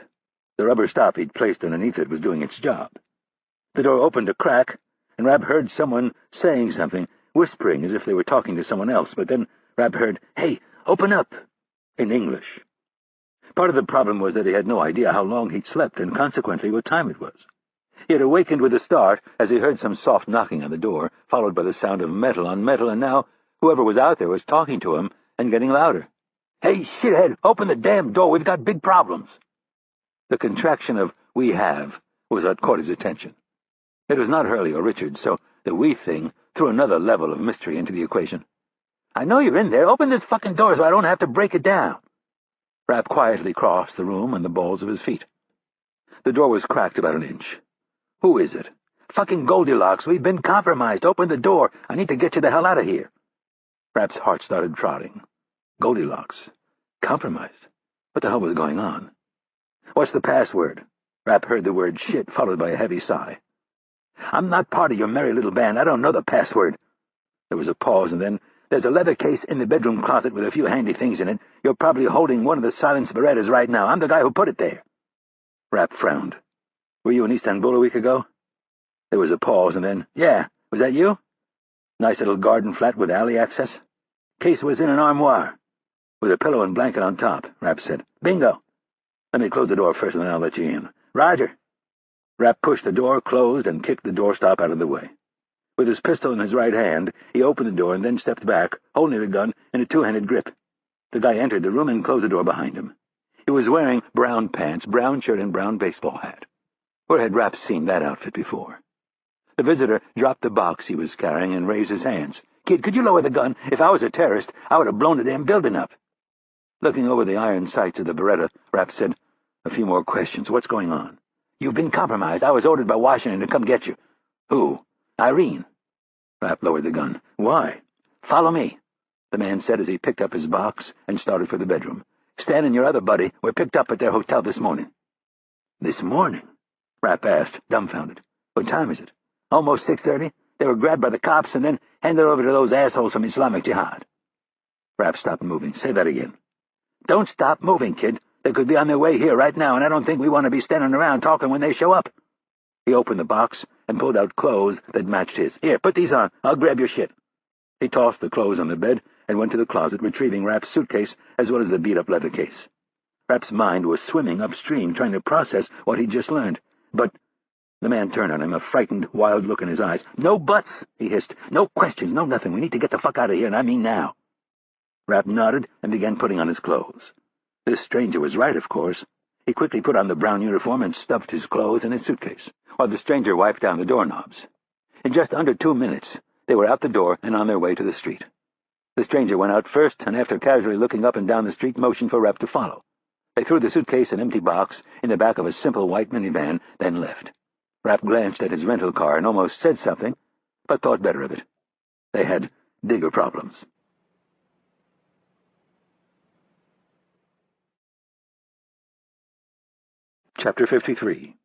The rubber stop he'd placed underneath it was doing its job. The door opened a crack, and Rapp heard someone saying something, whispering as if they were talking to someone else, but then Rapp heard, "Hey, open up," in English. Part of the problem was that he had no idea how long he'd slept, and consequently what time it was. He had awakened with a start as he heard some soft knocking on the door, followed by the sound of metal on metal, and now whoever was out there was talking to him and getting louder. "Hey, shithead, open the damn door, we've got big problems." The contraction of "we have" was what caught his attention. It was not Hurley or Richard, so the "we" thing threw another level of mystery into the equation. "I know you're in there. Open this fucking door so I don't have to break it down." Rapp quietly crossed the room on the balls of his feet. The door was cracked about an inch. "Who is it?" "Fucking Goldilocks, we've been compromised. Open the door. I need to get you the hell out of here." Rapp's heart started trotting. Goldilocks. Compromised. What the hell was going on? "What's the password?" Rapp heard the word shit, followed by a heavy sigh. "I'm not part of your merry little band. I don't know the password." There was a pause, and then, "There's a leather case in the bedroom closet with a few handy things in it. You're probably holding one of the silenced Berettas right now. I'm the guy who put it there." Rapp frowned. "Were you in Istanbul a week ago?" There was a pause, and then, "Yeah, was that you?" "Nice little garden flat with alley access." "Case was in an armoire, with a pillow and blanket on top," Rapp said. "Bingo. Let me close the door first, and then I'll let you in." "Roger." Rapp pushed the door closed and kicked the doorstop out of the way. With his pistol in his right hand, he opened the door and then stepped back, holding the gun in a two-handed grip. The guy entered the room and closed the door behind him. He was wearing brown pants, brown shirt, and brown baseball hat. Where had Rapp seen that outfit before? The visitor dropped the box he was carrying and raised his hands. "Kid, could you lower the gun? If I was a terrorist, I would have blown the damn building up." Looking over the iron sights of the Beretta, Rapp said, "A few more questions. What's going on?" "You've been compromised. I was ordered by Washington to come get you." "Who?" "Irene." Rapp lowered the gun. "Why?" "Follow me," the man said as he picked up his box and started for the bedroom. "Stan and your other buddy were picked up at their hotel this morning." "This morning?" Rapp asked, dumbfounded. "What time is it?" "Almost 6:30. They were grabbed by the cops and then handed over to those assholes from Islamic Jihad." Rapp stopped moving. "Say that again." "Don't stop moving, kid. They could be on their way here right now, and I don't think we want to be standing around talking when they show up." He opened the box and pulled out clothes that matched his. "Here, put these on. I'll grab your shit." He tossed the clothes on the bed and went to the closet, retrieving Rapp's suitcase as well as the beat-up leather case. Rapp's mind was swimming upstream, trying to process what he'd just learned. But the man turned on him, a frightened, wild look in his eyes. "No buts," he hissed. "No questions, no nothing. We need to get the fuck out of here, and I mean now." Rapp nodded and began putting on his clothes. This stranger was right, of course. He quickly put on the brown uniform and stuffed his clothes in his suitcase, while the stranger wiped down the doorknobs. In just under 2 minutes, they were out the door and on their way to the street. The stranger went out first, and after casually looking up and down the street, motioned for Rapp to follow. They threw the suitcase and empty box in the back of a simple white minivan, then left. Rapp glanced at his rental car and almost said something, but thought better of it. They had bigger problems. Chapter 53.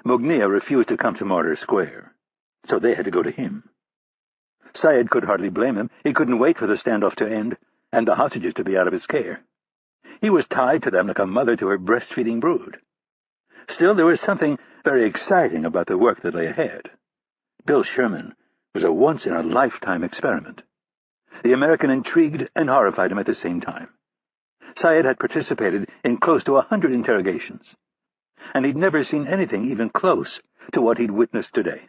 Mugnia refused to come to Martyr Square, so they had to go to him. Syed could hardly blame him. He couldn't wait for the standoff to end and the hostages to be out of his care. He was tied to them like a mother to her breastfeeding brood. Still, there was something very exciting about the work that lay ahead. Bill Sherman was a once-in-a-lifetime experiment. The American intrigued and horrified him at the same time. Syed had participated in close to 100 interrogations, and he'd never seen anything even close to what he'd witnessed today.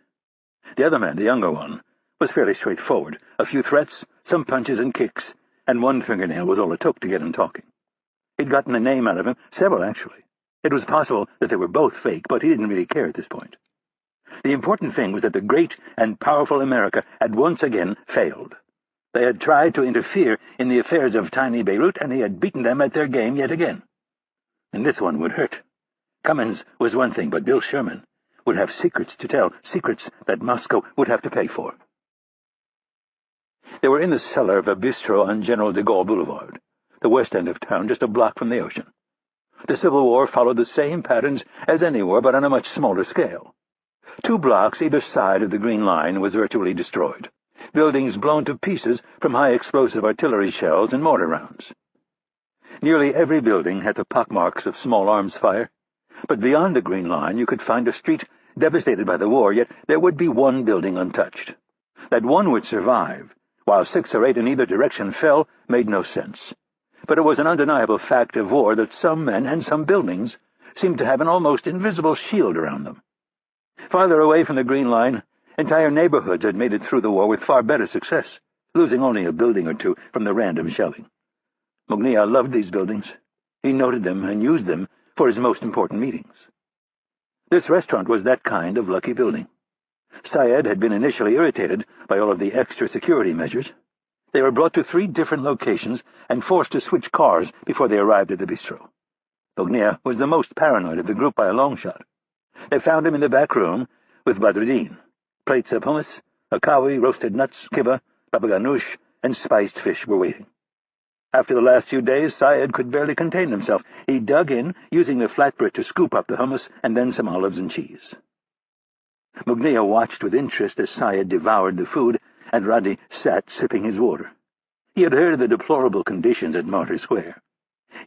The other man, the younger one, was fairly straightforward. A few threats, some punches and kicks, and one fingernail was all it took to get him talking. He'd gotten a name out of him, several actually. It was possible that they were both fake, but he didn't really care at this point. The important thing was that the great and powerful America had once again failed. They had tried to interfere in the affairs of tiny Beirut, and he had beaten them at their game yet again. And this one would hurt. Cummins was one thing, but Bill Sherman would have secrets to tell, secrets that Moscow would have to pay for. They were in the cellar of a bistro on General de Gaulle Boulevard, the west end of town, just a block from the ocean. The Civil War followed the same patterns as any war, but on a much smaller scale. 2 blocks either side of the Green Line was virtually destroyed, buildings blown to pieces from high-explosive artillery shells and mortar rounds. Nearly every building had the pockmarks of small arms fire, but beyond the Green Line you could find a street devastated by the war, yet there would be one building untouched. That one would survive, while 6 or 8 in either direction fell, made no sense. But it was an undeniable fact of war that some men and some buildings seemed to have an almost invisible shield around them. Farther away from the Green Line, entire neighborhoods had made it through the war with far better success, losing only a building or 2 from the random shelling. Mugnia loved these buildings. He noted them and used them for his most important meetings. This restaurant was that kind of lucky building. Syed had been initially irritated by all of the extra security measures. They were brought to 3 different locations and forced to switch cars before they arrived at the bistro. Mugnia was the most paranoid of the group by a long shot. They found him in the back room with Badruddin. Plates of hummus, akawi, roasted nuts, kibbeh, baba ganoush, and spiced fish were waiting. After the last few days, Syed could barely contain himself. He dug in, using the flatbread to scoop up the hummus and then some olives and cheese. Mugniya watched with interest as Syed devoured the food, and Radhi sat sipping his water. He had heard of the deplorable conditions at Martyr Square.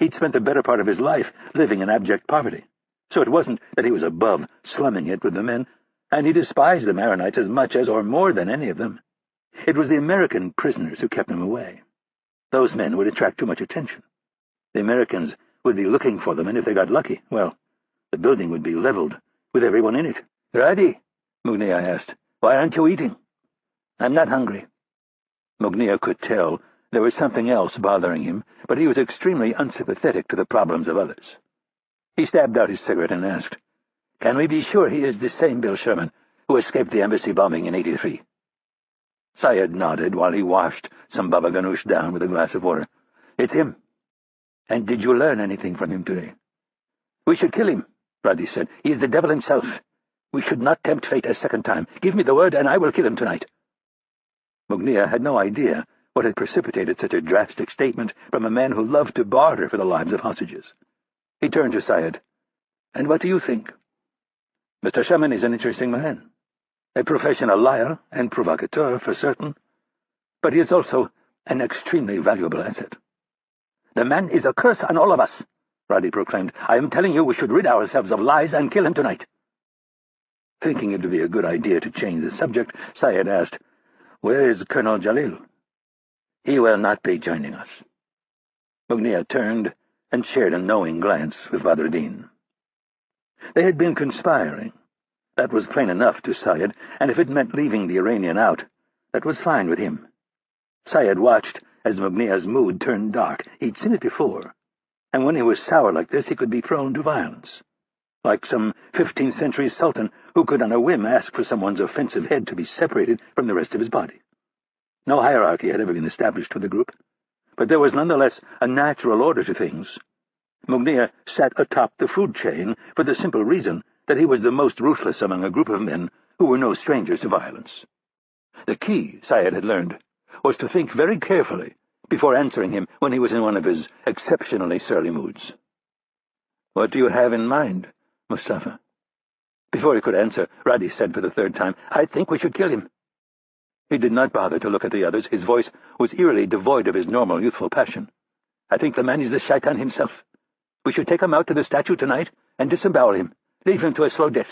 He'd spent the better part of his life living in abject poverty, so it wasn't that he was above slumming it with the men, and he despised the Maronites as much as or more than any of them. It was the American prisoners who kept him away. Those men would attract too much attention. The Americans would be looking for them, and if they got lucky, well, the building would be leveled with everyone in it. "Radhi," Mugniya asked, "why aren't you eating?" "I'm not hungry." Mugniya could tell there was something else bothering him, but he was extremely unsympathetic to the problems of others. He stabbed out his cigarette and asked, "Can we be sure he is the same Bill Sherman who escaped the embassy bombing in '83? Syed nodded while he washed some baba ganoush down with a glass of water. "It's him." "And did you learn anything from him today?" "We should kill him," Radhi said. "He is the devil himself. We should not tempt fate a second time. Give me the word, and I will kill him tonight." Mugniya had no idea what had precipitated such a drastic statement from a man who loved to barter for the lives of hostages. He turned to Syed. "And what do you think?" "Mr. Sherman is an interesting man. A professional liar and provocateur, for certain. But he is also an extremely valuable asset." "The man is a curse on all of us," Radhi proclaimed. "I am telling you we should rid ourselves of lies and kill him tonight." Thinking it would be a good idea to change the subject, Syed asked, "Where is Colonel Jalil?" "He will not be joining us." Mugniya turned and shared a knowing glance with Badruddin. They had been conspiring. That was plain enough to Syed, and if it meant leaving the Iranian out, that was fine with him. Syed watched as Mugniya's mood turned dark. He'd seen it before, and when he was sour like this he could be prone to violence, like some 15th-century sultan who could on a whim ask for someone's offensive head to be separated from the rest of his body. No hierarchy had ever been established for the group, but there was nonetheless a natural order to things. Mugniya sat atop the food chain for the simple reason that he was the most ruthless among a group of men who were no strangers to violence. The key, Syed had learned, was to think very carefully before answering him when he was in one of his exceptionally surly moods. "What do you have in mind, Mustafa?" Before he could answer, Radhi said for the third time, "I think we should kill him." He did not bother to look at the others. His voice was eerily devoid of his normal youthful passion. "I think the man is the shaitan himself. We should take him out to the statue tonight and disembowel him. Leave him to a slow death.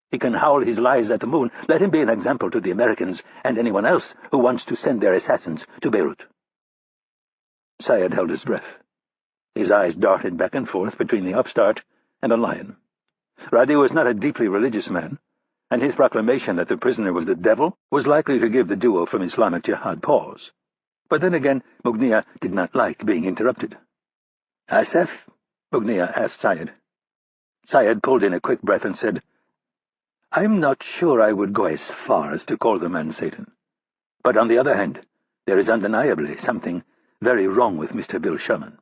He can howl his lies at the moon. Let him be an example to the Americans and anyone else who wants to send their assassins to Beirut." Syed held his breath. His eyes darted back and forth between the upstart and the lion. Radhi was not a deeply religious man, and his proclamation that the prisoner was the devil was likely to give the duo from Islamic Jihad pause. But then again, Mugniya did not like being interrupted. "Asaf?" Mugniya asked Syed. Syed pulled in a quick breath and said, "I'm not sure I would go as far as to call the man Satan. But on the other hand, there is undeniably something very wrong with Mr. Bill Sherman."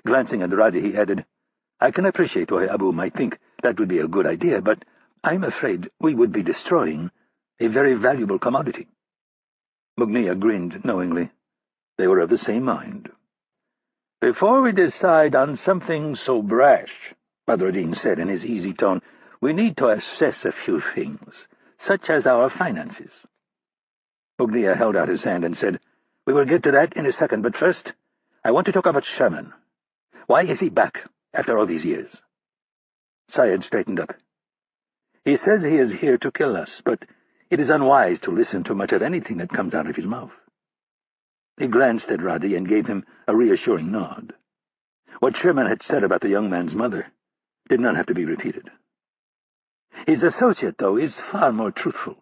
Glancing at Radhi, he added, "I can appreciate why Abu might think that would be a good idea, but I'm afraid we would be destroying a very valuable commodity." Mugniya grinned knowingly. They were of the same mind. "Before we decide on something so brash," Badruddin said in his easy tone, "we need to assess a few things, such as our finances." Mugniya held out his hand and said, "We will get to that in a second, but first, I want to talk about Sherman. Why is he back after all these years?" Syed straightened up. "He says he is here to kill us, but it is unwise to listen to much of anything that comes out of his mouth." He glanced at Radhi and gave him a reassuring nod. What Sherman had said about the young man's mother did not have to be repeated. "His associate, though, is far more truthful,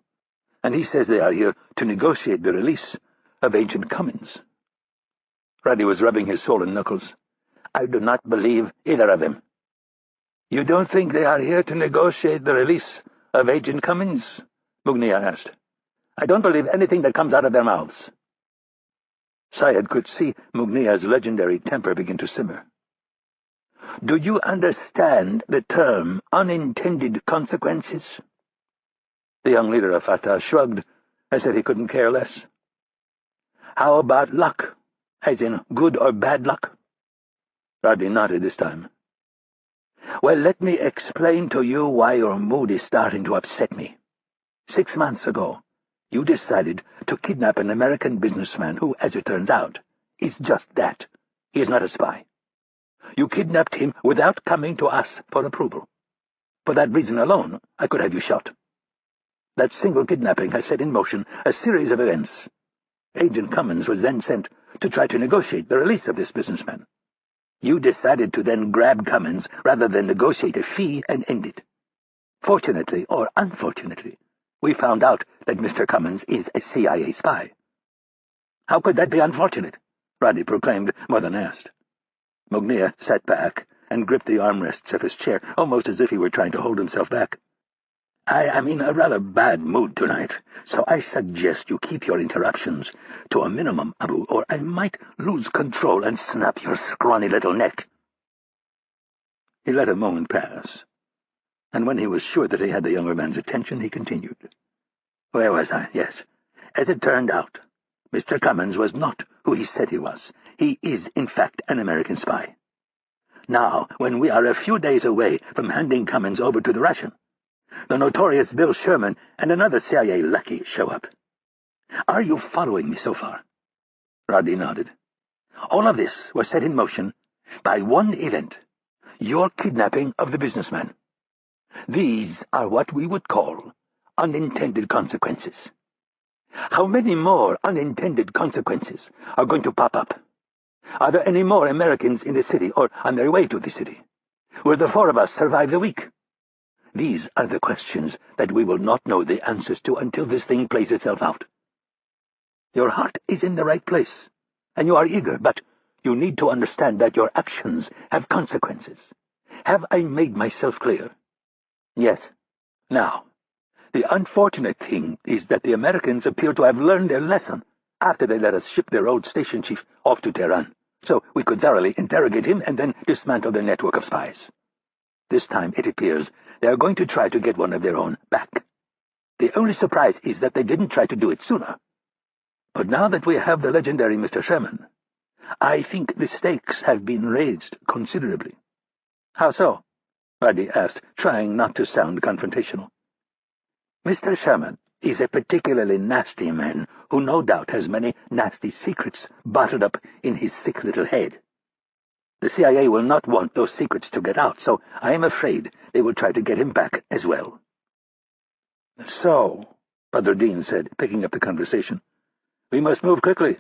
and he says they are here to negotiate the release of Agent Cummins." Radhi was rubbing his swollen knuckles. "I do not believe either of them." "You don't think they are here to negotiate the release of Agent Cummins?" Mugniya asked. "I don't believe anything that comes out of their mouths." Syed could see Mugniya's legendary temper begin to simmer. "Do you understand the term unintended consequences?" The young leader of Fatah shrugged, as if he couldn't care less. "How about luck? As in good or bad luck?" Rodney nodded this time. "Well, let me explain to you why your mood is starting to upset me. 6 months ago, you decided to kidnap an American businessman who, as it turns out, is just that. He is not a spy. You kidnapped him without coming to us for approval. For that reason alone, I could have you shot. That single kidnapping has set in motion a series of events. Agent Cummins was then sent to try to negotiate the release of this businessman. You decided to then grab Cummins rather than negotiate a fee and end it. Fortunately, or unfortunately, we found out that Mr. Cummins is a CIA spy." "How could that be unfortunate?" Rodney proclaimed, more than asked. Mugnier sat back and gripped the armrests of his chair, almost as if he were trying to hold himself back. I'm in a rather bad mood tonight, so I suggest you keep your interruptions to a minimum, Abu, or I might lose control and snap your scrawny little neck." He let a moment pass, and when he was sure that he had the younger man's attention, he continued. "Where was I? Yes. As it turned out, Mr. Cummins was not who he said he was. He is, in fact, an American spy. Now, when we are a few days away from handing Cummins over to the Russian, the notorious Bill Sherman and another CIA lackey show up. Are you following me so far?" Rodney nodded. "All of this was set in motion by one event, your kidnapping of the businessman. These are what we would call unintended consequences. How many more unintended consequences are going to pop up? Are there any more Americans in the city or on their way to the city? Will the 4 of us survive the week? These are the questions that we will not know the answers to until this thing plays itself out. Your heart is in the right place, and you are eager, but you need to understand that your actions have consequences. Have I made myself clear?" "Yes." "Now, the unfortunate thing is that the Americans appear to have learned their lesson after they let us ship their old station chief off to Tehran, so we could thoroughly interrogate him and then dismantle their network of spies. This time, it appears, they are going to try to get one of their own back. The only surprise is that they didn't try to do it sooner. But now that we have the legendary Mr. Sherman, I think the stakes have been raised considerably." "How so?" Rodney asked, trying not to sound confrontational. "Mr. Sherman is a particularly nasty man who no doubt has many nasty secrets bottled up in his sick little head. The CIA will not want those secrets to get out, so I am afraid they will try to get him back as well." "So," Badruddin said, picking up the conversation, "we must move quickly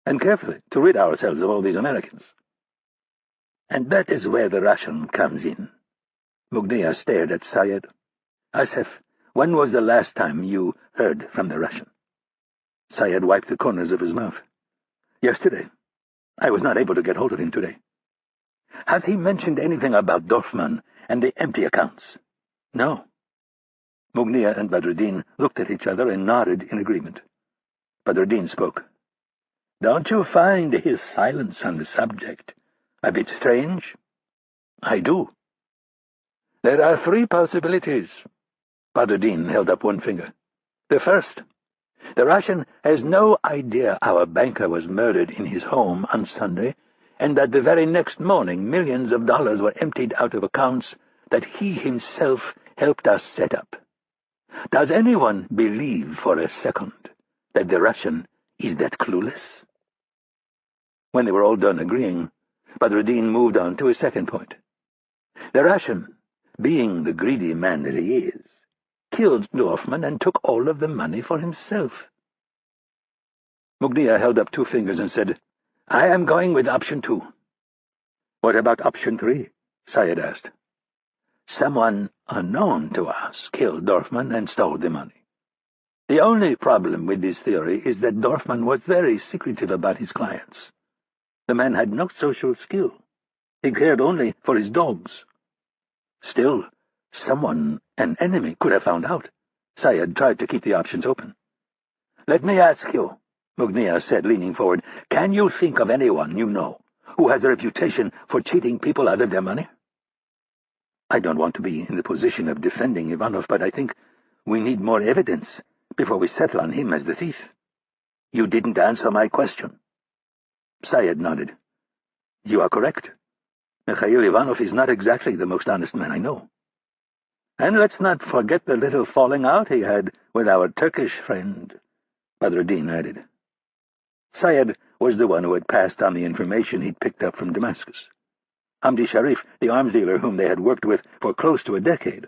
and carefully to rid ourselves of all these Americans." "And that is where the Russian comes in." Mugnier stared at Syed. "Asif, when was the last time you heard from the Russian?" Syed wiped the corners of his mouth. "Yesterday. I was not able to get hold of him today." "Has he mentioned anything about Dorfman and the empty accounts?" "No." Mugnier and Badruddin looked at each other and nodded in agreement. Badruddin spoke. "Don't you find his silence on the subject a bit strange?" "I do." "There are 3 possibilities." Badruddin held up one finger. "The first, the Russian has no idea our banker was murdered in his home on Sunday, and that the very next morning millions of dollars were emptied out of accounts that he himself helped us set up. Does anyone believe for a second that the Russian is that clueless?" When they were all done agreeing, Badruddin moved on to his second point. "The Russian, being the greedy man that he is, killed Dorfman and took all of the money for himself." Mugnier held up 2 fingers and said, "I am going with option 2. "What about option 3? Syed asked. "Someone unknown to us killed Dorfman and stole the money. The only problem with this theory is that Dorfman was very secretive about his clients. The man had no social skill. He cared only for his dogs. Still, someone, an enemy, could have found out." Syed tried to keep the options open. "Let me ask you," Mugnier said, leaning forward, "can you think of anyone you know who has a reputation for cheating people out of their money?" "I don't want to be in the position of defending Ivanov, but I think we need more evidence before we settle on him as the thief." "You didn't answer my question." Syed nodded. "You are correct. Mikhail Ivanov is not exactly the most honest man I know. And let's not forget the little falling out he had with our Turkish friend," Badruddin added. Syed was the one who had passed on the information he'd picked up from Damascus. Hamdi Sharif, the arms dealer whom they had worked with for close to a decade,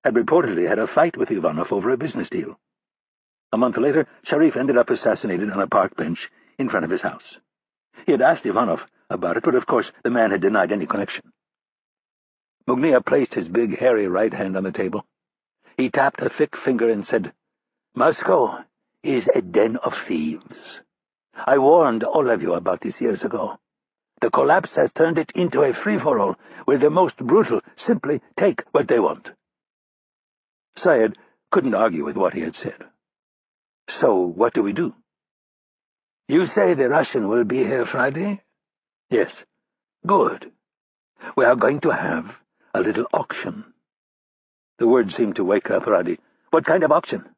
had reportedly had a fight with Ivanov over a business deal. A month later, Sharif ended up assassinated on a park bench in front of his house. He had asked Ivanov about it, but of course the man had denied any connection. Mugnia placed his big, hairy right hand on the table. He tapped a thick finger and said, "Moscow is a den of thieves. I warned all of you about this years ago. The collapse has turned it into a free-for-all, where the most brutal simply take what they want." Syed couldn't argue with what he had said. "So what do we do?" "You say the Russian will be here Friday?" "Yes." "Good. We are going to have a little auction." The word seemed to wake up Radi. "What kind of auction?"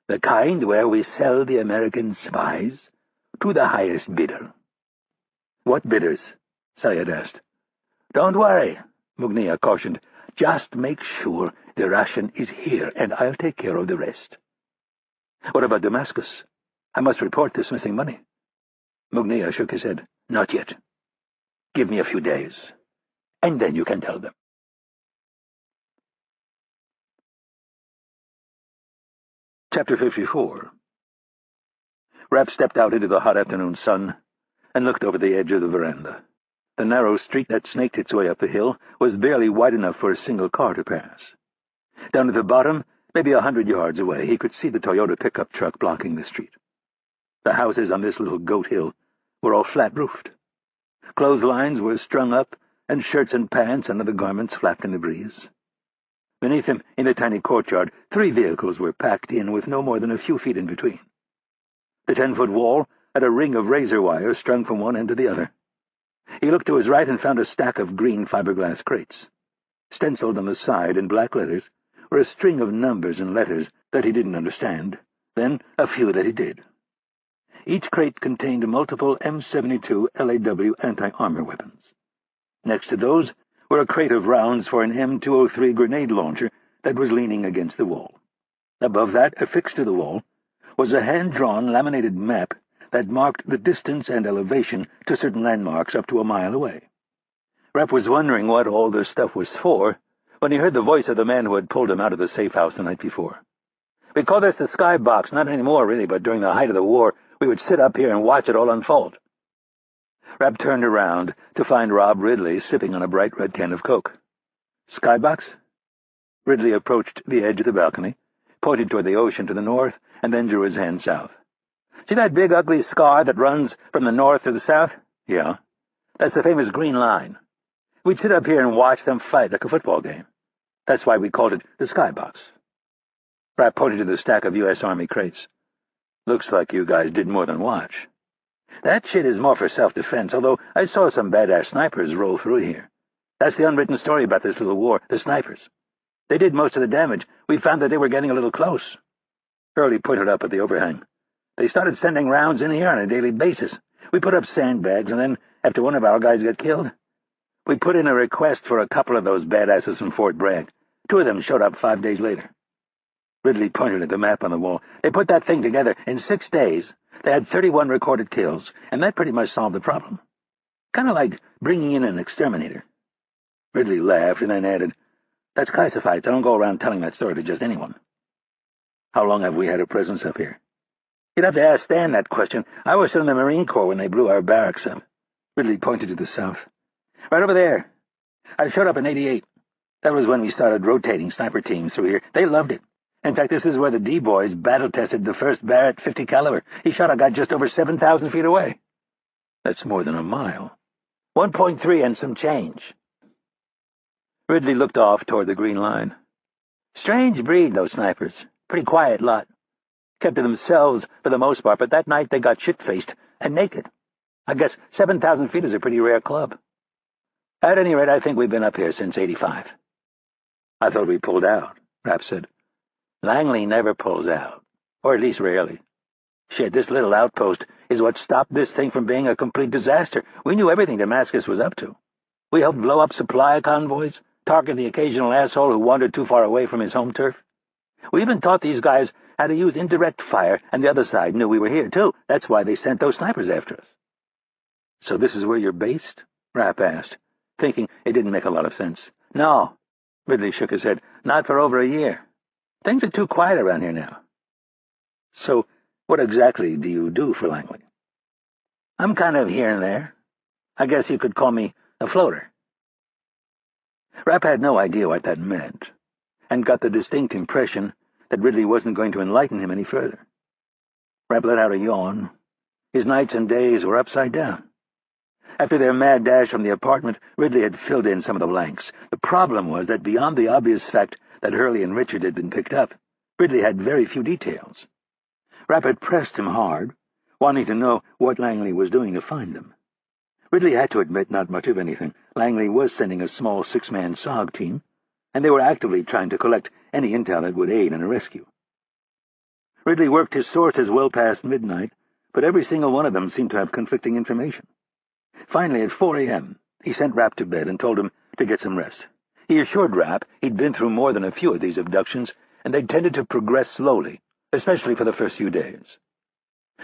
"The kind where we sell the American spies to the highest bidder." "What bidders?" Syed asked. "Don't worry," Mugnia cautioned. "Just make sure the Russian is here, and I'll take care of the rest." "What about Damascus? I must report this missing money." Mugnia shook his head. "Not yet. Give me a few days, and then you can tell them." Chapter 54. Rapp stepped out into the hot afternoon sun and looked over the edge of the veranda. The narrow street that snaked its way up the hill was barely wide enough for a single car to pass. Down at the bottom, maybe 100 yards away, he could see the Toyota pickup truck blocking the street. The houses on this little goat hill were all flat-roofed. Clotheslines were strung up, and shirts and pants and other garments flapped in the breeze. Beneath him, in the tiny courtyard, 3 vehicles were packed in with no more than a few feet in between. The 10-foot wall had a ring of razor wire strung from one end to the other. He looked to his right and found a stack of green fiberglass crates. Stenciled on the side in black letters were a string of numbers and letters that he didn't understand, then a few that he did. Each crate contained multiple M72 LAW anti-armor weapons. Next to those were a crate of rounds for an M203 grenade launcher that was leaning against the wall. Above that, affixed to the wall, was a hand-drawn laminated map that marked the distance and elevation to certain landmarks up to a mile away. Rapp was wondering what all this stuff was for when he heard the voice of the man who had pulled him out of the safe house the night before. "We call this the skybox, not anymore really, but during the height of the war, we would sit up here and watch it all unfold." Rapp turned around to find Rob Ridley sipping on a bright red can of Coke. "Skybox?" Ridley approached the edge of the balcony, pointed toward the ocean to the north, and then drew his hand south. "See that big ugly scar that runs from the north to the south?" "Yeah." "That's the famous Green Line. We'd sit up here and watch them fight like a football game. That's why we called it the skybox." Rapp pointed to the stack of U.S. Army crates. "Looks like you guys did more than watch." "That shit is more for self-defense, although I saw some badass snipers roll through here. That's the unwritten story about this little war, the snipers. They did most of the damage. We found that they were getting a little close." Hurley pointed up at the overhang. "They started sending rounds in here on a daily basis. We put up sandbags, and then, after one of our guys got killed, we put in a request for a couple of those badasses from Fort Bragg. 2 of them showed up 5 days later." Ridley pointed at the map on the wall. "They put that thing together in 6 days. They had 31 recorded kills, and that pretty much solved the problem. Kind of like bringing in an exterminator." Ridley laughed and then added, "That's classified, so don't go around telling that story to just anyone." "How long have we had a presence up here?" "You'd have to ask Stan that question. I was in the Marine Corps when they blew our barracks up." Ridley pointed to the south. "Right over there. I showed up in '88. That was when we started rotating sniper teams through here. They loved it. In fact, this is where the D-boys battle-tested the first Barrett 50 caliber. He shot a guy just over 7,000 feet away." "That's more than a mile." 1.3 and some change." Ridley looked off toward the Green Line. "Strange breed, those snipers. Pretty quiet lot. Kept to themselves for the most part, but that night they got shit-faced and naked. I guess 7,000 feet is a pretty rare club. At any rate, I think we've been up here since '85. "I thought we pulled out," Rapp said. "Langley never pulls out, or at least rarely. Shit, this little outpost is what stopped this thing from being a complete disaster. We knew everything Damascus was up to. We helped blow up supply convoys, target the occasional asshole who wandered too far away from his home turf. We even taught these guys how to use indirect fire, and the other side knew we were here, too. That's why they sent those snipers after us. So this is where you're based? Rapp asked, thinking it didn't make a lot of sense. No, Ridley shook his head. Not for over a year. Things are too quiet around here now. So what exactly do you do for Langley? I'm kind of here and there. I guess you could call me a floater. Rapp had no idea what that meant, and got the distinct impression that Ridley wasn't going to enlighten him any further. Rapp let out a yawn. His nights and days were upside down. After their mad dash from the apartment, Ridley had filled in some of the blanks. The problem was that beyond the obvious fact that Hurley and Richard had been picked up, Ridley had very few details. Rapp had pressed him hard, wanting to know what Langley was doing to find them. Ridley had to admit not much of anything. Langley was sending a small 6-man SOG team, and they were actively trying to collect any intel that would aid in a rescue. Ridley worked his sources well past midnight, but every single one of them seemed to have conflicting information. Finally, at 4 a.m., he sent Rapp to bed and told him to get some rest. He assured Rapp he'd been through more than a few of these abductions, and they tended to progress slowly, especially for the first few days.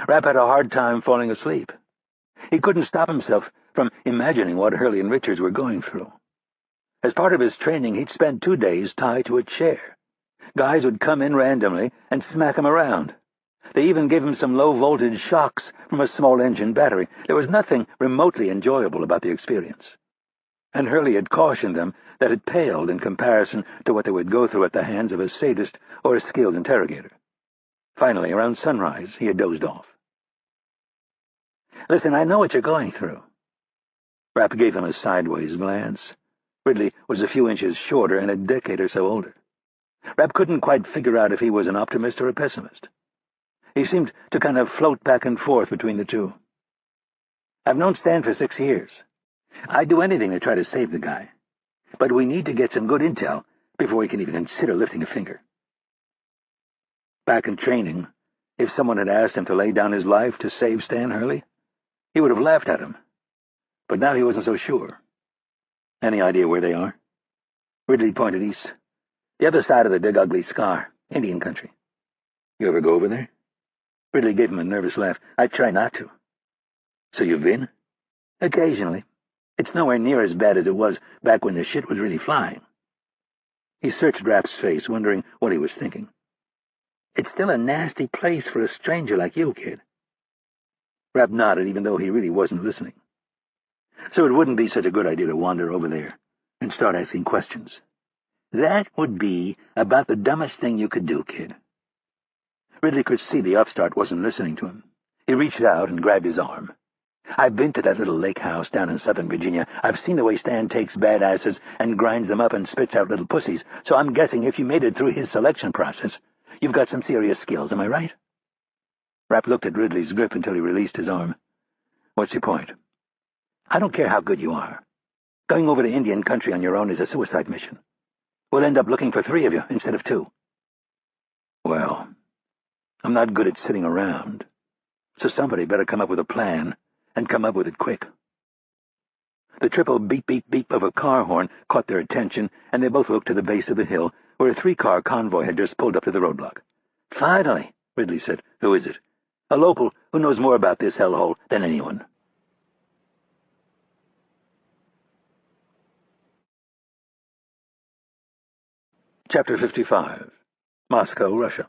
Rapp had a hard time falling asleep. He couldn't stop himself from imagining what Hurley and Richards were going through. As part of his training, he'd spent 2 days tied to a chair. Guys would come in randomly and smack him around. They even gave him some low-voltage shocks from a small-engine battery. There was nothing remotely enjoyable about the experience. And Hurley had cautioned them that it paled in comparison to what they would go through at the hands of a sadist or a skilled interrogator. Finally, around sunrise, he had dozed off. "Listen, I know what you're going through." Rapp gave him a sideways glance. Ridley was a few inches shorter and a decade or so older. Rapp couldn't quite figure out if he was an optimist or a pessimist. He seemed to kind of float back and forth between the two. "I've known Stan for 6 years. I'd do anything to try to save the guy. But we need to get some good intel before we can even consider lifting a finger." Back in training, if someone had asked him to lay down his life to save Stan Hurley, he would have laughed at him. But now he wasn't so sure. "Any idea where they are?" Ridley pointed east. "The other side of the Big Ugly Scar, Indian country." "You ever go over there?" Ridley gave him a nervous laugh. "I try not to." "So you've been?" "Occasionally. It's nowhere near as bad as it was back when the shit was really flying." He searched Rapp's face, wondering what he was thinking. "It's still a nasty place for a stranger like you, kid." Rapp nodded, even though he really wasn't listening. "So it wouldn't be such a good idea to wander over there and start asking questions." "That would be about the dumbest thing you could do, kid." Ridley could see the upstart wasn't listening to him. He reached out and grabbed his arm. "I've been to that little lake house down in Southern Virginia. I've seen the way Stan takes badasses and grinds them up and spits out little pussies, so I'm guessing if you made it through his selection process, you've got some serious skills, am I right?" Rapp looked at Ridley's grip until he released his arm. "What's your point?" "I don't care how good you are. Going over to Indian country on your own is a suicide mission. We'll end up looking for 3 of you instead of 2. "Well, I'm not good at sitting around, so somebody better come up with a plan, and come up with it quick." The triple beep-beep-beep of a car horn caught their attention, and they both looked to the base of the hill, where a 3-car convoy had just pulled up to the roadblock. "Finally," Ridley said. "Who is it?" "A local who knows more about this hellhole than anyone." Chapter 55. Moscow, Russia.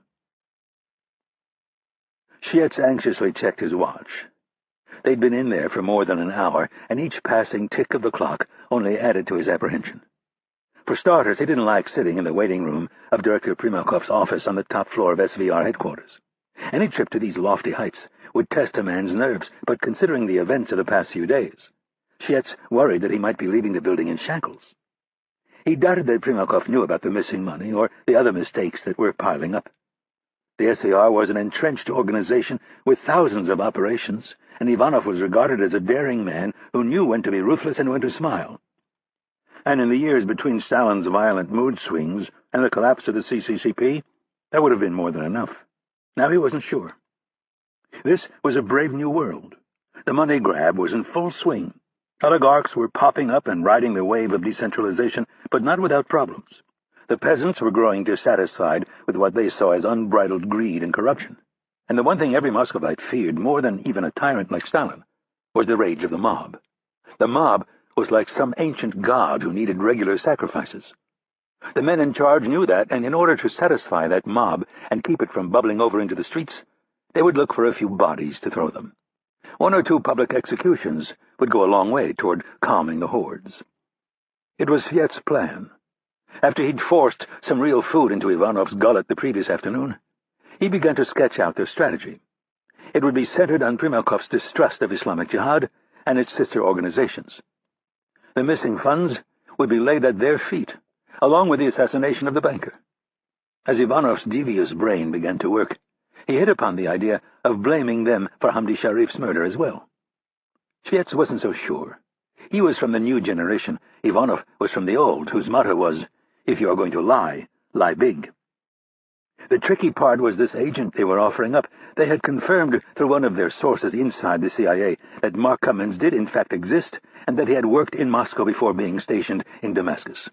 Shietz anxiously checked his watch. They'd been in there for more than an hour, and each passing tick of the clock only added to his apprehension. For starters, he didn't like sitting in the waiting room of Director Primakov's office on the top floor of SVR headquarters. Any trip to these lofty heights would test a man's nerves, but considering the events of the past few days, Shietz worried that he might be leaving the building in shackles. He doubted that Primakov knew about the missing money or the other mistakes that were piling up. The SVR was an entrenched organization with thousands of operations, and Ivanov was regarded as a daring man who knew when to be ruthless and when to smile. And in the years between Stalin's violent mood swings and the collapse of the CCCP, that would have been more than enough. Now he wasn't sure. This was a brave new world. The money grab was in full swing. Oligarchs were popping up and riding the wave of decentralization, but not without problems. The peasants were growing dissatisfied with what they saw as unbridled greed and corruption. And the one thing every Muscovite feared more than even a tyrant like Stalin was the rage of the mob. The mob was like some ancient god who needed regular sacrifices. The men in charge knew that, and in order to satisfy that mob and keep it from bubbling over into the streets, they would look for a few bodies to throw them. 1 or 2 public executions would go a long way toward calming the hordes. It was Sviet's plan. After he'd forced some real food into Ivanov's gullet the previous afternoon, he began to sketch out their strategy. It would be centered on Primakov's distrust of Islamic Jihad and its sister organizations. The missing funds would be laid at their feet, along with the assassination of the banker. As Ivanov's devious brain began to work, he hit upon the idea of blaming them for Hamdi Sharif's murder as well. Sviet wasn't so sure. He was from the new generation. Ivanov was from the old, whose motto was, "If you are going to lie, lie big." The tricky part was this agent they were offering up. They had confirmed through one of their sources inside the CIA that Mark Cummins did in fact exist, and that he had worked in Moscow before being stationed in Damascus.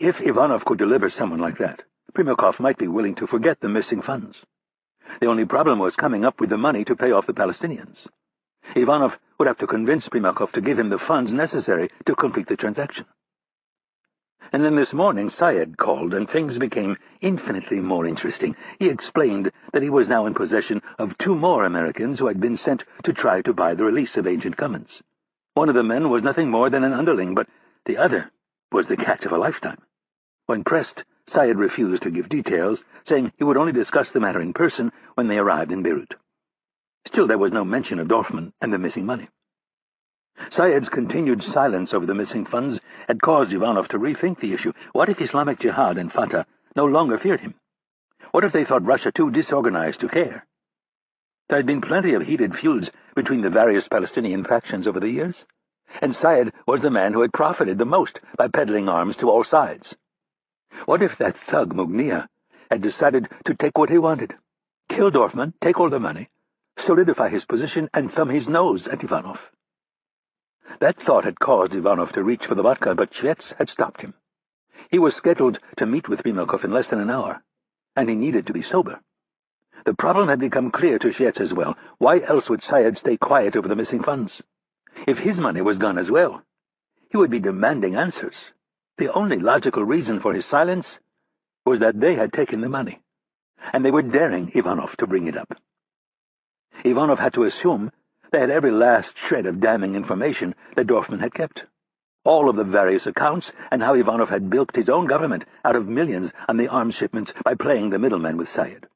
If Ivanov could deliver someone like that, Primakov might be willing to forget the missing funds. The only problem was coming up with the money to pay off the Palestinians. Ivanov would have to convince Primakov to give him the funds necessary to complete the transaction. And then this morning Syed called, and things became infinitely more interesting. He explained that he was now in possession of 2 more Americans who had been sent to try to buy the release of Agent Cummins. One of the men was nothing more than an underling, but the other was the catch of a lifetime. When pressed, Syed refused to give details, saying he would only discuss the matter in person when they arrived in Beirut. Still, there was no mention of Dorfman and the missing money. Syed's continued silence over the missing funds had caused Ivanov to rethink the issue. What if Islamic Jihad and Fatah no longer feared him? What if they thought Russia too disorganized to care? There had been plenty of heated feuds between the various Palestinian factions over the years, and Syed was the man who had profited the most by peddling arms to all sides. What if that thug Mugnia had decided to take what he wanted, kill Dorfman, take all the money, solidify his position, and thumb his nose at Ivanov? That thought had caused Ivanov to reach for the vodka, but Sviet had stopped him. He was scheduled to meet with Primakov in less than an hour, and he needed to be sober. The problem had become clear to Sviet as well. Why else would Syed stay quiet over the missing funds? If his money was gone as well, he would be demanding answers. The only logical reason for his silence was that they had taken the money, and they were daring Ivanov to bring it up. Ivanov had to assume they had every last shred of damning information that Dorfman had kept. All of the various accounts, and how Ivanov had bilked his own government out of millions on the arms shipments by playing the middleman with Syed.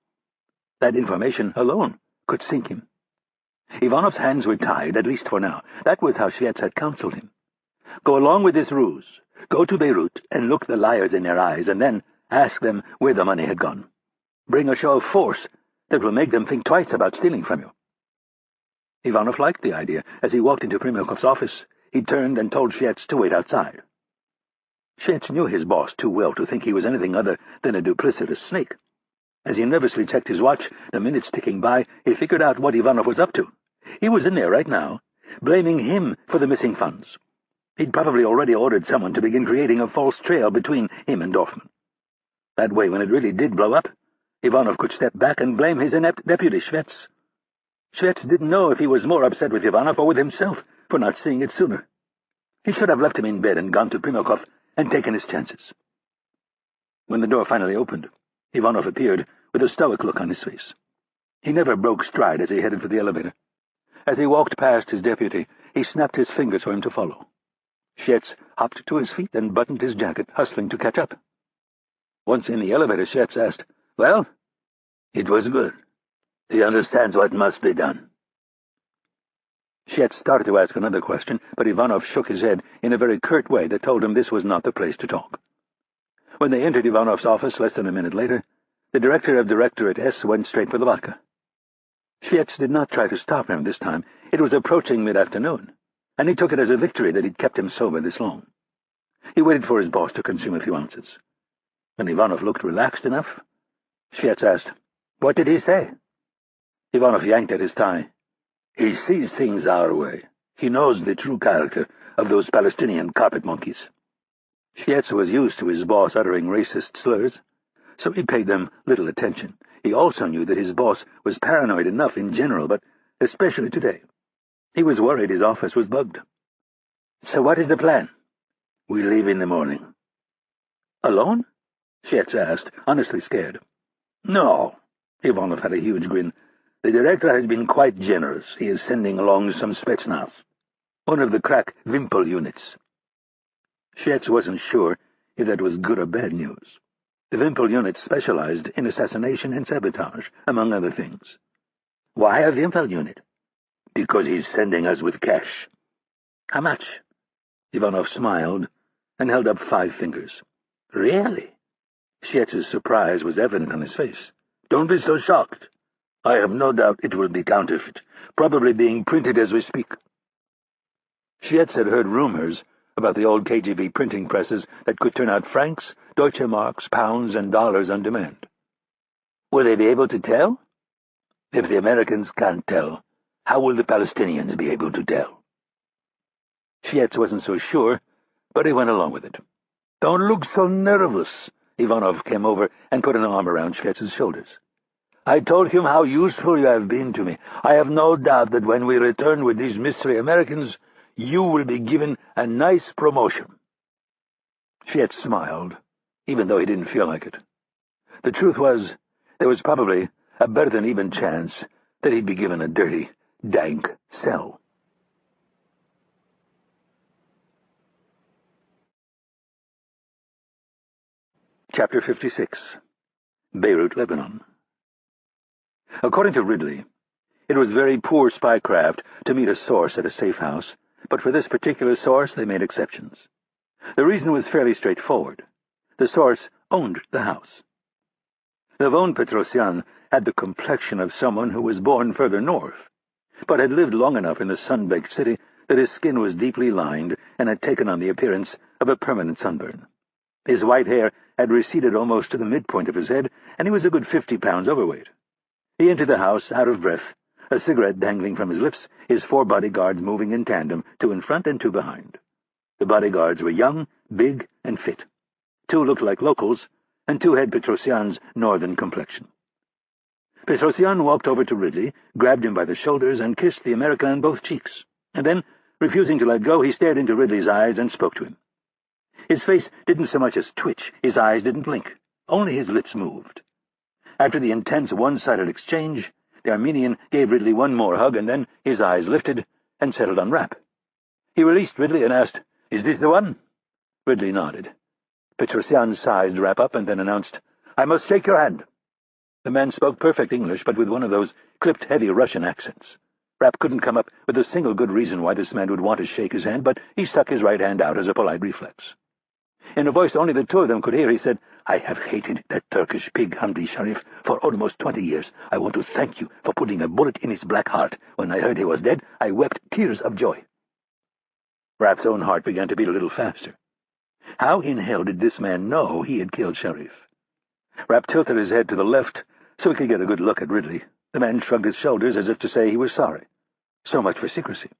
That information alone could sink him. Ivanov's hands were tied, at least for now. That was how Sviet had counseled him. Go along with this ruse. Go to Beirut and look the liars in their eyes, and then ask them where the money had gone. Bring a show of force that will make them think twice about stealing from you. Ivanov liked the idea. As he walked into Primakov's office, he turned and told Sviet to wait outside. Sviet knew his boss too well to think he was anything other than a duplicitous snake. As he nervously checked his watch, the minutes ticking by, he figured out what Ivanov was up to. He was in there right now, blaming him for the missing funds. He'd probably already ordered someone to begin creating a false trail between him and Dorfman. That way, when it really did blow up, Ivanov could step back and blame his inept deputy, Sviet. Sviet didn't know if he was more upset with Ivanov or with himself for not seeing it sooner. He should have left him in bed and gone to Primakov and taken his chances. When the door finally opened, Ivanov appeared with a stoic look on his face. He never broke stride as he headed for the elevator. As he walked past his deputy, he snapped his fingers for him to follow. Sviet hopped to his feet and buttoned his jacket, hustling to catch up. Once in the elevator, Sviet asked, "Well, it was good. He understands what must be done." Sviet started to ask another question, but Ivanov shook his head in a very curt way that told him this was not the place to talk. When they entered Ivanov's office less than a minute later, the director of Directorate S went straight for the vodka. Sviet did not try to stop him this time. It was approaching mid-afternoon, and he took it as a victory that he'd kept him sober this long. He waited for his boss to consume a few ounces. When Ivanov looked relaxed enough, Sviet asked, "What did he say?" Ivanov yanked at his tie. "He sees things our way. He knows the true character of those Palestinian carpet monkeys." Shietz was used to his boss uttering racist slurs, so he paid them little attention. He also knew that his boss was paranoid enough in general, but especially today. He was worried his office was bugged. "So what is the plan?" "We leave in the morning." "Alone?" Shietz asked, honestly scared. "No." Ivanov had a huge grin. "The director has been quite generous. He is sending along some Spetsnaz, one of the crack Wimpel units." Shietz wasn't sure if that was good or bad news. The Wimpel unit specialized in assassination and sabotage, among other things. "Why a Wimpel unit?" "Because he's sending us with cash." "How much?" Ivanov smiled and held up 5 fingers. "Really?" Shietz's surprise was evident on his face. "Don't be so shocked. I have no doubt it will be counterfeit, probably being printed as we speak." Shietz had heard rumors about the old KGB printing presses that could turn out francs, Deutsche Marks, pounds, and dollars on demand. "Will they be able to tell?" "If the Americans can't tell, how will the Palestinians be able to tell?" Shietz wasn't so sure, but he went along with it. "Don't look so nervous." Ivanov came over and put an arm around Shietz's shoulders. "I told him how useful you have been to me. I have no doubt that when we return with these mystery Americans, you will be given a nice promotion." Shietz smiled, even though he didn't feel like it. The truth was, there was probably a better than even chance that he'd be given a dirty, dank cell. Chapter 56. Beirut, Lebanon. According to Ridley, it was very poor spycraft to meet a source at a safe house, but for this particular source they made exceptions. The reason was fairly straightforward. The source owned the house. Levon Petrosyan had the complexion of someone who was born further north, but had lived long enough in the sun-baked city that his skin was deeply lined and had taken on the appearance of a permanent sunburn. His white hair had receded almost to the midpoint of his head, and he was a good 50 pounds overweight. He entered the house out of breath, a cigarette dangling from his lips, his 4 bodyguards moving in tandem, 2 in front and 2 behind. The bodyguards were young, big, and fit. 2 looked like locals, and 2 had Petrosyan's northern complexion. Petrosyan walked over to Ridley, grabbed him by the shoulders, and kissed the American on both cheeks. And then, refusing to let go, he stared into Ridley's eyes and spoke to him. His face didn't so much as twitch, his eyes didn't blink, only his lips moved. After the intense one-sided exchange, the Armenian gave Ridley one more hug, and then his eyes lifted and settled on Rapp. He released Ridley and asked, "Is this the one?" Ridley nodded. Petrosyan sized Rapp up and then announced, "I must shake your hand." The man spoke perfect English, but with one of those clipped, heavy Russian accents. Rapp couldn't come up with a single good reason why this man would want to shake his hand, but he stuck his right hand out as a polite reflex. In a voice only the 2 of them could hear, he said, "I have hated that Turkish pig Hamdi Sharif for almost 20 years. I want to thank you for putting a bullet in his black heart. When I heard he was dead, I wept tears of joy." Rapp's own heart began to beat a little faster. How in hell did this man know he had killed Sharif? Rapp tilted his head to the left so he could get a good look at Ridley. The man shrugged his shoulders as if to say he was sorry. So much for secrecy.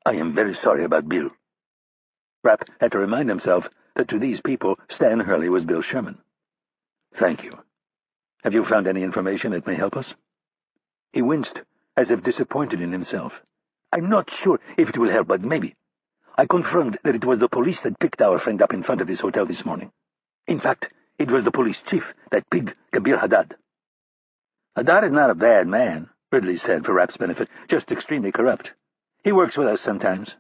"I am very sorry about Bill." Rapp had to remind himself that to these people Stan Hurley was Bill Sherman. "Thank you. Have you found any information that may help us?" He winced, as if disappointed in himself. "I'm not sure if it will help, but maybe. I confirmed that it was the police that picked our friend up in front of this hotel this morning. In fact, it was the police chief, that pig Kabir Haddad." "Haddad is not a bad man," Ridley said for Rapp's benefit, "just extremely corrupt. He works with us sometimes."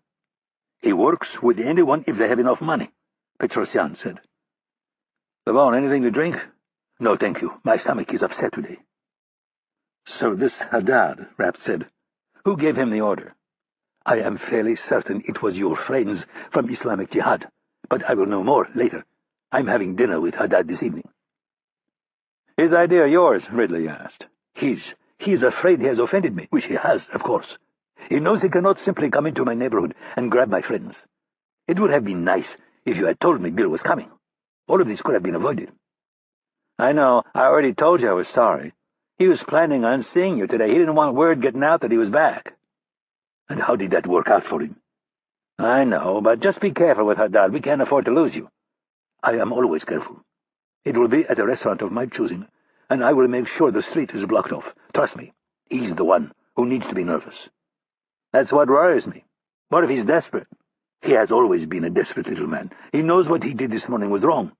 "He works with anyone if they have enough money," Petrosyan said. "Levon, anything to drink?" "No, thank you. My stomach is upset today." "So this Haddad," Rapp said. "Who gave him the order?" "I am fairly certain it was your friends from Islamic Jihad, but I will know more later. I'm having dinner with Haddad this evening." "His idea or yours?" Ridley asked. "His. He is afraid he has offended me, which he has, of course. He knows he cannot simply come into my neighborhood and grab my friends. It would have been nice if you had told me Bill was coming. All of this could have been avoided." "I know. I already told you I was sorry. He was planning on seeing you today. He didn't want word getting out that he was back." "And how did that work out for him?" "I know, but just be careful with Haddad. We can't afford to lose you." "I am always careful. It will be at a restaurant of my choosing, and I will make sure the street is blocked off. Trust me, he's the one who needs to be nervous." "That's what worries me. What if he's desperate?" "He has always been a desperate little man. He knows what he did this morning was wrong.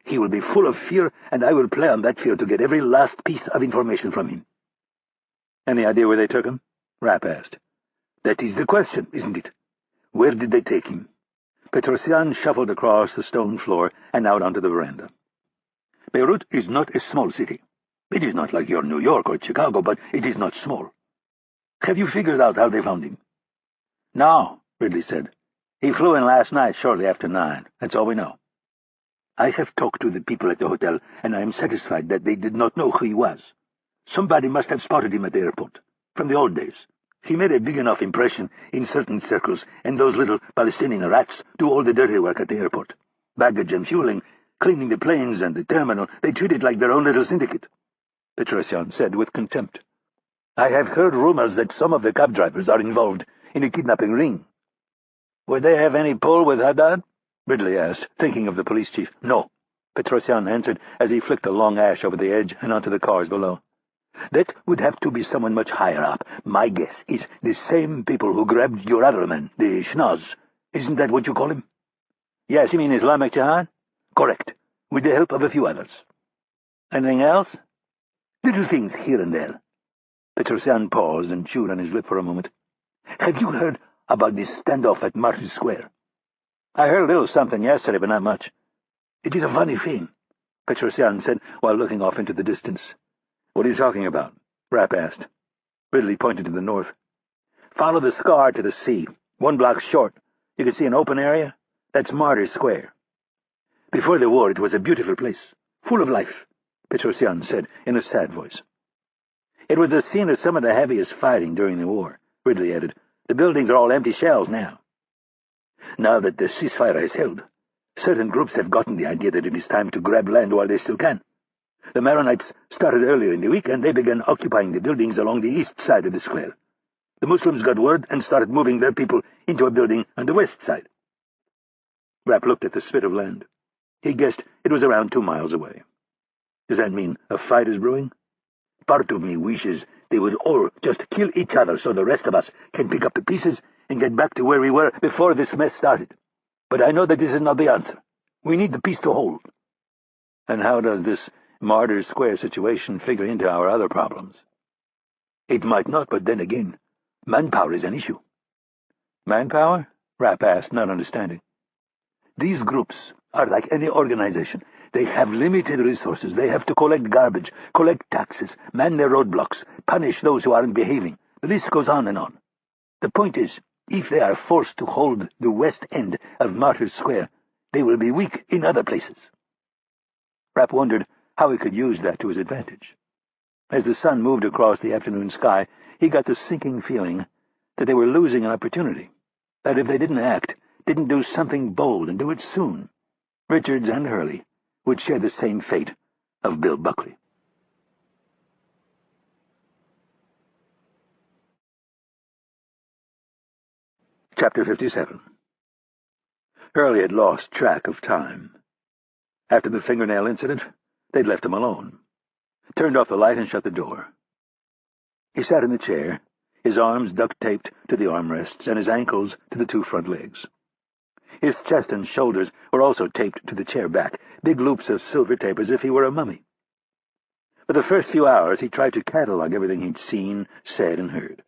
He will be full of fear, and I will play on that fear to get every last piece of information from him." "Any idea where they took him?" Rapp asked. "That is the question, isn't it? Where did they take him?" Petrosian shuffled across the stone floor and out onto the veranda. "Beirut is not a small city. It is not like your New York or Chicago, but it is not small. Have you figured out how they found him?" "No," Ridley said. "He flew in last night shortly after 9. That's all we know." "I have talked to the people at the hotel, and I am satisfied that they did not know who he was. Somebody must have spotted him at the airport, from the old days. He made a big enough impression in certain circles, and those little Palestinian rats do all the dirty work at the airport. Baggage and fueling, cleaning the planes and the terminal, they treat it like their own little syndicate," Petrosian said with contempt. "I have heard rumors that some of the cab drivers are involved in a kidnapping ring." "Would they have any pull with Haddad?" Ridley asked, thinking of the police chief. "No," Petrosian answered as he flicked a long ash over the edge and onto the cars below. "That would have to be someone much higher up. My guess is the same people who grabbed your other man, the Schnoz. Isn't that what you call him?" "Yes, you mean Islamic Jihad?" "Correct, with the help of a few others." "Anything else?" "Little things here and there." Petrosian paused and chewed on his lip for a moment. "Have you heard about this standoff at Martin Square?" "I heard a little something yesterday, but not much." "It is a funny thing," Petrosian said while looking off into the distance. "What are you talking about?" Rapp asked. Ridley pointed to the north. "Follow the scar to the sea. 1 block short. You can see an open area? That's Martyrs Square." "Before the war it was a beautiful place, full of life," Petrosian said in a sad voice. "It was the scene of some of the heaviest fighting during the war," Ridley added. "The buildings are all empty shells now." "Now that the ceasefire is held, certain groups have gotten the idea that it is time to grab land while they still can. The Maronites started earlier in the week, and they began occupying the buildings along the east side of the square. The Muslims got word and started moving their people into a building on the west side." Rapp looked at the spit of land. He guessed it was around 2 miles away. "Does that mean a fight is brewing?" "Part of me wishes they would all just kill each other so the rest of us can pick up the pieces and get back to where we were before this mess started. But I know that this is not the answer. We need the peace to hold." "And how does this Martyrs Square situation figure into our other problems?" "It might not, but then again, manpower is an issue." "Manpower?" Rapp asked, not understanding. "These groups are like any organization. They have limited resources. They have to collect garbage, collect taxes, man their roadblocks, punish those who aren't behaving. The list goes on and on. The point is, if they are forced to hold the west end of Martyrs Square, they will be weak in other places." Rapp wondered how he could use that to his advantage. As the sun moved across the afternoon sky, he got the sinking feeling that they were losing an opportunity, that if they didn't act, didn't do something bold and do it soon, Richards and Hurley would share the same fate of Bill Buckley. Chapter 57. Hurley had lost track of time. After the fingernail incident, they'd left him alone, turned off the light and shut the door. He sat in the chair, his arms duct-taped to the armrests and his ankles to the 2 front legs. His chest and shoulders were also taped to the chair back, big loops of silver tape as if he were a mummy. For the first few hours he tried to catalog everything he'd seen, said, and heard.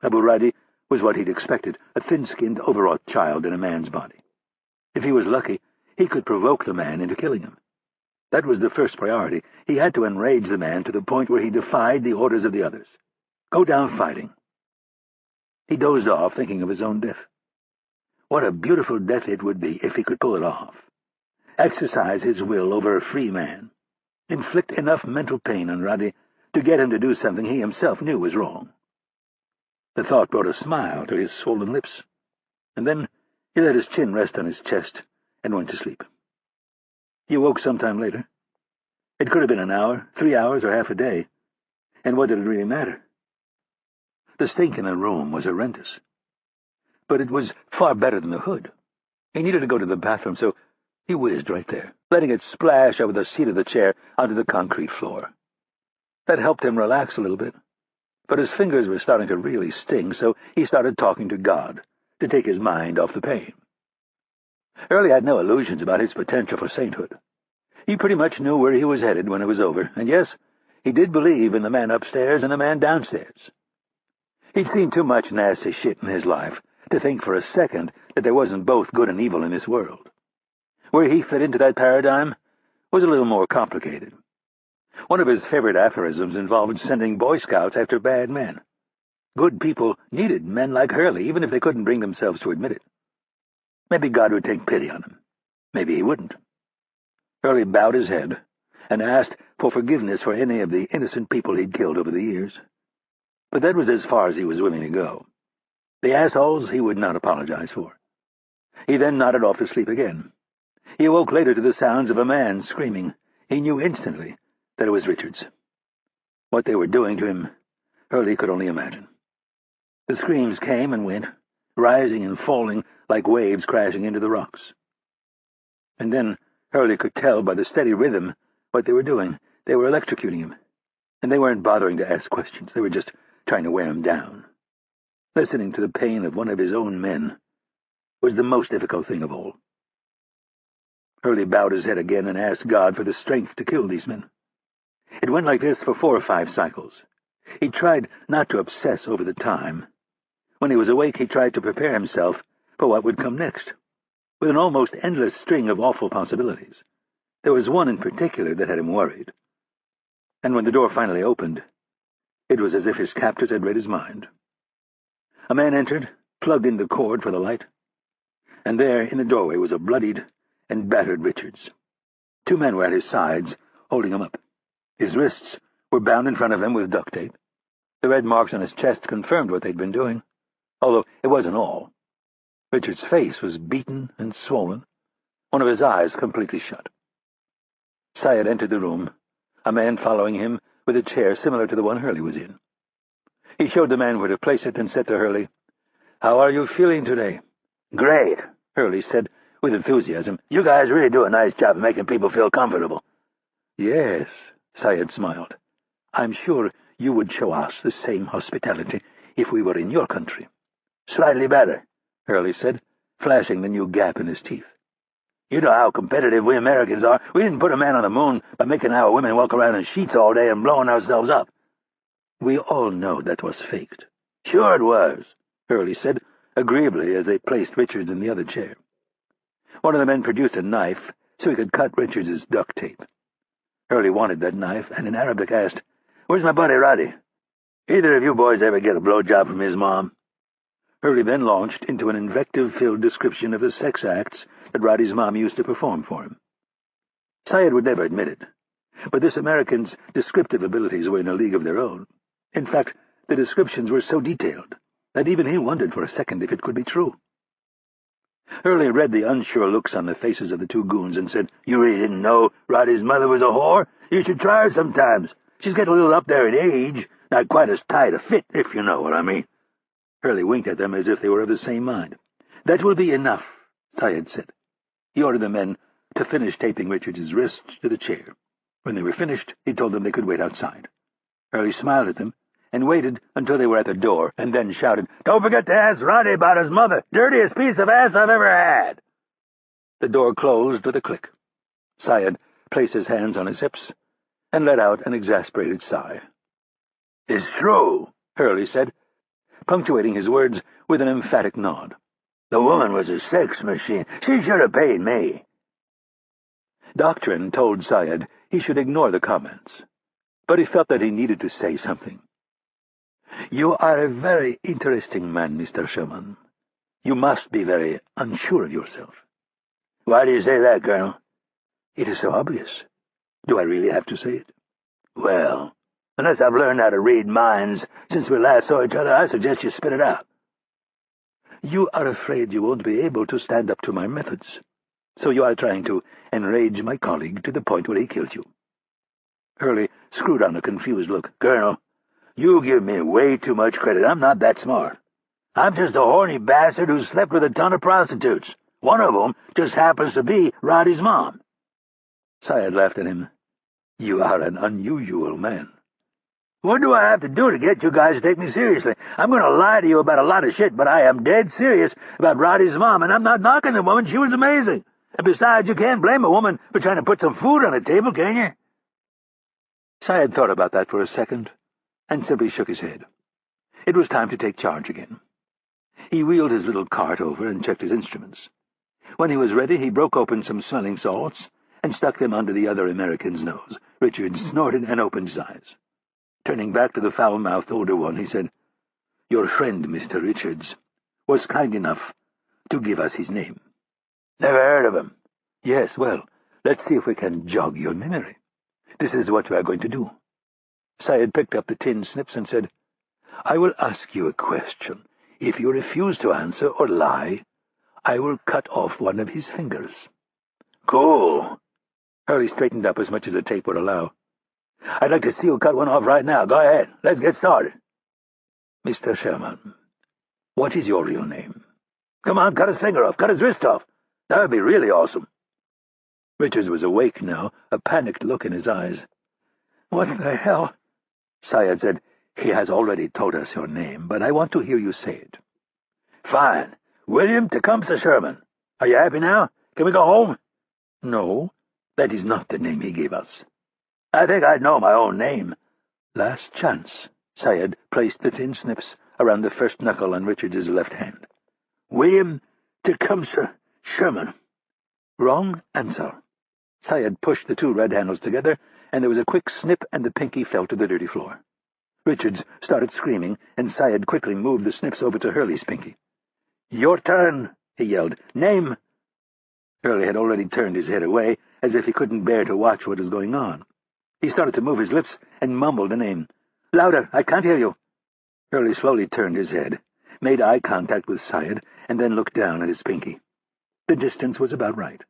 Abu Radi was what he'd expected, a thin-skinned, overwrought child in a man's body. If he was lucky, he could provoke the man into killing him. That was the first priority. He had to enrage the man to the point where he defied the orders of the others. Go down fighting. He dozed off, thinking of his own death. What a beautiful death it would be if he could pull it off. Exercise his will over a free man. Inflict enough mental pain on Radi to get him to do something he himself knew was wrong. The thought brought a smile to his swollen lips, and then he let his chin rest on his chest and went to sleep. He awoke some time later. It could have been an hour, 3 hours, or half a day. And what did it really matter? The stink in the room was horrendous. But it was far better than the hood. He needed to go to the bathroom, so he whizzed right there, letting it splash over the seat of the chair onto the concrete floor. That helped him relax a little bit. But his fingers were starting to really sting, so he started talking to God to take his mind off the pain. Hurley had no illusions about his potential for sainthood. He pretty much knew where he was headed when it was over, and yes, he did believe in the man upstairs and the man downstairs. He'd seen too much nasty shit in his life to think for a second that there wasn't both good and evil in this world. Where he fit into that paradigm was a little more complicated. One of his favorite aphorisms involved sending Boy Scouts after bad men. Good people needed men like Hurley, even if they couldn't bring themselves to admit it. Maybe God would take pity on him. Maybe he wouldn't. Hurley bowed his head and asked for forgiveness for any of the innocent people he'd killed over the years. But that was as far as he was willing to go. The assholes he would not apologize for. He then nodded off to sleep again. He awoke later to the sounds of a man screaming. He knew instantly that it was Richards. What they were doing to him, Hurley could only imagine. The screams came and went, rising and falling like waves crashing into the rocks. And then Hurley could tell by the steady rhythm what they were doing. They were electrocuting him, and they weren't bothering to ask questions. They were just trying to wear him down. Listening to the pain of one of his own men was the most difficult thing of all. Hurley bowed his head again and asked God for the strength to kill these men. It went like this for 4 or 5 cycles. He tried not to obsess over the time. When he was awake, he tried to prepare himself for what would come next, with an almost endless string of awful possibilities. There was one in particular that had him worried. And when the door finally opened, it was as if his captors had read his mind. A man entered, plugged in the cord for the light, and there in the doorway was a bloodied and battered Richards. 2 men were at his sides, holding him up. His wrists were bound in front of him with duct tape. The red marks on his chest confirmed what they'd been doing, although it wasn't all. Richards' face was beaten and swollen, one of his eyes completely shut. Syed entered the room, a man following him with a chair similar to the one Hurley was in. He showed the man where to place it and said to Hurley, "How are you feeling today?" "Great," Hurley said with enthusiasm. "You guys really do a nice job of making people feel comfortable." "Yes," Syed smiled. "I'm sure you would show us the same hospitality if we were in your country." "Slightly better," Hurley said, flashing the new gap in his teeth. "You know how competitive we Americans are. We didn't put a man on the moon by making our women walk around in sheets all day and blowing ourselves up." "We all know that was faked." "Sure it was," Hurley said, agreeably as they placed Richards in the other chair. One of the men produced a knife so he could cut Richards's duct tape. Hurley wanted that knife, and in Arabic asked, "Where's my buddy Roddy? Either of you boys ever get a blowjob from his mom?" Hurley then launched into an invective-filled description of the sex acts that Roddy's mom used to perform for him. Syed would never admit it, but this American's descriptive abilities were in a league of their own. In fact, the descriptions were so detailed that even he wondered for a second if it could be true. Hurley read the unsure looks on the faces of the 2 goons and said, "You really didn't know Roddy's mother was a whore? You should try her sometimes. She's getting a little up there in age, not quite as tight a fit, if you know what I mean." Hurley winked at them as if they were of the same mind. "That will be enough," Syed said. He ordered the men to finish taping Richards's wrists to the chair. When they were finished, he told them they could wait outside. Hurley smiled at them and waited until they were at the door, and then shouted, "Don't forget to ask Roddy about his mother. Dirtiest piece of ass I've ever had." The door closed with a click. Syed placed his hands on his hips and let out an exasperated sigh. "It's true," Hurley said, punctuating his words with an emphatic nod. "The woman was a sex machine. She should have paid me." Doctrine told Syed he should ignore the comments, but he felt that he needed to say something. "You are a very interesting man, Mr. Sherman. You must be very unsure of yourself." "Why do you say that, Colonel?" "It is so obvious. Do I really have to say it?" "Well, unless I've learned how to read minds since we last saw each other, I suggest you spit it out." "You are afraid you won't be able to stand up to my methods, so you are trying to enrage my colleague to the point where he kills you." Hurley screwed on a confused look. "Colonel, You give me way too much credit. I'm not that smart. I'm just a horny bastard who slept with a ton of prostitutes. One of them just happens to be Roddy's mom." Syed laughed at him. "You are an unusual man." "What do I have to do to get you guys to take me seriously? I'm going to lie to you about a lot of shit, but I am dead serious about Roddy's mom, and I'm not knocking the woman. She was amazing. And besides, you can't blame a woman for trying to put some food on the table, can you?" Syed thought about that for a second, and simply shook his head. It was time to take charge again. He wheeled his little cart over and checked his instruments. When he was ready, he broke open some smelling salts and stuck them under the other American's nose. Richard snorted and opened his eyes. Turning back to the foul-mouthed older one, he said, "Your friend, Mr. Richards, was kind enough to give us his name." "Never heard of him." "Yes, well, let's see if we can jog your memory. This is what we are going to do." Syed picked up the tin snips and said, "I will ask you a question. If you refuse to answer or lie, I will cut off one of his fingers." "Cool." Hurley straightened up as much as the tape would allow. "I'd like to see you cut one off right now. Go ahead. Let's get started." "Mr. Sherman, what is your real name?" "Come on, cut his finger off. Cut his wrist off. That would be really awesome." Richards was awake now, a panicked look in his eyes. "What the hell?" Syed said, "He has already told us your name, but I want to hear you say it." "Fine. William Tecumseh Sherman. Are you happy now? Can we go home?" "No, that is not the name he gave us." "I think I'd know my own name." "Last chance." Syed placed the tin snips around the first knuckle on Richards's left hand. "William Tecumseh Sherman." "Wrong answer." Syed pushed the two red handles together, and there was a quick snip, and the pinky fell to the dirty floor. Richards started screaming, and Syed quickly moved the snips over to Hurley's pinky. "Your turn," he yelled. "Name." Hurley had already turned his head away, as if he couldn't bear to watch what was going on. He started to move his lips and mumbled a name. "Louder, I can't hear you." Hurley slowly turned his head, made eye contact with Syed, and then looked down at his pinky. The distance was about right.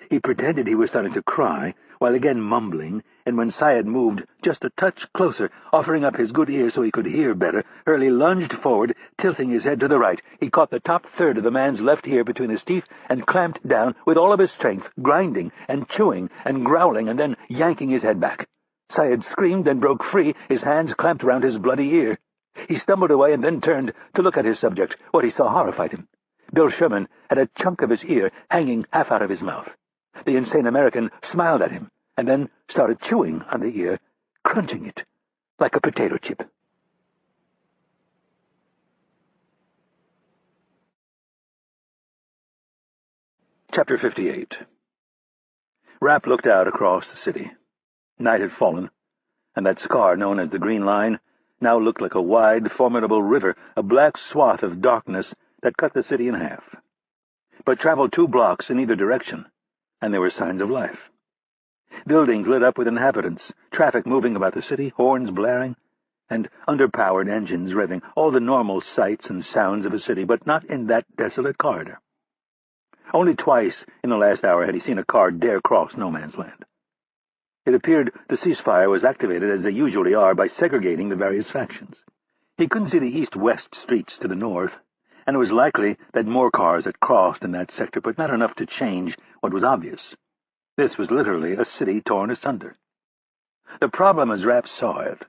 He pretended he was starting to cry, while again mumbling, and when Syed moved just a touch closer, offering up his good ear so he could hear better, Hurley lunged forward, tilting his head to the right. He caught the top third of the man's left ear between his teeth and clamped down with all of his strength, grinding and chewing and growling and then yanking his head back. Syed screamed and broke free, his hands clamped round his bloody ear. He stumbled away and then turned to look at his subject. What he saw horrified him. Bill Sherman had a chunk of his ear hanging half out of his mouth. The insane American smiled at him, and then started chewing on the ear, crunching it like a potato chip. Chapter 58. Rapp looked out across the city. Night had fallen, and that scar known as the Green Line now looked like a wide, formidable river, a black swath of darkness that cut the city in half. But traveled 2 blocks in either direction, and there were signs of life. Buildings lit up with inhabitants, traffic moving about the city, horns blaring, and underpowered engines revving, all the normal sights and sounds of a city, but not in that desolate corridor. Only twice in the last hour had he seen a car dare cross no man's land. It appeared the ceasefire was activated, as they usually are, by segregating the various factions. He couldn't see the east-west streets to the north, and it was likely that more cars had crossed in that sector, but not enough to change what was obvious. This was literally a city torn asunder. The problem, as Rapp saw it,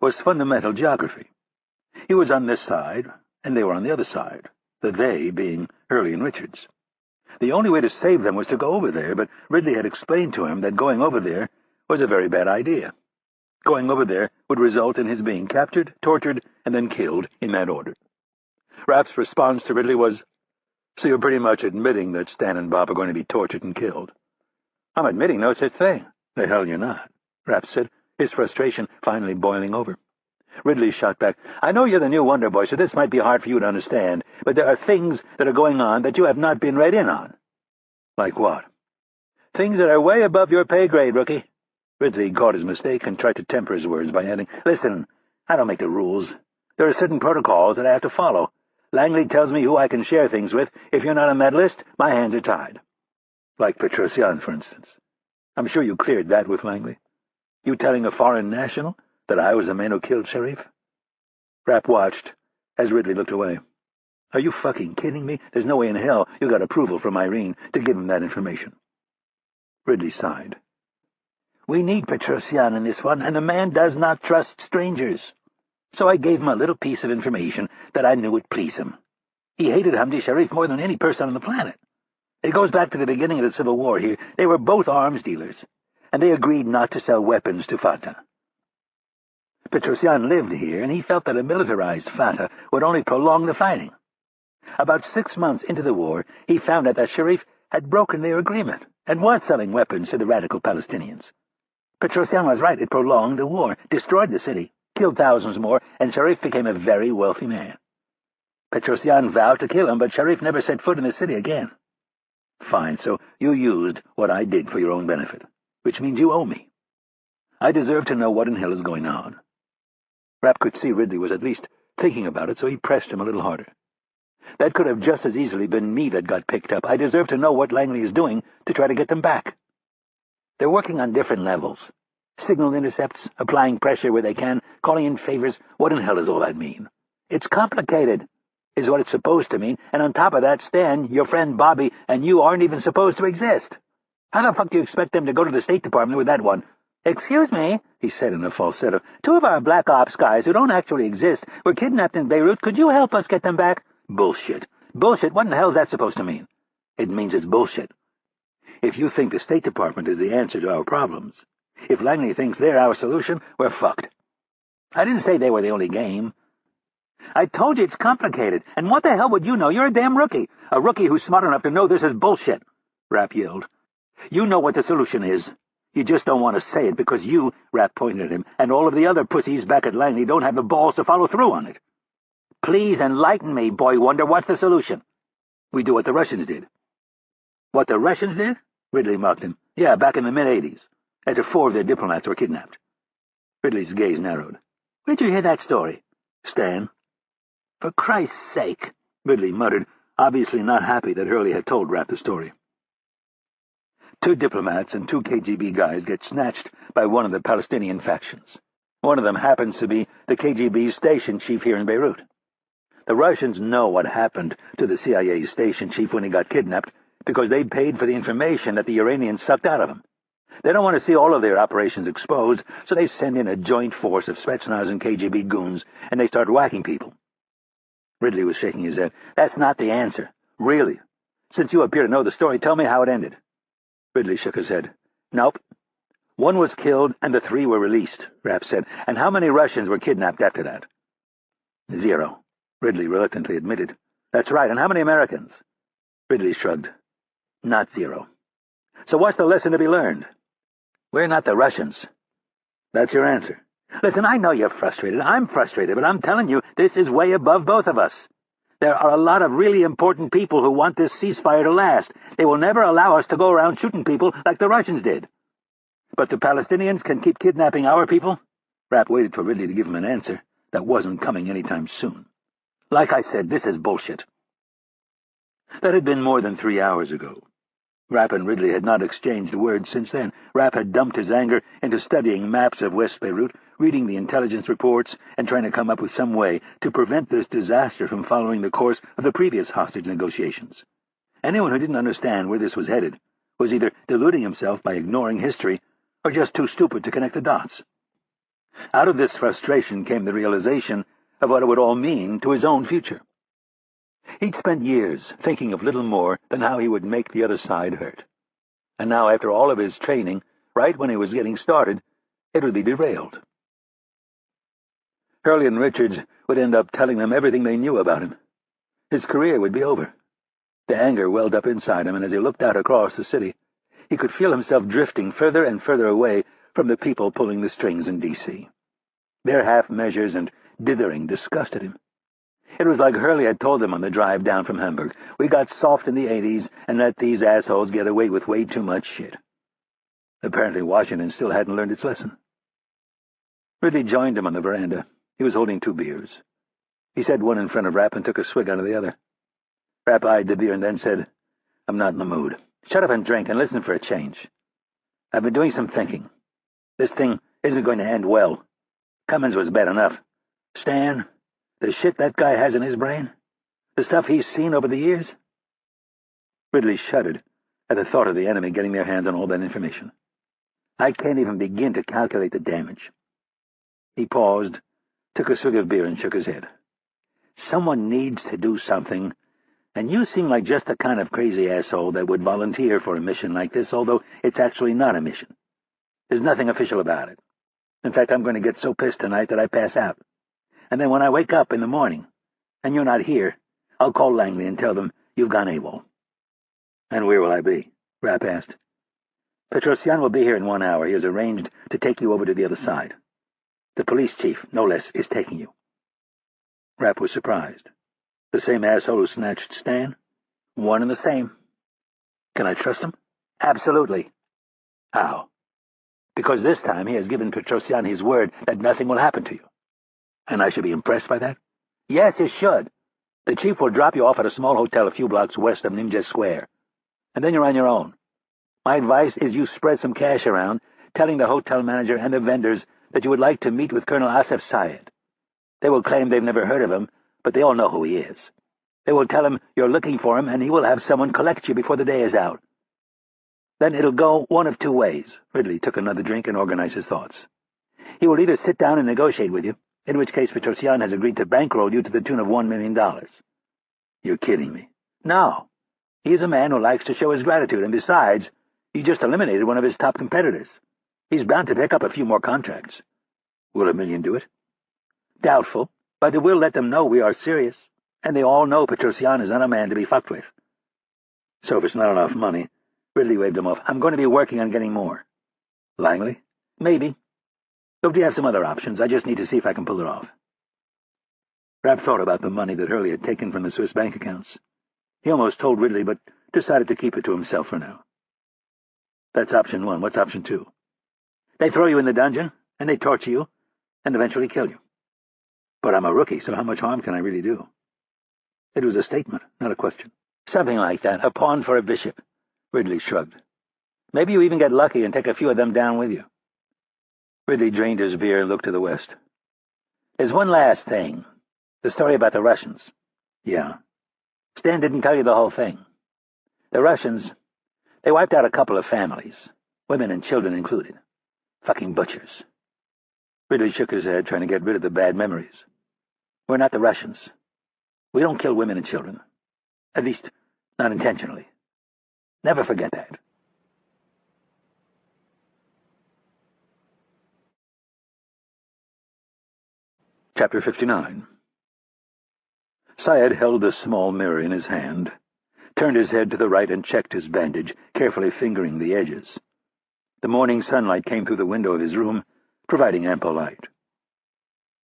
was fundamental geography. He was on this side, and they were on the other side, the they being Hurley and Richards. The only way to save them was to go over there, but Ridley had explained to him that going over there was a very bad idea. Going over there would result in his being captured, tortured, and then killed in that order. Rapp's response to Ridley was, "So you're pretty much admitting that Stan and Bob are going to be tortured and killed?" "I'm admitting no such thing." "The hell you're not," Rapp said, his frustration finally boiling over. Ridley shot back, "I know you're the new Wonder Boy, so this might be hard for you to understand, but there are things that are going on that you have not been read in on." "Like what?" "Things that are way above your pay grade, rookie." Ridley caught his mistake and tried to temper his words by adding, "Listen, I don't make the rules. There are certain protocols that I have to follow. Langley tells me who I can share things with. If you're not on that list, my hands are tied." "Like Petrosian, for instance. I'm sure you cleared that with Langley. You telling a foreign national that I was the man who killed Sharif?" Rapp watched as Ridley looked away. "Are you fucking kidding me? There's no way in hell you got approval from Irene to give him that information." Ridley sighed. "We need Petrosian in this one, and the man does not trust strangers. So I gave him a little piece of information that I knew would please him. He hated Hamdi Sharif more than any person on the planet. It goes back to the beginning of the Civil War here. They were both arms dealers, and they agreed not to sell weapons to Fatah. Petrosian lived here, and he felt that a militarized Fatah would only prolong the fighting. About 6 months into the war, he found out that Sharif had broken their agreement and was selling weapons to the radical Palestinians. Petrosian was right. It prolonged the war, destroyed the city, killed thousands more, and Sharif became a very wealthy man. Petrosian vowed to kill him, but Sharif never set foot in the city again. Fine, so you used what I did for your own benefit, which means you owe me. I deserve to know what in hell is going on." Rapp could see Ridley was at least thinking about it, so he pressed him a little harder. "That could have just as easily been me that got picked up. I deserve to know what Langley is doing to try to get them back. They're working on different levels. Signal intercepts, applying pressure where they can, calling in favors. What in hell does all that mean? It's complicated, is what it's supposed to mean, and on top of that, Stan, your friend Bobby, and you aren't even supposed to exist. How the fuck do you expect them to go to the State Department with that one?" "Excuse me," he said in a falsetto. "Two of our Black Ops guys who don't actually exist were kidnapped in Beirut. Could you help us get them back?" "Bullshit. Bullshit? What in the hell is that supposed to mean?" "It means it's bullshit. If you think the State Department is the answer to our problems, if Langley thinks they're our solution, we're fucked. I didn't say they were the only game. I told you it's complicated, and what the hell would you know? You're a damn rookie. A rookie who's smart enough to know this is bullshit," Rapp yelled. "You know what the solution is. You just don't want to say it because you," Rapp pointed at him, "and all of the other pussies back at Langley don't have the balls to follow through on it. Please enlighten me, boy wonder. What's the solution?" "We do what the Russians did." "What the Russians did?" Ridley mocked him. "Yeah, back in the mid-'80s, after 4 of their diplomats were kidnapped." Ridley's gaze narrowed. "Where'd you hear that story?" "Stan." "For Christ's sake," Ridley muttered, obviously not happy that Hurley had told Rapp the story. 2 diplomats and 2 KGB guys get snatched by one of the Palestinian factions. One of them happens to be the KGB's station chief here in Beirut. The Russians know what happened to the CIA's station chief when he got kidnapped because they paid for the information that the Iranians sucked out of him. They don't want to see all of their operations exposed, so they send in a joint force of Spetsnaz and KGB goons, and they start whacking people. Ridley was shaking his head. "That's not the answer. Really. Since you appear to know the story, tell me how it ended." Ridley shook his head. "Nope. 1 was killed and the 3 were released," Rapp said. "And how many Russians were kidnapped after that?" 0, Ridley reluctantly admitted. "That's right. And how many Americans?" Ridley shrugged. "Not 0. So what's the lesson to be learned?" "We're not the Russians." "That's your answer." "Listen, I know you're frustrated. I'm frustrated, but I'm telling you, this is way above both of us. There are a lot of really important people who want this ceasefire to last. They will never allow us to go around shooting people like the Russians did. But the Palestinians can keep kidnapping our people?" Rapp waited for Ridley to give him an answer that wasn't coming any time soon. "Like I said, this is bullshit." That had been more than 3 hours ago. Rapp and Ridley had not exchanged words since then. Rapp had dumped his anger into studying maps of West Beirut, reading the intelligence reports, and trying to come up with some way to prevent this disaster from following the course of the previous hostage negotiations. Anyone who didn't understand where this was headed was either deluding himself by ignoring history or just too stupid to connect the dots. Out of this frustration came the realization of what it would all mean to his own future. He'd spent years thinking of little more than how he would make the other side hurt. And now, after all of his training, right when he was getting started, it would be derailed. Hurley and Richards would end up telling them everything they knew about him. His career would be over. The anger welled up inside him, and as he looked out across the city, he could feel himself drifting further and further away from the people pulling the strings in D.C. Their half-measures and dithering disgusted him. It was like Hurley had told them on the drive down from Hamburg. "We got soft in the 80s and let these assholes get away with way too much shit." Apparently Washington still hadn't learned its lesson. Ridley joined him on the veranda. He was holding 2 beers. He set one in front of Rapp and took a swig out of the other. Rapp eyed the beer and then said, "I'm not in the mood. Shut up and drink and listen for a change. I've been doing some thinking. This thing isn't going to end well. Cummins was bad enough. Stan, The shit that guy has in his brain? The stuff he's seen over the years?" Ridley shuddered at the thought of the enemy getting their hands on all that information. "I can't even begin to calculate the damage." He paused, took a swig of beer, and shook his head. "Someone needs to do something, and you seem like just the kind of crazy asshole that would volunteer for a mission like this, although it's actually not a mission. There's nothing official about it. In fact, I'm going to get so pissed tonight that I pass out. And then when I wake up in the morning, and you're not here, I'll call Langley and tell them you've gone AWOL." "And where will I be?" Rapp asked. "Petrosian will be here in 1 hour. He has arranged to take you over to the other side. The police chief, no less, is taking you." Rapp was surprised. "The same asshole who snatched Stan?" "One and the same." "Can I trust him?" "Absolutely." "How?" "Because this time he has given Petrosian his word that nothing will happen to you." "And I should be impressed by that?" "Yes, you should. The chief will drop you off at a small hotel a few blocks west of Ninja Square. And then you're on your own. My advice is you spread some cash around, telling the hotel manager and the vendors that you would like to meet with Colonel Asif Syed. They will claim they've never heard of him, but they all know who he is. They will tell him you're looking for him, and he will have someone collect you before the day is out. Then it'll go one of two ways." Ridley took another drink and organized his thoughts. "He will either sit down and negotiate with you, in which case Petrosian has agreed to bankroll you to the tune of $1 million. "You're kidding me." "No. He is a man who likes to show his gratitude, and besides, you just eliminated one of his top competitors. He's bound to pick up a few more contracts." "Will $1 million do it?" "Doubtful, but it will let them know we are serious, and they all know Petrosian is not a man to be fucked with." "So if it's not enough money," Ridley waved him off, "I'm going to be working on getting more." "Langley?" "Maybe. Look, do you have some other options? I just need to see if I can pull it off." Rapp thought about the money that Hurley had taken from the Swiss bank accounts. He almost told Ridley, but decided to keep it to himself for now. "That's option 1. What's option 2? "They throw you in the dungeon, and they torture you, and eventually kill you." "But I'm a rookie, so how much harm can I really do?" It was a statement, not a question. "Something like that. A pawn for a bishop." Ridley shrugged. "Maybe you even get lucky and take a few of them down with you." Ridley drained his beer and looked to the west. "There's one last thing. The story about the Russians." "Yeah?" "Stan didn't tell you the whole thing. The Russians, they wiped out a couple of families, women and children included. Fucking butchers." Ridley shook his head, trying to get rid of the bad memories. "We're not the Russians. We don't kill women and children. At least, not intentionally. Never forget that." Chapter 59. Syed held the small mirror in his hand, turned his head to the right and checked his bandage, carefully fingering the edges. The morning sunlight came through the window of his room, providing ample light.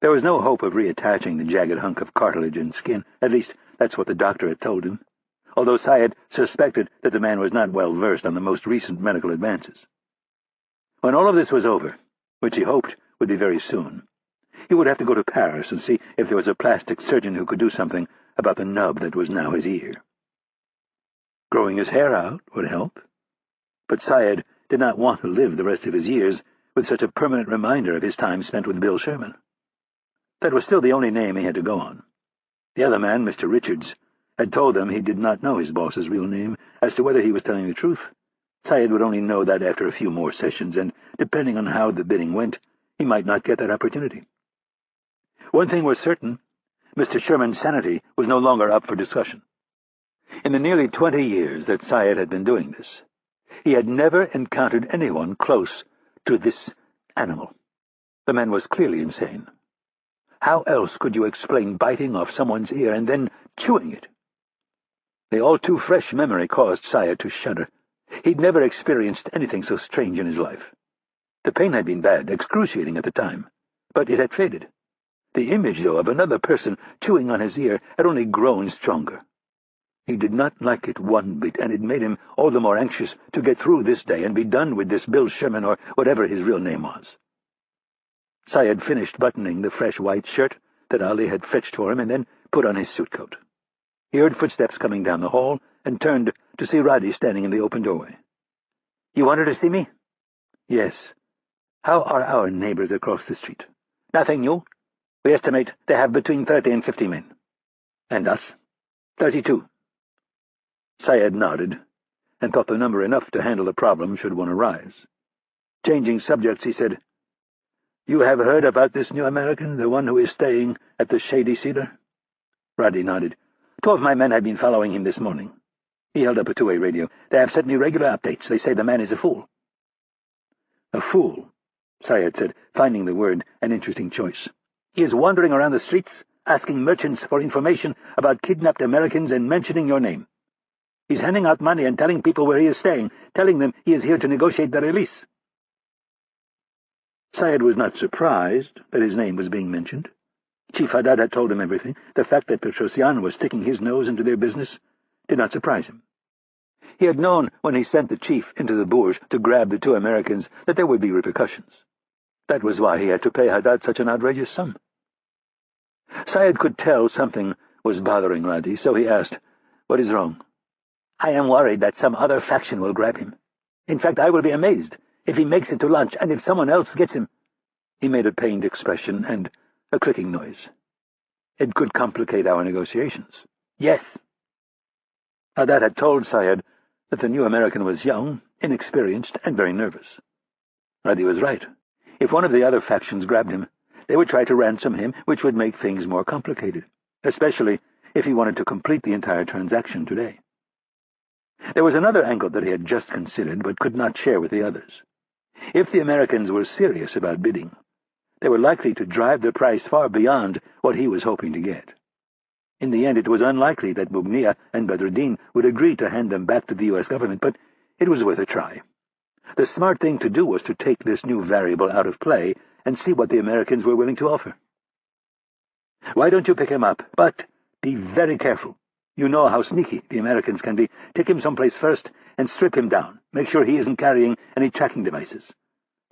There was no hope of reattaching the jagged hunk of cartilage and skin, at least that's what the doctor had told him, although Syed suspected that the man was not well versed on the most recent medical advances. When all of this was over, which he hoped would be very soon, he would have to go to Paris and see if there was a plastic surgeon who could do something about the nub that was now his ear. Growing his hair out would help, but Syed did not want to live the rest of his years with such a permanent reminder of his time spent with Bill Sherman. That was still the only name he had to go on. The other man, Mr. Richards, had told them he did not know his boss's real name. As to whether he was telling the truth, Syed would only know that after a few more sessions, and depending on how the bidding went, he might not get that opportunity. One thing was certain: Mr. Sherman's sanity was no longer up for discussion. In the nearly 20 years that Syed had been doing this, he had never encountered anyone close to this animal. The man was clearly insane. How else could you explain biting off someone's ear and then chewing it? The all-too-fresh memory caused Syed to shudder. He'd never experienced anything so strange in his life. The pain had been bad, excruciating at the time, but it had faded. The image, though, of another person chewing on his ear had only grown stronger. He did not like it one bit, and it made him all the more anxious to get through this day and be done with this Bill Sherman, or whatever his real name was. Syed finished buttoning the fresh white shirt that Ali had fetched for him and then put on his suit coat. He heard footsteps coming down the hall and turned to see Roddy standing in the open doorway. "You wanted to see me?" "Yes. How are our neighbors across the street?" "Nothing new. We estimate they have between 30 and 50 men. And us? 32. Syed nodded, and thought the number enough to handle the problem should one arise. Changing subjects, he said, "You have heard about this new American, the one who is staying at the Shady Cedar?" Roddy nodded. 2 of my men have been following him this morning. He held up a two-way radio. They have sent me regular updates. They say the man is a fool. A fool, Syed said, finding the word an interesting choice. He is wandering around the streets, asking merchants for information about kidnapped Americans and mentioning your name. He's handing out money and telling people where he is staying, telling them he is here to negotiate their release. Syed was not surprised that his name was being mentioned. Chief Haddad had told him everything. The fact that Petrosian was sticking his nose into their business did not surprise him. He had known when he sent the chief into the Bourge to grab the 2 Americans that there would be repercussions. That was why he had to pay Haddad such an outrageous sum. Syed could tell something was bothering Roddy, so he asked, "What is wrong?" "I am worried that some other faction will grab him. In fact, I will be amazed if he makes it to lunch, and if someone else gets him." He made a pained expression and a clicking noise. "It could complicate our negotiations." "Yes." Haddad had told Syed that the new American was young, inexperienced, and very nervous. Roddy was right. If one of the other factions grabbed him, they would try to ransom him, which would make things more complicated, especially if he wanted to complete the entire transaction today. There was another angle that he had just considered but could not share with the others. If the Americans were serious about bidding, they were likely to drive the price far beyond what he was hoping to get. In the end, it was unlikely that Mughniya and Badruddin would agree to hand them back to the U.S. government, but it was worth a try. The smart thing to do was to take this new variable out of play and see what the Americans were willing to offer. "Why don't you pick him up? But be very careful. You know how sneaky the Americans can be. Take him someplace first and strip him down. Make sure he isn't carrying any tracking devices.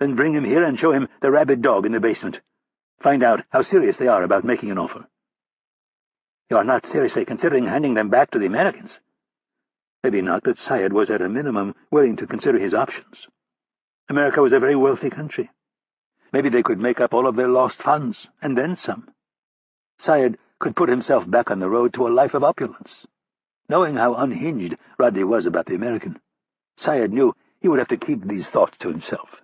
Then bring him here and show him the rabid dog in the basement. Find out how serious they are about making an offer." "You are not seriously considering handing them back to the Americans?" Maybe not, but Syed was at a minimum willing to consider his options. America was a very wealthy country. Maybe they could make up all of their lost funds, and then some. Syed could put himself back on the road to a life of opulence. Knowing how unhinged Rodney was about the American, Syed knew he would have to keep these thoughts to himself.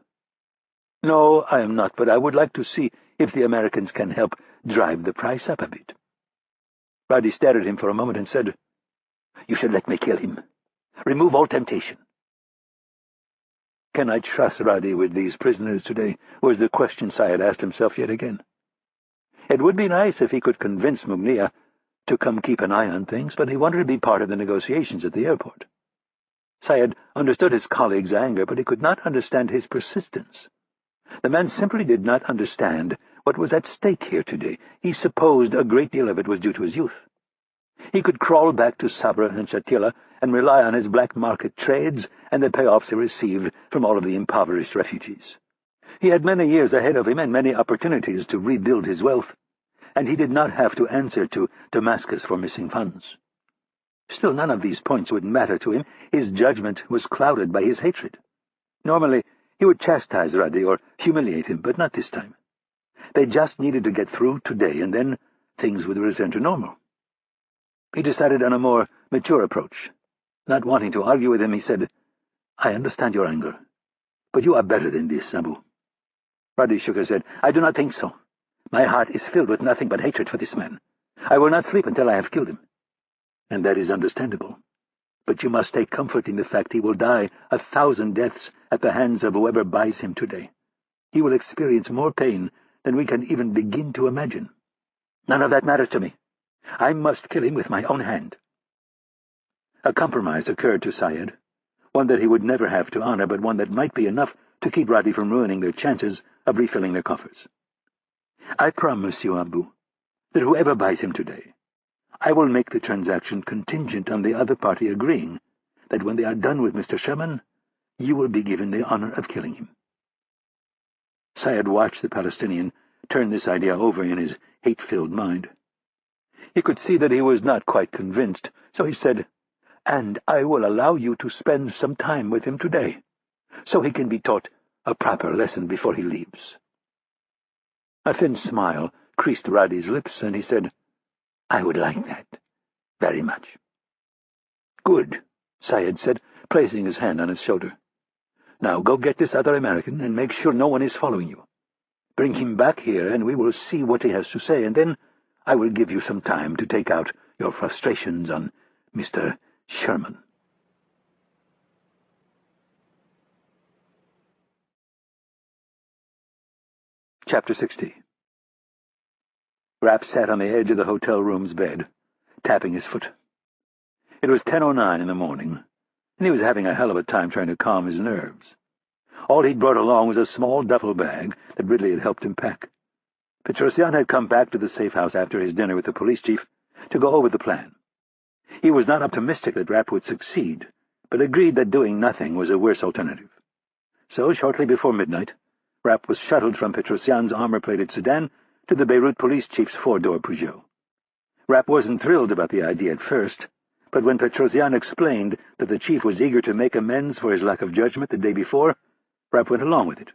"No, I am not, but I would like to see if the Americans can help drive the price up a bit." Rodney stared at him for a moment and said, "You should let me kill him. Remove all temptation." Can I trust Rodney with these prisoners today, was the question Syed asked himself yet again. It would be nice if he could convince Mughniya to come keep an eye on things, but he wanted to be part of the negotiations at the airport. Syed understood his colleague's anger, but he could not understand his persistence. The man simply did not understand what was at stake here today. He supposed a great deal of it was due to his youth. He could crawl back to Sabra and Shatila and rely on his black market trades and the payoffs he received from all of the impoverished refugees. He had many years ahead of him and many opportunities to rebuild his wealth, and he did not have to answer to Damascus for missing funds. Still, none of these points would matter to him. His judgment was clouded by his hatred. Normally, he would chastise Rodney or humiliate him, but not this time. They just needed to get through today, and then things would return to normal. He decided on a more mature approach. Not wanting to argue with him, he said, "I understand your anger, but you are better than this, Abu." Rodney shook his head. "I do not think so. My heart is filled with nothing but hatred for this man. I will not sleep until I have killed him. And that is understandable. But you must take comfort in the fact he will die 1,000 deaths at the hands of whoever buys him today. He will experience more pain than we can even begin to imagine. None of that matters to me. I must kill him with my own hand." A compromise occurred to Syed, one that he would never have to honor, but one that might be enough to keep Rodney from ruining their chances of refilling their coffers. "I promise you, Abu, that whoever buys him today, I will make the transaction contingent on the other party agreeing that when they are done with Mr. Sherman, you will be given the honor of killing him." Syed watched the Palestinian turn this idea over in his hate-filled mind. He could see that he was not quite convinced, so he said, "And I will allow you to spend some time with him today, so he can be taught a proper lesson before he leaves." A thin smile creased Roddy's lips, and he said, "I would like that, very much." "Good," Syed said, placing his hand on his shoulder. "Now go get this other American and make sure no one is following you. Bring him back here and we will see what he has to say, and then I will give you some time to take out your frustrations on Mr. Sherman." Chapter 60. Rapp sat on the edge of the hotel room's bed, tapping his foot. It was 10:09 in the morning, and he was having a hell of a time trying to calm his nerves. All he'd brought along was a small duffel bag that Ridley had helped him pack. Petrosian had come back to the safe house after his dinner with the police chief to go over the plan. He was not optimistic that Rapp would succeed, but agreed that doing nothing was a worse alternative. So, shortly before midnight, Rapp was shuttled from Petrosian's armor-plated sedan to the Beirut police chief's four-door Peugeot. Rapp wasn't thrilled about the idea at first, but when Petrosian explained that the chief was eager to make amends for his lack of judgment the day before, Rapp went along with it.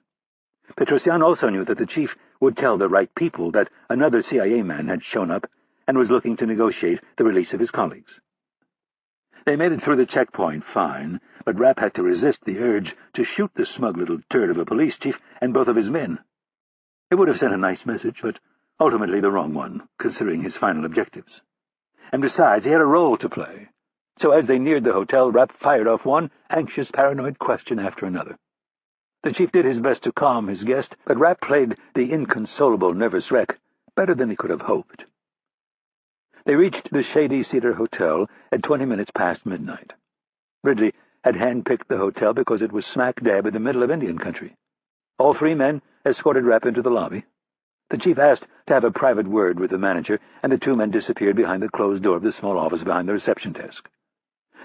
Petrosian also knew that the chief would tell the right people that another CIA man had shown up and was looking to negotiate the release of his colleagues. They made it through the checkpoint fine, but Rapp had to resist the urge to shoot the smug little turd of a police chief and both of his men. It would have sent a nice message, but ultimately the wrong one, considering his final objectives. And besides, he had a role to play. So as they neared the hotel, Rapp fired off one anxious, paranoid question after another. The chief did his best to calm his guest, but Rapp played the inconsolable nervous wreck better than he could have hoped. They reached the shady Cedar Hotel at 20 minutes past midnight. Ridley had hand-picked the hotel because it was smack dab in the middle of Indian country. All three men escorted Rapp into the lobby. The chief asked to have a private word with the manager, and the two men disappeared behind the closed door of the small office behind the reception desk.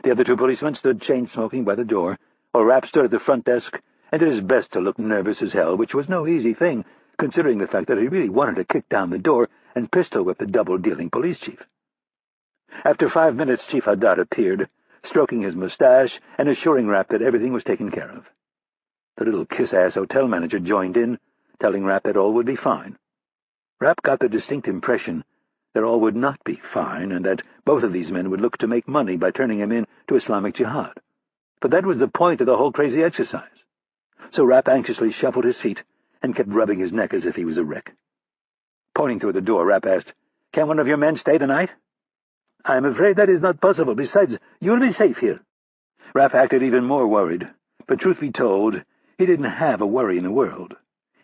The other two policemen stood chain-smoking by the door, while Rapp stood at the front desk and did his best to look nervous as hell, which was no easy thing, considering the fact that he really wanted to kick down the door and pistol-whip the double-dealing police chief. After 5 minutes, Chief Haddad appeared, stroking his mustache and assuring Rapp that everything was taken care of. The little kiss-ass hotel manager joined in, telling Rapp that all would be fine. Rapp got the distinct impression that all would not be fine, and that both of these men would look to make money by turning him in to Islamic Jihad. But that was the point of the whole crazy exercise. So Rapp anxiously shuffled his feet and kept rubbing his neck as if he was a wreck. Pointing toward the door, Rapp asked, "Can one of your men stay tonight?" "I am afraid that is not possible. Besides, you'll be safe here." Rapp acted even more worried, but truth be told, he didn't have a worry in the world.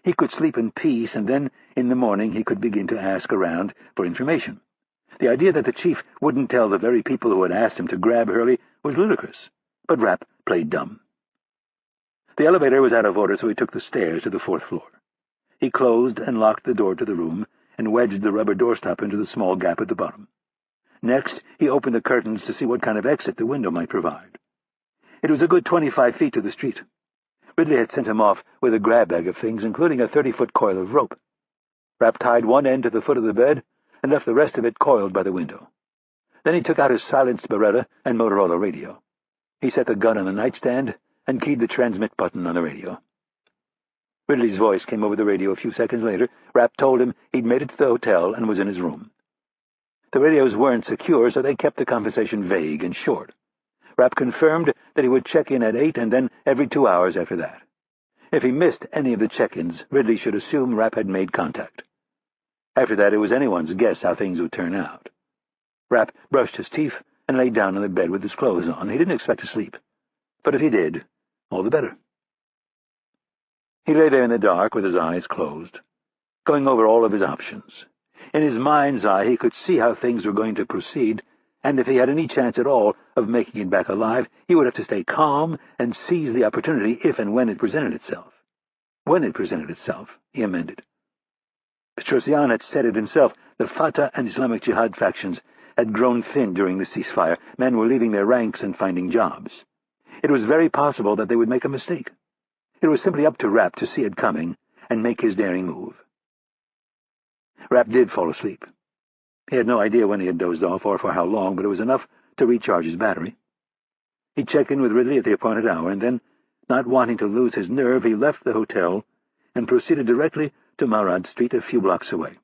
He could sleep in peace, and then in the morning he could begin to ask around for information. The idea that the chief wouldn't tell the very people who had asked him to grab Hurley was ludicrous, but Rapp played dumb. The elevator was out of order, so he took the stairs to the 4th floor. He closed and locked the door to the room and wedged the rubber doorstop into the small gap at the bottom. Next, he opened the curtains to see what kind of exit the window might provide. It was a good 25 feet to the street. Ridley had sent him off with a grab bag of things, including a 30-foot coil of rope. Rapp tied one end to the foot of the bed and left the rest of it coiled by the window. Then he took out his silenced Beretta and Motorola radio. He set the gun on the nightstand and keyed the transmit button on the radio. Ridley's voice came over the radio a few seconds later. Rapp told him he'd made it to the hotel and was in his room. The radios weren't secure, so they kept the conversation vague and short. Rapp confirmed that he would check in at 8 and then every 2 hours after that. If he missed any of the check-ins, Ridley should assume Rapp had made contact. After that, it was anyone's guess how things would turn out. Rapp brushed his teeth and lay down on the bed with his clothes on. He didn't expect to sleep, but if he did, all the better. He lay there in the dark with his eyes closed, going over all of his options. In his mind's eye, he could see how things were going to proceed, and if he had any chance at all of making it back alive, he would have to stay calm and seize the opportunity if and when it presented itself. When it presented itself, he amended. Petrosian had said it himself. The Fatah and Islamic Jihad factions had grown thin during the ceasefire. Men were leaving their ranks and finding jobs. It was very possible that they would make a mistake. It was simply up to Rapp to see it coming and make his daring move. Rapp did fall asleep. He had no idea when he had dozed off or for how long, but it was enough to recharge his battery. He checked in with Ridley at the appointed hour, and then, not wanting to lose his nerve, he left the hotel and proceeded directly to Marad Street a few blocks away.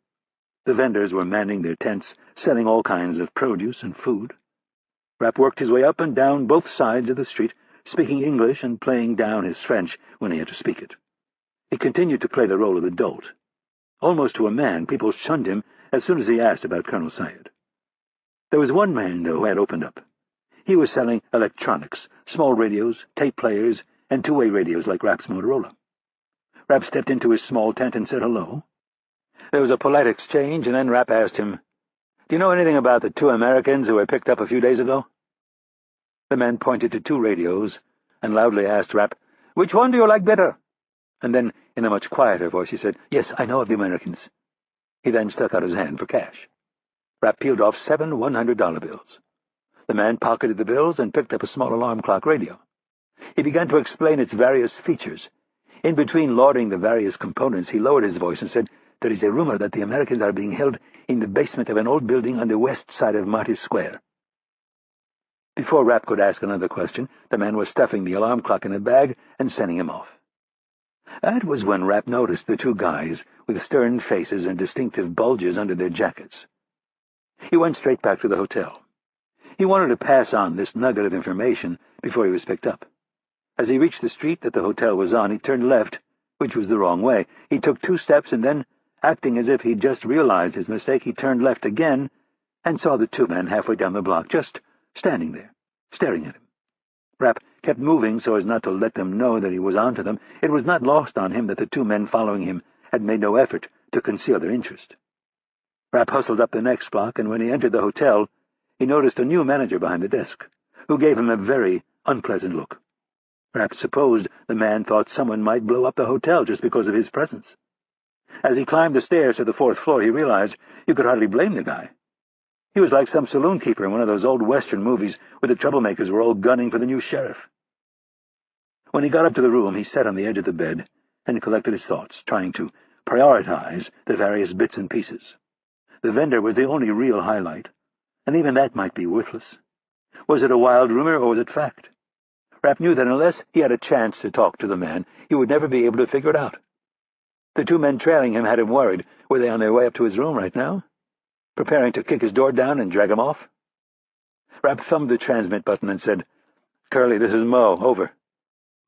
The vendors were manning their tents, selling all kinds of produce and food. Rapp worked his way up and down both sides of the street, speaking English and playing down his French when he had to speak it. He continued to play the role of the dolt. Almost to a man, people shunned him as soon as he asked about Colonel Syed. There was one man, though, who had opened up. He was selling electronics, small radios, tape players, and two-way radios like Rapp's Motorola. Rapp stepped into his small tent and said hello. There was a polite exchange, and then Rapp asked him, "Do you know anything about the two Americans who were picked up a few days ago?" The man pointed to two radios and loudly asked Rapp, "Which one do you like better?" And then, in a much quieter voice, he said, "Yes, I know of the Americans." He then stuck out his hand for cash. Rapp peeled off 7 $100 bills. The man pocketed the bills and picked up a small alarm clock radio. He began to explain its various features. In between lauding the various components, he lowered his voice and said, "There is a rumor that the Americans are being held in the basement of an old building on the west side of Martyrs Square." Before Rapp could ask another question, the man was stuffing the alarm clock in a bag and sending him off. That was when Rapp noticed the two guys with stern faces and distinctive bulges under their jackets. He went straight back to the hotel. He wanted to pass on this nugget of information before he was picked up. As he reached the street that the hotel was on, he turned left, which was the wrong way. He took 2 steps and then, acting as if he'd just realized his mistake, he turned left again and saw the two men halfway down the block, just standing there, staring at him. Rapp kept moving so as not to let them know that he was onto them. It was not lost on him that the two men following him had made no effort to conceal their interest. Rapp hustled up the next block, and when he entered the hotel, he noticed a new manager behind the desk, who gave him a very unpleasant look. Rapp supposed the man thought someone might blow up the hotel just because of his presence. As he climbed the stairs to the 4th floor, he realized you could hardly blame the guy. He was like some saloon keeper in one of those old Western movies where the troublemakers were all gunning for the new sheriff. When he got up to the room, he sat on the edge of the bed and collected his thoughts, trying to prioritize the various bits and pieces. The vendor was the only real highlight, and even that might be worthless. Was it a wild rumor or was it fact? Rapp knew that unless he had a chance to talk to the man, he would never be able to figure it out. The two men trailing him had him worried. Were they on their way up to his room right now, preparing to kick his door down and drag him off? Rapp thumbed the transmit button and said, "Curly, this is Mo. Over."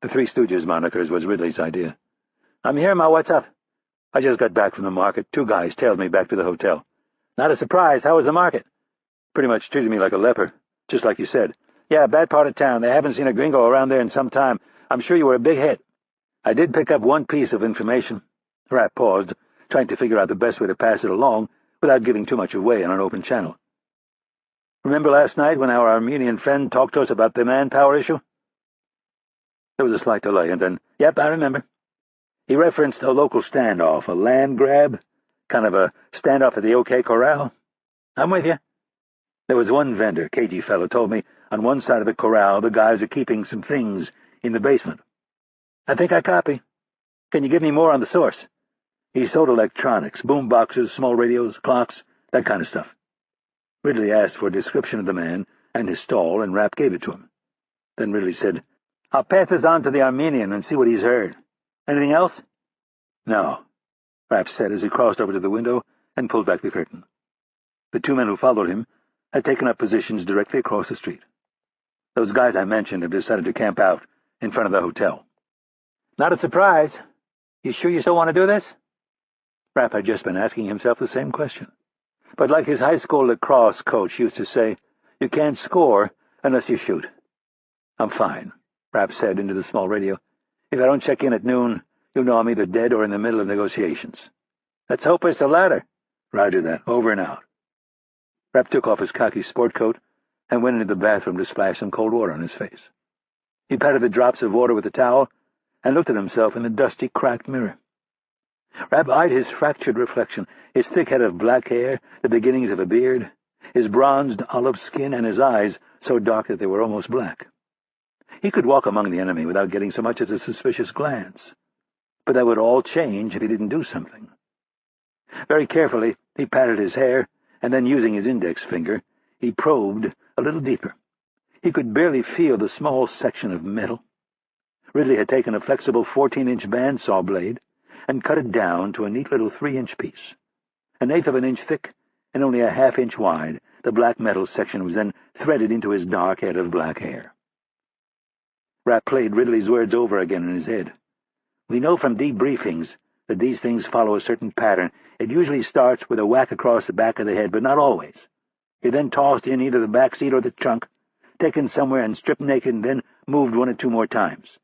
The Three Stooges monikers was Ridley's idea. "I'm here, Mo. What's up?" "I just got back from the market. 2 guys tailed me back to the hotel." "Not a surprise. How was the market?" "Pretty much treated me like a leper, just like you said." "Yeah, bad part of town. They haven't seen a gringo around there in some time. I'm sure you were a big hit." "I did pick up one piece of information." Rapp paused, trying to figure out the best way to pass it along without giving too much away on an open channel. "Remember last night when our Armenian friend talked to us about the manpower issue?" There was a slight delay, and then, "Yep, I remember." "He referenced a local standoff, a land grab, kind of a standoff at the OK Corral." "I'm with you." "There was one vendor, cagey fellow, told me on one side of the corral the guys are keeping some things in the basement." "I think I copy. Can you give me more on the source?" "He sold electronics, boom boxes, small radios, clocks, that kind of stuff." Ridley asked for a description of the man and his stall, and Rapp gave it to him. Then Ridley said, "I'll pass this on to the Armenian and see what he's heard. Anything else?" "No," Rapp said as he crossed over to the window and pulled back the curtain. The 2 men who followed him had taken up positions directly across the street. "Those guys I mentioned have decided to camp out in front of the hotel." "Not a surprise. You sure you still want to do this?" Rapp had just been asking himself the same question. But like his high school lacrosse coach used to say, you can't score unless you shoot. "I'm fine," Rapp said into the small radio. "If I don't check in at noon, you'll know I'm either dead or in the middle of negotiations." "Let's hope it's the latter." "Roger that. Over and out." Rapp took off his khaki sport coat and went into the bathroom to splash some cold water on his face. He patted the drops of water with a towel and looked at himself in the dusty, cracked mirror. Rapp eyed his fractured reflection, his thick head of black hair, the beginnings of a beard, his bronzed olive skin, and his eyes so dark that they were almost black. He could walk among the enemy without getting so much as a suspicious glance, but that would all change if he didn't do something. Very carefully, he patted his hair, and then, using his index finger, he probed a little deeper. He could barely feel the small section of metal. Ridley had taken a flexible 14-inch bandsaw blade and cut it down to a neat little 3-inch piece. 1/8 of an inch thick and only a half-inch wide, the black metal section was then threaded into his dark head of black hair. Rapp played Ridley's words over again in his head. "We know from debriefings that these things follow a certain pattern. It usually starts with a whack across the back of the head, but not always. You're then tossed in either the back seat or the trunk, taken somewhere and stripped naked, and then moved 1 or 2 more times.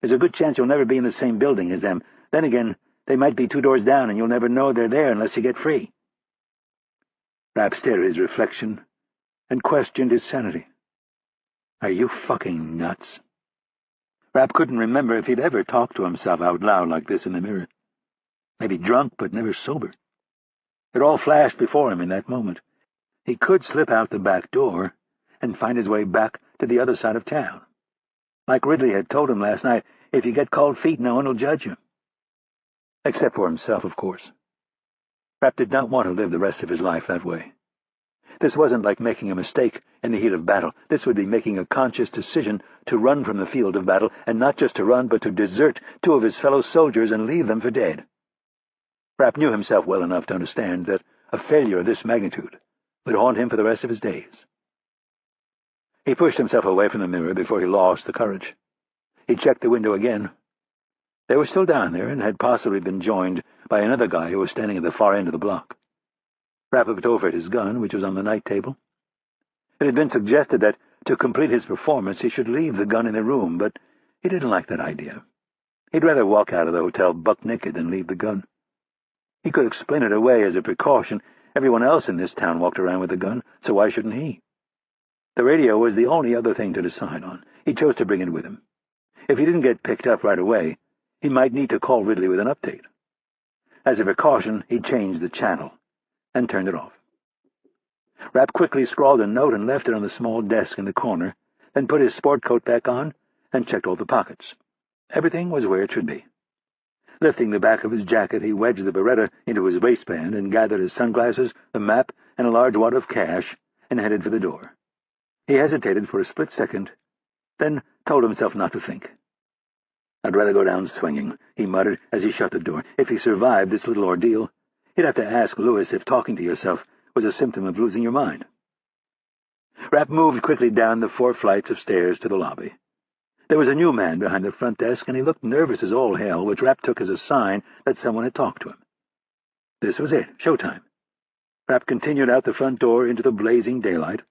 There's a good chance you'll never be in the same building as them. Then again, they might be 2 doors down, and you'll never know they're there unless you get free." Rapp stared at his reflection and questioned his sanity. "Are you fucking nuts?" Rapp couldn't remember if he'd ever talked to himself out loud like this in the mirror. Maybe drunk, but never sober. It all flashed before him in that moment. He could slip out the back door and find his way back to the other side of town. Like Ridley had told him last night, if you get cold feet, no one will judge you. Except for himself, of course. Rapp did not want to live the rest of his life that way. This wasn't like making a mistake in the heat of battle. This would be making a conscious decision to run from the field of battle, and not just to run, but to desert 2 of his fellow soldiers and leave them for dead. Rapp knew himself well enough to understand that a failure of this magnitude would haunt him for the rest of his days. He pushed himself away from the mirror before he lost the courage. He checked the window again. They were still down there, and had possibly been joined by another guy who was standing at the far end of the block. Rapp looked over at his gun, which was on the night table. It had been suggested that, to complete his performance, he should leave the gun in the room, but he didn't like that idea. He'd rather walk out of the hotel buck naked than leave the gun. He could explain it away as a precaution. Everyone else in this town walked around with a gun, so why shouldn't he? The radio was the only other thing to decide on. He chose to bring it with him. If he didn't get picked up right away, he might need to call Ridley with an update. As a precaution, he changed the channel and turned it off. Rapp quickly scrawled a note and left it on the small desk in the corner, then put his sport coat back on and checked all the pockets. Everything was where it should be. Lifting the back of his jacket, he wedged the Beretta into his waistband and gathered his sunglasses, the map, and a large wad of cash, and headed for the door. He hesitated for a split second, then told himself not to think. "I'd rather go down swinging," he muttered as he shut the door. If he survived this little ordeal, he'd have to ask Lewis if talking to yourself was a symptom of losing your mind. Rapp moved quickly down the 4 flights of stairs to the lobby. There was a new man behind the front desk, and he looked nervous as all hell, which Rapp took as a sign that someone had talked to him. This was it, showtime. Rapp continued out the front door into the blazing daylight,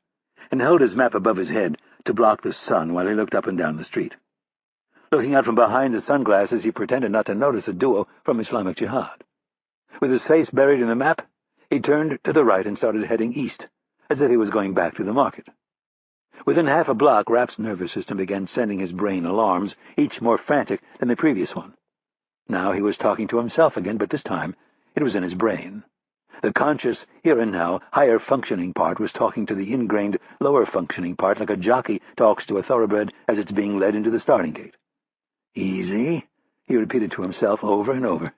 and held his map above his head to block the sun while he looked up and down the street. Looking out from behind the sunglasses, he pretended not to notice a duo from Islamic Jihad. With his face buried in the map, he turned to the right and started heading east, as if he was going back to the market. Within half a block, Rapp's nervous system began sending his brain alarms, each more frantic than the previous one. Now he was talking to himself again, but this time it was in his brain. The conscious, here-and-now, higher-functioning part was talking to the ingrained, lower-functioning part like a jockey talks to a thoroughbred as it's being led into the starting gate. "Easy," he repeated to himself over and over.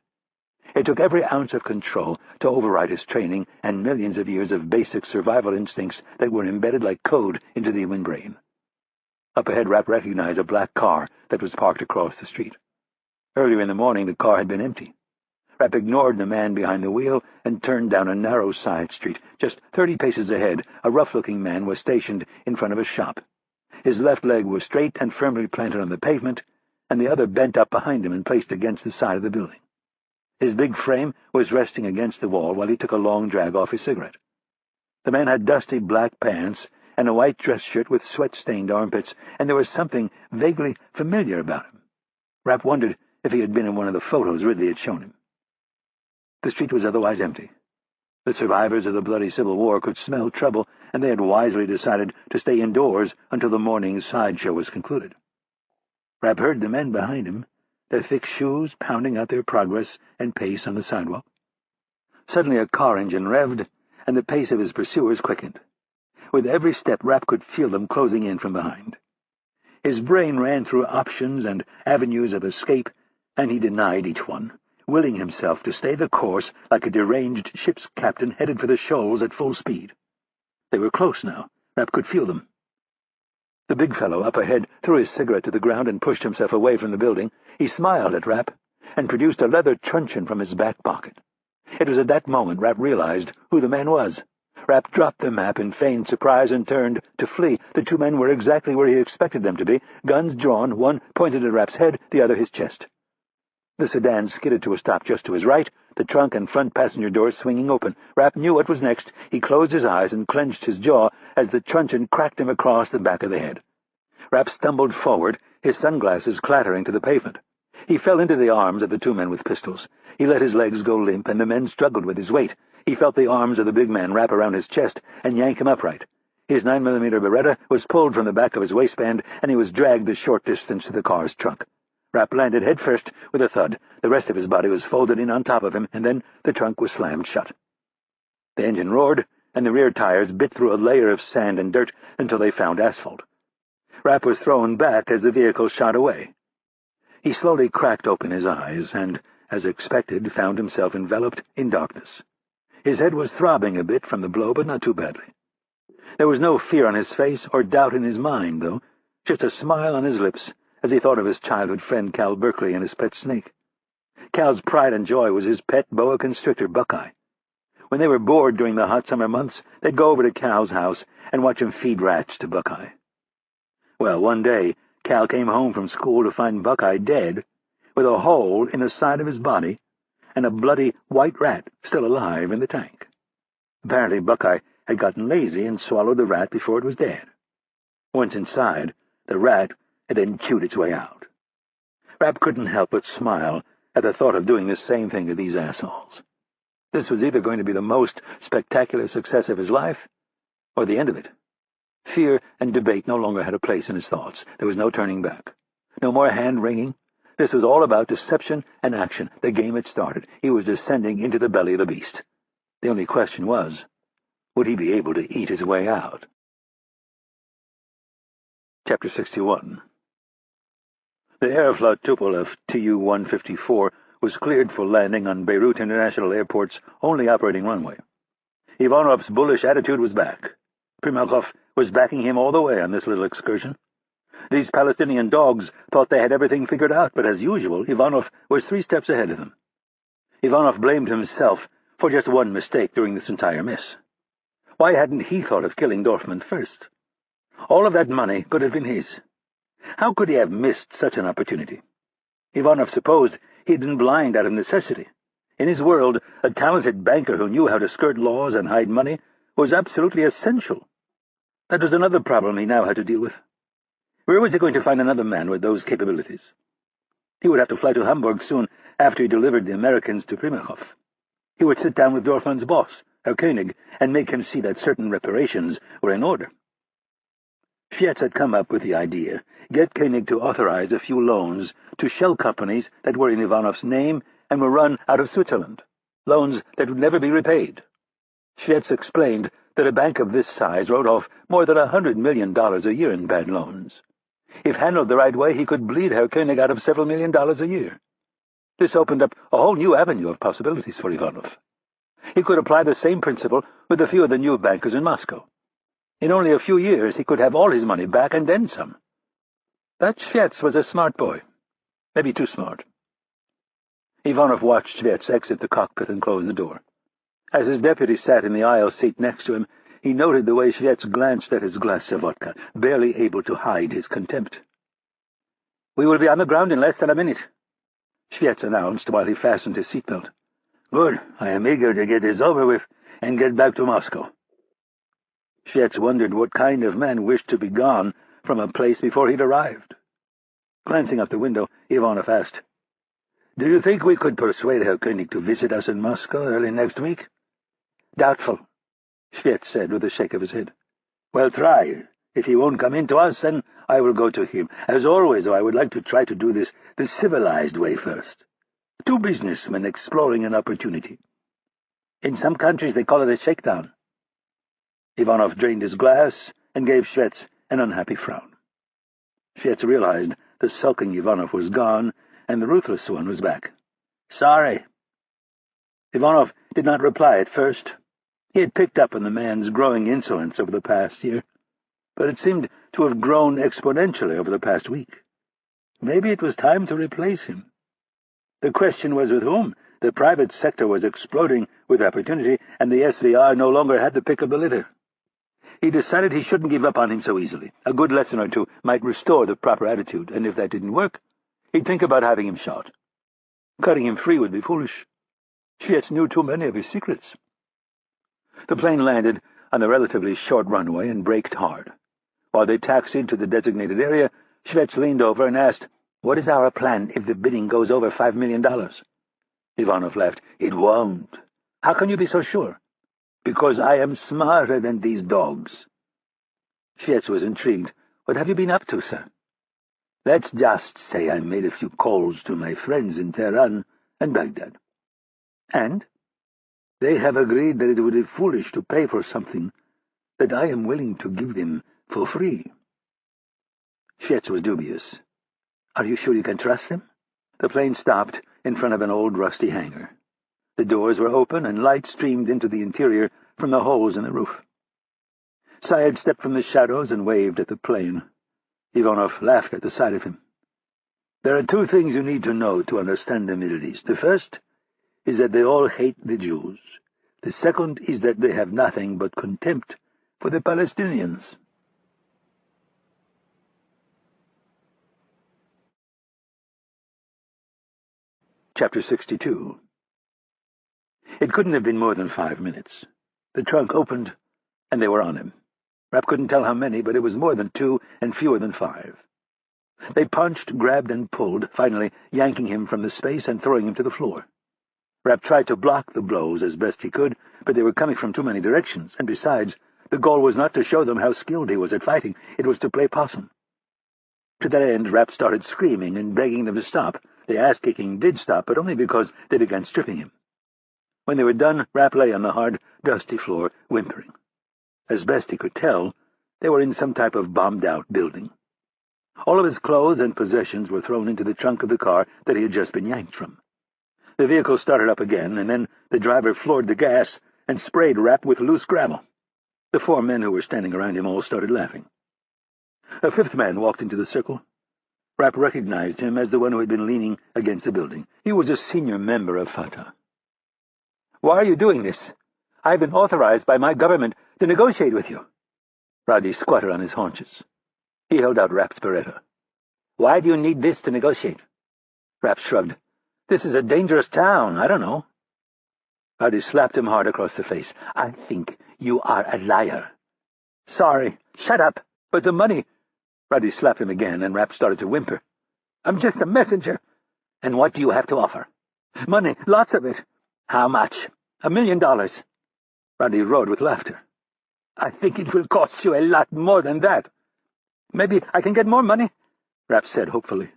It took every ounce of control to override his training and millions of years of basic survival instincts that were embedded like code into the human brain. Up ahead, Rapp recognized a black car that was parked across the street. Earlier in the morning, the car had been empty. Rapp ignored the man behind the wheel and turned down a narrow side street. Just 30 paces ahead, a rough-looking man was stationed in front of a shop. His left leg was straight and firmly planted on the pavement, and the other bent up behind him and placed against the side of the building. His big frame was resting against the wall while he took a long drag off his cigarette. The man had dusty black pants and a white dress shirt with sweat-stained armpits, and there was something vaguely familiar about him. Rapp wondered if he had been in one of the photos Ridley had shown him. The street was otherwise empty. The survivors of the bloody Civil War could smell trouble, and they had wisely decided to stay indoors until the morning's sideshow was concluded. Rapp heard the men behind him, their thick shoes pounding out their progress and pace on the sidewalk. Suddenly a car engine revved, and the pace of his pursuers quickened. With every step, Rapp could feel them closing in from behind. His brain ran through options and avenues of escape, and he denied each one, willing himself to stay the course like a deranged ship's captain headed for the shoals at full speed. They were close now. Rapp could feel them. The big fellow up ahead threw his cigarette to the ground and pushed himself away from the building. He smiled at Rapp and produced a leather truncheon from his back pocket. It was at that moment Rapp realized who the man was. Rapp dropped the map in feigned surprise and turned to flee. The two men were exactly where he expected them to be, guns drawn, one pointed at Rapp's head, the other his chest. The sedan skidded to a stop just to his right, the trunk and front passenger doors swinging open. Rapp knew what was next. He closed his eyes and clenched his jaw as the truncheon cracked him across the back of the head. Rapp stumbled forward, his sunglasses clattering to the pavement. He fell into the arms of the two men with pistols. He let his legs go limp, and the men struggled with his weight. He felt the arms of the big man wrap around his chest and yank him upright. His 9mm Beretta was pulled from the back of his waistband, and he was dragged the short distance to the car's trunk. Rapp landed headfirst with a thud. The rest of his body was folded in on top of him, and then the trunk was slammed shut. The engine roared, and the rear tires bit through a layer of sand and dirt until they found asphalt. Rapp was thrown back as the vehicle shot away. He slowly cracked open his eyes and, as expected, found himself enveloped in darkness. His head was throbbing a bit from the blow, but not too badly. There was no fear on his face or doubt in his mind, though, just a smile on his lips as he thought of his childhood friend Cal Berkeley and his pet snake. Cal's pride and joy was his pet boa constrictor, Buckeye. When they were bored during the hot summer months, they'd go over to Cal's house and watch him feed rats to Buckeye. Well, one day, Cal came home from school to find Buckeye dead, with a hole in the side of his body and a bloody white rat still alive in the tank. Apparently Buckeye had gotten lazy and swallowed the rat before it was dead. Once inside, the rat had then chewed its way out. Rapp couldn't help but smile at the thought of doing the same thing to these assholes. This was either going to be the most spectacular success of his life, or the end of it. Fear and debate no longer had a place in his thoughts. There was no turning back. No more hand-wringing. This was all about deception and action. The game had started. He was descending into the belly of the beast. The only question was, would he be able to eat his way out? Chapter 61. The aeroflot tuple of Tu-154 was cleared for landing on Beirut International Airport's only operating runway. Ivanov's bullish attitude was back. Primakov was backing him all the way on this little excursion. These Palestinian dogs thought they had everything figured out, but as usual, Ivanov was 3 steps ahead of them. Ivanov blamed himself for just one mistake during this entire miss. Why hadn't he thought of killing Dorfman first? All of that money could have been his. How could he have missed such an opportunity? Ivanov supposed he had been blind out of necessity. In his world, a talented banker who knew how to skirt laws and hide money was absolutely essential. That was another problem he now had to deal with. Where was he going to find another man with those capabilities? He would have to fly to Hamburg soon after he delivered the Americans to Primakov. He would sit down with Dorfman's boss, Herr Koenig, and make him see that certain reparations were in order. Fietz had come up with the idea, get Koenig to authorize a few loans to shell companies that were in Ivanov's name and were run out of Switzerland, loans that would never be repaid. Fietz explained that a bank of this size wrote off more than $100 million a year in bad loans. If handled the right way, he could bleed Herr Koenig out of several $1 million a year. This opened up a whole new avenue of possibilities for Ivanov. He could apply the same principle with a few of the new bankers in Moscow. In only a few years, he could have all his money back and then some. That Schwetz was a smart boy. Maybe too smart. Ivanov watched Schwetz exit the cockpit and close the door. As his deputy sat in the aisle seat next to him, he noted the way Schwetz glanced at his glass of vodka, barely able to hide his contempt. "We will be on the ground in less than a minute," Schwetz announced while he fastened his seatbelt. "Good. I am eager to get this over with and get back to Moscow." Schwetz wondered what kind of man wished to be gone from a place before he'd arrived. Glancing out the window, Ivanov asked, "Do you think we could persuade Herr Koenig to visit us in Moscow early next week?" "Doubtful," Schwetz said with a shake of his head. "Well, try. If he won't come in to us, then I will go to him. As always, I would like to try to do this the civilized way first. 2 businessmen exploring an opportunity. In some countries they call it a shakedown." Ivanov drained his glass and gave Schwetz an unhappy frown. Schwetz realized the sulking Ivanov was gone and the ruthless one was back. "Sorry." Ivanov did not reply at first. He had picked up on the man's growing insolence over the past year, but it seemed to have grown exponentially over the past week. Maybe it was time to replace him. The question was with whom, The private sector was exploding with opportunity, and the SVR no longer had the pick of the litter. He decided he shouldn't give up on him so easily. A good lesson or two might restore the proper attitude, and if that didn't work, he'd think about having him shot. Cutting him free would be foolish. Schwitz knew too many of his secrets. The plane landed on a relatively short runway and braked hard. While they taxied to the designated area, Schwitz leaned over and asked, "What is our plan if the bidding goes over $5 million? Ivanov laughed. "It won't." "How can you be so sure?" "Because I am smarter than these dogs." Schwitz was intrigued. "What have you been up to, sir?" "Let's just say I made a few calls to my friends in Tehran and Baghdad." "And?" "They have agreed that it would be foolish to pay for something that I am willing to give them for free." Schwitz was dubious. "Are you sure you can trust them?" The plane stopped in front of an old rusty hangar. The doors were open and light streamed into the interior from the holes in the roof. Syed stepped from the shadows and waved at the plane. Ivanov laughed at the sight of him. "There are two things you need to know to understand the Middle East. The first is that they all hate the Jews. The second is that they have nothing but contempt for the Palestinians." Chapter 62. It couldn't have been more than 5 minutes. The trunk opened, and they were on him. Rapp couldn't tell how many, but it was more than 2 and fewer than 5. They punched, grabbed, and pulled, finally yanking him from the space and throwing him to the floor. Rapp tried to block the blows as best he could, but they were coming from too many directions, and besides, the goal was not to show them how skilled he was at fighting, it was to play possum. To that end, Rapp started screaming and begging them to stop. The ass-kicking did stop, but only because they began stripping him. When they were done, Rapp lay on the hard, dusty floor, whimpering. As best he could tell, they were in some type of bombed-out building. All of his clothes and possessions were thrown into the trunk of the car that he had just been yanked from. The vehicle started up again, and then the driver floored the gas and sprayed Rapp with loose gravel. The 4 men who were standing around him all started laughing. A 5th man walked into the circle. Rapp recognized him as the one who had been leaning against the building. He was a senior member of Fatah. "Why are you doing this? I've been authorized by my government to negotiate with you." Roddy squatted on his haunches. He held out Rapp's Beretta. "Why do you need this to negotiate?" Rapp shrugged. "This is a dangerous town. I don't know." Roddy slapped him hard across the face. "I think you are a liar." "Sorry. Shut up. But the money—" Roddy slapped him again, and Rapp started to whimper. "I'm just a messenger." "And what do you have to offer?" "Money. Lots of it." "How much?" $1 million. Roddy roared with laughter. "I think it will cost you a lot more than that." "Maybe I can get more money," Rapp said hopefully.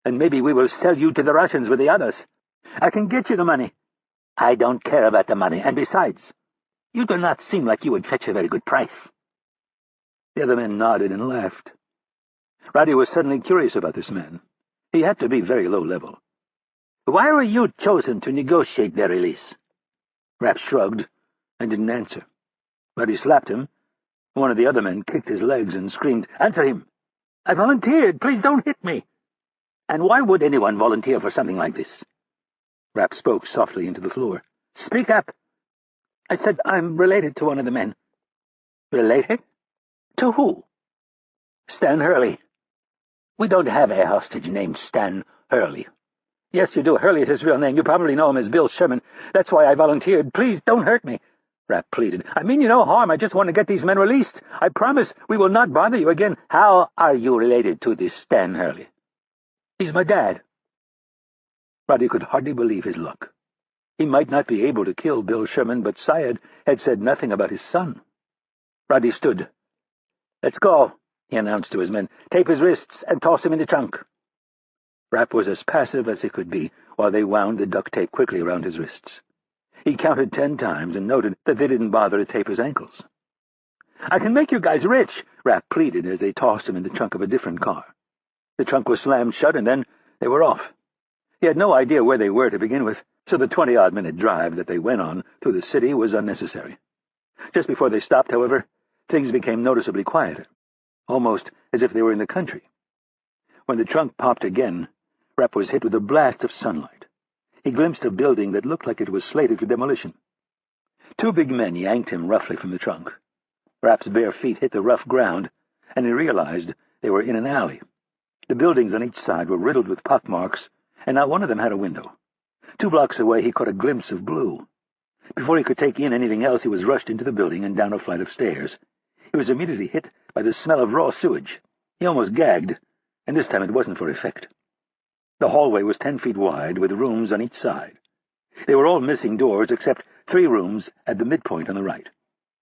"And maybe we will sell you to the Russians with the others." "I can get you the money." "I don't care about the money, and besides, you do not seem like you would fetch a very good price." The other men nodded and laughed. Roddy was suddenly curious about this man. He had to be very low level. "Why were you chosen to negotiate their release?" Rapp shrugged and didn't answer. Roddy slapped him. One of the other men kicked his legs and screamed, "Answer him! I volunteered! Please don't hit me!" "And why would anyone volunteer for something like this?" Rapp spoke softly into the floor. "Speak up!" "I said I'm related to one of the men." "Related? To who?" "Stan Hurley." "We don't have a hostage named Stan Hurley." "Yes, you do. Hurley is his real name. You probably know him as Bill Sherman. That's why I volunteered. Please don't hurt me," Rapp pleaded. "I mean you no harm. I just want to get these men released. I promise we will not bother you again." "How are you related to this Stan Hurley?" "He's my dad." Roddy could hardly believe his luck. He might not be able to kill Bill Sherman, but Syed had said nothing about his son. Roddy stood. "Let's go," he announced to his men. "Tape his wrists and toss him in the trunk." Rapp was as passive as he could be while they wound the duct tape quickly around his wrists. He counted 10 times and noted that they didn't bother to tape his ankles. "I can make you guys rich," Rapp pleaded as they tossed him in the trunk of a different car. The trunk was slammed shut, and then they were off. He had no idea where they were to begin with, so the 20-odd-minute drive that they went on through the city was unnecessary. Just before they stopped, however, things became noticeably quieter, almost as if they were in the country. When the trunk popped again, Rapp was hit with a blast of sunlight. he glimpsed a building that looked like it was slated for demolition. Two big men yanked him roughly from the trunk. Rapp's bare feet hit the rough ground, and he realized they were in an alley. The buildings on each side were riddled with pockmarks, and not one of them had a window. 2 blocks away he caught a glimpse of blue. Before he could take in anything else, he was rushed into the building and down a flight of stairs. He was immediately hit by the smell of raw sewage. He almost gagged, and this time it wasn't for effect. The hallway was 10 feet wide, with rooms on each side. They were all missing doors, except 3 rooms at the midpoint on the right.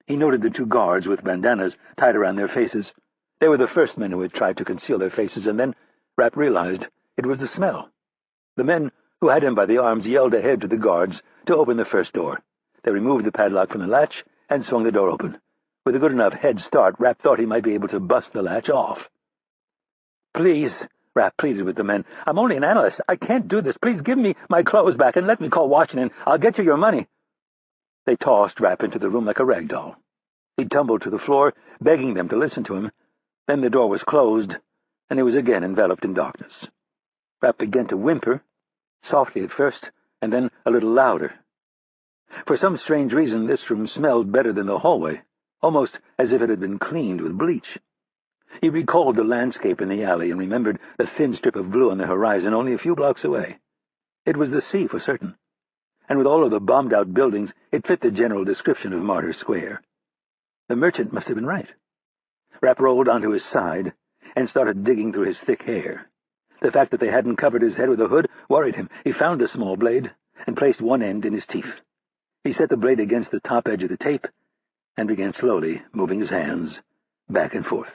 He noted the 2 guards with bandanas tied around their faces. They were the first men who had tried to conceal their faces, and then Rapp realized it was the smell. The men who had him by the arms yelled ahead to the guards to open the first door. They removed the padlock from the latch and swung the door open. With a good enough head start, Rapp thought he might be able to bust the latch off. "Please," Rapp pleaded with the men. "I'm only an analyst. I can't do this. Please give me my clothes back and let me call Washington. I'll get you your money." They tossed Rapp into the room like a rag doll. He tumbled to the floor, begging them to listen to him. Then the door was closed, and he was again enveloped in darkness. Rapp began to whimper, softly at first, and then a little louder. For some strange reason, this room smelled better than the hallway, almost as if it had been cleaned with bleach. He recalled the landscape in the alley and remembered the thin strip of blue on the horizon only a few blocks away. It was the sea for certain, and with all of the bombed-out buildings, it fit the general description of Martyr Square. The merchant must have been right. Rapp rolled onto his side and started digging through his thick hair. The fact that they hadn't covered his head with a hood worried him. He found a small blade and placed one end in his teeth. He set the blade against the top edge of the tape and began slowly moving his hands back and forth.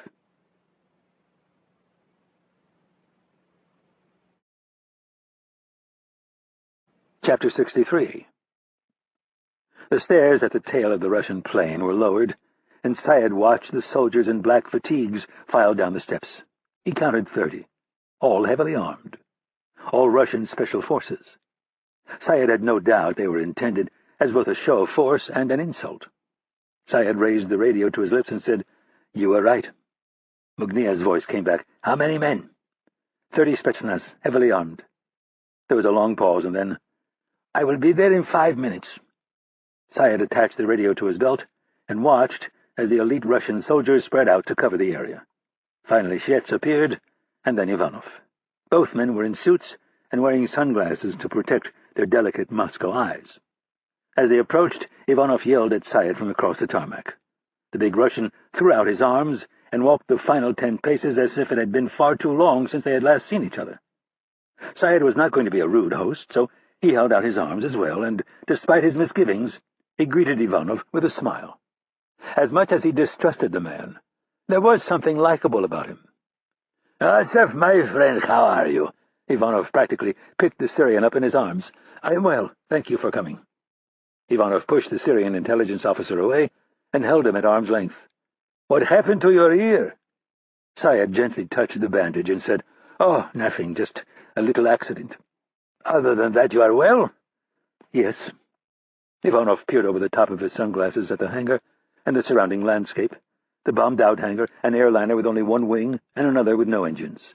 Chapter 63. The stairs at the tail of the Russian plane were lowered, and Syed watched the soldiers in black fatigues file down the steps. He counted 30, all heavily armed, all Russian special forces. Syed had no doubt they were intended as both a show of force and an insult. Syed raised the radio to his lips and said, "You were right." Mugnia's voice came back. "How many men?" 30 Spetsnaz, heavily armed." There was a long pause, and then, "I will be there in 5 minutes." Syed attached the radio to his belt and watched as the elite Russian soldiers spread out to cover the area. Finally Shets appeared, and then Ivanov. Both men were in suits and wearing sunglasses to protect their delicate Moscow eyes. As they approached, Ivanov yelled at Syed from across the tarmac. The big Russian threw out his arms and walked the final 10 paces as if it had been far too long since they had last seen each other. Syed was not going to be a rude host, so he held out his arms as well, and, despite his misgivings, he greeted Ivanov with a smile. As much as he distrusted the man, there was something likable about him. "Asaf, my friend, how are you?" Ivanov practically picked the Syrian up in his arms. "I am well, thank you for coming." Ivanov pushed the Syrian intelligence officer away and held him at arm's length. "What happened to your ear?" Syed gently touched the bandage and said, "Oh, nothing, just a little accident." "Other than that, you are well?" "Yes." Ivanov peered over the top of his sunglasses at the hangar and the surrounding landscape, the bombed-out hangar, an airliner with only one wing and another with no engines.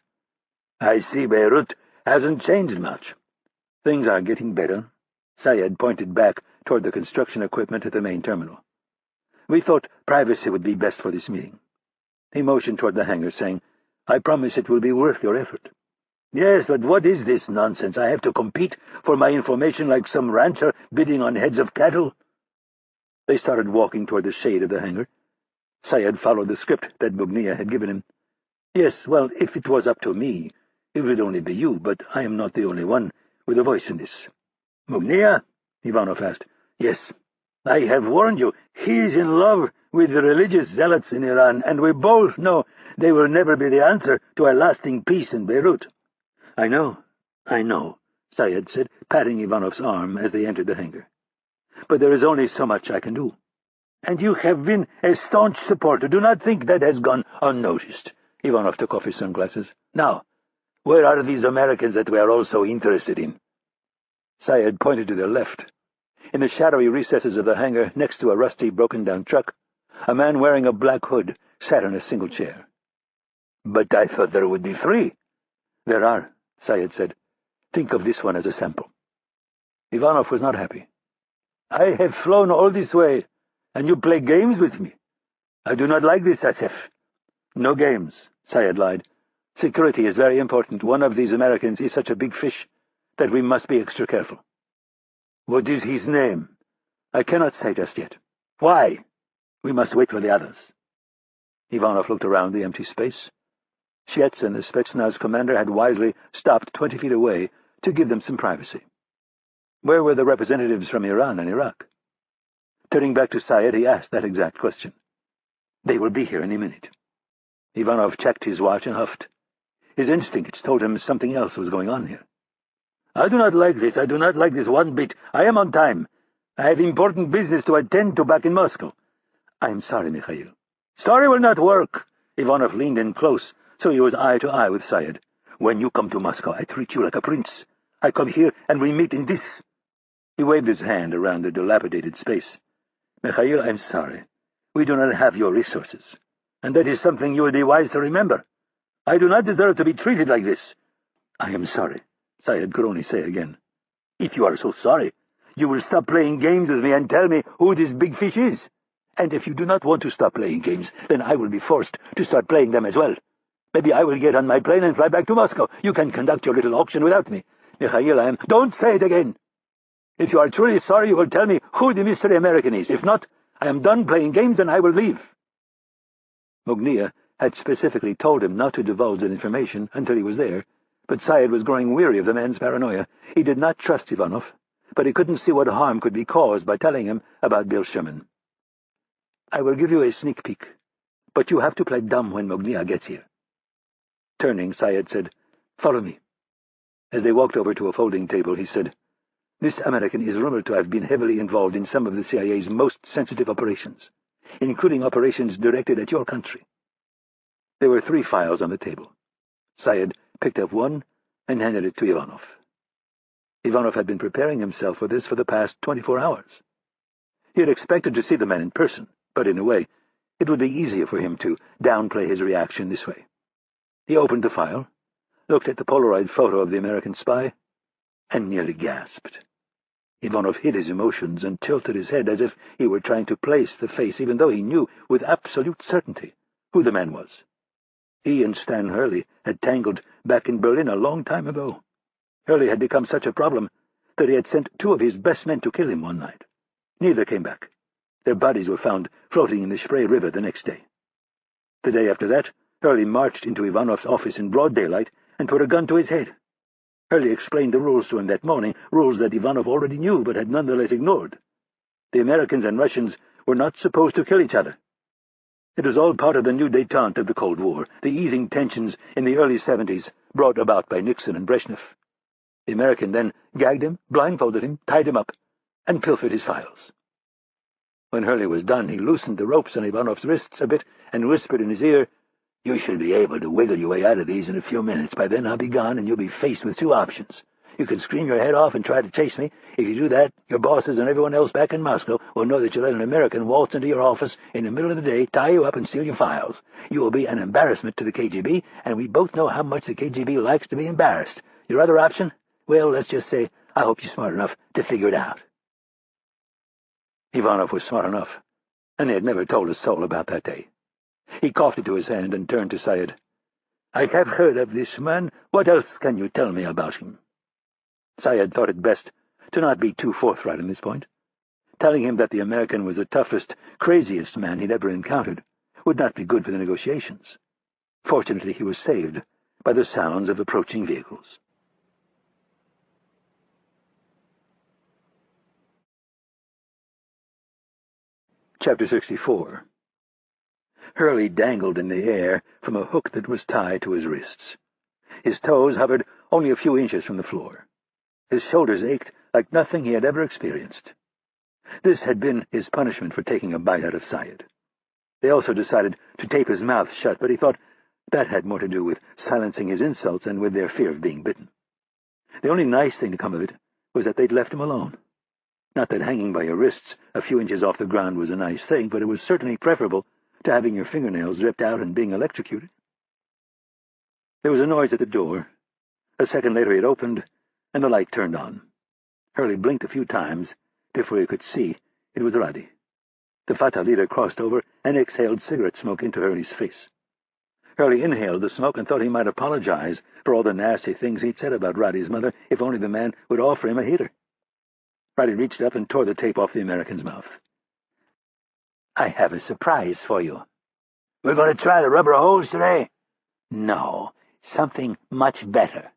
"I see Beirut hasn't changed much." "Things are getting better." Syed pointed back toward the construction equipment at the main terminal. "We thought privacy would be best for this meeting." He motioned toward the hangar, saying, "I promise it will be worth your effort." "Yes, but what is this nonsense? I have to compete for my information like some rancher bidding on heads of cattle." They started walking toward the shade of the hangar. Syed followed the script that Mugnia had given him. "Yes, well, if it was up to me, it would only be you, but I am not the only one with a voice in this." "Mugnia?" Ivanov asked. "Yes. I have warned you. He is in love with the religious zealots in Iran, and we both know they will never be the answer to a lasting peace in Beirut." I know, Syed said, patting Ivanov's arm as they entered the hangar. "But there is only so much I can do." "And you have been a staunch supporter. Do not think that has gone unnoticed." Ivanov took off his sunglasses. "Now, where are these Americans that we are all so interested in?" Syed pointed to their left. In the shadowy recesses of the hangar, next to a rusty, broken-down truck, a man wearing a black hood sat in a single chair. "But I thought there would be 3. "There are," Syed said. "Think of this one as a sample." Ivanov was not happy. "I have flown all this way, and you play games with me. I do not like this, Asif." "No games," Syed lied. "Security is very important. One of these Americans is such a big fish that we must be extra careful." "What is his name?" "I cannot say just yet." "Why?" "We must wait for the others." Ivanov looked around the empty space. Shetson, the Spetsnaz commander, had wisely stopped 20 feet away to give them some privacy. Where were the representatives from Iran and Iraq? Turning back to Syed, he asked that exact question. "They will be here any minute." Ivanov checked his watch and huffed. His instincts told him something else was going on here. "I do not like this. I do not like this one bit. I am on time. I have important business to attend to back in Moscow." "I am sorry, Mikhail." "Sorry will not work." Ivanov leaned in close, so he was eye to eye with Syed. "When you come to Moscow, I treat you like a prince. I come here, and we meet in this." He waved his hand around the dilapidated space. "Mikhail, I'm sorry. We do not have your resources, and that is something you would be wise to remember. I do not deserve to be treated like this." "I am sorry," Syed could only say again. "If you are so sorry, you will stop playing games with me and tell me who this big fish is. And if you do not want to stop playing games, then I will be forced to start playing them as well. Maybe I will get on my plane and fly back to Moscow. You can conduct your little auction without me. Mikhail, I am—" "Don't say it again! If you are truly sorry, you will tell me who the mystery American is. If not, I am done playing games and I will leave." Mognia had specifically told him not to divulge that information until he was there, but Syed was growing weary of the man's paranoia. He did not trust Ivanov, but he couldn't see what harm could be caused by telling him about Bill Sherman. "I will give you a sneak peek, but you have to play dumb when Mognia gets here." Turning, Syed said, "Follow me." As they walked over to a folding table, he said, "This American is rumored to have been heavily involved in some of the CIA's most sensitive operations, including operations directed at your country." There were 3 files on the table. Syed picked up one and handed it to Ivanov. Ivanov had been preparing himself for this for the past 24 hours. He had expected to see the man in person, but in a way, it would be easier for him to downplay his reaction this way. He opened the file, looked at the Polaroid photo of the American spy, and nearly gasped. Ivanov hid his emotions and tilted his head as if he were trying to place the face, even though he knew with absolute certainty who the man was. He and Stan Hurley had tangled back in Berlin a long time ago. Hurley had become such a problem that he had sent 2 of his best men to kill him one night. Neither came back. Their bodies were found floating in the Spree River the next day. The day after that, Hurley marched into Ivanov's office in broad daylight and put a gun to his head. Hurley explained the rules to him that morning, rules that Ivanov already knew but had nonetheless ignored. The Americans and Russians were not supposed to kill each other. It was all part of the new détente of the Cold War, the easing tensions in the early 70s, brought about by Nixon and Brezhnev. The American then gagged him, blindfolded him, tied him up, and pilfered his files. When Hurley was done, he loosened the ropes on Ivanov's wrists a bit and whispered in his ear, "You should be able to wiggle your way out of these in a few minutes. By then I'll be gone, and you'll be faced with 2 options. You can scream your head off and try to chase me. If you do that, your bosses and everyone else back in Moscow will know that you let an American waltz into your office in the middle of the day, tie you up, and steal your files. You will be an embarrassment to the KGB, and we both know how much the KGB likes to be embarrassed. Your other option? Well, let's just say I hope you're smart enough to figure it out." Ivanov was smart enough, and he had never told a soul about that day. He coughed into his hand and turned to Syed. "I have heard of this man. What else can you tell me about him?" Syed thought it best to not be too forthright on this point. Telling him that the American was the toughest, craziest man he'd ever encountered would not be good for the negotiations. Fortunately, he was saved by the sounds of approaching vehicles. Chapter 64. Hurley dangled in the air from a hook that was tied to his wrists. His toes hovered only a few inches from the floor. His shoulders ached like nothing he had ever experienced. This had been his punishment for taking a bite out of Syed. They also decided to tape his mouth shut, but he thought that had more to do with silencing his insults than with their fear of being bitten. The only nice thing to come of it was that they'd left him alone. Not that hanging by your wrists a few inches off the ground was a nice thing, but it was certainly preferable to having your fingernails ripped out and being electrocuted. There was a noise at the door. A second later it opened, and the light turned on. Hurley blinked a few times. Before he could see, it was Roddy. The Fatah leader crossed over and exhaled cigarette smoke into Hurley's face. Hurley inhaled the smoke and thought he might apologize for all the nasty things he'd said about Roddy's mother if only the man would offer him a heater. Roddy reached up and tore the tape off the American's mouth. "I have a surprise for you." "We're going to try the rubber hose today?" "No, something much better."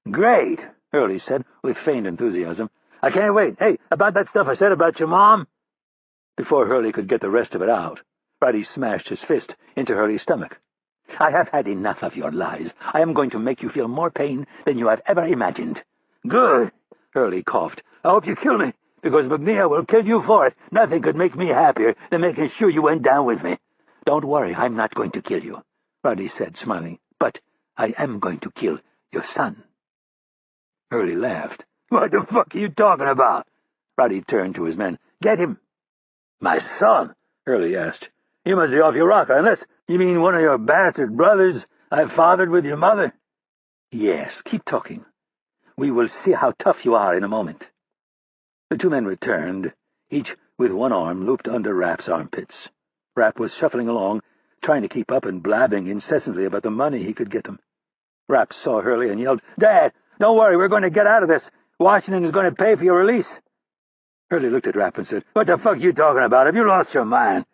"Great," Hurley said with feigned enthusiasm. "I can't wait. Hey, about that stuff I said about your mom?" Before Hurley could get the rest of it out, Roddy smashed his fist into Hurley's stomach. "I have had enough of your lies. I am going to make you feel more pain than you have ever imagined." "Good," Hurley coughed. "I hope you kill me, because McNeil will kill you for it. Nothing could make me happier than making sure you went down with me." "Don't worry, I'm not going to kill you," Roddy said, smiling. "But I am going to kill your son." Hurley laughed. "What the fuck are you talking about?" Roddy turned to his men. "Get him." "My son?" Hurley asked. "You must be off your rocker, unless you mean one of your bastard brothers I fathered with your mother." "Yes, keep talking. We will see how tough you are in a moment." The two men returned, each with one arm looped under Rapp's armpits. Rapp was shuffling along, trying to keep up and blabbing incessantly about the money he could get them. Rapp saw Hurley and yelled, "Dad, don't worry, we're going to get out of this. Washington is going to pay for your release." Hurley looked at Rapp and said, "What the fuck are you talking about? Have you lost your mind?"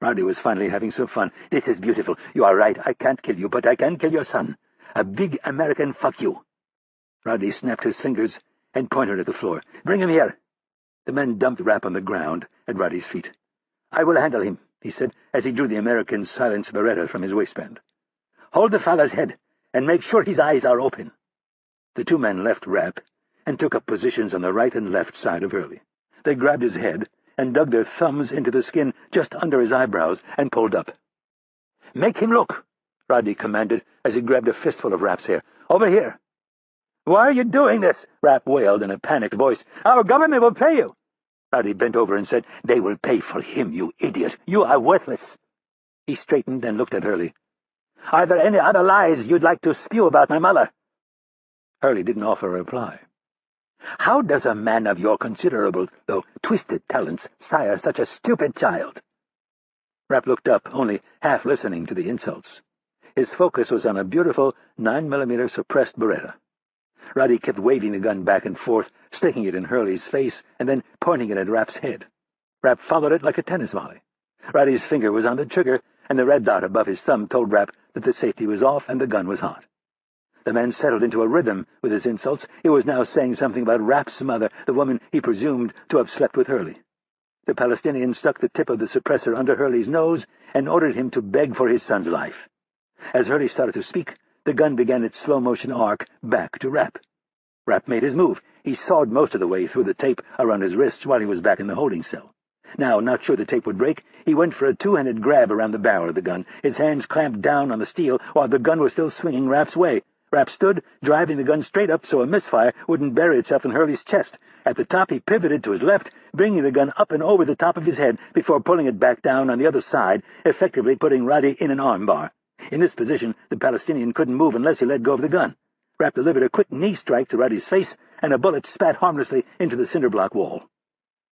Roddy was finally having some fun. "This is beautiful. You are right. I can't kill you, but I can kill your son. A big American fuck you." Roddy snapped his fingers and pointed at the floor. "Bring him here." The men dumped Rapp on the ground at Roddy's feet. "I will handle him," he said, as he drew the American's silenced Beretta from his waistband. "Hold the fellow's head, and make sure his eyes are open." The two men left Rapp and took up positions on the right and left side of Hurley. They grabbed his head and dug their thumbs into the skin just under his eyebrows and pulled up. "Make him look," Roddy commanded as he grabbed a fistful of Rapp's hair. "Over here." "Why are you doing this?" Rapp wailed in a panicked voice. "Our government will pay you." Roddy bent over and said, "They will pay for him, you idiot. You are worthless." He straightened and looked at Hurley. "Are there any other lies you'd like to spew about my mother?" Hurley didn't offer a reply. "How does a man of your considerable, though twisted talents, sire such a stupid child?" Rapp looked up, only half listening to the insults. His focus was on a beautiful 9mm suppressed Beretta. Roddy kept waving the gun back and forth, sticking it in Hurley's face, and then pointing it at Rapp's head. Rapp followed it like a tennis volley. Roddy's finger was on the trigger, and the red dot above his thumb told Rapp that the safety was off and the gun was hot. The man settled into a rhythm with his insults. He was now saying something about Rapp's mother, the woman he presumed to have slept with Hurley. The Palestinian stuck the tip of the suppressor under Hurley's nose and ordered him to beg for his son's life. As Hurley started to speak, the gun began its slow-motion arc back to Rapp. Rapp made his move. He sawed most of the way through the tape around his wrists while he was back in the holding cell. Now, not sure the tape would break, he went for a two-handed grab around the barrel of the gun. His hands clamped down on the steel while the gun was still swinging Rapp's way. Rapp stood, driving the gun straight up so a misfire wouldn't bury itself in Hurley's chest. At the top, he pivoted to his left, bringing the gun up and over the top of his head before pulling it back down on the other side, effectively putting Roddy in an armbar. In this position, the Palestinian couldn't move unless he let go of the gun. Rapp delivered a quick knee strike to Roddy's face, and a bullet spat harmlessly into the cinder-block wall.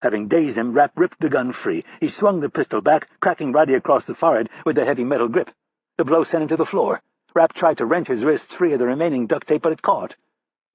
Having dazed him, Rapp ripped the gun free. He swung the pistol back, cracking Roddy across the forehead with the heavy metal grip. The blow sent him to the floor. Rapp tried to wrench his wrists free of the remaining duct tape, but it caught.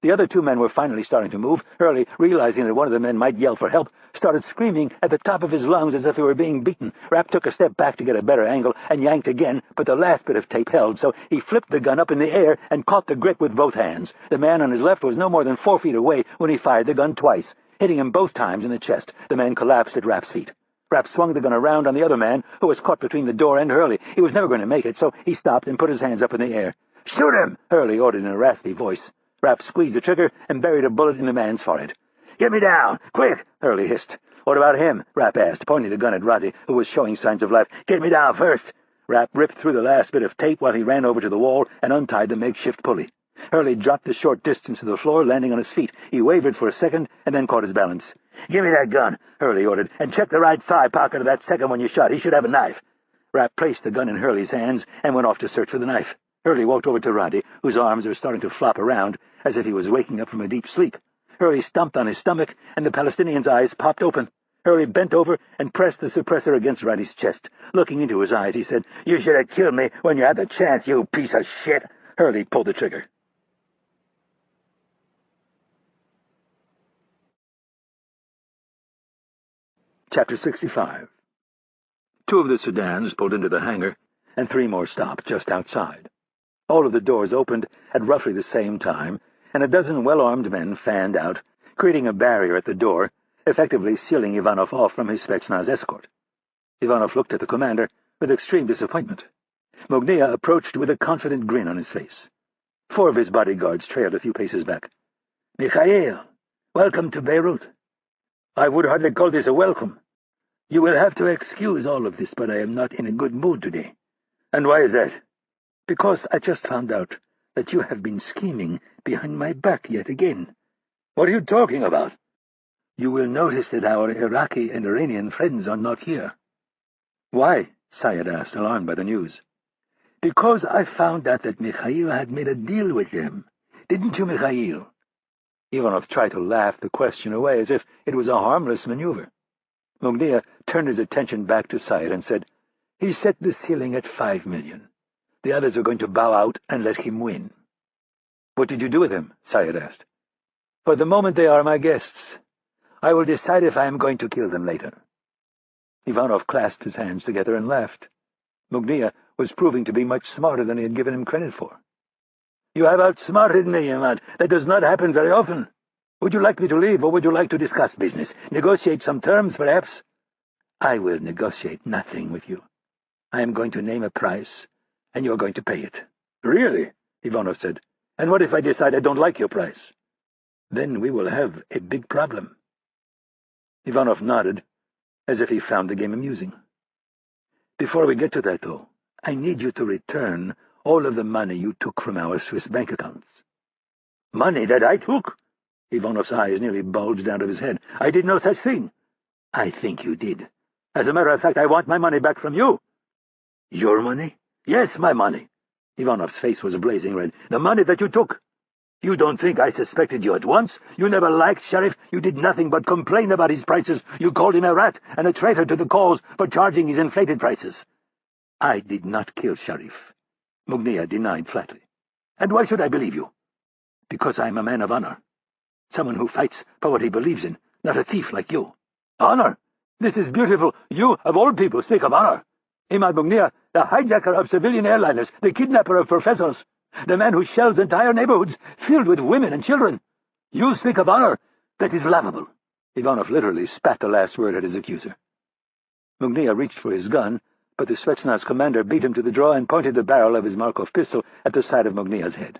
The other two men were finally starting to move. Hurley, realizing that one of the men might yell for help, started screaming at the top of his lungs as if he were being beaten. Rapp took a step back to get a better angle and yanked again, but the last bit of tape held, so he flipped the gun up in the air and caught the grip with both hands. The man on his left was no more than 4 feet away when he fired the gun twice, hitting him both times in the chest. The man collapsed at Rapp's feet. Rapp swung the gun around on the other man, who was caught between the door and Hurley. He was never going to make it, so he stopped and put his hands up in the air. "Shoot him!" Hurley ordered in a raspy voice. Rapp squeezed the trigger and buried a bullet in the man's forehead. "Get me down! Quick!" Hurley hissed. "What about him?" Rapp asked, pointing the gun at Roddy, who was showing signs of life. "Get me down first!" Rapp ripped through the last bit of tape while he ran over to the wall and untied the makeshift pulley. Hurley dropped the short distance to the floor, landing on his feet. He wavered for a second and then caught his balance. "Give me that gun," Hurley ordered, "and check the right thigh pocket of that second one you shot. He should have a knife." Rapp placed the gun in Hurley's hands and went off to search for the knife. Hurley walked over to Roddy, whose arms were starting to flop around as if he was waking up from a deep sleep. Hurley stomped on his stomach, and the Palestinian's eyes popped open. Hurley bent over and pressed the suppressor against Riley's chest. Looking into his eyes, he said, "You should have killed me when you had the chance, you piece of shit." Hurley pulled the trigger. Chapter 65. 2 of the sedans pulled into the hangar, and 3 more stopped just outside. All of the doors opened at roughly the same time, and a dozen well-armed men fanned out, creating a barrier at the door, effectively sealing Ivanov off from his Spetsnaz escort. Ivanov looked at the commander with extreme disappointment. Mognia approached with a confident grin on his face. 4 of his bodyguards trailed a few paces back. "Mikhail, welcome to Beirut." "I would hardly call this a welcome. You will have to excuse all of this, but I am not in a good mood today." "And why is that?" "Because I just found out that you have been scheming behind my back yet again." "What are you talking about?" "You will notice that our Iraqi and Iranian friends are not here." "Why?" Syed asked, alarmed by the news. "Because I found out that Mikhail had made a deal with them. Didn't you, Mikhail?" Ivanov tried to laugh the question away as if it was a harmless maneuver. Mognia turned his attention back to Syed and said, "He set the ceiling at 5 million. The others are going to bow out and let him win." "What did you do with him?" Syed asked. "For the moment they are my guests. I will decide if I am going to kill them later." Ivanov clasped his hands together and laughed. Mognia was proving to be much smarter than he had given him credit for. "You have outsmarted me, Ahmad. That does not happen very often. Would you like me to leave, or would you like to discuss business? Negotiate some terms, perhaps?" "I will negotiate nothing with you. I am going to name a price, and you are going to pay it." "Really?" Ivanov said. "And what if I decide I don't like your price?" "Then we will have a big problem." Ivanov nodded, as if he found the game amusing. "Before we get to that, though, I need you to return all of the money you took from our Swiss bank accounts." "Money that I took?" Ivanov's eyes nearly bulged out of his head. "I did no such thing." "I think you did. As a matter of fact, I want my money back from you." "Your money?" "Yes, my money." Ivanov's face was blazing red. "The money that you took. You don't think I suspected you at once? You never liked Sheriff. You did nothing but complain about his prices. You called him a rat and a traitor to the cause for charging his inflated prices." "I did not kill Sheriff," Mognia denied flatly. "And why should I believe you?" "Because I am a man of honor. Someone who fights for what he believes in, not a thief like you." "Honor? This is beautiful. You, of all people, speak of honor. Imad Mognia, the hijacker of civilian airliners, the kidnapper of professors, the man who shells entire neighborhoods filled with women and children. You speak of honor? That is laughable." Ivanov literally spat the last word at his accuser. Mognia reached for his gun, but the Spetsnaz commander beat him to the draw and pointed the barrel of his Markov pistol at the side of Mognia's head.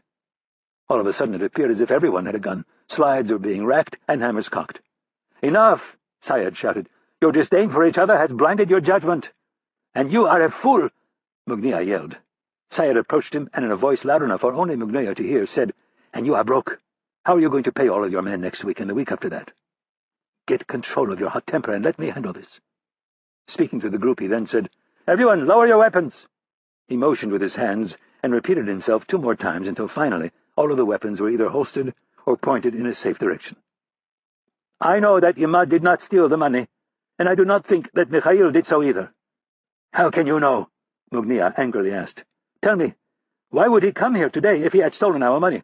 All of a sudden it appeared as if everyone had a gun. Slides were being racked and hammers cocked. "Enough!" Syed shouted. "Your disdain for each other has blinded your judgment. And you are a fool!" Mognia yelled. Syed approached him and in a voice loud enough for only Mognia to hear said, "And you are broke. How are you going to pay all of your men next week and the week after that? Get control of your hot temper and let me handle this." Speaking to the group, he then said, "Everyone, lower your weapons." He motioned with his hands and repeated himself 2 more times until finally all of the weapons were either holstered or pointed in a safe direction. "I know that Imad did not steal the money, and I do not think that Mikhail did so either." "How can you know?" Mognia angrily asked. "Tell me, why would he come here today if he had stolen our money?"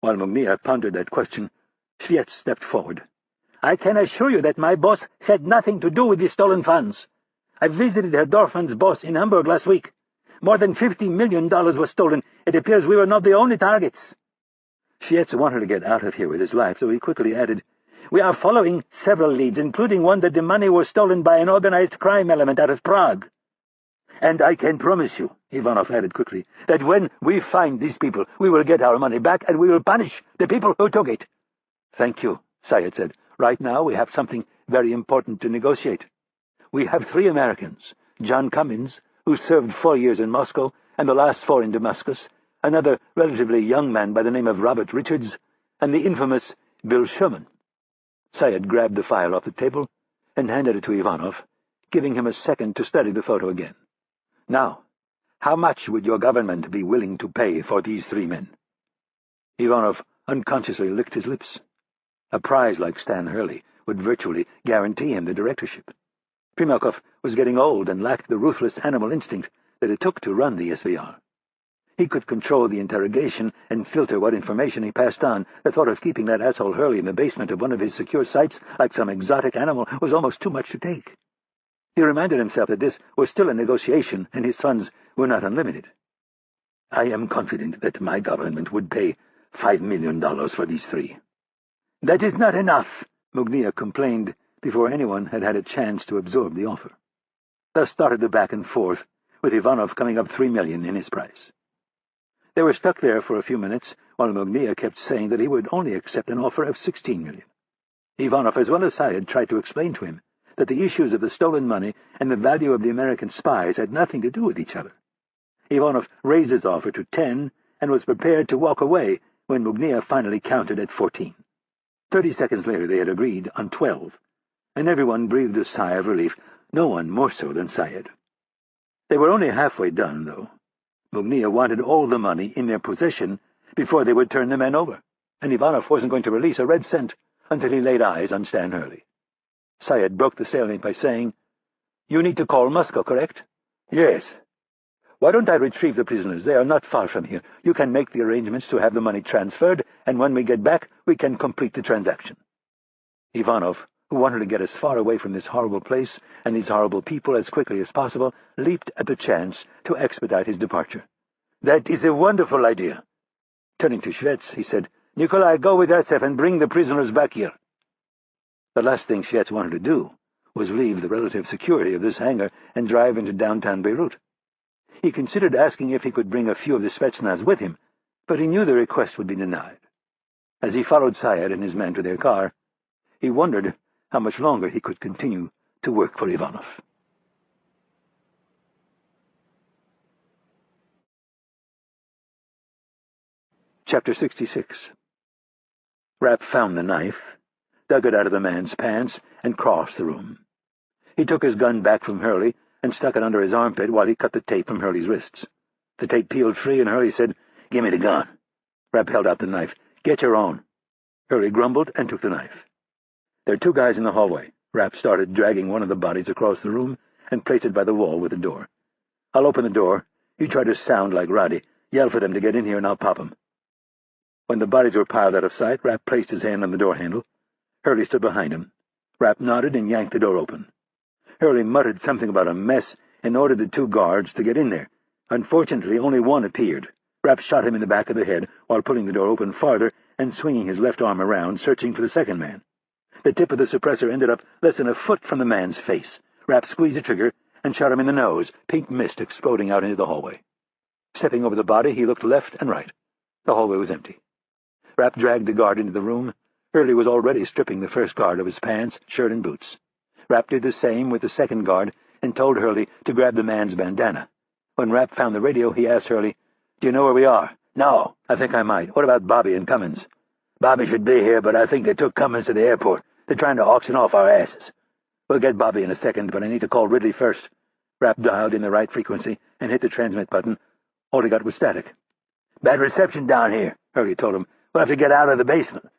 While Mognia pondered that question, Shviets stepped forward. "I can assure you that my boss had nothing to do with the stolen funds. I visited Herr Dorfman's boss in Hamburg last week. More than $50 million was stolen. It appears we were not the only targets." Shviets wanted to get out of here with his life, so he quickly added, "We are following several leads, including one that the money was stolen by an organized crime element out of Prague. And I can promise you," Ivanov added quickly, "that when we find these people, we will get our money back and we will punish the people who took it." "Thank you," Syed said. "Right now we have something very important to negotiate. We have 3 Americans, John Cummins, who served 4 years in Moscow and the last 4 in Damascus, another relatively young man by the name of Robert Richards, and the infamous Bill Sherman." Syed grabbed the file off the table and handed it to Ivanov, giving him a second to study the photo again. "Now, how much would your government be willing to pay for these 3 men?" Ivanov unconsciously licked his lips. A prize like Stan Hurley would virtually guarantee him the directorship. Primakov was getting old and lacked the ruthless animal instinct that it took to run the SVR. He could control the interrogation and filter what information he passed on. The thought of keeping that asshole Hurley in the basement of one of his secure sites like some exotic animal was almost too much to take. He reminded himself that this was still a negotiation and his funds were not unlimited. "I am confident that my government would pay $5 million for these three." "That is not enough," Mugnia complained before anyone had had a chance to absorb the offer. Thus started the back and forth, with Ivanov coming up $3 million in his price. They were stuck there for a few minutes, while Mugnia kept saying that he would only accept an offer of $16 million. Ivanov, as well as Syed, tried to explain to him that the issues of the stolen money and the value of the American spies had nothing to do with each other. Ivanov raised his offer to 10 and was prepared to walk away when Mugnia finally countered at 14. 30 seconds later they had agreed on 12, and everyone breathed a sigh of relief, no one more so than Syed. They were only halfway done, though. Mugnia wanted all the money in their possession before they would turn the men over, and Ivanov wasn't going to release a red cent until he laid eyes on Stan Hurley. Syed broke the stalemate by saying, "You need to call Moscow, correct?" "Yes." "Why don't I retrieve the prisoners? They are not far from here. You can make the arrangements to have the money transferred, and when we get back, we can complete the transaction." Ivanov, who wanted to get as far away from this horrible place and these horrible people as quickly as possible, leaped at the chance to expedite his departure. "That is a wonderful idea." Turning to Shvets, he said, "Nikolai, go with Asef and bring the prisoners back here." The last thing Shvets wanted to do was leave the relative security of this hangar and drive into downtown Beirut. He considered asking if he could bring a few of the Spetsnaz with him, but he knew the request would be denied. As he followed Syed and his men to their car, he wondered how much longer he could continue to work for Ivanov. Chapter 66. Rapp found the knife, dug it out of the man's pants, and crossed the room. He took his gun back from Hurley and stuck it under his armpit while he cut the tape from Hurley's wrists. The tape peeled free, and Hurley said, "Give me the gun." Rapp held out the knife. "Get your own." Hurley grumbled and took the knife. There were two guys in the hallway. Rapp started dragging one of the bodies across the room and placed it by the wall with the door. "I'll open the door. You try to sound like Roddy. Yell for them to get in here, and I'll pop them." When the bodies were piled out of sight, Rapp placed his hand on the door handle. Hurley stood behind him. Rapp nodded and yanked the door open. Hurley muttered something about a mess and ordered the two guards to get in there. Unfortunately, only one appeared. Rapp shot him in the back of the head while pulling the door open farther and swinging his left arm around, searching for the second man. The tip of the suppressor ended up less than a foot from the man's face. Rapp squeezed the trigger and shot him in the nose, pink mist exploding out into the hallway. Stepping over the body, he looked left and right. The hallway was empty. Rapp dragged the guard into the room. Hurley was already stripping the first guard of his pants, shirt, and boots. Rapp did the same with the second guard and told Hurley to grab the man's bandana. When Rapp found the radio, he asked Hurley, "Do you know where we are?" "No, I think I might. What about Bobby and Cummins?" "Bobby should be here, but I think they took Cummins to the airport. They're trying to auction off our asses." "We'll get Bobby in a second, but I need to call Ridley first." Rapp dialed in the right frequency and hit the transmit button. All he got was static. "Bad reception down here," Hurley told him. "We'll have to get out of the basement."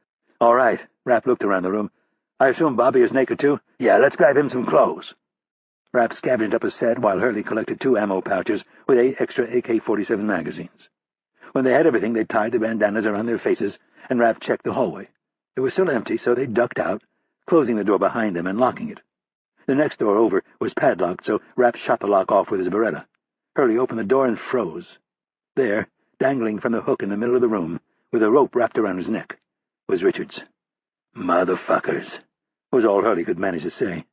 "All right." Rapp looked around the room. "I assume Bobby is naked too?" "Yeah, let's grab him some clothes." Rapp scavenged up a set while Hurley collected 2 ammo pouches with 8 extra AK-47 magazines. When they had everything, they tied the bandanas around their faces, and Rapp checked the hallway. It was still empty, so they ducked out, closing the door behind them and locking it. The next door over was padlocked, so Rapp shot the lock off with his Beretta. Hurley opened the door and froze. There, dangling from the hook in the middle of the room, with a rope wrapped around his neck, was Richards. "Motherfuckers," was all Hurley could manage to say.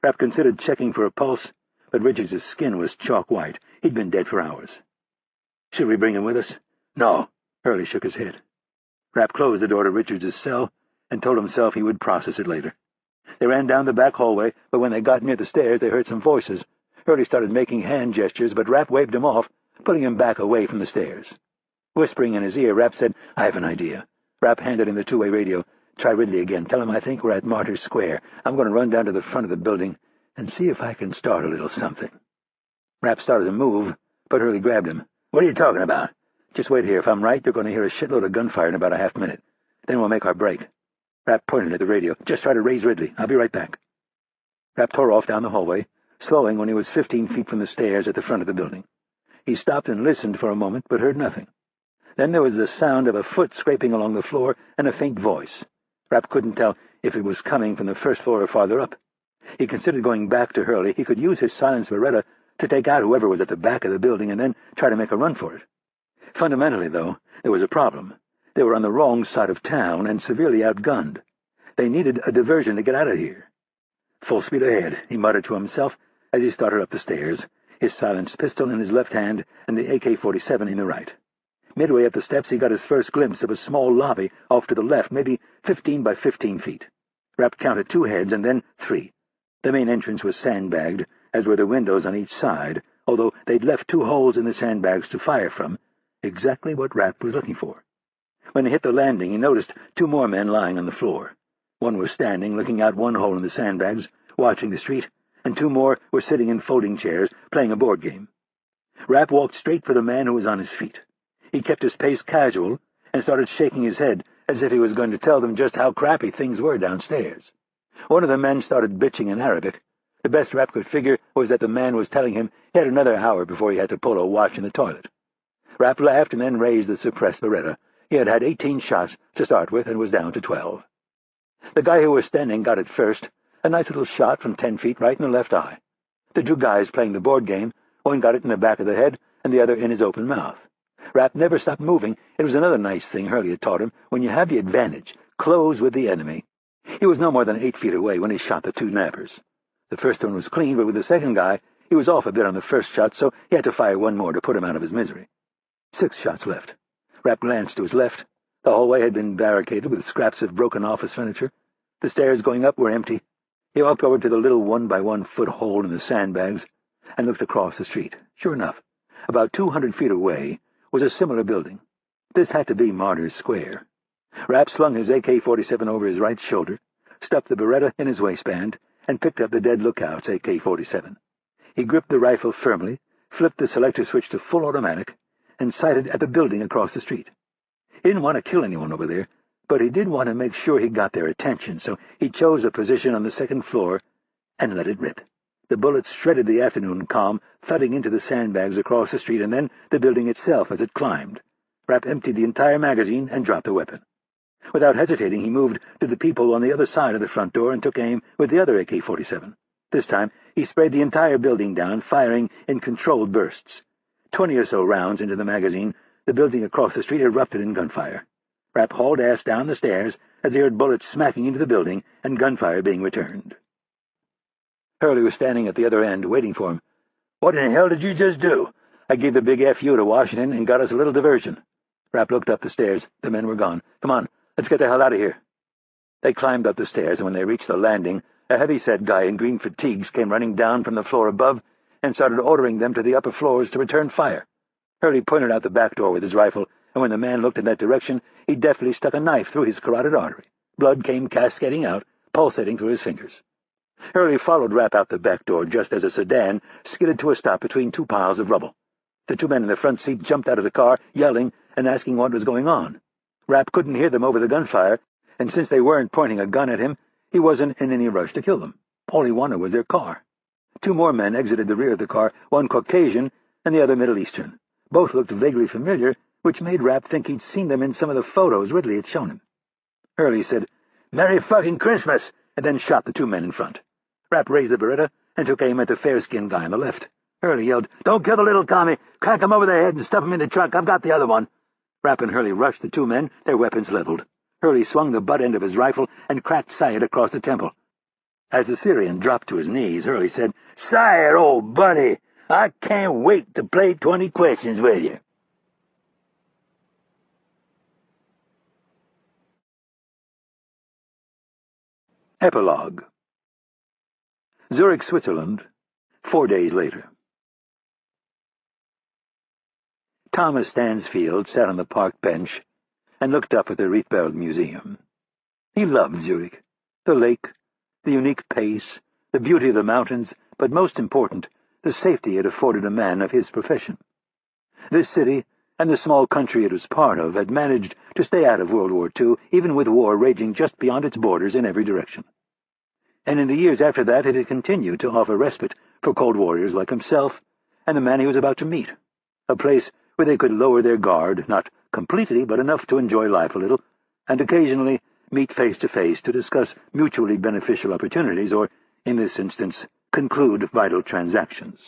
Rapp considered checking for a pulse, but Richards' skin was chalk white. He'd been dead for hours. "Should we bring him with us?" "No." Hurley shook his head. Rapp closed the door to Richards' cell and told himself he would process it later. They ran down the back hallway, but when they got near the stairs, they heard some voices. Hurley started making hand gestures, but Rapp waved him off, pulling him back away from the stairs. Whispering in his ear, Rapp said, "I have an idea." Rapp handed him the two-way radio. "Try Ridley again. Tell him I think we're at Martyrs Square. I'm going to run down to the front of the building and see if I can start a little something." Rapp started to move, but Hurley grabbed him. "What are you talking about?" "Just wait here. If I'm right, you're going to hear a shitload of gunfire in about a half minute. Then we'll make our break." Rapp pointed at the radio. "Just try to raise Ridley. I'll be right back." Rapp tore off down the hallway, slowing when he was 15 feet from the stairs at the front of the building. He stopped and listened for a moment, but heard nothing. Then there was the sound of a foot scraping along the floor and a faint voice. Rapp couldn't tell if it was coming from the first floor or farther up. He considered going back to Hurley. He could use his silenced Beretta to take out whoever was at the back of the building and then try to make a run for it. Fundamentally, though, there was a problem. They were on the wrong side of town and severely outgunned. They needed a diversion to get out of here. "Full speed ahead," he muttered to himself as he started up the stairs, his silenced pistol in his left hand and the AK-47 in the right. Midway up the steps, he got his first glimpse of a small lobby off to the left, maybe 15 by 15 feet. Rapp counted 2 heads and then 3. The main entrance was sandbagged, as were the windows on each side, although they'd left 2 holes in the sandbags to fire from, exactly what Rapp was looking for. When he hit the landing, he noticed 2 more men lying on the floor. One was standing, looking out one hole in the sandbags, watching the street, and 2 more were sitting in folding chairs, playing a board game. Rapp walked straight for the man who was on his feet. He kept his pace casual and started shaking his head as if he was going to tell them just how crappy things were downstairs. One of the men started bitching in Arabic. The best Rapp could figure was that the man was telling him he had another hour before he had to pull a watch in the toilet. Rapp laughed and then raised the suppressed Beretta. He had had 18 shots to start with and was down to 12. The guy who was standing got it first, a nice little shot from 10 feet right in the left eye. The 2 guys playing the board game, one got it in the back of the head and the other in his open mouth. Rapp never stopped moving. It was another nice thing Hurley had taught him. When you have the advantage, close with the enemy. He was no more than 8 feet away when he shot the 2 nappers. The first one was clean, but with the second guy, he was off a bit on the first shot, so he had to fire 1 more to put him out of his misery. 6 shots left. Rapp glanced to his left. The hallway had been barricaded with scraps of broken office furniture. The stairs going up were empty. He walked over to the little 1-by-1 foot hole in the sandbags and looked across the street. Sure enough, about 200 feet away was a similar building. This had to be Martyrs Square. Rapp slung his AK-47 over his right shoulder, stuffed the Beretta in his waistband, and picked up the dead lookout's AK-47. He gripped the rifle firmly, flipped the selector switch to full automatic, and sighted at the building across the street. He didn't want to kill anyone over there, but he did want to make sure he got their attention, so he chose a position on the 2nd floor and let it rip. The bullets shredded the afternoon calm, thudding into the sandbags across the street and then the building itself as it climbed. Rapp emptied the entire magazine and dropped the weapon. Without hesitating, he moved to the people on the other side of the front door and took aim with the other AK-47. This time, he sprayed the entire building down, firing in controlled bursts. 20 or so rounds into the magazine, the building across the street erupted in gunfire. Rapp hauled ass down the stairs as he heard bullets smacking into the building and gunfire being returned. Hurley was standing at the other end, waiting for him. "What in the hell did you just do?" "I gave the big F.U. to Washington and got us a little diversion." Rapp looked up the stairs. The men were gone. "Come on, let's get the hell out of here." They climbed up the stairs, and when they reached the landing, a heavy-set guy in green fatigues came running down from the floor above and started ordering them to the upper floors to return fire. Hurley pointed out the back door with his rifle, and when the man looked in that direction, he deftly stuck a knife through his carotid artery. Blood came cascading out, pulsating through his fingers. Hurley followed Rapp out the back door just as a sedan skidded to a stop between 2 piles of rubble. The 2 men in the front seat jumped out of the car, yelling and asking what was going on. Rapp couldn't hear them over the gunfire, and since they weren't pointing a gun at him, he wasn't in any rush to kill them. All he wanted was their car. 2 more men exited the rear of the car, one Caucasian and the other Middle Eastern. Both looked vaguely familiar, which made Rapp think he'd seen them in some of the photos Ridley had shown him. Hurley said, "Merry fucking Christmas," and then shot the 2 men in front. Rapp raised the Beretta and took aim at the fair-skinned guy on the left. Hurley yelled, "Don't kill the little commie! Crack him over the head and stuff him in the truck! I've got the other one!" Rapp and Hurley rushed the 2 men, their weapons leveled. Hurley swung the butt end of his rifle and cracked Syed across the temple. As the Syrian dropped to his knees, Hurley said, "Syed, old buddy, I can't wait to play 20 questions with you." Epilogue. Zurich, Switzerland, 4 days later. Thomas Stansfield sat on the park bench and looked up at the Rietberg Museum. He loved Zurich, the lake, the unique pace, the beauty of the mountains, but most important, the safety it afforded a man of his profession. This city, and the small country it was part of had managed to stay out of World War II, even with war raging just beyond its borders in every direction. And in the years after that it had continued to offer respite for Cold Warriors like himself and the man he was about to meet, a place where they could lower their guard, not completely, but enough to enjoy life a little, and occasionally meet face-to-face to discuss mutually beneficial opportunities or, in this instance, conclude vital transactions.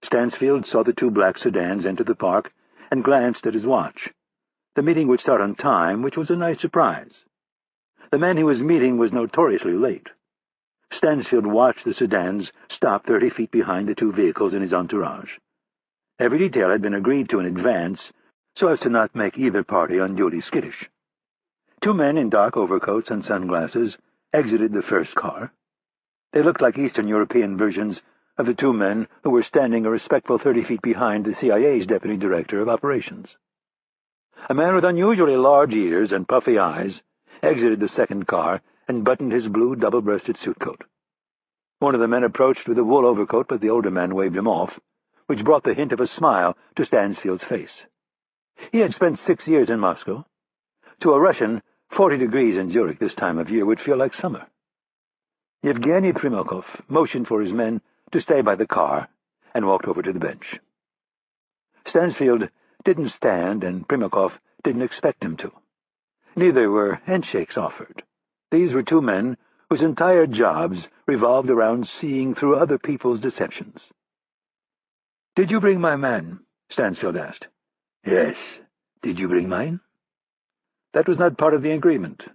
Stansfield saw the two black sedans enter the park and glanced at his watch. The meeting would start on time, which was a nice surprise. The man he was meeting was notoriously late. Stansfield watched the sedans stop 30 feet behind the two vehicles in his entourage. Every detail had been agreed to in advance, so as to not make either party unduly skittish. Two men in dark overcoats and sunglasses exited the first car. They looked like Eastern European versions of the two men who were standing a respectful 30 feet behind the CIA's Deputy Director of Operations. A man with unusually large ears and puffy eyes exited the second car and buttoned his blue double-breasted suit coat. One of the men approached with a wool overcoat, but the older man waved him off, which brought the hint of a smile to Stansfield's face. He had spent 6 years in Moscow. To a Russian, 40 degrees in Zurich this time of year would feel like summer. Yevgeny Primakov motioned for his men to stay by the car and walked over to the bench. Stansfield didn't stand, and Primakov didn't expect him to. Neither were handshakes offered. These were two men whose entire jobs revolved around seeing through other people's deceptions. "Did you bring my man?" Stansfield asked. "Yes. Did you bring mine?" "That was not part of the agreement."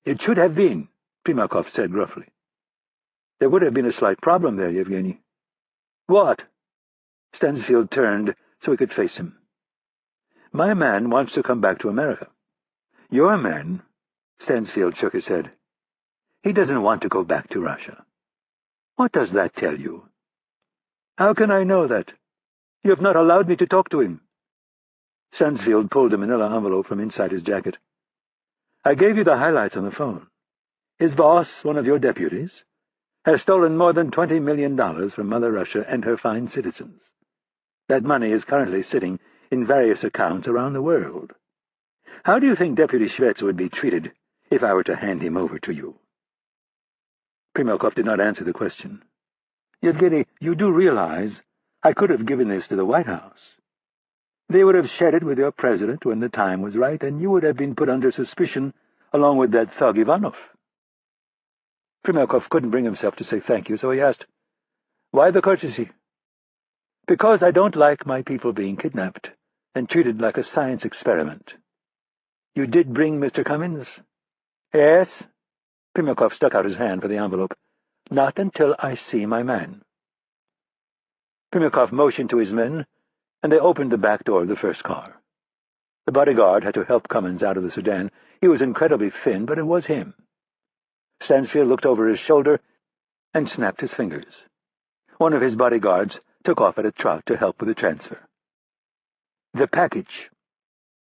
"It should have been," Primakov said gruffly. "There would have been a slight problem there, Yevgeny." "What?" Stansfield turned so he could face him. "My man wants to come back to America." "Your man?" Stansfield shook his head. "He doesn't want to go back to Russia." "What does that tell you?" "How can I know that? You have not allowed me to talk to him." Stansfield pulled a manila envelope from inside his jacket. "I gave you the highlights on the phone. His boss, one of your deputies, has stolen more than $20 million from Mother Russia and her fine citizens. That money is currently sitting in various accounts around the world. How do you think Deputy Shvets would be treated if I were to hand him over to you?" Primakov did not answer the question. "Yevgeny, you do realize I could have given this to the White House. They would have shared it with your president when the time was right, and you would have been put under suspicion along with that thug Ivanov." Primakov couldn't bring himself to say thank you, so he asked, "Why the courtesy?" "Because I don't like my people being kidnapped and treated like a science experiment." "You did bring Mr. Cummins?" "Yes." Primakov stuck out his hand for the envelope. "Not until I see my man." Primakov motioned to his men, and they opened the back door of the first car. The bodyguard had to help Cummins out of the sedan. He was incredibly thin, but it was him. Stansfield looked over his shoulder and snapped his fingers. One of his bodyguards took off at a trot to help with the transfer. "The package."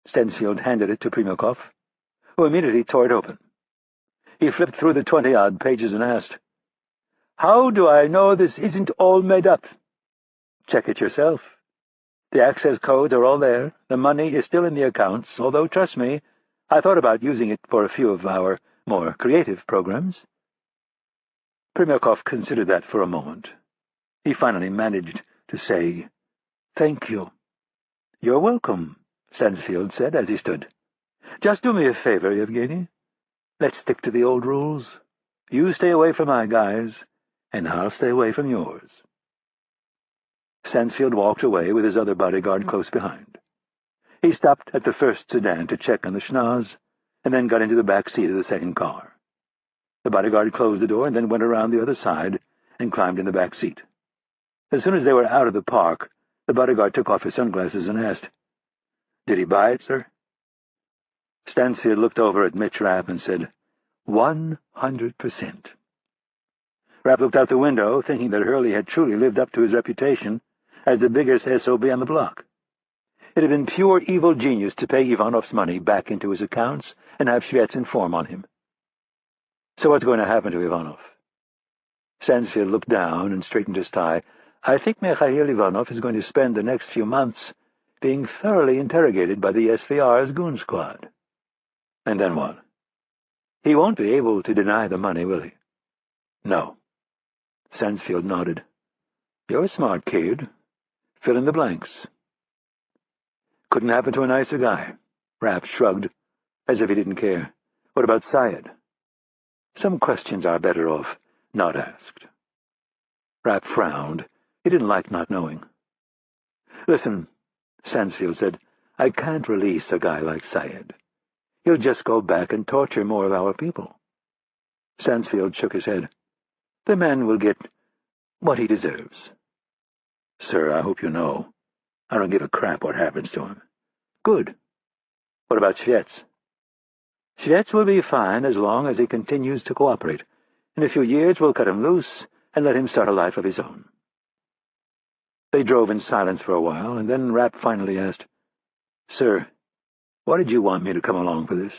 Stansfield handed it to Primakov, who immediately tore it open. He flipped through the 20-odd pages and asked, "How do I know this isn't all made up?" "Check it yourself. The access codes are all there. The money is still in the accounts, although, trust me, I thought about using it for a few of our more creative programs." Primakov considered that for a moment. He finally managed to say, "Thank you." "You're welcome," Stansfield said as he stood. "Just do me a favor, Yevgeny. Let's stick to the old rules. You stay away from my guys, and I'll stay away from yours." Stansfield walked away with his other bodyguard close behind. He stopped at the first sedan to check on the schnoz, and then got into the back seat of the second car. The bodyguard closed the door and then went around the other side and climbed in the back seat. As soon as they were out of the park, the bodyguard took off his sunglasses and asked, "Did he buy it, sir?" Stansfield looked over at Mitch Rapp and said, 100%. Rapp looked out the window, thinking that Hurley had truly lived up to his reputation as the biggest SOB on the block. It had been pure evil genius to pay Ivanov's money back into his accounts and have Shvets inform on him. "So what's going to happen to Ivanov?" Stansfield looked down and straightened his tie. "I think Mikhail Ivanov is going to spend the next few months being thoroughly interrogated by the SVR's goon squad. And then what? He won't be able to deny the money, will he? No. Sansfield nodded. You're a smart kid. Fill in the blanks. Couldn't happen to a nicer guy. Rapp shrugged, as if he didn't care. What about Syed? Some questions are better off not asked. Rapp frowned. He didn't like not knowing. Listen, Sansfield said, I can't release a guy like Syed. He'll just go back and torture more of our people. Sansfield shook his head. The man will get what he deserves. Sir, I hope you know. I don't give a crap what happens to him. Good. What about Schvetz? Schvetz will be fine as long as he continues to cooperate. In a few years we'll cut him loose and let him start a life of his own. They drove in silence for a while, and then Rapp finally asked, Sir, why did you want me to come along for this?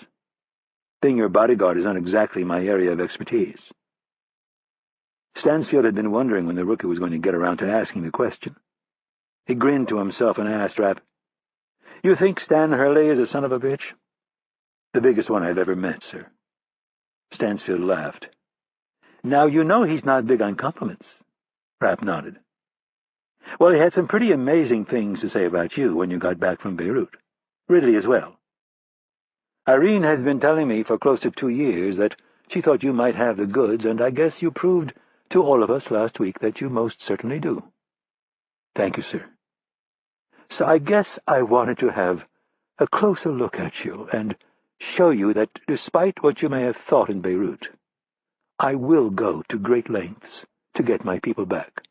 Being your bodyguard is not exactly my area of expertise. Stansfield had been wondering when the rookie was going to get around to asking the question. He grinned to himself and asked Rapp, You think Stan Hurley is a son of a bitch? The biggest one I've ever met, sir. Stansfield laughed. Now you know he's not big on compliments. Rapp nodded. Well, he had some pretty amazing things to say about you when you got back from Beirut. Ridley as well. Irene has been telling me for close to 2 years that she thought you might have the goods, and I guess you proved to all of us last week that you most certainly do. Thank you, sir. So I guess I wanted to have a closer look at you and show you that despite what you may have thought in Beirut, I will go to great lengths to get my people back.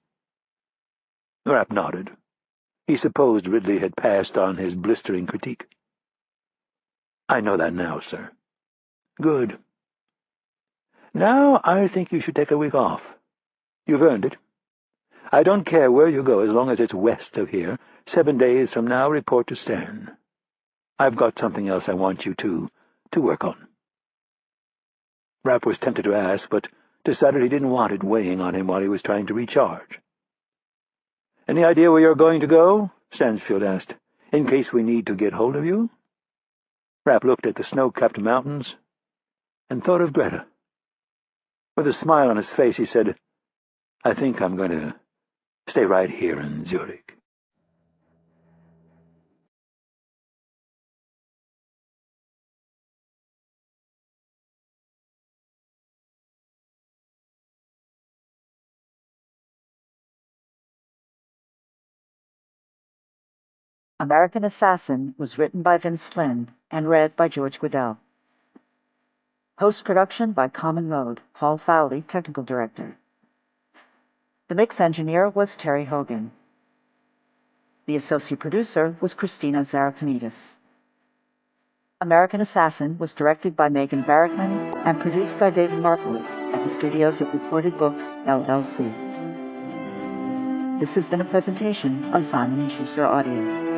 Rapp nodded. He supposed Ridley had passed on his blistering critique. I know that now, sir. Good. Now I think you should take a week off. You've earned it. I don't care where you go as long as it's west of here. 7 days from now, report to Stan. I've got something else I want you to work on. Rapp was tempted to ask, but decided he didn't want it weighing on him while he was trying to recharge. Any idea where you're going to go? Stansfield asked. In case we need to get hold of you? Rapp looked at the snow-capped mountains and thought of Greta. With a smile on his face, he said, I think I'm going to stay right here in Zurich. American Assassin was written by Vince Flynn and read by George Guidell. Post-production by Common Mode, Paul Fowley, Technical Director. The mix engineer was Terry Hogan. The associate producer was Christina Zarapanidis. American Assassin was directed by Megan Barrickman and produced by David Markowitz at the studios of Reported Books, LLC. This has been a presentation of Simon & Schuster Audio.